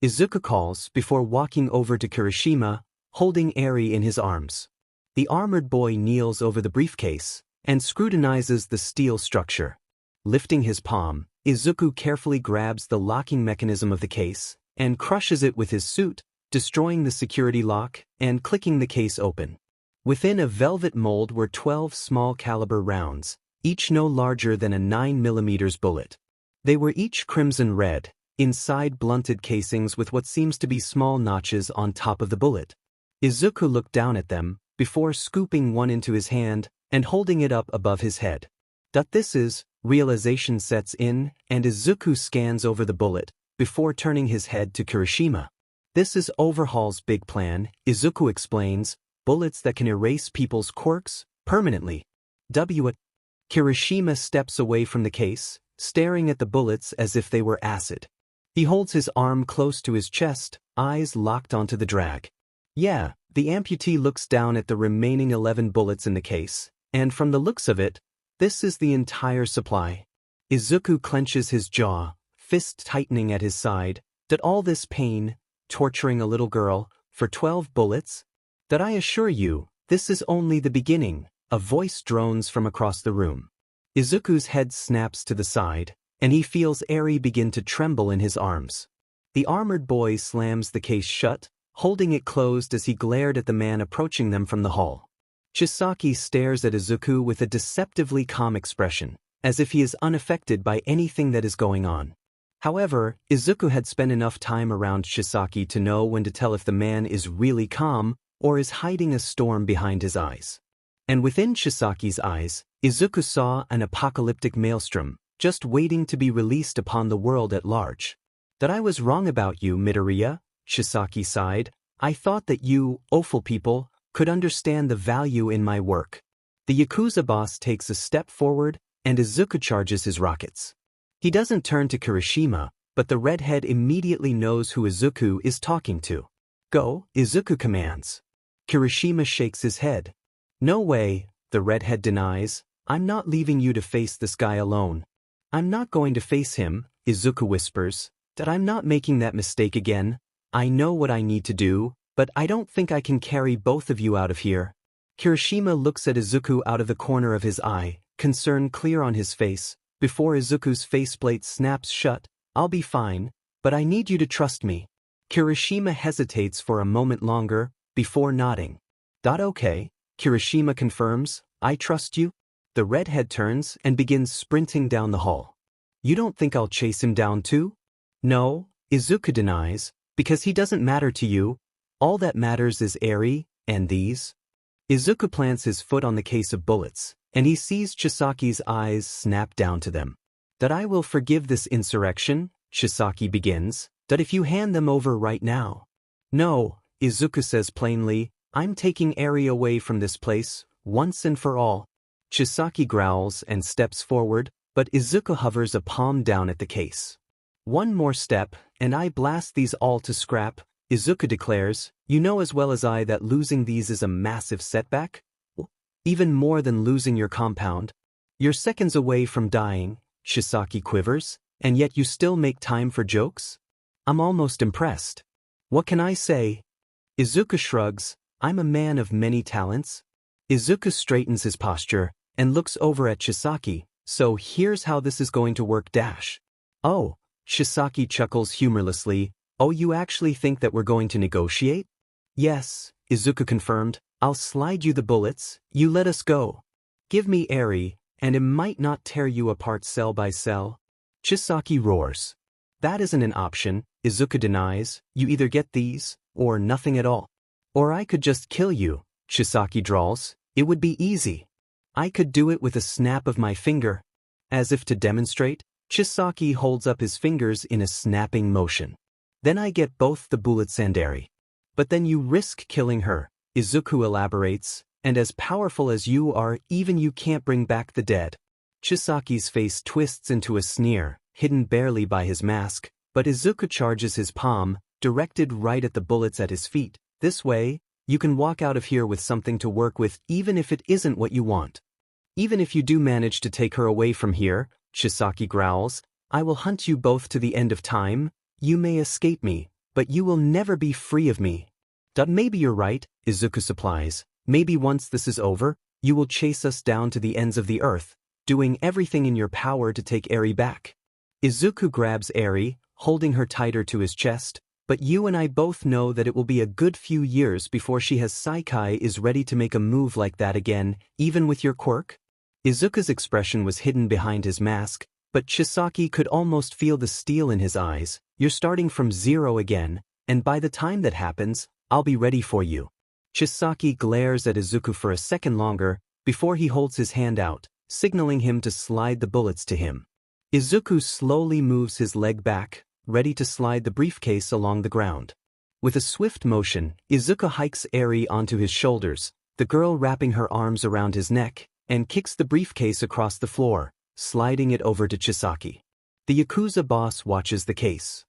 Izuku calls before walking over to Kirishima, holding Eri in his arms. The armored boy kneels over the briefcase and scrutinizes the steel structure. Lifting his palm, Izuku carefully grabs the locking mechanism of the case and crushes it with his suit, destroying the security lock and clicking the case open. Within a velvet mold were 12 small caliber rounds, each no larger than a 9mm bullet. They were each crimson red, inside blunted casings with what seems to be small notches on top of the bullet. Izuku looked down at them, before scooping one into his hand and holding it up above his head. This is, realization sets in, and Izuku scans over the bullet, before turning his head to Kirishima. This is Overhaul's big plan, Izuku explains, bullets that can erase people's quirks, permanently. Kirishima steps away from the case, staring at the bullets as if they were acid. He holds his arm close to his chest, eyes locked onto the drag. Yeah, the amputee looks down at the remaining 11 bullets in the case, and from the looks of it, this is the entire supply. Izuku clenches his jaw, fist tightening at his side. That all this pain, torturing a little girl, for 12 bullets? That I assure you, this is only the beginning, a voice drones from across the room. Izuku's head snaps to the side, and he feels Eri begin to tremble in his arms. The armored boy slams the case shut, holding it closed as he glared at the man approaching them from the hall. Chisaki stares at Izuku with a deceptively calm expression, as if he is unaffected by anything that is going on. However, Izuku had spent enough time around Chisaki to know when to tell if the man is really calm or is hiding a storm behind his eyes. And within Chisaki's eyes, Izuku saw an apocalyptic maelstrom, just waiting to be released upon the world at large. That I was wrong about you, Midoriya, Chisaki sighed. I thought that you, awful people, could understand the value in my work. The Yakuza boss takes a step forward, and Izuku charges his rockets. He doesn't turn to Kirishima, but the redhead immediately knows who Izuku is talking to. Go, Izuku commands. Kirishima shakes his head. No way, the redhead denies. I'm not leaving you to face this guy alone. I'm not going to face him, Izuku whispers. That I'm not making that mistake again. I know what I need to do, but I don't think I can carry both of you out of here. Kirishima looks at Izuku out of the corner of his eye, concern clear on his face. Before Izuku's faceplate snaps shut, I'll be fine, but I need you to trust me. Kirishima hesitates for a moment longer, before nodding. Okay, Kirishima confirms, I trust you. The redhead turns and begins sprinting down the hall. You don't think I'll chase him down too? No, Izuku denies, because he doesn't matter to you. All that matters is Eri, and these. Izuku plants his foot on the case of bullets, and he sees Chisaki's eyes snap down to them. That I will forgive this insurrection, Chisaki begins, that if you hand them over right now. No, Izuku says plainly, I'm taking Eri away from this place, once and for all. Chisaki growls and steps forward, but Izuku hovers a palm down at the case. One more step, and I blast these all to scrap, Izuku declares. You know as well as I that losing these is a massive setback? Even more than losing your compound. You're seconds away from dying, Chisaki quivers, and yet you still make time for jokes? I'm almost impressed. What can I say? Izuku shrugs, I'm a man of many talents. Izuku straightens his posture and looks over at Chisaki, so here's how this is going to work dash. Oh, Chisaki chuckles humorlessly, oh you actually think that we're going to negotiate? Yes, Izuku confirmed, I'll slide you the bullets, you let us go. Give me Eri, and it might not tear you apart cell by cell. Chisaki roars. That isn't an option, Izuku denies, you either get these, or nothing at all. Or I could just kill you, Chisaki drawls, it would be easy. I could do it with a snap of my finger. As if to demonstrate, Chisaki holds up his fingers in a snapping motion. Then I get both the bullets and Eri. But then you risk killing her, Izuku elaborates, and as powerful as you are, even you can't bring back the dead. Chisaki's face twists into a sneer, hidden barely by his mask, but Izuku charges his palm, directed right at the bullets at his feet. This way, you can walk out of here with something to work with even if it isn't what you want. Even if you do manage to take her away from here, Chisaki growls, I will hunt you both to the end of time. You may escape me, but you will never be free of me. Maybe you're right, Izuku supplies. Maybe once this is over, you will chase us down to the ends of the earth, doing everything in your power to take Eri back. Izuku grabs Eri, holding her tighter to his chest, but you and I both know that it will be a good few years before she has Saikai is ready to make a move like that again, even with your quirk. Izuku's expression was hidden behind his mask, but Chisaki could almost feel the steel in his eyes. You're starting from zero again, and by the time that happens, I'll be ready for you. Chisaki glares at Izuku for a second longer, before he holds his hand out, signaling him to slide the bullets to him. Izuku slowly moves his leg back, ready to slide the briefcase along the ground. With a swift motion, Izuku hikes Eri onto his shoulders, the girl wrapping her arms around his neck, and kicks the briefcase across the floor, sliding it over to Chisaki. The Yakuza boss watches the case.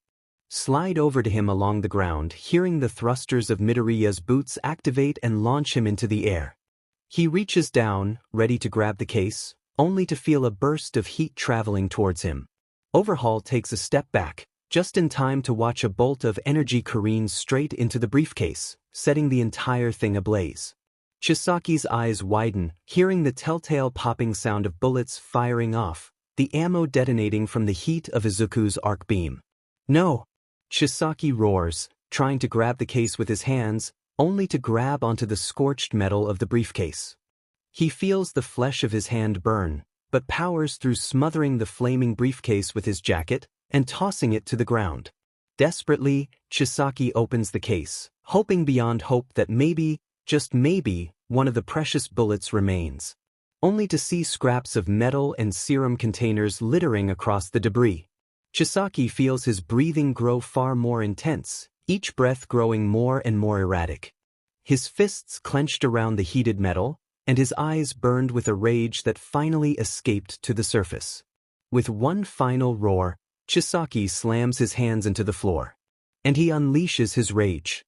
Slide over to him along the ground, hearing the thrusters of Midoriya's boots activate and launch him into the air. He reaches down, ready to grab the case, only to feel a burst of heat traveling towards him. Overhaul takes a step back, just in time to watch a bolt of energy careen straight into the briefcase, setting the entire thing ablaze. Chisaki's eyes widen, hearing the telltale popping sound of bullets firing off, the ammo detonating from the heat of Izuku's arc beam. No! Chisaki roars, trying to grab the case with his hands, only to grab onto the scorched metal of the briefcase. He feels the flesh of his hand burn, but powers through smothering the flaming briefcase with his jacket, and tossing it to the ground. Desperately, Chisaki opens the case, hoping beyond hope that maybe, just maybe, one of the precious bullets remains. Only to see scraps of metal and serum containers littering across the debris. Chisaki feels his breathing grow far more intense, each breath growing more and more erratic. His fists clenched around the heated metal, and his eyes burned with a rage that finally escaped to the surface. With one final roar, Chisaki slams his hands into the floor. And he unleashes his rage.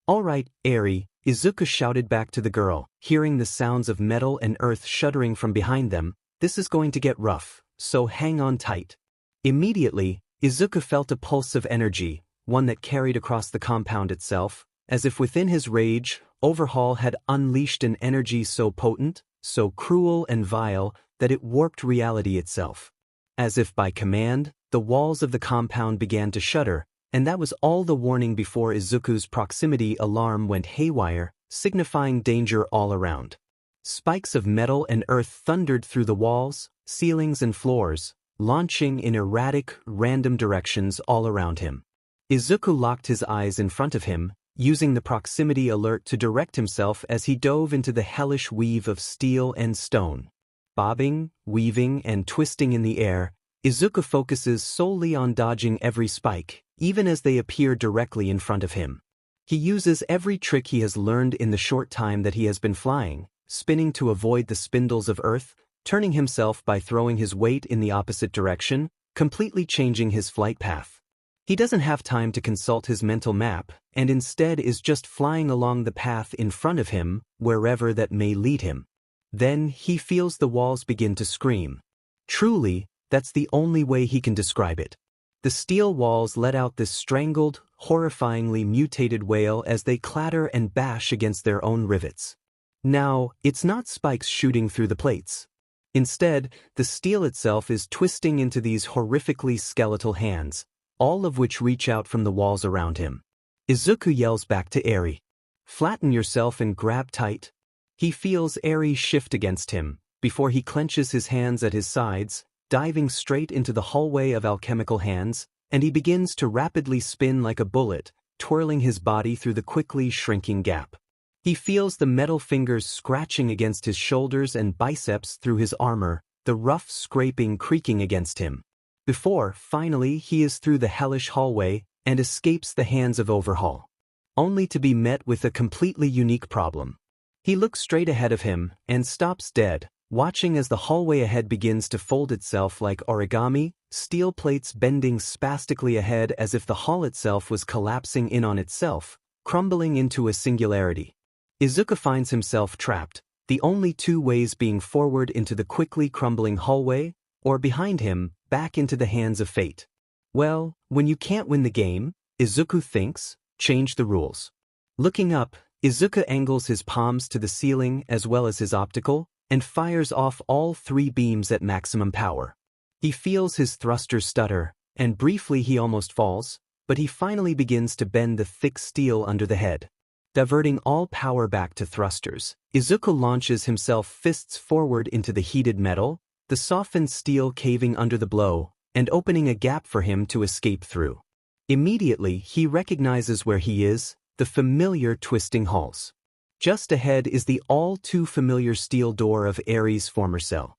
"All right, Eri," Izuku shouted back to the girl, hearing the sounds of metal and earth shuddering from behind them. "This is going to get rough, so hang on tight." Immediately, Izuku felt a pulse of energy, one that carried across the compound itself, as if within his rage, Overhaul had unleashed an energy so potent, so cruel and vile, that it warped reality itself. As if by command, the walls of the compound began to shudder, and that was all the warning before Izuku's proximity alarm went haywire, signifying danger all around. Spikes of metal and earth thundered through the walls, ceilings and floors, launching in erratic, random directions all around him. Izuku locked his eyes in front of him, using the proximity alert to direct himself as he dove into the hellish weave of steel and stone. Bobbing, weaving, and twisting in the air, Izuku focuses solely on dodging every spike, even as they appear directly in front of him. He uses every trick he has learned in the short time that he has been flying, spinning to avoid the spindles of earth, turning himself by throwing his weight in the opposite direction, completely changing his flight path. He doesn't have time to consult his mental map, and instead is just flying along the path in front of him, wherever that may lead him. Then he feels the walls begin to scream. Truly, that's the only way he can describe it. The steel walls let out this strangled, horrifyingly mutated wail as they clatter and bash against their own rivets. Now, it's not spikes shooting through the plates. Instead, the steel itself is twisting into these horrifically skeletal hands, all of which reach out from the walls around him. Izuku yells back to Eri. "Flatten yourself and grab tight." He feels Eri shift against him, before he clenches his hands at his sides, diving straight into the hallway of alchemical hands, and he begins to rapidly spin like a bullet, twirling his body through the quickly shrinking gap. He feels the metal fingers scratching against his shoulders and biceps through his armor, the rough scraping creaking against him. Before, finally, he is through the hellish hallway and escapes the hands of Overhaul. Only to be met with a completely unique problem. He looks straight ahead of him and stops dead, watching as the hallway ahead begins to fold itself like origami, steel plates bending spastically ahead as if the hall itself was collapsing in on itself, crumbling into a singularity. Izuku finds himself trapped, the only two ways being forward into the quickly crumbling hallway, or behind him, back into the hands of fate. Well, when you can't win the game, Izuku thinks, change the rules. Looking up, Izuku angles his palms to the ceiling as well as his optical, and fires off all three beams at maximum power. He feels his thrusters stutter, and briefly he almost falls, but he finally begins to bend the thick steel under the head. Diverting all power back to thrusters, Izuku launches himself fists forward into the heated metal, the softened steel caving under the blow, and opening a gap for him to escape through. Immediately, he recognizes where he is, the familiar twisting halls. Just ahead is the all-too-familiar steel door of Eri's former cell.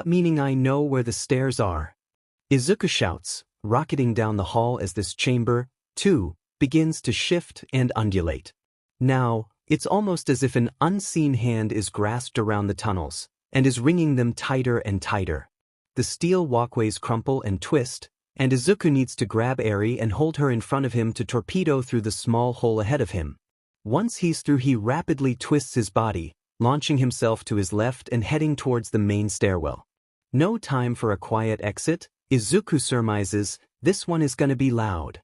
Meaning I know where the stairs are. Izuku shouts, rocketing down the hall as this chamber, too, begins to shift and undulate. Now, it's almost as if an unseen hand is grasped around the tunnels, and is wringing them tighter and tighter. The steel walkways crumple and twist, and Izuku needs to grab Eri and hold her in front of him to torpedo through the small hole ahead of him. Once he's through, he rapidly twists his body, launching himself to his left and heading towards the main stairwell. No time for a quiet exit, Izuku surmises, this one is gonna be loud.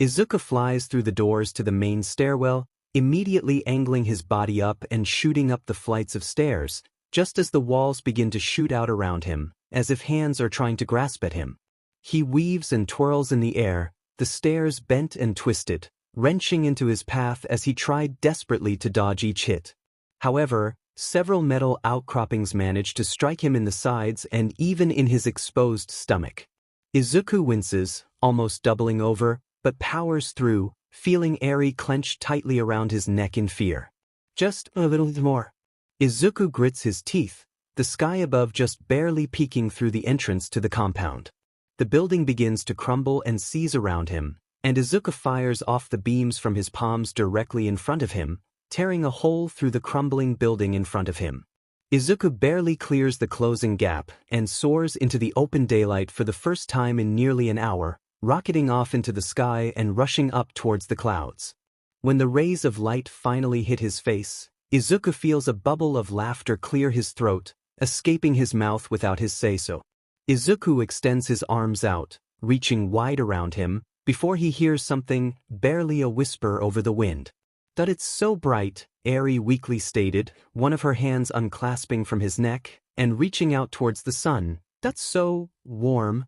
Izuku flies through the doors to the main stairwell, immediately angling his body up and shooting up the flights of stairs, just as the walls begin to shoot out around him, as if hands are trying to grasp at him. He weaves and twirls in the air, the stairs bent and twisted, wrenching into his path as he tried desperately to dodge each hit. However, several metal outcroppings managed to strike him in the sides and even in his exposed stomach. Izuku winces, almost doubling over, but powers through, feeling Eri clenched tightly around his neck in fear. Just a little more. Izuku grits his teeth, the sky above just barely peeking through the entrance to the compound. The building begins to crumble and seize around him, and Izuku fires off the beams from his palms directly in front of him, tearing a hole through the crumbling building in front of him. Izuku barely clears the closing gap and soars into the open daylight for the first time in nearly an hour, rocketing off into the sky and rushing up towards the clouds. When the rays of light finally hit his face, Izuku feels a bubble of laughter clear his throat, escaping his mouth without his say-so. Izuku extends his arms out, reaching wide around him, before he hears something, barely a whisper over the wind. "But it's so bright," Eri weakly stated, one of her hands unclasping from his neck, and reaching out towards the sun. "That's so warm."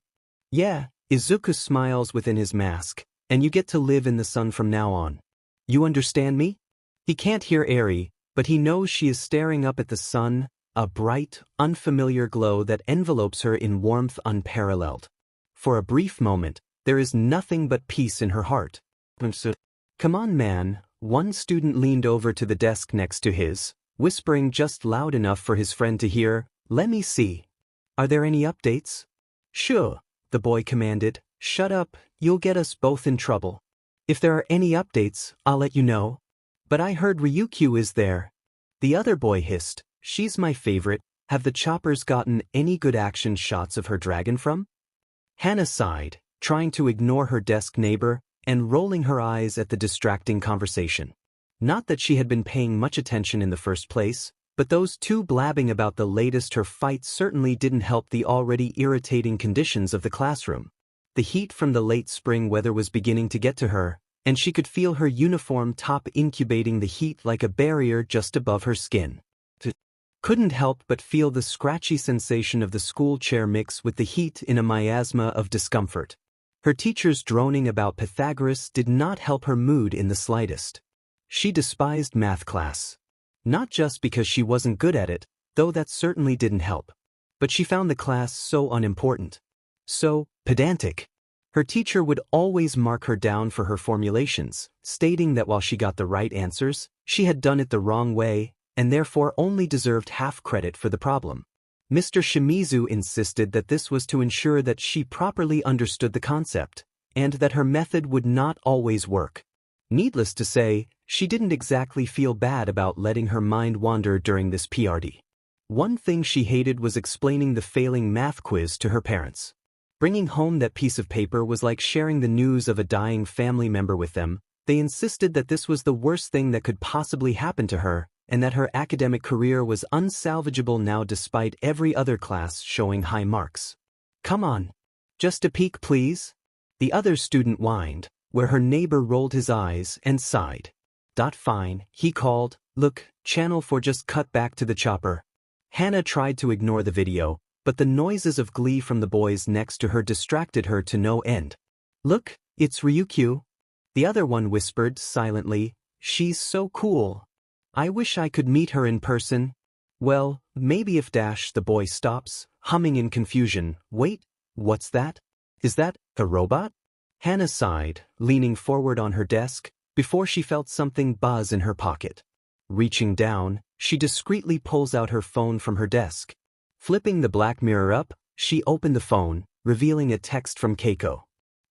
"Yeah," Izuku smiles within his mask, "and you get to live in the sun from now on. You understand me?" He can't hear Eri, but he knows she is staring up at the sun, a bright, unfamiliar glow that envelopes her in warmth unparalleled. For a brief moment, there is nothing but peace in her heart. "Come on, man," one student leaned over to the desk next to his, whispering just loud enough for his friend to hear. "Let me see. Are there any updates?" "Sure," the boy commanded. "Shut up, you'll get us both in trouble. If there are any updates, I'll let you know." "But I heard Ryukyu is there." The other boy hissed. "She's my favorite. Have the choppers gotten any good action shots of her dragon from?" Hana sighed, trying to ignore her desk neighbor, and rolling her eyes at the distracting conversation. Not that she had been paying much attention in the first place, but those two blabbing about the latest her fight certainly didn't help the already irritating conditions of the classroom. The heat from the late spring weather was beginning to get to her, and she could feel her uniform top incubating the heat like a barrier just above her skin. Couldn't help but feel the scratchy sensation of the school chair mix with the heat in a miasma of discomfort. Her teachers droning about Pythagoras did not help her mood in the slightest. She despised math class. Not just because she wasn't good at it, though that certainly didn't help. But she found the class so unimportant. So pedantic. Her teacher would always mark her down for her formulations, stating that while she got the right answers, she had done it the wrong way, and therefore only deserved half credit for the problem. Mr. Shimizu insisted that this was to ensure that she properly understood the concept, and that her method would not always work. Needless to say, she didn't exactly feel bad about letting her mind wander during this PRD. One thing she hated was explaining the failing math quiz to her parents. Bringing home that piece of paper was like sharing the news of a dying family member with them. They insisted that this was the worst thing that could possibly happen to her, and that her academic career was unsalvageable now despite every other class showing high marks. "Come on. Just a peek, please?" The other student whined, where her neighbor rolled his eyes and sighed. "Fine," he called. "Look, channel 4 just cut back to the chopper." Hana tried to ignore the video, but the noises of glee from the boys next to her distracted her to no end. "Look, it's Ryukyu." The other one whispered silently, "She's so cool. I wish I could meet her in person." "Well, maybe if the boy stops, humming in confusion. "Wait, what's that? Is that a robot?" Hana sighed, leaning forward on her desk, before she felt something buzz in her pocket. Reaching down, she discreetly pulls out her phone from her desk. Flipping the black mirror up, she opened the phone, revealing a text from Keiko.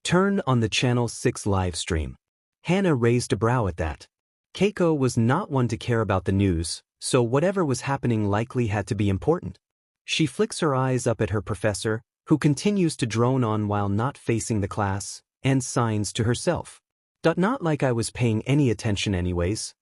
"Turn on the Channel 6 live stream." Hana raised a brow at that. Keiko was not one to care about the news, so whatever was happening likely had to be important. She flicks her eyes up at her professor, who continues to drone on while not facing the class, and signs to herself. "Not like I was paying any attention anyways."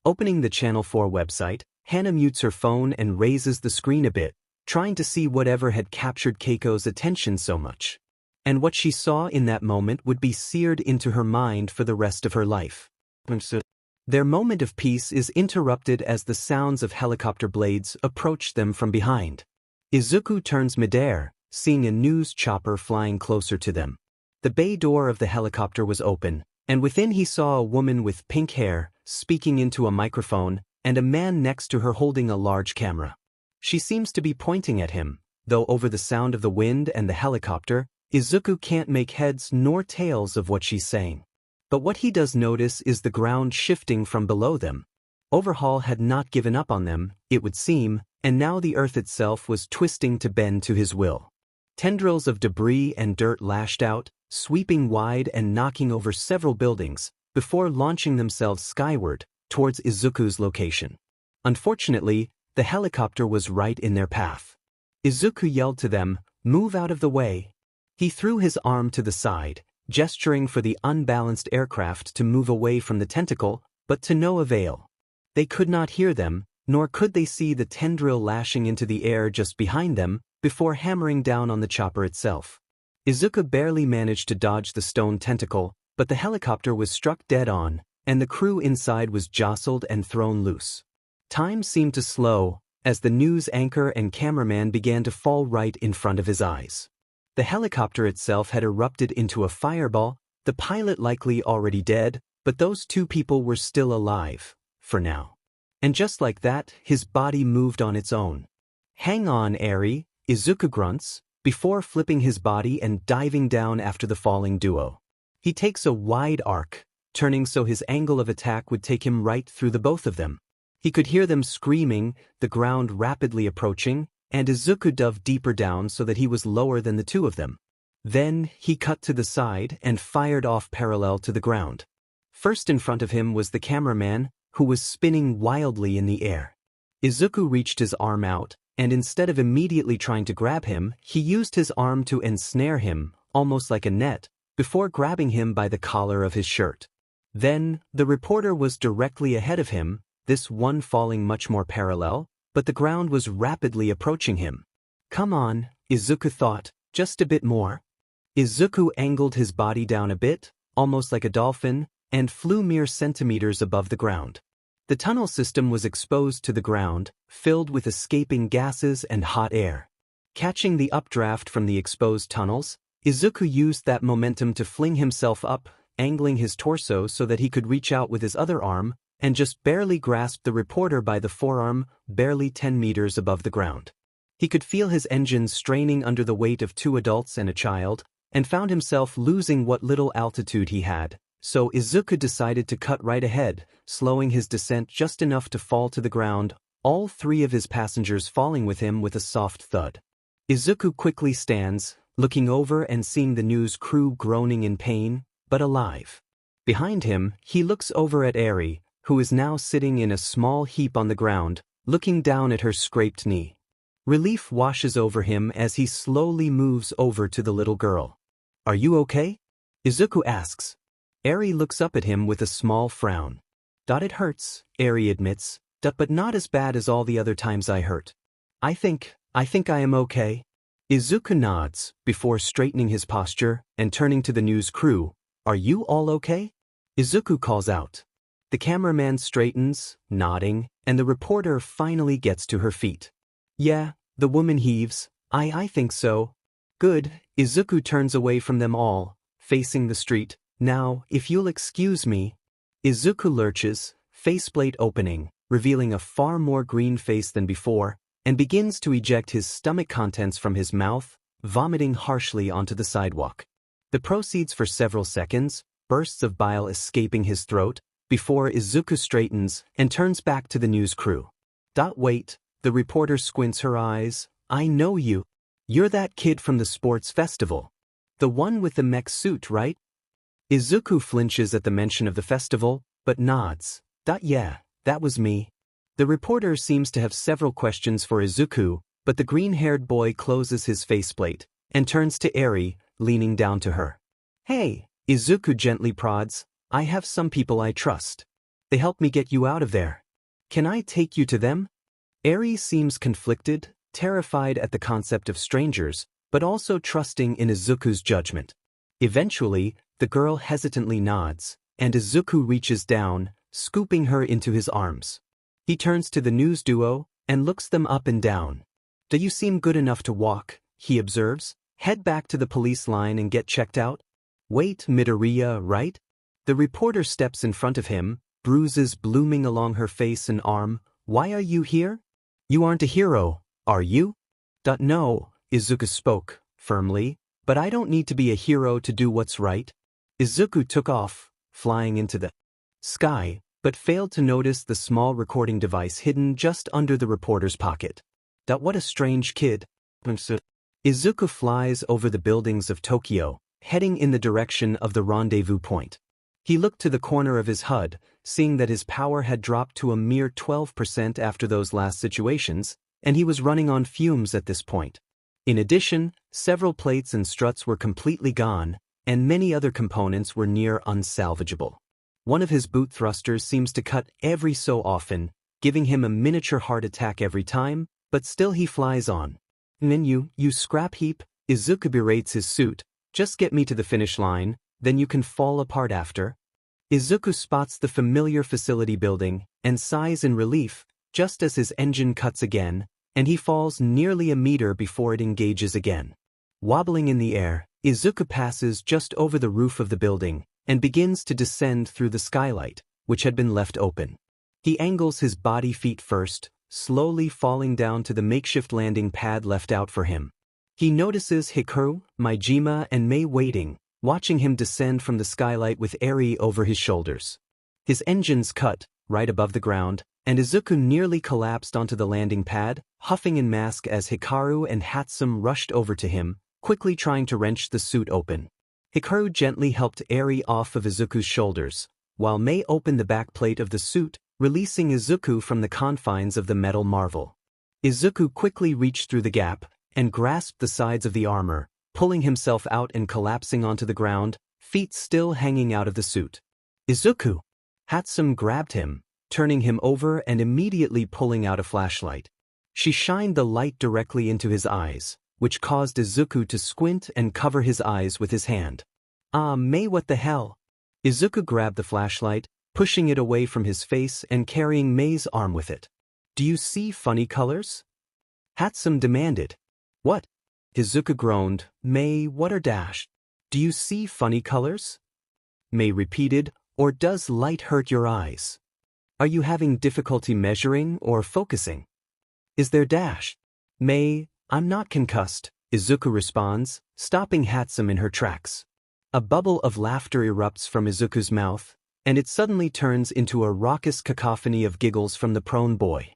Opening the Channel 4 website, Hana mutes her phone and raises the screen a bit, trying to see whatever had captured Keiko's attention so much. And what she saw in that moment would be seared into her mind for the rest of her life. Their moment of peace is interrupted as the sounds of helicopter blades approach them from behind. Izuku turns midair, seeing a news chopper flying closer to them. The bay door of the helicopter was open, and within he saw a woman with pink hair, speaking into a microphone, and a man next to her holding a large camera. She seems to be pointing at him, though over the sound of the wind and the helicopter, Izuku can't make heads nor tails of what she's saying. But what he does notice is the ground shifting from below them. Overhaul had not given up on them, it would seem, and now the earth itself was twisting to bend to his will. Tendrils of debris and dirt lashed out, sweeping wide and knocking over several buildings, before launching themselves skyward, towards Izuku's location. Unfortunately, the helicopter was right in their path. Izuku yelled to them, "Move out of the way." He threw his arm to the side, gesturing for the unbalanced aircraft to move away from the tentacle, but to no avail. They could not hear them, nor could they see the tendril lashing into the air just behind them, before hammering down on the chopper itself. Izuku barely managed to dodge the stone tentacle, but the helicopter was struck dead on, and the crew inside was jostled and thrown loose. Time seemed to slow, as the news anchor and cameraman began to fall right in front of his eyes. The helicopter itself had erupted into a fireball, the pilot likely already dead, but those two people were still alive, for now. And just like that, his body moved on its own. "Hang on, Eri," Izuku grunts, before flipping his body and diving down after the falling duo. He takes a wide arc, turning so his angle of attack would take him right through the both of them. He could hear them screaming, the ground rapidly approaching, and Izuku dove deeper down so that he was lower than the two of them. Then he cut to the side and fired off parallel to the ground. First in front of him was the cameraman, who was spinning wildly in the air. Izuku reached his arm out, and instead of immediately trying to grab him, he used his arm to ensnare him, almost like a net, before grabbing him by the collar of his shirt. Then, the reporter was directly ahead of him, this one falling much more parallel, but the ground was rapidly approaching him. "Come on," Izuku thought, "just a bit more." Izuku angled his body down a bit, almost like a dolphin, and flew mere centimeters above the ground. The tunnel system was exposed to the ground, filled with escaping gases and hot air. Catching the updraft from the exposed tunnels, Izuku used that momentum to fling himself up, angling his torso so that he could reach out with his other arm, and just barely grasped the reporter by the forearm, barely 10 meters above the ground. He could feel his engines straining under the weight of two adults and a child, and found himself losing what little altitude he had, so Izuku decided to cut right ahead, slowing his descent just enough to fall to the ground, all three of his passengers falling with him with a soft thud. Izuku quickly stands, looking over and seeing the news crew groaning in pain, but alive. Behind him, he looks over at Eri, who is now sitting in a small heap on the ground, looking down at her scraped knee. Relief washes over him as he slowly moves over to the little girl. "Are you okay?" Izuku asks. Eri looks up at him with a small frown. "It hurts," Eri admits, "but not as bad as all the other times I hurt. I think I am okay." Izuku nods, before straightening his posture and turning to the news crew. "Are you all okay?" Izuku calls out. The cameraman straightens, nodding, and the reporter finally gets to her feet. "Yeah," the woman heaves, I think so." "Good." Izuku turns away from them all, facing the street. "Now, if you'll excuse me." Izuku lurches, faceplate opening, revealing a far more green face than before, and begins to eject his stomach contents from his mouth, vomiting harshly onto the sidewalk. The proceeds for several seconds, bursts of bile escaping his throat, before Izuku straightens and turns back to the news crew. "Wait," the reporter squints her eyes. "I know you. You're that kid from the sports festival. The one with the mech suit, right?" Izuku flinches at the mention of the festival, but nods. "Yeah, that was me." The reporter seems to have several questions for Izuku, but the green-haired boy closes his faceplate and turns to Eri, leaning down to her. "Hey," Izuku gently prods, "I have some people I trust. They helped me get you out of there. Can I take you to them?" Eri seems conflicted, terrified at the concept of strangers, but also trusting in Izuku's judgment. Eventually, the girl hesitantly nods, and Izuku reaches down, scooping her into his arms. He turns to the news duo and looks them up and down. "Do you seem good enough to walk?" he observes. "Head back to the police line and get checked out?" "Wait, Midoriya, right?" The reporter steps in front of him, bruises blooming along her face and arm. "Why are you here? You aren't a hero, are you?" "No," Izuku spoke, firmly. But I don't need to be a hero to do what's right. Izuku took off, flying into the sky, but failed to notice the small recording device hidden just under the reporter's pocket. What a strange kid. Izuku flies over the buildings of Tokyo, heading in the direction of the rendezvous point. He looked to the corner of his HUD, seeing that his power had dropped to a mere 12% after those last situations, and he was running on fumes at this point. In addition, several plates and struts were completely gone, and many other components were near unsalvageable. One of his boot thrusters seems to cut every so often, giving him a miniature heart attack every time, but still he flies on. "Then you scrap heap," Izuku berates his suit, "just get me to the finish line, then you can fall apart after." Izuku spots the familiar facility building, and sighs in relief, just as his engine cuts again, and he falls nearly a meter before it engages again. Wobbling in the air, Izuku passes just over the roof of the building, and begins to descend through the skylight, which had been left open. He angles his body feet first, slowly falling down to the makeshift landing pad left out for him. He notices Hikaru, Majima, and Mei waiting, watching him descend from the skylight with Eri over his shoulders. His engines cut, right above the ground, and Izuku nearly collapsed onto the landing pad, huffing in mask as Hikaru and Hatsum rushed over to him, quickly trying to wrench the suit open. Hikaru gently helped Eri off of Izuku's shoulders, while Mei opened the back plate of the suit, releasing Izuku from the confines of the metal marvel. Izuku quickly reached through the gap, and grasped the sides of the armor, pulling himself out and collapsing onto the ground, feet still hanging out of the suit. "Izuku!" Hatsum grabbed him, turning him over and immediately pulling out a flashlight. She shined the light directly into his eyes, which caused Izuku to squint and cover his eyes with his hand. Mei, what the hell?" Izuku grabbed the flashlight, pushing it away from his face and carrying Mei's arm with it. "Do you see funny colors?" Hatsum demanded. "What?" Izuku groaned. "Mei, what are dash? Do you see funny colors?" Mei repeated, "Or does light hurt your eyes? Are you having difficulty measuring or focusing? Is there dash?" "Mei, I'm not concussed," Izuku responds, stopping Hatsum in her tracks. A bubble of laughter erupts from Izuku's mouth, and it suddenly turns into a raucous cacophony of giggles from the prone boy.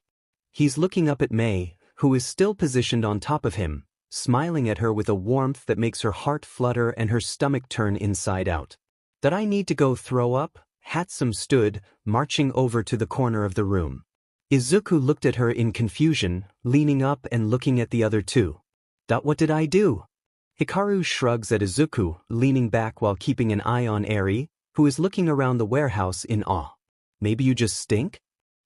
He's looking up at Mei, who is still positioned on top of him, smiling at her with a warmth that makes her heart flutter and her stomach turn inside out. "Did I need to go throw up?" Hatsum stood, marching over to the corner of the room. Izuku looked at her in confusion, leaning up and looking at the other two. What did I do?" Hikaru shrugs at Izuku, leaning back while keeping an eye on Eri, who is looking around the warehouse in awe. "Maybe you just stink?"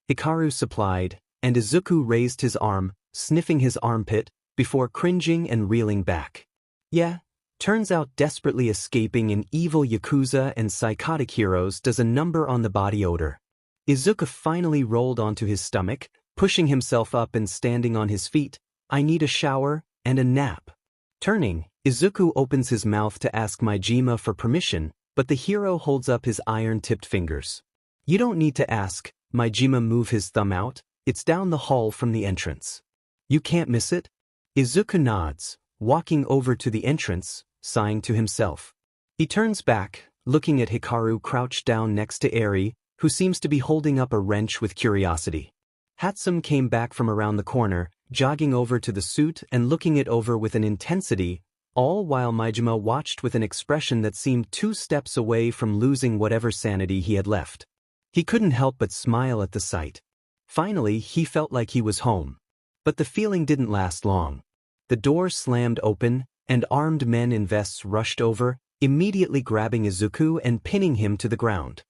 Hikaru supplied, and Izuku raised his arm, sniffing his armpit, before cringing and reeling back. "Yeah, turns out desperately escaping an evil yakuza and psychotic heroes does a number on the body odor." Izuku finally rolled onto his stomach, pushing himself up and standing on his feet. "I need a shower and a nap." Turning, Izuku opens his mouth to ask Majima for permission, but the hero holds up his iron-tipped fingers. "You don't need to ask," Majima moves his thumb out. "It's down the hall from the entrance. You can't miss it?" Izuku nods, walking over to the entrance, sighing to himself. He turns back, looking at Hikaru crouched down next to Eri, who seems to be holding up a wrench with curiosity. Hatsum came back from around the corner, jogging over to the suit and looking it over with an intensity, all while Majima watched with an expression that seemed 2 steps away from losing whatever sanity he had left. He couldn't help but smile at the sight. Finally, he felt like he was home. But the feeling didn't last long. The door slammed open, and armed men in vests rushed over, immediately grabbing Izuku and pinning him to the ground.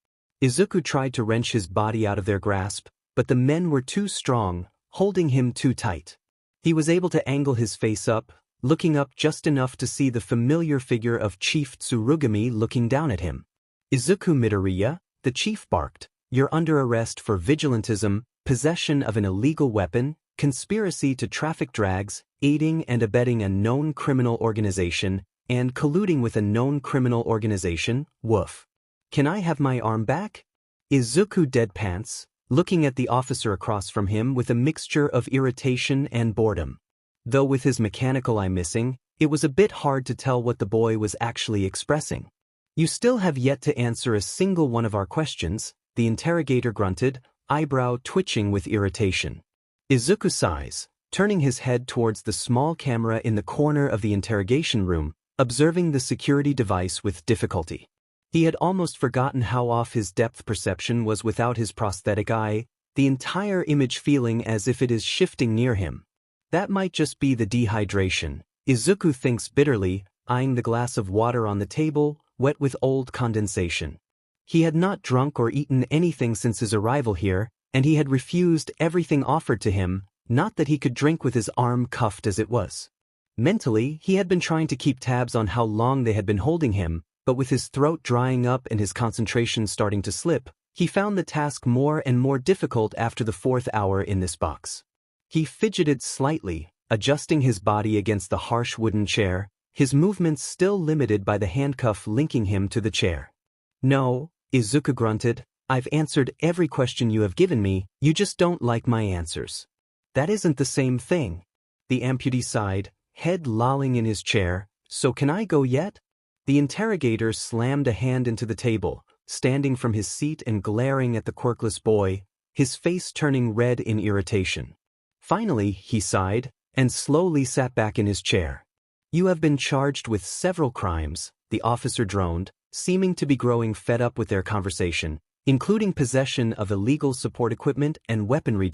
Izuku tried to wrench his body out of their grasp, but the men were too strong, holding him too tight. He was able to angle his face up, looking up just enough to see the familiar figure of Chief Tsurugami looking down at him. "Izuku Midoriya," the chief barked, "you're under arrest for vigilantism, possession of an illegal weapon, conspiracy to traffic drugs, aiding and abetting a known criminal organization, and colluding with a known criminal organization, woof. Can I have my arm back?" Izuku deadpants, looking at the officer across from him with a mixture of irritation and boredom. Though with his mechanical eye missing, It was a bit hard to tell what the boy was actually expressing. You still have yet to answer a single one of our questions, the interrogator grunted, eyebrow twitching with irritation. Izuku sighs, turning his head towards the small camera in the corner of the interrogation room, observing the security device with difficulty. He had almost forgotten how off his depth perception was without his prosthetic eye, the entire image feeling as if it is shifting near him. That might just be the dehydration, Izuku thinks bitterly, eyeing the glass of water on the table, wet with old condensation. He had not drunk or eaten anything since his arrival here, and he had refused everything offered to him, not that he could drink with his arm cuffed as it was. Mentally, he had been trying to keep tabs on how long they had been holding him, but with his throat drying up and his concentration starting to slip, he found the task more and more difficult after the 4th hour in this box. He fidgeted slightly, adjusting his body against the harsh wooden chair, his movements still limited by the handcuff linking him to the chair. No, Izuku grunted, I've answered every question you have given me, you just don't like my answers. That isn't the same thing. The amputee sighed, head lolling in his chair, so can I go yet? The interrogator slammed a hand into the table, standing from his seat and glaring at the quirkless boy, his face turning red in irritation. Finally, he sighed, and slowly sat back in his chair. You have been charged with several crimes, the officer droned, seeming to be growing fed up with their conversation, including possession of illegal support equipment and weaponry.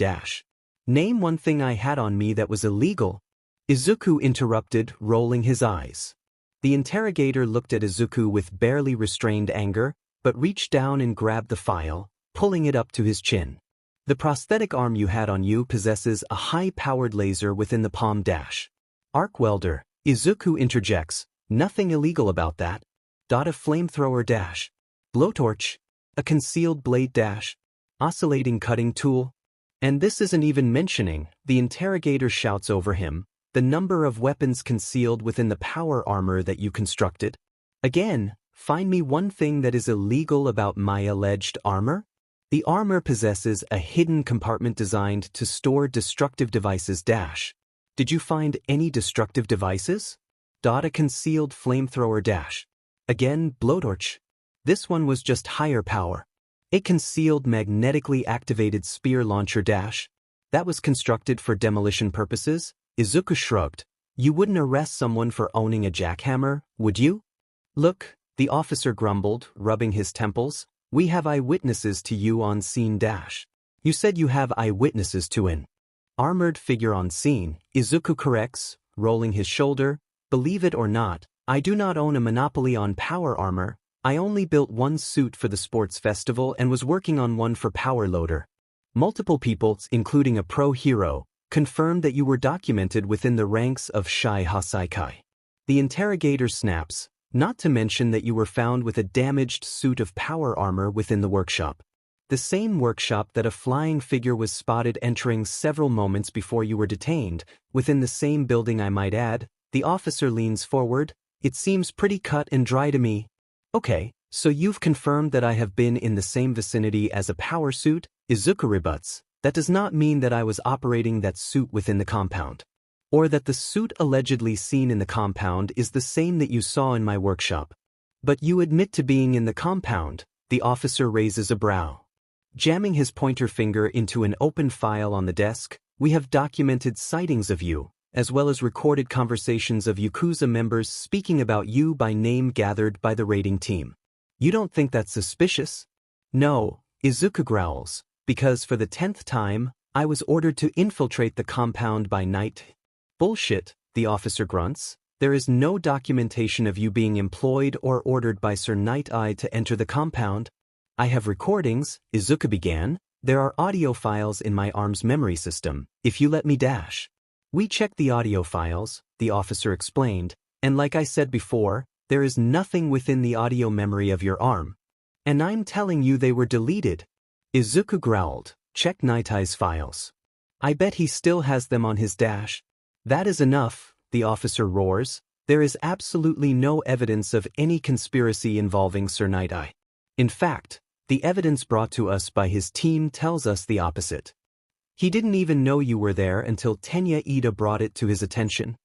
Name one thing I had on me that was illegal. Izuku interrupted, rolling his eyes. The interrogator looked at Izuku with barely restrained anger, but reached down and grabbed the file, pulling it up to his chin. The prosthetic arm you had on you possesses a high-powered laser within the palm. Arc welder, Izuku interjects, nothing illegal about that. A flamethrower. Blowtorch, a concealed blade. Oscillating cutting tool. And this isn't even mentioning, the interrogator shouts over him, the number of weapons concealed within the power armor that you constructed. Again, find me one thing that is illegal about my alleged armor? The armor possesses a hidden compartment designed to store destructive devices. Did you find any destructive devices? A concealed flamethrower. Again, blowtorch. This one was just higher power. A concealed magnetically activated spear launcher. That was constructed for demolition purposes. Izuku shrugged. You wouldn't arrest someone for owning a jackhammer, would you? Look, the officer grumbled, rubbing his temples. We have eyewitnesses to you on scene. You said you have eyewitnesses to an armored figure on scene, Izuku corrects, rolling his shoulder. Believe it or not, I do not own a monopoly on power armor. I only built one suit for the sports festival and was working on one for Power Loader. Multiple people, including a pro hero, confirmed that you were documented within the ranks of Shai Hasaikai. The interrogator snaps, not to mention that you were found with a damaged suit of power armor within the workshop. The same workshop that a flying figure was spotted entering several moments before you were detained, within the same building I might add. The officer leans forward. It seems pretty cut and dry to me. Okay, so you've confirmed that I have been in the same vicinity as a power suit? Izuku rebuts. That does not mean that I was operating that suit within the compound. Or that the suit allegedly seen in the compound is the same that you saw in my workshop. But you admit to being in the compound. The officer raises a brow. Jamming his pointer finger into an open file on the desk, we have documented sightings of you, as well as recorded conversations of Yakuza members speaking about you by name gathered by the raiding team. You don't think that's suspicious? No, Izuku growls, because for the 10th time, I was ordered to infiltrate the compound by night. Bullshit, the officer grunts. There is no documentation of you being employed or ordered by Sir Night-Eye to enter the compound. I have recordings, Izuku began. There are audio files in my arm's memory system, if you let me . We checked the audio files, the officer explained, and like I said before, there is nothing within the audio memory of your arm. And I'm telling you they were deleted. Izuku growled, check Night-Eye's files. I bet he still has them on his . That is enough, the officer roars. There is absolutely no evidence of any conspiracy involving Sir Night-Eye. In fact, the evidence brought to us by his team tells us the opposite. He didn't even know you were there until Tenya Ida brought it to his attention.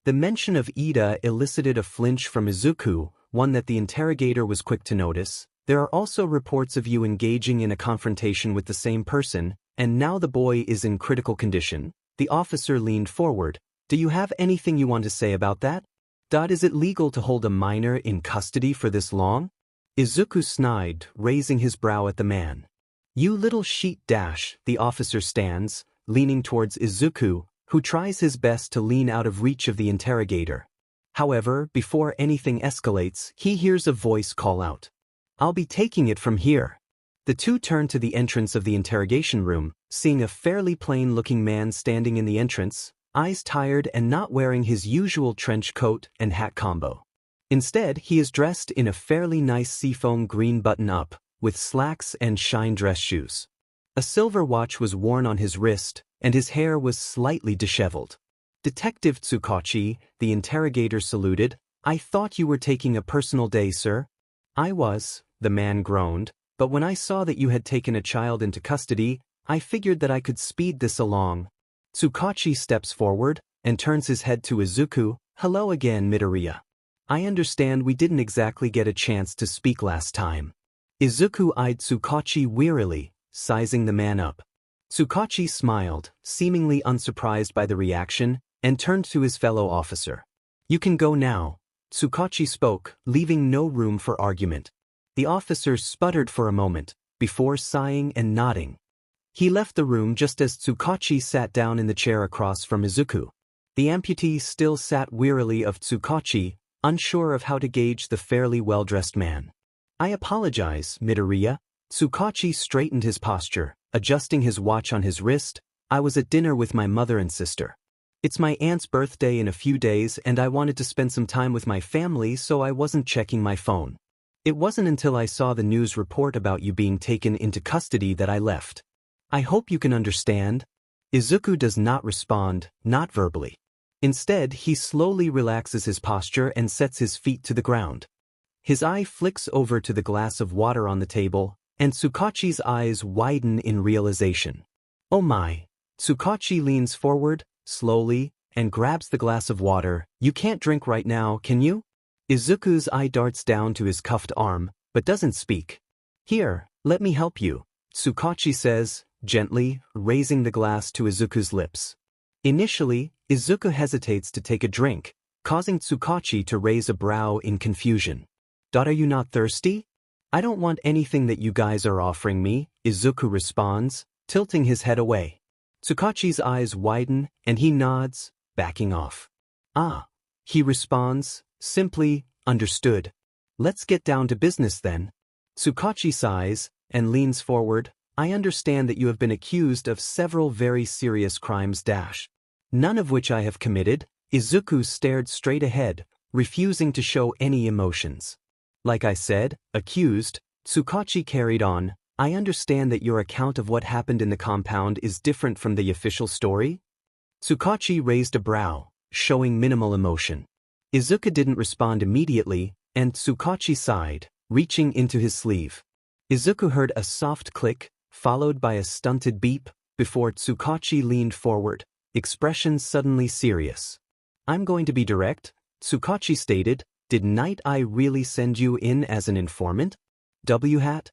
The mention of Ida elicited a flinch from Izuku, one that the interrogator was quick to notice. There are also reports of you engaging in a confrontation with the same person, and now the boy is in critical condition. The officer leaned forward. Do you have anything you want to say about that? Is it legal to hold a minor in custody for this long? Izuku snide, raising his brow at the man. You little sheet dash, the officer stands, leaning towards Izuku, who tries his best to lean out of reach of the interrogator. However, before anything escalates, he hears a voice call out. I'll be taking it from here. The two turn to the entrance of the interrogation room, seeing a fairly plain-looking man standing in the entrance, eyes tired and not wearing his usual trench coat and hat combo. Instead, he is dressed in a fairly nice seafoam green button-up, with slacks and shine dress shoes. A silver watch was worn on his wrist, and his hair was slightly disheveled. Detective Tsukachi, the interrogator saluted. I thought you were taking a personal day, sir. I was, the man groaned, but when I saw that you had taken a child into custody, I figured that I could speed this along. Tsukachi steps forward and turns his head to Izuku. Hello again, Midoriya. I understand we didn't exactly get a chance to speak last time. Izuku eyed Tsukachi wearily, sizing the man up. Tsukachi smiled, seemingly unsurprised by the reaction, and turned to his fellow officer. You can go now. Tsukachi spoke, leaving no room for argument. The officer sputtered for a moment, before sighing and nodding. He left the room just as Tsukachi sat down in the chair across from Izuku. The amputee still sat wearily of Tsukachi, unsure of how to gauge the fairly well-dressed man. I apologize, Midoriya. Tsukachi straightened his posture, adjusting his watch on his wrist. I was at dinner with my mother and sister. It's my aunt's birthday in a few days and I wanted to spend some time with my family, so I wasn't checking my phone. It wasn't until I saw the news report about you being taken into custody that I left. I hope you can understand. Izuku does not respond, not verbally. Instead, he slowly relaxes his posture and sets his feet to the ground. His eye flicks over to the glass of water on the table, and Tsukachi's eyes widen in realization. Oh my. Tsukachi leans forward, slowly, and grabs the glass of water. You can't drink right now, can you? Izuku's eye darts down to his cuffed arm, but doesn't speak. Here, let me help you, Tsukachi says, gently, raising the glass to Izuku's lips. Initially, Izuku hesitates to take a drink, causing Tsukachi to raise a brow in confusion. Are you not thirsty? I don't want anything that you guys are offering me, Izuku responds, tilting his head away. Tsukachi's eyes widen, and he nods, backing off. Ah, he responds, simply, understood. Let's get down to business then. Tsukachi sighs, and leans forward. I understand that you have been accused of several very serious crimes none of which I have committed. Izuku stared straight ahead, refusing to show any emotions. Like I said, accused, Tsukachi carried on. I understand that your account of what happened in the compound is different from the official story? Tsukachi raised a brow, showing minimal emotion. Izuku didn't respond immediately, and Tsukachi sighed, reaching into his sleeve. Izuku heard a soft click, followed by a stunted beep, before Tsukachi leaned forward, expression suddenly serious. I'm going to be direct, Tsukachi stated. Did Night Eye really send you in as an informant? W-hat?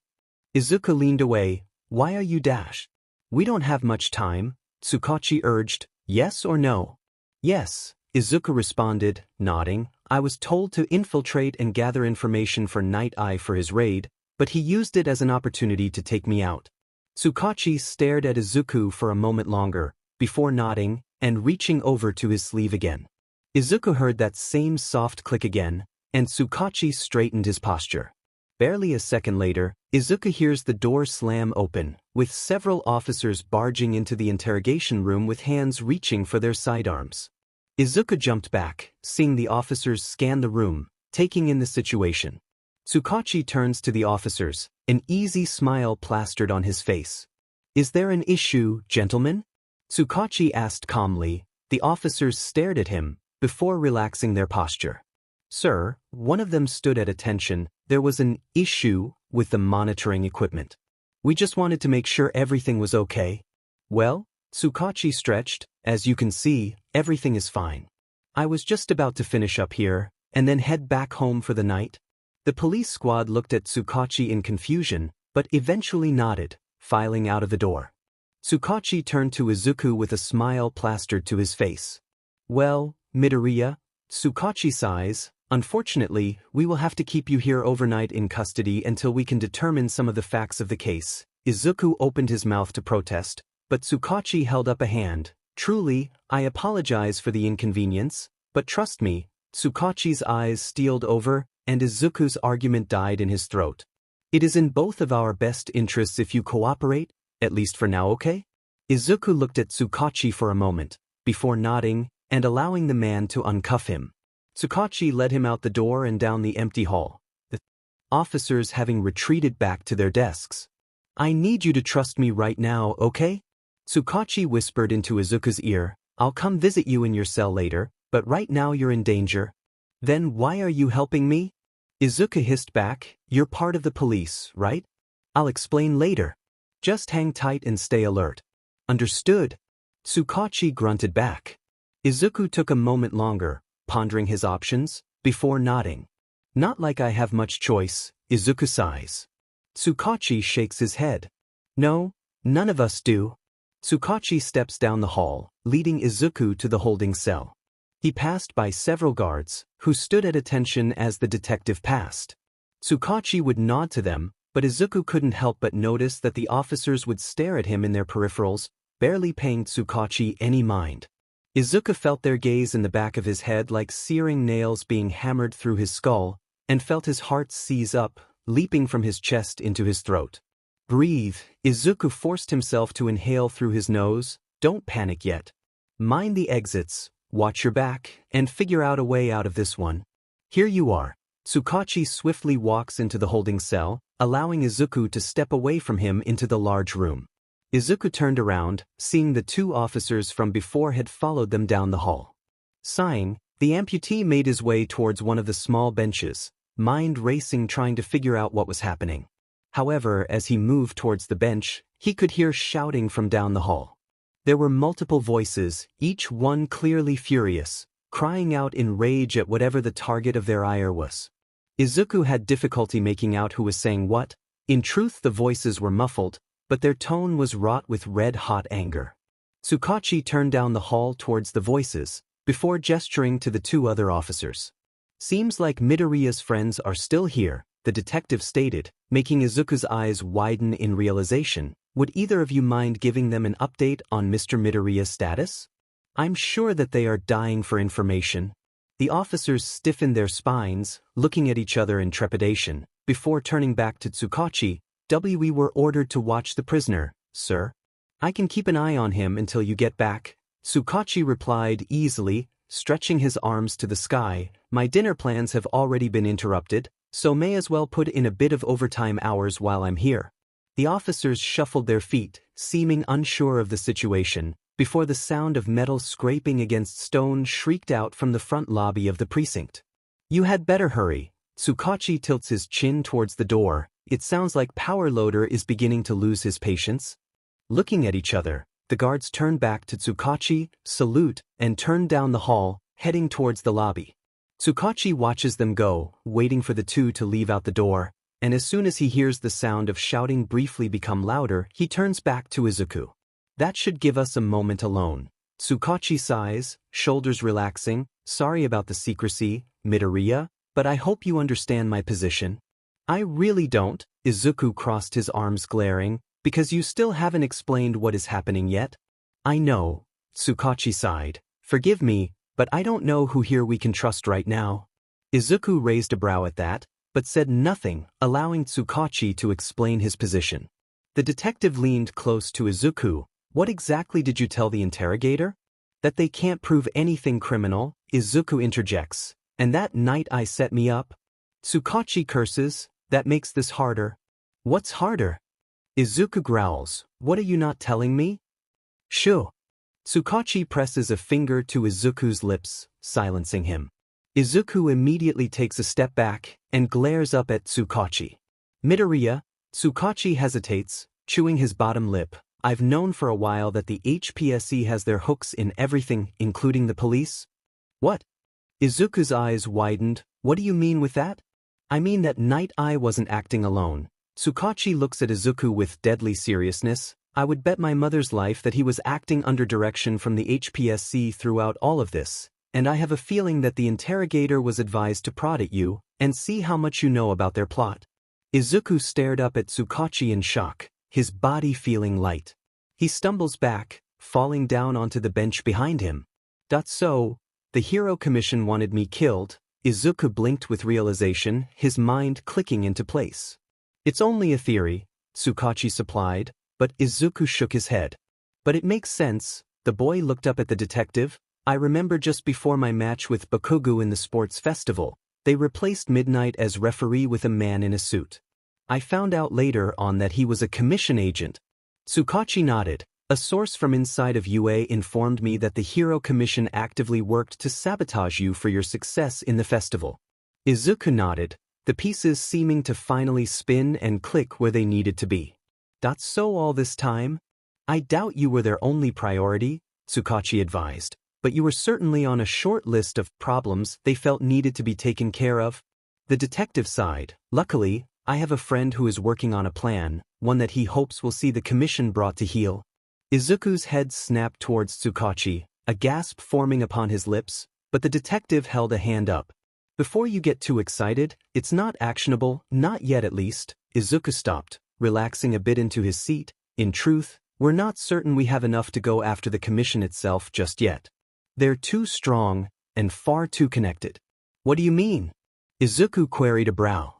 Izuku leaned away. Why are you dash? We don't have much time, Tsukachi urged. Yes or no? Yes, Izuku responded, nodding. I was told to infiltrate and gather information for Night Eye for his raid, but he used it as an opportunity to take me out. Tsukachi stared at Izuku for a moment longer, before nodding and reaching over to his sleeve again. Izuku heard that same soft click again, and Tsukachi straightened his posture. Barely a second later, Izuku hears the door slam open, with several officers barging into the interrogation room with hands reaching for their sidearms. Izuku jumped back, seeing the officers scan the room, taking in the situation. Tsukachi turns to the officers, an easy smile plastered on his face. Is there an issue, gentlemen? Tsukachi asked calmly. The officers stared at him, before relaxing their posture. Sir, one of them stood at attention. There was an issue with the monitoring equipment. We just wanted to make sure everything was okay. Well, Tsukachi stretched. As you can see, everything is fine. I was just about to finish up here, and then head back home for the night. The police squad looked at Tsukachi in confusion, but eventually nodded, filing out of the door. Tsukachi turned to Izuku with a smile plastered to his face. Well, Midoriya, Tsukachi sighs, unfortunately, we will have to keep you here overnight in custody until we can determine some of the facts of the case. Izuku opened his mouth to protest, but Tsukachi held up a hand. Truly, I apologize for the inconvenience, but trust me. Tsukachi's eyes steeled over, and Izuku's argument died in his throat. It is in both of our best interests if you cooperate, at least for now, okay? Izuku looked at Tsukachi for a moment, before nodding and allowing the man to uncuff him. Tsukachi led him out the door and down the empty hall, the officers having retreated back to their desks. I need you to trust me right now, okay? Tsukachi whispered into Izuku's ear, I'll come visit you in your cell later, but right now you're in danger. Then why are you helping me? Izuku hissed back, you're part of the police, right? I'll explain later. Just hang tight and stay alert. Understood? Tsukachi grunted back. Izuku took a moment longer, pondering his options, before nodding. Not like I have much choice, Izuku sighs. Tsukachi shakes his head. No, none of us do. Tsukachi steps down the hall, leading Izuku to the holding cell. He passed by several guards, who stood at attention as the detective passed. Tsukachi would nod to them, but Izuku couldn't help but notice that the officers would stare at him in their peripherals, barely paying Tsukachi any mind. Izuku felt their gaze in the back of his head like searing nails being hammered through his skull, and felt his heart seize up, leaping from his chest into his throat. Breathe. Izuku forced himself to inhale through his nose. Don't panic yet. Mind the exits, watch your back, and figure out a way out of this one. Here you are. Tsukachi swiftly walks into the holding cell, allowing Izuku to step away from him into the large room. Izuku turned around, seeing the two officers from before had followed them down the hall. Sighing, the amputee made his way towards one of the small benches, mind racing trying to figure out what was happening. However, as he moved towards the bench, he could hear shouting from down the hall. There were multiple voices, each one clearly furious, crying out in rage at whatever the target of their ire was. Izuku had difficulty making out who was saying what. In truth, the voices were muffled, but their tone was wrought with red-hot anger. Tsukachi turned down the hall towards the voices, before gesturing to the two other officers. Seems like Midoriya's friends are still here, the detective stated, making Izuku's eyes widen in realization. Would either of you mind giving them an update on Mr. Midoriya's status? I'm sure that they are dying for information. The officers stiffened their spines, looking at each other in trepidation, before turning back to Tsukachi. We were ordered to watch the prisoner, sir. I can keep an eye on him until you get back, Tsukachi replied easily, stretching his arms to the sky. My dinner plans have already been interrupted, so may as well put in a bit of overtime hours while I'm here. The officers shuffled their feet, seeming unsure of the situation, before the sound of metal scraping against stone shrieked out from the front lobby of the precinct. You had better hurry. Tsukachi tilts his chin towards the door. It sounds like Power Loader is beginning to lose his patience. Looking at each other, the guards turn back to Tsukachi, salute, and turn down the hall, heading towards the lobby. Tsukachi watches them go, waiting for the two to leave out the door, and as soon as he hears the sound of shouting briefly become louder, he turns back to Izuku. That should give us a moment alone. Tsukachi sighs, shoulders relaxing. Sorry about the secrecy, Midoriya, but I hope you understand my position. I really don't, Izuku crossed his arms glaring, because you still haven't explained what is happening yet. I know, Tsukachi sighed. Forgive me, but I don't know who here we can trust right now. Izuku raised a brow at that, but said nothing, allowing Tsukachi to explain his position. The detective leaned close to Izuku. What exactly did you tell the interrogator? That they can't prove anything criminal, Izuku interjects. And that night I set me up? Tsukachi curses. That makes this harder. What's harder? Izuku growls. What are you not telling me? Shoo. Tsukachi presses a finger to Izuku's lips, silencing him. Izuku immediately takes a step back and glares up at Tsukachi. Midoriya, Tsukachi hesitates, chewing his bottom lip. I've known for a while that the HPSE has their hooks in everything, including the police. What? Izuku's eyes widened. What do you mean with that? I mean that Night Eye wasn't acting alone. Tsukachi looks at Izuku with deadly seriousness. I would bet my mother's life that he was acting under direction from the HPSC throughout all of this, and I have a feeling that the interrogator was advised to prod at you and see how much you know about their plot. Izuku stared up at Tsukachi in shock, his body feeling light. He stumbles back, falling down onto the bench behind him. So, the Hero Commission wanted me killed. Izuku blinked with realization, his mind clicking into place. It's only a theory, Tsukachi supplied, but Izuku shook his head. But it makes sense. The boy looked up at the detective. I remember just before my match with Bakugo in the sports festival, they replaced Midnight as referee with a man in a suit. I found out later on that he was a commission agent. Tsukachi nodded. A source from inside of UA informed me that the Hero Commission actively worked to sabotage you for your success in the festival. Izuku nodded, the pieces seeming to finally spin and click where they needed to be. So all this time? I doubt you were their only priority, Tsukachi advised, but you were certainly on a short list of problems they felt needed to be taken care of. The detective sighed. Luckily, I have a friend who is working on a plan, one that he hopes will see the commission brought to heel. Izuku's head snapped towards Tsukachi, a gasp forming upon his lips, but the detective held a hand up. Before you get too excited, it's not actionable, not yet at least. Izuku stopped, relaxing a bit into his seat. In truth, we're not certain we have enough to go after the commission itself just yet. They're too strong, and far too connected. What do you mean? Izuku queried a brow.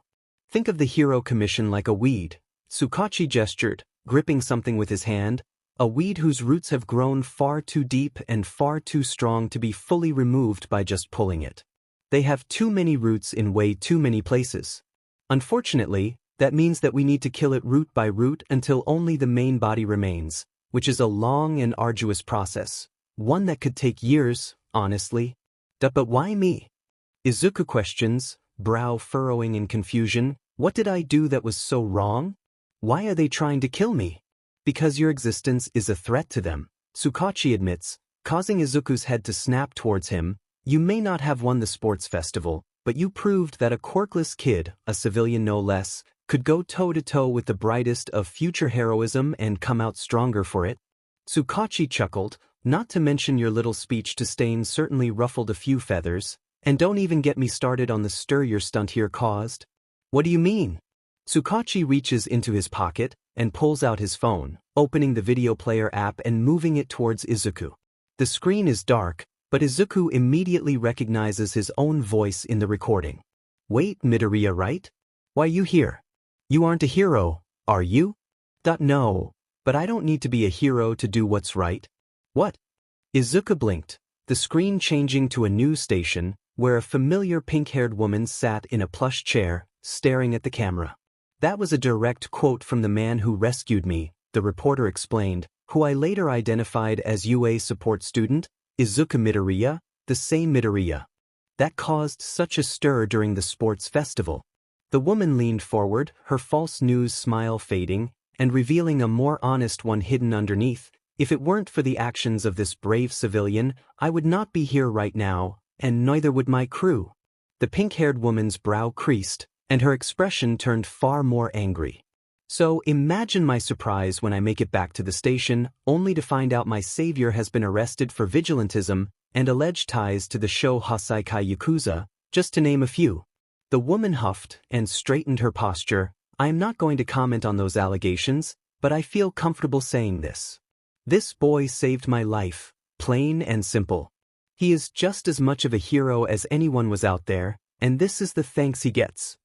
Think of the Hero Commission like a weed. Tsukachi gestured, gripping something with his hand. A weed whose roots have grown far too deep and far too strong to be fully removed by just pulling it. They have too many roots in way too many places. Unfortunately, that means that we need to kill it root by root until only the main body remains, which is a long and arduous process. One that could take years, honestly. But why me? Izuku questions, brow furrowing in confusion. What did I do that was so wrong? Why are they trying to kill me? Because your existence is a threat to them, Tsukachi admits, causing Izuku's head to snap towards him. You may not have won the sports festival, but you proved that a quirkless kid, a civilian no less, could go toe-to-toe with the brightest of future heroism and come out stronger for it. Tsukachi chuckled, not to mention your little speech to Stain certainly ruffled a few feathers, and don't even get me started on the stir your stunt here caused. What do you mean? Tsukachi reaches into his pocket and pulls out his phone, opening the video player app and moving it towards Izuku. The screen is dark, but Izuku immediately recognizes his own voice in the recording. Wait, Midoriya, right? Why you here? You aren't a hero, are you? No, but I don't need to be a hero to do what's right. What? Izuku blinked, the screen changing to a news station, where a familiar pink-haired woman sat in a plush chair, staring at the camera. That was a direct quote from the man who rescued me, the reporter explained, who I later identified as UA support student, Izuku Midoriya, the same Midoriya. That caused such a stir during the sports festival. The woman leaned forward, her false news smile fading, and revealing a more honest one hidden underneath. If it weren't for the actions of this brave civilian, I would not be here right now, and neither would my crew. The pink-haired woman's brow creased, and her expression turned far more angry. So imagine my surprise when I make it back to the station, only to find out my savior has been arrested for vigilantism and alleged ties to the Sho Hasaikai Yakuza, just to name a few. The woman huffed and straightened her posture. I am not going to comment on those allegations, but I feel comfortable saying this. This boy saved my life, plain and simple. He is just as much of a hero as anyone was out there, and this is the thanks he gets.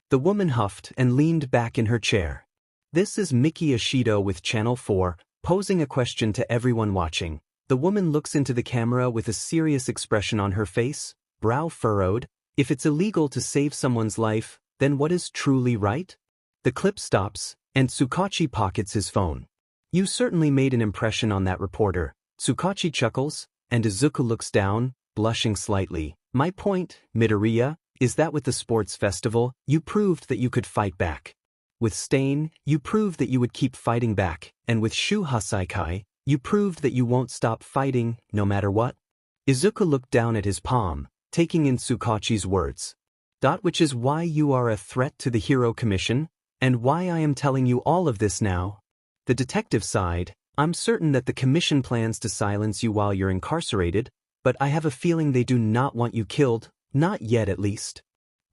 The woman huffed and leaned back in her chair. This is Miki Ishido with Channel 4, posing a question to everyone watching. The woman looks into the camera with a serious expression on her face, brow furrowed. If it's illegal to save someone's life, then what is truly right? The clip stops, and Tsukachi pockets his phone. You certainly made an impression on that reporter. Tsukachi chuckles, and Izuku looks down, blushing slightly. My point, Midoriya, is that with the sports festival, you proved that you could fight back. With Stain, you proved that you would keep fighting back, and with Shu Hasaikai, you proved that you won't stop fighting, no matter what. Izuku looked down at his palm, taking in Tsukachi's words. Which is why you are a threat to the Hero Commission, and why I am telling you all of this now. The detective sighed. I'm certain that the commission plans to silence you while you're incarcerated, but I have a feeling they do not want you killed, not yet at least.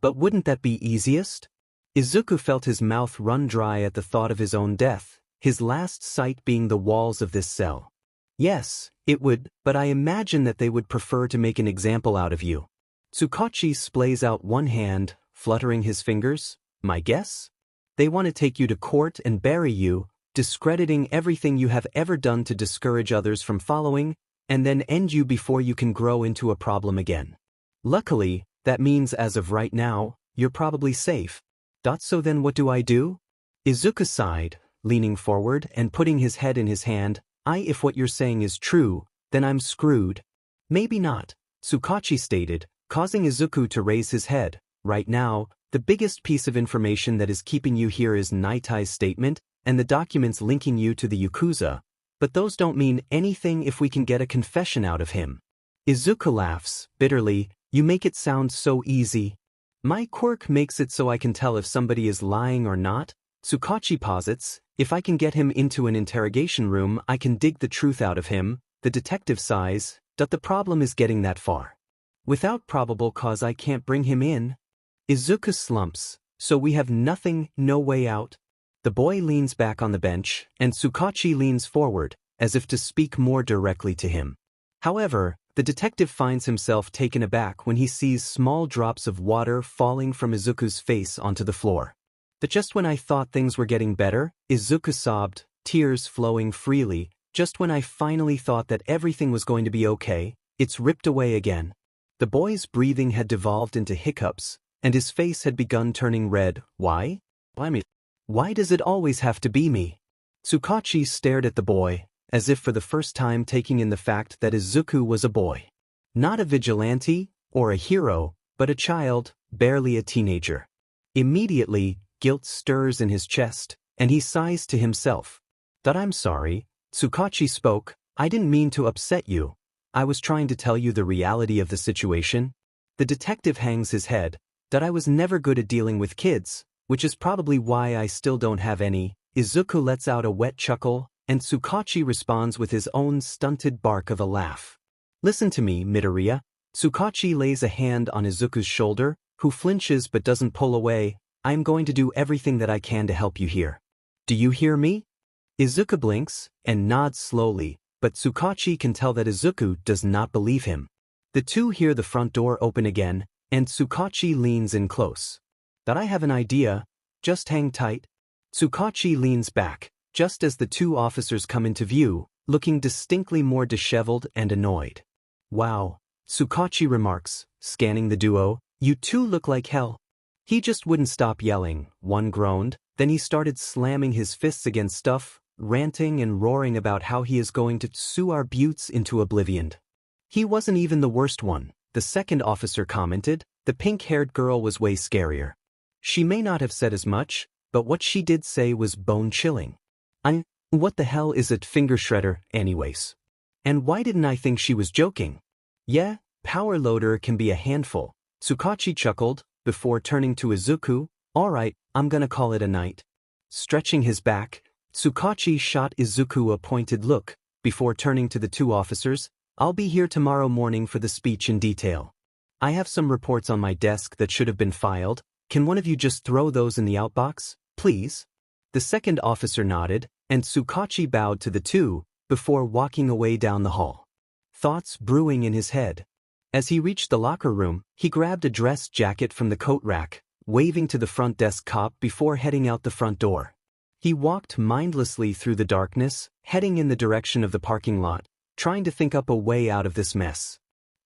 But wouldn't that be easiest? Izuku felt his mouth run dry at the thought of his own death, his last sight being the walls of this cell. Yes, it would, but I imagine that they would prefer to make an example out of you. Tsukachi splays out one hand, fluttering his fingers. My guess? They want to take you to court and bury you, discrediting everything you have ever done to discourage others from following, and then end you before you can grow into a problem again. Luckily, that means as of right now, you're probably safe. So then what do I do? Izuku sighed, leaning forward and putting his head in his hand. If what you're saying is true, then I'm screwed. Maybe not, Tsukachi stated, causing Izuku to raise his head. Right now, the biggest piece of information that is keeping you here is Naitai's statement and the documents linking you to the Yakuza, but those don't mean anything if we can get a confession out of him. Izuku laughs, bitterly. You make it sound so easy. My quirk makes it so I can tell if somebody is lying or not. Tsukachi posits, if I can get him into an interrogation room I can dig the truth out of him. The detective sighs, the problem is getting that far. Without probable cause I can't bring him in. Izuku slumps, so we have nothing, no way out. The boy leans back on the bench, and Tsukachi leans forward, as if to speak more directly to him. However, the detective finds himself taken aback when he sees small drops of water falling from Izuku's face onto the floor. Just when I thought things were getting better, Izuku sobbed, tears flowing freely. Just when I finally thought that everything was going to be okay, it's ripped away again. The boy's breathing had devolved into hiccups, and his face had begun turning red. Why? Why does it always have to be me? Tsukachi stared at the boy, as if for the first time taking in the fact that Izuku was a boy. Not a vigilante, or a hero, but a child, barely a teenager. Immediately, guilt stirs in his chest, and he sighs to himself. I'm sorry, Tsukachi spoke, I didn't mean to upset you. I was trying to tell you the reality of the situation. The detective hangs his head, I was never good at dealing with kids, which is probably why I still don't have any. Izuku lets out a wet chuckle, and Tsukachi responds with his own stunted bark of a laugh. Listen to me, Midoriya. Tsukachi lays a hand on Izuku's shoulder, who flinches but doesn't pull away. I am going to do everything that I can to help you here. Do you hear me? Izuku blinks, and nods slowly, but Tsukachi can tell that Izuku does not believe him. The two hear the front door open again, and Tsukachi leans in close. I have an idea, just hang tight. Tsukachi leans back, just as the two officers come into view, looking distinctly more disheveled and annoyed. Wow, Tsukachi remarks, scanning the duo, you two look like hell. He just wouldn't stop yelling, one groaned, then he started slamming his fists against stuff, ranting and roaring about how he is going to sue our buttes into oblivion. He wasn't even the worst one, the second officer commented. The pink-haired girl was way scarier. She may not have said as much, but what she did say was bone-chilling. What the hell is a finger shredder, anyways? And why didn't I think she was joking? Yeah, power loader can be a handful. Tsukachi chuckled, before turning to Izuku. Alright, I'm gonna call it a night. Stretching his back, Tsukachi shot Izuku a pointed look, before turning to the two officers. I'll be here tomorrow morning for the speech in detail. I have some reports on my desk that should have been filed. Can one of you just throw those in the outbox, please? The second officer nodded, and Tsukachi bowed to the two, before walking away down the hall. Thoughts brewing in his head. As he reached the locker room, he grabbed a dress jacket from the coat rack, waving to the front desk cop before heading out the front door. He walked mindlessly through the darkness, heading in the direction of the parking lot, trying to think up a way out of this mess.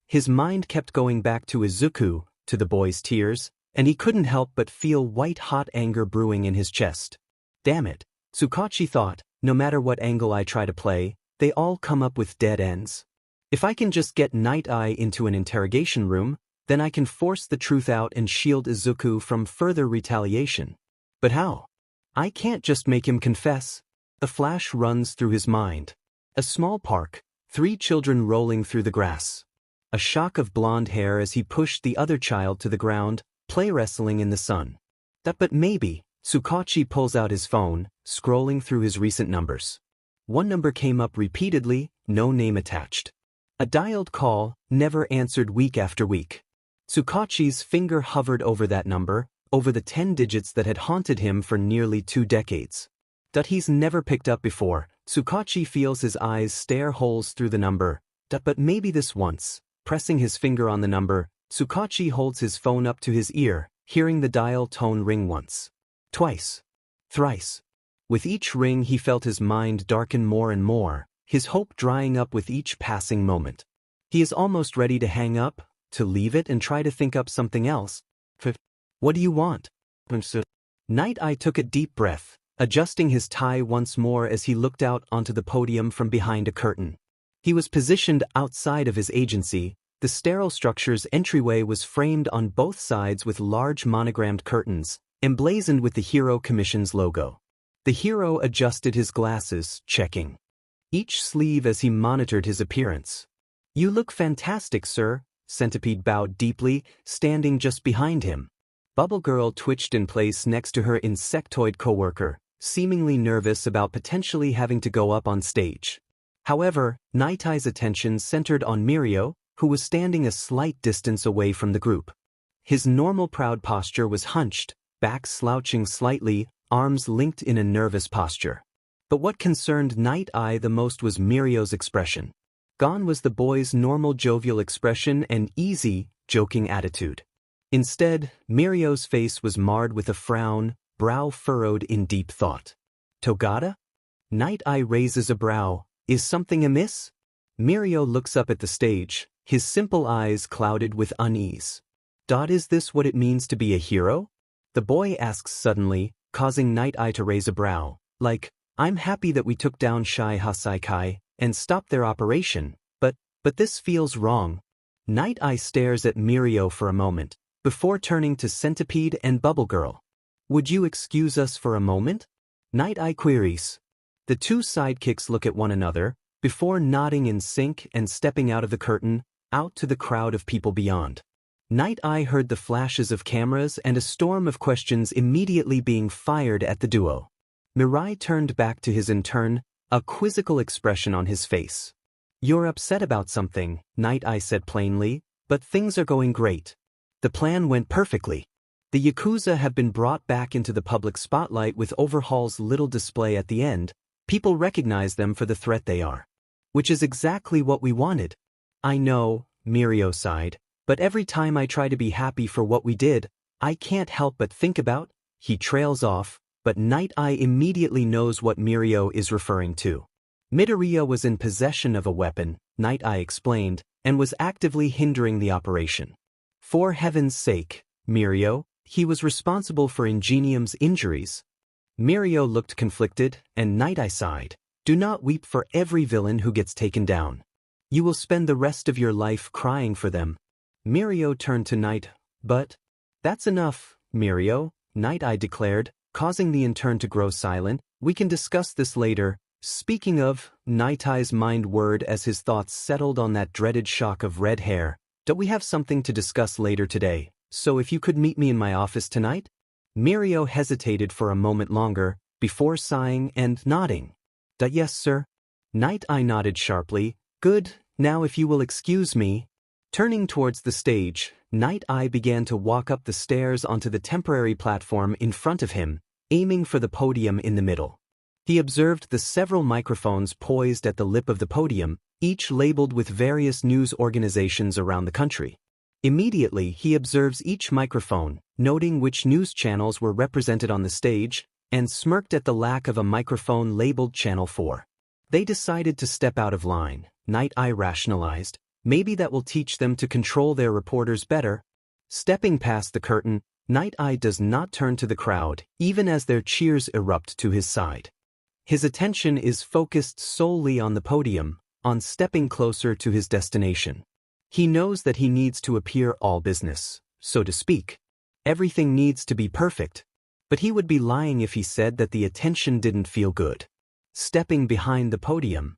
His mind kept going back to Izuku, to the boy's tears, and he couldn't help but feel white-hot anger brewing in his chest. Damn it, Tsukachi thought, no matter what angle I try to play, they all come up with dead ends. If I can just get Night Eye into an interrogation room, then I can force the truth out and shield Izuku from further retaliation. But how? I can't just make him confess. A flash runs through his mind. A small park, 3 children rolling through the grass. a shock of blonde hair as he pushed the other child to the ground, play wrestling in the sun. But maybe, Tsukachi pulls out his phone, scrolling through his recent numbers. One number came up repeatedly, no name attached. A dialed call, never answered week after week. Tsukachi's finger hovered over that number, over the 10 digits that had haunted him for nearly 2 decades. That he's never picked up before. Tsukachi feels his eyes stare holes through the number. But maybe this once. Pressing his finger on the number, Tsukachi holds his phone up to his ear, hearing the dial tone ring once. Twice. Thrice. With each ring he felt his mind darken more and more, his hope drying up with each passing moment. He is almost ready to hang up, to leave it and try to think up something else. What do you want? Night Eye took a deep breath, adjusting his tie once more as he looked out onto the podium from behind a curtain. He was positioned outside of his agency. The sterile structure's entryway was framed on both sides with large monogrammed curtains, emblazoned with the Hero Commission's logo. The hero adjusted his glasses, checking each sleeve as he monitored his appearance. "You look fantastic, sir," Centipede bowed deeply, standing just behind him. Bubble Girl twitched in place next to her insectoid coworker, seemingly nervous about potentially having to go up on stage. However, Night Eye's attention centered on Mirio, who was standing a slight distance away from the group. His normal proud posture was hunched, back slouching slightly, arms linked in a nervous posture. But what concerned Night Eye the most was Mirio's expression. Gone was the boy's normal jovial expression and easy, joking attitude. Instead, Mirio's face was marred with a frown, brow furrowed in deep thought. "Togata?" Night Eye raises a brow. "Is something amiss?" Mirio looks up at the stage, his simple eyes clouded with unease. "Is this what it means to be a hero?" The boy asks suddenly, causing Night Eye to raise a brow. "Like, I'm happy that we took down Shai Hasaikai and stopped their operation, but this feels wrong." Night Eye stares at Mirio for a moment, before turning to Centipede and Bubble Girl. "Would you excuse us for a moment?" Night Eye queries. The two sidekicks look at one another, before nodding in sync and stepping out of the curtain, out to the crowd of people beyond. Night Eye heard the flashes of cameras and a storm of questions immediately being fired at the duo. Mirai turned back to his intern, a quizzical expression on his face. "You're upset about something," Night Eye said plainly, "but things are going great. The plan went perfectly. The Yakuza have been brought back into the public spotlight with Overhaul's little display at the end. People recognize them for the threat they are. Which is exactly what we wanted." "I know," Mirio sighed, "but every time I try to be happy for what we did, I can't help but think about." He trails off, but Night Eye immediately knows what Mirio is referring to. Midoriya was in possession of a weapon, Night Eye explained, and was actively hindering the operation. "For heaven's sake, Mirio, he was responsible for Ingenium's injuries." Mirio looked conflicted, and Night Eye sighed. "Do not weep for every villain who gets taken down. You will spend the rest of your life crying for them." Mirio turned to Night. "But that's enough, Mirio," Night Eye declared, causing the intern to grow silent. "We can discuss this later." Speaking of, Night Eye's mind whirred as his thoughts settled on that dreaded shock of red hair. "Don't we have something to discuss later today? So if you could meet me in my office tonight?" Mirio hesitated for a moment longer, before sighing and nodding. "Yes, sir." Night Eye nodded sharply. "Good, now if you will excuse me." Turning towards the stage, Night Eye began to walk up the stairs onto the temporary platform in front of him, aiming for the podium in the middle. He observed the several microphones poised at the lip of the podium, each labeled with various news organizations around the country. Immediately he observes each microphone, noting which news channels were represented on the stage, and smirked at the lack of a microphone labeled Channel 4. They decided to step out of line, Night Eye rationalized. Maybe that will teach them to control their reporters better. Stepping past the curtain, Night Eye does not turn to the crowd, even as their cheers erupt to his side. His attention is focused solely on the podium, on stepping closer to his destination. He knows that he needs to appear all business, so to speak. Everything needs to be perfect. But he would be lying if he said that the attention didn't feel good. Stepping behind the podium,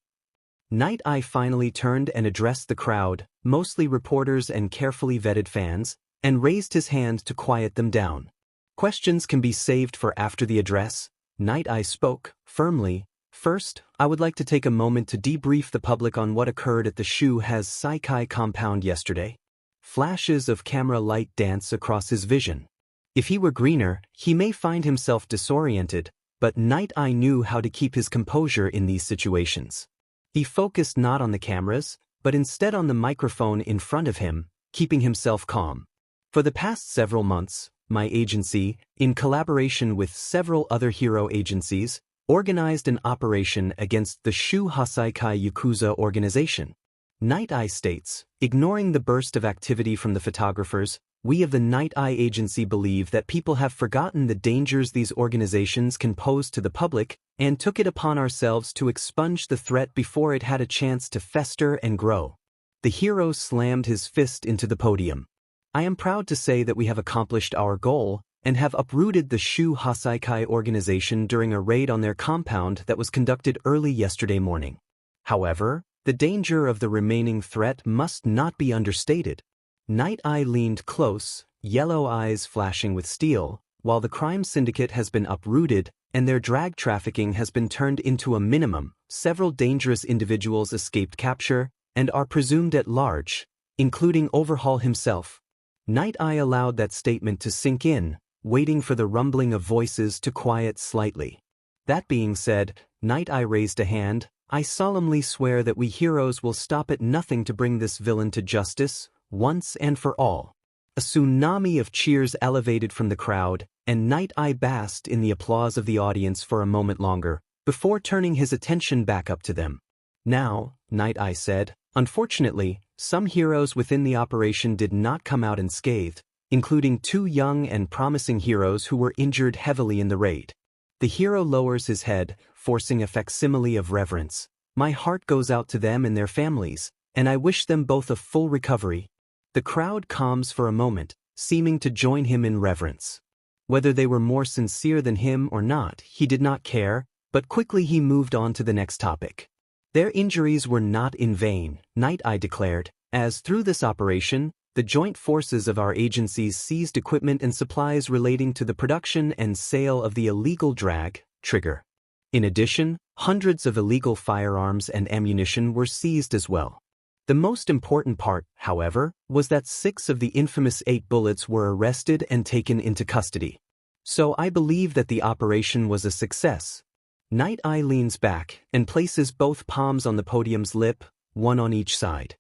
Night Eye finally turned and addressed the crowd, mostly reporters and carefully vetted fans, and raised his hand to quiet them down. Questions can be saved for after the address. Night Eye spoke, firmly. First, I would like to take a moment to debrief the public on what occurred at the Shu Has Saikai compound yesterday. Flashes of camera light dance across his vision. If he were greener, he may find himself disoriented, but Night Eye knew how to keep his composure in these situations. He focused not on the cameras, but instead on the microphone in front of him, keeping himself calm. For the past several months, my agency, in collaboration with several other hero agencies, organized an operation against the Shu Hasaikai Yakuza organization. Night Eye states, ignoring the burst of activity from the photographers, we of the Night Eye agency believe that people have forgotten the dangers these organizations can pose to the public and took it upon ourselves to expunge the threat before it had a chance to fester and grow. The hero slammed his fist into the podium. I am proud to say that we have accomplished our goal and have uprooted the Shu Hasaikai organization during a raid on their compound that was conducted early yesterday morning. However, the danger of the remaining threat must not be understated. Night Eye leaned close, yellow eyes flashing with steel, while the crime syndicate has been uprooted and their drag trafficking has been turned into a minimum. Several dangerous individuals escaped capture and are presumed at large, including Overhaul himself. Night Eye allowed that statement to sink in, waiting for the rumbling of voices to quiet slightly. That being said, Night Eye raised a hand. I solemnly swear that we heroes will stop at nothing to bring this villain to justice, once and for all. A tsunami of cheers elevated from the crowd, and Night Eye basked in the applause of the audience for a moment longer, before turning his attention back up to them. Now, Night Eye said, unfortunately, some heroes within the operation did not come out unscathed, including 2 young and promising heroes who were injured heavily in the raid. The hero lowers his head, forcing a facsimile of reverence. My heart goes out to them and their families, and I wish them both a full recovery. The crowd calms for a moment, seeming to join him in reverence. Whether they were more sincere than him or not, he did not care, but quickly he moved on to the next topic. Their injuries were not in vain, Night Eye declared, as through this operation, the joint forces of our agencies seized equipment and supplies relating to the production and sale of the illegal drag, Trigger. In addition, hundreds of illegal firearms and ammunition were seized as well. The most important part, however, was that 6 of the infamous 8 bullets were arrested and taken into custody. So I believe that the operation was a success. Night Eye leans back and places both palms on the podium's lip, one on each side.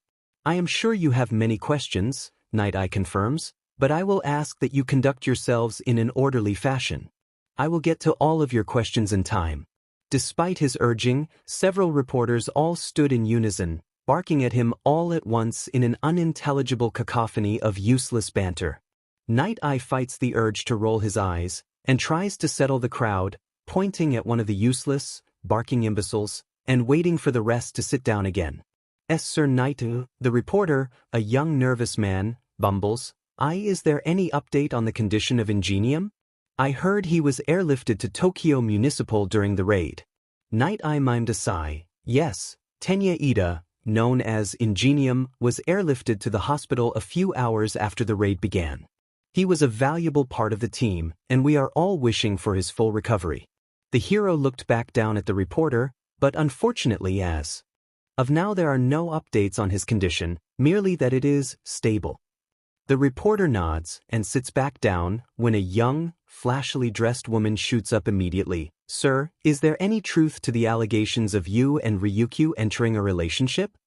I am sure you have many questions, Night Eye confirms, but I will ask that you conduct yourselves in an orderly fashion. I will get to all of your questions in time. Despite his urging, several reporters all stood in unison, barking at him all at once in an unintelligible cacophony of useless banter. Night Eye fights the urge to roll his eyes, and tries to settle the crowd, pointing at one of the useless, barking imbeciles, and waiting for the rest to sit down again. Sir Night Eye, the reporter, a young nervous man, bumbles, is there any update on the condition of Ingenium? I heard he was airlifted to Tokyo Municipal during the raid. Night Eye mimed a sigh. Yes, Tenya Ida, known as Ingenium, was airlifted to the hospital a few hours after the raid began. He was a valuable part of the team, and we are all wishing for his full recovery. The hero looked back down at the reporter, but unfortunately as of now there are no updates on his condition, merely that it is stable. The reporter nods and sits back down when a young, flashily dressed woman shoots up immediately. Sir, is there any truth to the allegations of you and Ryukyu entering a relationship?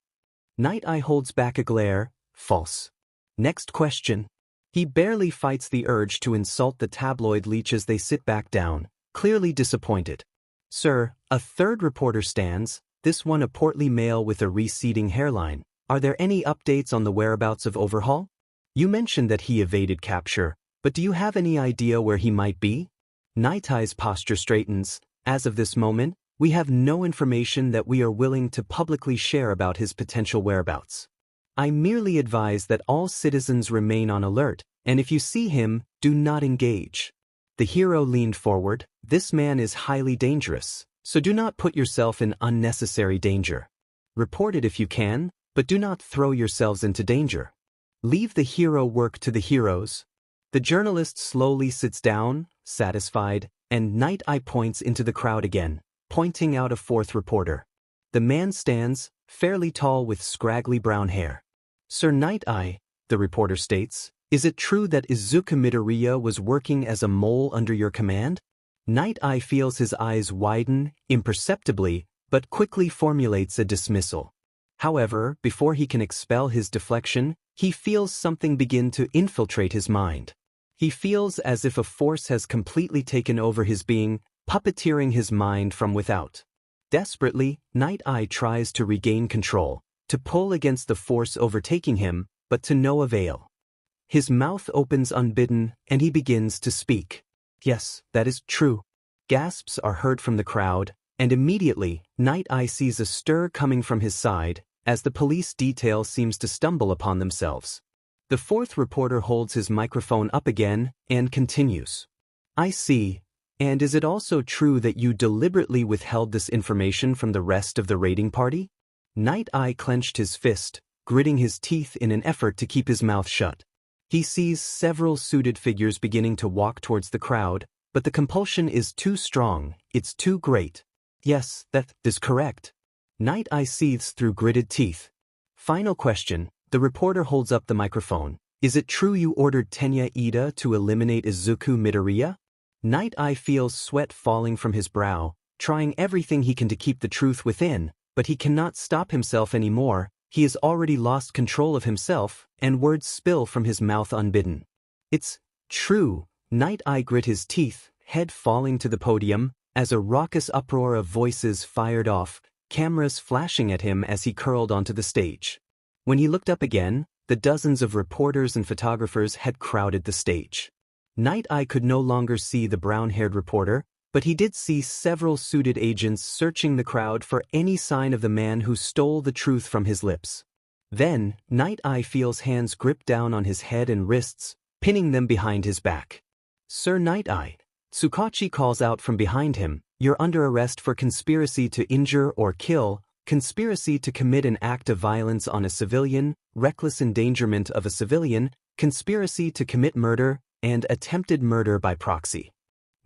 Night Eye holds back a glare. False. Next question. He barely fights the urge to insult the tabloid leech as they sit back down, clearly disappointed. Sir, a third reporter stands, this one a portly male with a receding hairline. Are there any updates on the whereabouts of Overhaul? You mentioned that he evaded capture, but do you have any idea where he might be? Night Eye's posture straightens. As of this moment, we have no information that we are willing to publicly share about his potential whereabouts. I merely advise that all citizens remain on alert, and if you see him, do not engage. The hero leaned forward. This man is highly dangerous, so do not put yourself in unnecessary danger. Report it if you can, but do not throw yourselves into danger. Leave the hero work to the heroes. The journalist slowly sits down, satisfied, and Night Eye points into the crowd again, pointing out a fourth reporter. The man stands, fairly tall with scraggly brown hair. Sir Night Eye, the reporter states, is it true that Izuku Midoriya was working as a mole under your command? Night Eye feels his eyes widen, imperceptibly, but quickly formulates a dismissal. However, before he can expel his deflection, he feels something begin to infiltrate his mind. He feels as if a force has completely taken over his being, puppeteering his mind from without. Desperately, Night Eye tries to regain control, to pull against the force overtaking him, but to no avail. His mouth opens unbidden, and he begins to speak. Yes, that is true. Gasps are heard from the crowd, and immediately, Night Eye sees a stir coming from his side, as the police detail seems to stumble upon themselves. The fourth reporter holds his microphone up again, and continues. I see. And is it also true that you deliberately withheld this information from the rest of the raiding party? Night Eye clenched his fist, gritting his teeth in an effort to keep his mouth shut. He sees several suited figures beginning to walk towards the crowd, but the compulsion is too strong, it's too great. Yes, that is correct. Night Eye seethes through gritted teeth. Final question, the reporter holds up the microphone. Is it true you ordered Tenya Ida to eliminate Izuku Midoriya? Night Eye feels sweat falling from his brow, trying everything he can to keep the truth within, but he cannot stop himself anymore. He has already lost control of himself, and words spill from his mouth unbidden. It's true. Night Eye grit his teeth, head falling to the podium, as a raucous uproar of voices fired off, cameras flashing at him as he curled onto the stage. When he looked up again, the dozens of reporters and photographers had crowded the stage. Night Eye could no longer see the brown-haired reporter, but he did see several suited agents searching the crowd for any sign of the man who stole the truth from his lips. Then, Night Eye feels hands grip down on his head and wrists, pinning them behind his back. Sir Night Eye, Tsukachi calls out from behind him, you're under arrest for conspiracy to injure or kill, conspiracy to commit an act of violence on a civilian, reckless endangerment of a civilian, conspiracy to commit murder, and attempted murder by proxy.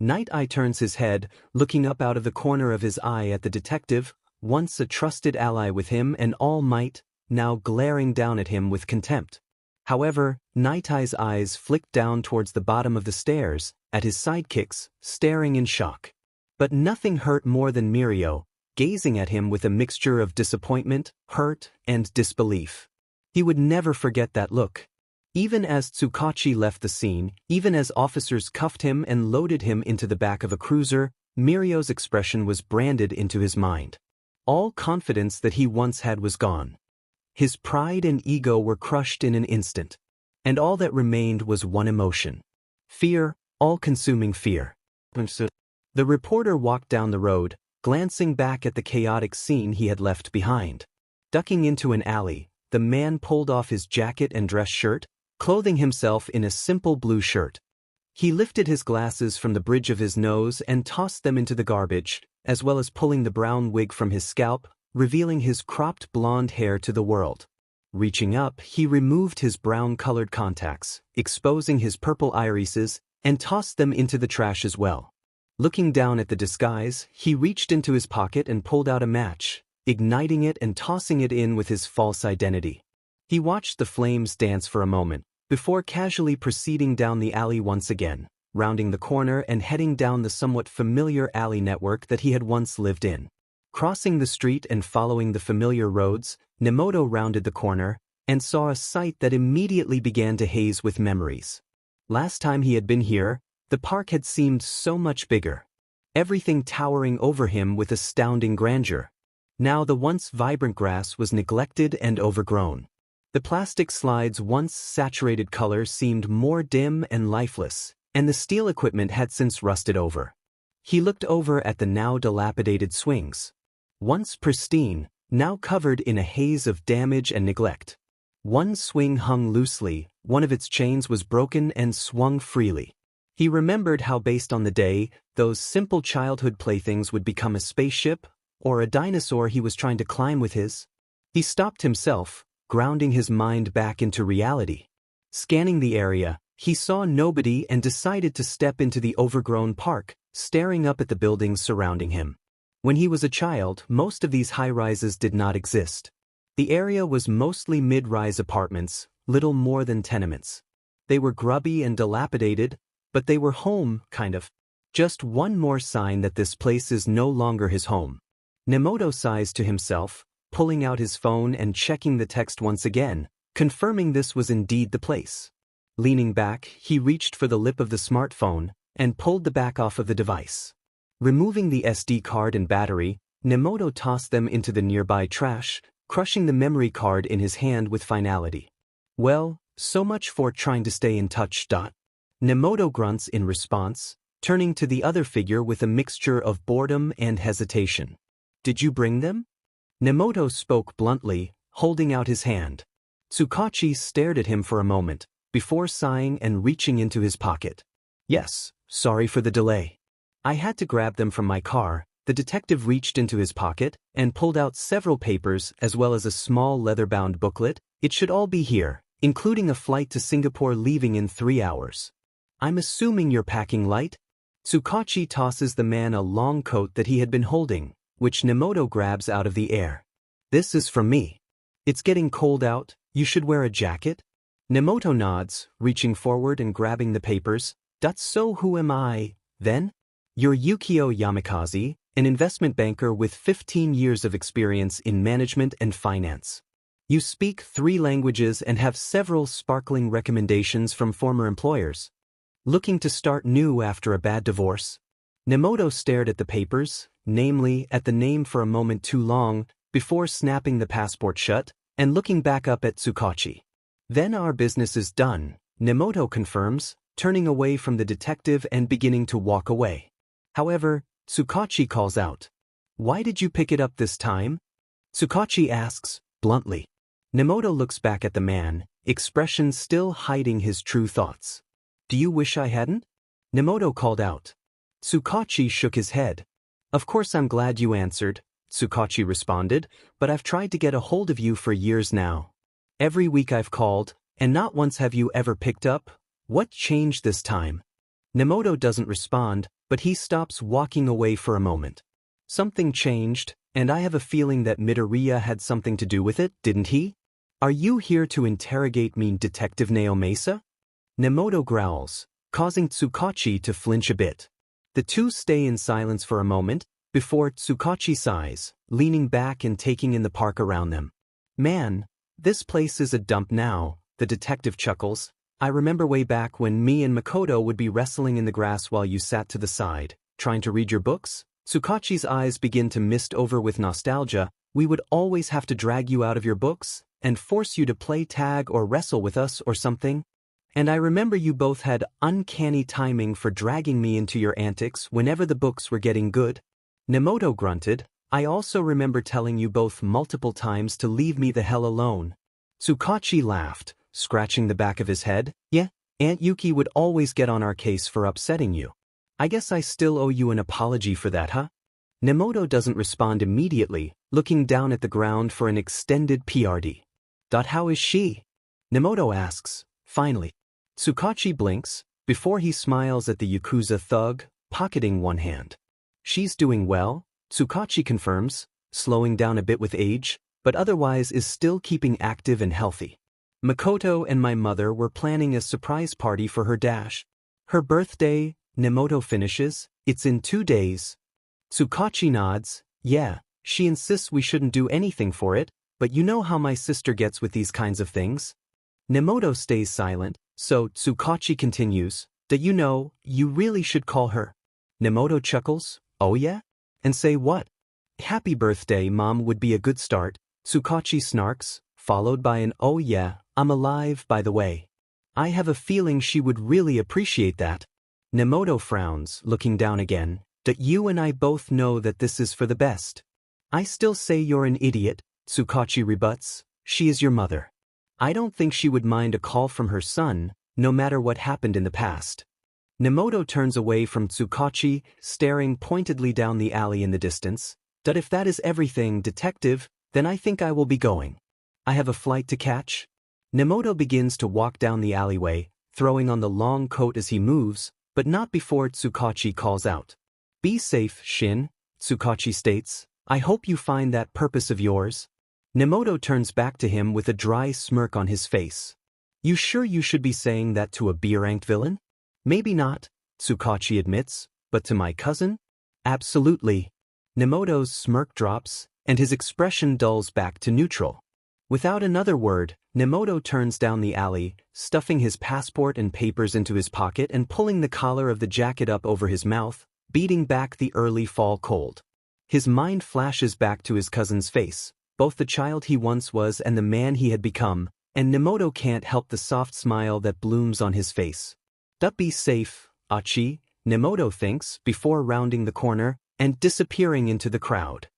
Night Eye turns his head, looking up out of the corner of his eye at the detective, once a trusted ally with him and all might, now glaring down at him with contempt. However, Night Eye's eyes flicked down towards the bottom of the stairs, at his sidekicks, staring in shock. But nothing hurt more than Mirio, gazing at him with a mixture of disappointment, hurt, and disbelief. He would never forget that look. Even as Tsukachi left the scene, even as officers cuffed him and loaded him into the back of a cruiser, Mirio's expression was branded into his mind. All confidence that he once had was gone. His pride and ego were crushed in an instant. And all that remained was one emotion. Fear, all-consuming fear. The reporter walked down the road, glancing back at the chaotic scene he had left behind. Ducking into an alley, the man pulled off his jacket and dress shirt, clothing himself in a simple blue shirt. He lifted his glasses from the bridge of his nose and tossed them into the garbage, as well as pulling the brown wig from his scalp, revealing his cropped blonde hair to the world. Reaching up, he removed his brown-colored contacts, exposing his purple irises, and tossed them into the trash as well. Looking down at the disguise, he reached into his pocket and pulled out a match, igniting it and tossing it in with his false identity. He watched the flames dance for a moment, before casually proceeding down the alley once again, rounding the corner and heading down the somewhat familiar alley network that he had once lived in. Crossing the street and following the familiar roads, Nemoto rounded the corner and saw a sight that immediately began to haze with memories. Last time he had been here, the park had seemed so much bigger. Everything towering over him with astounding grandeur. Now the once vibrant grass was neglected and overgrown. The plastic slides' once saturated color seemed more dim and lifeless, and the steel equipment had since rusted over. He looked over at the now dilapidated swings. Once pristine, now covered in a haze of damage and neglect. One swing hung loosely, one of its chains was broken and swung freely. He remembered how based on the day, those simple childhood playthings would become a spaceship, or a dinosaur he was trying to climb with his He stopped himself, grounding his mind back into reality. Scanning the area, he saw nobody and decided to step into the overgrown park, staring up at the buildings surrounding him. When he was a child, most of these high-rises did not exist. The area was mostly mid-rise apartments, little more than tenements. They were grubby and dilapidated, but they were home, kind of. Just one more sign that this place is no longer his home. Nemoto sighs to himself, pulling out his phone and checking the text once again, confirming this was indeed the place. Leaning back, he reached for the lip of the smartphone and pulled the back off of the device. Removing the SD card and battery, Nemoto tossed them into the nearby trash, crushing the memory card in his hand with finality. Well, so much for trying to stay in touch. Nemoto grunts in response, turning to the other figure with a mixture of boredom and hesitation. Did you bring them? Nemoto spoke bluntly, holding out his hand. Tsukachi stared at him for a moment, before sighing and reaching into his pocket. Yes, sorry for the delay. I had to grab them from my car. The detective reached into his pocket and pulled out several papers as well as a small leather-bound booklet. It should all be here, including a flight to Singapore leaving in 3 hours. I'm assuming you're packing light? Tsukachi tosses the man a long coat that he had been holding, which Nemoto grabs out of the air. This is from me. It's getting cold out, you should wear a jacket? Nemoto nods, reaching forward and grabbing the papers. So who am I, then? You're Yukio Yamakaze, an investment banker with 15 years of experience in management and finance. You speak 3 languages and have several sparkling recommendations from former employers. Looking to start new after a bad divorce? Nemoto stared at the papers, namely at the name for a moment too long, before snapping the passport shut and looking back up at Tsukachi. Then our business is done, Nemoto confirms, turning away from the detective and beginning to walk away. However, Tsukachi calls out. Why did you pick it up this time? Tsukachi asks, bluntly. Nemoto looks back at the man, expression still hiding his true thoughts. Do you wish I hadn't? Nemoto called out. Tsukachi shook his head. Of course I'm glad you answered, Tsukachi responded, but I've tried to get a hold of you for years now. Every week I've called, and not once have you ever picked up. What changed this time? Nemoto doesn't respond, but he stops walking away for a moment. Something changed, and I have a feeling that Midoriya had something to do with it, didn't he? Are you here to interrogate me, Detective Naomasa? Nemoto growls, causing Tsukachi to flinch a bit. The two stay in silence for a moment, before Tsukachi sighs, leaning back and taking in the park around them. Man, this place is a dump now, the detective chuckles. I remember way back when me and Makoto would be wrestling in the grass while you sat to the side, trying to read your books. Tsukachi's eyes begin to mist over with nostalgia. We would always have to drag you out of your books and force you to play tag or wrestle with us or something. And I remember you both had uncanny timing for dragging me into your antics whenever the books were getting good. Nemoto grunted. I also remember telling you both multiple times to leave me the hell alone. Tsukachi laughed, scratching the back of his head. Yeah, Aunt Yuki would always get on our case for upsetting you. I guess I still owe you an apology for that, huh? Nemoto doesn't respond immediately, looking down at the ground for an extended PRD. How is she? Nemoto asks, finally. Tsukachi blinks, before he smiles at the Yakuza thug, pocketing one hand. She's doing well, Tsukachi confirms, slowing down a bit with age, but otherwise is still keeping active and healthy. Makoto and my mother were planning a surprise party for her dash. Her birthday, Nemoto finishes, it's in 2 days. Tsukachi nods, yeah, she insists we shouldn't do anything for it, but you know how my sister gets with these kinds of things. Nemoto stays silent, so Tsukachi continues, you really should call her. Nemoto chuckles, oh yeah? And say what? Happy birthday, Mom would be a good start, Tsukachi snarks, followed by an oh yeah, I'm alive by the way. I have a feeling she would really appreciate that. Nemoto frowns, looking down again, you and I both know that this is for the best. I still say you're an idiot, Tsukachi rebuts, she is your mother. I don't think she would mind a call from her son, no matter what happened in the past. Nemoto turns away from Tsukachi, staring pointedly down the alley in the distance. If that is everything, detective, Then I think I will be going. I have a flight to catch. Nemoto begins to walk down the alleyway, throwing on the long coat as he moves, but not before Tsukachi calls out. Be safe, Shin, Tsukachi states. I hope you find that purpose of yours. Nemoto turns back to him with a dry smirk on his face. You sure you should be saying that to a B-ranked villain? Maybe not, Tsukachi admits, but to my cousin? Absolutely. Nemoto's smirk drops, and his expression dulls back to neutral. Without another word, Nemoto turns down the alley, stuffing his passport and papers into his pocket and pulling the collar of the jacket up over his mouth, beating back the early fall cold. His mind flashes back to his cousin's face, both the child he once was and the man he had become, and Nemoto can't help the soft smile that blooms on his face. Be safe, Achi, Nemoto thinks before rounding the corner and disappearing into the crowd.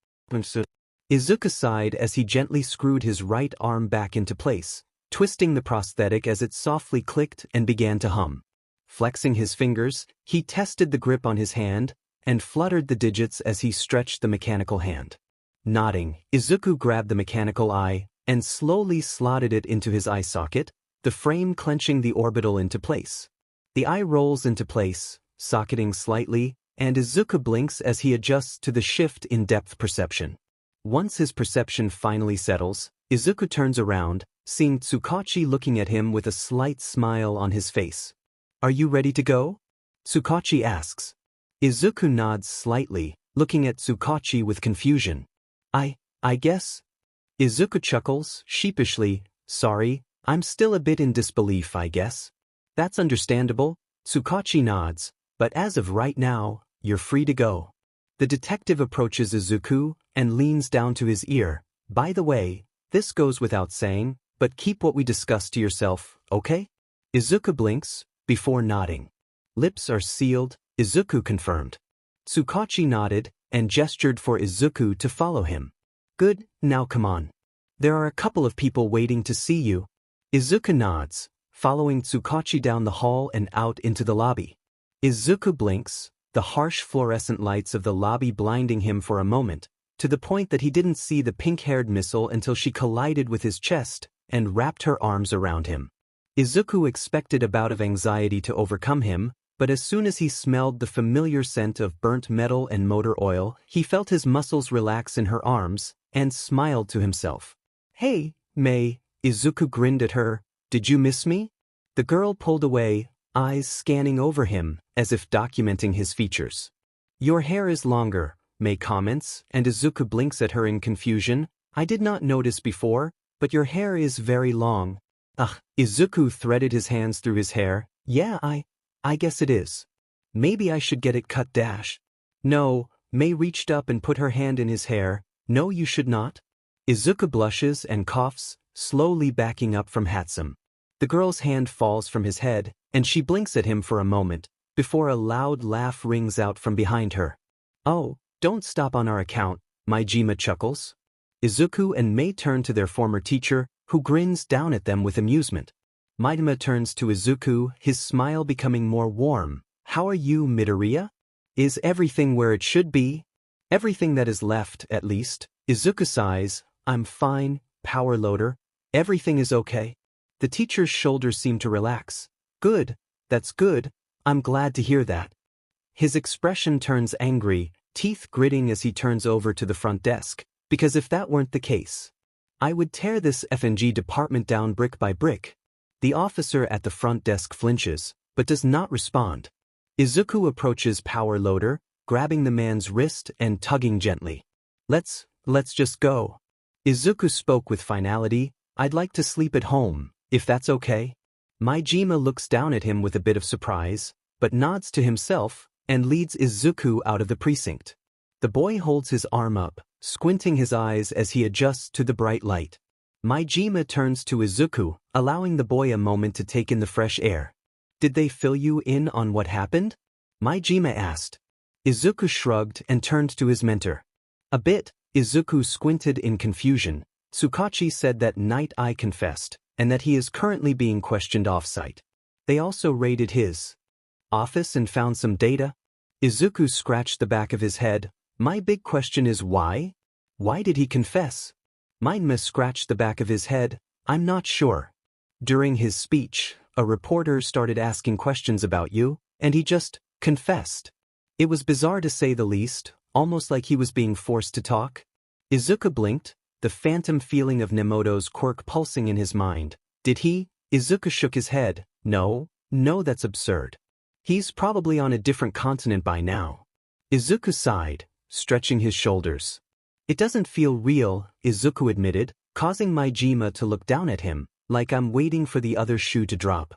Izuku sighed as he gently screwed his right arm back into place, twisting the prosthetic as it softly clicked and began to hum. Flexing his fingers, he tested the grip on his hand and fluttered the digits as he stretched the mechanical hand. Nodding, Izuku grabbed the mechanical eye and slowly slotted it into his eye socket, the frame clenching the orbital into place. The eye rolls into place, socketing slightly, and Izuku blinks as he adjusts to the shift in depth perception. Once his perception finally settles, Izuku turns around, seeing Tsukachi looking at him with a slight smile on his face. Are you ready to go? Tsukachi asks. Izuku nods slightly, looking at Tsukachi with confusion. I guess? Izuku chuckles, sheepishly, sorry, I'm still a bit in disbelief, I guess. That's understandable, Tsukachi nods, but as of right now, you're free to go. The detective approaches Izuku and leans down to his ear. By the way, this goes without saying, but keep what we discussed to yourself, okay? Izuku blinks, before nodding. Lips are sealed, Izuku confirmed. Tsukachi nodded and gestured for Izuku to follow him. Good, now come on. There are a couple of people waiting to see you. Izuku nods, following Tsukachi down the hall and out into the lobby. Izuku blinks, the harsh fluorescent lights of the lobby blinding him for a moment, to the point that he didn't see the pink-haired missile until she collided with his chest and wrapped her arms around him. Izuku expected a bout of anxiety to overcome him, but as soon as he smelled the familiar scent of burnt metal and motor oil, he felt his muscles relax in her arms and smiled to himself. Hey, Mei, Izuku grinned at her, did you miss me? The girl pulled away, eyes scanning over him, as if documenting his features. Your hair is longer, Mei comments, and Izuku blinks at her in confusion. I did not notice before, but your hair is very long. Ugh, Izuku threaded his hands through his hair. Yeah, I guess it is. Maybe I should get it cut. No, Mei reached up and put her hand in his hair. No, you should not. Izuku blushes and coughs, slowly backing up from Hatsum. The girl's hand falls from his head, and she blinks at him for a moment, before a loud laugh rings out from behind her. Oh, don't stop on our account, Majima chuckles. Izuku and Mei turn to their former teacher, who grins down at them with amusement. Majima turns to Izuku, his smile becoming more warm. How are you, Midoriya? Is everything where it should be? Everything that is left, at least. Izuku sighs. I'm fine, power loader. Everything is okay. The teacher's shoulders seem to relax. Good, that's good. I'm glad to hear that. His expression turns angry, teeth gritting as he turns over to the front desk, because if that weren't the case, I would tear this F&G department down brick by brick. The officer at the front desk flinches, but does not respond. Izuku approaches Power Loader, grabbing the man's wrist and tugging gently. Let's just go. Izuku spoke with finality. I'd like to sleep at home, if that's okay. Majima looks down at him with a bit of surprise, but nods to himself and leads Izuku out of the precinct. The boy holds his arm up, squinting his eyes as he adjusts to the bright light. Majima turns to Izuku, allowing the boy a moment to take in the fresh air. Did they fill you in on what happened? Majima asked. Izuku shrugged and turned to his mentor. A bit. Izuku squinted in confusion. Tsukachi said that night I confessed, and that he is currently being questioned off-site. They also raided his office and found some data. Izuku scratched the back of his head. My big question is why? Why did he confess? Minma scratched the back of his head. I'm not sure. During his speech, a reporter started asking questions about you, and he just confessed. It was bizarre to say the least, almost like he was being forced to talk. Izuku blinked, the phantom feeling of Nemoto's quirk pulsing in his mind. Did he? Izuku shook his head. No, that's absurd. He's probably on a different continent by now. Izuku sighed, stretching his shoulders. It doesn't feel real, Izuku admitted, causing Majima to look down at him, like I'm waiting for the other shoe to drop.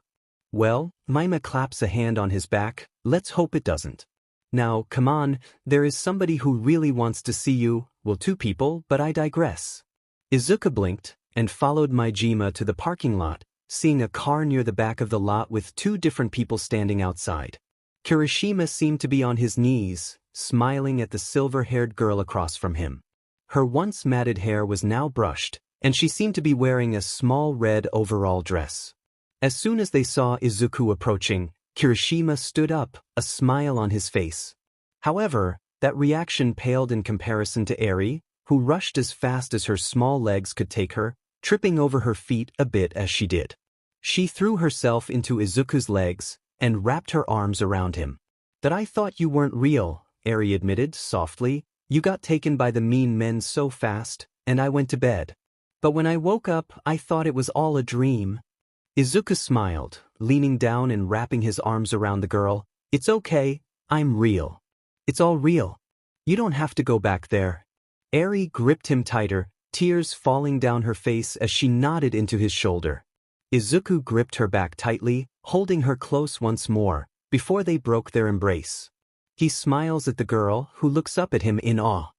Well, Maima claps a hand on his back, let's hope it doesn't. Now, come on, there is somebody who really wants to see you, well, two people, but I digress. Izuku blinked, and followed Majima to the parking lot, seeing a car near the back of the lot with two different people standing outside. Kirishima seemed to be on his knees, smiling at the silver-haired girl across from him. Her once matted hair was now brushed, and she seemed to be wearing a small red overall dress. As soon as they saw Izuku approaching, Kirishima stood up, a smile on his face. However, that reaction paled in comparison to Eri, who rushed as fast as her small legs could take her, tripping over her feet a bit as she did. She threw herself into Izuku's legs and wrapped her arms around him. That I thought you weren't real, Eri admitted softly. You got taken by the mean men so fast, and I went to bed. But when I woke up, I thought it was all a dream. Izuku smiled, leaning down and wrapping his arms around the girl. It's okay, I'm real. It's all real. You don't have to go back there. Eri gripped him tighter, tears falling down her face as she nodded into his shoulder. Izuku gripped her back tightly, holding her close once more, before they broke their embrace. He smiles at the girl, who looks up at him in awe.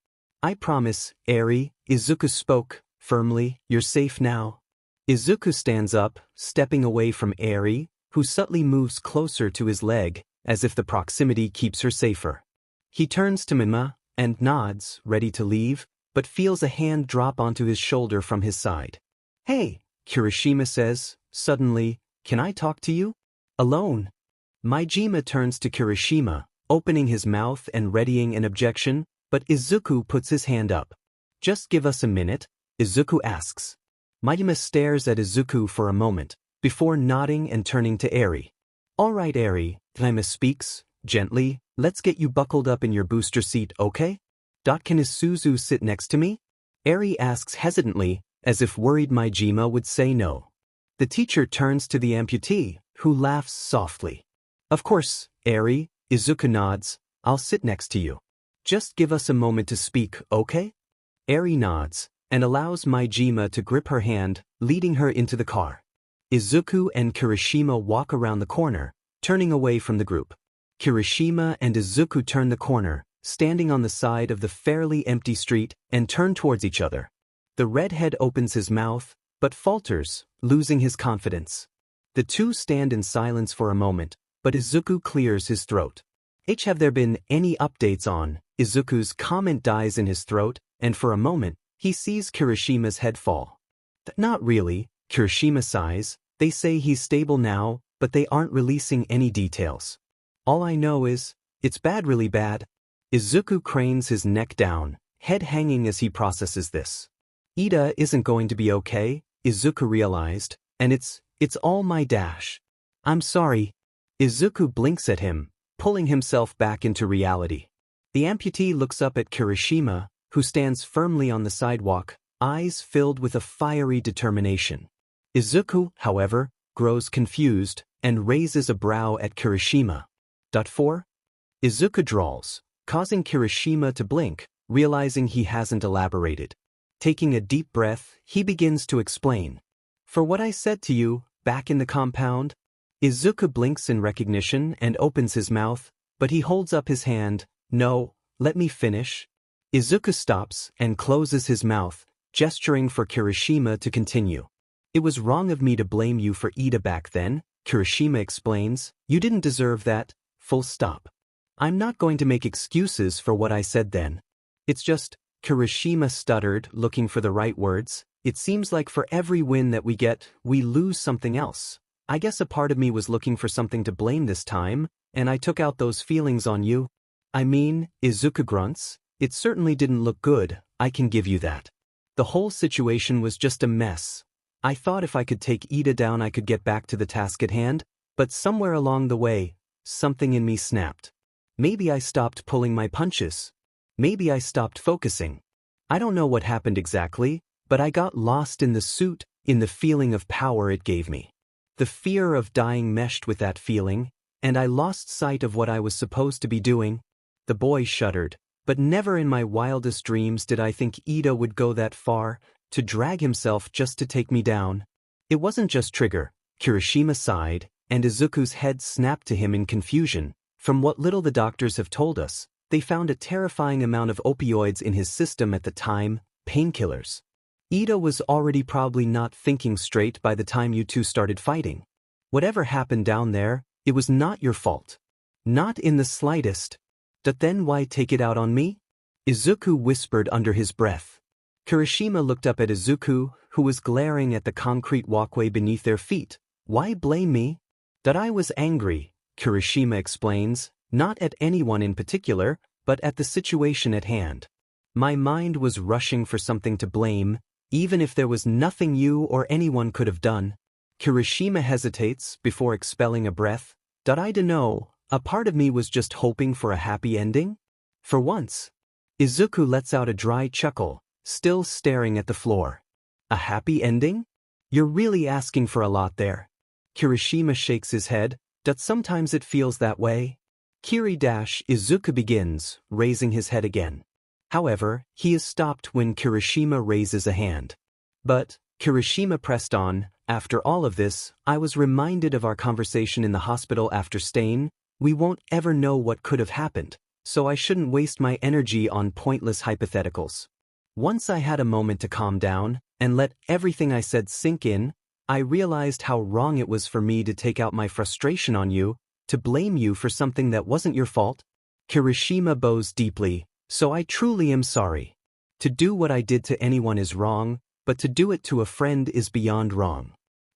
I promise, Eri, Izuku spoke, firmly, you're safe now. Izuku stands up, stepping away from Eri, who subtly moves closer to his leg, as if the proximity keeps her safer. He turns to Minma, and nods, ready to leave, but feels a hand drop onto his shoulder from his side. Hey, Kirishima says, suddenly, can I talk to you? Alone. Majima turns to Kirishima, opening his mouth and readying an objection, but Izuku puts his hand up. Just give us a minute, Izuku asks. Majima stares at Izuku for a moment, before nodding and turning to Eri. All right, Eri, Majima speaks, gently, let's get you buckled up in your booster seat, okay? Can Isuzu sit next to me? Eri asks hesitantly, as if worried Majima would say no. The teacher turns to the amputee, who laughs softly. Of course, Eri, Izuku nods, I'll sit next to you. Just give us a moment to speak, okay? Eri nods, and allows Majima to grip her hand, leading her into the car. Izuku and Kirishima walk around the corner, turning away from the group. Kirishima and Izuku turn the corner, standing on the side of the fairly empty street, and turn towards each other. The redhead opens his mouth, but falters, losing his confidence. The two stand in silence for a moment, but Izuku clears his throat. Have there been any updates on? Izuku's comment dies in his throat, and for a moment, he sees Kirishima's head fall. Not really, Kirishima sighs. They say he's stable now, but they aren't releasing any details. All I know is, it's bad, really bad. Izuku cranes his neck down, head hanging as he processes this. Ida isn't going to be okay, Izuku realized, and it's all my dash. I'm sorry. Izuku blinks at him, pulling himself back into reality. The amputee looks up at Kirishima, who stands firmly on the sidewalk, eyes filled with a fiery determination. Izuku, however, grows confused and raises a brow at Kirishima. 4. Izuku drawls, causing Kirishima to blink, realizing he hasn't elaborated. Taking a deep breath, he begins to explain. For what I said to you, back in the compound? Izuku blinks in recognition and opens his mouth, but he holds up his hand. No, let me finish. Izuku stops and closes his mouth, gesturing for Kirishima to continue. It was wrong of me to blame you for Ida back then, Kirishima explains. You didn't deserve that, full stop. I'm not going to make excuses for what I said then. It's just, Kirishima stuttered, looking for the right words. It seems like for every win that we get, we lose something else. I guess a part of me was looking for something to blame this time, and I took out those feelings on you. I mean, Izuku grunts, it certainly didn't look good, I can give you that. The whole situation was just a mess. I thought if I could take Ida down I could get back to the task at hand, but somewhere along the way, something in me snapped. Maybe I stopped pulling my punches. Maybe I stopped focusing. I don't know what happened exactly, but I got lost in the suit, in the feeling of power it gave me. The fear of dying meshed with that feeling, and I lost sight of what I was supposed to be doing. The boy shuddered, but never in my wildest dreams did I think Ida would go that far, to drag himself just to take me down. It wasn't just Trigger. Kirishima sighed, and Izuku's head snapped to him in confusion. From what little the doctors have told us, they found a terrifying amount of opioids in his system at the time, painkillers. Ida was already probably not thinking straight by the time you two started fighting. Whatever happened down there, it was not your fault. Not in the slightest. But then why take it out on me? Izuku whispered under his breath. Kirishima looked up at Izuku, who was glaring at the concrete walkway beneath their feet. Why blame me? That I was angry, Kirishima explains, not at anyone in particular, but at the situation at hand. My mind was rushing for something to blame, even if there was nothing you or anyone could have done. Kirishima hesitates before expelling a breath. That I dunno, a part of me was just hoping for a happy ending? For once. Izuku lets out a dry chuckle, still staring at the floor. A happy ending? You're really asking for a lot there. Kirishima shakes his head. That sometimes it feels that way. Izuku begins, raising his head again. However, he is stopped when Kirishima raises a hand. But, Kirishima pressed on, after all of this, I was reminded of our conversation in the hospital after Stain. We won't ever know what could have happened, so I shouldn't waste my energy on pointless hypotheticals. Once I had a moment to calm down, and let everything I said sink in, I realized how wrong it was for me to take out my frustration on you, to blame you for something that wasn't your fault. Kirishima bows deeply, so I truly am sorry. To do what I did to anyone is wrong, but to do it to a friend is beyond wrong.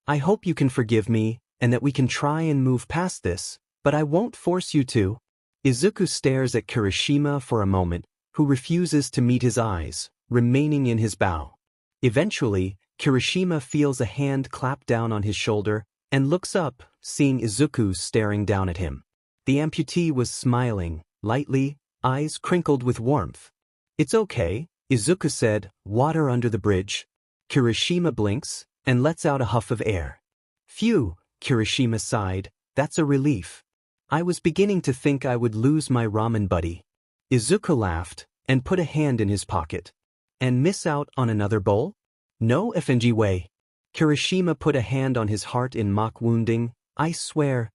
I hope you can forgive me, and that we can try and move past this, but I won't force you to. Izuku stares at Kirishima for a moment, who refuses to meet his eyes, remaining in his bow. Eventually, Kirishima feels a hand clap down on his shoulder, and looks up, seeing Izuku staring down at him. The amputee was smiling, lightly, eyes crinkled with warmth. It's okay, Izuku said, water under the bridge. Kirishima blinks, and lets out a huff of air. Phew, Kirishima sighed, that's a relief. I was beginning to think I would lose my ramen buddy. Izuku laughed, and put a hand in his pocket. And miss out on another bowl? No FNG way. Kirishima put a hand on his heart in mock wounding. I swear,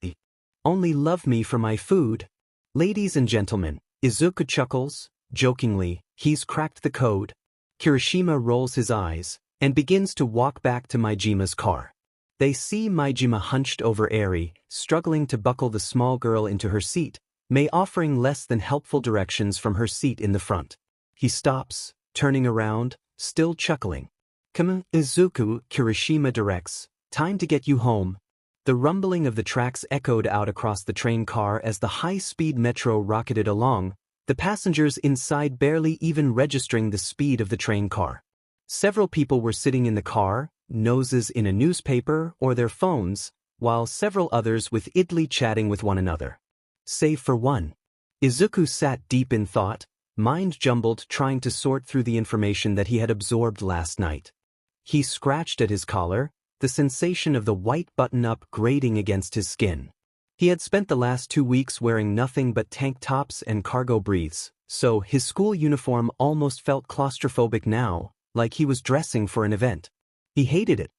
only love me for my food. Ladies and gentlemen, Izuku chuckles, jokingly, he's cracked the code. Kirishima rolls his eyes, and begins to walk back to Maijima's car. They see Maijima hunched over Eri, struggling to buckle the small girl into her seat, Mei offering less than helpful directions from her seat in the front. He stops, turning around, still chuckling. Come on, Izuku, Kirishima directs, time to get you home. The rumbling of the tracks echoed out across the train car as the high-speed metro rocketed along, the passengers inside barely even registering the speed of the train car. Several people were sitting in the car, noses in a newspaper or their phones, while several others with idly chatting with one another. Save for one. Izuku sat deep in thought, mind jumbled trying to sort through the information that he had absorbed last night. He scratched at his collar, the sensation of the white button-up grating against his skin. He had spent the last 2 weeks wearing nothing but tank tops and cargo briefs, so his school uniform almost felt claustrophobic now, like he was dressing for an event. He hated it.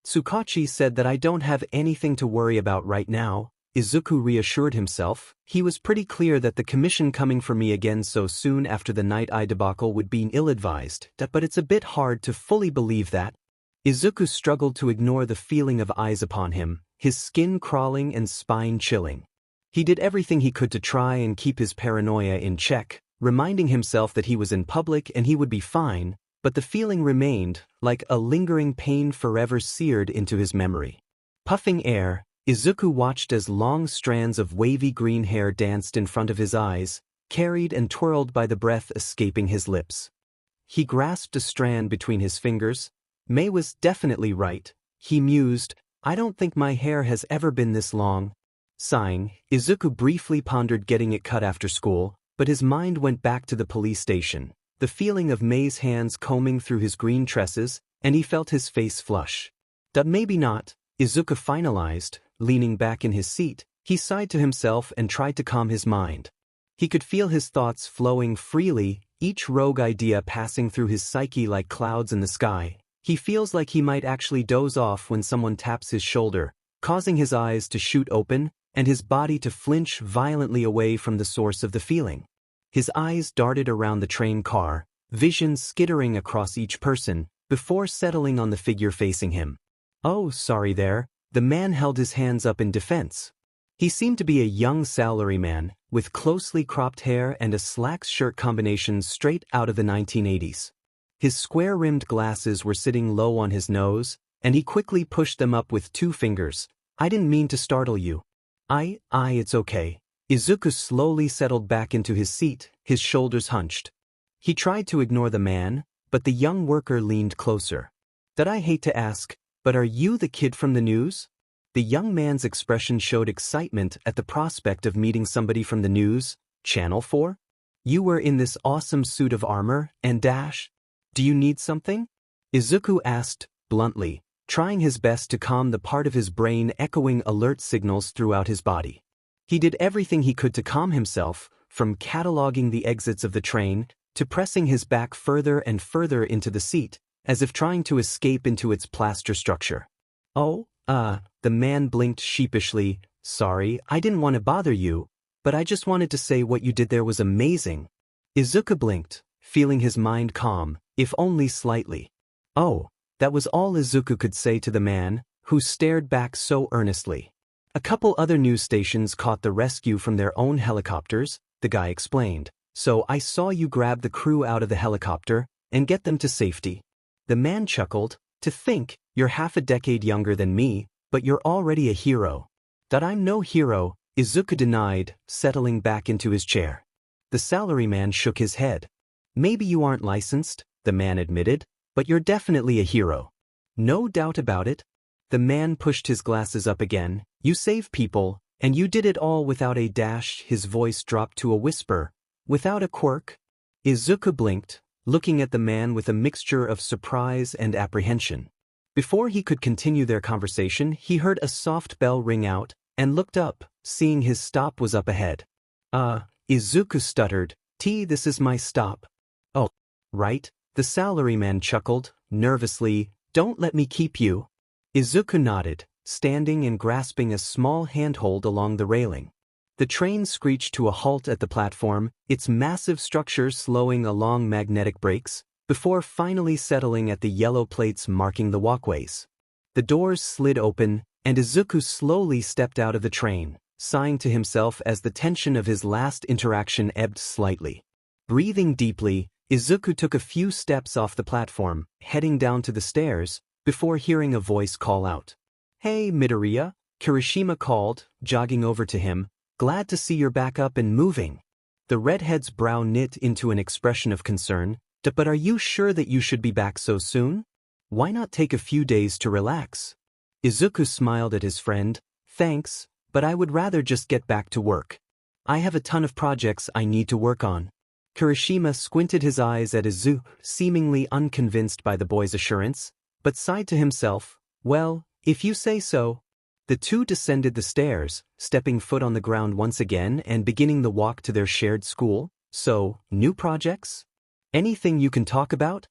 Tsukachi said that I don't have anything to worry about right now, Izuku reassured himself. He was pretty clear that the commission coming for me again so soon after the Night Eye debacle would be ill-advised, but it's a bit hard to fully believe that. Izuku struggled to ignore the feeling of eyes upon him, his skin crawling and spine chilling. He did everything he could to try and keep his paranoia in check, reminding himself that he was in public and he would be fine, but the feeling remained, like a lingering pain forever seared into his memory. Puffing air, Izuku watched as long strands of wavy green hair danced in front of his eyes, carried and twirled by the breath escaping his lips. He grasped a strand between his fingers. May was definitely right. He mused, I don't think my hair has ever been this long. Sighing, Izuku briefly pondered getting it cut after school, but his mind went back to the police station, the feeling of May's hands combing through his green tresses, and he felt his face flush. Maybe not, Izuku finalized, leaning back in his seat. He sighed to himself and tried to calm his mind. He could feel his thoughts flowing freely, each rogue idea passing through his psyche like clouds in the sky. He feels like he might actually doze off when someone taps his shoulder, causing his eyes to shoot open and his body to flinch violently away from the source of the feeling. His eyes darted around the train car, vision skittering across each person, before settling on the figure facing him. Oh, sorry there, the man held his hands up in defense. He seemed to be a young salaryman, with closely cropped hair and a slacks shirt combination straight out of the 1980s. His square-rimmed glasses were sitting low on his nose, and he quickly pushed them up with 2 fingers. I didn't mean to startle you. It's okay. Izuku slowly settled back into his seat, his shoulders hunched. He tried to ignore the man, but the young worker leaned closer. I hate to ask, but are you the kid from the news? The young man's expression showed excitement at the prospect of meeting somebody from the news. Channel 4? You were in this awesome suit of armor, and dash. Do you need something? Izuku asked, bluntly, trying his best to calm the part of his brain echoing alert signals throughout his body. He did everything he could to calm himself, from cataloging the exits of the train, to pressing his back further and further into the seat, as if trying to escape into its plaster structure. The man blinked sheepishly. Sorry, I didn't want to bother you, but I just wanted to say what you did there was amazing. Izuku blinked, feeling his mind calm, if only slightly. Oh, that was all Izuku could say to the man, who stared back so earnestly. A couple other news stations caught the rescue from their own helicopters, the guy explained. So I saw you grab the crew out of the helicopter and get them to safety. The man chuckled. To think, you're half a decade younger than me, but you're already a hero. I'm no hero, Izuku denied, settling back into his chair. The salaryman shook his head. Maybe you aren't licensed, the man admitted, but you're definitely a hero. No doubt about it. The man pushed his glasses up again. You save people, and you did it all without a dash. His voice dropped to a whisper. Without a quirk? Izuku blinked, looking at the man with a mixture of surprise and apprehension. Before he could continue their conversation, he heard a soft bell ring out, and looked up, seeing his stop was up ahead. Izuku stuttered, this is my stop. Oh, right, the salaryman chuckled, nervously, don't let me keep you. Izuku nodded, standing and grasping a small handhold along the railing. The train screeched to a halt at the platform, its massive structure slowing along magnetic brakes, before finally settling at the yellow plates marking the walkways. The doors slid open, and Izuku slowly stepped out of the train, sighing to himself as the tension of his last interaction ebbed slightly. Breathing deeply, Izuku took a few steps off the platform, heading down to the stairs, before hearing a voice call out. Hey, Midoriya, Kirishima called, jogging over to him. Glad to see you're back up and moving. The redhead's brow knit into an expression of concern. But are you sure that you should be back so soon? Why not take a few days to relax? Izuku smiled at his friend. Thanks, but I would rather just get back to work. I have a ton of projects I need to work on. Kirishima squinted his eyes at Izuku, seemingly unconvinced by the boy's assurance, but sighed to himself. Well, if you say so. The two descended the stairs, stepping foot on the ground once again and beginning the walk to their shared school. So, new projects? Anything you can talk about?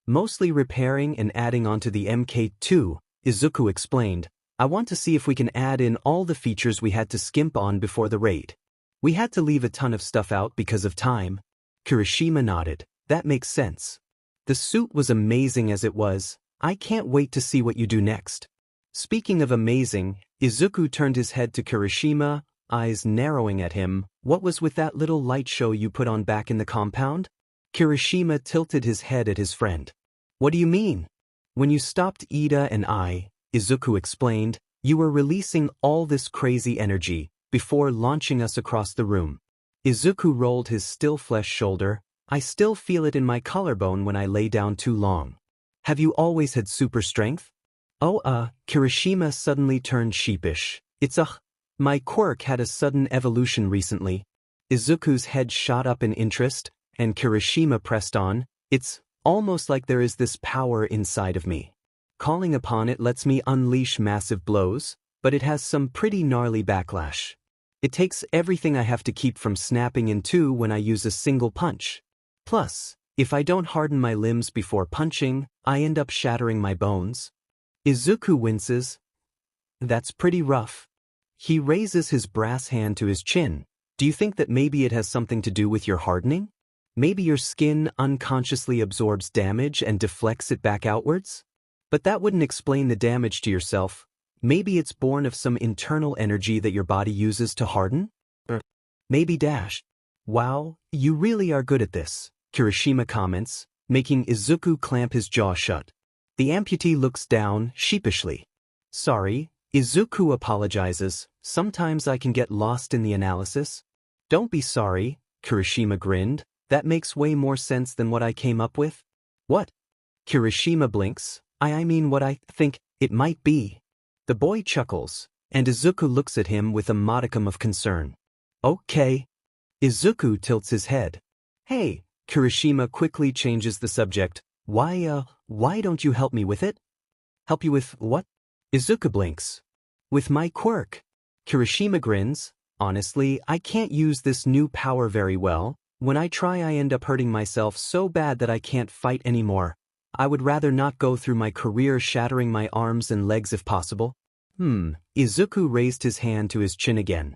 Mostly repairing and adding onto the MK2, Izuku explained. I want to see if we can add in all the features we had to skimp on before the raid. We had to leave a ton of stuff out because of time. Kirishima nodded. That makes sense. The suit was amazing as it was. I can't wait to see what you do next. Speaking of amazing, Izuku turned his head to Kirishima, eyes narrowing at him. What was with that little light show you put on back in the compound? Kirishima tilted his head at his friend. What do you mean? When you stopped Ida and I, Izuku explained, you were releasing all this crazy energy before launching us across the room. Izuku rolled his still flesh shoulder. I still feel it in my collarbone when I lay down too long. Have you always had super strength? Oh, Kirishima suddenly turned sheepish. My quirk had a sudden evolution recently. Izuku's head shot up in interest, and Kirishima pressed on. It's almost like there is this power inside of me. Calling upon it lets me unleash massive blows, but it has some pretty gnarly backlash. It takes everything I have to keep from snapping in two when I use a single punch. Plus, if I don't harden my limbs before punching, I end up shattering my bones. Izuku winces. That's pretty rough. He raises his brass hand to his chin. Do you think that maybe it has something to do with your hardening? Maybe your skin unconsciously absorbs damage and deflects it back outwards? But that wouldn't explain the damage to yourself. Maybe it's born of some internal energy that your body uses to harden? Maybe dash. Wow, you really are good at this, Kirishima comments, making Izuku clamp his jaw shut. The amputee looks down sheepishly. Sorry, Izuku apologizes. Sometimes I can get lost in the analysis. Don't be sorry, Kirishima grinned. That makes way more sense than what I came up with. What? Kirishima blinks. I mean what I think it might be. The boy chuckles, and Izuku looks at him with a modicum of concern. Okay. Izuku tilts his head. Hey, Kirishima quickly changes the subject. Why don't you help me with it? Help you with what? Izuku blinks. With my quirk. Kirishima grins. Honestly, I can't use this new power very well. When I try, I end up hurting myself so bad that I can't fight anymore. I would rather not go through my career shattering my arms and legs if possible. Izuku raised his hand to his chin again.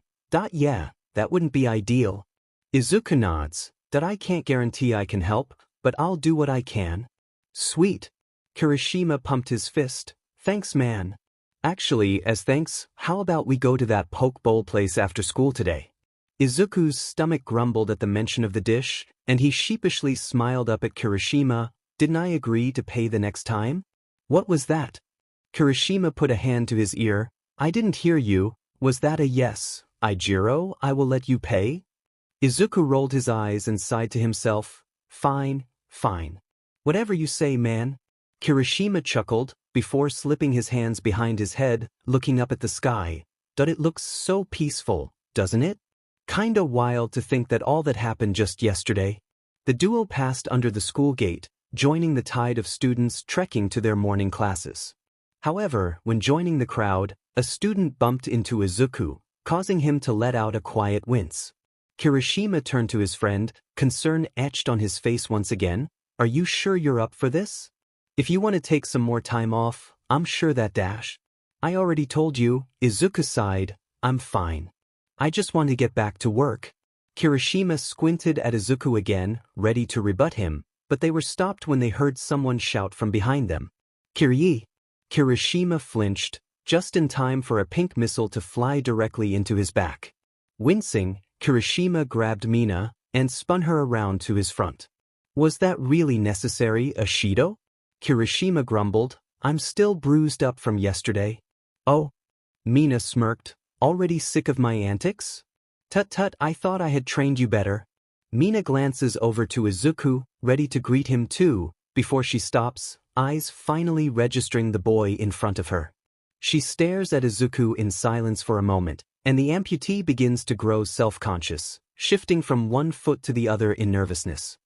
Yeah, that wouldn't be ideal. Izuku nods. I can't guarantee I can help, but I'll do what I can. Sweet. Kirishima pumped his fist. Thanks, man. Actually, as thanks, how about we go to that poke bowl place after school today? Izuku's stomach grumbled at the mention of the dish, and he sheepishly smiled up at Kirishima. Didn't I agree to pay the next time? What was that? Kirishima put a hand to his ear. I didn't hear you. Was that a yes? Ijiro, I will let you pay? Izuku rolled his eyes and sighed to himself. Fine. Whatever you say, man. Kirishima chuckled, before slipping his hands behind his head, looking up at the sky. It looks so peaceful, doesn't it? Kinda wild to think that all that happened just yesterday. The duo passed under the school gate, joining the tide of students trekking to their morning classes. However, when joining the crowd, a student bumped into Izuku, causing him to let out a quiet wince. Kirishima turned to his friend, concern etched on his face once again. Are you sure you're up for this? If you want to take some more time off, I'm sure that dash. I already told you, Izuku sighed. I'm fine. I just want to get back to work. Kirishima squinted at Izuku again, ready to rebut him, but they were stopped when they heard someone shout from behind them. Kirii! Kirishima flinched, just in time for a pink missile to fly directly into his back. Wincing, Kirishima grabbed Mina and spun her around to his front. Was that really necessary, Ashido? Kirishima grumbled. I'm still bruised up from yesterday. Oh. Mina smirked. Already sick of my antics? Tut, I thought I had trained you better. Mina glances over to Izuku, ready to greet him too, before she stops, eyes finally registering the boy in front of her. She stares at Izuku in silence for a moment, and the amputee begins to grow self-conscious, shifting from one foot to the other in nervousness.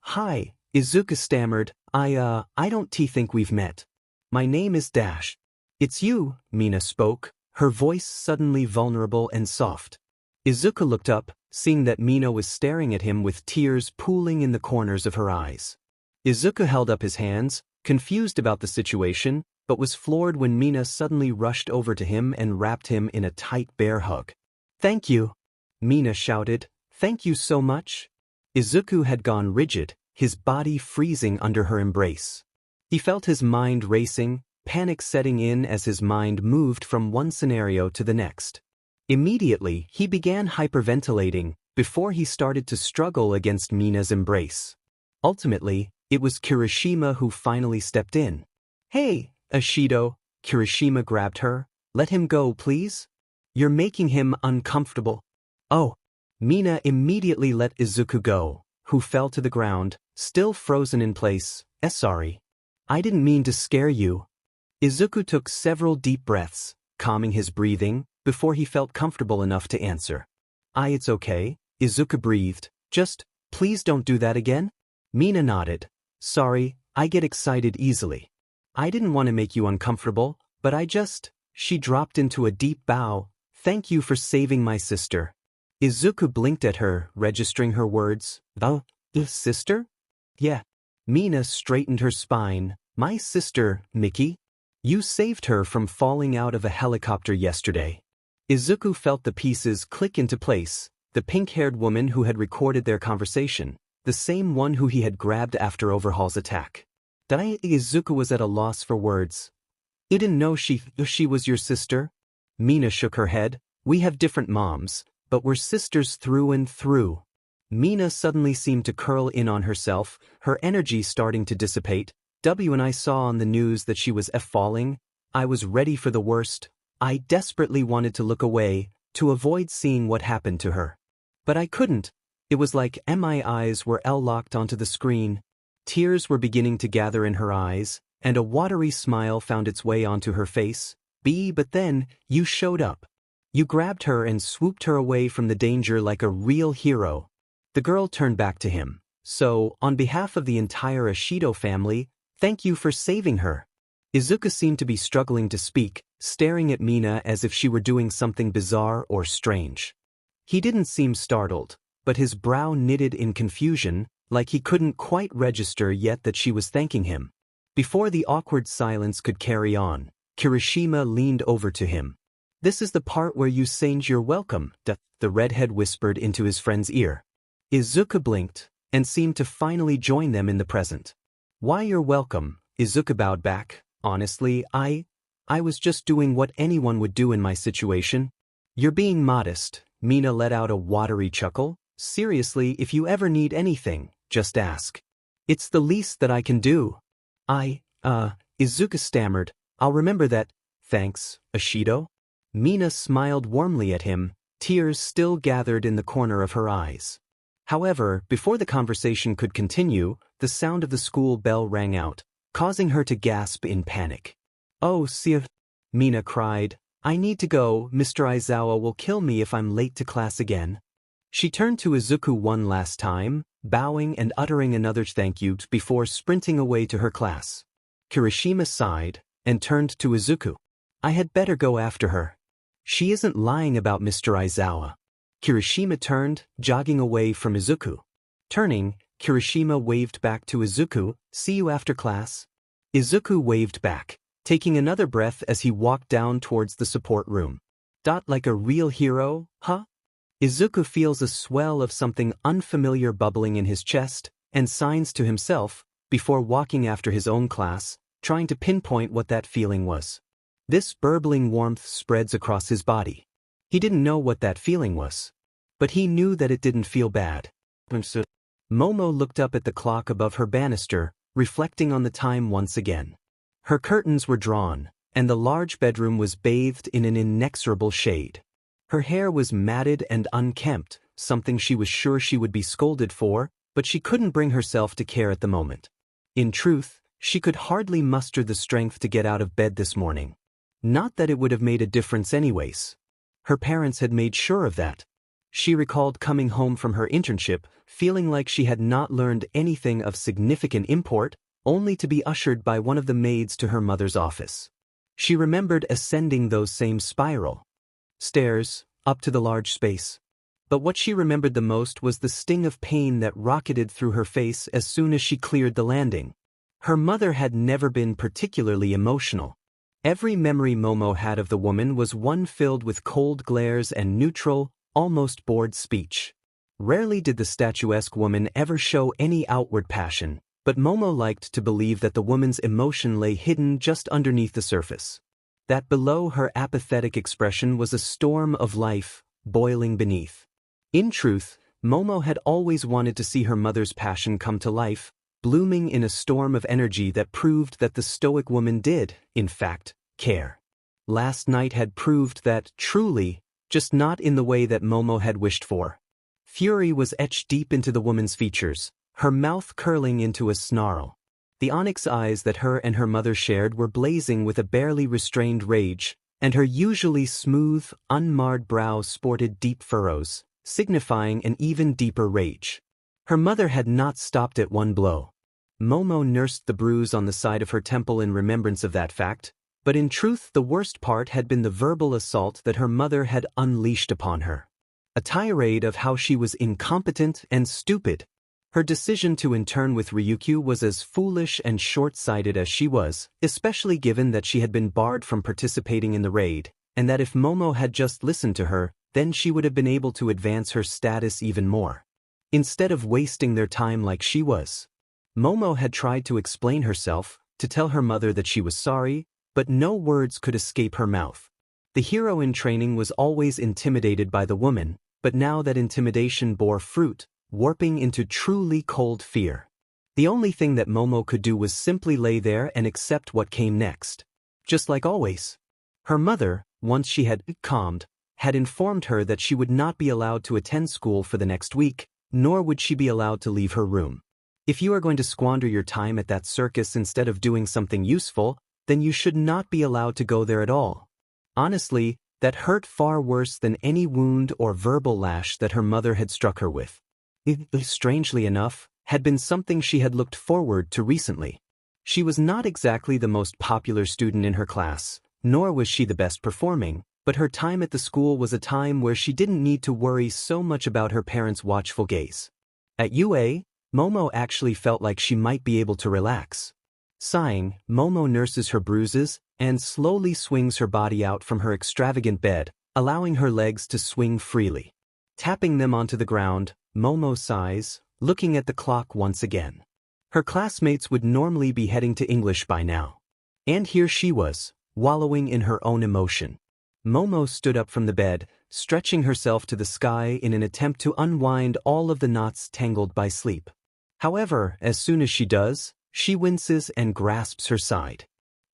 Hi, Izuku stammered. I don't think we've met. My name is Dash. It's you, Mina spoke, her voice suddenly vulnerable and soft. Izuku looked up, seeing that Mina was staring at him with tears pooling in the corners of her eyes. Izuku held up his hands, confused about the situation, but was floored when Mina suddenly rushed over to him and wrapped him in a tight bear hug. Thank you, Mina shouted. Thank you so much. Izuku had gone rigid, his body freezing under her embrace. He felt his mind racing, panic setting in as his mind moved from one scenario to the next. Immediately, he began hyperventilating, before he started to struggle against Mina's embrace. Ultimately, it was Kirishima who finally stepped in. Hey, Ashido, Kirishima grabbed her. Let him go, please. You're making him uncomfortable. Oh. Mina immediately let Izuku go, who fell to the ground, still frozen in place. Sorry. I didn't mean to scare you. Izuku took several deep breaths, calming his breathing, before he felt comfortable enough to answer. It's okay, Izuku breathed. Just, please don't do that again? Mina nodded. Sorry, I get excited easily. I didn't want to make you uncomfortable, but she dropped into a deep bow. Thank you for saving my sister. Izuku blinked at her, registering her words. The sister? Yeah. Mina straightened her spine. My sister, Mickey? You saved her from falling out of a helicopter yesterday. Izuku felt the pieces click into place. The pink-haired woman who had recorded their conversation, the same one who he had grabbed after Overhaul's attack. Izuku was at a loss for words. You didn't know she was your sister? Mina shook her head. We have different moms, but we're sisters through and through. Mina suddenly seemed to curl in on herself, her energy starting to dissipate. When I saw on the news that she was falling, I was ready for the worst. I desperately wanted to look away, to avoid seeing what happened to her. But I couldn't. It was like my eyes were locked onto the screen. Tears were beginning to gather in her eyes, and a watery smile found its way onto her face. But then, you showed up. You grabbed her and swooped her away from the danger like a real hero. The girl turned back to him. So, on behalf of the entire Ashido family, thank you for saving her. Izuku seemed to be struggling to speak, staring at Mina as if she were doing something bizarre or strange. He didn't seem startled, but his brow knitted in confusion, like he couldn't quite register yet that she was thanking him. Before the awkward silence could carry on, Kirishima leaned over to him. This is the part where you say you're welcome, the redhead whispered into his friend's ear. Izuku blinked, and seemed to finally join them in the present. Why you're welcome, Izuku bowed back. Honestly, I was just doing what anyone would do in my situation. You're being modest, Mina let out a watery chuckle. Seriously, if you ever need anything, just ask. It's the least that I can do. Izuku stammered. I'll remember that. Thanks, Ashido. Mina smiled warmly at him, tears still gathered in the corner of her eyes. However, before the conversation could continue, the sound of the school bell rang out, causing her to gasp in panic. Oh, Mina cried. I need to go, Mr. Aizawa will kill me if I'm late to class again. She turned to Izuku one last time, bowing and uttering another thank you before sprinting away to her class. Kirishima sighed, and turned to Izuku. I had better go after her. She isn't lying about Mr. Aizawa. Kirishima turned, jogging away from Izuku. Turning, Kirishima waved back to Izuku, see you after class. Izuku waved back, taking another breath as he walked down towards the support room. Like a real hero, huh? Izuku feels a swell of something unfamiliar bubbling in his chest, and signs to himself, before walking after his own class, trying to pinpoint what that feeling was. This burbling warmth spreads across his body. He didn't know what that feeling was. But he knew that it didn't feel bad. Momo looked up at the clock above her banister, reflecting on the time once again. Her curtains were drawn, and the large bedroom was bathed in an inexorable shade. Her hair was matted and unkempt, something she was sure she would be scolded for, but she couldn't bring herself to care at the moment. In truth, she could hardly muster the strength to get out of bed this morning. Not that it would have made a difference anyways. Her parents had made sure of that. She recalled coming home from her internship, feeling like she had not learned anything of significant import, only to be ushered by one of the maids to her mother's office. She remembered ascending those same spiral stairs, up to the large space. But what she remembered the most was the sting of pain that rocketed through her face as soon as she cleared the landing. Her mother had never been particularly emotional. Every memory Momo had of the woman was one filled with cold glares and neutral, almost bored speech. Rarely did the statuesque woman ever show any outward passion, but Momo liked to believe that the woman's emotion lay hidden just underneath the surface. That below her apathetic expression was a storm of life, boiling beneath. In truth, Momo had always wanted to see her mother's passion come to life, blooming in a storm of energy that proved that the stoic woman did, in fact, care. Last night had proved that, truly, just not in the way that Momo had wished for. Fury was etched deep into the woman's features, her mouth curling into a snarl. The onyx eyes that her and her mother shared were blazing with a barely restrained rage, and her usually smooth, unmarred brow sported deep furrows, signifying an even deeper rage. Her mother had not stopped at one blow. Momo nursed the bruise on the side of her temple in remembrance of that fact, but in truth the worst part had been the verbal assault that her mother had unleashed upon her. A tirade of how she was incompetent and stupid. Her decision to intern with Ryukyu was as foolish and short-sighted as she was, especially given that she had been barred from participating in the raid, and that if Momo had just listened to her, then she would have been able to advance her status even more. Instead of wasting their time like she was. Momo had tried to explain herself, to tell her mother that she was sorry, but no words could escape her mouth. The hero in training was always intimidated by the woman, but now that intimidation bore fruit, warping into truly cold fear. The only thing that Momo could do was simply lay there and accept what came next. Just like always. Her mother, once she had calmed, had informed her that she would not be allowed to attend school for the next week, nor would she be allowed to leave her room. If you are going to squander your time at that circus instead of doing something useful, then you should not be allowed to go there at all. Honestly, that hurt far worse than any wound or verbal lash that her mother had struck her with. It, strangely enough, had been something she had looked forward to recently. She was not exactly the most popular student in her class, nor was she the best performing, but her time at the school was a time where she didn't need to worry so much about her parents' watchful gaze. At UA, Momo actually felt like she might be able to relax. Sighing, Momo nurses her bruises and slowly swings her body out from her extravagant bed, allowing her legs to swing freely. Tapping them onto the ground, Momo sighs, looking at the clock once again. Her classmates would normally be heading to English by now. And here she was, wallowing in her own emotion. Momo stood up from the bed, stretching herself to the sky in an attempt to unwind all of the knots tangled by sleep. However, as soon as she does, she winces and grasps her side.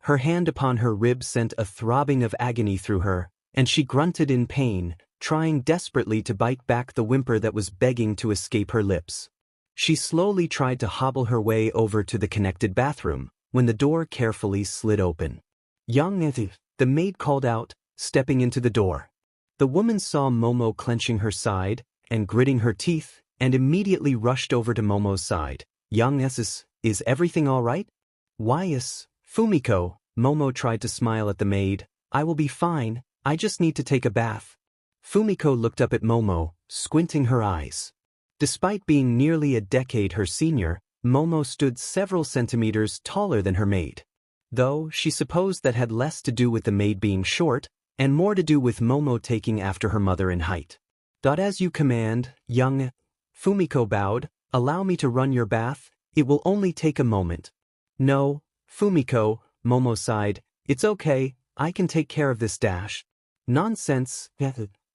Her hand upon her rib sent a throbbing of agony through her, and she grunted in pain, trying desperately to bite back the whimper that was begging to escape her lips. She slowly tried to hobble her way over to the connected bathroom, when the door carefully slid open. "Young Ethy," the maid called out, stepping into the door. The woman saw Momo clenching her side and gritting her teeth, and immediately rushed over to Momo's side. "Young Esses, is everything all right?" "Why, yes, Fumiko," Momo tried to smile at the maid. "I will be fine, I just need to take a bath." Fumiko looked up at Momo, squinting her eyes. Despite being nearly a decade her senior, Momo stood several centimeters taller than her maid. Though, she supposed that had less to do with the maid being short, and more to do with Momo taking after her mother in height. "As you command, young..." Fumiko bowed. "Allow me to run your bath, it will only take a moment." "No, Fumiko," Momo sighed, "it's okay, I can take care of this dash." "Nonsense."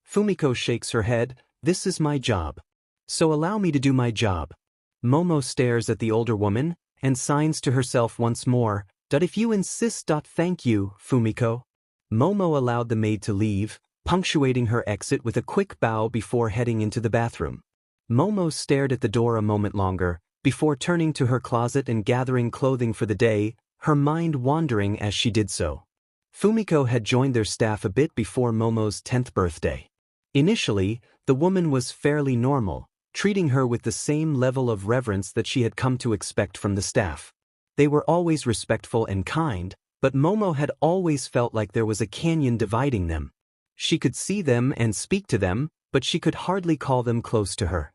Fumiko shakes her head. "This is my job. So allow me to do my job." Momo stares at the older woman, and signs to herself once more. "If you insist. Thank you, Fumiko." Momo allowed the maid to leave, punctuating her exit with a quick bow before heading into the bathroom. Momo stared at the door a moment longer, before turning to her closet and gathering clothing for the day, her mind wandering as she did so. Fumiko had joined their staff a bit before Momo's 10th birthday. Initially, the woman was fairly normal, treating her with the same level of reverence that she had come to expect from the staff. They were always respectful and kind, but Momo had always felt like there was a canyon dividing them. She could see them and speak to them, but she could hardly call them close to her.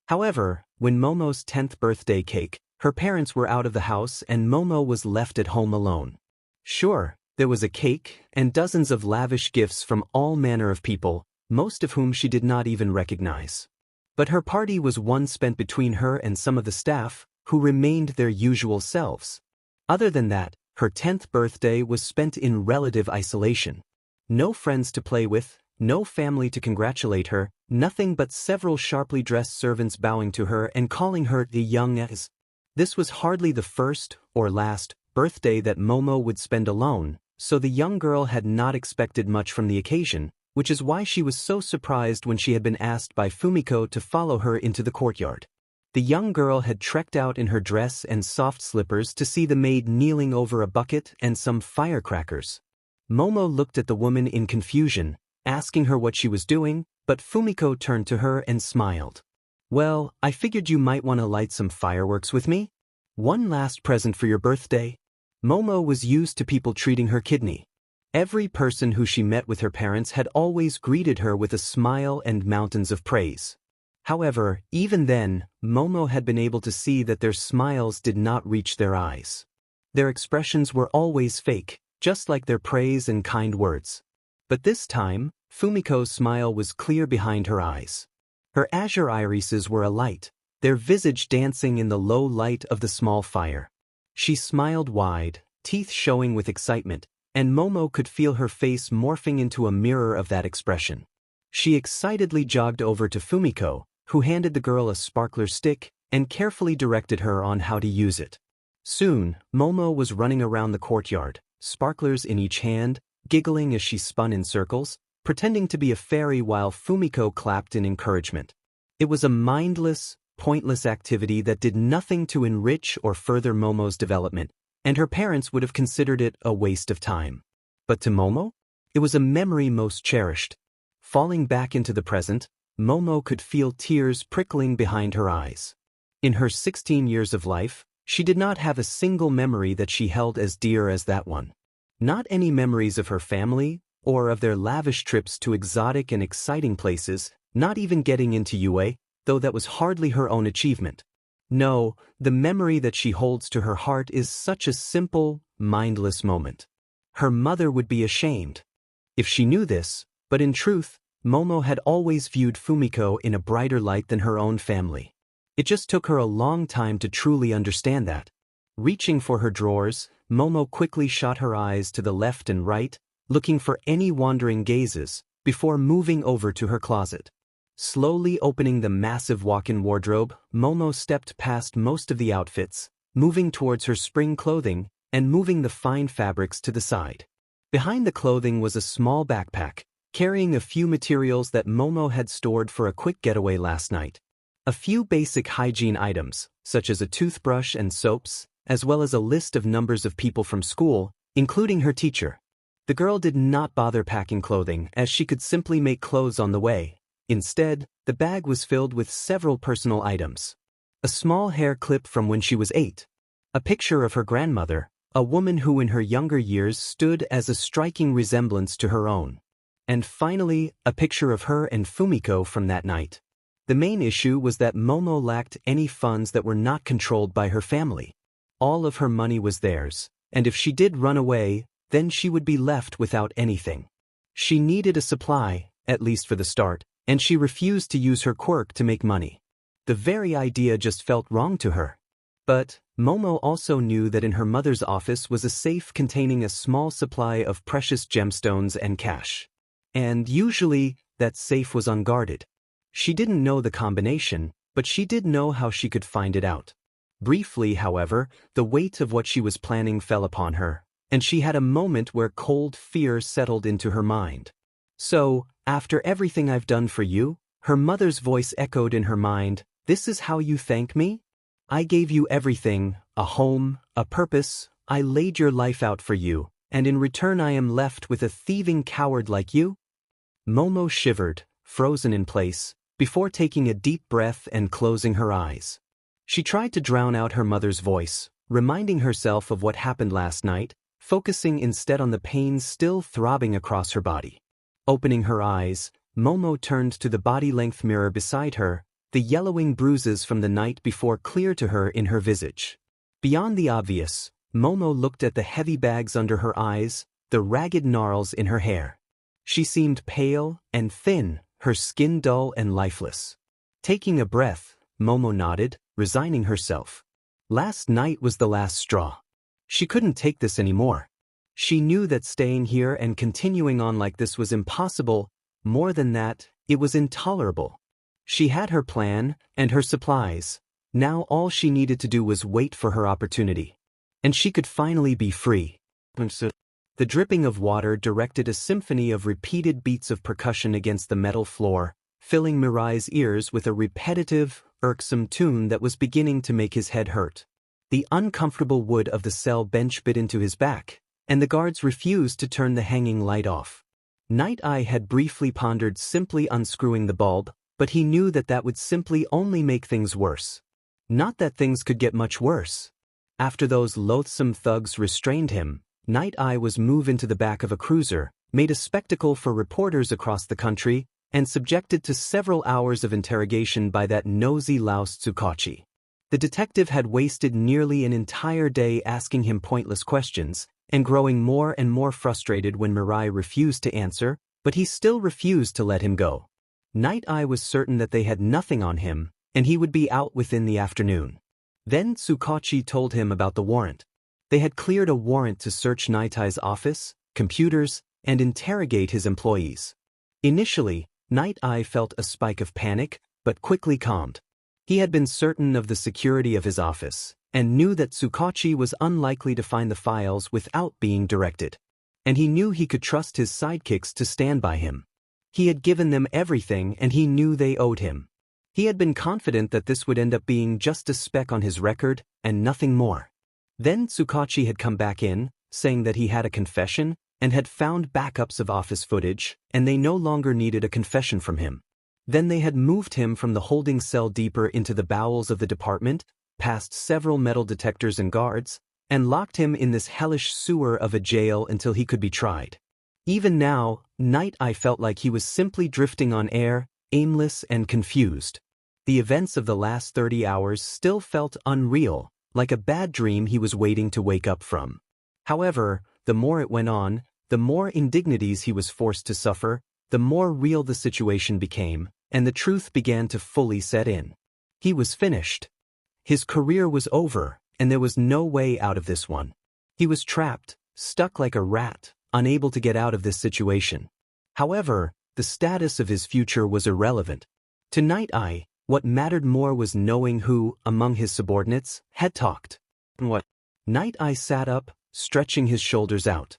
However, when Momo's 10th birthday cake, her parents were out of the house and Momo was left at home alone. Sure, there was a cake and dozens of lavish gifts from all manner of people, most of whom she did not even recognize. But her party was one spent between her and some of the staff, who remained their usual selves. Other than that, her 10th birthday was spent in relative isolation. No friends to play with, no family to congratulate her, nothing but several sharply dressed servants bowing to her and calling her the young as. This was hardly the first, or last, birthday that Momo would spend alone, so the young girl had not expected much from the occasion, which is why she was so surprised when she had been asked by Fumiko to follow her into the courtyard. The young girl had trekked out in her dress and soft slippers to see the maid kneeling over a bucket and some firecrackers. Momo looked at the woman in confusion, asking her what she was doing, but Fumiko turned to her and smiled. "Well, I figured you might want to light some fireworks with me. One last present for your birthday." Momo was used to people treating her kidney. Every person who she met with her parents had always greeted her with a smile and mountains of praise. However, even then, Momo had been able to see that their smiles did not reach their eyes. Their expressions were always fake, just like their praise and kind words. But this time, Fumiko's smile was clear behind her eyes. Her azure irises were alight, their visage dancing in the low light of the small fire. She smiled wide, teeth showing with excitement, and Momo could feel her face morphing into a mirror of that expression. She excitedly jogged over to Fumiko, who handed the girl a sparkler stick and carefully directed her on how to use it. Soon, Momo was running around the courtyard, sparklers in each hand, giggling as she spun in circles, pretending to be a fairy while Fumiko clapped in encouragement. It was a mindless, pointless activity that did nothing to enrich or further Momo's development, and her parents would have considered it a waste of time. But to Momo, it was a memory most cherished. Falling back into the present, Momo could feel tears prickling behind her eyes. In her 16 years of life, she did not have a single memory that she held as dear as that one. Not any memories of her family, or of their lavish trips to exotic and exciting places, not even getting into UA, though that was hardly her own achievement. No, the memory that she holds to her heart is such a simple, mindless moment. Her mother would be ashamed if she knew this, but in truth, Momo had always viewed Fumiko in a brighter light than her own family. It just took her a long time to truly understand that. Reaching for her drawers, Momo quickly shot her eyes to the left and right, looking for any wandering gazes, before moving over to her closet. Slowly opening the massive walk-in wardrobe, Momo stepped past most of the outfits, moving towards her spring clothing, and moving the fine fabrics to the side. Behind the clothing was a small backpack, carrying a few materials that Momo had stored for a quick getaway last night. A few basic hygiene items, such as a toothbrush and soaps, as well as a list of numbers of people from school, including her teacher. The girl did not bother packing clothing, as she could simply make clothes on the way. Instead, the bag was filled with several personal items. A small hair clip from when she was 8. A picture of her grandmother, a woman who in her younger years stood as a striking resemblance to her own. And finally, a picture of her and Fumiko from that night. The main issue was that Momo lacked any funds that were not controlled by her family. All of her money was theirs, and if she did run away, then she would be left without anything. She needed a supply, at least for the start, and she refused to use her quirk to make money. The very idea just felt wrong to her. But Momo also knew that in her mother's office was a safe containing a small supply of precious gemstones and cash. And usually, that safe was unguarded. She didn't know the combination, but she did know how she could find it out. Briefly, however, the weight of what she was planning fell upon her, and she had a moment where cold fear settled into her mind. "So, after everything I've done for you," her mother's voice echoed in her mind, "this is how you thank me? I gave you everything, a home, a purpose, I laid your life out for you, and in return I am left with a thieving coward like you?" Momo shivered, frozen in place, before taking a deep breath and closing her eyes. She tried to drown out her mother's voice, reminding herself of what happened last night, focusing instead on the pain still throbbing across her body. Opening her eyes, Momo turned to the body-length mirror beside her, the yellowing bruises from the night before clear to her in her visage. Beyond the obvious, Momo looked at the heavy bags under her eyes, the ragged gnarls in her hair. She seemed pale and thin, her skin dull and lifeless. Taking a breath, Momo nodded, resigning herself. Last night was the last straw. She couldn't take this anymore. She knew that staying here and continuing on like this was impossible. More than that, it was intolerable. She had her plan and her supplies. Now all she needed to do was wait for her opportunity. And she could finally be free. The dripping of water directed a symphony of repeated beats of percussion against the metal floor, filling Mirai's ears with a repetitive, irksome tune that was beginning to make his head hurt. The uncomfortable wood of the cell bench bit into his back, and the guards refused to turn the hanging light off. Night Eye had briefly pondered simply unscrewing the bulb, but he knew that that would simply only make things worse. Not that things could get much worse. After those loathsome thugs restrained him, Night Eye was moved into the back of a cruiser, made a spectacle for reporters across the country, and subjected to several hours of interrogation by that nosy louse Tsukachi. The detective had wasted nearly an entire day asking him pointless questions, and growing more and more frustrated when Mirai refused to answer, but he still refused to let him go. Night Eye was certain that they had nothing on him, and he would be out within the afternoon. Then Tsukachi told him about the warrant. They had cleared a warrant to search Night Eye's office, computers, and interrogate his employees. Initially, Night Eye felt a spike of panic, but quickly calmed. He had been certain of the security of his office, and knew that Tsukachi was unlikely to find the files without being directed. And he knew he could trust his sidekicks to stand by him. He had given them everything and he knew they owed him. He had been confident that this would end up being just a speck on his record, and nothing more. Then Tsukachi had come back in, saying that he had a confession, and had found backups of office footage, and they no longer needed a confession from him. Then they had moved him from the holding cell deeper into the bowels of the department, past several metal detectors and guards, and locked him in this hellish sewer of a jail until he could be tried. Even now, Night Eye felt like he was simply drifting on air, aimless and confused. The events of the last 30 hours still felt unreal, like a bad dream he was waiting to wake up from. However, the more it went on, the more indignities he was forced to suffer, the more real the situation became, and the truth began to fully set in. He was finished. His career was over, and there was no way out of this one. He was trapped, stuck like a rat, unable to get out of this situation. However, the status of his future was irrelevant. To Night Eye, what mattered more was knowing who, among his subordinates, had talked. What? Night Eye sat up, stretching his shoulders out.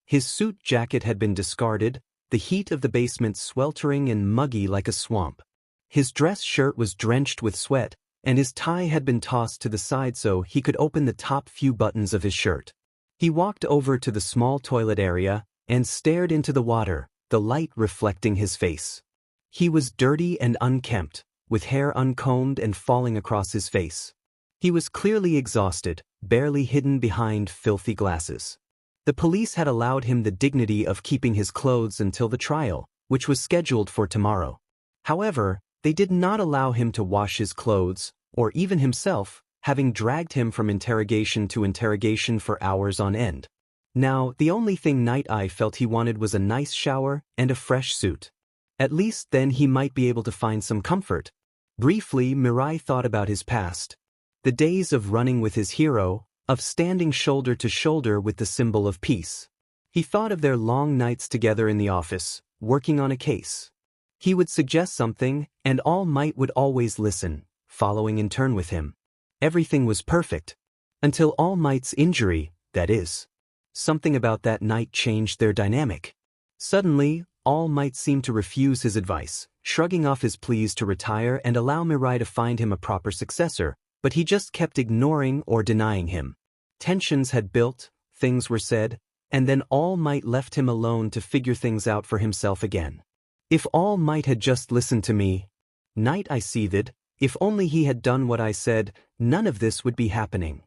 His suit jacket had been discarded, the heat of the basement sweltering and muggy like a swamp. His dress shirt was drenched with sweat, and his tie had been tossed to the side so he could open the top few buttons of his shirt. He walked over to the small toilet area and stared into the water, the light reflecting his face. He was dirty and unkempt, with hair uncombed and falling across his face. He was clearly exhausted, barely hidden behind filthy glasses. The police had allowed him the dignity of keeping his clothes until the trial, which was scheduled for tomorrow. However, they did not allow him to wash his clothes, or even himself, having dragged him from interrogation to interrogation for hours on end. Now, the only thing Night Eye felt he wanted was a nice shower and a fresh suit. At least then he might be able to find some comfort. Briefly, Mirai thought about his past. The days of running with his hero, of standing shoulder to shoulder with the symbol of peace. He thought of their long nights together in the office, working on a case. He would suggest something, and All Might would always listen, following in turn with him. Everything was perfect. Until All Might's injury, that is. Something about that night changed their dynamic. Suddenly, All Might seemed to refuse his advice, shrugging off his pleas to retire and allow Mirai to find him a proper successor, but he just kept ignoring or denying him. Tensions had built, things were said, and then All Might left him alone to figure things out for himself again. If All Might had just listened to me, Night Eye seethed, if only he had done what I said, none of this would be happening.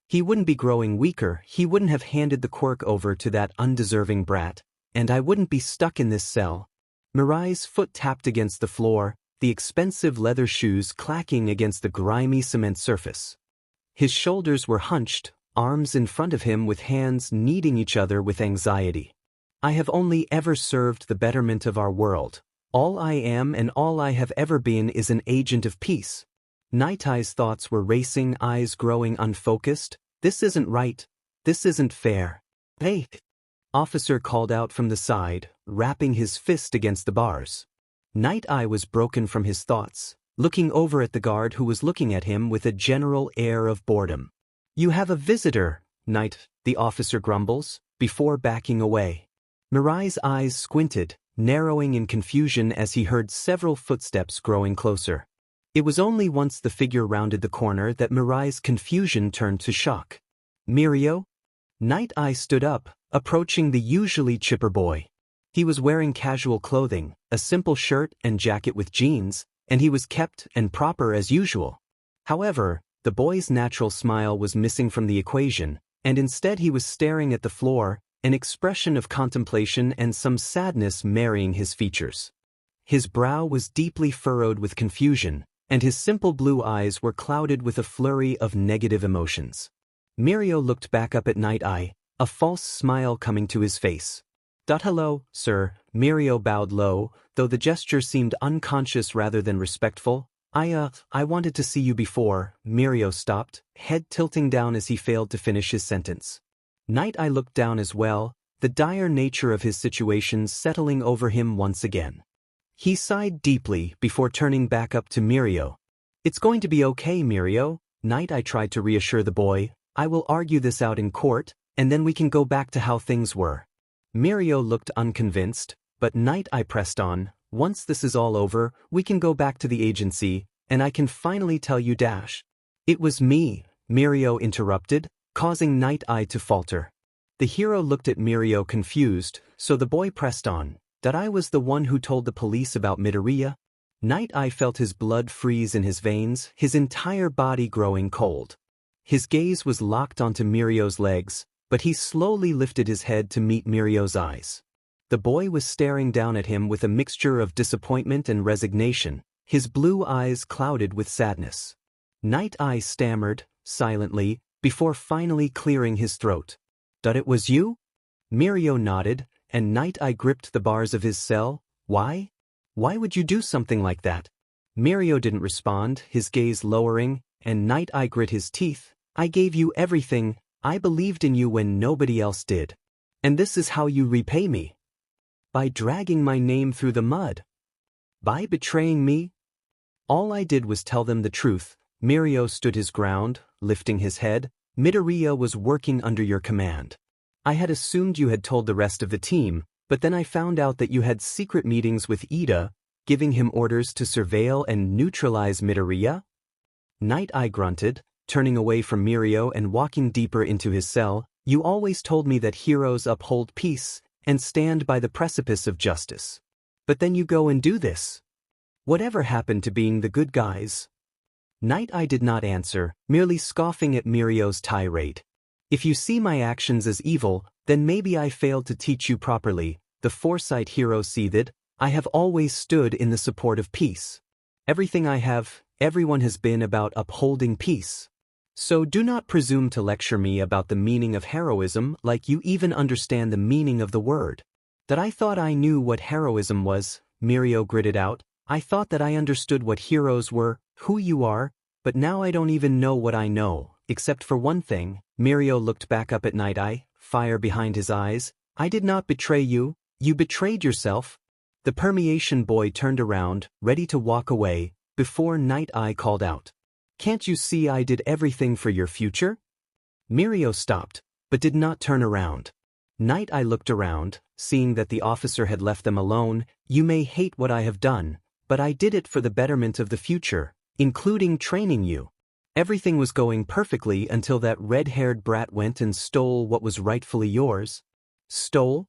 He wouldn't be growing weaker, he wouldn't have handed the quirk over to that undeserving brat, and I wouldn't be stuck in this cell. Mirai's foot tapped against the floor, the expensive leather shoes clacking against the grimy cement surface. His shoulders were hunched, arms in front of him with hands kneading each other with anxiety. I have only ever served the betterment of our world. All I am and all I have ever been is an agent of peace. Night Eye's thoughts were racing, eyes growing unfocused. This isn't right. This isn't fair. Hey! Officer called out from the side, rapping his fist against the bars. Night Eye was broken from his thoughts, looking over at the guard who was looking at him with a general air of boredom. You have a visitor, Night, the officer grumbles, before backing away. Mirai's eyes squinted, narrowing in confusion as he heard several footsteps growing closer. It was only once the figure rounded the corner that Mirai's confusion turned to shock. Mirio? Night Eye stood up, approaching the usually chipper boy. He was wearing casual clothing, a simple shirt and jacket with jeans, and he was kept and proper as usual. However, the boy's natural smile was missing from the equation, and instead he was staring at the floor, an expression of contemplation and some sadness marrying his features. His brow was deeply furrowed with confusion, and his simple blue eyes were clouded with a flurry of negative emotions. Mirio looked back up at Night Eye, a false smile coming to his face. Hello, sir, Mirio bowed low, though the gesture seemed unconscious rather than respectful. I wanted to see you before. Mirio stopped, head tilting down as he failed to finish his sentence. Night Eye looked down as well, the dire nature of his situation settling over him once again. He sighed deeply before turning back up to Mirio. It's going to be okay, Mirio, Night Eye tried to reassure the boy. I will argue this out in court, and then we can go back to how things were. Mirio looked unconvinced, but Night Eye pressed on. Once this is all over, we can go back to the agency, and I can finally tell you dash. It was me, Mirio interrupted, causing Night Eye to falter. The hero looked at Mirio confused, so the boy pressed on. That I was the one who told the police about Midoriya? Night Eye felt his blood freeze in his veins, his entire body growing cold. His gaze was locked onto Mirio's legs, but he slowly lifted his head to meet Mirio's eyes. The boy was staring down at him with a mixture of disappointment and resignation, his blue eyes clouded with sadness. Night Eye stammered, silently, before finally clearing his throat. That it was you? Mirio nodded, and Night Eye gripped the bars of his cell. Why? Why would you do something like that? Mirio didn't respond, his gaze lowering, and Night Eye grit his teeth. I gave you everything, I believed in you when nobody else did. And this is how you repay me. By dragging my name through the mud. By betraying me? All I did was tell them the truth. Mirio stood his ground, lifting his head. Midoriya was working under your command. I had assumed you had told the rest of the team, but then I found out that you had secret meetings with Ida, giving him orders to surveil and neutralize Midoriya? Night Eye grunted, turning away from Mirio and walking deeper into his cell. You always told me that heroes uphold peace and stand by the precipice of justice. But then you go and do this. Whatever happened to being the good guys? Night Eye did not answer, merely scoffing at Mirio's tirade. If you see my actions as evil, then maybe I failed to teach you properly, the foresight hero seethed. I have always stood in the support of peace. Everything I have, everyone has been about upholding peace. So do not presume to lecture me about the meaning of heroism like you even understand the meaning of the word. That I thought I knew what heroism was, Mirio gritted out. I thought that I understood what heroes were, who you are, but now I don't even know what I know, except for one thing. Mirio looked back up at Night Eye, fire behind his eyes. I did not betray you, you betrayed yourself. The permeation boy turned around, ready to walk away, before Night Eye called out. Can't you see I did everything for your future? Mirio stopped, but did not turn around. Night Eye looked around, seeing that the officer had left them alone. You may hate what I have done, but I did it for the betterment of the future, including training you. Everything was going perfectly until that red-haired brat went and stole what was rightfully yours. Stole?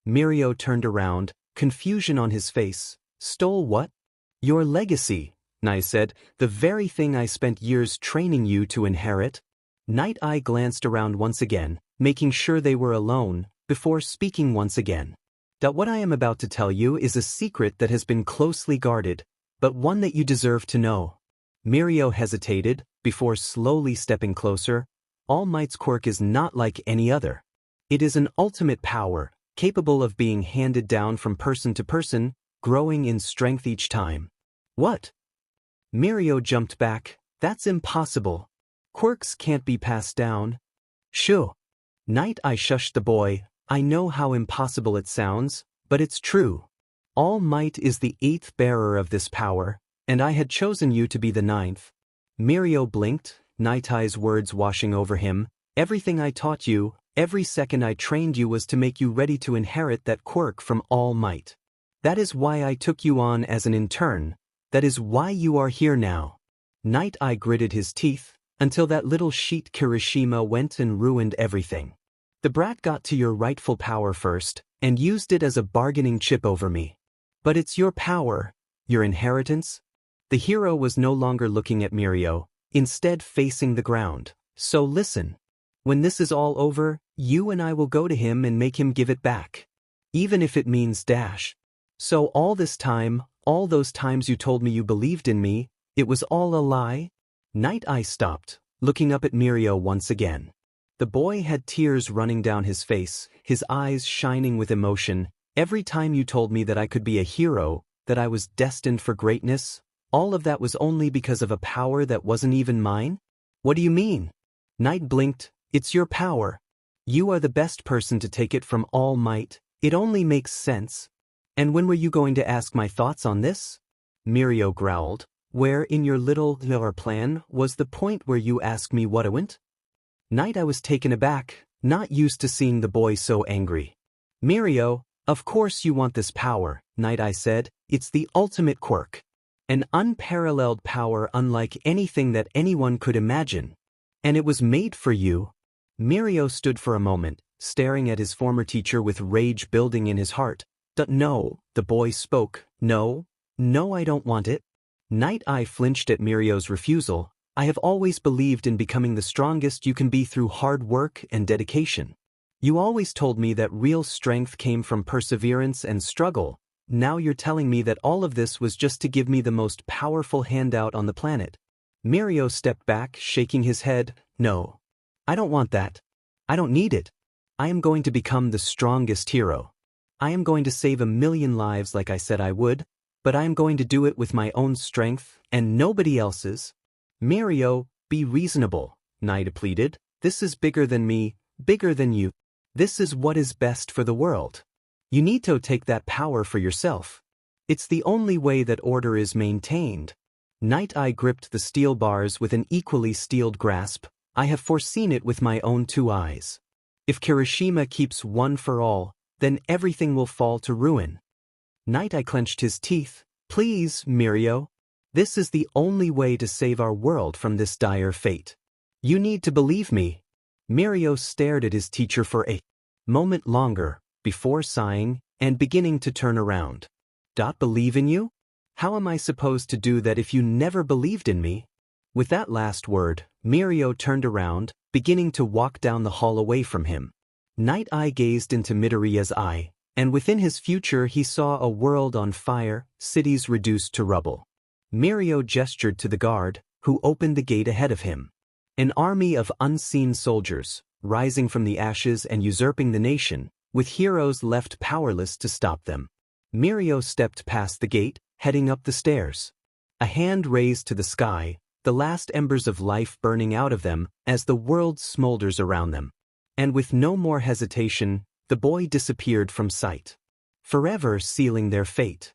Mirio turned around, confusion on his face. Stole what? Your legacy, Nai said, the very thing I spent years training you to inherit. Night Eye glanced around once again, making sure they were alone, before speaking once again. That what I am about to tell you is a secret that has been closely guarded, but one that you deserve to know. Mirio hesitated, before slowly stepping closer. All Might's quirk is not like any other. It is an ultimate power, capable of being handed down from person to person, growing in strength each time. What? Mirio jumped back. That's impossible. Quirks can't be passed down. Shoo. Night Eye shushed the boy. I know how impossible it sounds, but it's true. All Might is the 8th bearer of this power, and I had chosen you to be the 9th. Mirio blinked, Night Eye's words washing over him. Everything I taught you, Every second I trained you was to make you ready to inherit that quirk from All Might. That is why I took you on as an intern. That is why you are here now. Night Eye gritted his teeth, until that little sheet Kirishima went and ruined everything. The brat got to your rightful power first, and used it as a bargaining chip over me. But it's your power, your inheritance. The hero was no longer looking at Mirio, instead facing the ground. So listen. When this is all over, you and I will go to him and make him give it back. Even if it means dash. So all this time, all those times you told me you believed in me, it was all a lie? Night Eye stopped, looking up at Mirio once again. The boy had tears running down his face, his eyes shining with emotion. Every time you told me that I could be a hero, that I was destined for greatness, all of that was only because of a power that wasn't even mine? What do you mean? Night blinked. It's your power. You are the best person to take it from All Might. It only makes sense. And when were you going to ask my thoughts on this? Mirio growled. Where in your little plan was the point where you asked me what I went? Night Eye was taken aback, not used to seeing the boy so angry. Mirio, of course you want this power, Night Eye said. It's the ultimate quirk. An unparalleled power unlike anything that anyone could imagine. And it was made for you. Mirio stood for a moment, staring at his former teacher with rage building in his heart. No, the boy spoke. No, I don't want it. Night Eye flinched at Mirio's refusal. I have always believed in becoming the strongest you can be through hard work and dedication. You always told me that real strength came from perseverance and struggle. Now you're telling me that all of this was just to give me the most powerful handout on the planet. Mirio stepped back, shaking his head. No. I don't want that. I don't need it. I am going to become the strongest hero. I am going to save 1,000,000 lives like I said I would, but I am going to do it with my own strength and nobody else's. Mirio, be reasonable, Night pleaded. This is bigger than me, bigger than you. This is what is best for the world. You need to take that power for yourself. It's the only way that order is maintained. Night Eye gripped the steel bars with an equally steeled grasp. I have foreseen it with my own 2 eyes. If Kirishima keeps one for all, then everything will fall to ruin. Night Eye clenched his teeth. Please, Mirio. This is the only way to save our world from this dire fate. You need to believe me. Mirio stared at his teacher for a moment longer, before sighing and beginning to turn around. Believe in you? How am I supposed to do that if you never believed in me? With that last word, Mirio turned around, beginning to walk down the hall away from him. Night Eye gazed into Midoriya's eye, and within his future he saw a world on fire, cities reduced to rubble. Mirio gestured to the guard, who opened the gate ahead of him. An army of unseen soldiers, rising from the ashes and usurping the nation, with heroes left powerless to stop them. Mirio stepped past the gate, heading up the stairs. A hand raised to the sky, the last embers of life burning out of them as the world smolders around them. And with no more hesitation, the boy disappeared from sight, forever sealing their fate.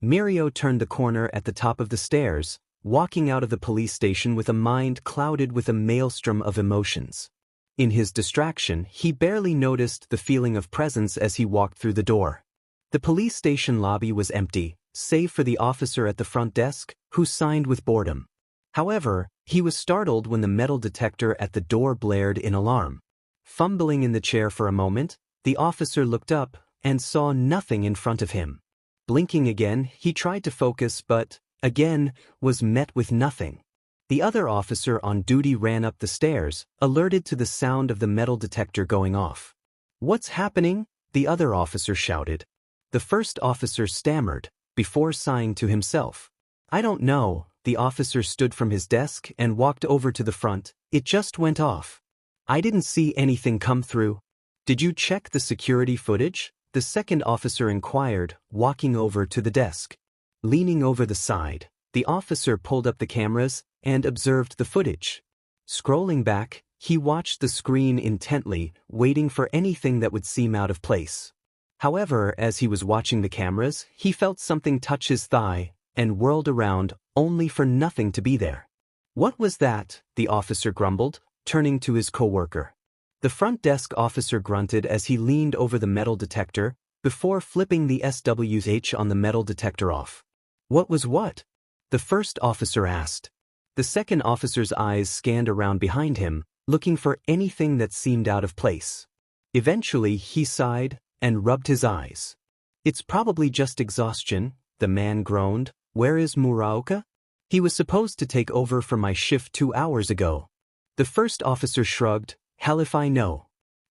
Mirio turned the corner at the top of the stairs, walking out of the police station with a mind clouded with a maelstrom of emotions. In his distraction, he barely noticed the feeling of presence as he walked through the door. The police station lobby was empty, save for the officer at the front desk, who signed with boredom. However, he was startled when the metal detector at the door blared in alarm. Fumbling in the chair for a moment, the officer looked up and saw nothing in front of him. Blinking again, he tried to focus but, again, was met with nothing. The other officer on duty ran up the stairs, alerted to the sound of the metal detector going off. "What's happening?" the other officer shouted. The first officer stammered, before sighing to himself. "I don't know." The officer stood from his desk and walked over to the front. "It just went off. I didn't see anything come through." "Did you check the security footage?" the second officer inquired, walking over to the desk. Leaning over the side, the officer pulled up the cameras and observed the footage. Scrolling back, he watched the screen intently, waiting for anything that would seem out of place. However, as he was watching the cameras, he felt something touch his thigh and whirled around, only for nothing to be there. "What was that?" the officer grumbled, turning to his coworker. The front desk officer grunted as he leaned over the metal detector, before flipping the SWH on the metal detector off. What was what? The first officer asked. The second officer's eyes scanned around behind him, looking for anything that seemed out of place. Eventually, he sighed and rubbed his eyes. It's probably just exhaustion, the man groaned. Where is Muraoka? He was supposed to take over for my shift 2 hours ago. The first officer shrugged. Hell if I know.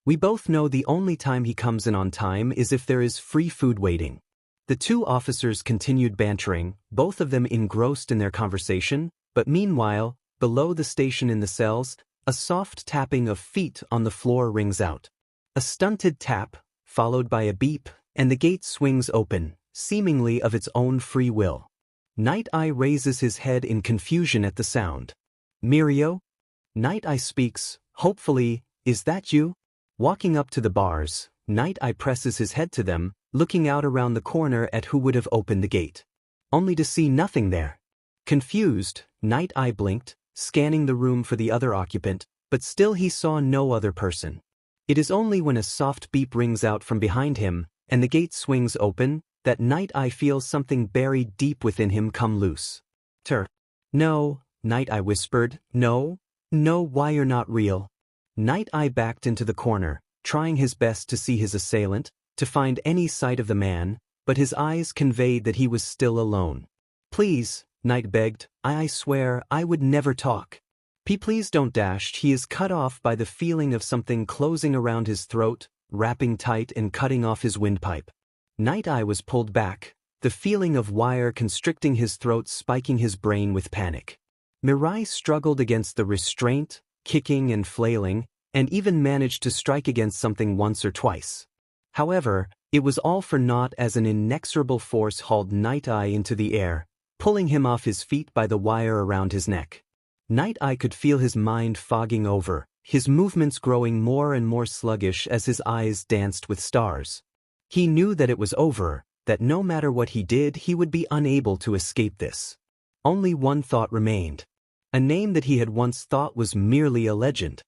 We both know the only time he comes in on time is if there is free food waiting. The two officers continued bantering, both of them engrossed in their conversation, but meanwhile, below the station in the cells, a soft tapping of feet on the floor rings out. A stunted tap, followed by a beep, and the gate swings open, seemingly of its own free will. Night Eye raises his head in confusion at the sound. Mirio? Night Eye speaks, hopefully, is that you? Walking up to the bars, Night Eye presses his head to them, looking out around the corner at who would have opened the gate. Only to see nothing there. Confused, Night Eye blinked, scanning the room for the other occupant, but still he saw no other person. It is only when a soft beep rings out from behind him, and the gate swings open, that Night Eye feels something buried deep within him come loose. No, Night Eye whispered, no, why you're not real. Night Eye backed into the corner, trying his best to see his assailant, to find any sight of the man, but his eyes conveyed that he was still alone. Please, Night begged, I swear I would never talk. Please don't dash. He is cut off by the feeling of something closing around his throat, wrapping tight and cutting off his windpipe. Night Eye was pulled back, the feeling of wire constricting his throat spiking his brain with panic. Mirai struggled against the restraint, kicking and flailing, and even managed to strike against something once or twice. However, it was all for naught as an inexorable force hauled Night Eye into the air, pulling him off his feet by the wire around his neck. Night Eye could feel his mind fogging over, his movements growing more and more sluggish as his eyes danced with stars. He knew that it was over, that no matter what he did he would be unable to escape this. Only one thought remained. A name that he had once thought was merely a legend.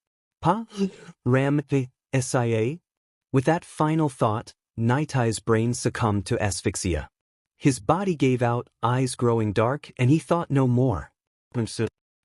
Ram Sia? With that final thought, Night Eye's brain succumbed to asphyxia. His body gave out, eyes growing dark, and he thought no more.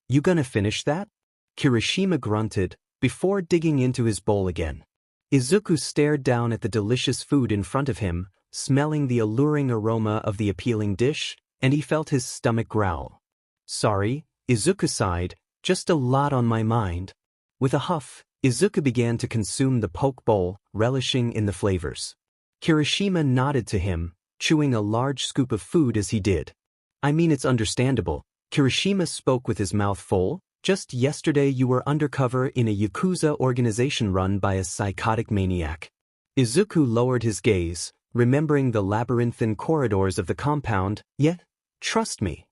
You gonna finish that? Kirishima grunted, before digging into his bowl again. Izuku stared down at the delicious food in front of him, smelling the alluring aroma of the appealing dish, and he felt his stomach growl. Sorry, Izuku sighed, just a lot on my mind. With a huff, Izuku began to consume the poke bowl, relishing in the flavors. Kirishima nodded to him, chewing a large scoop of food as he did. I mean, it's understandable. Kirishima spoke with his mouth full. Just yesterday you were undercover in a Yakuza organization run by a psychotic maniac. Izuku lowered his gaze, remembering the labyrinthine corridors of the compound. Yeah, trust me.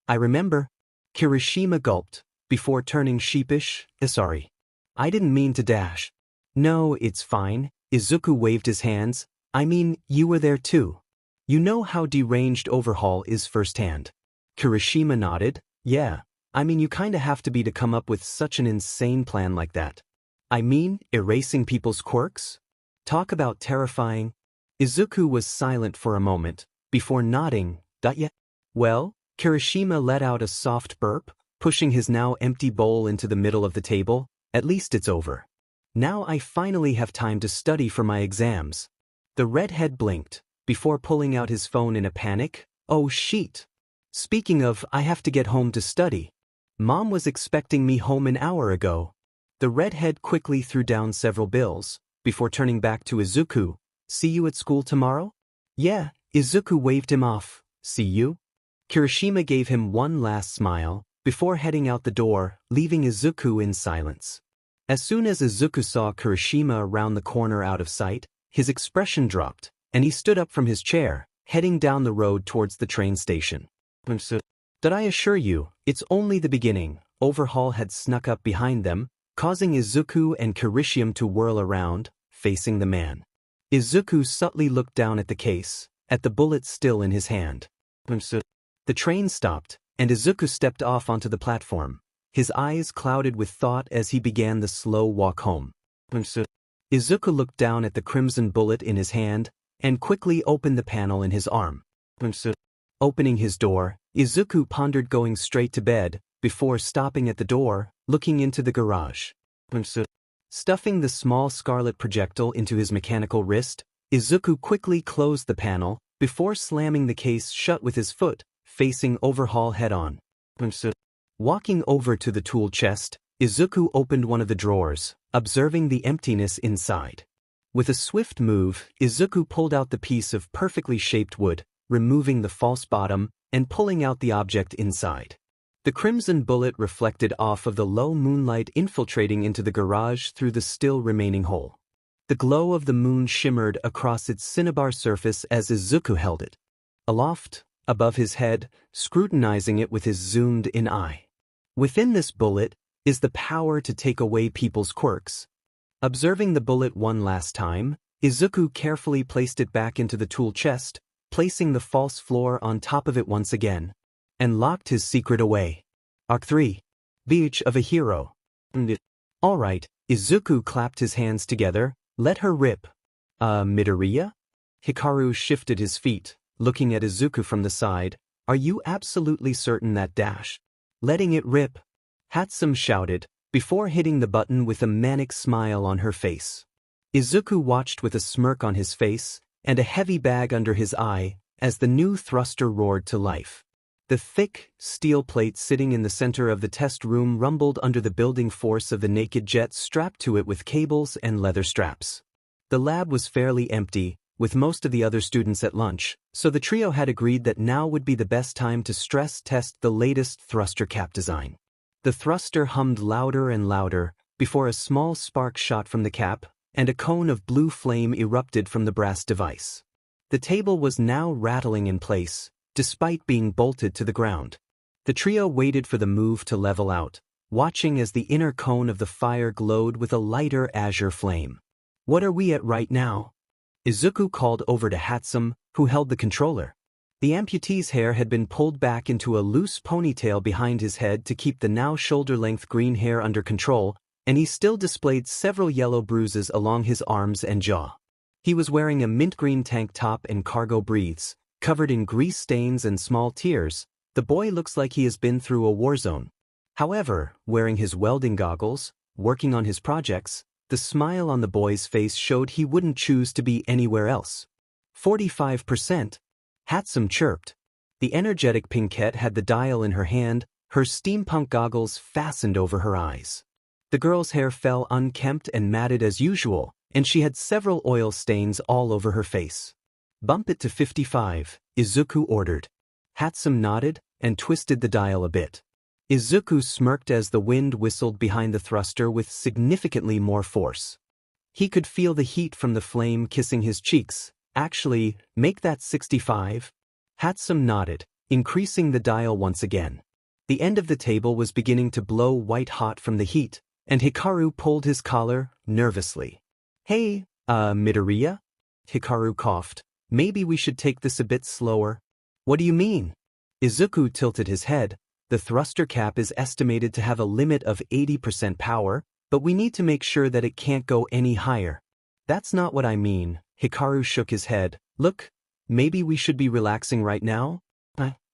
I remember. Kirishima gulped, before turning sheepish. Sorry. I didn't mean to dash. No, it's fine. Izuku waved his hands. I mean, you were there too. You know how deranged Overhaul is firsthand. Kirishima nodded. Yeah, I mean you kinda have to be to come up with such an insane plan like that. I mean, erasing people's quirks? Talk about terrifying. Izuku was silent for a moment, before nodding. Yeah. Well, Kirishima let out a soft burp, pushing his now empty bowl into the middle of the table. At least it's over. Now I finally have time to study for my exams. The redhead blinked, before pulling out his phone in a panic. Oh shit. Speaking of, I have to get home to study. Mom was expecting me home an hour ago. The redhead quickly threw down several bills, before turning back to Izuku. See you at school tomorrow? Yeah, Izuku waved him off. See you? Kirishima gave him one last smile, before heading out the door, leaving Izuku in silence. As soon as Izuku saw Kirishima around the corner out of sight, his expression dropped, and he stood up from his chair, heading down the road towards the train station. Did I assure you, it's only the beginning. Overhaul had snuck up behind them, causing Izuku and Kirishima to whirl around, facing the man. Izuku subtly looked down at the case, at the bullet still in his hand. The train stopped, and Izuku stepped off onto the platform, his eyes clouded with thought as he began the slow walk home. Izuku looked down at the crimson bullet in his hand and quickly opened the panel in his arm. Opening his door, Izuku pondered going straight to bed before stopping at the door, looking into the garage. Stuffing the small scarlet projectile into his mechanical wrist, Izuku quickly closed the panel before slamming the case shut with his foot, facing overhaul head-on. Walking over to the tool chest, Izuku opened one of the drawers, observing the emptiness inside. With a swift move, Izuku pulled out the piece of perfectly shaped wood, removing the false bottom and pulling out the object inside. The crimson bullet reflected off of the low moonlight infiltrating into the garage through the still remaining hole. The glow of the moon shimmered across its cinnabar surface as Izuku held it. Aloft, above his head, scrutinizing it with his zoomed-in eye. Within this bullet is the power to take away people's quirks. Observing the bullet one last time, Izuku carefully placed it back into the tool chest, placing the false floor on top of it once again, and locked his secret away. Arc 3. Beach of a Hero. Alright, Izuku clapped his hands together, let her rip. Midoriya? Hikaru shifted his feet, looking at Izuku from the side. Are you absolutely certain that dash? Letting it rip? Hatsum shouted, before hitting the button with a manic smile on her face. Izuku watched with a smirk on his face and a heavy bag under his eye as the new thruster roared to life. The thick, steel plate sitting in the center of the test room rumbled under the building force of the naked jet strapped to it with cables and leather straps. The lab was fairly empty, with most of the other students at lunch, so the trio had agreed that now would be the best time to stress test the latest thruster cap design. The thruster hummed louder and louder, before a small spark shot from the cap, and a cone of blue flame erupted from the brass device. The table was now rattling in place, despite being bolted to the ground. The trio waited for the move to level out, watching as the inner cone of the fire glowed with a lighter azure flame. What are we at right now? Izuku called over to Hatsum, who held the controller. The amputee's hair had been pulled back into a loose ponytail behind his head to keep the now shoulder-length green hair under control, and he still displayed several yellow bruises along his arms and jaw. He was wearing a mint green tank top and cargo briefs. Covered in grease stains and small tears, the boy looks like he has been through a war zone. However, wearing his welding goggles, working on his projects, the smile on the boy's face showed he wouldn't choose to be anywhere else. 45%. Hatsum chirped. The energetic Pinkette had the dial in her hand, her steampunk goggles fastened over her eyes. The girl's hair fell unkempt and matted as usual, and she had several oil stains all over her face. Bump it to 55, Izuku ordered. Hatsum nodded and twisted the dial a bit. Izuku smirked as the wind whistled behind the thruster with significantly more force. He could feel the heat from the flame kissing his cheeks. Actually, make that 65. Hatsum nodded, increasing the dial once again. The end of the table was beginning to blow white-hot from the heat, and Hikaru pulled his collar, nervously. Hey, Midoriya? Hikaru coughed. Maybe we should take this a bit slower. What do you mean? Izuku tilted his head. The thruster cap is estimated to have a limit of 80% power, but we need to make sure that it can't go any higher. That's not what I mean. Hikaru shook his head. Look, maybe we should be relaxing right now?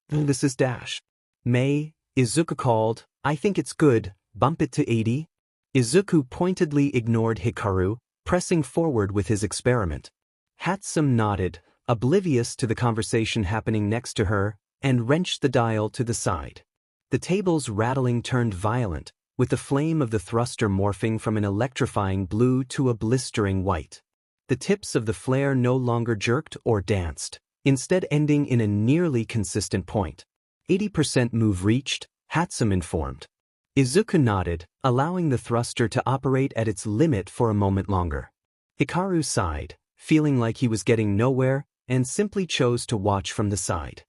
This is Dash. May, Izuku called. I think it's good. Bump it to 80. Izuku pointedly ignored Hikaru, pressing forward with his experiment. Hatsum nodded, oblivious to the conversation happening next to her, and wrenched the dial to the side. The table's rattling turned violent, with the flame of the thruster morphing from an electrifying blue to a blistering white. The tips of the flare no longer jerked or danced, instead ending in a nearly consistent point. 80% move reached, Hatsum informed. Izuku nodded, allowing the thruster to operate at its limit for a moment longer. Hikaru sighed, feeling like he was getting nowhere, and simply chose to watch from the side.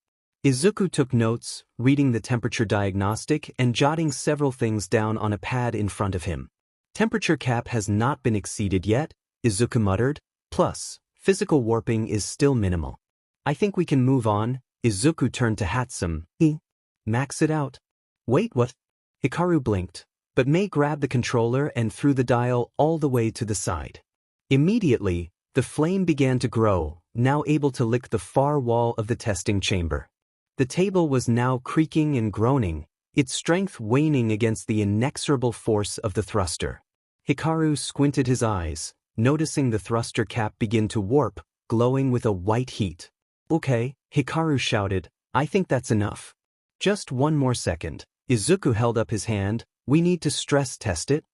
Izuku took notes, reading the temperature diagnostic and jotting several things down on a pad in front of him. Temperature cap has not been exceeded yet, Izuku muttered, plus, physical warping is still minimal. I think we can move on. Izuku turned to Hatsum. Max it out. Wait, what? Hikaru blinked. but May grabbed the controller and threw the dial all the way to the side. Immediately, the flame began to grow, now able to lick the far wall of the testing chamber. The table was now creaking and groaning, its strength waning against the inexorable force of the thruster. Hikaru squinted his eyes, noticing the thruster cap begin to warp, glowing with a white heat. "Okay," Hikaru shouted, "I think that's enough." "Just one more second." Izuku held up his hand. "We need to stress test it."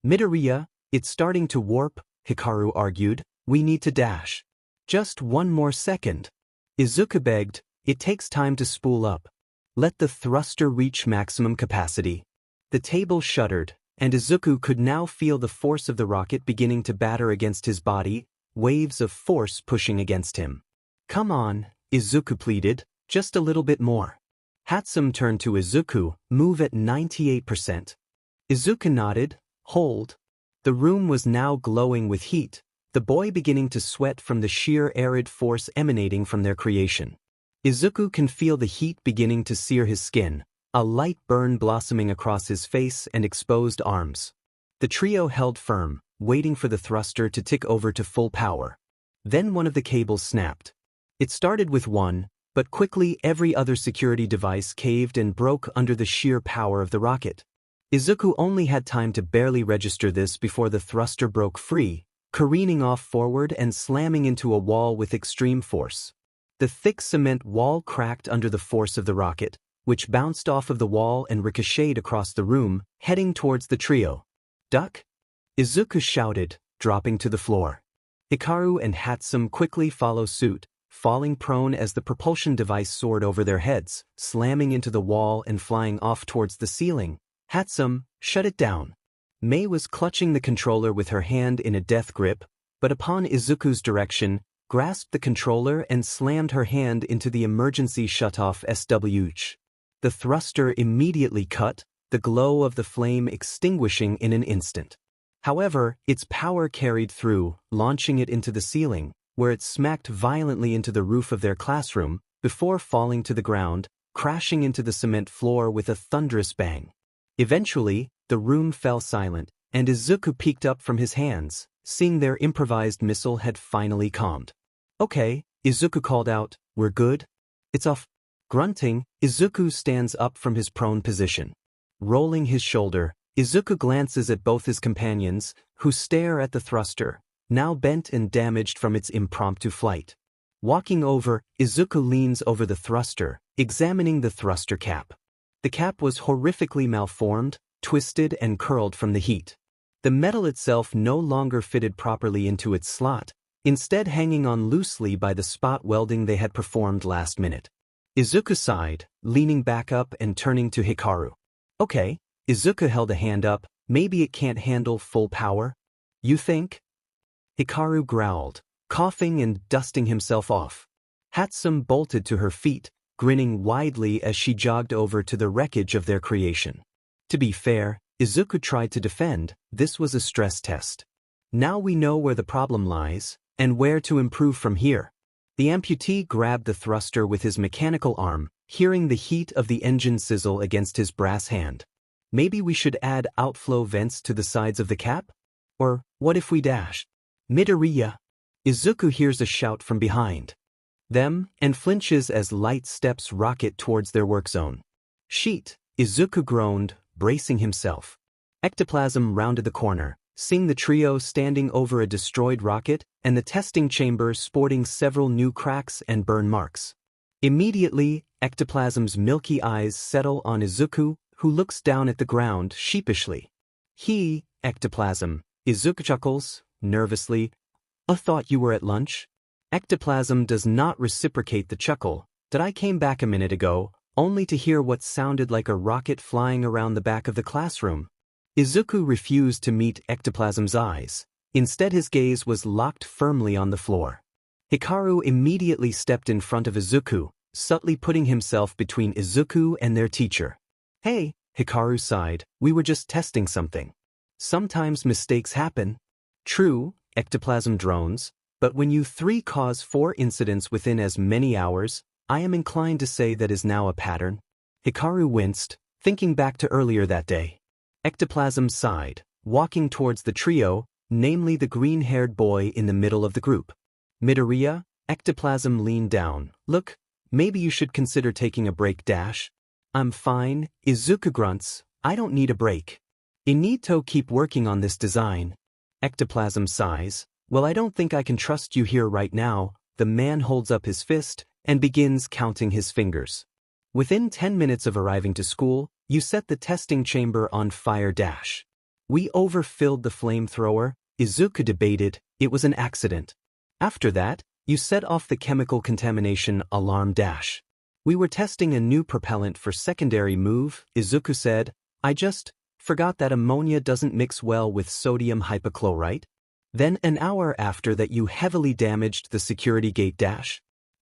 "Midoriya, it's starting to warp," Hikaru argued. "We need to dash." "Just one more second." Izuku begged. "It takes time to spool up. Let the thruster reach maximum capacity." The table shuddered, and Izuku could now feel the force of the rocket beginning to batter against his body, waves of force pushing against him. "Come on," Izuku pleaded, "just a little bit more." Hatsum turned to Izuku, "Move at 98%. Izuku nodded. "Hold." The room was now glowing with heat, the boy beginning to sweat from the sheer arid force emanating from their creation. Izuku can feel the heat beginning to sear his skin, a light burn blossoming across his face and exposed arms. The trio held firm, waiting for the thruster to tick over to full power. Then one of the cables snapped. It started with one, but quickly every other security device caved and broke under the sheer power of the rocket. Izuku only had time to barely register this before the thruster broke free, careening off forward and slamming into a wall with extreme force. The thick cement wall cracked under the force of the rocket, which bounced off of the wall and ricocheted across the room, heading towards the trio. "Duck!" Izuku shouted, dropping to the floor. Hikaru and Hatsum quickly follow suit, falling prone as the propulsion device soared over their heads, slamming into the wall and flying off towards the ceiling. "Hatsum, shut it down." May was clutching the controller with her hand in a death grip, but upon Izuku's direction, grasped the controller and slammed her hand into the emergency shutoff switch. The thruster immediately cut, the glow of the flame extinguishing in an instant. However, its power carried through, launching it into the ceiling, where it smacked violently into the roof of their classroom, before falling to the ground, crashing into the cement floor with a thunderous bang. Eventually, the room fell silent, and Izuku peeked up from his hands, seeing their improvised missile had finally calmed. "Okay," Izuku called out, "we're good? It's off." Grunting, Izuku stands up from his prone position. Rolling his shoulder, Izuku glances at both his companions, who stare at the thruster, now bent and damaged from its impromptu flight. Walking over, Izuku leans over the thruster, examining the thruster cap. The cap was horrifically malformed, twisted and curled from the heat. The metal itself no longer fitted properly into its slot, instead hanging on loosely by the spot welding they had performed last minute. Izuku sighed, leaning back up and turning to Hikaru. "Okay." Izuku held a hand up. "Maybe it can't handle full power? You think?" Hikaru growled, coughing and dusting himself off. Hatsum bolted to her feet, grinning widely as she jogged over to the wreckage of their creation. To be fair, Izuku tried to defend. This was a stress test. Now we know where the problem lies, and where to improve from here. The amputee grabbed the thruster with his mechanical arm, hearing the heat of the engine sizzle against his brass hand. "Maybe we should add outflow vents to the sides of the cap? Or, what if we dash?" "Midoriya!" Izuku hears a shout from behind them, and flinches as light steps rocket towards their work zone. "Sheet!" Izuku groaned, bracing himself. Ectoplasm rounded the corner, seeing the trio standing over a destroyed rocket, and the testing chamber sporting several new cracks and burn marks. Immediately, Ectoplasm's milky eyes settle on Izuku, who looks down at the ground sheepishly. Ectoplasm," Izuku chuckles, nervously. "I thought you were at lunch?" Ectoplasm does not reciprocate the chuckle, that I came back a minute ago, only to hear what sounded like a rocket flying around the back of the classroom. Izuku refused to meet Ectoplasm's eyes. Instead his gaze was locked firmly on the floor. Hikaru immediately stepped in front of Izuku, subtly putting himself between Izuku and their teacher. "Hey," Hikaru sighed, "we were just testing something. Sometimes mistakes happen." "True," Ectoplasm drones, "but when you three cause 4 incidents within as many hours, I am inclined to say that is now a pattern." Hikaru winced, thinking back to earlier that day. Ectoplasm sighed, walking towards the trio, namely the green-haired boy in the middle of the group. Midoriya, Ectoplasm leaned down. Look, maybe you should consider taking a break. I'm fine. Izuku grunts, I don't need a break. Inito keep working on this design. Ectoplasm sighs, well, I don't think I can trust you here right now. The man holds up his fist and begins counting his fingers. Within 10 minutes of arriving to school, you set the testing chamber on fire. We overfilled the flamethrower. Izuku debated, it was an accident. After that, you set off the chemical contamination alarm. We were testing a new propellant for secondary move. Izuku said, I just forgot that ammonia doesn't mix well with sodium hypochlorite. Then an hour after that you heavily damaged the security gate.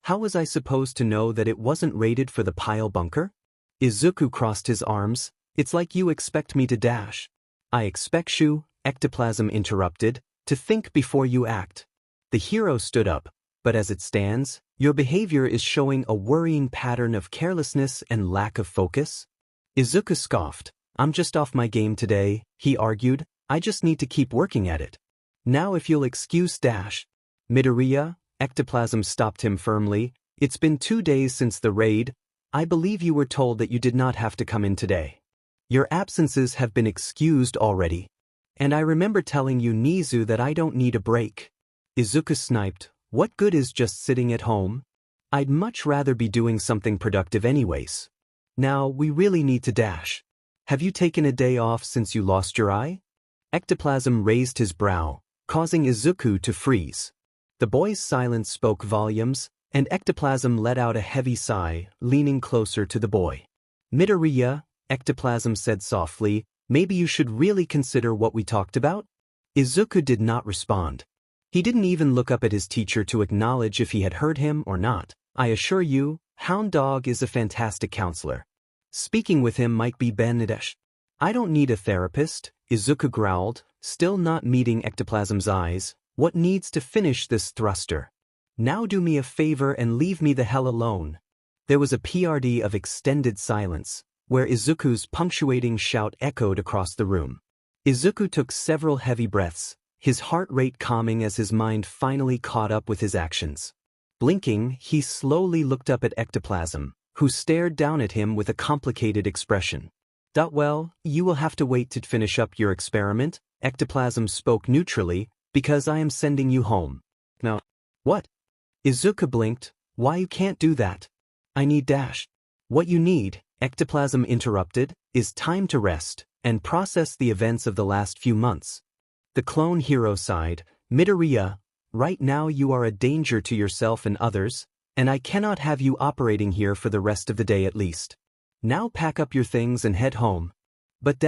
How was I supposed to know that it wasn't rated for the pile bunker? Izuku crossed his arms, it's like you expect me to I expect you, Ectoplasm interrupted, to think before you act. The hero stood up, but as it stands, your behavior is showing a worrying pattern of carelessness and lack of focus. Izuku scoffed, I'm just off my game today, he argued, I just need to keep working at it. Now if you'll excuse Midoriya, Ectoplasm stopped him firmly, it's been 2 days since the raid, I believe you were told that you did not have to come in today. Your absences have been excused already. And I remember telling you Nizu that I don't need a break. Izuku sniped, what good is just sitting at home? I'd much rather be doing something productive anyways. Now we really need to Have you taken a day off since you lost your eye? Ectoplasm raised his brow, causing Izuku to freeze. The boy's silence spoke volumes, and Ectoplasm let out a heavy sigh, leaning closer to the boy. Midoriya, Ectoplasm said softly, maybe you should really consider what we talked about? Izuku did not respond. He didn't even look up at his teacher to acknowledge if he had heard him or not. I assure you, Hound Dog is a fantastic counselor. Speaking with him might be Benedesh. I don't need a therapist, Izuku growled, still not meeting Ectoplasm's eyes. What needs to finish this thruster? Now do me a favor and leave me the hell alone. There was a PRD of extended silence, where Izuku's punctuating shout echoed across the room. Izuku took several heavy breaths, his heart rate calming as his mind finally caught up with his actions. Blinking, he slowly looked up at Ectoplasm, who stared down at him with a complicated expression. Well, you will have to wait to finish up your experiment, Ectoplasm spoke neutrally, because I am sending you home. No. What? Izuku blinked, why you can't do that? I need What you need, Ectoplasm interrupted, is time to rest, and process the events of the last few months. The clone hero sighed, Midoriya, right now you are a danger to yourself and others, and I cannot have you operating here for the rest of the day at least. Now pack up your things and head home. But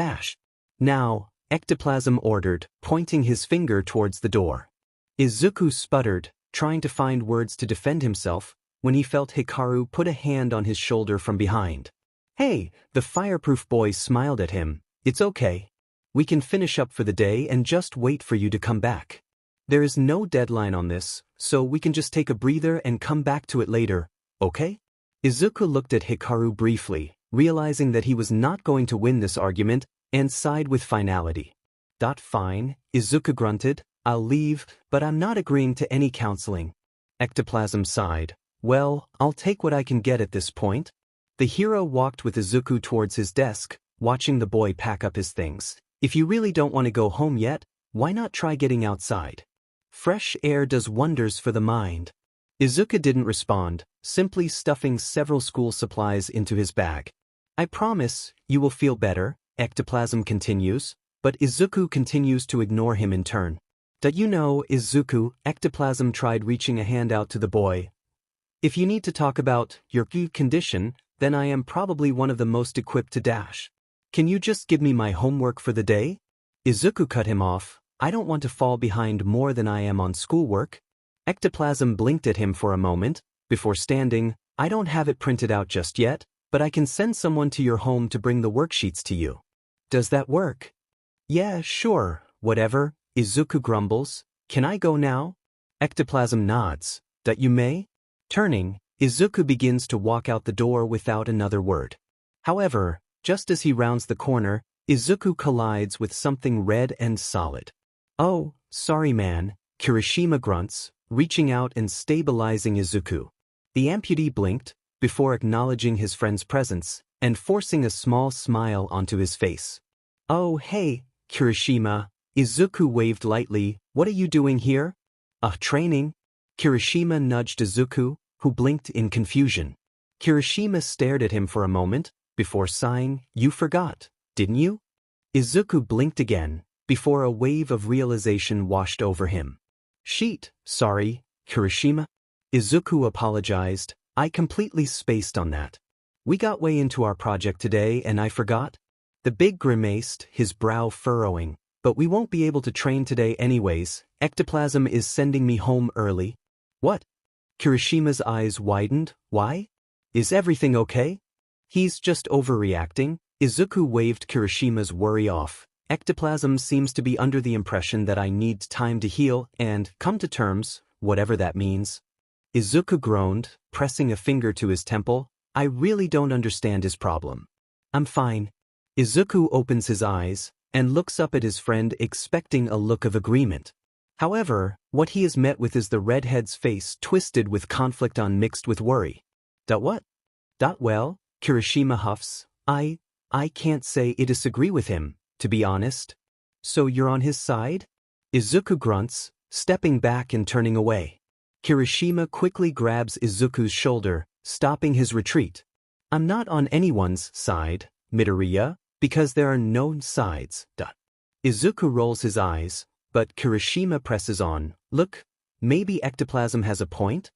Now, Ectoplasm ordered, pointing his finger towards the door. Izuku sputtered, trying to find words to defend himself, when he felt Hikaru put a hand on his shoulder from behind. Hey, the fireproof boy smiled at him, it's okay. We can finish up for the day and just wait for you to come back. There is no deadline on this, so we can just take a breather and come back to it later, okay? Izuku looked at Hikaru briefly, realizing that he was not going to win this argument, and sighed with finality. Fine, Izuku grunted, I'll leave, but I'm not agreeing to any counseling. Ectoplasm sighed, well, I'll take what I can get at this point. The hero walked with Izuku towards his desk, watching the boy pack up his things. If you really don't want to go home yet, why not try getting outside? Fresh air does wonders for the mind. Izuku didn't respond, simply stuffing several school supplies into his bag. I promise, you will feel better, Ectoplasm continues, but Izuku continues to ignore him in turn. You know, Izuku, Ectoplasm tried reaching a hand out to the boy. If you need to talk about your condition, then I am probably one of the most equipped to Can you just give me my homework for the day? Izuku cut him off, I don't want to fall behind more than I am on schoolwork. Ectoplasm blinked at him for a moment, before standing, I don't have it printed out just yet, but I can send someone to your home to bring the worksheets to you. Does that work? Yeah, sure, whatever, Izuku grumbles, can I go now? Ectoplasm nods, you may? Turning, Izuku begins to walk out the door without another word. However, just as he rounds the corner, Izuku collides with something red and solid. Oh, sorry man, Kirishima grunts, reaching out and stabilizing Izuku. The amputee blinked, before acknowledging his friend's presence, and forcing a small smile onto his face. Oh hey, Kirishima, Izuku waved lightly, what are you doing here? Training. Kirishima nudged Izuku, who blinked in confusion. Kirishima stared at him for a moment, before sighing, you forgot, didn't you? Izuku blinked again, before a wave of realization washed over him. Sheet, sorry, Kirishima. Izuku apologized, I completely spaced on that. We got way into our project today and I forgot. The big grimaced, his brow furrowing, but we won't be able to train today anyways, ectoplasm is sending me home early. What? Kirishima's eyes widened, why? Is everything okay? He's just overreacting. Izuku waved Kirishima's worry off. Ectoplasm seems to be under the impression that I need time to heal and come to terms, whatever that means. Izuku groaned, pressing a finger to his temple. I really don't understand his problem. I'm fine. Izuku opens his eyes and looks up at his friend expecting a look of agreement. However, what he is met with is the redhead's face twisted with conflict unmixed with worry. What? Well, Kirishima huffs, I can't say I disagree with him, to be honest. So you're on his side? Izuku grunts, stepping back and turning away. Kirishima quickly grabs Izuku's shoulder, stopping his retreat. I'm not on anyone's side, Midoriya, because there are no sides. Izuku rolls his eyes, but Kirishima presses on. Look, maybe ectoplasm has a point?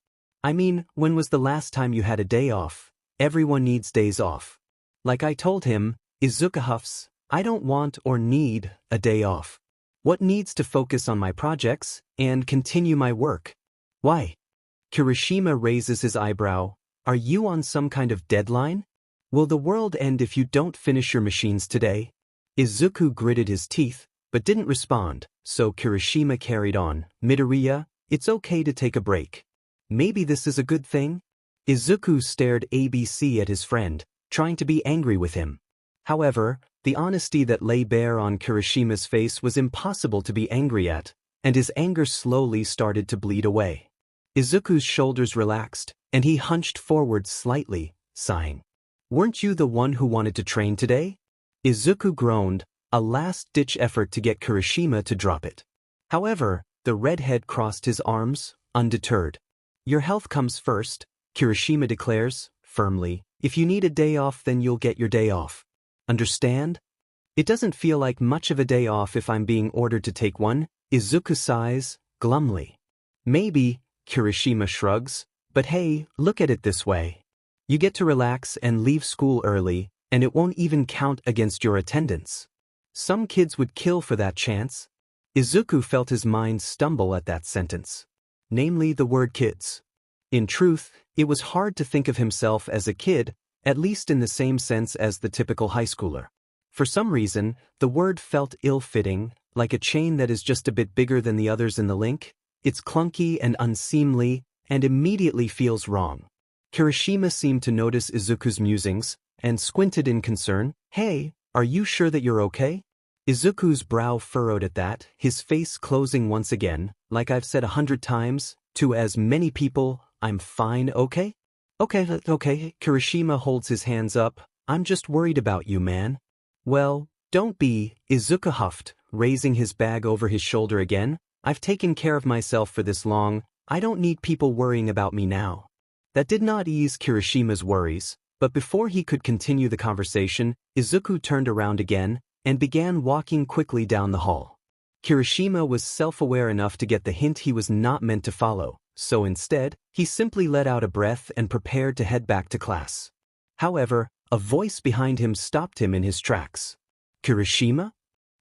I mean, when was the last time you had a day off? Everyone needs days off. Like I told him, Izuku huffs, I don't want or need a day off. What needs to focus on my projects and continue my work? Why? Kirishima raises his eyebrow. Are you on some kind of deadline? Will the world end if you don't finish your machines today? Izuku gritted his teeth, but didn't respond, so Kirishima carried on. Midoriya, it's okay to take a break. Maybe this is a good thing? Izuku stared ABC at his friend, trying to be angry with him. However, the honesty that lay bare on Kirishima's face was impossible to be angry at, and his anger slowly started to bleed away. Izuku's shoulders relaxed, and he hunched forward slightly, sighing. Weren't you the one who wanted to train today? Izuku groaned, a last-ditch effort to get Kirishima to drop it. However, the redhead crossed his arms, undeterred. Your health comes first, Kirishima declares, firmly. If you need a day off, then you'll get your day off. Understand? It doesn't feel like much of a day off if I'm being ordered to take one, Izuku sighs, glumly. Maybe, Kirishima shrugs, but hey, look at it this way. You get to relax and leave school early, and it won't even count against your attendance. Some kids would kill for that chance. Izuku felt his mind stumble at that sentence. Namely the word kids. In truth, it was hard to think of himself as a kid, at least in the same sense as the typical high schooler. For some reason, the word felt ill-fitting, like a chain that is just a bit bigger than the others in the link. It's clunky and unseemly, and immediately feels wrong. Kirishima seemed to notice Izuku's musings, and squinted in concern. Hey, are you sure that you're okay? Izuku's brow furrowed at that, his face closing once again, like I've said 100 times, to as many people, I'm fine, okay? Okay, Kirishima holds his hands up, I'm just worried about you, man. Well, don't be, Izuku huffed, raising his bag over his shoulder again. I've taken care of myself for this long, I don't need people worrying about me now. That did not ease Kirishima's worries, but before he could continue the conversation, Izuku turned around again, and began walking quickly down the hall. Kirishima was self-aware enough to get the hint he was not meant to follow, so instead, he simply let out a breath and prepared to head back to class. However, a voice behind him stopped him in his tracks. Kirishima?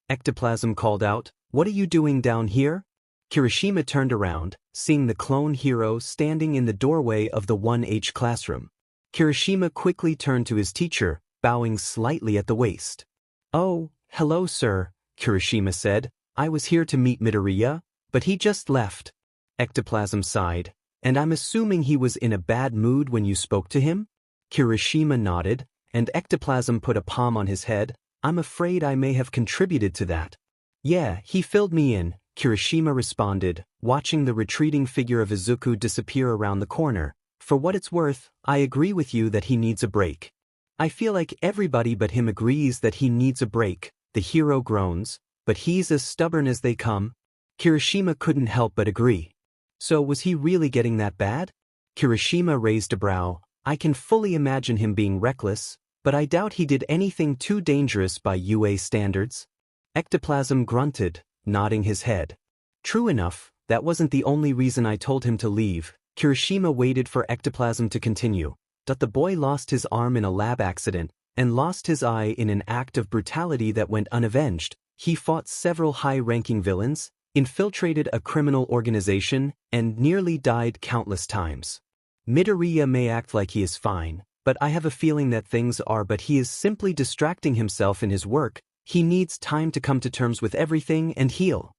Ectoplasm called out, what are you doing down here? Kirishima turned around, seeing the clone hero standing in the doorway of the 1H classroom. Kirishima quickly turned to his teacher, bowing slightly at the waist. Oh, hello sir, Kirishima said. I was here to meet Midoriya, but he just left. Ectoplasm sighed. And I'm assuming he was in a bad mood when you spoke to him? Kirishima nodded, and Ectoplasm put a palm on his head. I'm afraid I may have contributed to that. Yeah, he filled me in, Kirishima responded, watching the retreating figure of Izuku disappear around the corner. For what it's worth, I agree with you that he needs a break. I feel like everybody but him agrees that he needs a break, the hero groans, but he's as stubborn as they come. Kirishima couldn't help but agree. So was he really getting that bad? Kirishima raised a brow. I can fully imagine him being reckless, but I doubt he did anything too dangerous by UA standards. Ectoplasm grunted, nodding his head. True enough, that wasn't the only reason I told him to leave. Kirishima waited for Ectoplasm to continue. The boy lost his arm in a lab accident, and lost his eye in an act of brutality that went unavenged. He fought several high-ranking villains, infiltrated a criminal organization, and nearly died countless times. Midoriya may act like he is fine, but I have a feeling that things are, but he is simply distracting himself in his work. He needs time to come to terms with everything and heal.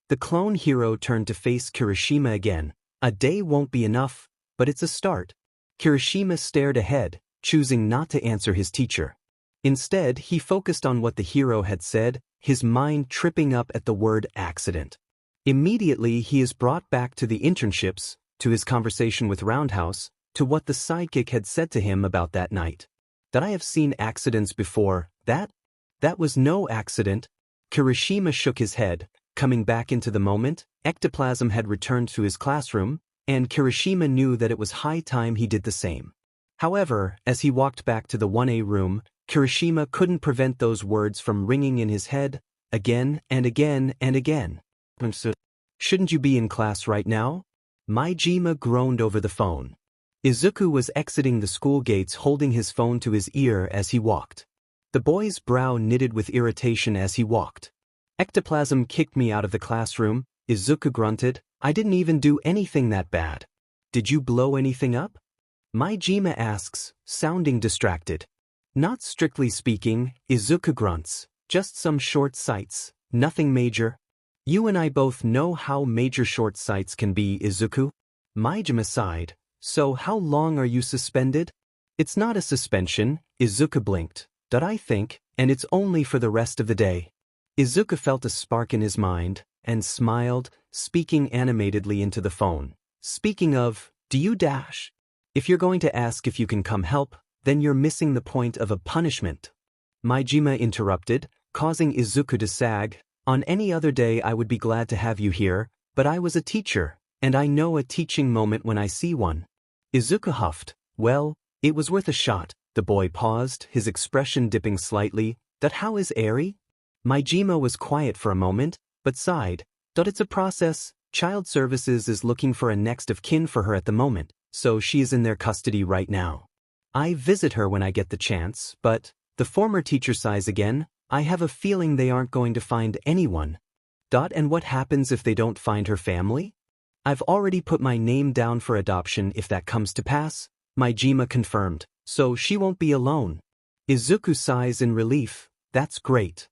The clone hero turned to face Kirishima again. A day won't be enough, but it's a start. Kirishima stared ahead, choosing not to answer his teacher. Instead, he focused on what the hero had said, his mind tripping up at the word accident. Immediately he is brought back to the internships, to his conversation with Roundhouse, to what the sidekick had said to him about that night. That I have seen accidents before, that was no accident. Kirishima shook his head, coming back into the moment. Ectoplasm had returned to his classroom, and Kirishima knew that it was high time he did the same. However, as he walked back to the 1A room, Kirishima couldn't prevent those words from ringing in his head, again and again and again. Shouldn't you be in class right now? Maijima groaned over the phone. Izuku was exiting the school gates holding his phone to his ear as he walked. The boy's brow knitted with irritation as he walked. Ectoplasm kicked me out of the classroom, Izuku grunted. I didn't even do anything that bad. Did you blow anything up? Maijima asks, sounding distracted. Not strictly speaking, Izuku grunts. Just some short sights, nothing major. You and I both know how major short sights can be, Izuku. Maijima sighed. So how long are you suspended? It's not a suspension, Izuku blinked. I think, and it's only for the rest of the day. Izuku felt a spark in his mind, and smiled, speaking animatedly into the phone. Speaking of, do you dash? If you're going to ask if you can come help, then you're missing the point of a punishment. Maijima interrupted, causing Izuku to sag. On any other day I would be glad to have you here, but I was a teacher, and I know a teaching moment when I see one. Izuku huffed. Well, it was worth a shot. The boy paused, his expression dipping slightly. How is Eri? Maijima was quiet for a moment, but sighed. It's a process. Child Services is looking for a next of kin for her at the moment, so she is in their custody right now. I visit her when I get the chance, but, the former teacher sighs again, I have a feeling they aren't going to find anyone. And what happens if they don't find her family? I've already put my name down for adoption if that comes to pass, Maijima confirmed, so she won't be alone. Izuku sighs in relief. That's great.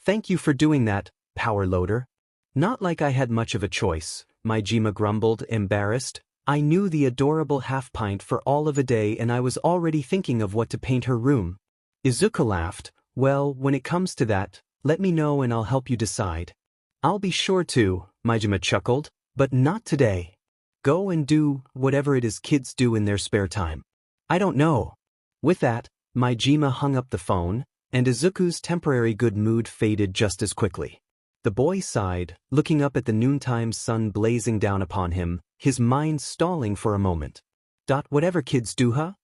Thank you for doing that, Power Loader. Not like I had much of a choice, Maijima grumbled, embarrassed. I knew the adorable half-pint for all of a day and I was already thinking of what to paint her room. Izuku laughed. Well, when it comes to that, let me know and I'll help you decide. I'll be sure to, Maijima chuckled. But not today. Go and do whatever it is kids do in their spare time. I don't know. With that, Maijima hung up the phone, and Izuku's temporary good mood faded just as quickly. The boy sighed, looking up at the noontime sun blazing down upon him, his mind stalling for a moment. Whatever kids do, huh?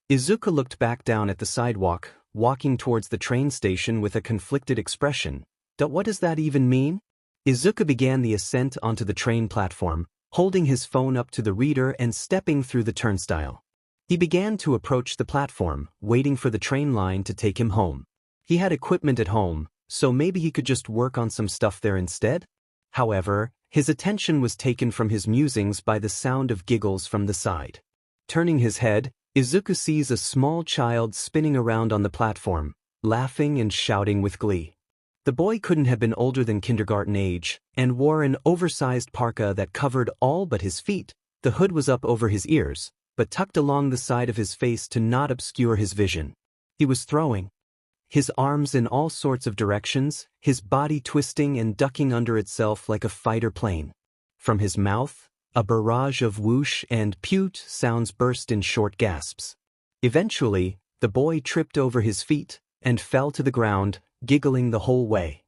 Izuku looked back down at the sidewalk, walking towards the train station with a conflicted expression. What does that even mean? Izuku began the ascent onto the train platform, holding his phone up to the reader and stepping through the turnstile. He began to approach the platform, waiting for the train line to take him home. He had equipment at home, so maybe he could just work on some stuff there instead? However, his attention was taken from his musings by the sound of giggles from the side. Turning his head, Izuku sees a small child spinning around on the platform, laughing and shouting with glee. The boy couldn't have been older than kindergarten age, and wore an oversized parka that covered all but his feet. The hood was up over his ears, but tucked along the side of his face to not obscure his vision. He was throwing. his arms in all sorts of directions, his body twisting and ducking under itself like a fighter plane. From his mouth, a barrage of whoosh and pute sounds burst in short gasps. Eventually, the boy tripped over his feet and fell to the ground, giggling the whole way.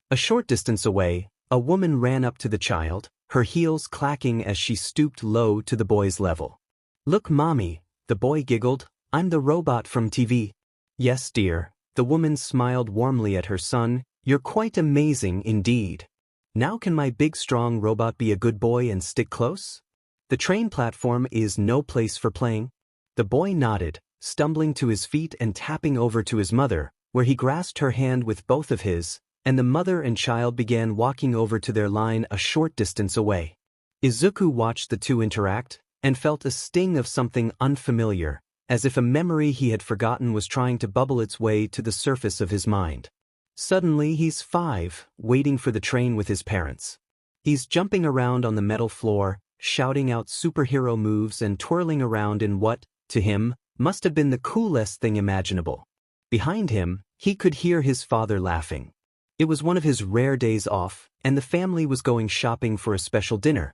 A short distance away, a woman ran up to the child, her heels clacking as she stooped low to the boy's level. "Look, Mommy," the boy giggled, "I'm the robot from TV." "Yes, dear," the woman smiled warmly at her son, "you're quite amazing indeed. Now can my big strong robot be a good boy and stick close? The train platform is no place for playing." The boy nodded, stumbling to his feet and tapping over to his mother, where he grasped her hand with both of his, and the mother and child began walking over to their line a short distance away. Izuku watched the two interact, and felt a sting of something unfamiliar, as if a memory he had forgotten was trying to bubble its way to the surface of his mind. Suddenly he's 5, waiting for the train with his parents. He's jumping around on the metal floor, shouting out superhero moves and twirling around in what, to him, must have been the coolest thing imaginable. Behind him, he could hear his father laughing. It was one of his rare days off, and the family was going shopping for a special dinner.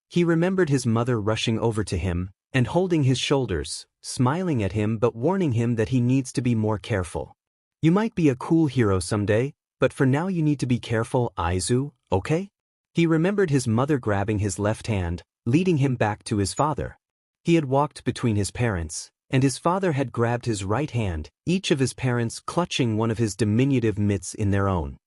He remembered his mother rushing over to him and holding his shoulders, smiling at him but warning him that he needs to be more careful. "You might be a cool hero someday, but for now you need to be careful, Izu, okay?" He remembered his mother grabbing his left hand, leading him back to his father. He had walked between his parents, and his father had grabbed his right hand, each of his parents clutching one of his diminutive mitts in their own.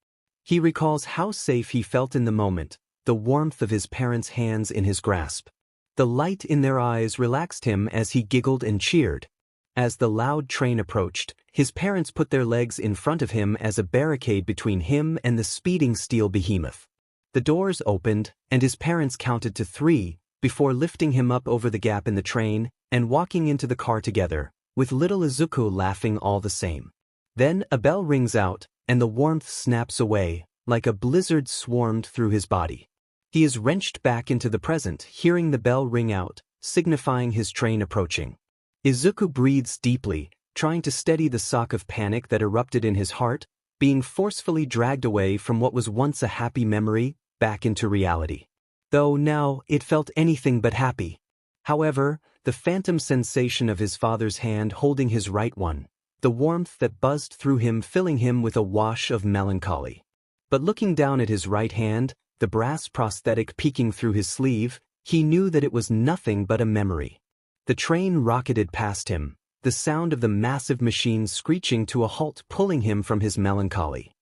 He recalls how safe he felt in the moment, the warmth of his parents' hands in his grasp. The light in their eyes relaxed him as he giggled and cheered. As the loud train approached, his parents put their legs in front of him as a barricade between him and the speeding steel behemoth. The doors opened, and his parents counted to 3, before lifting him up over the gap in the train and walking into the car together, with little Izuku laughing all the same. Then a bell rings out, and the warmth snaps away, like a blizzard swarmed through his body. He is wrenched back into the present, hearing the bell ring out, signifying his train approaching. Izuku breathes deeply, trying to steady the shock of panic that erupted in his heart, being forcefully dragged away from what was once a happy memory, back into reality. Though now it felt anything but happy. However, the phantom sensation of his father's hand holding his right one, the warmth that buzzed through him filling him with a wash of melancholy. But looking down at his right hand, the brass prosthetic peeking through his sleeve, he knew that it was nothing but a memory. The train rocketed past him, the sound of the massive machine screeching to a halt pulling him from his melancholy.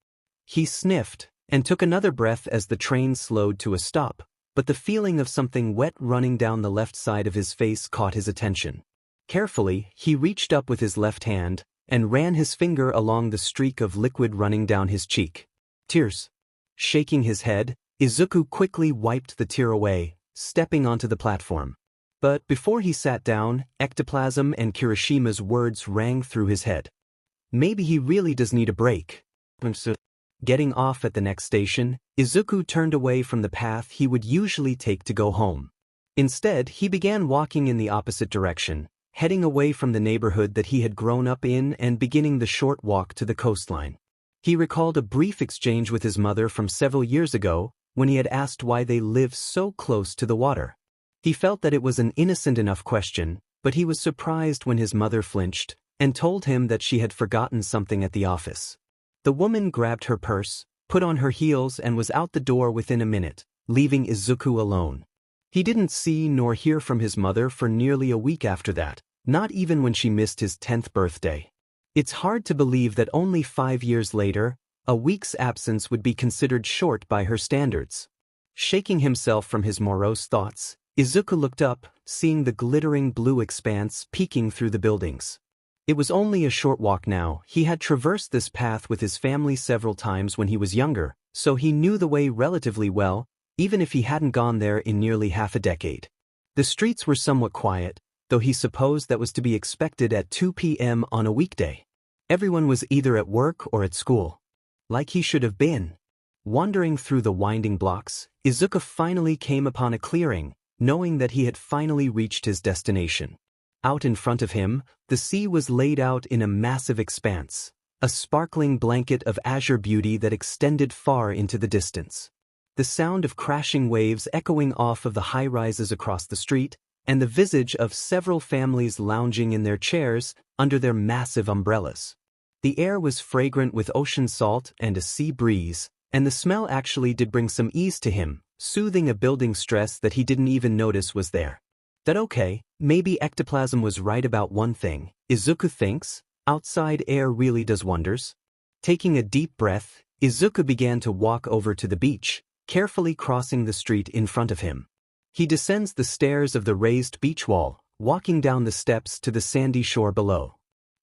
He sniffed, and took another breath as the train slowed to a stop, but the feeling of something wet running down the left side of his face caught his attention. Carefully, he reached up with his left hand, and ran his finger along the streak of liquid running down his cheek. Tears. Shaking his head, Izuku quickly wiped the tear away, stepping onto the platform. But before he sat down, ectoplasm and Kirishima's words rang through his head. Maybe he really does need a break. Getting off at the next station, Izuku turned away from the path he would usually take to go home. Instead, he began walking in the opposite direction, heading away from the neighborhood that he had grown up in and beginning the short walk to the coastline. He recalled a brief exchange with his mother from several years ago, when he had asked why they lived so close to the water. He felt that it was an innocent enough question, but he was surprised when his mother flinched and told him that she had forgotten something at the office. The woman grabbed her purse, put on her heels and was out the door within a minute, leaving Izuku alone. He didn't see nor hear from his mother for nearly a week after that, not even when she missed his 10th birthday. It's hard to believe that only 5 years later, a week's absence would be considered short by her standards. Shaking himself from his morose thoughts, Izuku looked up, seeing the glittering blue expanse peeking through the buildings. It was only a short walk now. He had traversed this path with his family several times when he was younger, so he knew the way relatively well, even if he hadn't gone there in nearly half a decade. The streets were somewhat quiet, though he supposed that was to be expected at 2 p.m. on a weekday. Everyone was either at work or at school. Like he should have been. Wandering through the winding blocks, Izuku finally came upon a clearing, knowing that he had finally reached his destination. Out in front of him, the sea was laid out in a massive expanse, a sparkling blanket of azure beauty that extended far into the distance. The sound of crashing waves echoing off of the high-rises across the street, and the visage of several families lounging in their chairs under their massive umbrellas. The air was fragrant with ocean salt and a sea breeze, and the smell actually did bring some ease to him, soothing a building stress that he didn't even notice was there. That okay, maybe ectoplasm was right about one thing. Izuku thinks, outside air really does wonders. Taking a deep breath, Izuku began to walk over to the beach, carefully crossing the street in front of him. He descends the stairs of the raised beach wall, walking down the steps to the sandy shore below.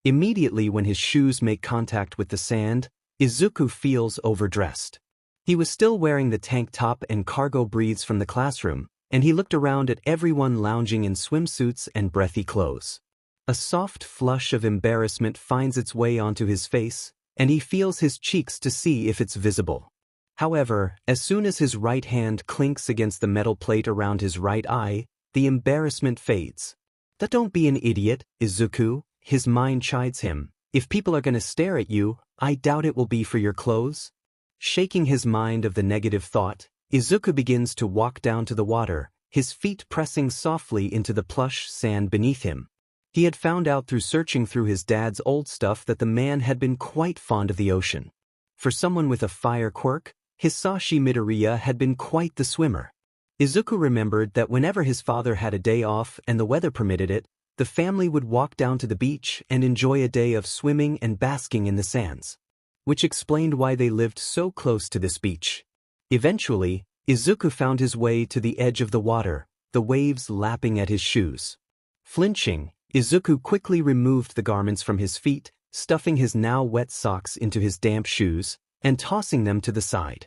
Immediately when his shoes make contact with the sand, Izuku feels overdressed. He was still wearing the tank top and cargo briefs from the classroom, and he looked around at everyone lounging in swimsuits and breathy clothes. A soft flush of embarrassment finds its way onto his face, and he feels his cheeks to see if it's visible. However, as soon as his right hand clinks against the metal plate around his right eye, the embarrassment fades. Don't be an idiot, Izuku, his mind chides him. If people are going to stare at you, I doubt it will be for your clothes. Shaking his mind of the negative thought, Izuku begins to walk down to the water, his feet pressing softly into the plush sand beneath him. He had found out through searching through his dad's old stuff that the man had been quite fond of the ocean. For someone with a fire quirk, Izuku Midoriya had been quite the swimmer. Izuku remembered that whenever his father had a day off and the weather permitted it, the family would walk down to the beach and enjoy a day of swimming and basking in the sands. Which explained why they lived so close to this beach. Eventually, Izuku found his way to the edge of the water, the waves lapping at his shoes. Flinching, Izuku quickly removed the garments from his feet, stuffing his now wet socks into his damp shoes, and tossing them to the side.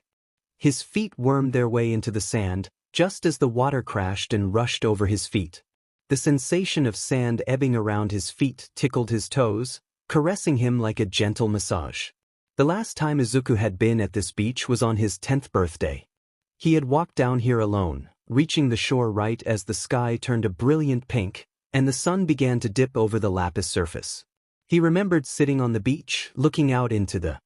His feet wormed their way into the sand, just as the water crashed and rushed over his feet. The sensation of sand ebbing around his feet tickled his toes, caressing him like a gentle massage. The last time Izuku had been at this beach was on his 10th birthday. He had walked down here alone, reaching the shore right as the sky turned a brilliant pink, and the sun began to dip over the lapis surface. He remembered sitting on the beach, looking out into the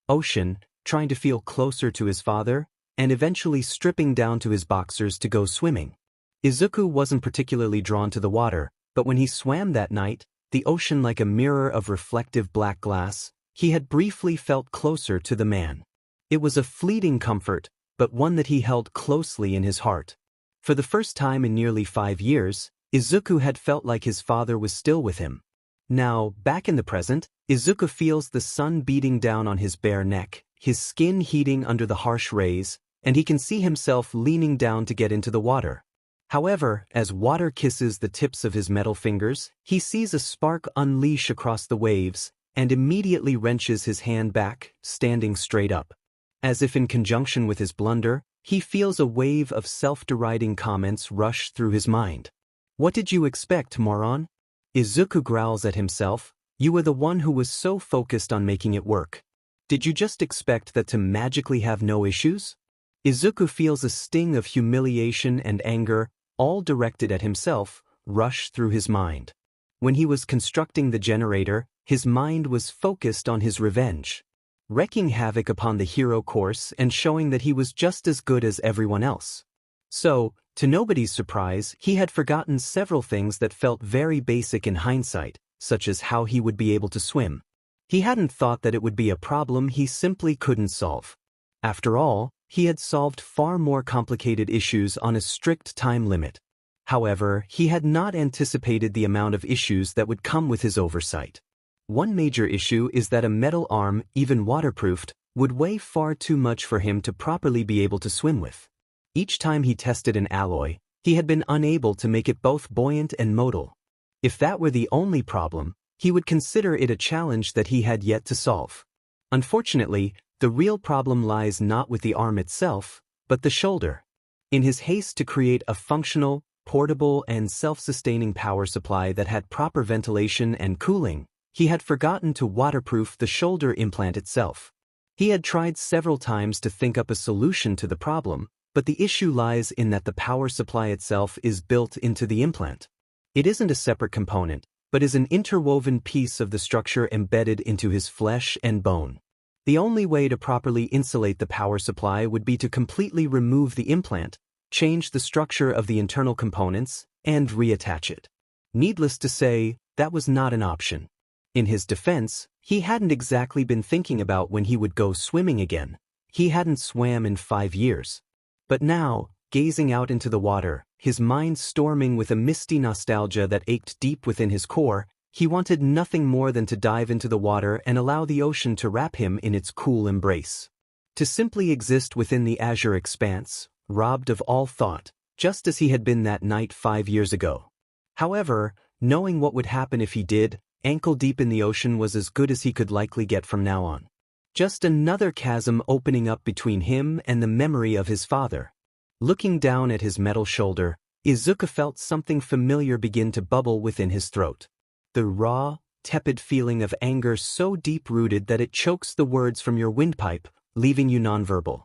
ocean, trying to feel closer to his father, and eventually stripping down to his boxers to go swimming. Izuku wasn't particularly drawn to the water, but when he swam that night, the ocean like a mirror of reflective black glass, he had briefly felt closer to the man. It was a fleeting comfort, but one that he held closely in his heart. For the first time in nearly 5 years, Izuku had felt like his father was still with him. Now, back in the present, Izuku feels the sun beating down on his bare neck, his skin heating under the harsh rays, and he can see himself leaning down to get into the water. However, as water kisses the tips of his metal fingers, he sees a spark unleash across the waves, and immediately wrenches his hand back, standing straight up. As if in conjunction with his blunder, he feels a wave of self-deriding comments rush through his mind. What did you expect, moron? Izuku growls at himself, you were the one who was so focused on making it work. Did you just expect that to magically have no issues? Izuku feels a sting of humiliation and anger, all directed at himself, rush through his mind. When he was constructing the generator, his mind was focused on his revenge. Wreaking havoc upon the hero course and showing that he was just as good as everyone else. So, to nobody's surprise, he had forgotten several things that felt very basic in hindsight, such as how he would be able to swim. He hadn't thought that it would be a problem he simply couldn't solve. After all, he had solved far more complicated issues on a strict time limit. However, he had not anticipated the amount of issues that would come with his oversight. One major issue is that a metal arm, even waterproofed, would weigh far too much for him to properly be able to swim with. Each time he tested an alloy, he had been unable to make it both buoyant and modal. If that were the only problem, he would consider it a challenge that he had yet to solve. Unfortunately, the real problem lies not with the arm itself, but the shoulder. In his haste to create a functional, portable and self-sustaining power supply that had proper ventilation and cooling, he had forgotten to waterproof the shoulder implant itself. He had tried several times to think up a solution to the problem, but the issue lies in that the power supply itself is built into the implant. It isn't a separate component, but is an interwoven piece of the structure embedded into his flesh and bone. The only way to properly insulate the power supply would be to completely remove the implant, change the structure of the internal components, and reattach it. Needless to say, that was not an option. In his defense, he hadn't exactly been thinking about when he would go swimming again. He hadn't swam in 5 years. But now, gazing out into the water, his mind storming with a misty nostalgia that ached deep within his core, he wanted nothing more than to dive into the water and allow the ocean to wrap him in its cool embrace. To simply exist within the azure expanse, robbed of all thought, just as he had been that night 5 years ago. However, knowing what would happen if he did, ankle-deep in the ocean was as good as he could likely get from now on. Just another chasm opening up between him and the memory of his father. Looking down at his metal shoulder, Izuku felt something familiar begin to bubble within his throat. The raw, tepid feeling of anger so deep-rooted that it chokes the words from your windpipe, leaving you nonverbal.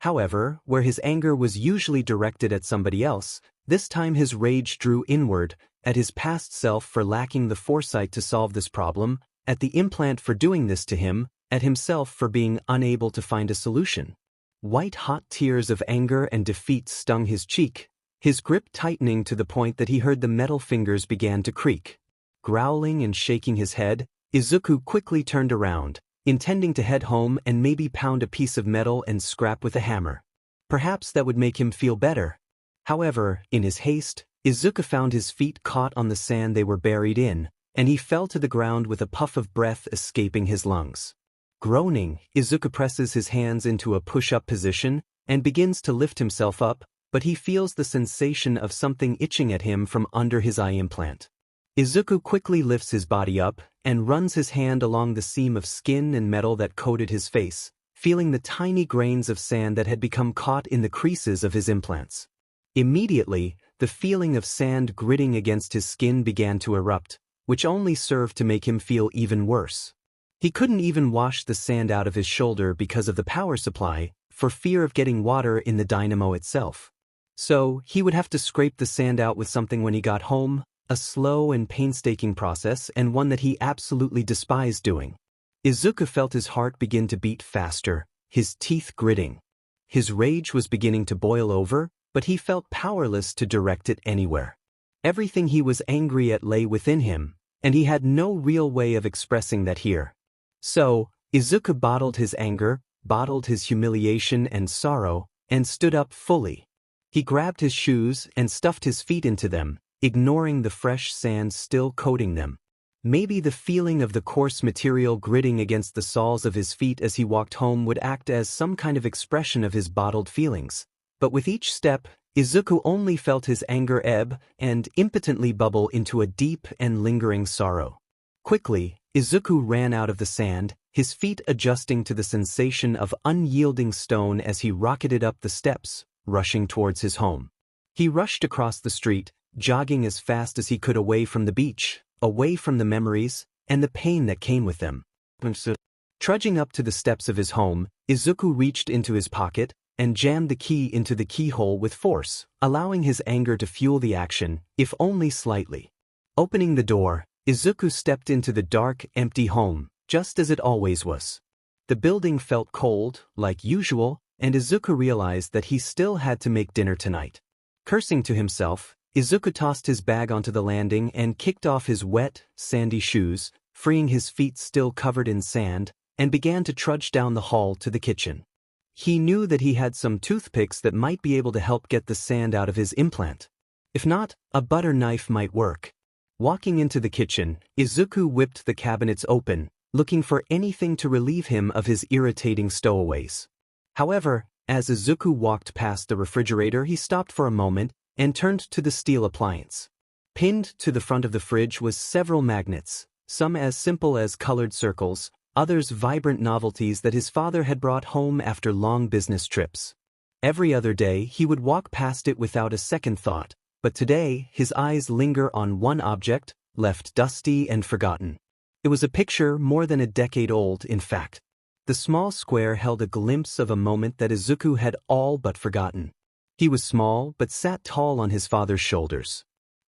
However, where his anger was usually directed at somebody else, this time his rage drew inward, at his past self for lacking the foresight to solve this problem, at the implant for doing this to him, at himself for being unable to find a solution. White-hot tears of anger and defeat stung his cheek, his grip tightening to the point that he heard the metal fingers began to creak. Growling and shaking his head, Izuku quickly turned around, intending to head home and maybe pound a piece of metal and scrap with a hammer. Perhaps that would make him feel better. However, in his haste, Izuku found his feet caught on the sand they were buried in, and he fell to the ground with a puff of breath escaping his lungs. Groaning, Izuku presses his hands into a push-up position and begins to lift himself up, but he feels the sensation of something itching at him from under his eye implant. Izuku quickly lifts his body up and runs his hand along the seam of skin and metal that coated his face, feeling the tiny grains of sand that had become caught in the creases of his implants. Immediately, the feeling of sand gritting against his skin began to erupt, which only served to make him feel even worse. He couldn't even wash the sand out of his shoulder because of the power supply, for fear of getting water in the dynamo itself. So, he would have to scrape the sand out with something when he got home, a slow and painstaking process and one that he absolutely despised doing. Izuku felt his heart begin to beat faster, his teeth gritting. His rage was beginning to boil over, but he felt powerless to direct it anywhere. Everything he was angry at lay within him, and he had no real way of expressing that here. So, Izuku bottled his anger, bottled his humiliation and sorrow, and stood up fully. He grabbed his shoes and stuffed his feet into them, ignoring the fresh sand still coating them. Maybe the feeling of the coarse material gritting against the soles of his feet as he walked home would act as some kind of expression of his bottled feelings. But with each step, Izuku only felt his anger ebb and impotently bubble into a deep and lingering sorrow. Quickly, Izuku ran out of the sand, his feet adjusting to the sensation of unyielding stone as he rocketed up the steps, rushing towards his home. He rushed across the street, jogging as fast as he could away from the beach, away from the memories, and the pain that came with them. Trudging up to the steps of his home, Izuku reached into his pocket and jammed the key into the keyhole with force, allowing his anger to fuel the action, if only slightly. Opening the door, Izuku stepped into the dark, empty home, just as it always was. The building felt cold, like usual, and Izuku realized that he still had to make dinner tonight. Cursing to himself, Izuku tossed his bag onto the landing and kicked off his wet, sandy shoes, freeing his feet still covered in sand, and began to trudge down the hall to the kitchen. He knew that he had some toothpicks that might be able to help get the sand out of his implant. If not, a butter knife might work. Walking into the kitchen, Izuku whipped the cabinets open, looking for anything to relieve him of his irritating stowaways. However, as Izuku walked past the refrigerator, he stopped for a moment and turned to the steel appliance. Pinned to the front of the fridge was several magnets, some as simple as colored circles, others vibrant novelties that his father had brought home after long business trips. Every other day he would walk past it without a second thought, but today his eyes linger on one object, left dusty and forgotten. It was a picture more than a decade old, in fact. The small square held a glimpse of a moment that Izuku had all but forgotten. He was small but sat tall on his father's shoulders.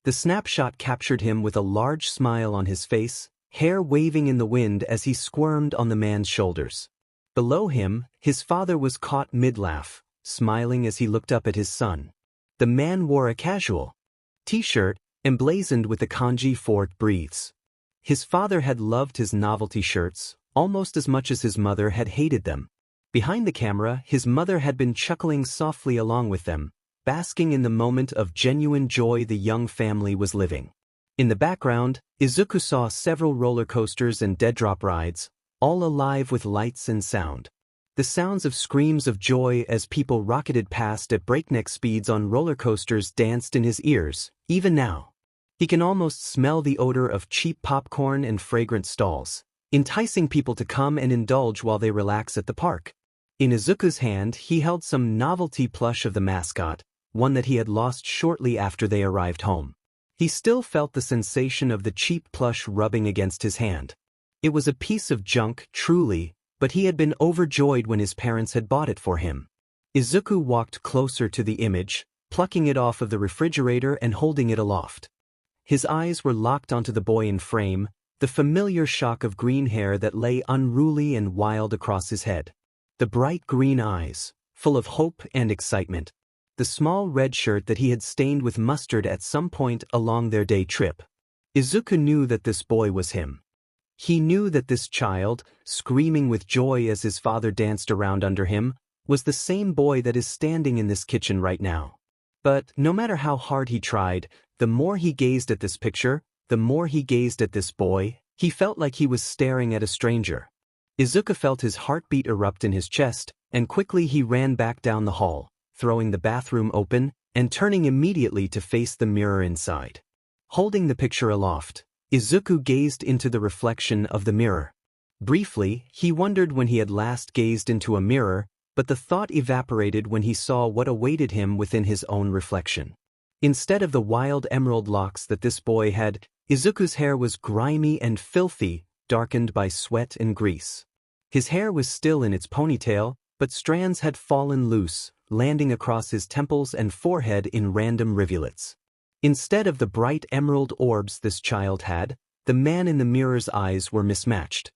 The snapshot captured him with a large smile on his face, hair waving in the wind as he squirmed on the man's shoulders. Below him, his father was caught mid-laugh, smiling as he looked up at his son. The man wore a casual t-shirt, emblazoned with the kanji "Fort Breathes." His father had loved his novelty shirts, almost as much as his mother had hated them. Behind the camera, his mother had been chuckling softly along with them, basking in the moment of genuine joy the young family was living. In the background, Izuku saw several roller coasters and dead-drop rides, all alive with lights and sound. The sounds of screams of joy as people rocketed past at breakneck speeds on roller coasters danced in his ears, even now. He can almost smell the odor of cheap popcorn and fragrant stalls, enticing people to come and indulge while they relax at the park. In Izuku's hand, he held some novelty plush of the mascot, one that he had lost shortly after they arrived home. He still felt the sensation of the cheap plush rubbing against his hand. It was a piece of junk, truly, but he had been overjoyed when his parents had bought it for him. Izuku walked closer to the image, plucking it off of the refrigerator and holding it aloft. His eyes were locked onto the boy in frame, the familiar shock of green hair that lay unruly and wild across his head. The bright green eyes, full of hope and excitement. The small red shirt that he had stained with mustard at some point along their day trip. Izuku knew that this boy was him. He knew that this child, screaming with joy as his father danced around under him, was the same boy that is standing in this kitchen right now. But no matter how hard he tried, the more he gazed at this picture, the more he gazed at this boy, he felt like he was staring at a stranger. Izuku felt his heartbeat erupt in his chest, and quickly he ran back down the hall, throwing the bathroom open and turning immediately to face the mirror inside. Holding the picture aloft, Izuku gazed into the reflection of the mirror. Briefly, he wondered when he had last gazed into a mirror, but the thought evaporated when he saw what awaited him within his own reflection. Instead of the wild emerald locks that this boy had, Izuku's hair was grimy and filthy, darkened by sweat and grease. His hair was still in its ponytail, but strands had fallen loose, landing across his temples and forehead in random rivulets. Instead of the bright emerald orbs this child had, the man in the mirror's eyes were mismatched.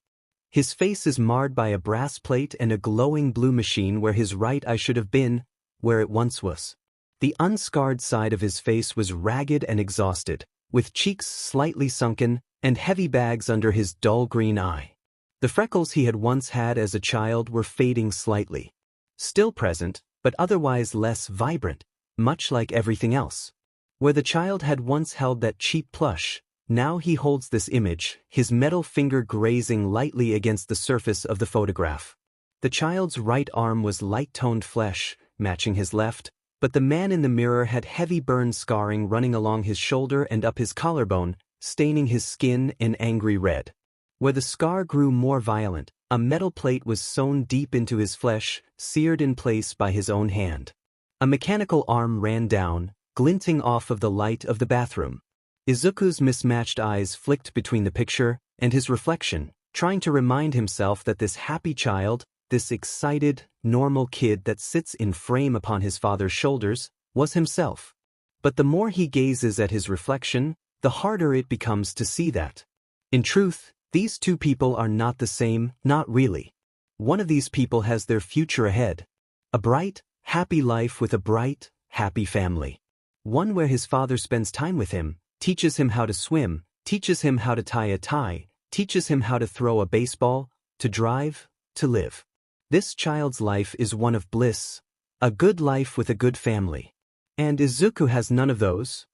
His face is marred by a brass plate and a glowing blue machine where his right eye should have been, where it once was. The unscarred side of his face was ragged and exhausted, with cheeks slightly sunken and heavy bags under his dull green eye. The freckles he had once had as a child were fading slightly. Still present, but otherwise less vibrant, much like everything else. Where the child had once held that cheap plush, now he holds this image, his metal finger grazing lightly against the surface of the photograph. The child's right arm was light-toned flesh, matching his left, but the man in the mirror had heavy burn scarring running along his shoulder and up his collarbone, staining his skin an angry red. Where the scar grew more violent, a metal plate was sewn deep into his flesh, seared in place by his own hand. A mechanical arm ran down, glinting off of the light of the bathroom. Izuku's mismatched eyes flicked between the picture and his reflection, trying to remind himself that this happy child, this excited, normal kid that sits in frame upon his father's shoulders, was himself. But the more he gazes at his reflection, the harder it becomes to see that. In truth, these two people are not the same, not really. One of these people has their future ahead. A bright, happy life with a bright, happy family. One where his father spends time with him, teaches him how to swim, teaches him how to tie a tie, teaches him how to throw a baseball, to drive, to live. This child's life is one of bliss, a good life with a good family. And Izuku has none of those.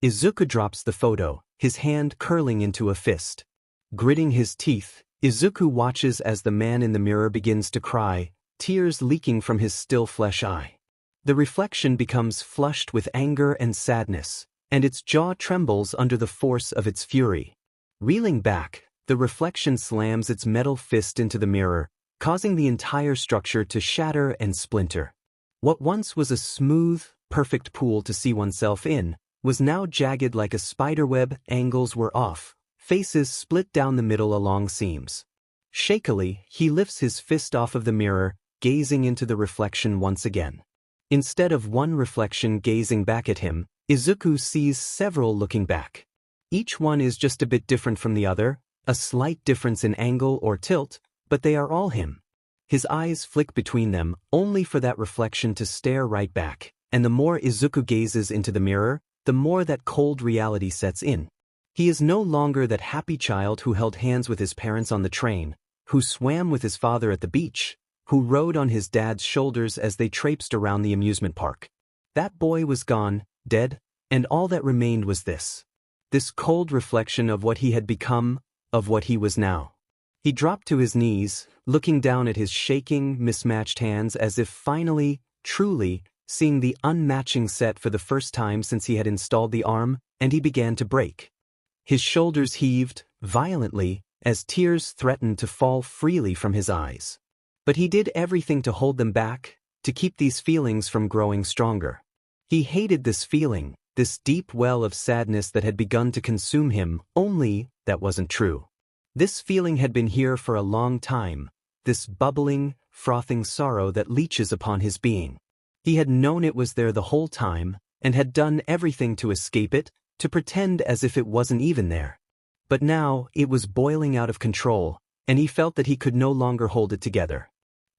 Izuku drops the photo, his hand curling into a fist. Gritting his teeth, Izuku watches as the man in the mirror begins to cry, tears leaking from his still flesh eye. The reflection becomes flushed with anger and sadness, and its jaw trembles under the force of its fury. Reeling back, the reflection slams its metal fist into the mirror, causing the entire structure to shatter and splinter. What once was a smooth, perfect pool to see oneself in, was now jagged like a spiderweb. Angles were off, faces split down the middle along seams. Shakily, he lifts his fist off of the mirror, gazing into the reflection once again. Instead of one reflection gazing back at him, Izuku sees several looking back. Each one is just a bit different from the other, a slight difference in angle or tilt, but they are all him. His eyes flick between them, only for that reflection to stare right back, and the more Izuku gazes into the mirror, the more that cold reality sets in. He is no longer that happy child who held hands with his parents on the train, who swam with his father at the beach, who rode on his dad's shoulders as they traipsed around the amusement park. That boy was gone, dead, and all that remained was this cold reflection of what he had become, of what he was now. He dropped to his knees, looking down at his shaking, mismatched hands as if finally, truly, seeing the unmatching set for the first time since he had installed the arm, and he began to break. His shoulders heaved, violently, as tears threatened to fall freely from his eyes. But he did everything to hold them back, to keep these feelings from growing stronger. He hated this feeling, this deep well of sadness that had begun to consume him, only that wasn't true. This feeling had been here for a long time, this bubbling, frothing sorrow that leeches upon his being. He had known it was there the whole time, and had done everything to escape it, to pretend as if it wasn't even there. But now, it was boiling out of control, and he felt that he could no longer hold it together.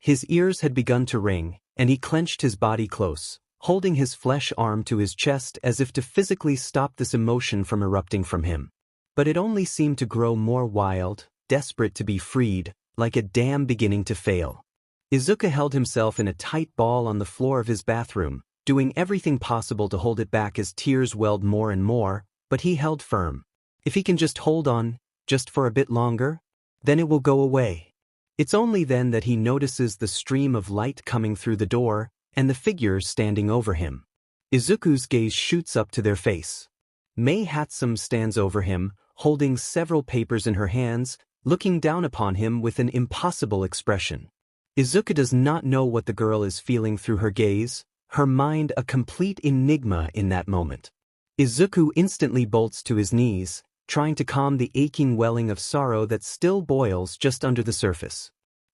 His ears had begun to ring, and he clenched his body close, holding his flesh arm to his chest as if to physically stop this emotion from erupting from him. But it only seemed to grow more wild, desperate to be freed, like a dam beginning to fail. Izuku held himself in a tight ball on the floor of his bathroom, doing everything possible to hold it back as tears welled more and more, but he held firm. If he can just hold on, just for a bit longer, then it will go away. It's only then that he notices the stream of light coming through the door, and the figure standing over him. Izuku's gaze shoots up to their face. Mei Hatsum stands over him, holding several papers in her hands, looking down upon him with an impossible expression. Izuku does not know what the girl is feeling through her gaze, her mind a complete enigma in that moment. Izuku instantly bolts to his knees, trying to calm the aching welling of sorrow that still boils just under the surface.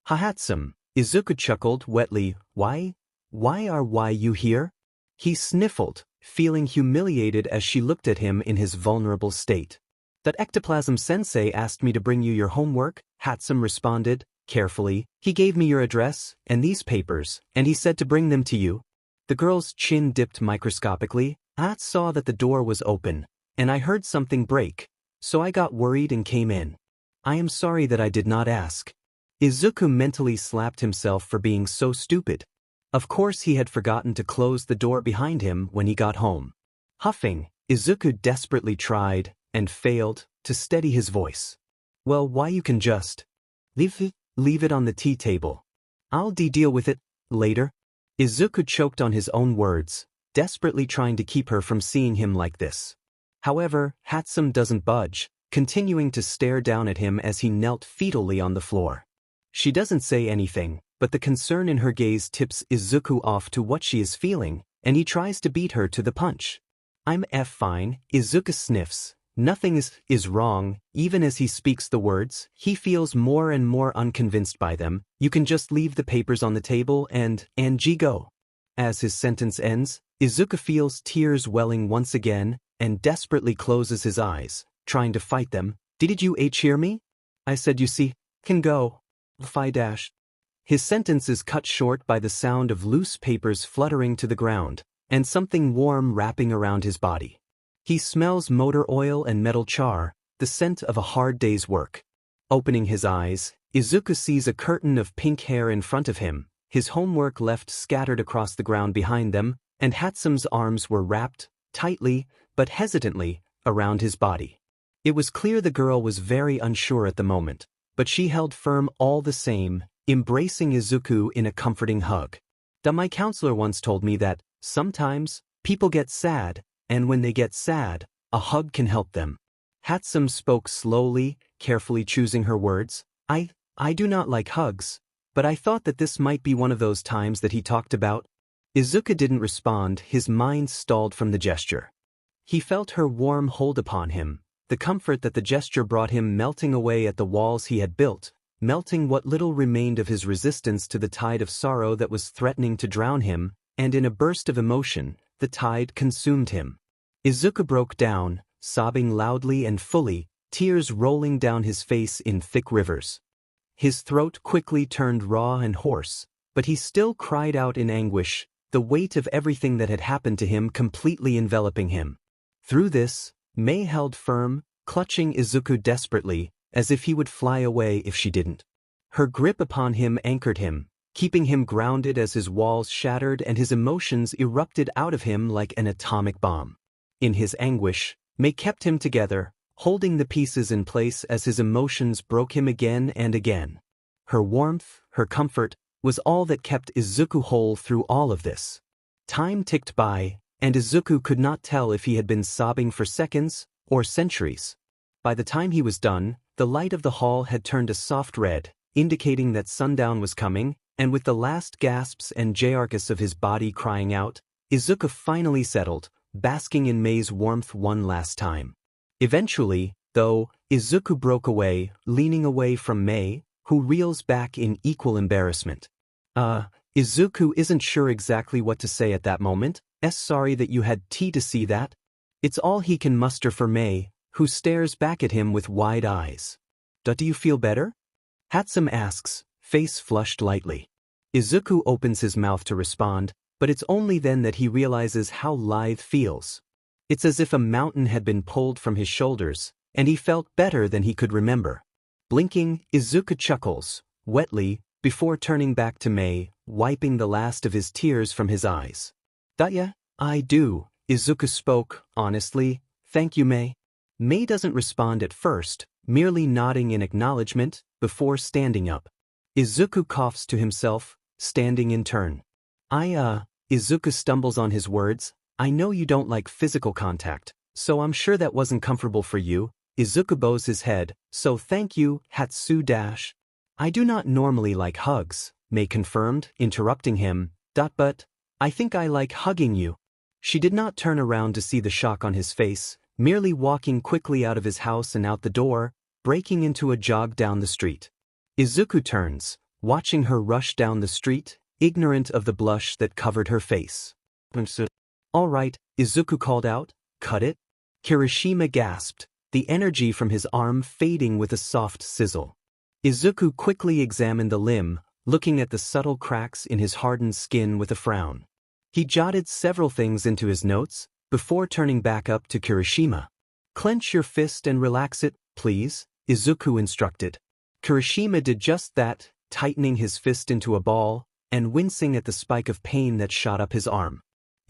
Hatsum, Izuku chuckled wetly, why are you here? He sniffled, feeling humiliated as she looked at him in his vulnerable state. That ectoplasm-sensei asked me to bring you your homework, Hatsum responded, carefully. He gave me your address, and these papers, and he said to bring them to you. The girl's chin dipped microscopically. I saw that the door was open, and I heard something break, so I got worried and came in. I am sorry that I did not ask. Izuku mentally slapped himself for being so stupid. Of course he had forgotten to close the door behind him when he got home. Huffing, Izuku desperately tried, and failed, to steady his voice. Well, why you can just leave it on the tea table. I'll deal with it later. Izuku choked on his own words, desperately trying to keep her from seeing him like this. However, Hatsum doesn't budge, continuing to stare down at him as he knelt fetally on the floor. She doesn't say anything, but the concern in her gaze tips Izuku off to what she is feeling, and he tries to beat her to the punch. I'm fine, Izuku sniffs. Nothing is wrong. Even as he speaks the words, he feels more and more unconvinced by them. You can just leave the papers on the table and go. As his sentence ends, Izuku feels tears welling once again, and desperately closes his eyes, trying to fight them. Did you hear me? I said you see, can go. His sentence is cut short by the sound of loose papers fluttering to the ground, and something warm wrapping around his body. He smells motor oil and metal char, the scent of a hard day's work. Opening his eyes, Izuku sees a curtain of pink hair in front of him, his homework left scattered across the ground behind them, and Hatsum's arms were wrapped, tightly, but hesitantly, around his body. It was clear the girl was very unsure at the moment, but she held firm all the same, embracing Izuku in a comforting hug. My counselor once told me that, sometimes, people get sad, and when they get sad, a hug can help them. Hatsum spoke slowly, carefully choosing her words. I do not like hugs, but I thought that this might be one of those times that he talked about. Izuku didn't respond, his mind stalled from the gesture. He felt her warm hold upon him, the comfort that the gesture brought him melting away at the walls he had built, melting what little remained of his resistance to the tide of sorrow that was threatening to drown him, and in a burst of emotion, the tide consumed him. Izuku broke down, sobbing loudly and fully, tears rolling down his face in thick rivers. His throat quickly turned raw and hoarse, but he still cried out in anguish, the weight of everything that had happened to him completely enveloping him. Through this, Mei held firm, clutching Izuku desperately, as if he would fly away if she didn't. Her grip upon him anchored him, keeping him grounded as his walls shattered and his emotions erupted out of him like an atomic bomb. In his anguish, Mei kept him together, holding the pieces in place as his emotions broke him again and again. Her warmth, her comfort, was all that kept Izuku whole through all of this. Time ticked by, and Izuku could not tell if he had been sobbing for seconds or centuries. By the time he was done, the light of the hall had turned a soft red, indicating that sundown was coming, and with the last gasps and jargus of his body crying out, Izuku finally settled, basking in Mei's warmth one last time. Eventually, though, Izuku broke away, leaning away from Mei, who reels back in equal embarrassment. Izuku isn't sure exactly what to say at that moment. Sorry that you had tea to see that. It's all he can muster for Mei, who stares back at him with wide eyes. Do you feel better? Hatsum asks, face flushed lightly. Izuku opens his mouth to respond, but it's only then that he realizes how lithe feels. It's as if a mountain had been pulled from his shoulders, and he felt better than he could remember. Blinking, Izuku chuckles, wetly, before turning back to Mei, wiping the last of his tears from his eyes. Yeah, I do, Izuku spoke, honestly, thank you, Mei. Mei doesn't respond at first, merely nodding in acknowledgement, before standing up. Izuku coughs to himself, standing in turn. Izuku stumbles on his words, I know you don't like physical contact, so I'm sure that wasn't comfortable for you. Izuku bows his head, so thank you, Hatsu dash. I do not normally like hugs, Mei confirmed, interrupting him, but I think I like hugging you. She did not turn around to see the shock on his face, merely walking quickly out of his house and out the door, breaking into a jog down the street. Izuku turns, watching her rush down the street, ignorant of the blush that covered her face. All right, Izuku called out, cut it? Kirishima gasped, the energy from his arm fading with a soft sizzle. Izuku quickly examined the limb, looking at the subtle cracks in his hardened skin with a frown. He jotted several things into his notes, before turning back up to Kirishima. Clench your fist and relax it, please, Izuku instructed. Kirishima did just that, tightening his fist into a ball, and wincing at the spike of pain that shot up his arm.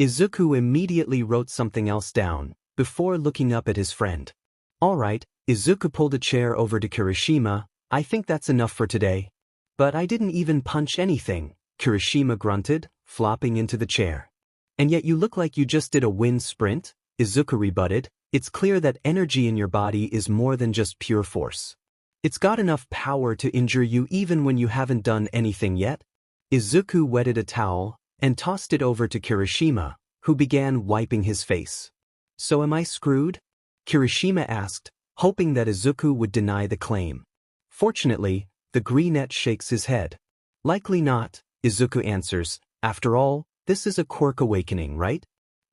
Izuku immediately wrote something else down, before looking up at his friend. All right, Izuku pulled a chair over to Kirishima, I think that's enough for today. But I didn't even punch anything, Kirishima grunted, flopping into the chair. And yet you look like you just did a wind sprint, Izuku rebutted, it's clear that energy in your body is more than just pure force. It's got enough power to injure you even when you haven't done anything yet. Izuku wetted a towel, and tossed it over to Kirishima, who began wiping his face. So am I screwed? Kirishima asked, hoping that Izuku would deny the claim. Fortunately, the greenette shakes his head. Likely not, Izuku answers, after all, this is a quirk awakening, right?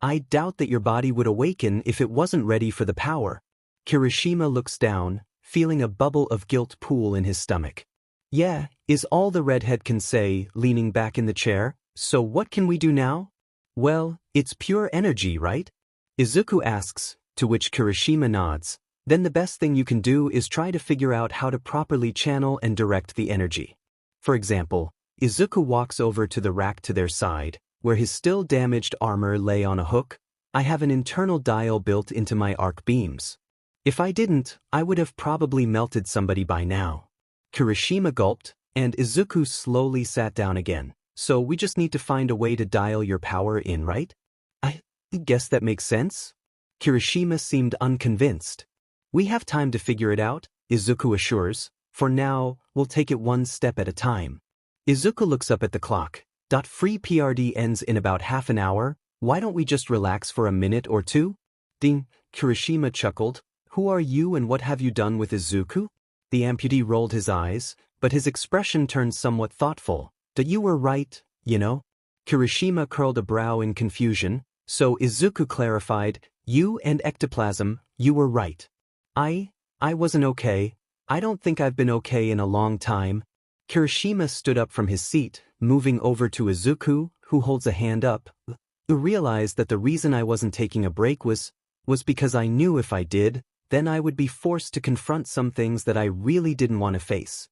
I doubt that your body would awaken if it wasn't ready for the power. Kirishima looks down, feeling a bubble of guilt pool in his stomach. Yeah, is all the redhead can say, leaning back in the chair, so what can we do now? Well, it's pure energy, right? Izuku asks, to which Kirishima nods. Then the best thing you can do is try to figure out how to properly channel and direct the energy. For example, Izuku walks over to the rack to their side, where his still damaged armor lay on a hook. I have an internal dial built into my arc beams. If I didn't, I would have probably melted somebody by now. Kirishima gulped, and Izuku slowly sat down again. So we just need to find a way to dial your power in, right? I guess that makes sense? Kirishima seemed unconvinced. We have time to figure it out, Izuku assures. For now, we'll take it one step at a time. Izuku looks up at the clock. Free PRD ends in about half an hour, why don't we just relax for a minute or two? Ding, Kirishima chuckled. Who are you and what have you done with Izuku? The amputee rolled his eyes, but his expression turned somewhat thoughtful. That you were right, you know? Kirishima curled a brow in confusion, so Izuku clarified, You and ectoplasm, you were right. I wasn't okay. I don't think I've been okay in a long time. Kirishima stood up from his seat, moving over to Izuku, who holds a hand up. You realized that the reason I wasn't taking a break was because I knew if I did, then I would be forced to confront some things that I really didn't want to face.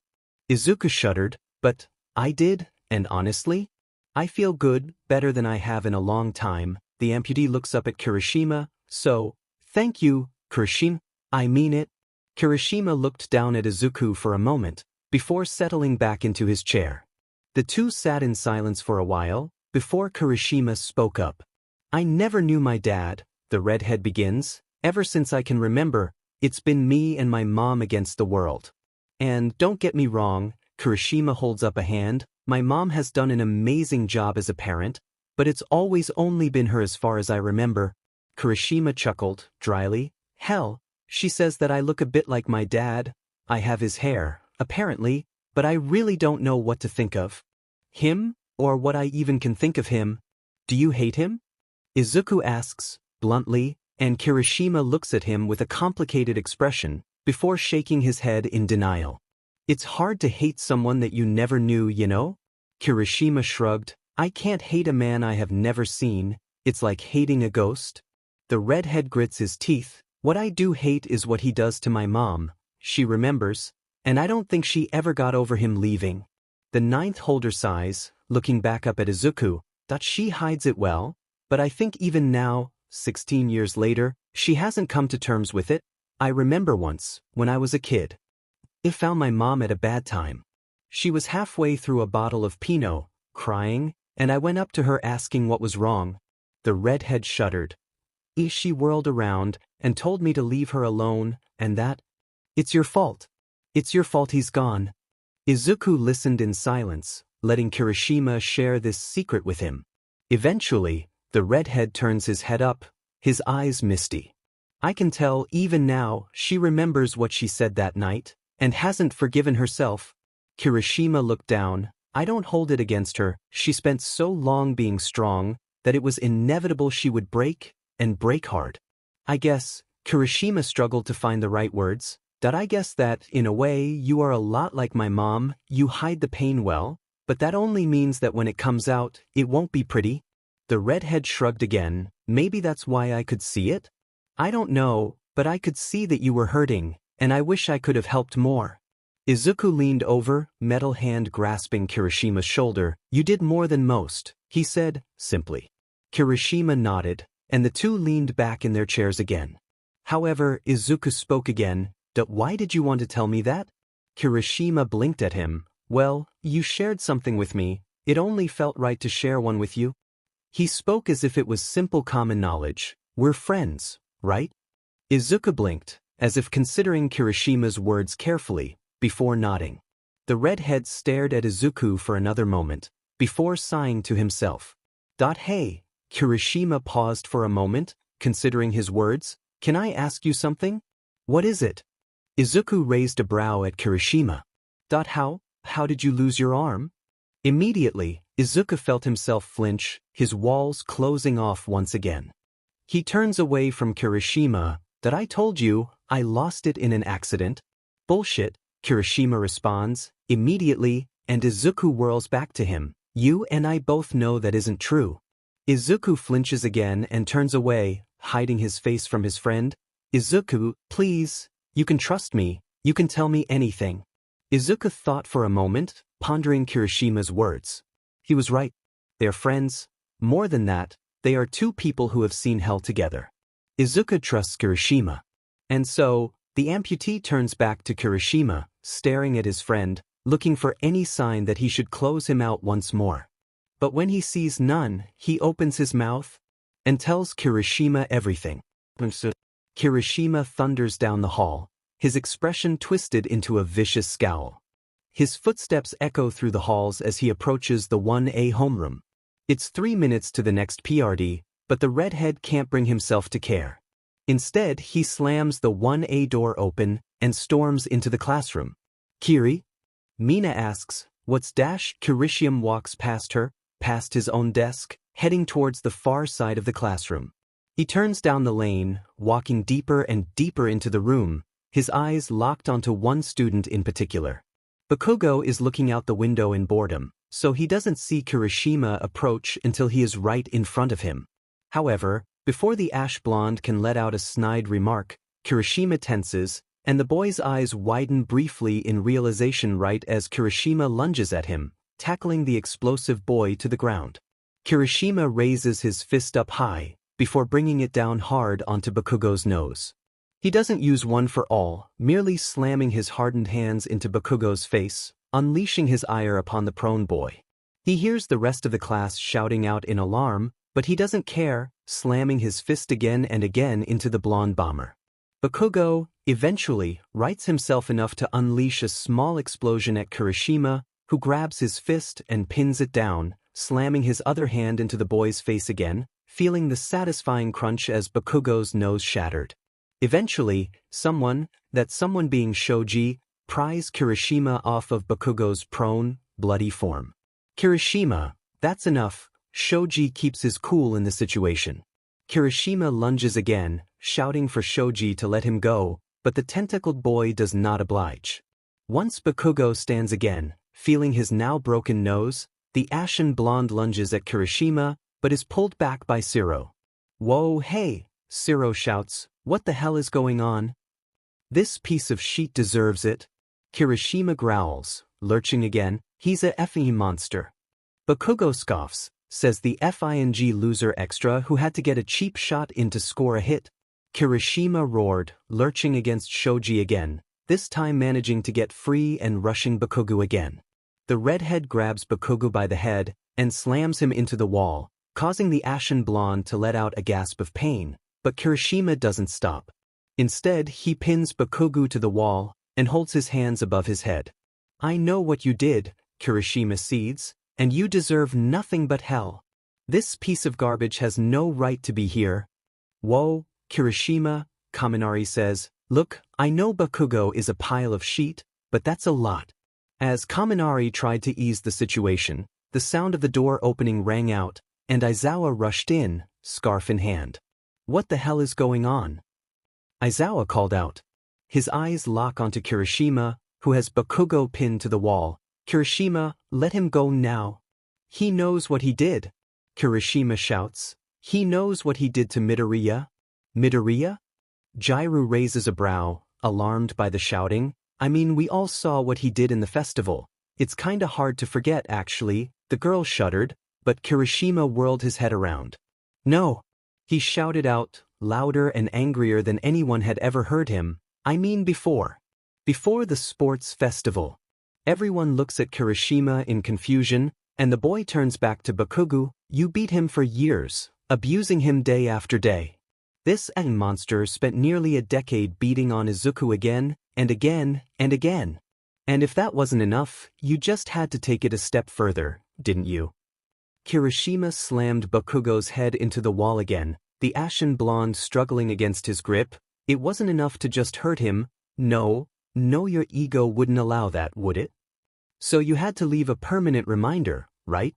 Izuku shuddered, but I did, and honestly, I feel good, better than I have in a long time. The amputee looks up at Kirishima, so, thank you, Kirishima, I mean it. Kirishima looked down at Izuku for a moment, before settling back into his chair. The two sat in silence for a while, before Kirishima spoke up. I never knew my dad, the redhead begins. Ever since I can remember, it's been me and my mom against the world. And don't get me wrong, Kirishima holds up a hand, my mom has done an amazing job as a parent, but it's always only been her as far as I remember. Kirishima chuckled, dryly. Hell, she says that I look a bit like my dad. I have his hair, apparently, but I really don't know what to think of him, or what I even can think of him. Do you hate him? Izuku asks, bluntly, and Kirishima looks at him with a complicated expression, before shaking his head in denial. It's hard to hate someone that you never knew, you know? Kirishima shrugged. I can't hate a man I have never seen. It's like hating a ghost. The redhead grits his teeth. What I do hate is what he does to my mom. She remembers, and I don't think she ever got over him leaving. The ninth holder sighs, looking back up at Izuku, that she hides it well, but I think even now, 16 years later, she hasn't come to terms with it. I remember once, when I was a kid, I found my mom at a bad time. She was halfway through a bottle of Pinot, crying, and I went up to her asking what was wrong. The redhead shuddered. She whirled around and told me to leave her alone, and that, it's your fault. It's your fault he's gone. Izuku listened in silence, letting Kirishima share this secret with him. Eventually, the redhead turns his head up, his eyes misty. I can tell even now she remembers what she said that night, and hasn't forgiven herself. Kirishima looked down. I don't hold it against her. She spent so long being strong, that it was inevitable she would break, and break hard. I guess, Kirishima struggled to find the right words. That I guess that, in a way, you are a lot like my mom, you hide the pain well, but that only means that when it comes out, it won't be pretty. The redhead shrugged again. Maybe that's why I could see it? I don't know, but I could see that you were hurting, and I wish I could have helped more. Izuku leaned over, metal hand grasping Kirishima's shoulder. You did more than most, he said, simply. Kirishima nodded, and the two leaned back in their chairs again. However, Izuku spoke again. Why did you want to tell me that? Kirishima blinked at him. Well, you shared something with me. It only felt right to share one with you. He spoke as if it was simple common knowledge. We're friends, right? Izuku blinked, as if considering Kirishima's words carefully, before nodding. The redhead stared at Izuku for another moment, before sighing to himself. Hey, Kirishima paused for a moment, considering his words. Can I ask you something? What is it? Izuku raised a brow at Kirishima. How did you lose your arm? Immediately, Izuku felt himself flinch, his walls closing off once again. He turns away from Kirishima. I told you, I lost it in an accident. Bullshit, Kirishima responds, immediately, and Izuku whirls back to him. You and I both know that isn't true. Izuku flinches again and turns away, hiding his face from his friend. Izuku, please, you can trust me, you can tell me anything. Izuku thought for a moment, pondering Kirishima's words. He was right. They are friends. More than that, they are two people who have seen hell together. Izuku trusts Kirishima. And so, the amputee turns back to Kirishima, staring at his friend, looking for any sign that he should close him out once more. But when he sees none, he opens his mouth and tells Kirishima everything. Kirishima thunders down the hall, his expression twisted into a vicious scowl. His footsteps echo through the halls as he approaches the 1A homeroom. It's 3 minutes to the next PRD, but the redhead can't bring himself to care. Instead, he slams the 1A door open and storms into the classroom. Kiri? Mina asks, what's dash? Kirishima walks past her, past his own desk, heading towards the far side of the classroom. He turns down the lane, walking deeper and deeper into the room, his eyes locked onto one student in particular. Bakugo is looking out the window in boredom, so he doesn't see Kirishima approach until he is right in front of him. However, before the ash blonde can let out a snide remark, Kirishima tenses, and the boy's eyes widen briefly in realization right as Kirishima lunges at him, tackling the explosive boy to the ground. Kirishima raises his fist up high, before bringing it down hard onto Bakugo's nose. He doesn't use one for all, merely slamming his hardened hands into Bakugo's face, unleashing his ire upon the prone boy. He hears the rest of the class shouting out in alarm, but he doesn't care, slamming his fist again and again into the blonde bomber. Bakugo, eventually, rights himself enough to unleash a small explosion at Kirishima, who grabs his fist and pins it down, slamming his other hand into the boy's face again, feeling the satisfying crunch as Bakugo's nose shattered. Eventually, someone being Shoji, pries Kirishima off of Bakugo's prone, bloody form. Kirishima, that's enough. Shoji keeps his cool in the situation. Kirishima lunges again, shouting for Shoji to let him go, but the tentacled boy does not oblige. Once Bakugo stands again, feeling his now broken nose, the ashen blonde lunges at Kirishima, but is pulled back by Siro. "Whoa, hey!" Siro shouts, "What the hell is going on? This piece of shit deserves it." Kirishima growls, lurching again, "He's a effing monster." Bakugo scoffs, says the FING loser extra who had to get a cheap shot in to score a hit. Kirishima roared, lurching against Shoji again, this time managing to get free and rushing Bakugo again. The redhead grabs Bakugo by the head and slams him into the wall, causing the ashen blonde to let out a gasp of pain, but Kirishima doesn't stop. Instead, he pins Bakugo to the wall and holds his hands above his head. "I know what you did," Kirishima cedes, "and you deserve nothing but hell. This piece of garbage has no right to be here." "Whoa, Kirishima," Kaminari says, "Look, I know Bakugo is a pile of shit, but that's a lot." As Kaminari tried to ease the situation, the sound of the door opening rang out, and Aizawa rushed in, scarf in hand. "What the hell is going on?" Aizawa called out. His eyes lock onto Kirishima, who has Bakugo pinned to the wall. "Kirishima, let him go now. He knows what he did." Kirishima shouts. "He knows what he did to Midoriya?" "Midoriya?" Jairu raises a brow, alarmed by the shouting. "I mean, we all saw what he did in the festival. It's kinda hard to forget, actually." The girl shuddered, but Kirishima whirled his head around. "No!" He shouted out, louder and angrier than anyone had ever heard him. "I mean before. Before the sports festival." Everyone looks at Kirishima in confusion, and the boy turns back to Bakugo. "You beat him for years, abusing him day after day. This monster spent nearly a decade beating on Izuku again, and again, and again. And if that wasn't enough, you just had to take it a step further, didn't you?" Kirishima slammed Bakugo's head into the wall again, the ashen blonde struggling against his grip. "It wasn't enough to just hurt him. No, your ego wouldn't allow that, would it? So you had to leave a permanent reminder, right?"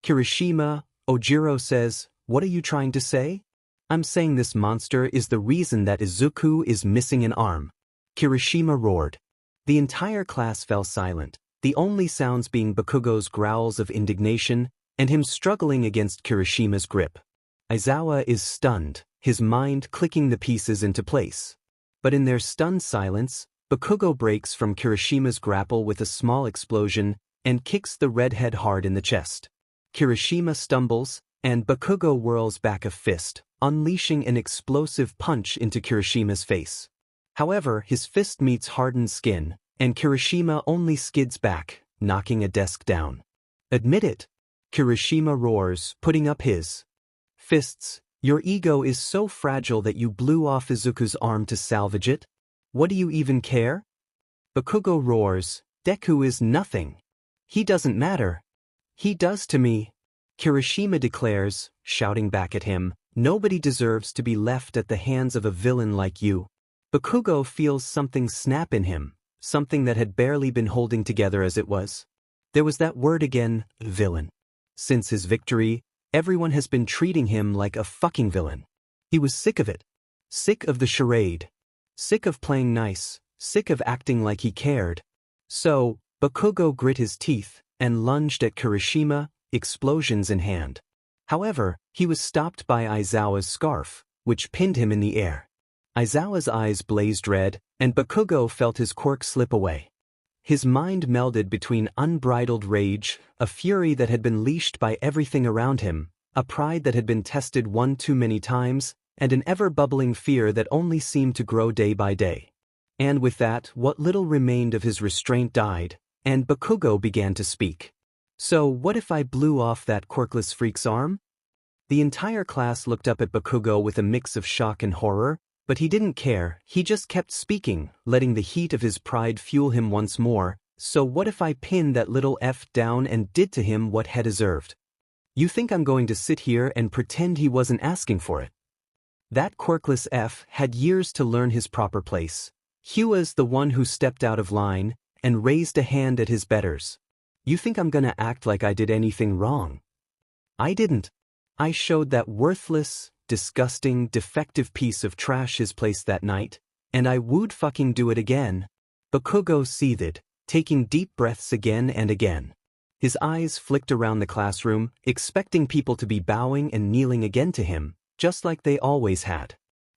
Kirishima, Ojiro says, "What are you trying to say?" "I'm saying this monster is the reason that Izuku is missing an arm." Kirishima roared. The entire class fell silent, the only sounds being Bakugo's growls of indignation and him struggling against Kirishima's grip. Aizawa is stunned, his mind clicking the pieces into place. But in their stunned silence, Bakugo breaks from Kirishima's grapple with a small explosion and kicks the redhead hard in the chest. Kirishima stumbles, and Bakugo whirls back a fist, unleashing an explosive punch into Kirishima's face. However, his fist meets hardened skin, and Kirishima only skids back, knocking a desk down. "Admit it!" Kirishima roars, putting up his fists. "Your ego is so fragile that you blew off Izuku's arm to salvage it? What do you even care?" Bakugo roars, "Deku is nothing. He doesn't matter. He does to me." Kirishima declares, shouting back at him, "Nobody deserves to be left at the hands of a villain like you." Bakugo feels something snap in him, something that had barely been holding together as it was. There was that word again, villain. Since his victory, everyone has been treating him like a fucking villain. He was sick of it. Sick of the charade. Sick of playing nice, sick of acting like he cared. So, Bakugo grit his teeth and lunged at Kirishima, explosions in hand. However, he was stopped by Aizawa's scarf, which pinned him in the air. Aizawa's eyes blazed red, and Bakugo felt his quirk slip away. His mind melded between unbridled rage, a fury that had been leashed by everything around him, a pride that had been tested one too many times, and an ever-bubbling fear that only seemed to grow day by day. And with that, what little remained of his restraint died, and Bakugo began to speak. So what if I blew off that quirkless freak's arm? The entire class looked up at Bakugo with a mix of shock and horror, but he didn't care. He just kept speaking, letting the heat of his pride fuel him once more. So what if I pinned that little F down and did to him what he deserved? You think I'm going to sit here and pretend he wasn't asking for it? That quirkless F had years to learn his proper place. He was the one who stepped out of line and raised a hand at his betters. You think I'm gonna act like I did anything wrong? I didn't. I showed that worthless, disgusting, defective piece of trash his place that night, and I would fucking do it again. Bakugo seethed, taking deep breaths again and again. His eyes flicked around the classroom, expecting people to be bowing and kneeling again to him, just like they always had.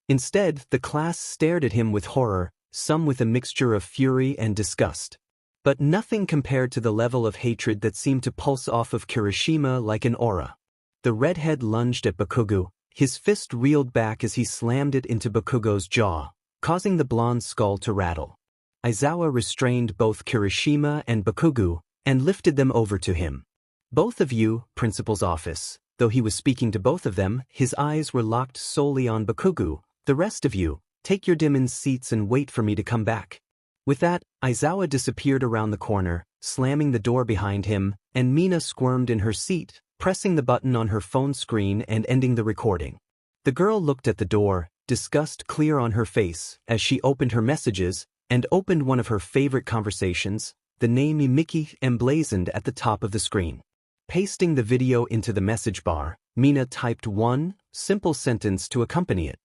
Instead, the class stared at him with horror, some with a mixture of fury and disgust. But nothing compared to the level of hatred that seemed to pulse off of Kirishima like an aura. The redhead lunged at Bakugo, his fist reeled back as he slammed it into Bakugo's jaw, causing the blonde skull to rattle. Aizawa restrained both Kirishima and Bakugo, and lifted them over to him. Both of you, principal's office. Though he was speaking to both of them, his eyes were locked solely on Bakugo. The rest of you, take your demon seats and wait for me to come back. With that, Aizawa disappeared around the corner, slamming the door behind him, and Mina squirmed in her seat, pressing the button on her phone screen and ending the recording. The girl looked at the door, disgust clear on her face, as she opened her messages, and opened one of her favorite conversations, the name Miki emblazoned at the top of the screen. Pasting the video into the message bar, Mina typed one simple sentence to accompany it.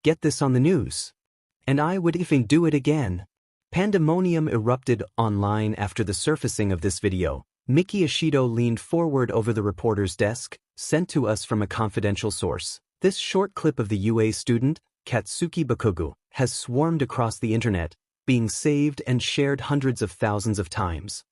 Get this on the news. And I would even do it again. Pandemonium erupted online after the surfacing of this video. Miki Ishido leaned forward over the reporter's desk, sent to us from a confidential source. This short clip of the UA student, Katsuki Bakugo, has swarmed across the internet, being saved and shared hundreds of thousands of times.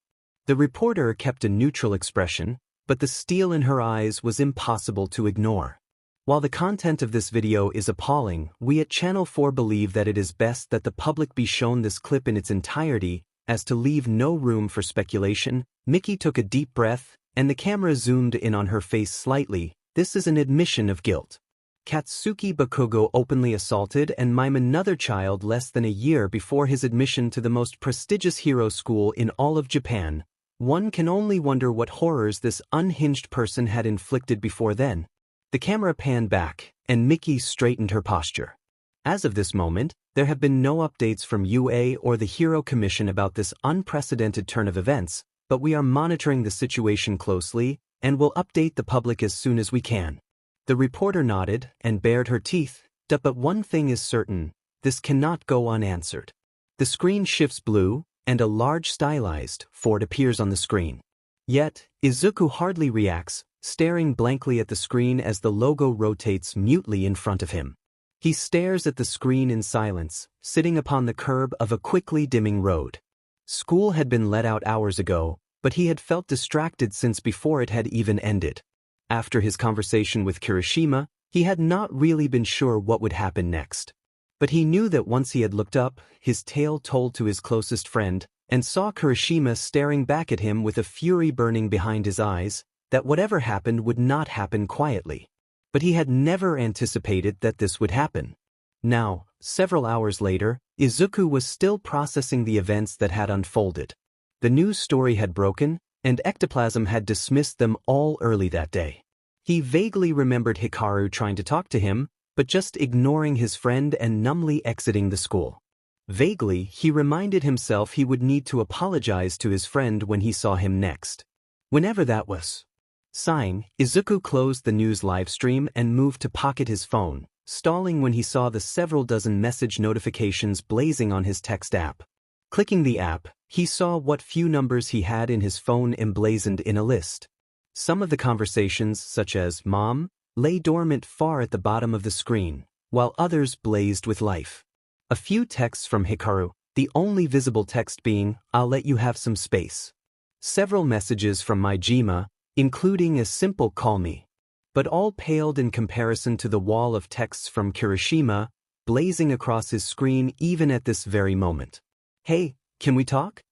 The reporter kept a neutral expression, but the steel in her eyes was impossible to ignore. While the content of this video is appalling, we at Channel 4 believe that it is best that the public be shown this clip in its entirety, as to leave no room for speculation. Miki took a deep breath, and the camera zoomed in on her face slightly. This is an admission of guilt. Katsuki Bakugo openly assaulted and mimed another child less than a year before his admission to the most prestigious hero school in all of Japan. One can only wonder what horrors this unhinged person had inflicted before then. The camera panned back, and Miki straightened her posture. As of this moment, there have been no updates from UA or the Hero Commission about this unprecedented turn of events, but we are monitoring the situation closely, and will update the public as soon as we can. The reporter nodded and bared her teeth, but one thing is certain, this cannot go unanswered. The screen shifts blue, and a large stylized Ford appears on the screen. Yet, Izuku hardly reacts, staring blankly at the screen as the logo rotates mutely in front of him. He stares at the screen in silence, sitting upon the curb of a quickly dimming road. School had been let out hours ago, but he had felt distracted since before it had even ended. After his conversation with Kirishima, he had not really been sure what would happen next. But he knew that once he had looked up, his tale told to his closest friend, and saw Kirishima staring back at him with a fury burning behind his eyes, that whatever happened would not happen quietly. But he had never anticipated that this would happen. Now, several hours later, Izuku was still processing the events that had unfolded. The news story had broken, and ectoplasm had dismissed them all early that day. He vaguely remembered Hikaru trying to talk to him, but just ignoring his friend and numbly exiting the school. Vaguely, he reminded himself he would need to apologize to his friend when he saw him next. Whenever that was. Sighing, Izuku closed the news livestream and moved to pocket his phone, stalling when he saw the several dozen message notifications blazing on his text app. Clicking the app, he saw what few numbers he had in his phone emblazoned in a list. Some of the conversations, such as "Mom," lay dormant far at the bottom of the screen, while others blazed with life. A few texts from Hikaru, the only visible text being, "I'll let you have some space." Several messages from Majima, including a simple "call me." But all paled in comparison to the wall of texts from Kirishima, blazing across his screen even at this very moment. "Hey, can we talk?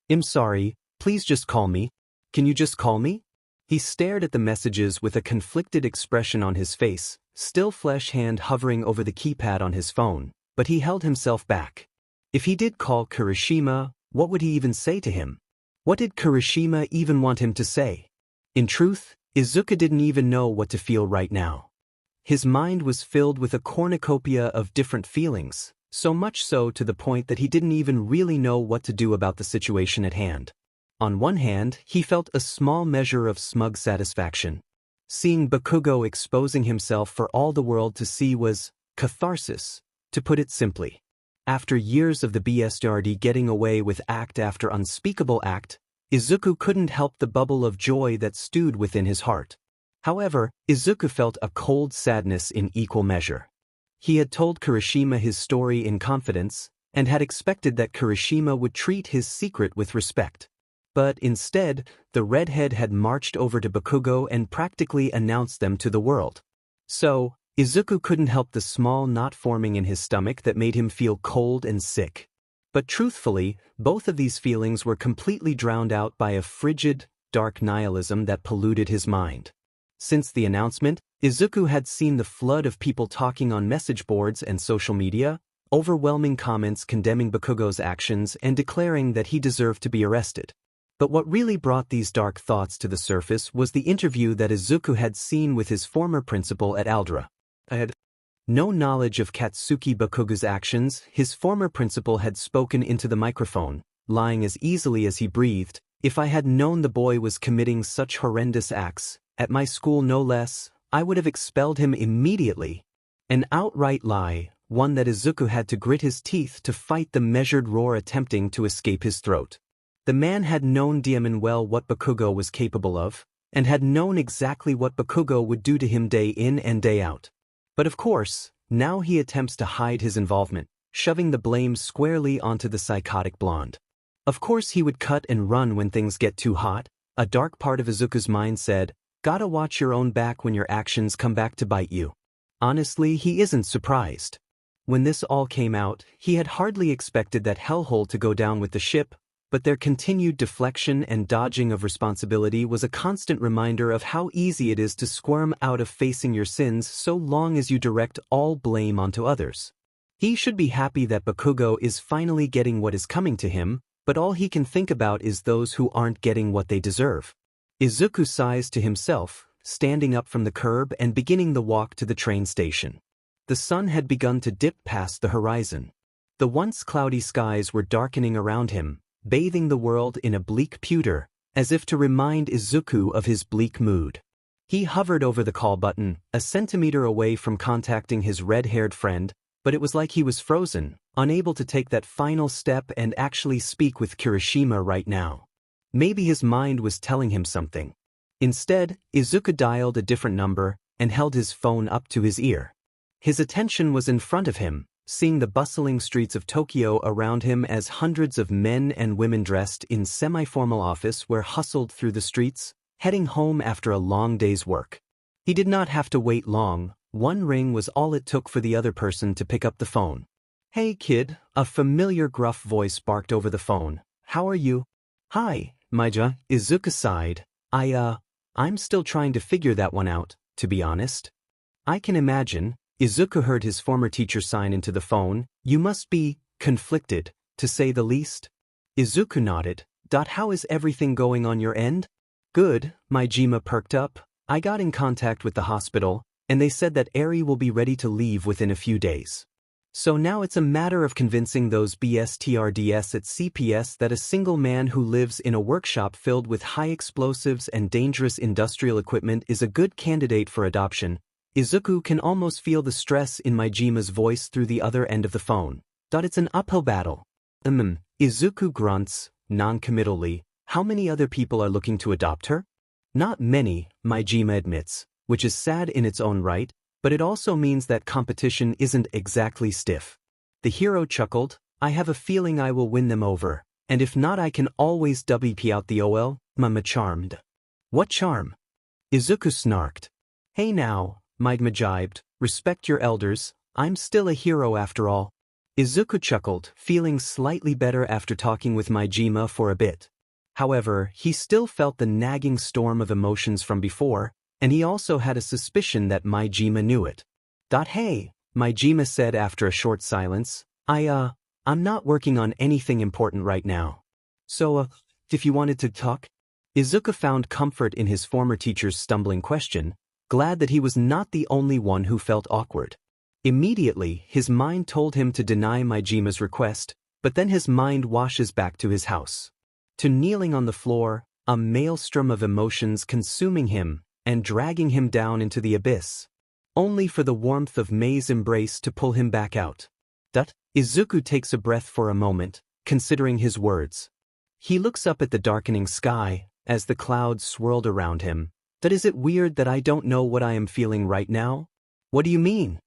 I'm sorry, please just call me. Can you just call me?" He stared at the messages with a conflicted expression on his face, still flesh hand hovering over the keypad on his phone, but he held himself back. If he did call Kirishima, what would he even say to him? What did Kirishima even want him to say? In truth, Izuku didn't even know what to feel right now. His mind was filled with a cornucopia of different feelings, so much so to the point that he didn't even really know what to do about the situation at hand. On one hand, he felt a small measure of smug satisfaction. Seeing Bakugo exposing himself for all the world to see was catharsis, to put it simply. After years of the BSRD getting away with act after unspeakable act, Izuku couldn't help the bubble of joy that stewed within his heart. However, Izuku felt a cold sadness in equal measure. He had told Kirishima his story in confidence, and had expected that Kirishima would treat his secret with respect. But instead, the redhead had marched over to Bakugo and practically announced them to the world. So, Izuku couldn't help the small knot forming in his stomach that made him feel cold and sick. But truthfully, both of these feelings were completely drowned out by a frigid, dark nihilism that polluted his mind. Since the announcement, Izuku had seen the flood of people talking on message boards and social media, overwhelming comments condemning Bakugo's actions and declaring that he deserved to be arrested. But what really brought these dark thoughts to the surface was the interview that Izuku had seen with his former principal at Aldra. I had no knowledge of Katsuki Bakugo's actions. His former principal had spoken into the microphone, lying as easily as he breathed. "If I had known the boy was committing such horrendous acts, at my school no less, I would have expelled him immediately." An outright lie, one that Izuku had to grit his teeth to fight the measured roar attempting to escape his throat. The man had known Diamond well what Bakugo was capable of, and had known exactly what Bakugo would do to him day in and day out. But of course, now he attempts to hide his involvement, shoving the blame squarely onto the psychotic blonde. Of course he would cut and run when things get too hot. A dark part of Izuku's mind said, "Gotta watch your own back when your actions come back to bite you." Honestly, he isn't surprised. When this all came out, he had hardly expected that hellhole to go down with the ship, but their continued deflection and dodging of responsibility was a constant reminder of how easy it is to squirm out of facing your sins so long as you direct all blame onto others. He should be happy that Bakugo is finally getting what is coming to him, but all he can think about is those who aren't getting what they deserve. Izuku sighs to himself, standing up from the curb and beginning the walk to the train station. The sun had begun to dip past the horizon. The once cloudy skies were darkening around him, bathing the world in a bleak pewter, as if to remind Izuku of his bleak mood. He hovered over the call button, a centimeter away from contacting his red-haired friend, but it was like he was frozen, unable to take that final step and actually speak with Kirishima right now. Maybe his mind was telling him something. Instead, Izuku dialed a different number and held his phone up to his ear. His attention was in front of him, seeing the bustling streets of Tokyo around him as hundreds of men and women dressed in semi-formal office wear hustled through the streets, heading home after a long day's work. He did not have to wait long. One ring was all it took for the other person to pick up the phone. "Hey kid," a familiar gruff voice barked over the phone. "How are you?" "Hi, Maija," Izuku sighed. I'm still trying to figure that one out, to be honest." "I can imagine." Izuku heard his former teacher sign into the phone. "You must be conflicted, to say the least." Izuku nodded. "How is everything going on your end?" "Good," Majima perked up. "I got in contact with the hospital, and they said that Eri will be ready to leave within a few days. So now it's a matter of convincing those BSTRDS at CPS that a single man who lives in a workshop filled with high explosives and dangerous industrial equipment is a good candidate for adoption. Izuku can almost feel the stress in Mijima's voice through the other end of the phone. It's an uphill battle. Izuku grunts, non-committally. How many other people are looking to adopt her? Not many, Mijima admits, which is sad in its own right, but it also means that competition isn't exactly stiff. The hero chuckled, I have a feeling I will win them over, and if not I can always WP out the OL, Mama charmed. What charm? Izuku snarked. Hey now, Mijima jibed, respect your elders, I'm still a hero after all. Izuku chuckled, feeling slightly better after talking with Mijima for a bit. However, he still felt the nagging storm of emotions from before, and he also had a suspicion that Mijima knew it. Hey, Mijima said after a short silence, I'm not working on anything important right now. So, if you wanted to talk? Izuku found comfort in his former teacher's stumbling question, glad that he was not the only one who felt awkward. Immediately, his mind told him to deny Mijima's request, but then his mind washes back to his house. To kneeling on the floor, a maelstrom of emotions consuming him and dragging him down into the abyss, only for the warmth of Mei's embrace to pull him back out. Izuku takes a breath for a moment, considering his words. He looks up at the darkening sky, as the clouds swirled around him. Is it weird that I don't know what I am feeling right now? What do you mean?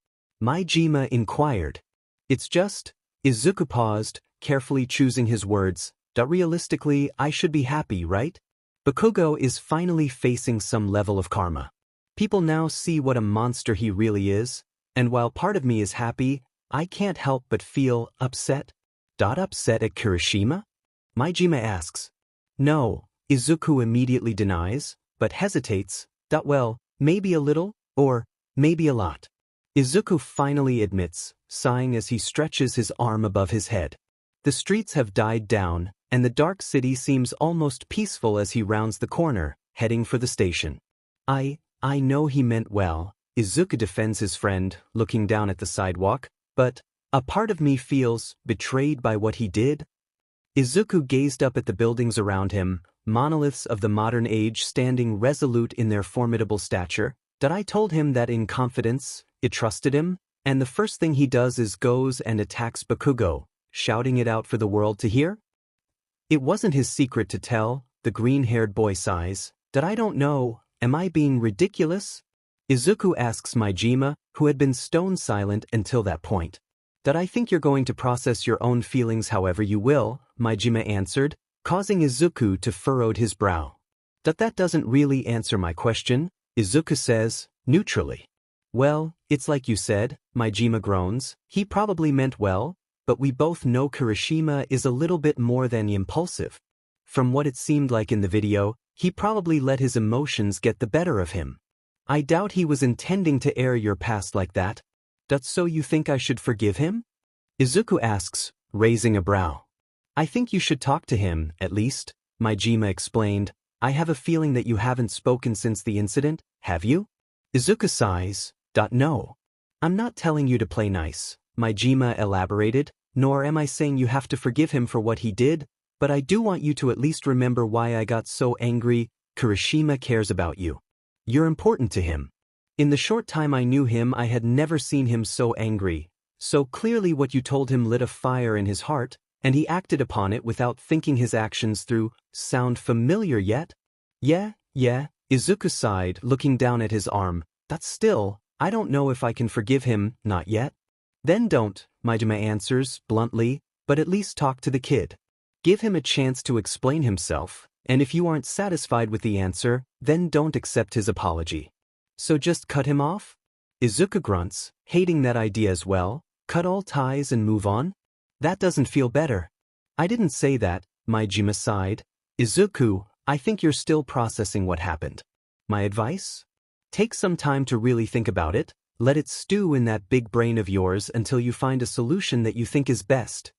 Mijima inquired. It's just, Izuku paused, carefully choosing his words. Realistically, I should be happy, right? Bakugo is finally facing some level of karma. People now see what a monster he really is, and while part of me is happy, I can't help but feel upset. Upset at Kirishima? Mijima asks. No, Izuku immediately denies, but hesitates. Well, maybe a little, or maybe a lot. Izuku finally admits, sighing as he stretches his arm above his head. The streets have died down, and the dark city seems almost peaceful as he rounds the corner, heading for the station. I know he meant well, Izuku defends his friend, looking down at the sidewalk, but a part of me feels betrayed by what he did. Izuku gazed up at the buildings around him, monoliths of the modern age standing resolute in their formidable stature. I told him that in confidence, it trusted him, and the first thing he does is goes and attacks Bakugo, shouting it out for the world to hear? It wasn't his secret to tell, the green-haired boy sighs. I don't know, am I being ridiculous? Izuku asks Mijima, who had been stone silent until that point. I think you're going to process your own feelings however you will, Mijima answered, causing Izuku to furrow his brow. That doesn't really answer my question, Izuku says, neutrally. Well, it's like you said, Mijima groans, he probably meant well, but we both know Kirishima is a little bit more than impulsive. From what it seemed like in the video, he probably let his emotions get the better of him. I doubt he was intending to air your past like that. So you think I should forgive him? Izuku asks, raising a brow. I think you should talk to him, at least, Mijima explained. I have a feeling that you haven't spoken since the incident, have you? Izuku sighs. No. I'm not telling you to play nice, Mijima elaborated, nor am I saying you have to forgive him for what he did, but I do want you to at least remember why I got so angry. Kirishima cares about you. You're important to him. In the short time I knew him I had never seen him so angry, so clearly what you told him lit a fire in his heart, and he acted upon it without thinking his actions through. Sound familiar yet? Yeah, Izuku sighed, looking down at his arm. Still, I don't know if I can forgive him, not yet. Then don't, Mijima answers, bluntly, but at least talk to the kid. Give him a chance to explain himself, and if you aren't satisfied with the answer, then don't accept his apology. So just cut him off? Izuku grunts, hating that idea as well. Cut all ties and move on? That doesn't feel better. I didn't say that, Mijima sighed. Izuku, I think you're still processing what happened. My advice? Take some time to really think about it, let it stew in that big brain of yours until you find a solution that you think is best.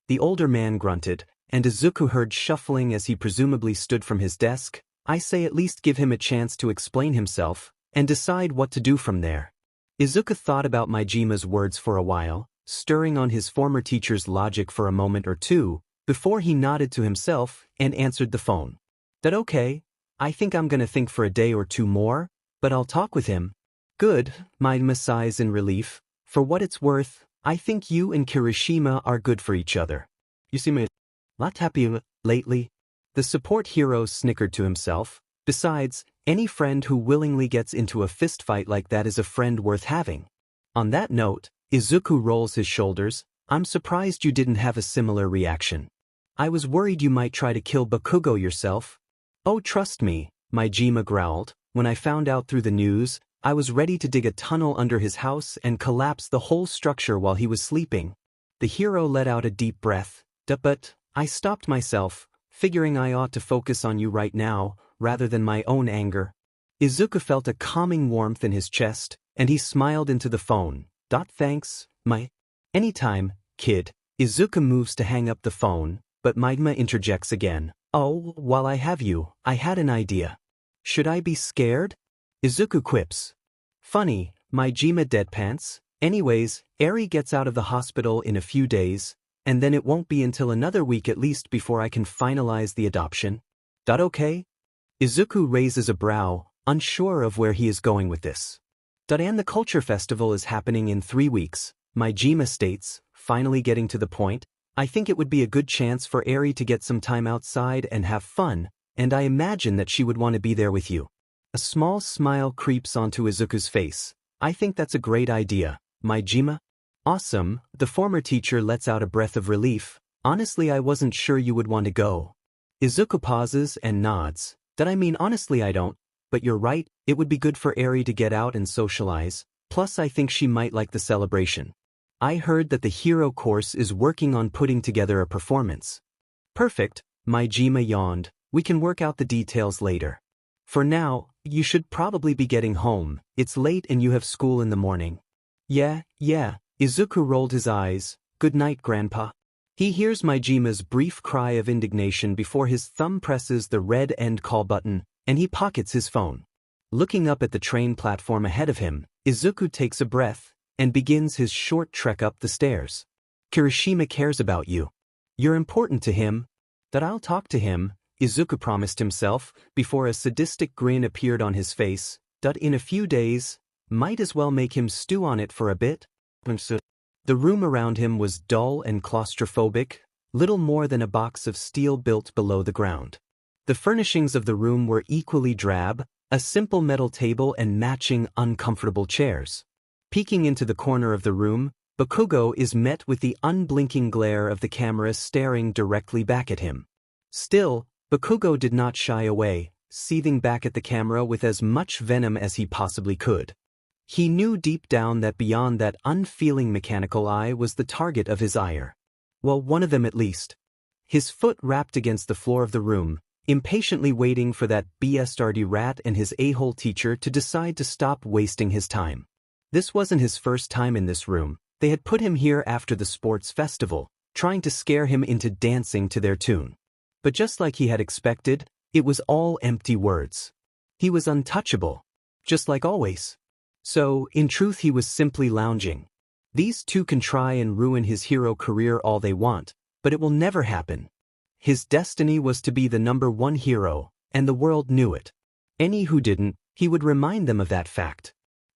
The older man grunted, and Izuku heard shuffling as he presumably stood from his desk. I say at least give him a chance to explain himself, and decide what to do from there. Izuku thought about Mijima's words for a while, stirring on his former teacher's logic for a moment or two, before he nodded to himself and answered the phone. Okay, I think I'm gonna think for a day or two more, but I'll talk with him. Good, Majima sighs in relief. For what it's worth, I think you and Kirishima are good for each other. You seem a lot happier lately. The support hero snickered to himself. Besides, any friend who willingly gets into a fistfight like that is a friend worth having. On that note, Izuku rolls his shoulders. I'm surprised you didn't have a similar reaction. I was worried you might try to kill Bakugo yourself. Oh, trust me, Majima growled. When I found out through the news, I was ready to dig a tunnel under his house and collapse the whole structure while he was sleeping. The hero let out a deep breath. But I stopped myself, figuring I ought to focus on you right now, rather than my own anger. Izuku felt a calming warmth in his chest, and he smiled into the phone. Thanks, Anytime, kid. Izuku moves to hang up the phone, but Majima interjects again. Oh, while I have you, I had an idea. Should I be scared? Izuku quips. Funny, Majima deadpants. Anyways, Eri gets out of the hospital in a few days, and then it won't be until another week at least before I can finalize the adoption. Okay? Izuku raises a brow, unsure of where he is going with this. And the culture festival is happening in 3 weeks, Majima states, finally getting to the point. I think it would be a good chance for Eri to get some time outside and have fun, and I imagine that she would want to be there with you. A small smile creeps onto Izuku's face. I think that's a great idea, Majima. Awesome, the former teacher lets out a breath of relief. Honestly, I wasn't sure you would want to go. Izuku pauses and nods. Honestly I don't, but you're right, it would be good for Eri to get out and socialize, plus I think she might like the celebration. I heard that the hero course is working on putting together a performance. Perfect, Majima yawned. We can work out the details later. For now, you should probably be getting home. It's late and you have school in the morning. Yeah. Izuku rolled his eyes. Good night, Grandpa. He hears Majima's brief cry of indignation before his thumb presses the red end call button, and he pockets his phone. Looking up at the train platform ahead of him, Izuku takes a breath and begins his short trek up the stairs. Kirishima cares about you. You're important to him. That I'll talk to him, Izuku promised himself, before a sadistic grin appeared on his face. In a few days, might as well make him stew on it for a bit. The room around him was dull and claustrophobic, little more than a box of steel built below the ground. The furnishings of the room were equally drab, a simple metal table and matching uncomfortable chairs. Peeking into the corner of the room, Bakugo is met with the unblinking glare of the camera staring directly back at him. Still, Bakugo did not shy away, seething back at the camera with as much venom as he possibly could. He knew deep down that beyond that unfeeling mechanical eye was the target of his ire. Well, one of them at least. His foot rapped against the floor of the room, impatiently waiting for that BSRD rat and his a-hole teacher to decide to stop wasting his time. This wasn't his first time in this room. They had put him here after the sports festival, trying to scare him into dancing to their tune. But just like he had expected, it was all empty words. He was untouchable, just like always. So, in truth, he was simply lounging. These two can try and ruin his hero career all they want, but it will never happen. His destiny was to be the #1 hero, and the world knew it. Any who didn't, he would remind them of that fact.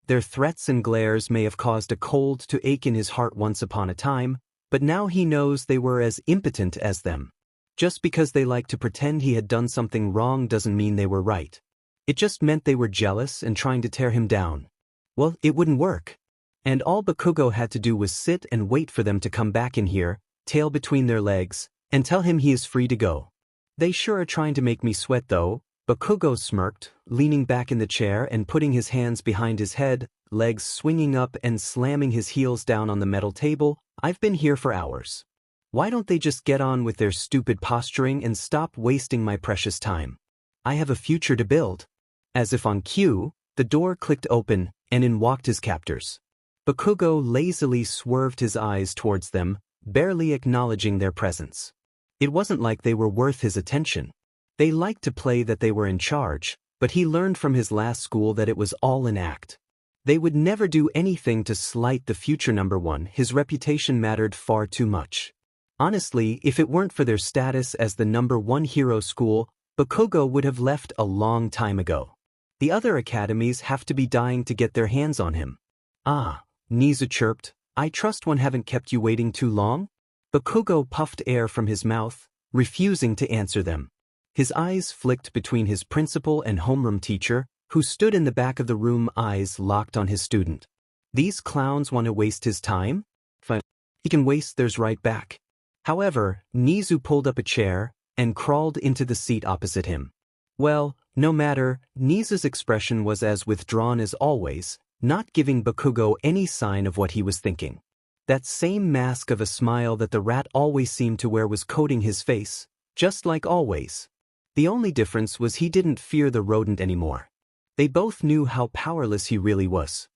Their threats and glares may have caused a cold to ache in his heart once upon a time, but now he knows they were as impotent as them. Just because they liked to pretend he had done something wrong doesn't mean they were right. It just meant they were jealous and trying to tear him down. Well, it wouldn't work. And all Bakugo had to do was sit and wait for them to come back in here, tail between their legs, and tell him he is free to go. They sure are trying to make me sweat though. Bakugo smirked, leaning back in the chair and putting his hands behind his head, legs swinging up and slamming his heels down on the metal table. I've been here for hours. Why don't they just get on with their stupid posturing and stop wasting my precious time? I have a future to build. As if on cue, the door clicked open, and in walked his captors. Bakugo lazily swerved his eyes towards them, barely acknowledging their presence. It wasn't like they were worth his attention. They liked to play that they were in charge, but he learned from his last school that it was all an act. They would never do anything to slight the future #1. His reputation mattered far too much. Honestly, if it weren't for their status as the #1 hero school, Bakugo would have left a long time ago. The other academies have to be dying to get their hands on him. Ah, Nizu chirped, I trust one haven't kept you waiting too long? Bakugo puffed air from his mouth, refusing to answer them. His eyes flicked between his principal and homeroom teacher, who stood in the back of the room, eyes locked on his student. These clowns want to waste his time? Fine. He can waste theirs right back. However, Nizu pulled up a chair and crawled into the seat opposite him. Well, no matter, Nizu's expression was as withdrawn as always, not giving Bakugo any sign of what he was thinking. That same mask of a smile that the rat always seemed to wear was coating his face, just like always. The only difference was he didn't fear the rodent anymore. They both knew how powerless he really was.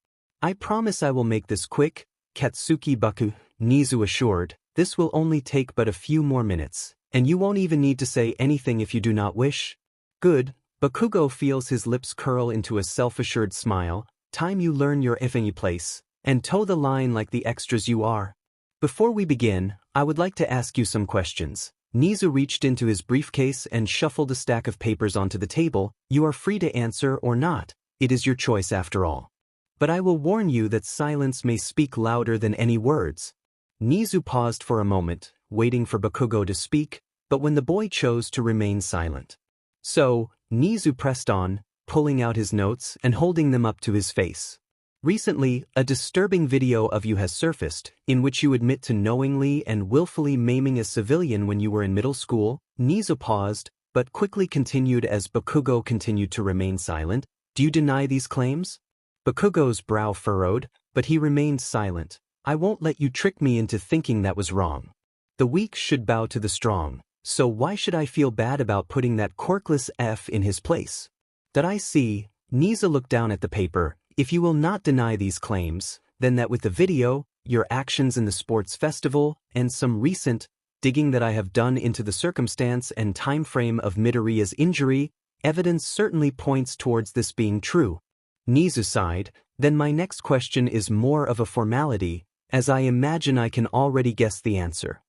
I promise I will make this quick, Katsuki Baku, Nizu assured. This will only take but a few more minutes, and you won't even need to say anything if you do not wish. Good, Bakugo feels his lips curl into a self-assured smile. Time you learn your effing place, and toe the line like the extras you are. Before we begin, I would like to ask you some questions. Nizu reached into his briefcase and shuffled a stack of papers onto the table. You are free to answer or not. It is your choice after all. But I will warn you that silence may speak louder than any words. Nizu paused for a moment, waiting for Bakugo to speak, but when the boy chose to remain silent. So, Nizu pressed on, pulling out his notes and holding them up to his face. Recently, a disturbing video of you has surfaced, in which you admit to knowingly and willfully maiming a civilian when you were in middle school. Nizu paused, but quickly continued as Bakugo continued to remain silent. Do you deny these claims? Bakugo's brow furrowed, but he remained silent. I won't let you trick me into thinking that was wrong. The weak should bow to the strong, so why should I feel bad about putting that quirkless F in his place? That I see. Nizu looked down at the paper. If you will not deny these claims, then that with the video, your actions in the sports festival, and some recent digging that I have done into the circumstance and time frame of Midoriya's injury, evidence certainly points towards this being true. Nizu sighed. Then my next question is more of a formality, as I imagine I can already guess the answer.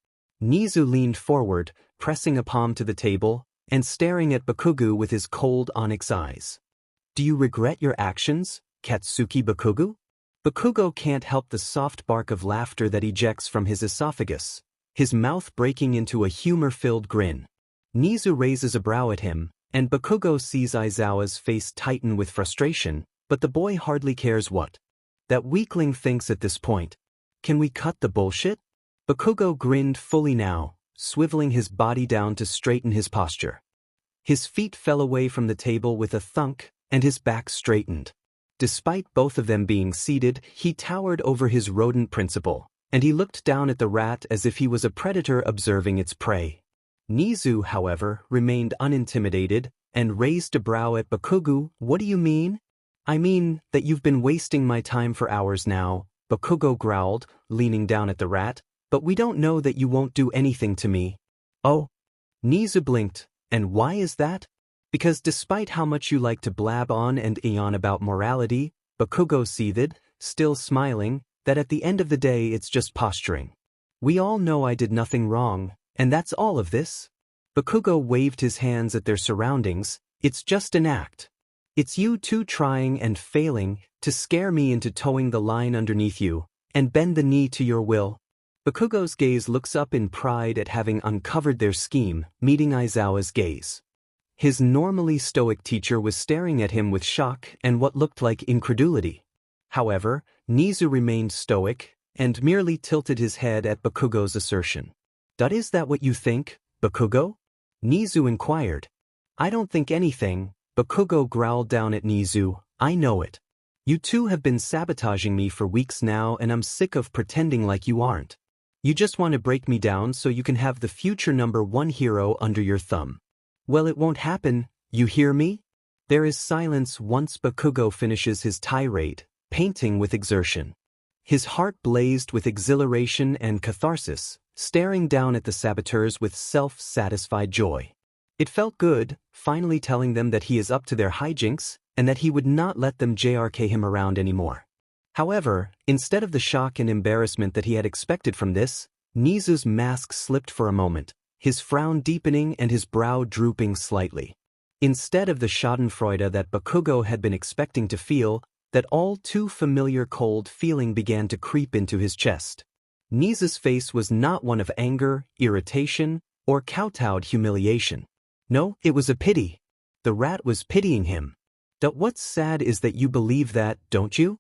Nizu leaned forward, pressing a palm to the table, and staring at Bakugo with his cold onyx eyes. Do you regret your actions, Katsuki Bakugo? Bakugo can't help the soft bark of laughter that ejects from his esophagus, his mouth breaking into a humor-filled grin. Nizu raises a brow at him, and Bakugo sees Aizawa's face tighten with frustration, but the boy hardly cares what that weakling thinks at this point. Can we cut the bullshit? Bakugo grinned fully now, swiveling his body down to straighten his posture. His feet fell away from the table with a thunk, and his back straightened. Despite both of them being seated, he towered over his rodent principal, and he looked down at the rat as if he was a predator observing its prey. Nizu, however, remained unintimidated, and raised a brow at Bakugo. What do you mean? I mean that you've been wasting my time for hours now, Bakugo growled, leaning down at the rat, but we don't know that you won't do anything to me. Oh? Nizu blinked, and why is that? Because despite how much you like to blab on and eon about morality, Bakugo seethed, still smiling, that at the end of the day it's just posturing. We all know I did nothing wrong, and that's all of this. Bakugo waved his hands at their surroundings. It's just an act. It's you two trying and failing to scare me into towing the line underneath you, and bend the knee to your will. Bakugo's gaze looks up in pride at having uncovered their scheme, meeting Aizawa's gaze. His normally stoic teacher was staring at him with shock and what looked like incredulity. However, Nizu remained stoic, and merely tilted his head at Bakugo's assertion. Is that what you think, Bakugo? Nizu inquired. I don't think anything, Bakugo growled down at Nizu. I know it. You two have been sabotaging me for weeks now, and I'm sick of pretending like you aren't. You just want to break me down so you can have the future #1 hero under your thumb. Well, it won't happen, you hear me? There is silence once Bakugo finishes his tirade, painting with exertion. His heart blazed with exhilaration and catharsis, staring down at the saboteurs with self-satisfied joy. It felt good, finally telling them that he is up to their hijinks, and that he would not let them JRK him around anymore. However, instead of the shock and embarrassment that he had expected from this, Nizu's mask slipped for a moment, his frown deepening and his brow drooping slightly. Instead of the schadenfreude that Bakugo had been expecting to feel, that all too familiar cold feeling began to creep into his chest. Nizu's face was not one of anger, irritation, or kowtowed humiliation. No, it was a pity. The rat was pitying him. What's sad is that you believe that, don't you?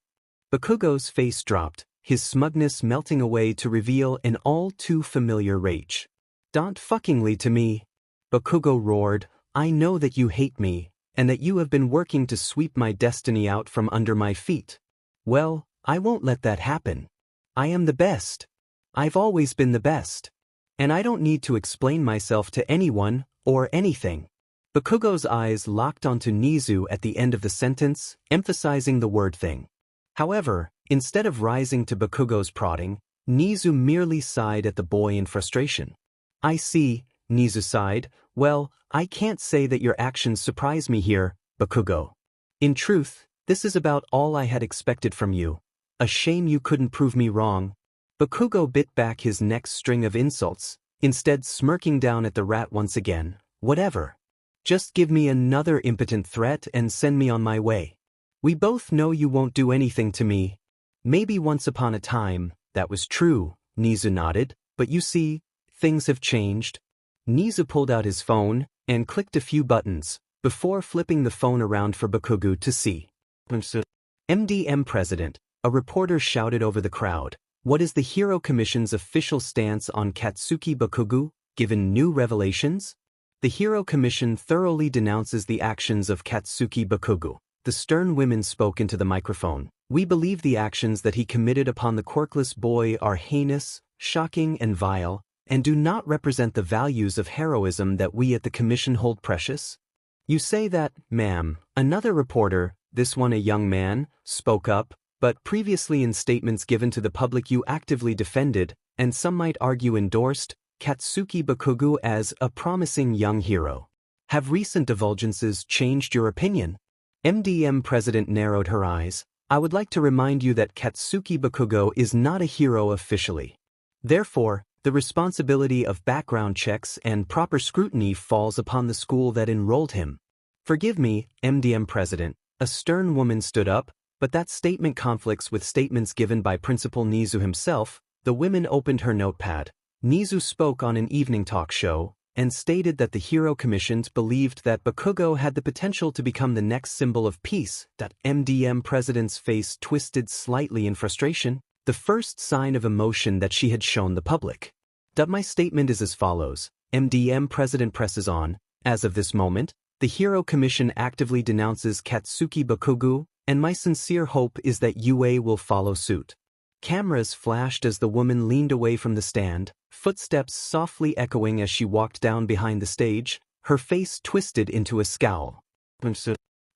Bakugo's face dropped, his smugness melting away to reveal an all too familiar rage. Don't fuckingly to me. Bakugo roared, I know that you hate me, and that you have been working to sweep my destiny out from under my feet. Well, I won't let that happen. I am the best. I've always been the best. And I don't need to explain myself to anyone, or anything. Bakugo's eyes locked onto Nizu at the end of the sentence, emphasizing the word thing. However, instead of rising to Bakugo's prodding, Nizu merely sighed at the boy in frustration. I see, Nizu sighed. Well, I can't say that your actions surprise me here, Bakugo. In truth, this is about all I had expected from you. A shame you couldn't prove me wrong. Bakugo bit back his next string of insults, instead smirking down at the rat once again. Whatever. Just give me another impotent threat and send me on my way. We both know you won't do anything to me. Maybe once upon a time, that was true, Nizu nodded, but you see, things have changed. Nizu pulled out his phone and clicked a few buttons, before flipping the phone around for Bakugo to see. MDM President, a reporter shouted over the crowd. What is the Hero Commission's official stance on Katsuki Bakugo, given new revelations? The Hero Commission thoroughly denounces the actions of Katsuki Bakugo. The stern women spoke into the microphone. We believe the actions that he committed upon the quirkless boy are heinous, shocking and vile, and do not represent the values of heroism that we at the Commission hold precious. You say that, ma'am. Another reporter, this one a young man, spoke up, but previously in statements given to the public you actively defended, and some might argue endorsed, Katsuki Bakugo as a promising young hero. Have recent divulgences changed your opinion? MDM President narrowed her eyes. I would like to remind you that Katsuki Bakugo is not a hero officially. Therefore, the responsibility of background checks and proper scrutiny falls upon the school that enrolled him. Forgive me, MDM President, a stern woman stood up, but that statement conflicts with statements given by Principal Nizu himself. The woman opened her notepad. Nizu spoke on an evening talk show, and stated that the Hero Commissions believed that Bakugo had the potential to become the next symbol of peace. MDM President's face twisted slightly in frustration, the first sign of emotion that she had shown the public. My statement is as follows. MDM President presses on. As of this moment, the Hero Commission actively denounces Katsuki Bakugo, and my sincere hope is that UA will follow suit. Cameras flashed as the woman leaned away from the stand, footsteps softly echoing as she walked down behind the stage, her face twisted into a scowl.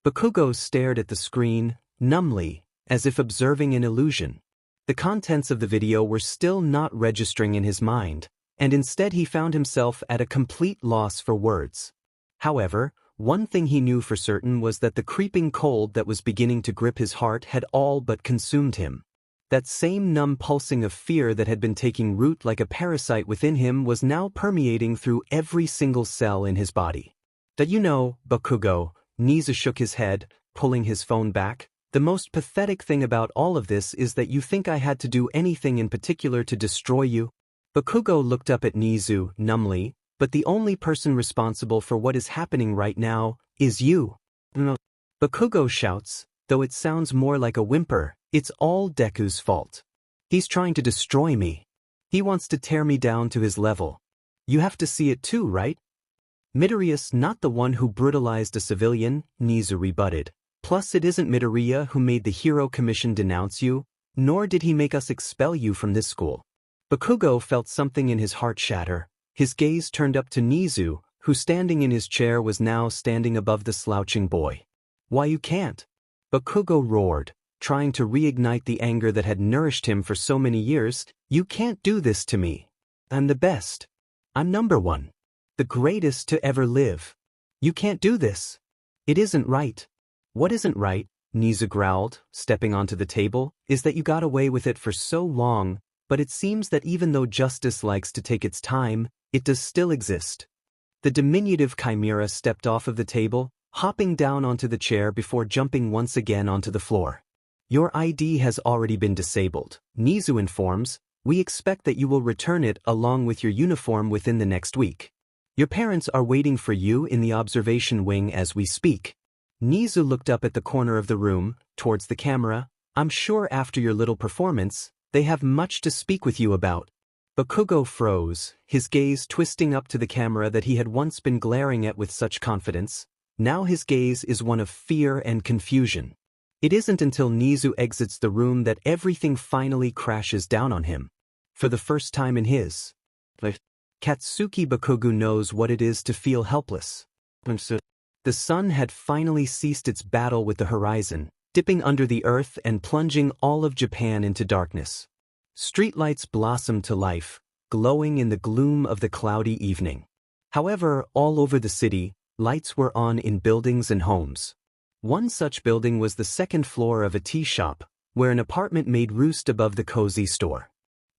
Bakugo stared at the screen, numbly, as if observing an illusion. The contents of the video were still not registering in his mind, and instead he found himself at a complete loss for words. However, one thing he knew for certain was that the creeping cold that was beginning to grip his heart had all but consumed him. That same numb pulsing of fear that had been taking root like a parasite within him was now permeating through every single cell in his body. Bakugo, Nizu shook his head, pulling his phone back. The most pathetic thing about all of this is that you think I had to do anything in particular to destroy you? Bakugo looked up at Nizu, numbly, but the only person responsible for what is happening right now is you. Bakugo shouts, though it sounds more like a whimper, it's all Deku's fault. He's trying to destroy me. He wants to tear me down to his level. You have to see it too, right? Midoriya's not the one who brutalized a civilian, Nizu rebutted. Plus it isn't Midoriya who made the Hero Commission denounce you, nor did he make us expel you from this school. Bakugo felt something in his heart shatter. His gaze turned up to Nizu, who standing in his chair was now standing above the slouching boy. Why you can't? Bakugo roared, trying to reignite the anger that had nourished him for so many years. You can't do this to me. I'm the best. I'm number one. The greatest to ever live. You can't do this. It isn't right. What isn't right, Nizu growled, stepping onto the table, is that you got away with it for so long, but it seems that even though justice likes to take its time, it does still exist. The diminutive chimera stepped off of the table, hopping down onto the chair before jumping once again onto the floor. Your ID has already been disabled, Nizu informs. We expect that you will return it along with your uniform within the next week. Your parents are waiting for you in the observation wing as we speak. Nizu looked up at the corner of the room, towards the camera. I'm sure after your little performance, they have much to speak with you about. Bakugo froze, his gaze twisting up to the camera that he had once been glaring at with such confidence. Now his gaze is one of fear and confusion. It isn't until Nizu exits the room that everything finally crashes down on him. For the first time in his life, Katsuki Bakugo knows what it is to feel helpless. The sun had finally ceased its battle with the horizon, dipping under the earth and plunging all of Japan into darkness. Streetlights blossomed to life, glowing in the gloom of the cloudy evening. However, all over the city, lights were on in buildings and homes. One such building was the second floor of a tea shop, where an apartment made roost above the cozy store.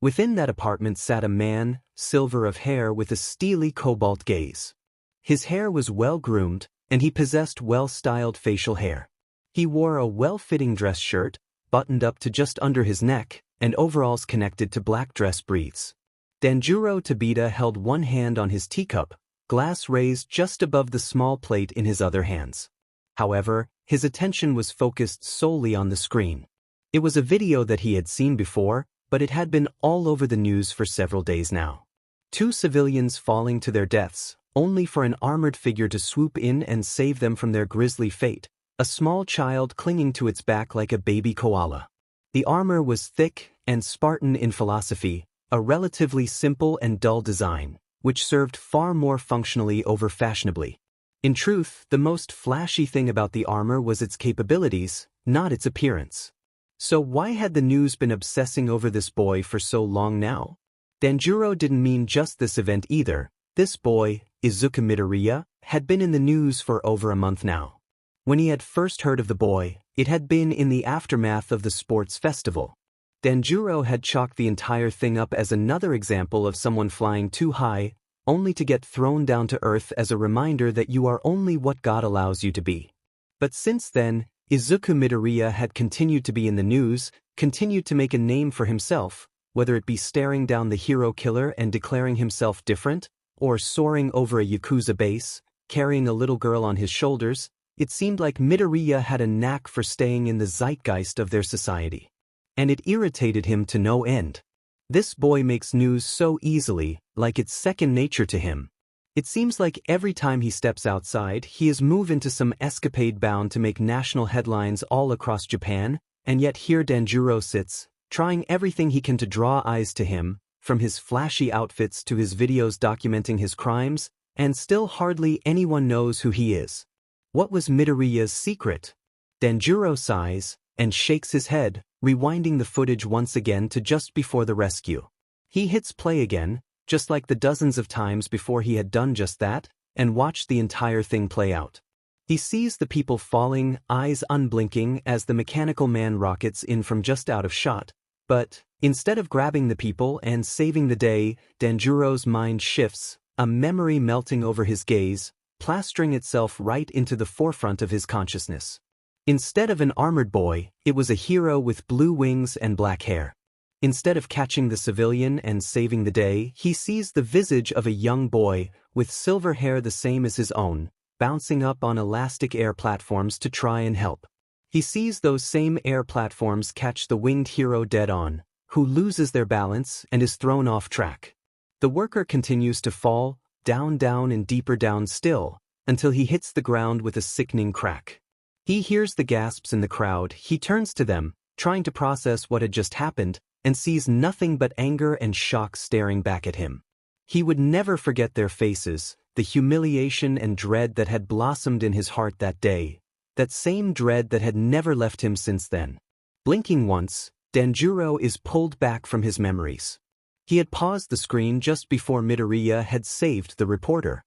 Within that apartment sat a man, silver of hair with a steely cobalt gaze. His hair was well-groomed, and he possessed well-styled facial hair. He wore a well-fitting dress shirt, buttoned up to just under his neck, and overalls connected to black dress briefs. Danjuro Tabita held one hand on his teacup, glass raised just above the small plate in his other hands. However, his attention was focused solely on the screen. It was a video that he had seen before, but it had been all over the news for several days now. Two civilians falling to their deaths, only for an armored figure to swoop in and save them from their grisly fate, a small child clinging to its back like a baby koala. The armor was thick and Spartan in philosophy, a relatively simple and dull design, which served far more functionally over fashionably. In truth, the most flashy thing about the armor was its capabilities, not its appearance. So why had the news been obsessing over this boy for so long now? Danjuro didn't mean just this event either. This boy, Izuku Midoriya, had been in the news for over a month now. When he had first heard of the boy, it had been in the aftermath of the sports festival. Danjuro had chalked the entire thing up as another example of someone flying too high, only to get thrown down to earth as a reminder that you are only what God allows you to be. But since then, Izuku Midoriya had continued to be in the news, continued to make a name for himself, whether it be staring down the hero killer and declaring himself different, or soaring over a Yakuza base, carrying a little girl on his shoulders. It seemed like Midoriya had a knack for staying in the zeitgeist of their society. And it irritated him to no end. This boy makes news so easily, like it's second nature to him. It seems like every time he steps outside, he is moved into some escapade bound to make national headlines all across Japan, and yet here Danjuro sits, trying everything he can to draw eyes to him, from his flashy outfits to his videos documenting his crimes, and still hardly anyone knows who he is. What was Midoriya's secret? Danjuro sighs, and shakes his head, rewinding the footage once again to just before the rescue. He hits play again, just like the dozens of times before he had done just that, and watched the entire thing play out. He sees the people falling, eyes unblinking as the mechanical man rockets in from just out of shot, but, instead of grabbing the people and saving the day, Danjuro's mind shifts, a memory melting over his gaze, plastering itself right into the forefront of his consciousness. Instead of an armored boy, it was a hero with blue wings and black hair. Instead of catching the civilian and saving the day, he sees the visage of a young boy, with silver hair the same as his own, bouncing up on elastic air platforms to try and help. He sees those same air platforms catch the winged hero dead on, who loses their balance and is thrown off track. The worker continues to fall, down and deeper down still, until he hits the ground with a sickening crack. He hears the gasps in the crowd, he turns to them, trying to process what had just happened, and sees nothing but anger and shock staring back at him. He would never forget their faces, the humiliation and dread that had blossomed in his heart that day, that same dread that had never left him since then. Blinking once, Danjuro is pulled back from his memories. He had paused the screen just before Midoriya had saved the reporter.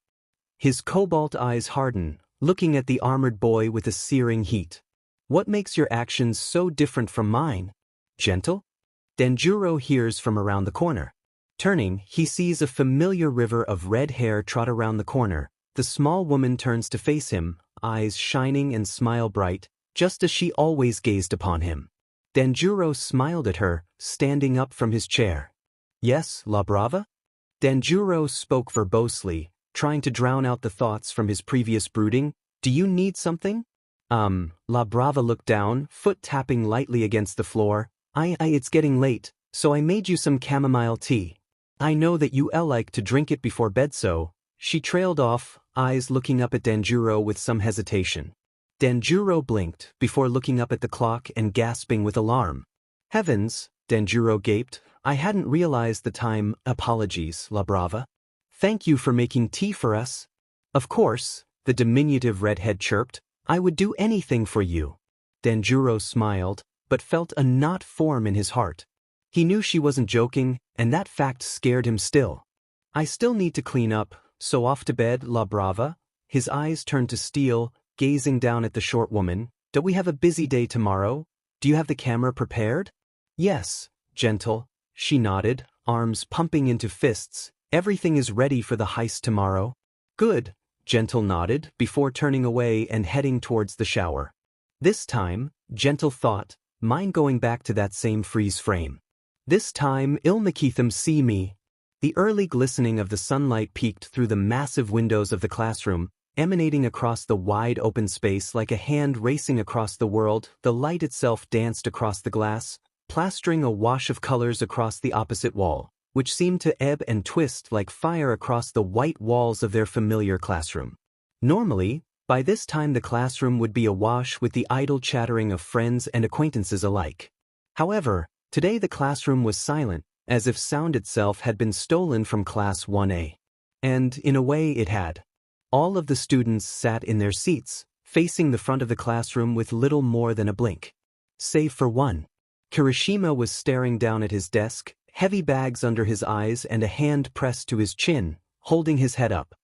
His cobalt eyes harden, looking at the armored boy with a searing heat. What makes your actions so different from mine? Gentle? Danjuro hears from around the corner. Turning, he sees a familiar river of red hair trot around the corner. The small woman turns to face him, eyes shining and smile bright, just as she always gazed upon him. Danjuro smiled at her, standing up from his chair. Yes, La Brava? Danjuro spoke verbosely, trying to drown out the thoughts from his previous brooding. Do you need something? La Brava looked down, foot tapping lightly against the floor. It's getting late, so I made you some chamomile tea. I know that you like to drink it before bed, so. She trailed off, eyes looking up at Danjuro with some hesitation. Danjuro blinked before looking up at the clock and gasping with alarm. Heavens, Danjuro gaped, I hadn't realized the time. Apologies, La Brava. Thank you for making tea for us. Of course, the diminutive redhead chirped, I would do anything for you. Danjuro smiled, but felt a knot form in his heart. He knew she wasn't joking, and that fact scared him still. I still need to clean up, so off to bed, La Brava. His eyes turned to steel, gazing down at the short woman. Don't we have a busy day tomorrow? Do you have the camera prepared? Yes, gentle. She nodded, arms pumping into fists. Everything is ready for the heist tomorrow. Good, Gentle nodded before turning away and heading towards the shower. This time, Gentle thought, mind going back to that same freeze frame. This time Ilmakitham see me. The early glistening of the sunlight peeked through the massive windows of the classroom, emanating across the wide open space like a hand racing across the world. The light itself danced across the glass, plastering a wash of colors across the opposite wall, which seemed to ebb and twist like fire across the white walls of their familiar classroom. Normally, by this time the classroom would be awash with the idle chattering of friends and acquaintances alike. However, today the classroom was silent, as if sound itself had been stolen from Class 1A. And, in a way, it had. All of the students sat in their seats, facing the front of the classroom with little more than a blink. Save for one. Kirishima was staring down at his desk, heavy bags under his eyes and a hand pressed to his chin, holding his head up.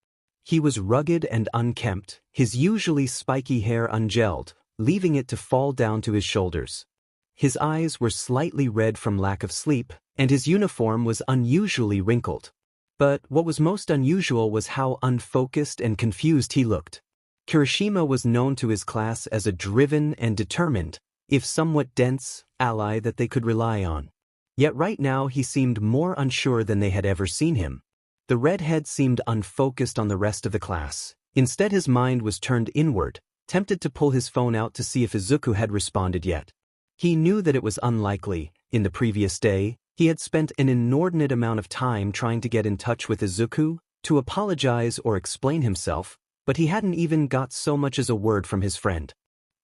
He was rugged and unkempt, his usually spiky hair ungelled, leaving it to fall down to his shoulders. His eyes were slightly red from lack of sleep, and his uniform was unusually wrinkled. But what was most unusual was how unfocused and confused he looked. Kirishima was known to his class as a driven and determined, if somewhat dense, ally that they could rely on. Yet right now he seemed more unsure than they had ever seen him. The redhead seemed unfocused on the rest of the class. Instead his mind was turned inward, tempted to pull his phone out to see if Izuku had responded yet. He knew that it was unlikely. In the previous day, he had spent an inordinate amount of time trying to get in touch with Izuku, to apologize or explain himself, but he hadn't even got so much as a word from his friend.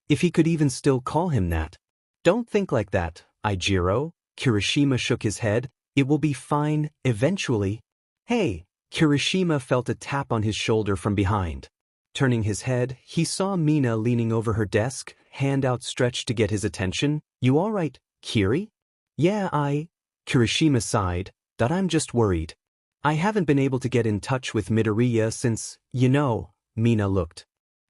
If he could even still call him that. Don't think like that, Ijiro. Kirishima shook his head. It will be fine, eventually. Hey! Kirishima felt a tap on his shoulder from behind. Turning his head, he saw Mina leaning over her desk, hand outstretched to get his attention. You alright, Kiri? Yeah, Kirishima sighed, that I'm just worried. I haven't been able to get in touch with Midoriya since, Mina looked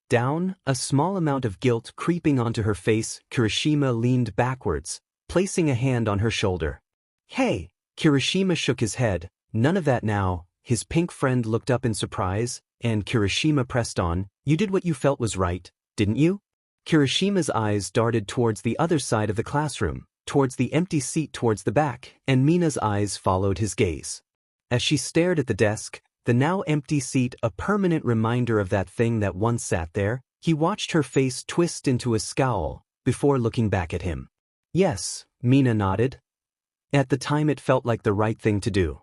down, a small amount of guilt creeping onto her face. Kirishima leaned backwards, placing a hand on her shoulder. Hey! Kirishima shook his head, none of that now. His pink friend looked up in surprise, and Kirishima pressed on, you did what you felt was right, didn't you? Kirishima's eyes darted towards the other side of the classroom, towards the empty seat towards the back, and Mina's eyes followed his gaze. As she stared at the desk, the now empty seat a permanent reminder of that thing that once sat there, he watched her face twist into a scowl, before looking back at him. Yes, Mina nodded. At the time it felt like the right thing to do.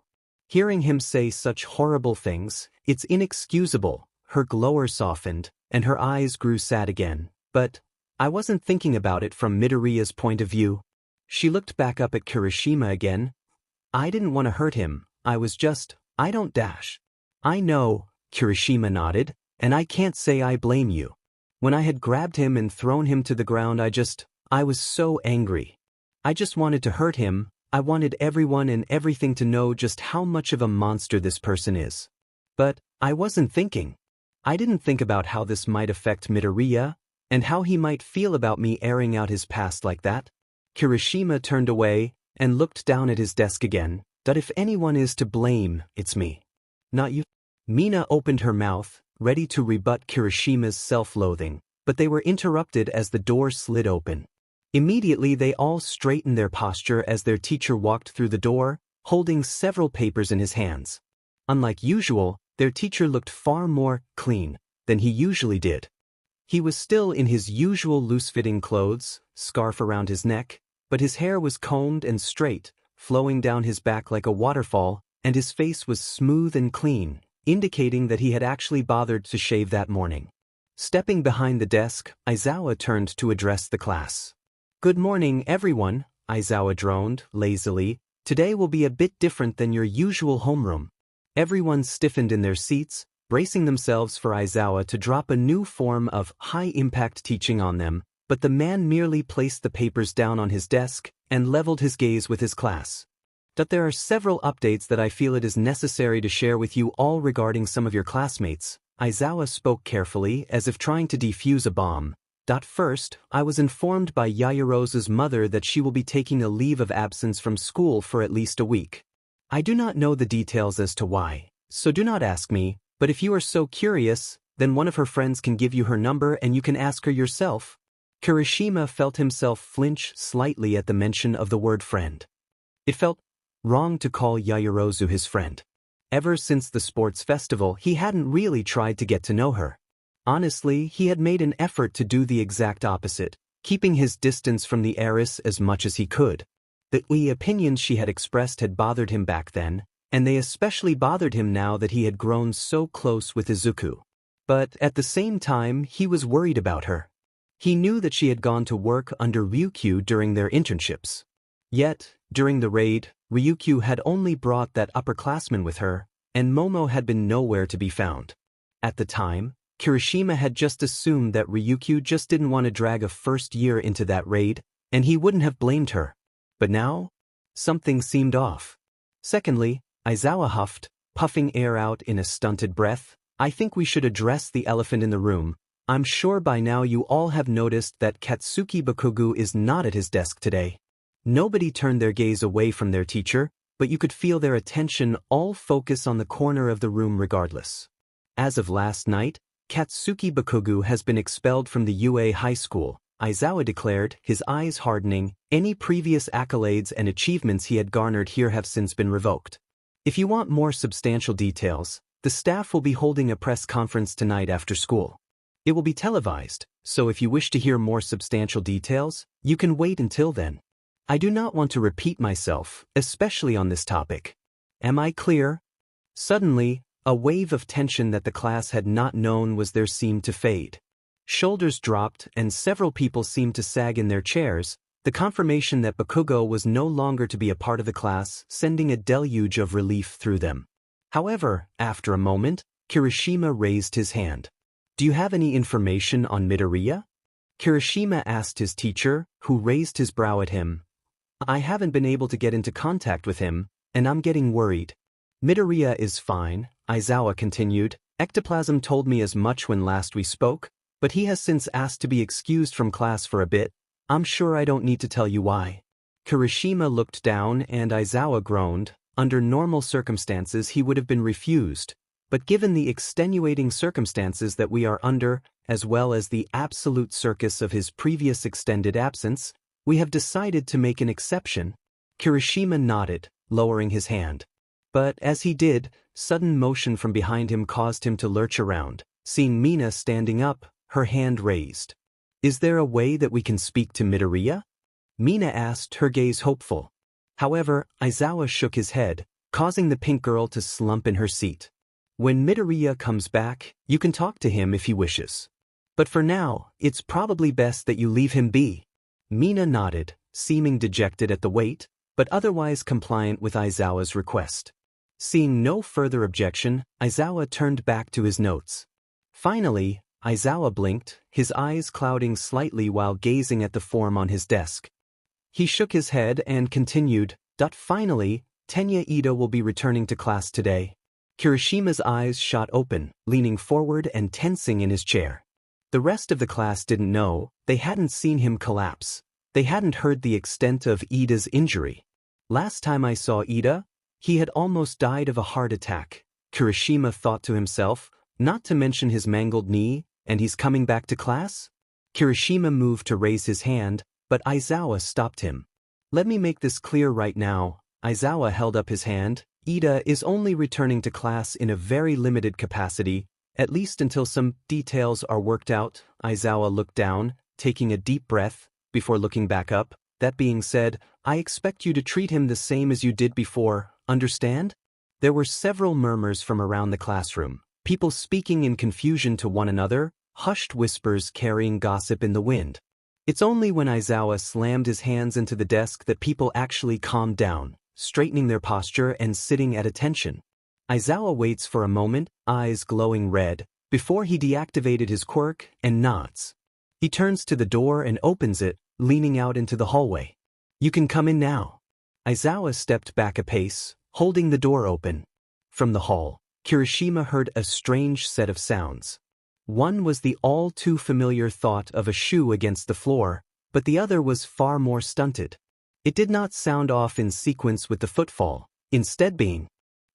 Hearing him say such horrible things, it's inexcusable. Her glower softened, and her eyes grew sad again. But I wasn't thinking about it from Midoriya's point of view. She looked back up at Kirishima again. I didn't want to hurt him, I don't dash. I know, Kirishima nodded, and I can't say I blame you. When I had grabbed him and thrown him to the ground I was so angry. I just wanted to hurt him. I wanted everyone and everything to know just how much of a monster this person is. But I wasn't thinking. I didn't think about how this might affect Midoriya, and how he might feel about me airing out his past like that. Kirishima turned away, and looked down at his desk again. That if anyone is to blame, it's me. Not you. Mina opened her mouth, ready to rebut Kirishima's self-loathing, but they were interrupted as the door slid open. Immediately they all straightened their posture as their teacher walked through the door, holding several papers in his hands. Unlike usual, their teacher looked far more clean than he usually did. He was still in his usual loose-fitting clothes, scarf around his neck, but his hair was combed and straight, flowing down his back like a waterfall, and his face was smooth and clean, indicating that he had actually bothered to shave that morning. Stepping behind the desk, Aizawa turned to address the class. "Good morning, everyone," Aizawa droned, lazily. "Today will be a bit different than your usual homeroom." Everyone stiffened in their seats, bracing themselves for Aizawa to drop a new form of high-impact teaching on them, but the man merely placed the papers down on his desk and leveled his gaze with his class. "That there are several updates that I feel it is necessary to share with you all regarding some of your classmates," Aizawa spoke carefully as if trying to defuse a bomb. "First, I was informed by Yaoyorozu's mother that she will be taking a leave of absence from school for at least a week. I do not know the details as to why, so do not ask me, but if you are so curious, then one of her friends can give you her number and you can ask her yourself." Kirishima felt himself flinch slightly at the mention of the word friend. It felt wrong to call Yaoyorozu his friend. Ever since the sports festival, he hadn't really tried to get to know her. Honestly, he had made an effort to do the exact opposite, keeping his distance from the heiress as much as he could. The opinions she had expressed had bothered him back then, and they especially bothered him now that he had grown so close with Izuku. But at the same time, he was worried about her. He knew that she had gone to work under Ryukyu during their internships. Yet, during the raid, Ryukyu had only brought that upperclassman with her, and Momo had been nowhere to be found. At the time, Kirishima had just assumed that Ryukyu just didn't want to drag a first year into that raid, and he wouldn't have blamed her. But now, something seemed off. Secondly, Aizawa huffed, puffing air out in a stunted breath. "I think we should address the elephant in the room. I'm sure by now you all have noticed that Katsuki Bakugo is not at his desk today." Nobody turned their gaze away from their teacher, but you could feel their attention all focus on the corner of the room regardless. As of last night, Katsuki Bakugo has been expelled from the UA High School, Aizawa declared, his eyes hardening. Any previous accolades and achievements he had garnered here have since been revoked. "If you want more substantial details, the staff will be holding a press conference tonight after school. It will be televised, so if you wish to hear more substantial details, you can wait until then. I do not want to repeat myself, especially on this topic. Am I clear?" Suddenly, a wave of tension that the class had not known was there seemed to fade. Shoulders dropped and several people seemed to sag in their chairs, the confirmation that Bakugo was no longer to be a part of the class, sending a deluge of relief through them. However, after a moment, Kirishima raised his hand. "Do you have any information on Midoriya?" Kirishima asked his teacher, who raised his brow at him. "I haven't been able to get into contact with him, and I'm getting worried." "Midoriya is fine," Aizawa continued. "Ectoplasm told me as much when last we spoke, but he has since asked to be excused from class for a bit. I'm sure I don't need to tell you why." Kirishima looked down and Aizawa groaned. Under normal circumstances he would have been refused, but given the extenuating circumstances that we are under, as well as the absolute circus of his previous extended absence, we have decided to make an exception. Kirishima nodded, lowering his hand. But as he did, sudden motion from behind him caused him to lurch around, seeing Mina standing up, her hand raised. "Is there a way that we can speak to Midoriya?" Mina asked, her gaze hopeful. However, Aizawa shook his head, causing the pink girl to slump in her seat. "When Midoriya comes back, you can talk to him if he wishes. But for now, it's probably best that you leave him be." Mina nodded, seeming dejected at the wait, but otherwise compliant with Aizawa's request. Seeing no further objection, Aizawa turned back to his notes. Finally, Aizawa blinked, his eyes clouding slightly while gazing at the form on his desk. He shook his head and continued, "Finally, Tenya Ida will be returning to class today." Kirishima's eyes shot open, leaning forward and tensing in his chair. The rest of the class didn't know, they hadn't seen him collapse. They hadn't heard the extent of Ida's injury. "Last time I saw Ida, He had almost died of a heart attack, Kirishima thought to himself, not to mention his mangled knee, and he's coming back to class? Kirishima moved to raise his hand, but Aizawa stopped him. Let me make this clear right now. Aizawa held up his hand. Ida is only returning to class in a very limited capacity, at least until some details are worked out. Aizawa looked down, taking a deep breath, before looking back up. That being said, I expect you to treat him the same as you did before, understand? There were several murmurs from around the classroom, people speaking in confusion to one another, hushed whispers carrying gossip in the wind. It's only when Aizawa slammed his hands into the desk that people actually calmed down, straightening their posture and sitting at attention. Aizawa waits for a moment, eyes glowing red, before he deactivated his quirk and nods. He turns to the door and opens it, leaning out into the hallway. You can come in now. Aizawa stepped back a pace, holding the door open. From the hall, Kirishima heard a strange set of sounds. One was the all-too-familiar thought of a shoe against the floor, but the other was far more stunted. It did not sound off in sequence with the footfall, instead being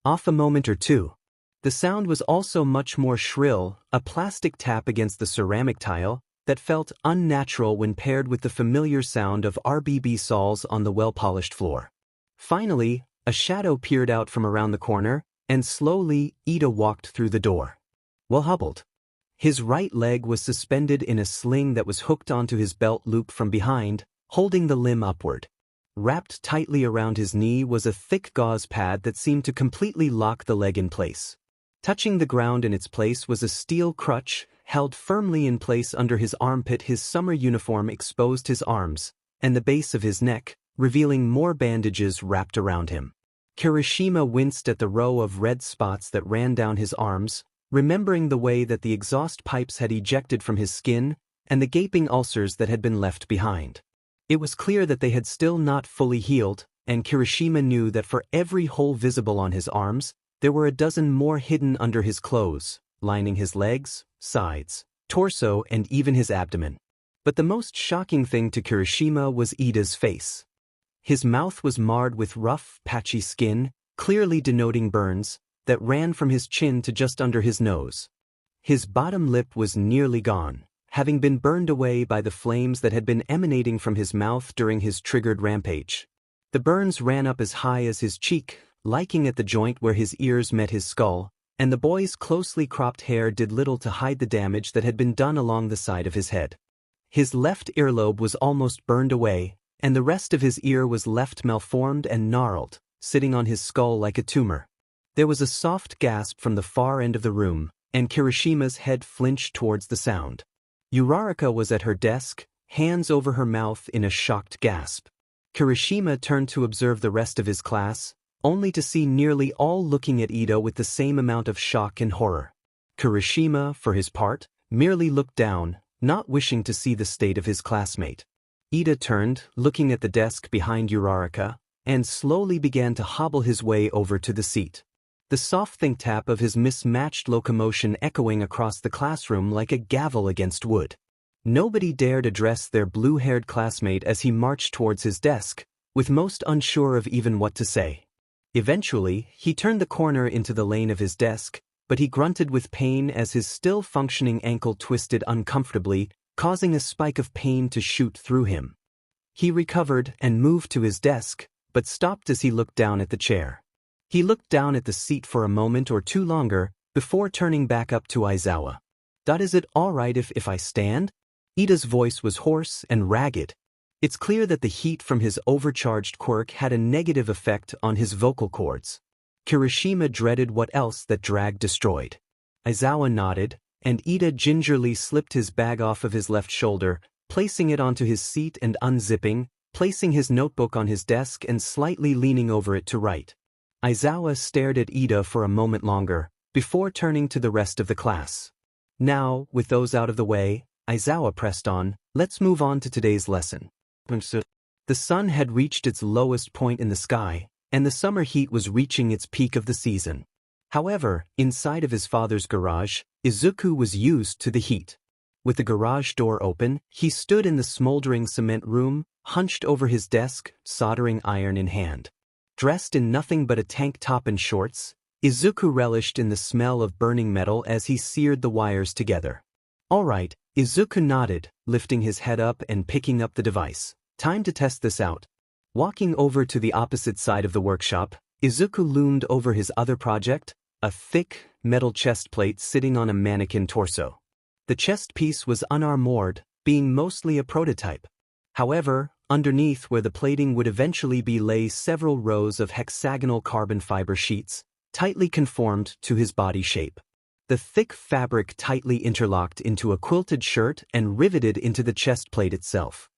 off a moment or two. The sound was also much more shrill, a plastic tap against the ceramic tile, that felt unnatural when paired with the familiar sound of RBB soles on the well-polished floor. Finally, a shadow peered out from around the corner, and slowly, Ida walked through the door. Well hobbled. His right leg was suspended in a sling that was hooked onto his belt loop from behind, holding the limb upward. Wrapped tightly around his knee was a thick gauze pad that seemed to completely lock the leg in place. Touching the ground in its place was a steel crutch, held firmly in place under his armpit. His summer uniform exposed his arms, and the base of his neck, revealing more bandages wrapped around him. Kirishima winced at the row of red spots that ran down his arms, remembering the way that the exhaust pipes had ejected from his skin, and the gaping ulcers that had been left behind. It was clear that they had still not fully healed, and Kirishima knew that for every hole visible on his arms, there were a dozen more hidden under his clothes, lining his legs, sides, torso, and even his abdomen. But the most shocking thing to Kirishima was Ida's face. His mouth was marred with rough, patchy skin, clearly denoting burns, that ran from his chin to just under his nose. His bottom lip was nearly gone, having been burned away by the flames that had been emanating from his mouth during his triggered rampage. The burns ran up as high as his cheek, liking at the joint where his ears met his skull, and the boy's closely cropped hair did little to hide the damage that had been done along the side of his head. His left earlobe was almost burned away, and the rest of his ear was left malformed and gnarled, sitting on his skull like a tumor. There was a soft gasp from the far end of the room, and Kirishima's head flinched towards the sound. Uraraka was at her desk, hands over her mouth in a shocked gasp. Kirishima turned to observe the rest of his class, only to see nearly all looking at Ida with the same amount of shock and horror. Kirishima, for his part, merely looked down, not wishing to see the state of his classmate. Ida turned, looking at the desk behind Uraraka, and slowly began to hobble his way over to the seat. The soft think tap of his mismatched locomotion echoing across the classroom like a gavel against wood. Nobody dared address their blue-haired classmate as he marched towards his desk, with most unsure of even what to say. Eventually, he turned the corner into the lane of his desk, but he grunted with pain as his still-functioning ankle twisted uncomfortably, causing a spike of pain to shoot through him. He recovered and moved to his desk, but stopped as he looked down at the chair. He looked down at the seat for a moment or two longer, before turning back up to Aizawa. Is it all right if I stand? Ida's voice was hoarse and ragged. It's clear that the heat from his overcharged quirk had a negative effect on his vocal cords. Kirishima dreaded what else that drag destroyed. Aizawa nodded, and Ida gingerly slipped his bag off of his left shoulder, placing it onto his seat and unzipping, placing his notebook on his desk and slightly leaning over it to write. Aizawa stared at Ida for a moment longer, before turning to the rest of the class. Now, with those out of the way, Aizawa pressed on, let's move on to today's lesson. The sun had reached its lowest point in the sky, and the summer heat was reaching its peak of the season. However, inside of his father's garage, Izuku was used to the heat. With the garage door open, he stood in the smoldering cement room, hunched over his desk, soldering iron in hand. Dressed in nothing but a tank top and shorts, Izuku relished in the smell of burning metal as he seared the wires together. All right, Izuku nodded, lifting his head up and picking up the device. Time to test this out. Walking over to the opposite side of the workshop, Izuku loomed over his other project, a thick, metal chest plate sitting on a mannequin torso. The chest piece was unarmored, being mostly a prototype. However, underneath where the plating would eventually be lay several rows of hexagonal carbon fiber sheets, tightly conformed to his body shape. The thick fabric tightly interlocked into a quilted shirt and riveted into the chest plate itself.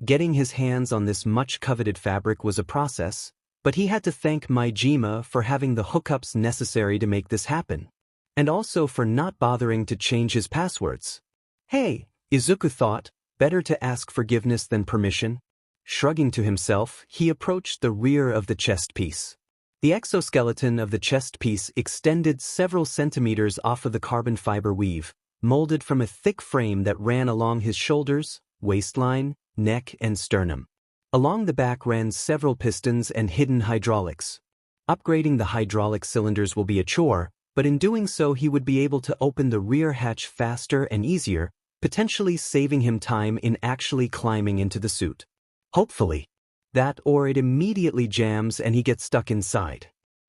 Getting his hands on this much-coveted fabric was a process, but he had to thank Majima for having the hookups necessary to make this happen. And also for not bothering to change his passwords. Hey, Izuku thought, better to ask forgiveness than permission. Shrugging to himself, he approached the rear of the chest piece. The exoskeleton of the chest piece extended several centimeters off of the carbon fiber weave, molded from a thick frame that ran along his shoulders, waistline, neck, and sternum. Along the back ran several pistons and hidden hydraulics. Upgrading the hydraulic cylinders will be a chore, but in doing so he would be able to open the rear hatch faster and easier, potentially saving him time in actually climbing into the suit. Hopefully. That or it immediately jams and he gets stuck inside.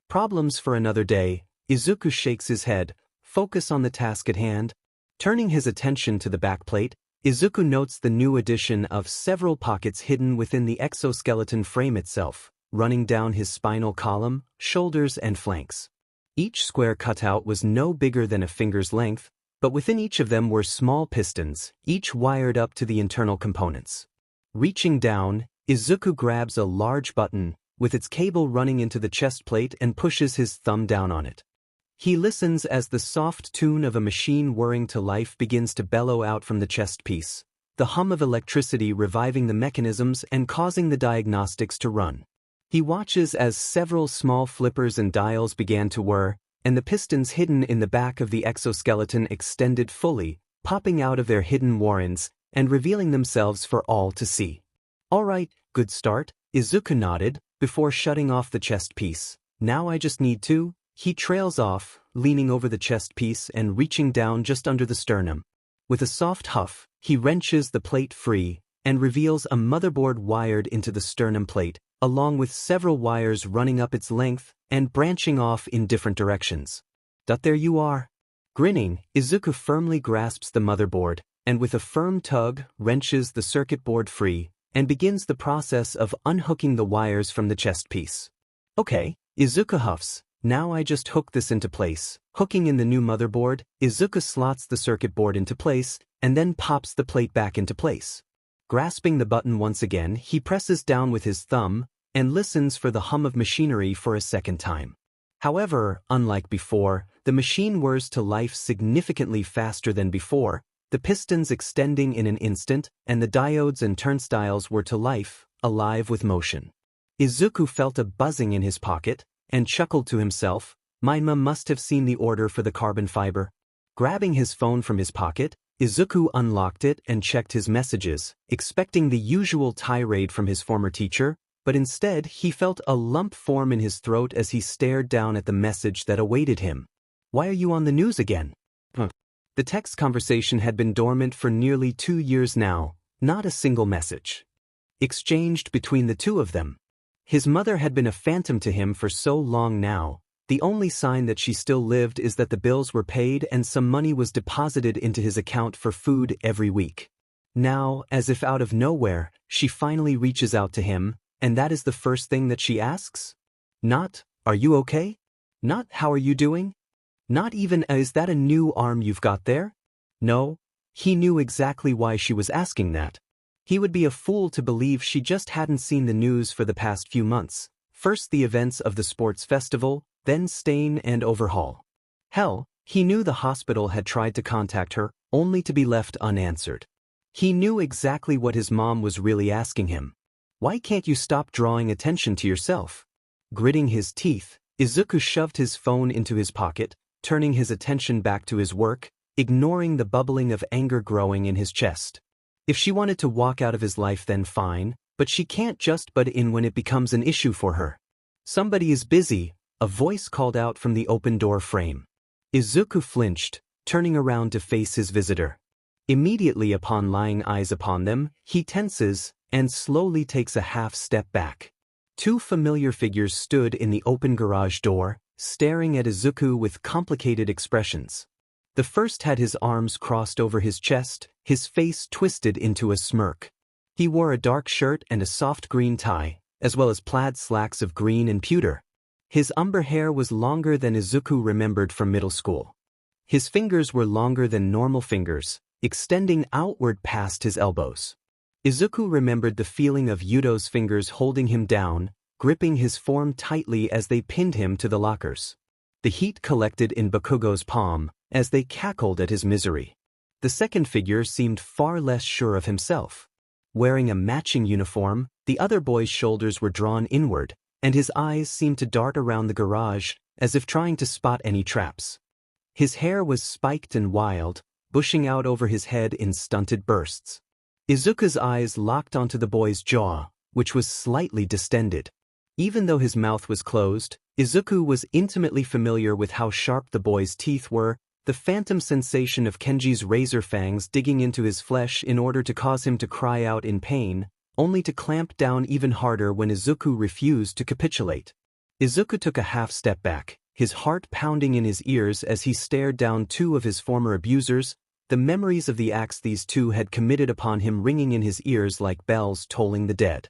Problems for another day. Izuku shakes his head, focus on the task at hand. Turning his attention to the backplate, Izuku notes the new addition of several pockets hidden within the exoskeleton frame itself, running down his spinal column, shoulders, and flanks. Each square cutout was no bigger than a finger's length, but within each of them were small pistons, each wired up to the internal components. Reaching down, Izuku grabs a large button, with its cable running into the chest plate and pushes his thumb down on it. He listens as the soft tune of a machine whirring to life begins to bellow out from the chest piece, the hum of electricity reviving the mechanisms and causing the diagnostics to run. He watches as several small flippers and dials began to whir, and the pistons hidden in the back of the exoskeleton extended fully, popping out of their hidden warrens and revealing themselves for all to see. All right, good start, Izuku nodded, before shutting off the chest piece. Now I just need to. He trails off, leaning over the chest piece and reaching down just under the sternum. With a soft huff, he wrenches the plate free and reveals a motherboard wired into the sternum plate, along with several wires running up its length and branching off in different directions. There you are. Grinning, Izuku firmly grasps the motherboard, and with a firm tug, wrenches the circuit board free, and begins the process of unhooking the wires from the chest piece. Okay, Izuku huffs, now I just hook this into place. Hooking in the new motherboard, Izuku slots the circuit board into place, and then pops the plate back into place. Grasping the button once again, he presses down with his thumb, and listens for the hum of machinery for a second time. However, unlike before, the machine whirs to life significantly faster than before, the pistons extending in an instant, and the diodes and turnstiles were to life, alive with motion. Izuku felt a buzzing in his pocket, and chuckled to himself, Majima must have seen the order for the carbon fiber. Grabbing his phone from his pocket, Izuku unlocked it and checked his messages, expecting the usual tirade from his former teacher, but instead he felt a lump form in his throat as he stared down at the message that awaited him. Why are you on the news again? The text conversation had been dormant for nearly 2 years now, not a single message exchanged between the two of them. His mother had been a phantom to him for so long now. The only sign that she still lived is that the bills were paid and some money was deposited into his account for food every week. Now, as if out of nowhere, she finally reaches out to him, and that is the first thing that she asks? Not, are you okay? Not, how are you doing? Not even, is that a new arm you've got there? No, he knew exactly why she was asking that. He would be a fool to believe she just hadn't seen the news for the past few months. First the events of the sports festival, then stain and overhaul. Hell, he knew the hospital had tried to contact her, only to be left unanswered. He knew exactly what his mom was really asking him. Why can't you stop drawing attention to yourself? Gritting his teeth, Izuku shoved his phone into his pocket, turning his attention back to his work, ignoring the bubbling of anger growing in his chest. If she wanted to walk out of his life then fine, but she can't just butt in when it becomes an issue for her. Somebody is busy, a voice called out from the open door frame. Izuku flinched, turning around to face his visitor. Immediately upon laying eyes upon them, he tenses and slowly takes a half step back. Two familiar figures stood in the open garage door, staring at Izuku with complicated expressions. The first had his arms crossed over his chest, his face twisted into a smirk. He wore a dark shirt and a soft green tie, as well as plaid slacks of green and pewter. His umber hair was longer than Izuku remembered from middle school. His fingers were longer than normal fingers, extending outward past his elbows. Izuku remembered the feeling of Yuto's fingers holding him down, gripping his form tightly as they pinned him to the lockers. The heat collected in Bakugo's palm as they cackled at his misery. The second figure seemed far less sure of himself. Wearing a matching uniform, the other boy's shoulders were drawn inward, and his eyes seemed to dart around the garage as if trying to spot any traps. His hair was spiked and wild, bushing out over his head in stunted bursts. Izuku's eyes locked onto the boy's jaw, which was slightly distended. Even though his mouth was closed, Izuku was intimately familiar with how sharp the boy's teeth were, the phantom sensation of Kenji's razor fangs digging into his flesh in order to cause him to cry out in pain, only to clamp down even harder when Izuku refused to capitulate. Izuku took a half step back, his heart pounding in his ears as he stared down two of his former abusers, the memories of the acts these two had committed upon him ringing in his ears like bells tolling the dead.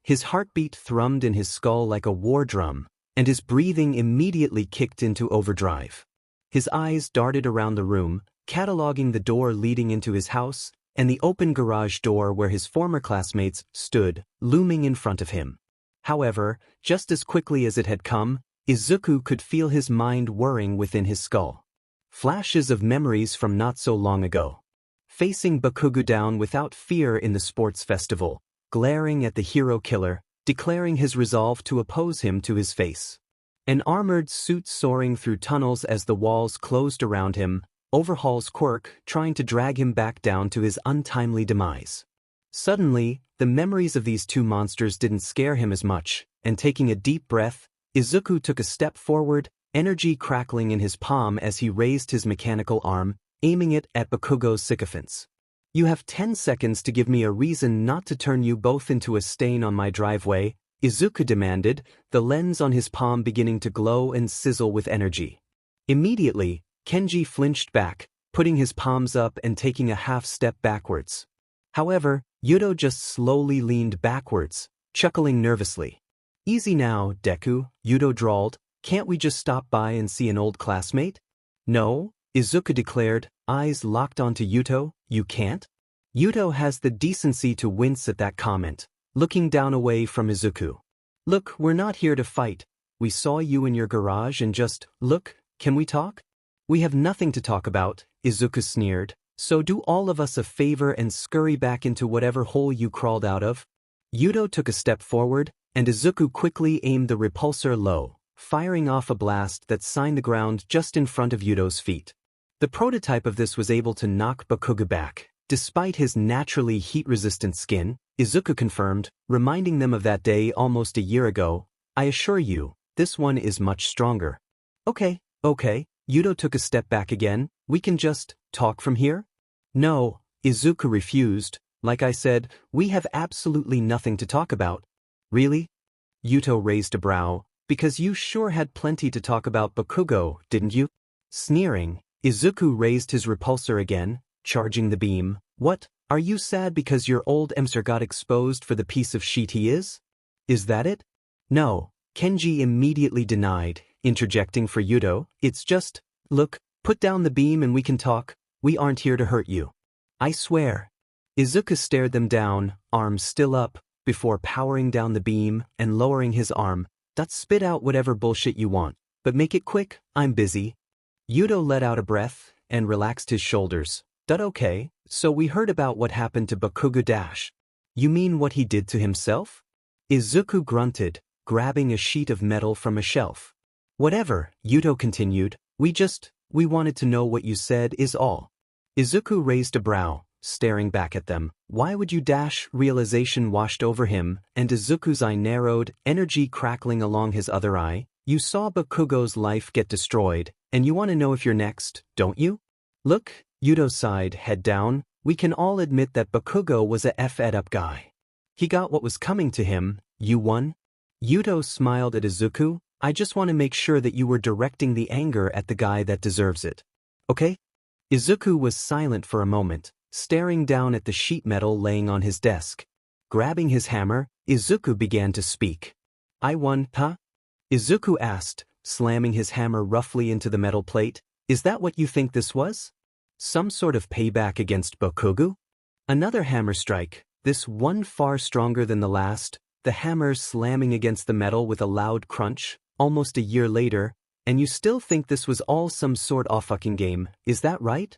His heartbeat thrummed in his skull like a war drum, and his breathing immediately kicked into overdrive. His eyes darted around the room, cataloging the door leading into his house, and the open garage door where his former classmates stood, looming in front of him. However, just as quickly as it had come, Izuku could feel his mind whirring within his skull. Flashes of memories from not so long ago. Facing Bakugo down without fear in the sports festival, glaring at the hero killer, declaring his resolve to oppose him to his face. An armored suit soaring through tunnels as the walls closed around him, overhauls Quirk trying to drag him back down to his untimely demise. Suddenly, the memories of these two monsters didn't scare him as much, and taking a deep breath, Izuku took a step forward, energy crackling in his palm as he raised his mechanical arm, aiming it at Bakugo's sycophants. "You have 10 seconds to give me a reason not to turn you both into a stain on my driveway," Izuku demanded, the lens on his palm beginning to glow and sizzle with energy. Immediately, Kenji flinched back, putting his palms up and taking a half step backwards. However, Yuto just slowly leaned backwards, chuckling nervously. "Easy now, Deku," Yuto drawled, "can't we just stop by and see an old classmate?" "No," Izuku declared, eyes locked onto Yuto, "you can't?" Yuto has the decency to wince at that comment, looking down away from Izuku. "Look, we're not here to fight. We saw you in your garage and just, look, can we talk?" "We have nothing to talk about," Izuku sneered, "so do all of us a favor and scurry back into whatever hole you crawled out of." Yuto took a step forward, and Izuku quickly aimed the repulsor low, firing off a blast that signed the ground just in front of Yuto's feet. The prototype of this was able to knock Bakugo back, despite his naturally heat-resistant skin, Izuku confirmed, reminding them of that day almost a year ago. "I assure you, this one is much stronger." Okay. Yuto took a step back again. "We can just talk from here?" "No," Izuku refused. "Like I said, we have absolutely nothing to talk about." "Really?" Yuto raised a brow. "Because you sure had plenty to talk about Bakugo, didn't you?" Sneering, Izuku raised his repulsor again, charging the beam. "What, are you sad because your old emser got exposed for the piece of shit he is? Is that it?" "No," Kenji immediately denied, interjecting for Yuto. "It's just, look, put down the beam and we can talk. We aren't here to hurt you. I swear." Izuku stared them down, arms still up, before powering down the beam and lowering his arm. "Spit out whatever bullshit you want, but make it quick, I'm busy." Yuto let out a breath and relaxed his shoulders. "Okay, so we heard about what happened to Bakugo dash. You mean what he did to himself?" Izuku grunted, grabbing a sheet of metal from a shelf. "Whatever," Yuto continued, we wanted to know what you said is all." Izuku raised a brow, staring back at them. Why would you dash? Realization washed over him, and Izuku's eye narrowed, energy crackling along his other eye. You saw Bakugo's life get destroyed, and you want to know if you're next, don't you? Look, Yuto sighed, head down. We can all admit that Bakugo was a fed up guy. He got what was coming to him. You won? Yuto smiled at Izuku. I just want to make sure that you were directing the anger at the guy that deserves it. Okay? Izuku was silent for a moment, staring down at the sheet metal laying on his desk. Grabbing his hammer, Izuku began to speak. I won, huh? Izuku asked, slamming his hammer roughly into the metal plate. Is that what you think this was? Some sort of payback against Bakugo? Another hammer strike, this one far stronger than the last, the hammer slamming against the metal with a loud crunch, almost a year later, and you still think this was all some sort of fucking game, is that right?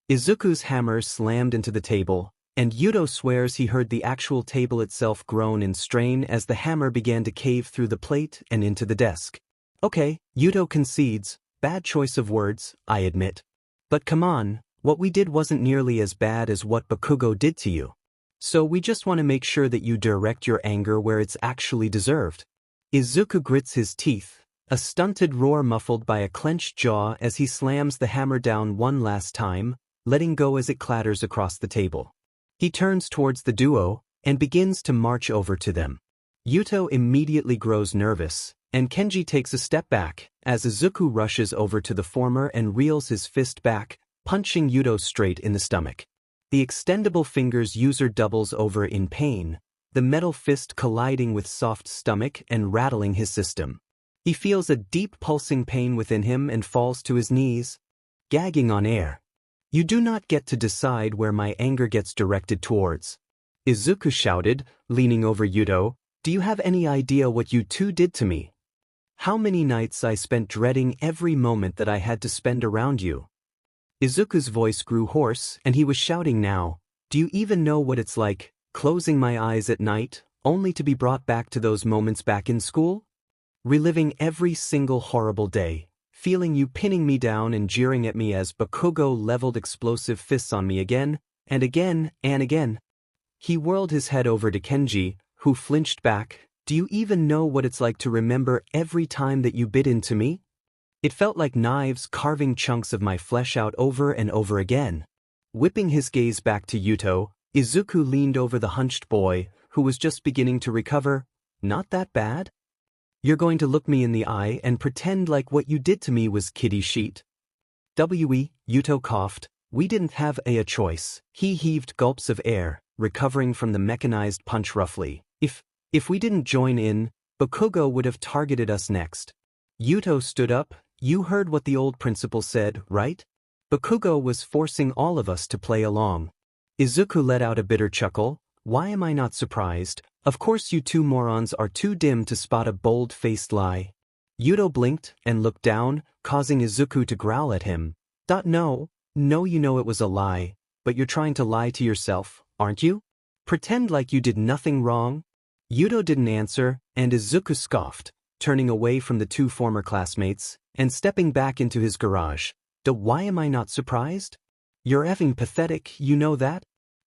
Izuku's hammer slammed into the table, and Yuto swears he heard the actual table itself groan in strain as the hammer began to cave through the plate and into the desk. Okay, Yuto concedes, bad choice of words, I admit. But come on, what we did wasn't nearly as bad as what Bakugo did to you. So we just want to make sure that you direct your anger where it's actually deserved. Izuku grits his teeth, a stunted roar muffled by a clenched jaw as he slams the hammer down one last time, letting go as it clatters across the table. He turns towards the duo and begins to march over to them. Yuto immediately grows nervous, and Kenji takes a step back as Izuku rushes over to the former and reels his fist back, punching Yuto straight in the stomach. The extendable fingers user doubles over in pain, the metal fist colliding with soft stomach and rattling his system. He feels a deep pulsing pain within him and falls to his knees, gagging on air. You do not get to decide where my anger gets directed towards. Izuku shouted, leaning over Yuto. Do you have any idea what you two did to me? How many nights I spent dreading every moment that I had to spend around you? Izuku's voice grew hoarse, and he was shouting now. Do you even know what it's like, closing my eyes at night, only to be brought back to those moments back in school? Reliving every single horrible day, feeling you pinning me down and jeering at me as Bakugo leveled explosive fists on me again, and again, and again. He whirled his head over to Kenji, who flinched back. Do you even know what it's like to remember every time that you bit into me? It felt like knives carving chunks of my flesh out over and over again. Whipping his gaze back to Yuto, Izuku leaned over the hunched boy, who was just beginning to recover. Not that bad? You're going to look me in the eye and pretend like what you did to me was kiddie shit? Yuto coughed. We didn't have a choice. He heaved gulps of air, recovering from the mechanized punch roughly. If we didn't join in, Bakugo would have targeted us next. Yuto stood up. You heard what the old principal said, right? Bakugo was forcing all of us to play along. Izuku let out a bitter chuckle. Why am I not surprised? Of course you two morons are too dim to spot a bold-faced lie. Yuto blinked and looked down, causing Izuku to growl at him. No, you know it was a lie, but you're trying to lie to yourself, aren't you? Pretend like you did nothing wrong? Yuto didn't answer, and Izuku scoffed, turning away from the two former classmates and stepping back into his garage. Why am I not surprised? You're effing pathetic, you know that?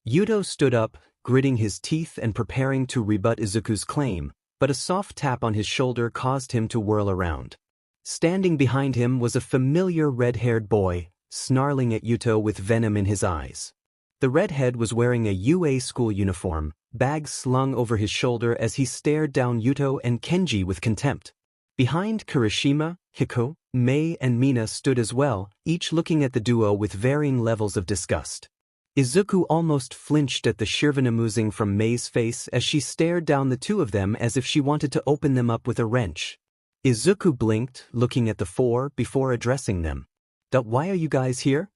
Yuto stood up, gritting his teeth and preparing to rebut Izuku's claim, but a soft tap on his shoulder caused him to whirl around. Standing behind him was a familiar red-haired boy, snarling at Yuto with venom in his eyes. The redhead was wearing a UA school uniform, bag slung over his shoulder as he stared down Yuto and Kenji with contempt. Behind Kirishima, Hiko, Mei and Mina stood as well, each looking at the duo with varying levels of disgust. Izuku almost flinched at the shirvanamusing from Mei's face as she stared down the two of them as if she wanted to open them up with a wrench. Izuku blinked, looking at the four before addressing them. Why are you guys here?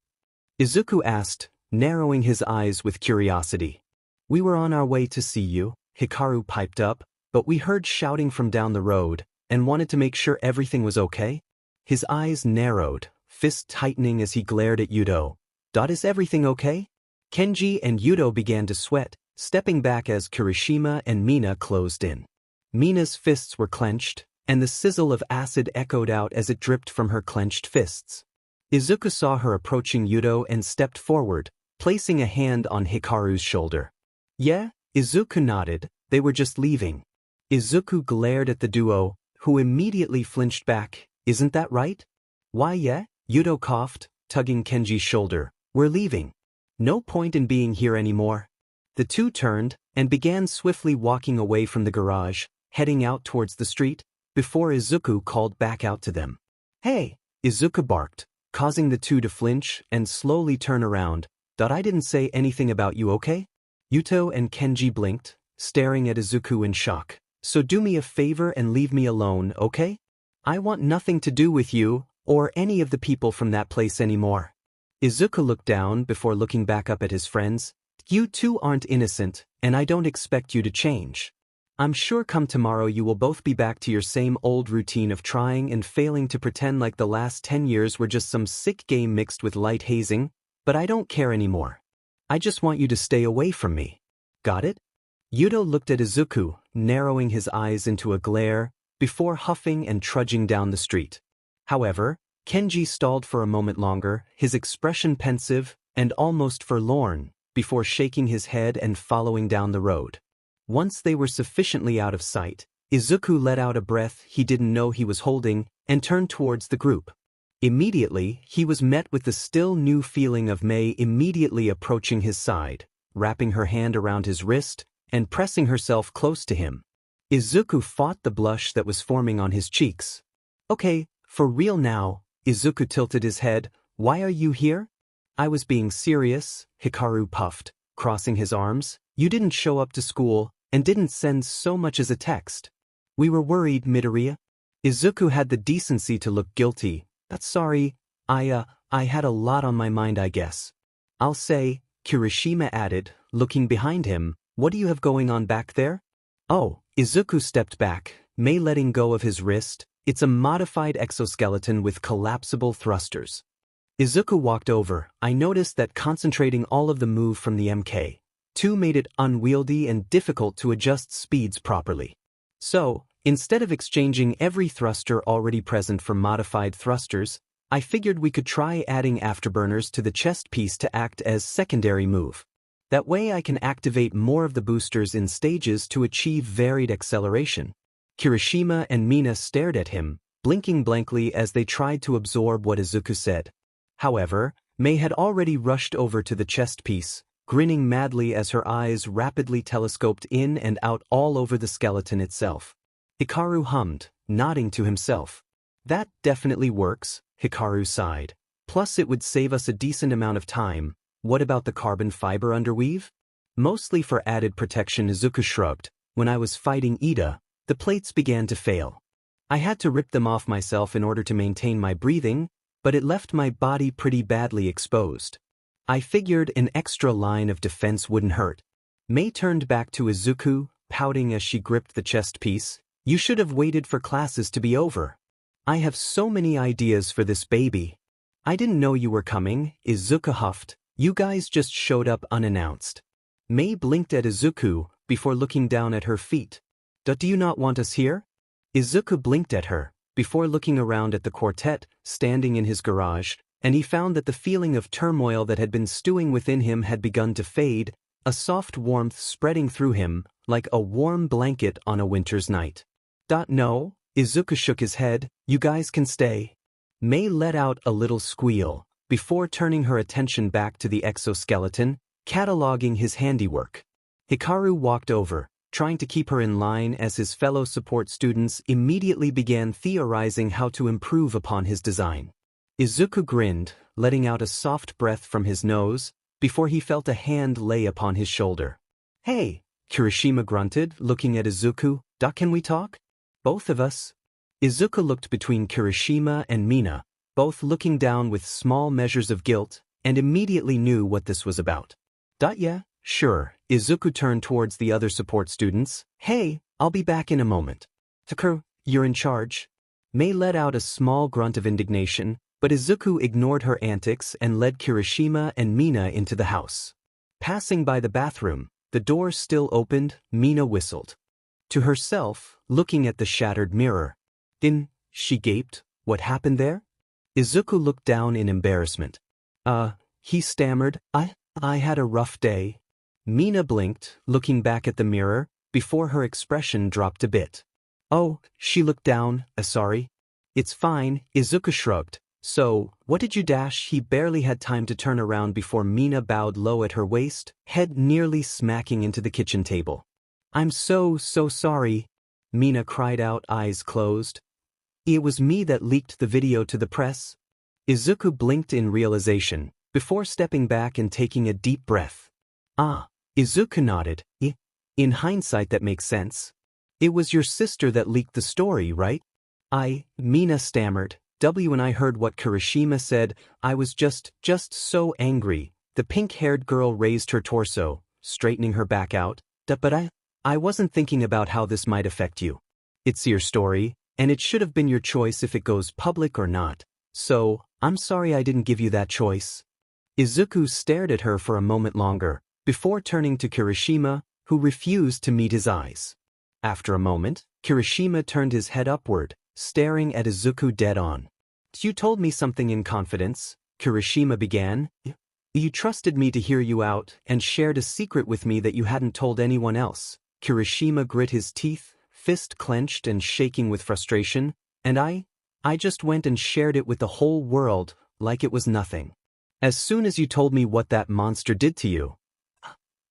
Izuku asked, narrowing his eyes with curiosity. We were on our way to see you, Hikaru piped up, but we heard shouting from down the road, and wanted to make sure everything was okay. His eyes narrowed, fist tightening as he glared at Yuto. Is everything okay? Kenji and Yuto began to sweat, stepping back as Kirishima and Mina closed in. Mina's fists were clenched, and the sizzle of acid echoed out as it dripped from her clenched fists. Izuku saw her approaching Yuto and stepped forward, placing a hand on Hikaru's shoulder. Yeah, Izuku nodded, they were just leaving. Izuku glared at the duo, who immediately flinched back. Isn't that right? Why yeah? Yuto coughed, tugging Kenji's shoulder. We're leaving. No point in being here anymore. The two turned and began swiftly walking away from the garage, heading out towards the street, before Izuku called back out to them. Hey! Izuku barked, causing the two to flinch and slowly turn around. I didn't say anything about you, okay? Yuto and Kenji blinked, staring at Izuku in shock. So do me a favor and leave me alone, okay? I want nothing to do with you, or any of the people from that place anymore. Izuku looked down before looking back up at his friends. You two aren't innocent, and I don't expect you to change. I'm sure come tomorrow you will both be back to your same old routine of trying and failing to pretend like the last 10 years were just some sick game mixed with light hazing, but I don't care anymore. I just want you to stay away from me. Got it? Yuto looked at Izuku, narrowing his eyes into a glare, before huffing and trudging down the street. However, Kenji stalled for a moment longer, his expression pensive and almost forlorn, before shaking his head and following down the road. Once they were sufficiently out of sight, Izuku let out a breath he didn't know he was holding and turned towards the group. Immediately, he was met with the still new feeling of Mei immediately approaching his side, wrapping her hand around his wrist and pressing herself close to him. Izuku fought the blush that was forming on his cheeks. Okay, for real now, Izuku tilted his head. Why are you here? I was being serious, Hikaru puffed, crossing his arms. You didn't show up to school and didn't send so much as a text. We were worried, Midoriya. Izuku had the decency to look guilty. That's sorry, I had a lot on my mind I guess. I'll say, Kirishima added, looking behind him. What do you have going on back there? Oh, Izuku stepped back, Mei letting go of his wrist. It's a modified exoskeleton with collapsible thrusters. Izuku walked over. I noticed that concentrating all of the move from the MK2 made it unwieldy and difficult to adjust speeds properly. So, instead of exchanging every thruster already present for modified thrusters, I figured we could try adding afterburners to the chest piece to act as secondary move. That way I can activate more of the boosters in stages to achieve varied acceleration. Kirishima and Mina stared at him, blinking blankly as they tried to absorb what Izuku said. However, Mei had already rushed over to the chest piece, grinning madly as her eyes rapidly telescoped in and out all over the skeleton itself. Hikaru hummed, nodding to himself. That definitely works, Hikaru sighed. Plus it would save us a decent amount of time. What about the carbon fiber underweave? Mostly for added protection, Izuku shrugged. When I was fighting Ida, the plates began to fail. I had to rip them off myself in order to maintain my breathing, but it left my body pretty badly exposed. I figured an extra line of defense wouldn't hurt. Mei turned back to Izuku, pouting as she gripped the chest piece. You should have waited for classes to be over. I have so many ideas for this baby. I didn't know you were coming, Izuku huffed. You guys just showed up unannounced. Mei blinked at Izuku before looking down at her feet. Do you not want us here? Izuku blinked at her before looking around at the quartet standing in his garage, and he found that the feeling of turmoil that had been stewing within him had begun to fade, a soft warmth spreading through him like a warm blanket on a winter's night. No, Izuku shook his head. You guys can stay. Mei let out a little squeal before turning her attention back to the exoskeleton, cataloging his handiwork. Hikaru walked over, trying to keep her in line as his fellow support students immediately began theorizing how to improve upon his design. Izuku grinned, letting out a soft breath from his nose, before he felt a hand lay upon his shoulder. Hey, Kirishima grunted, looking at Izuku. Can we talk? Both of us? Izuku looked between Kirishima and Mina, both looking down with small measures of guilt, and immediately knew what this was about. Yeah, sure. Izuku turned towards the other support students. Hey, I'll be back in a moment. Takeru, you're in charge. Mei let out a small grunt of indignation, but Izuku ignored her antics and led Kirishima and Mina into the house. Passing by the bathroom, the door still opened, Mina whistled. To herself, looking at the shattered mirror. She gaped. What happened there? Izuku looked down in embarrassment. He stammered. I had a rough day. Mina blinked, looking back at the mirror, before her expression dropped a bit. Oh, she looked down, sorry. It's fine, Izuku shrugged. So, what did you dash? He barely had time to turn around before Mina bowed low at her waist, head nearly smacking into the kitchen table. I'm so sorry. Mina cried out, eyes closed. It was me that leaked the video to the press. Izuku blinked in realization, before stepping back and taking a deep breath. Ah, Izuku nodded. In hindsight that makes sense. It was your sister that leaked the story, right? Mina stammered. When I heard what Kirishima said, I was just so angry. The pink-haired girl raised her torso, straightening her back out. But I wasn't thinking about how this might affect you. It's your story, and it should have been your choice if it goes public or not. So, I'm sorry I didn't give you that choice. Izuku stared at her for a moment longer, before turning to Kirishima, who refused to meet his eyes. After a moment, Kirishima turned his head upward, staring at Izuku dead on. You told me something in confidence, Kirishima began. You trusted me to hear you out and shared a secret with me that you hadn't told anyone else. Kirishima grit his teeth, fist clenched and shaking with frustration, and I just went and shared it with the whole world, like it was nothing. As soon as you told me what that monster did to you,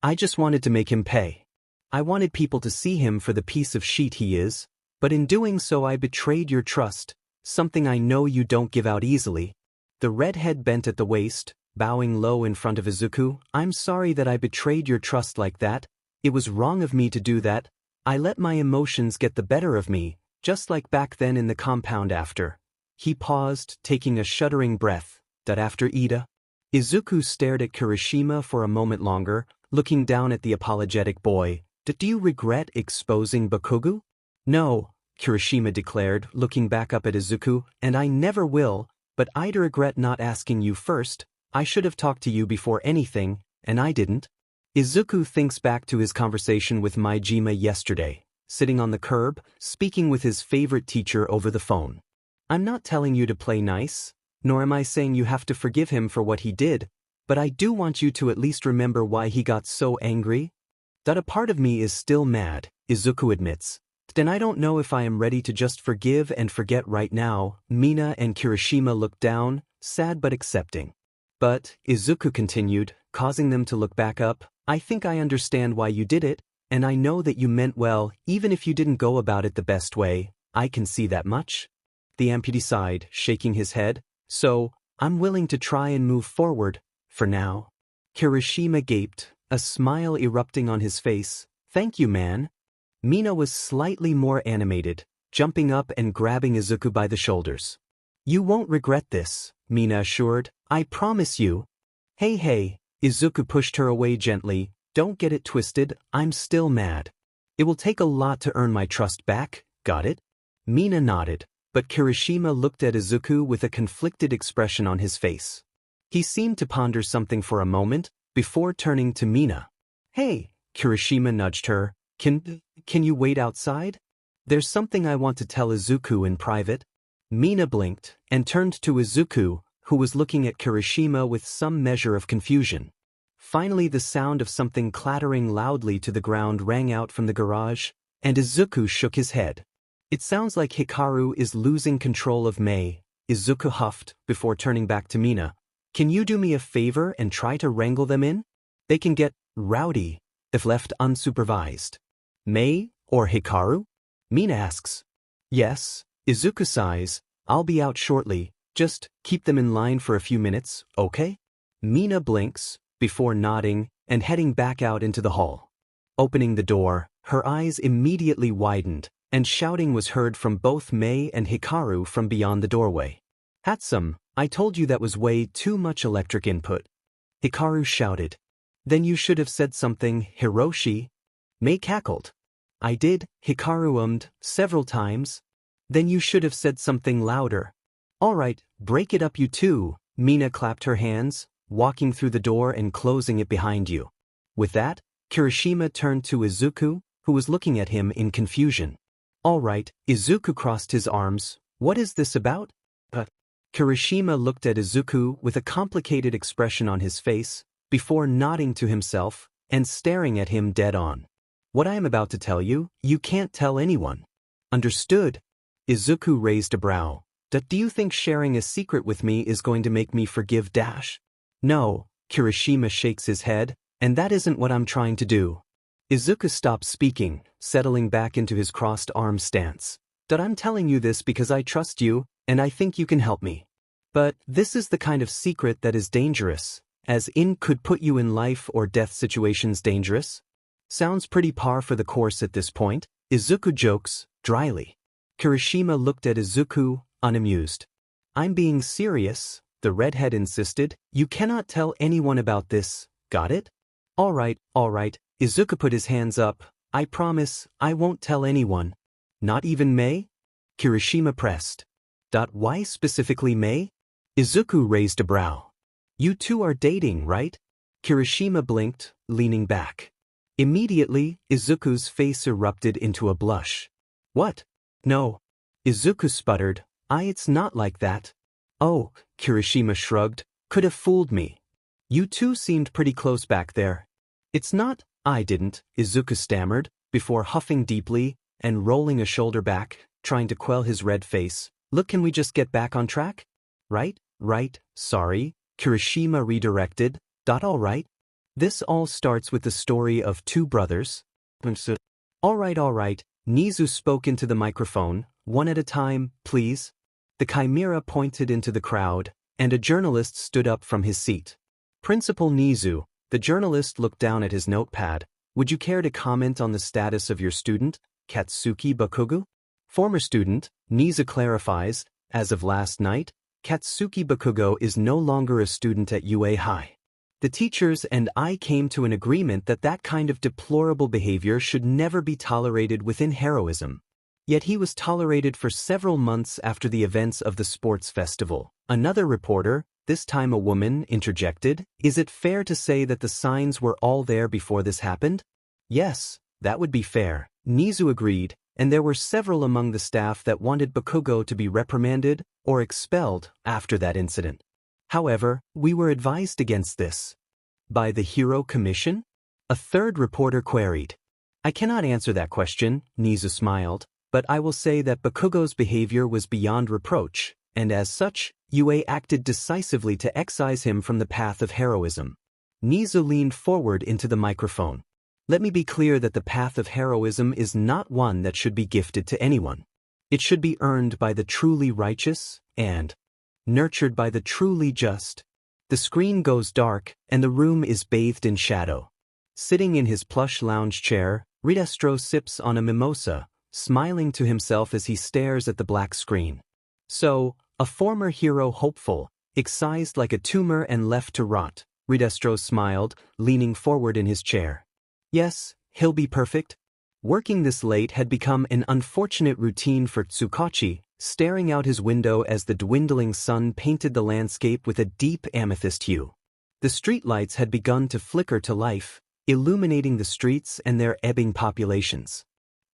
I just wanted to make him pay. I wanted people to see him for the piece of shit he is, but in doing so I betrayed your trust, something I know you don't give out easily. The redhead bent at the waist, bowing low in front of Izuku. I'm sorry that I betrayed your trust like that. It was wrong of me to do that. I let my emotions get the better of me, just like back then in the compound after. He paused, taking a shuddering breath. After Ida? Izuku stared at Kirishima for a moment longer, looking down at the apologetic boy. Do you regret exposing Bakugo? No, Kirishima declared, looking back up at Izuku, and I never will, but I'd regret not asking you first. I should have talked to you before anything, and I didn't. Izuku thinks back to his conversation with Majima yesterday, sitting on the curb, speaking with his favorite teacher over the phone. I'm not telling you to play nice, nor am I saying you have to forgive him for what he did, but I do want you to at least remember why he got so angry. A part of me is still mad, Izuku admits. And I don't know if I am ready to just forgive and forget right now. Mina and Kirishima looked down, sad but accepting. But, Izuku continued, causing them to look back up, I think I understand why you did it, and I know that you meant well, even if you didn't go about it the best way. I can see that much. The amputee sighed, shaking his head. So, I'm willing to try and move forward, for now. Kirishima gaped, a smile erupting on his face. Thank you, man. Mina was slightly more animated, jumping up and grabbing Izuku by the shoulders. You won't regret this, Mina assured. I promise you. Hey, Izuku pushed her away gently. Don't get it twisted, I'm still mad. It will take a lot to earn my trust back, got it? Mina nodded, but Kirishima looked at Izuku with a conflicted expression on his face. He seemed to ponder something for a moment, before turning to Mina. Hey, Kirishima nudged her. Can you wait outside? There's something I want to tell Izuku in private. Mina blinked, and turned to Izuku, who was looking at Kirishima with some measure of confusion. Finally the sound of something clattering loudly to the ground rang out from the garage, and Izuku shook his head. It sounds like Hikaru is losing control of Mei, Izuku huffed, before turning back to Mina. Can you do me a favor and try to wrangle them in? They can get rowdy if left unsupervised. Mei or Hikaru? Mina asks. Yes, Izuku sighs. I'll be out shortly, just keep them in line for a few minutes, okay? Mina blinks, before nodding and heading back out into the hall. Opening the door, her eyes immediately widened, and shouting was heard from both Mei and Hikaru from beyond the doorway. Hatsum, I told you that was way too much electric input. Hikaru shouted. Then you should have said something, Hiroshi. Mei cackled. I did, Hikaru ummed, several times. Then you should have said something louder. All right, break it up you two. Mina clapped her hands, walking through the door and closing it behind you. With that, Kirishima turned to Izuku, who was looking at him in confusion. All right, Izuku crossed his arms. What is this about? Kirishima looked at Izuku with a complicated expression on his face. before nodding to himself and staring at him dead on. What I am about to tell you, you can't tell anyone. Understood? Izuku raised a brow. Do you think sharing a secret with me is going to make me forgive Dash? No, Kirishima shakes his head, and that isn't what I'm trying to do. Izuku stops speaking, settling back into his crossed arms stance. I'm telling you this because I trust you, and I think you can help me. But this is the kind of secret that is dangerous, as in could put you in life or death situations dangerous. Sounds pretty par for the course at this point, Izuku jokes, dryly. Kirishima looked at Izuku, unamused. I'm being serious, the redhead insisted. You cannot tell anyone about this, got it? All right, Izuku put his hands up. I promise, I won't tell anyone. Not even Mei? Kirishima pressed. Why specifically Mei? Izuku raised a brow. You two are dating, right? Kirishima blinked, leaning back. Immediately, Izuku's face erupted into a blush. What? No. Izuku sputtered. It's not like that. Oh, Kirishima shrugged. Could have fooled me. You two seemed pretty close back there. It's not, I didn't, Izuku stammered, before huffing deeply and rolling a shoulder back, trying to quell his red face. Look, can we just get back on track? Right, sorry, Kirishima redirected. All right. This all starts with the story of two brothers. All right, Nizu spoke into the microphone, one at a time, please. The chimera pointed into the crowd, and a journalist stood up from his seat. Principal Nizu, the journalist looked down at his notepad. Would you care to comment on the status of your student, Katsuki Bakugo? Former student, Nizu clarifies, as of last night, Katsuki Bakugo is no longer a student at UA High. The teachers and I came to an agreement that that kind of deplorable behavior should never be tolerated within heroism. Yet he was tolerated for several months after the events of the sports festival. Another reporter, this time a woman, interjected, is it fair to say that the signs were all there before this happened? Yes, that would be fair, Nizu agreed, and there were several among the staff that wanted Bakugo to be reprimanded or expelled after that incident. However, we were advised against this. By the Hero Commission? A third reporter queried. I cannot answer that question, Nizu smiled, but I will say that Bakugo's behavior was beyond reproach, and as such, UA acted decisively to excise him from the path of heroism. Nizu leaned forward into the microphone. Let me be clear that the path of heroism is not one that should be gifted to anyone. It should be earned by the truly righteous and nurtured by the truly just. The screen goes dark, and the room is bathed in shadow. Sitting in his plush lounge chair, Ridestro sips on a mimosa, smiling to himself as he stares at the black screen. So, a former hero hopeful, excised like a tumor and left to rot, Ridestro smiled, leaning forward in his chair. Yes, he'll be perfect. Working this late had become an unfortunate routine for Tsukachi, staring out his window as the dwindling sun painted the landscape with a deep amethyst hue. The streetlights had begun to flicker to life, illuminating the streets and their ebbing populations.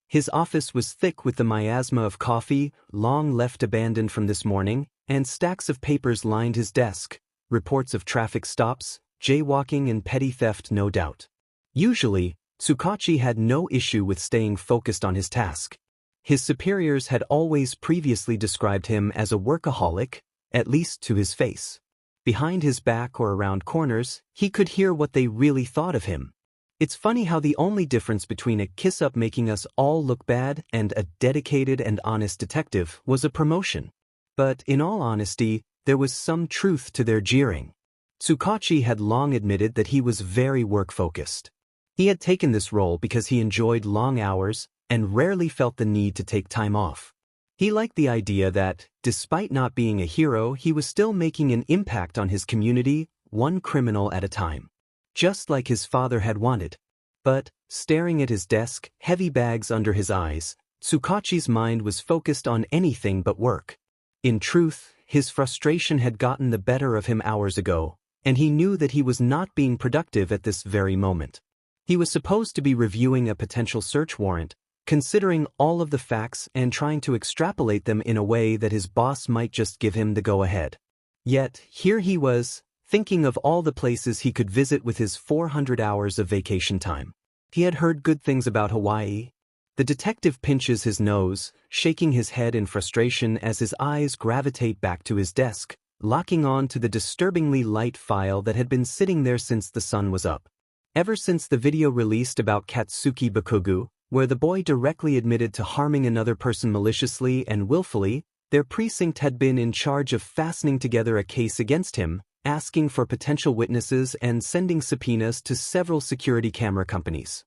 His office was thick with the miasma of coffee, long left abandoned from this morning, and stacks of papers lined his desk, reports of traffic stops, jaywalking and petty theft no doubt. Usually, Tsukachi had no issue with staying focused on his task. His superiors had always previously described him as a workaholic, at least to his face. Behind his back or around corners, he could hear what they really thought of him. It's funny how the only difference between a kiss-up making us all look bad and a dedicated and honest detective was a promotion. But in all honesty, there was some truth to their jeering. Tsukachi had long admitted that he was very work-focused. He had taken this role because he enjoyed long hours and rarely felt the need to take time off. He liked the idea that, despite not being a hero, he was still making an impact on his community, one criminal at a time. Just like his father had wanted. But, staring at his desk, heavy bags under his eyes, Tsukachi's mind was focused on anything but work. In truth, his frustration had gotten the better of him hours ago, and he knew that he was not being productive at this very moment. He was supposed to be reviewing a potential search warrant, considering all of the facts and trying to extrapolate them in a way that his boss might just give him the go-ahead. Yet, here he was, thinking of all the places he could visit with his 400 hours of vacation time. He had heard good things about Hawaii. The detective pinches his nose, shaking his head in frustration as his eyes gravitate back to his desk, locking on to the disturbingly light file that had been sitting there since the sun was up. Ever since the video released about Katsuki Bakugo, where the boy directly admitted to harming another person maliciously and willfully, their precinct had been in charge of fastening together a case against him, asking for potential witnesses and sending subpoenas to several security camera companies.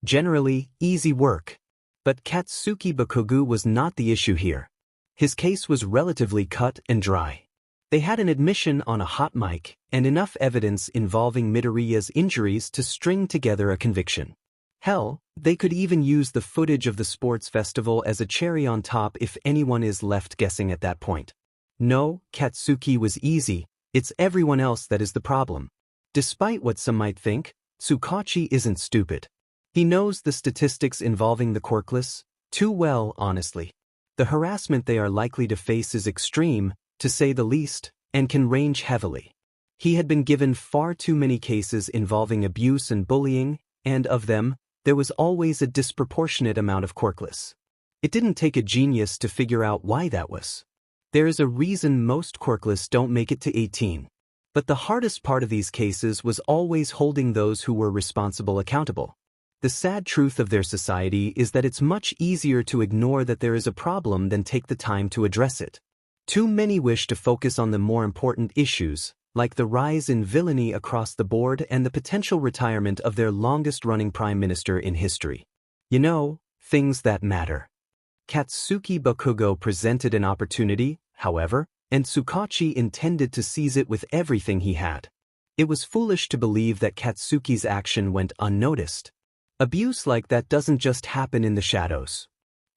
Generally, easy work. But Katsuki Bakugo was not the issue here. His case was relatively cut and dry. They had an admission on a hot mic and enough evidence involving Midoriya's injuries to string together a conviction. Hell, they could even use the footage of the sports festival as a cherry on top if anyone is left guessing at that point. No, Katsuki was easy, it's everyone else that is the problem. Despite what some might think, Tsukachi isn't stupid. He knows the statistics involving the quirkless too well, honestly. The harassment they are likely to face is extreme, to say the least, and can range heavily. He had been given far too many cases involving abuse and bullying, and of them, there was always a disproportionate amount of quirkless. It didn't take a genius to figure out why that was. There is a reason most quirkless don't make it to 18. But the hardest part of these cases was always holding those who were responsible accountable. The sad truth of their society is that it's much easier to ignore that there is a problem than take the time to address it. Too many wish to focus on the more important issues, like the rise in villainy across the board and the potential retirement of their longest-running prime minister in history. You know, things that matter. Katsuki Bakugo presented an opportunity, however, and Tsukachi intended to seize it with everything he had. It was foolish to believe that Katsuki's action went unnoticed. Abuse like that doesn't just happen in the shadows.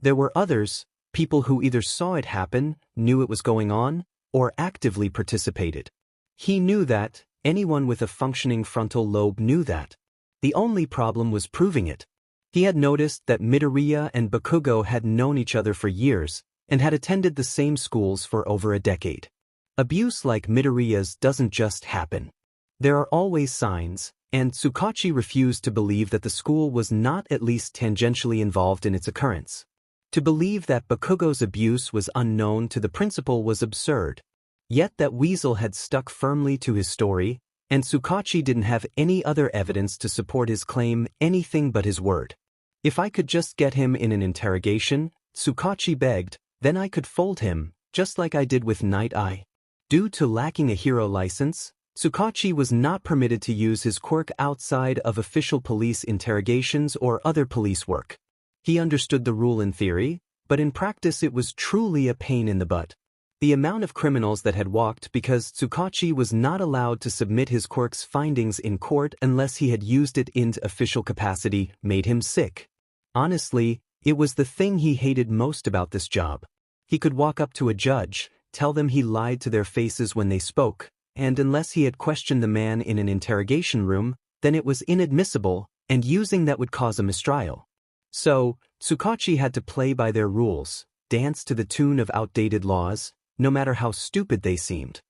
There were others, people who either saw it happen, knew it was going on, or actively participated. He knew that, anyone with a functioning frontal lobe knew that. The only problem was proving it. He had noticed that Midoriya and Bakugo had known each other for years, and had attended the same schools for over a decade. Abuse like Midoriya's doesn't just happen. There are always signs, and Tsukachi refused to believe that the school was not at least tangentially involved in its occurrence. To believe that Bakugo's abuse was unknown to the principal was absurd. Yet that weasel had stuck firmly to his story, and Tsukachi didn't have any other evidence to support his claim, anything but his word. If I could just get him in an interrogation, Tsukachi begged, then I could fold him, just like I did with Night Eye. Due to lacking a hero license, Tsukachi was not permitted to use his quirk outside of official police interrogations or other police work. He understood the rule in theory, but in practice it was truly a pain in the butt. The amount of criminals that had walked because Tsukachi was not allowed to submit his quirk's findings in court unless he had used it in official capacity made him sick. Honestly, it was the thing he hated most about this job. He could walk up to a judge, tell them he lied to their faces when they spoke, and unless he had questioned the man in an interrogation room, then it was inadmissible, and using that would cause a mistrial. So, Tsukachi had to play by their rules, dance to the tune of outdated laws, no matter how stupid they seemed.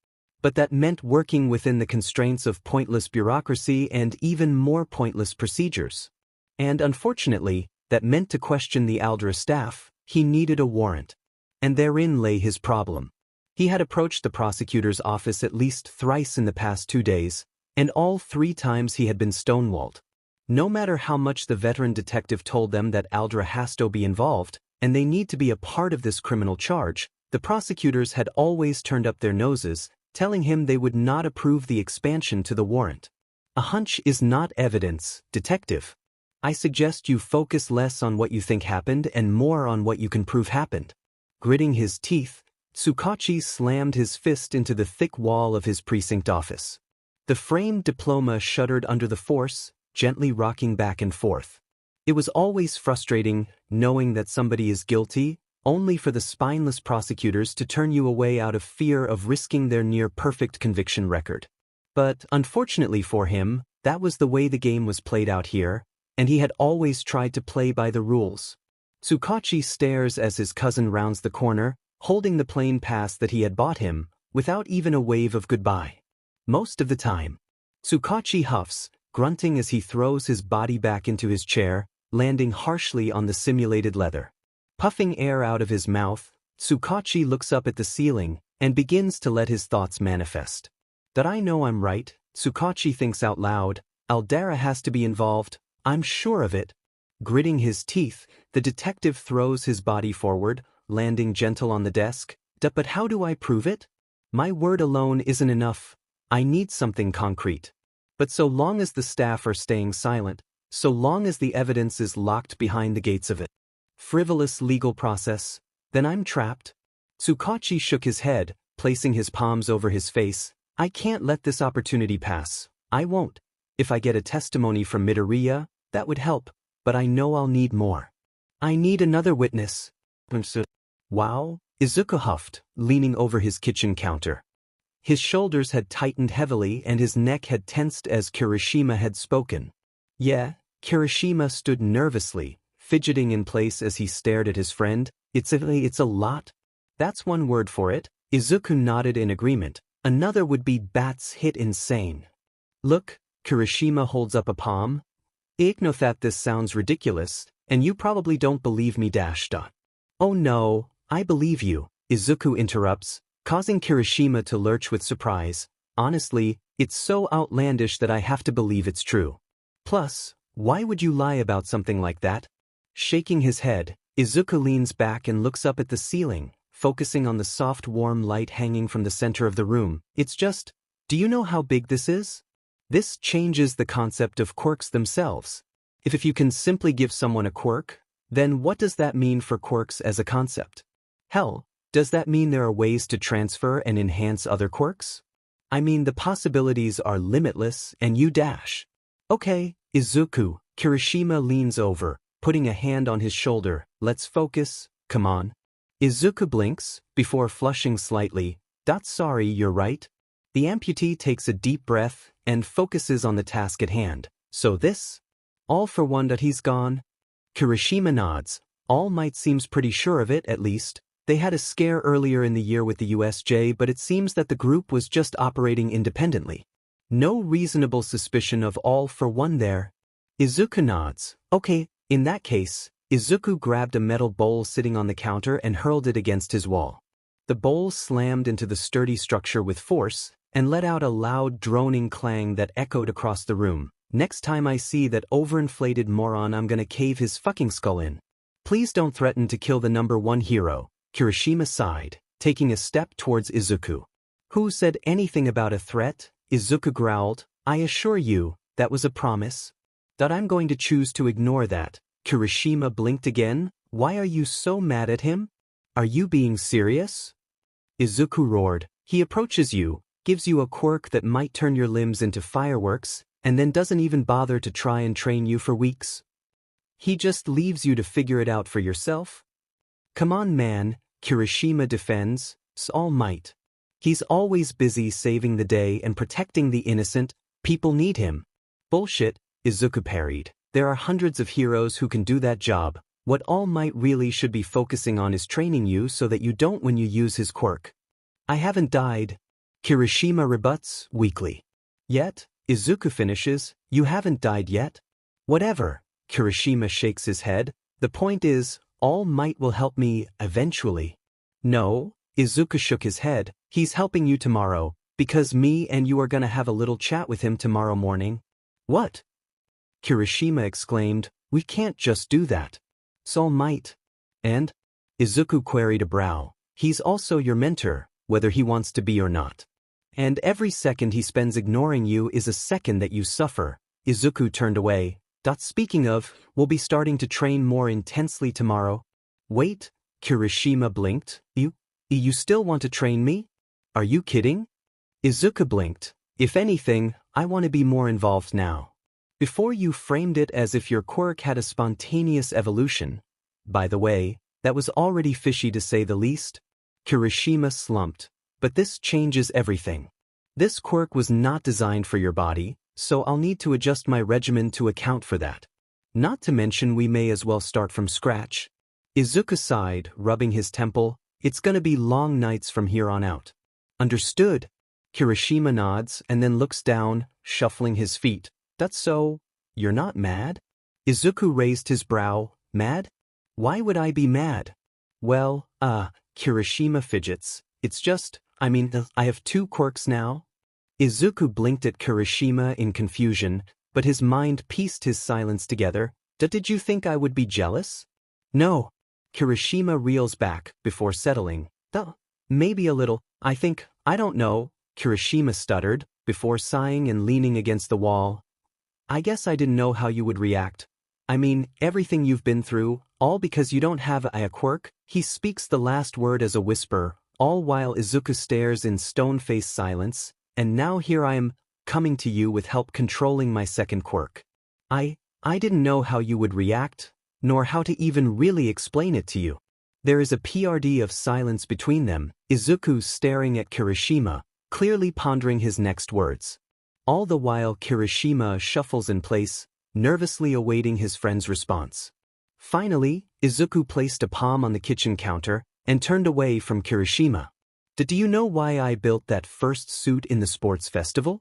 But that meant working within the constraints of pointless bureaucracy and even more pointless procedures. And unfortunately, that meant to question the Aldra staff, he needed a warrant. And therein lay his problem. He had approached the prosecutor's office at least thrice in the past 2 days, and all 3 times he had been stonewalled. No matter how much the veteran detective told them that Aldra has to be involved, and they need to be a part of this criminal charge, the prosecutors had always turned up their noses, telling him they would not approve the expansion to the warrant. A hunch is not evidence, detective. I suggest you focus less on what you think happened and more on what you can prove happened. Gritting his teeth, Tsukachi slammed his fist into the thick wall of his precinct office. The framed diploma shuddered under the force, gently rocking back and forth. It was always frustrating, knowing that somebody is guilty, only for the spineless prosecutors to turn you away out of fear of risking their near-perfect conviction record. But, unfortunately for him, that was the way the game was played out here, and he had always tried to play by the rules. Tsukachi stares as his cousin rounds the corner, holding the plane pass that he had bought him, without even a wave of goodbye. Most of the time. Tsukachi huffs, grunting as he throws his body back into his chair, landing harshly on the simulated leather. Puffing air out of his mouth, Tsukachi looks up at the ceiling and begins to let his thoughts manifest. That I know I'm right, Tsukachi thinks out loud. Aldera has to be involved, I'm sure of it. Gritting his teeth, the detective throws his body forward, landing gentle on the desk. But how do I prove it? My word alone isn't enough. I need something concrete. But so long as the staff are staying silent, so long as the evidence is locked behind the gates of it frivolous legal process, then I'm trapped. Tsukachi shook his head, placing his palms over his face. I can't let this opportunity pass. I won't. If I get a testimony from Midoriya, that would help, but I know I'll need more. I need another witness. Wow, Izuku huffed, leaning over his kitchen counter. His shoulders had tightened heavily and his neck had tensed as Kirishima had spoken. Yeah, Kirishima stood nervously, fidgeting in place as he stared at his friend. It's a lot. That's one word for it. Izuku nodded in agreement. Another would be bats hit insane. Look, Kirishima holds up a palm. I know that this sounds ridiculous, and you probably don't believe me. Oh no, I believe you, Izuku interrupts, causing Kirishima to lurch with surprise. Honestly, it's so outlandish that I have to believe it's true. Plus, why would you lie about something like that? Shaking his head, Izuku leans back and looks up at the ceiling, focusing on the soft warm light hanging from the center of the room. It's just, do you know how big this is? This changes the concept of quirks themselves. If you can simply give someone a quirk, then what does that mean for quirks as a concept? Hell, does that mean there are ways to transfer and enhance other quirks? I mean, the possibilities are limitless and you dash. Okay, Izuku, Kirishima leans over, putting a hand on his shoulder. Let's focus, come on. Izuku blinks, before flushing slightly. Sorry, you're right. The amputee takes a deep breath and focuses on the task at hand. So this? All for one that he's gone? Kirishima nods. All Might seems pretty sure of it, at least. They had a scare earlier in the year with the USJ, but it seems that the group was just operating independently. No reasonable suspicion of All for One there. Izuku nods. Okay, in that case, Izuku grabbed a metal bowl sitting on the counter and hurled it against his wall. The bowl slammed into the sturdy structure with force and let out a loud droning clang that echoed across the room. Next time I see that overinflated moron, I'm gonna cave his fucking skull in. Please don't threaten to kill the number one hero, Kirishima sighed, taking a step towards Izuku. Who said anything about a threat? Izuku growled. I assure you, that was a promise. That I'm going to choose to ignore that. Kirishima blinked again. Why are you so mad at him? Are you being serious? Izuku roared. He approaches you, gives you a quirk that might turn your limbs into fireworks, and then doesn't even bother to try and train you for weeks. He just leaves you to figure it out for yourself? Come on, man, Kirishima defends. All Might. He's always busy saving the day and protecting the innocent. People need him. Bullshit, Izuku parried. There are hundreds of heroes who can do that job. What All Might really should be focusing on is training you so that you don't when you use his quirk. I haven't died. Kirishima rebuts, weakly. Yet, Izuku finishes, you haven't died yet? Whatever, Kirishima shakes his head. The point is, All Might will help me, eventually. No, Izuku shook his head, he's helping you tomorrow, because me and you are gonna have a little chat with him tomorrow morning. What? Kirishima exclaimed, we can't just do that. All Might. And? Izuku queried a brow. He's also your mentor, whether he wants to be or not. And every second he spends ignoring you is a second that you suffer. Izuku turned away. Speaking of, we'll be starting to train more intensely tomorrow. Wait, Kirishima blinked. You still want to train me? Are you kidding? Izuku blinked. If anything, I want to be more involved now. Before you framed it as if your quirk had a spontaneous evolution. By the way, that was already fishy to say the least. Kirishima slumped. But this changes everything. This quirk was not designed for your body, so I'll need to adjust my regimen to account for that. Not to mention we may as well start from scratch. Izuku sighed, rubbing his temple. It's gonna be long nights from here on out. Understood. Kirishima nods and then looks down, shuffling his feet. That's so, you're not mad? Izuku raised his brow. Mad? Why would I be mad? Well, Kirishima fidgets. It's just, I have 2 quirks now. Izuku blinked at Kirishima in confusion, but his mind pieced his silence together. Did you think I would be jealous? No. Kirishima reels back before settling. Maybe a little, I don't know, Kirishima stuttered, before sighing and leaning against the wall. I guess I didn't know how you would react. Everything you've been through, all because you don't have a quirk. He speaks the last word as a whisper, all while Izuku stares in stone-faced silence, and now here I am, coming to you with help controlling my second quirk. I didn't know how you would react, nor how to even really explain it to you. There is a PRD of silence between them, Izuku staring at Kirishima, clearly pondering his next words. All the while Kirishima shuffles in place, nervously awaiting his friend's response. Finally, Izuku placed a palm on the kitchen counter and turned away from Kirishima. Do you know why I built that first suit in the sports festival?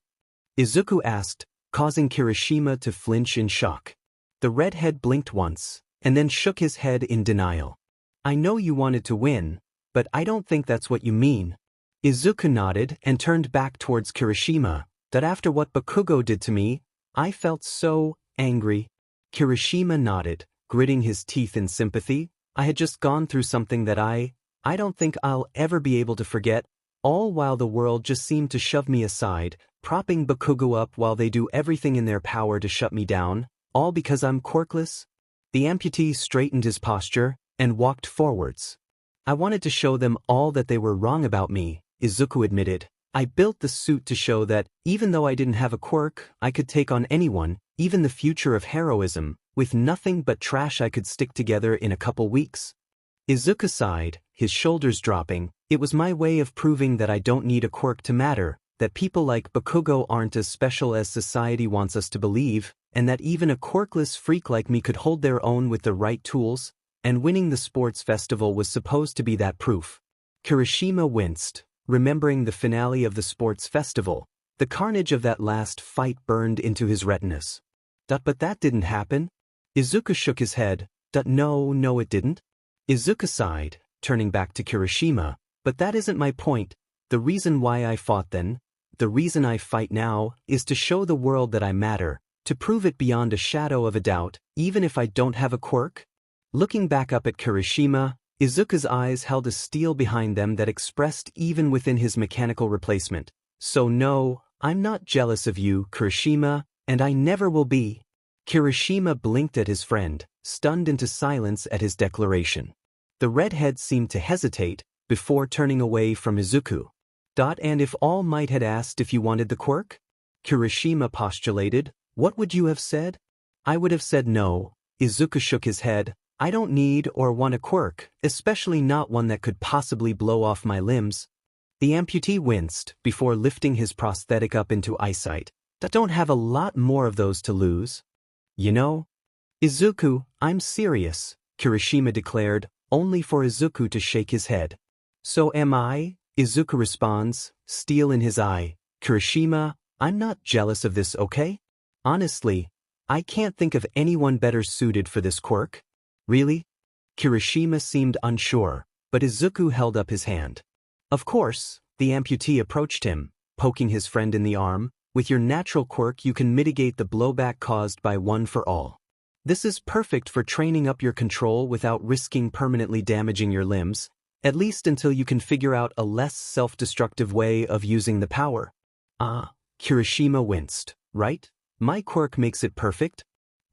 Izuku asked, causing Kirishima to flinch in shock. The redhead blinked once, and then shook his head in denial. I know you wanted to win, but I don't think that's what you mean. Izuku nodded and turned back towards Kirishima. That after what Bakugo did to me, I felt so angry. Kirishima nodded, gritting his teeth in sympathy. I had just gone through something that I don't think I'll ever be able to forget, all while the world just seemed to shove me aside, propping Bakugo up while they do everything in their power to shut me down, all because I'm quirkless. The amputee straightened his posture and walked forwards. I wanted to show them all that they were wrong about me, Izuku admitted. I built the suit to show that, even though I didn't have a quirk, I could take on anyone, even the future of heroism, with nothing but trash I could stick together in a couple weeks. Izuku sighed, his shoulders dropping. It was my way of proving that I don't need a quirk to matter, that people like Bakugo aren't as special as society wants us to believe, and that even a quirkless freak like me could hold their own with the right tools, and winning the sports festival was supposed to be that proof. Kirishima winced, remembering the finale of the sports festival. The carnage of that last fight burned into his retinas. But that didn't happen? Izuku shook his head. No, it didn't. Izuku sighed, turning back to Kirishima. But that isn't my point. The reason why I fought then, the reason I fight now, is to show the world that I matter, to prove it beyond a shadow of a doubt, even if I don't have a quirk. Looking back up at Kirishima, Izuku's eyes held a steel behind them that expressed even within his mechanical replacement. So no, I'm not jealous of you, Kirishima, and I never will be. Kirishima blinked at his friend, stunned into silence at his declaration. The redhead seemed to hesitate, before turning away from Izuku. And if All Might had asked if you wanted the quirk? Kirishima postulated. What would you have said? I would have said no. Izuku shook his head. I don't need or want a quirk, especially not one that could possibly blow off my limbs. The amputee winced, before lifting his prosthetic up into eyesight. Don't have a lot more of those to lose. You know? Izuku, I'm serious, Kirishima declared, only for Izuku to shake his head. So am I, Izuku responds, steel in his eye. Kirishima, I'm not jealous of this, okay? Honestly, I can't think of anyone better suited for this quirk. Really? Kirishima seemed unsure, but Izuku held up his hand. Of course, the amputee approached him, poking his friend in the arm. With your natural quirk you can mitigate the blowback caused by One for All. This is perfect for training up your control without risking permanently damaging your limbs, at least until you can figure out a less self-destructive way of using the power. Kirishima winced. Right? My quirk makes it perfect?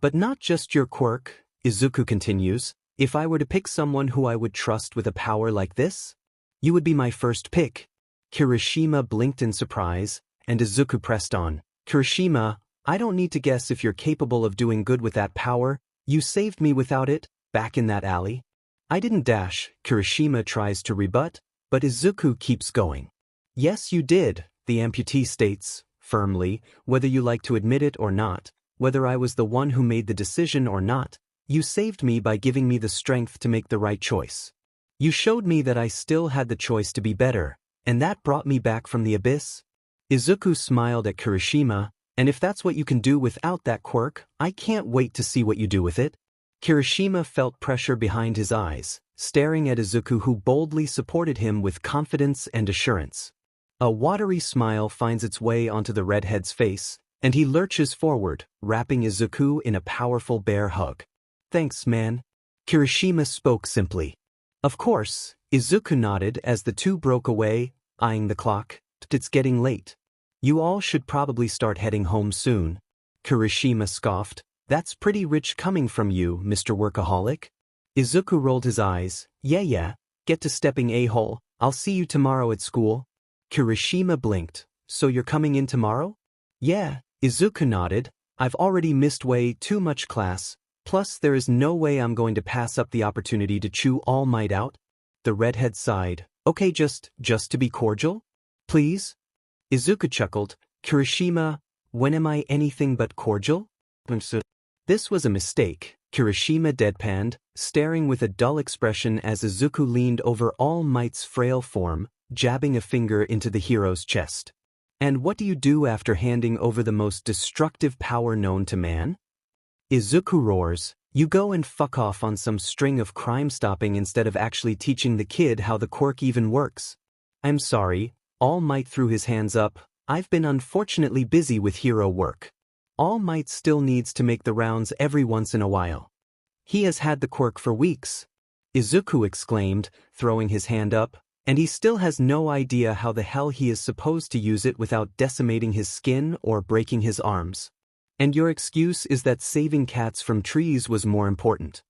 But not just your quirk, Izuku continues. If I were to pick someone who I would trust with a power like this, you would be my first pick. Kirishima blinked in surprise, and Izuku pressed on. Kirishima, I don't need to guess if you're capable of doing good with that power. You saved me without it, back in that alley. I didn't dash, Kirishima tries to rebut, but Izuku keeps going. Yes, you did, the amputee states, firmly, whether you like to admit it or not, whether I was the one who made the decision or not. You saved me by giving me the strength to make the right choice. You showed me that I still had the choice to be better, and that brought me back from the abyss. Izuku smiled at Kirishima, and if that's what you can do without that quirk, I can't wait to see what you do with it. Kirishima felt pressure behind his eyes, staring at Izuku who boldly supported him with confidence and assurance. A watery smile finds its way onto the redhead's face, and he lurches forward, wrapping Izuku in a powerful bear hug. Thanks, man. Kirishima spoke simply. Of course, Izuku nodded as the two broke away, eyeing the clock. It's getting late. You all should probably start heading home soon. Kirishima scoffed. That's pretty rich coming from you, Mr. Workaholic. Izuku rolled his eyes. Yeah, get to stepping a-hole. I'll see you tomorrow at school. Kirishima blinked. So you're coming in tomorrow? Yeah, Izuku nodded. I've already missed way too much class, plus there is no way I'm going to pass up the opportunity to chew All Might out. The redhead sighed. Okay, just to be cordial? Please? Izuku chuckled. Kirishima, when am I anything but cordial? This was a mistake, Kirishima deadpanned, staring with a dull expression as Izuku leaned over All Might's frail form, jabbing a finger into the hero's chest. And what do you do after handing over the most destructive power known to man? Izuku roars. You go and fuck off on some string of crime stopping instead of actually teaching the kid how the quirk even works. I'm sorry, All Might threw his hands up. I've been unfortunately busy with hero work. All Might still needs to make the rounds every once in a while. He has had the quirk for weeks. Izuku exclaimed, throwing his hand up, and he still has no idea how the hell he is supposed to use it without decimating his skin or breaking his arms. And your excuse is that saving cats from trees was more important.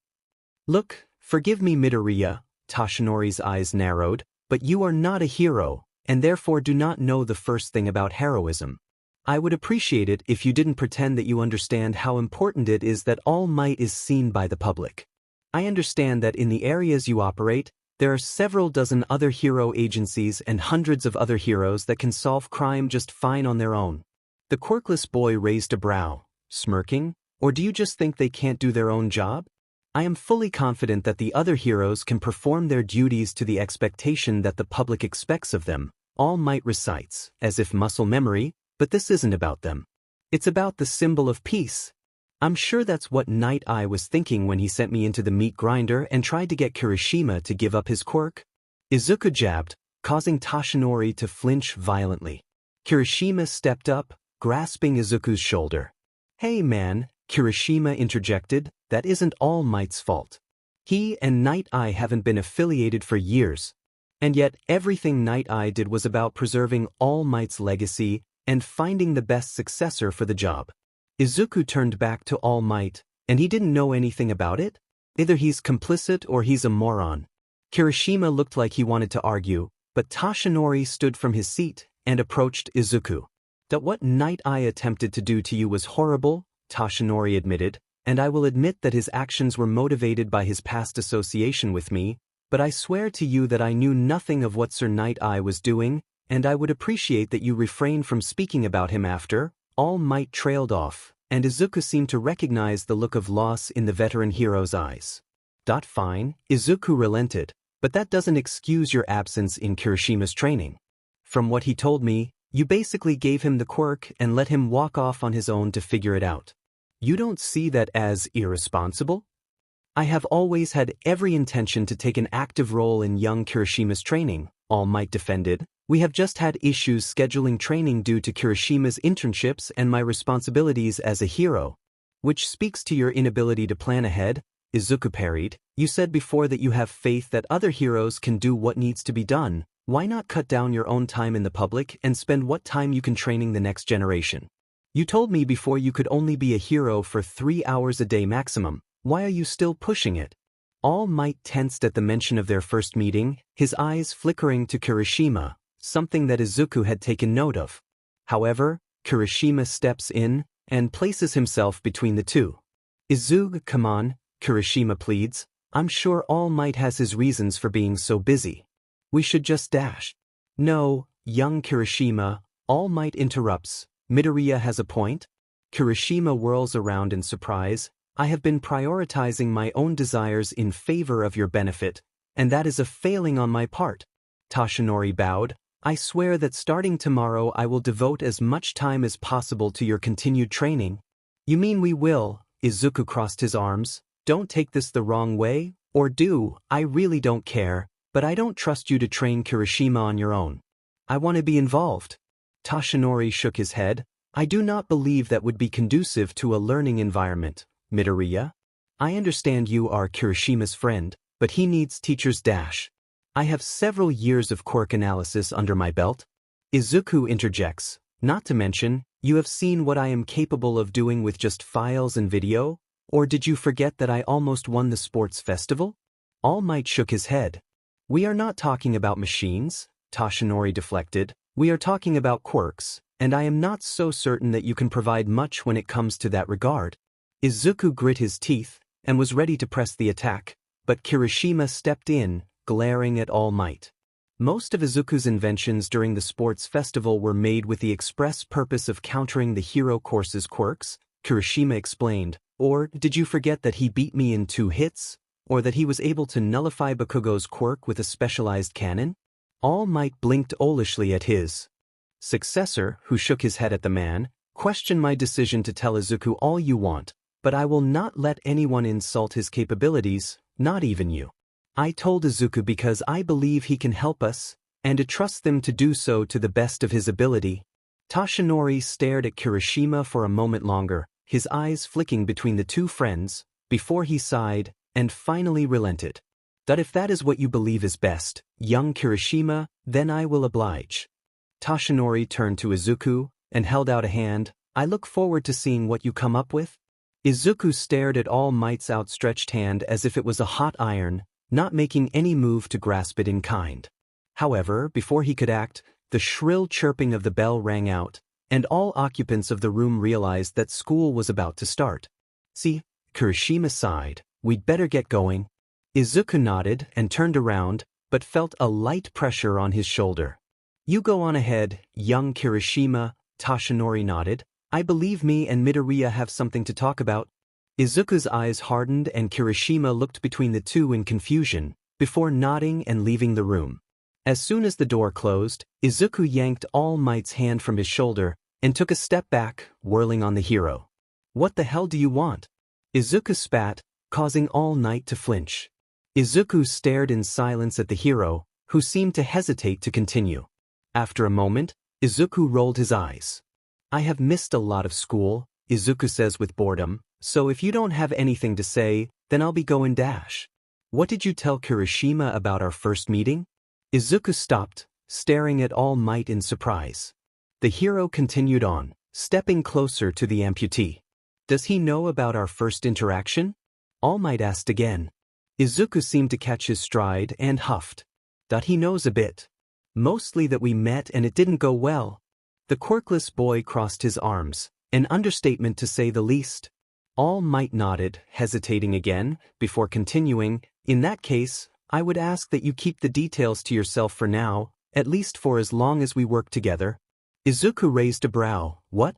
Look, forgive me Midoriya, Toshinori's eyes narrowed, but you are not a hero, and therefore do not know the first thing about heroism. I would appreciate it if you didn't pretend that you understand how important it is that All Might is seen by the public. I understand that in the areas you operate, there are several dozen other hero agencies and hundreds of other heroes that can solve crime just fine on their own. The quirkless boy raised a brow, smirking, or do you just think they can't do their own job? I am fully confident that the other heroes can perform their duties to the expectation that the public expects of them, All Might recites, as if muscle memory, but this isn't about them. It's about the symbol of peace. I'm sure that's what Night Eye was thinking when he sent me into the meat grinder and tried to get Kirishima to give up his quirk. Izuku jabbed, causing Toshinori to flinch violently. Kirishima stepped up, grasping Izuku's shoulder. Hey man, Kirishima interjected, that isn't All Might's fault. He and Night Eye haven't been affiliated for years. And yet everything Night Eye did was about preserving All Might's legacy and finding the best successor for the job. Izuku turned back to All Might, and he didn't know anything about it? Either he's complicit or he's a moron. Kirishima looked like he wanted to argue, but Toshinori stood from his seat and approached Izuku. That what Night Eye attempted to do to you was horrible, Toshinori admitted, and I will admit that his actions were motivated by his past association with me, but I swear to you that I knew nothing of what Sir Night Eye was doing, and I would appreciate that you refrain from speaking about him after. All Might trailed off, and Izuku seemed to recognize the look of loss in the veteran hero's eyes. Fine, Izuku relented, but that doesn't excuse your absence in Kirishima's training. From what he told me, you basically gave him the quirk and let him walk off on his own to figure it out. You don't see that as irresponsible? I have always had every intention to take an active role in young Kirishima's training, All Might defended. We have just had issues scheduling training due to Kirishima's internships and my responsibilities as a hero. Which speaks to your inability to plan ahead, Izuku parried. You said before that you have faith that other heroes can do what needs to be done. Why not cut down your own time in the public and spend what time you can training the next generation? You told me before you could only be a hero for 3 hours a day maximum. Why are you still pushing it? All Might tensed at the mention of their first meeting, his eyes flickering to Kirishima, something that Izuku had taken note of. However, Kirishima steps in and places himself between the two. Izuku, come on, Kirishima pleads. I'm sure All Might has his reasons for being so busy. We should just dash. No, young Kirishima, All Might interrupts. Midoriya has a point. Kirishima whirls around in surprise. I have been prioritizing my own desires in favor of your benefit, and that is a failing on my part. Toshinori bowed. I swear that starting tomorrow I will devote as much time as possible to your continued training. You mean we will? Izuku crossed his arms. Don't take this the wrong way, or do, I really don't care, but I don't trust you to train Kirishima on your own. I want to be involved. Toshinori shook his head. I do not believe that would be conducive to a learning environment, Midoriya. I understand you are Kirishima's friend, but he needs teachers dash. I have several years of quirk analysis under my belt. Izuku interjects, not to mention, you have seen what I am capable of doing with just files and video? Or did you forget that I almost won the sports festival? All Might shook his head. We are not talking about machines, Toshinori deflected. We are talking about quirks, and I am not so certain that you can provide much when it comes to that regard. Izuku grit his teeth and was ready to press the attack, but Kirishima stepped in, glaring at All Might. Most of Izuku's inventions during the sports festival were made with the express purpose of countering the hero course's quirks, Kirishima explained. Or, did you forget that he beat me in 2 hits? Or that he was able to nullify Bakugo's quirk with a specialized cannon? All Might blinked owlishly at his successor, who shook his head at the man. Question my decision to tell Izuku all you want, but I will not let anyone insult his capabilities, not even you. I told Izuku because I believe he can help us, and to trust them to do so to the best of his ability. Toshinori stared at Kirishima for a moment longer, his eyes flicking between the two friends, before he sighed, and finally relented. That if that is what you believe is best, young Kirishima, then I will oblige. Toshinori turned to Izuku, and held out a hand. I look forward to seeing what you come up with. Izuku stared at All Might's outstretched hand as if it was a hot iron, not making any move to grasp it in kind. However, before he could act, the shrill chirping of the bell rang out, and all occupants of the room realized that school was about to start. See, Kirishima sighed, we'd better get going. Izuku nodded and turned around, but felt a light pressure on his shoulder. You go on ahead, young Kirishima, Toshinori nodded. I believe me and Midoriya have something to talk about. Izuku's eyes hardened and Kirishima looked between the two in confusion, before nodding and leaving the room. As soon as the door closed, Izuku yanked All Might's hand from his shoulder and took a step back, whirling on the hero. What the hell do you want? Izuku spat, causing All Might to flinch. Izuku stared in silence at the hero, who seemed to hesitate to continue. After a moment, Izuku rolled his eyes. I have missed a lot of school, Izuku says with boredom, so if you don't have anything to say, then I'll be going dash. What did you tell Kirishima about our first meeting? Izuku stopped, staring at All Might in surprise. The hero continued on, stepping closer to the amputee. Does he know about our first interaction? All Might asked again. Izuku seemed to catch his stride and huffed. That he knows a bit. Mostly that we met and it didn't go well. The quirkless boy crossed his arms, an understatement to say the least. All Might nodded, hesitating again, before continuing, in that case, I would ask that you keep the details to yourself for now, at least for as long as we work together. Izuku raised a brow. What?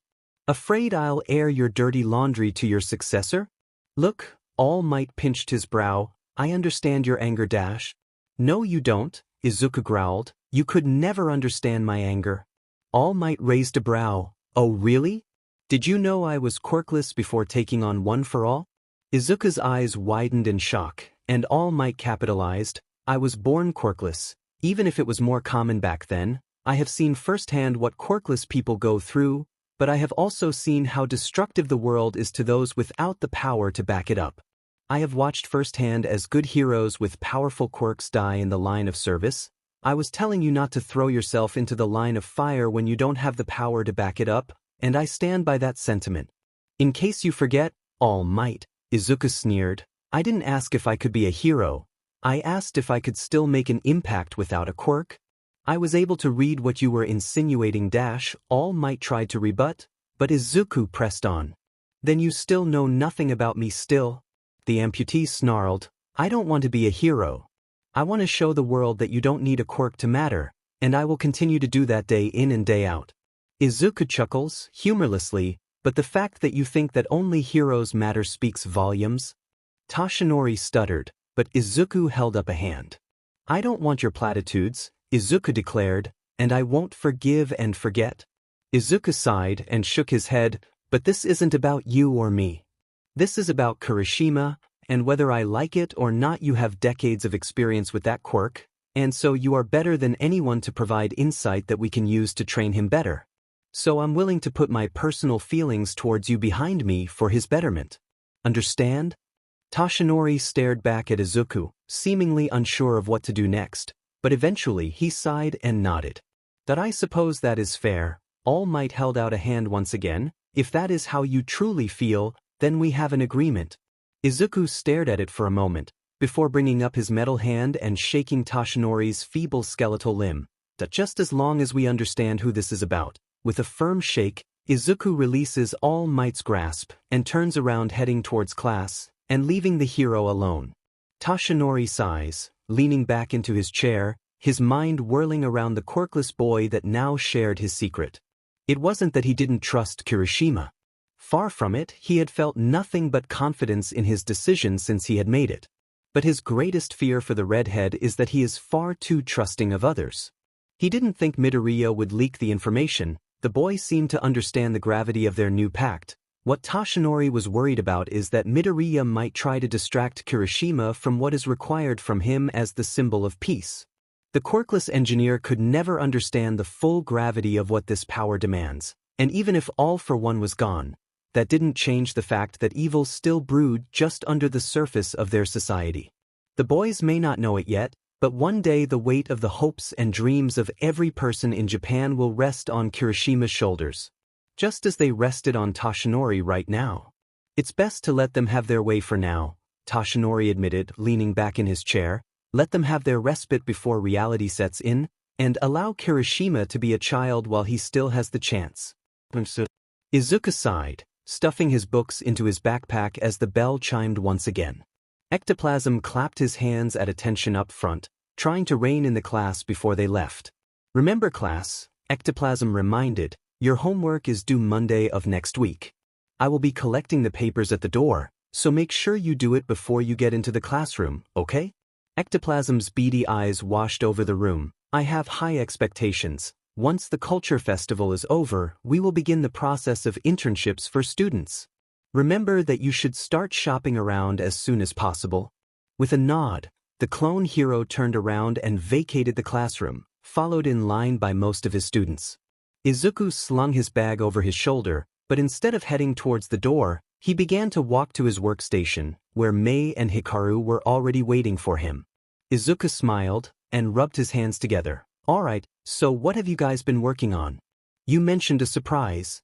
Afraid I'll air your dirty laundry to your successor? Look, All Might pinched his brow. I understand your anger dash. No you don't, Izuku growled. You could never understand my anger. All Might raised a brow. Oh really? Did you know I was quirkless before taking on One for All? Izuku's eyes widened in shock, and All Might capitalized. I was born quirkless. Even if it was more common back then, I have seen firsthand what quirkless people go through, but I have also seen how destructive the world is to those without the power to back it up. I have watched firsthand as good heroes with powerful quirks die in the line of service. I was telling you not to throw yourself into the line of fire when you don't have the power to back it up, and I stand by that sentiment. In case you forget, All Might, Izuku sneered, I didn't ask if I could be a hero. I asked if I could still make an impact without a quirk. I was able to read what you were insinuating dash, All Might tried to rebut, but Izuku pressed on. Then you still know nothing about me still? The amputee snarled, I don't want to be a hero. I want to show the world that you don't need a quirk to matter, and I will continue to do that day in and day out. Izuku chuckles, humorlessly, but the fact that you think that only heroes matter speaks volumes. Toshinori stuttered, but Izuku held up a hand. I don't want your platitudes, Izuku declared. and I won't forgive and forget. Izuku sighed and shook his head, but this isn't about you or me. This is about Kirishima, and whether I like it or not, you have decades of experience with that quirk, and so you are better than anyone to provide insight that we can use to train him better. So I'm willing to put my personal feelings towards you behind me for his betterment. Understand? Toshinori stared back at Izuku, seemingly unsure of what to do next, but eventually he sighed and nodded. That I suppose that is fair. All Might held out a hand once again. If that is how you truly feel, then we have an agreement. Izuku stared at it for a moment, before bringing up his metal hand and shaking Toshinori's feeble skeletal limb. That just as long as we understand who this is about. With a firm shake, Izuku releases All Might's grasp and turns around, heading towards class, and leaving the hero alone. Toshinori sighs, leaning back into his chair, his mind whirling around the quirkless boy that now shared his secret. It wasn't that he didn't trust Kirishima. Far from it, he had felt nothing but confidence in his decision since he had made it. But his greatest fear for the redhead is that he is far too trusting of others. He didn't think Midoriya would leak the information. The boy seemed to understand the gravity of their new pact. What Toshinori was worried about is that Midoriya might try to distract Kirishima from what is required from him as the symbol of peace. The quirkless engineer could never understand the full gravity of what this power demands, and even if All for One was gone, that didn't change the fact that evil still brewed just under the surface of their society. The boys may not know it yet, but one day the weight of the hopes and dreams of every person in Japan will rest on Kirishima's shoulders, just as they rested on Toshinori right now. It's best to let them have their way for now, Toshinori admitted, leaning back in his chair. Let them have their respite before reality sets in, and allow Kirishima to be a child while he still has the chance. Izuku sighed, stuffing his books into his backpack as the bell chimed once again. Ectoplasm clapped his hands at attention up front, trying to rein in the class before they left. Remember class, Ectoplasm reminded, your homework is due Monday of next week. I will be collecting the papers at the door, so make sure you do it before you get into the classroom, okay? Ectoplasm's beady eyes washed over the room. I have high expectations. Once the culture festival is over, we will begin the process of internships for students. Remember that you should start shopping around as soon as possible. With a nod, the clone hero turned around and vacated the classroom, followed in line by most of his students. Izuku slung his bag over his shoulder, but instead of heading towards the door, he began to walk to his workstation, where Mei and Hikaru were already waiting for him. Izuku smiled and rubbed his hands together. All right, so what have you guys been working on? You mentioned a surprise.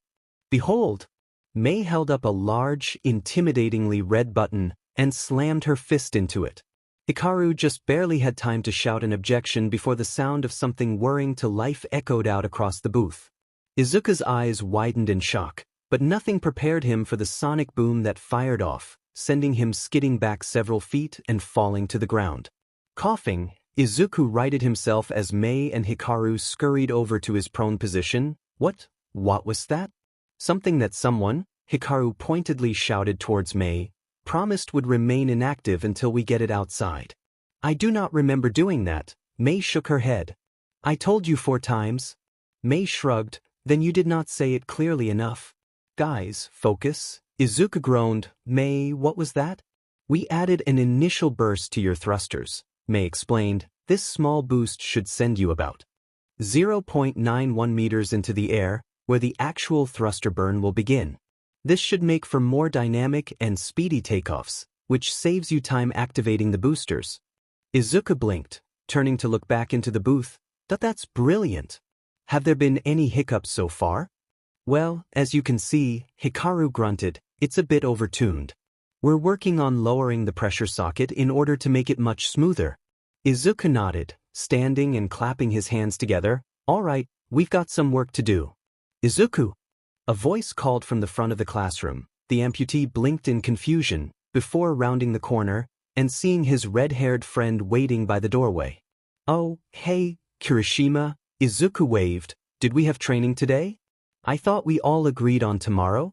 Behold! Mei held up a large, intimidatingly red button and slammed her fist into it. Hikaru just barely had time to shout an objection before the sound of something whirring to life echoed out across the booth. Izuku's eyes widened in shock, but nothing prepared him for the sonic boom that fired off, sending him skidding back several feet and falling to the ground. Coughing, Izuku righted himself as Mei and Hikaru scurried over to his prone position. What was that? Something that someone, Hikaru pointedly shouted towards Mei, promised would remain inactive until we get it outside. I do not remember doing that. Mei shook her head. I told you 4 times. Mei shrugged, then you did not say it clearly enough. Guys, focus. Izuku groaned. Mei, what was that? We added an initial burst to your thrusters, Mei explained. This small boost should send you about 0.91 meters into the air, where the actual thruster burn will begin. This should make for more dynamic and speedy takeoffs, which saves you time activating the boosters. Izuku blinked, turning to look back into the booth. That's brilliant. Have there been any hiccups so far? Well, as you can see, Hikaru grunted, it's a bit overtuned. We're working on lowering the pressure socket in order to make it much smoother. Izuku nodded, standing and clapping his hands together. All right, we've got some work to do. Izuku! A voice called from the front of the classroom. The amputee blinked in confusion, before rounding the corner, and seeing his red-haired friend waiting by the doorway. Oh, hey, Kirishima, Izuku waved. Did we have training today? I thought we all agreed on tomorrow?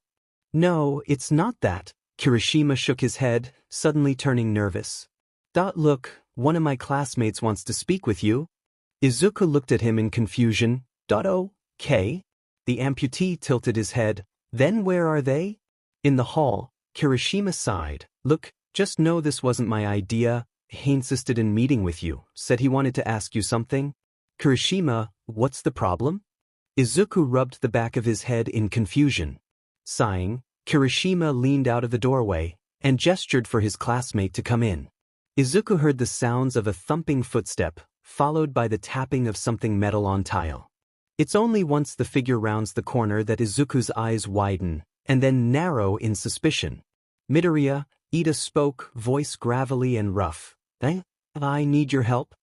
No, it's not that. Kirishima shook his head, suddenly turning nervous. Look, one of my classmates wants to speak with you. Izuku looked at him in confusion. Okay? The amputee tilted his head. Then where are they? In the hall. Kirishima sighed. Look, just know this wasn't my idea. He insisted in meeting with you, said he wanted to ask you something. Kirishima, what's the problem? Izuku rubbed the back of his head in confusion. Sighing, Kirishima leaned out of the doorway and gestured for his classmate to come in. Izuku heard the sounds of a thumping footstep, followed by the tapping of something metal on tile. It's only once the figure rounds the corner that Izuku's eyes widen, and then narrow in suspicion. Midoriya, Ida spoke, voice gravelly and rough. I need your help.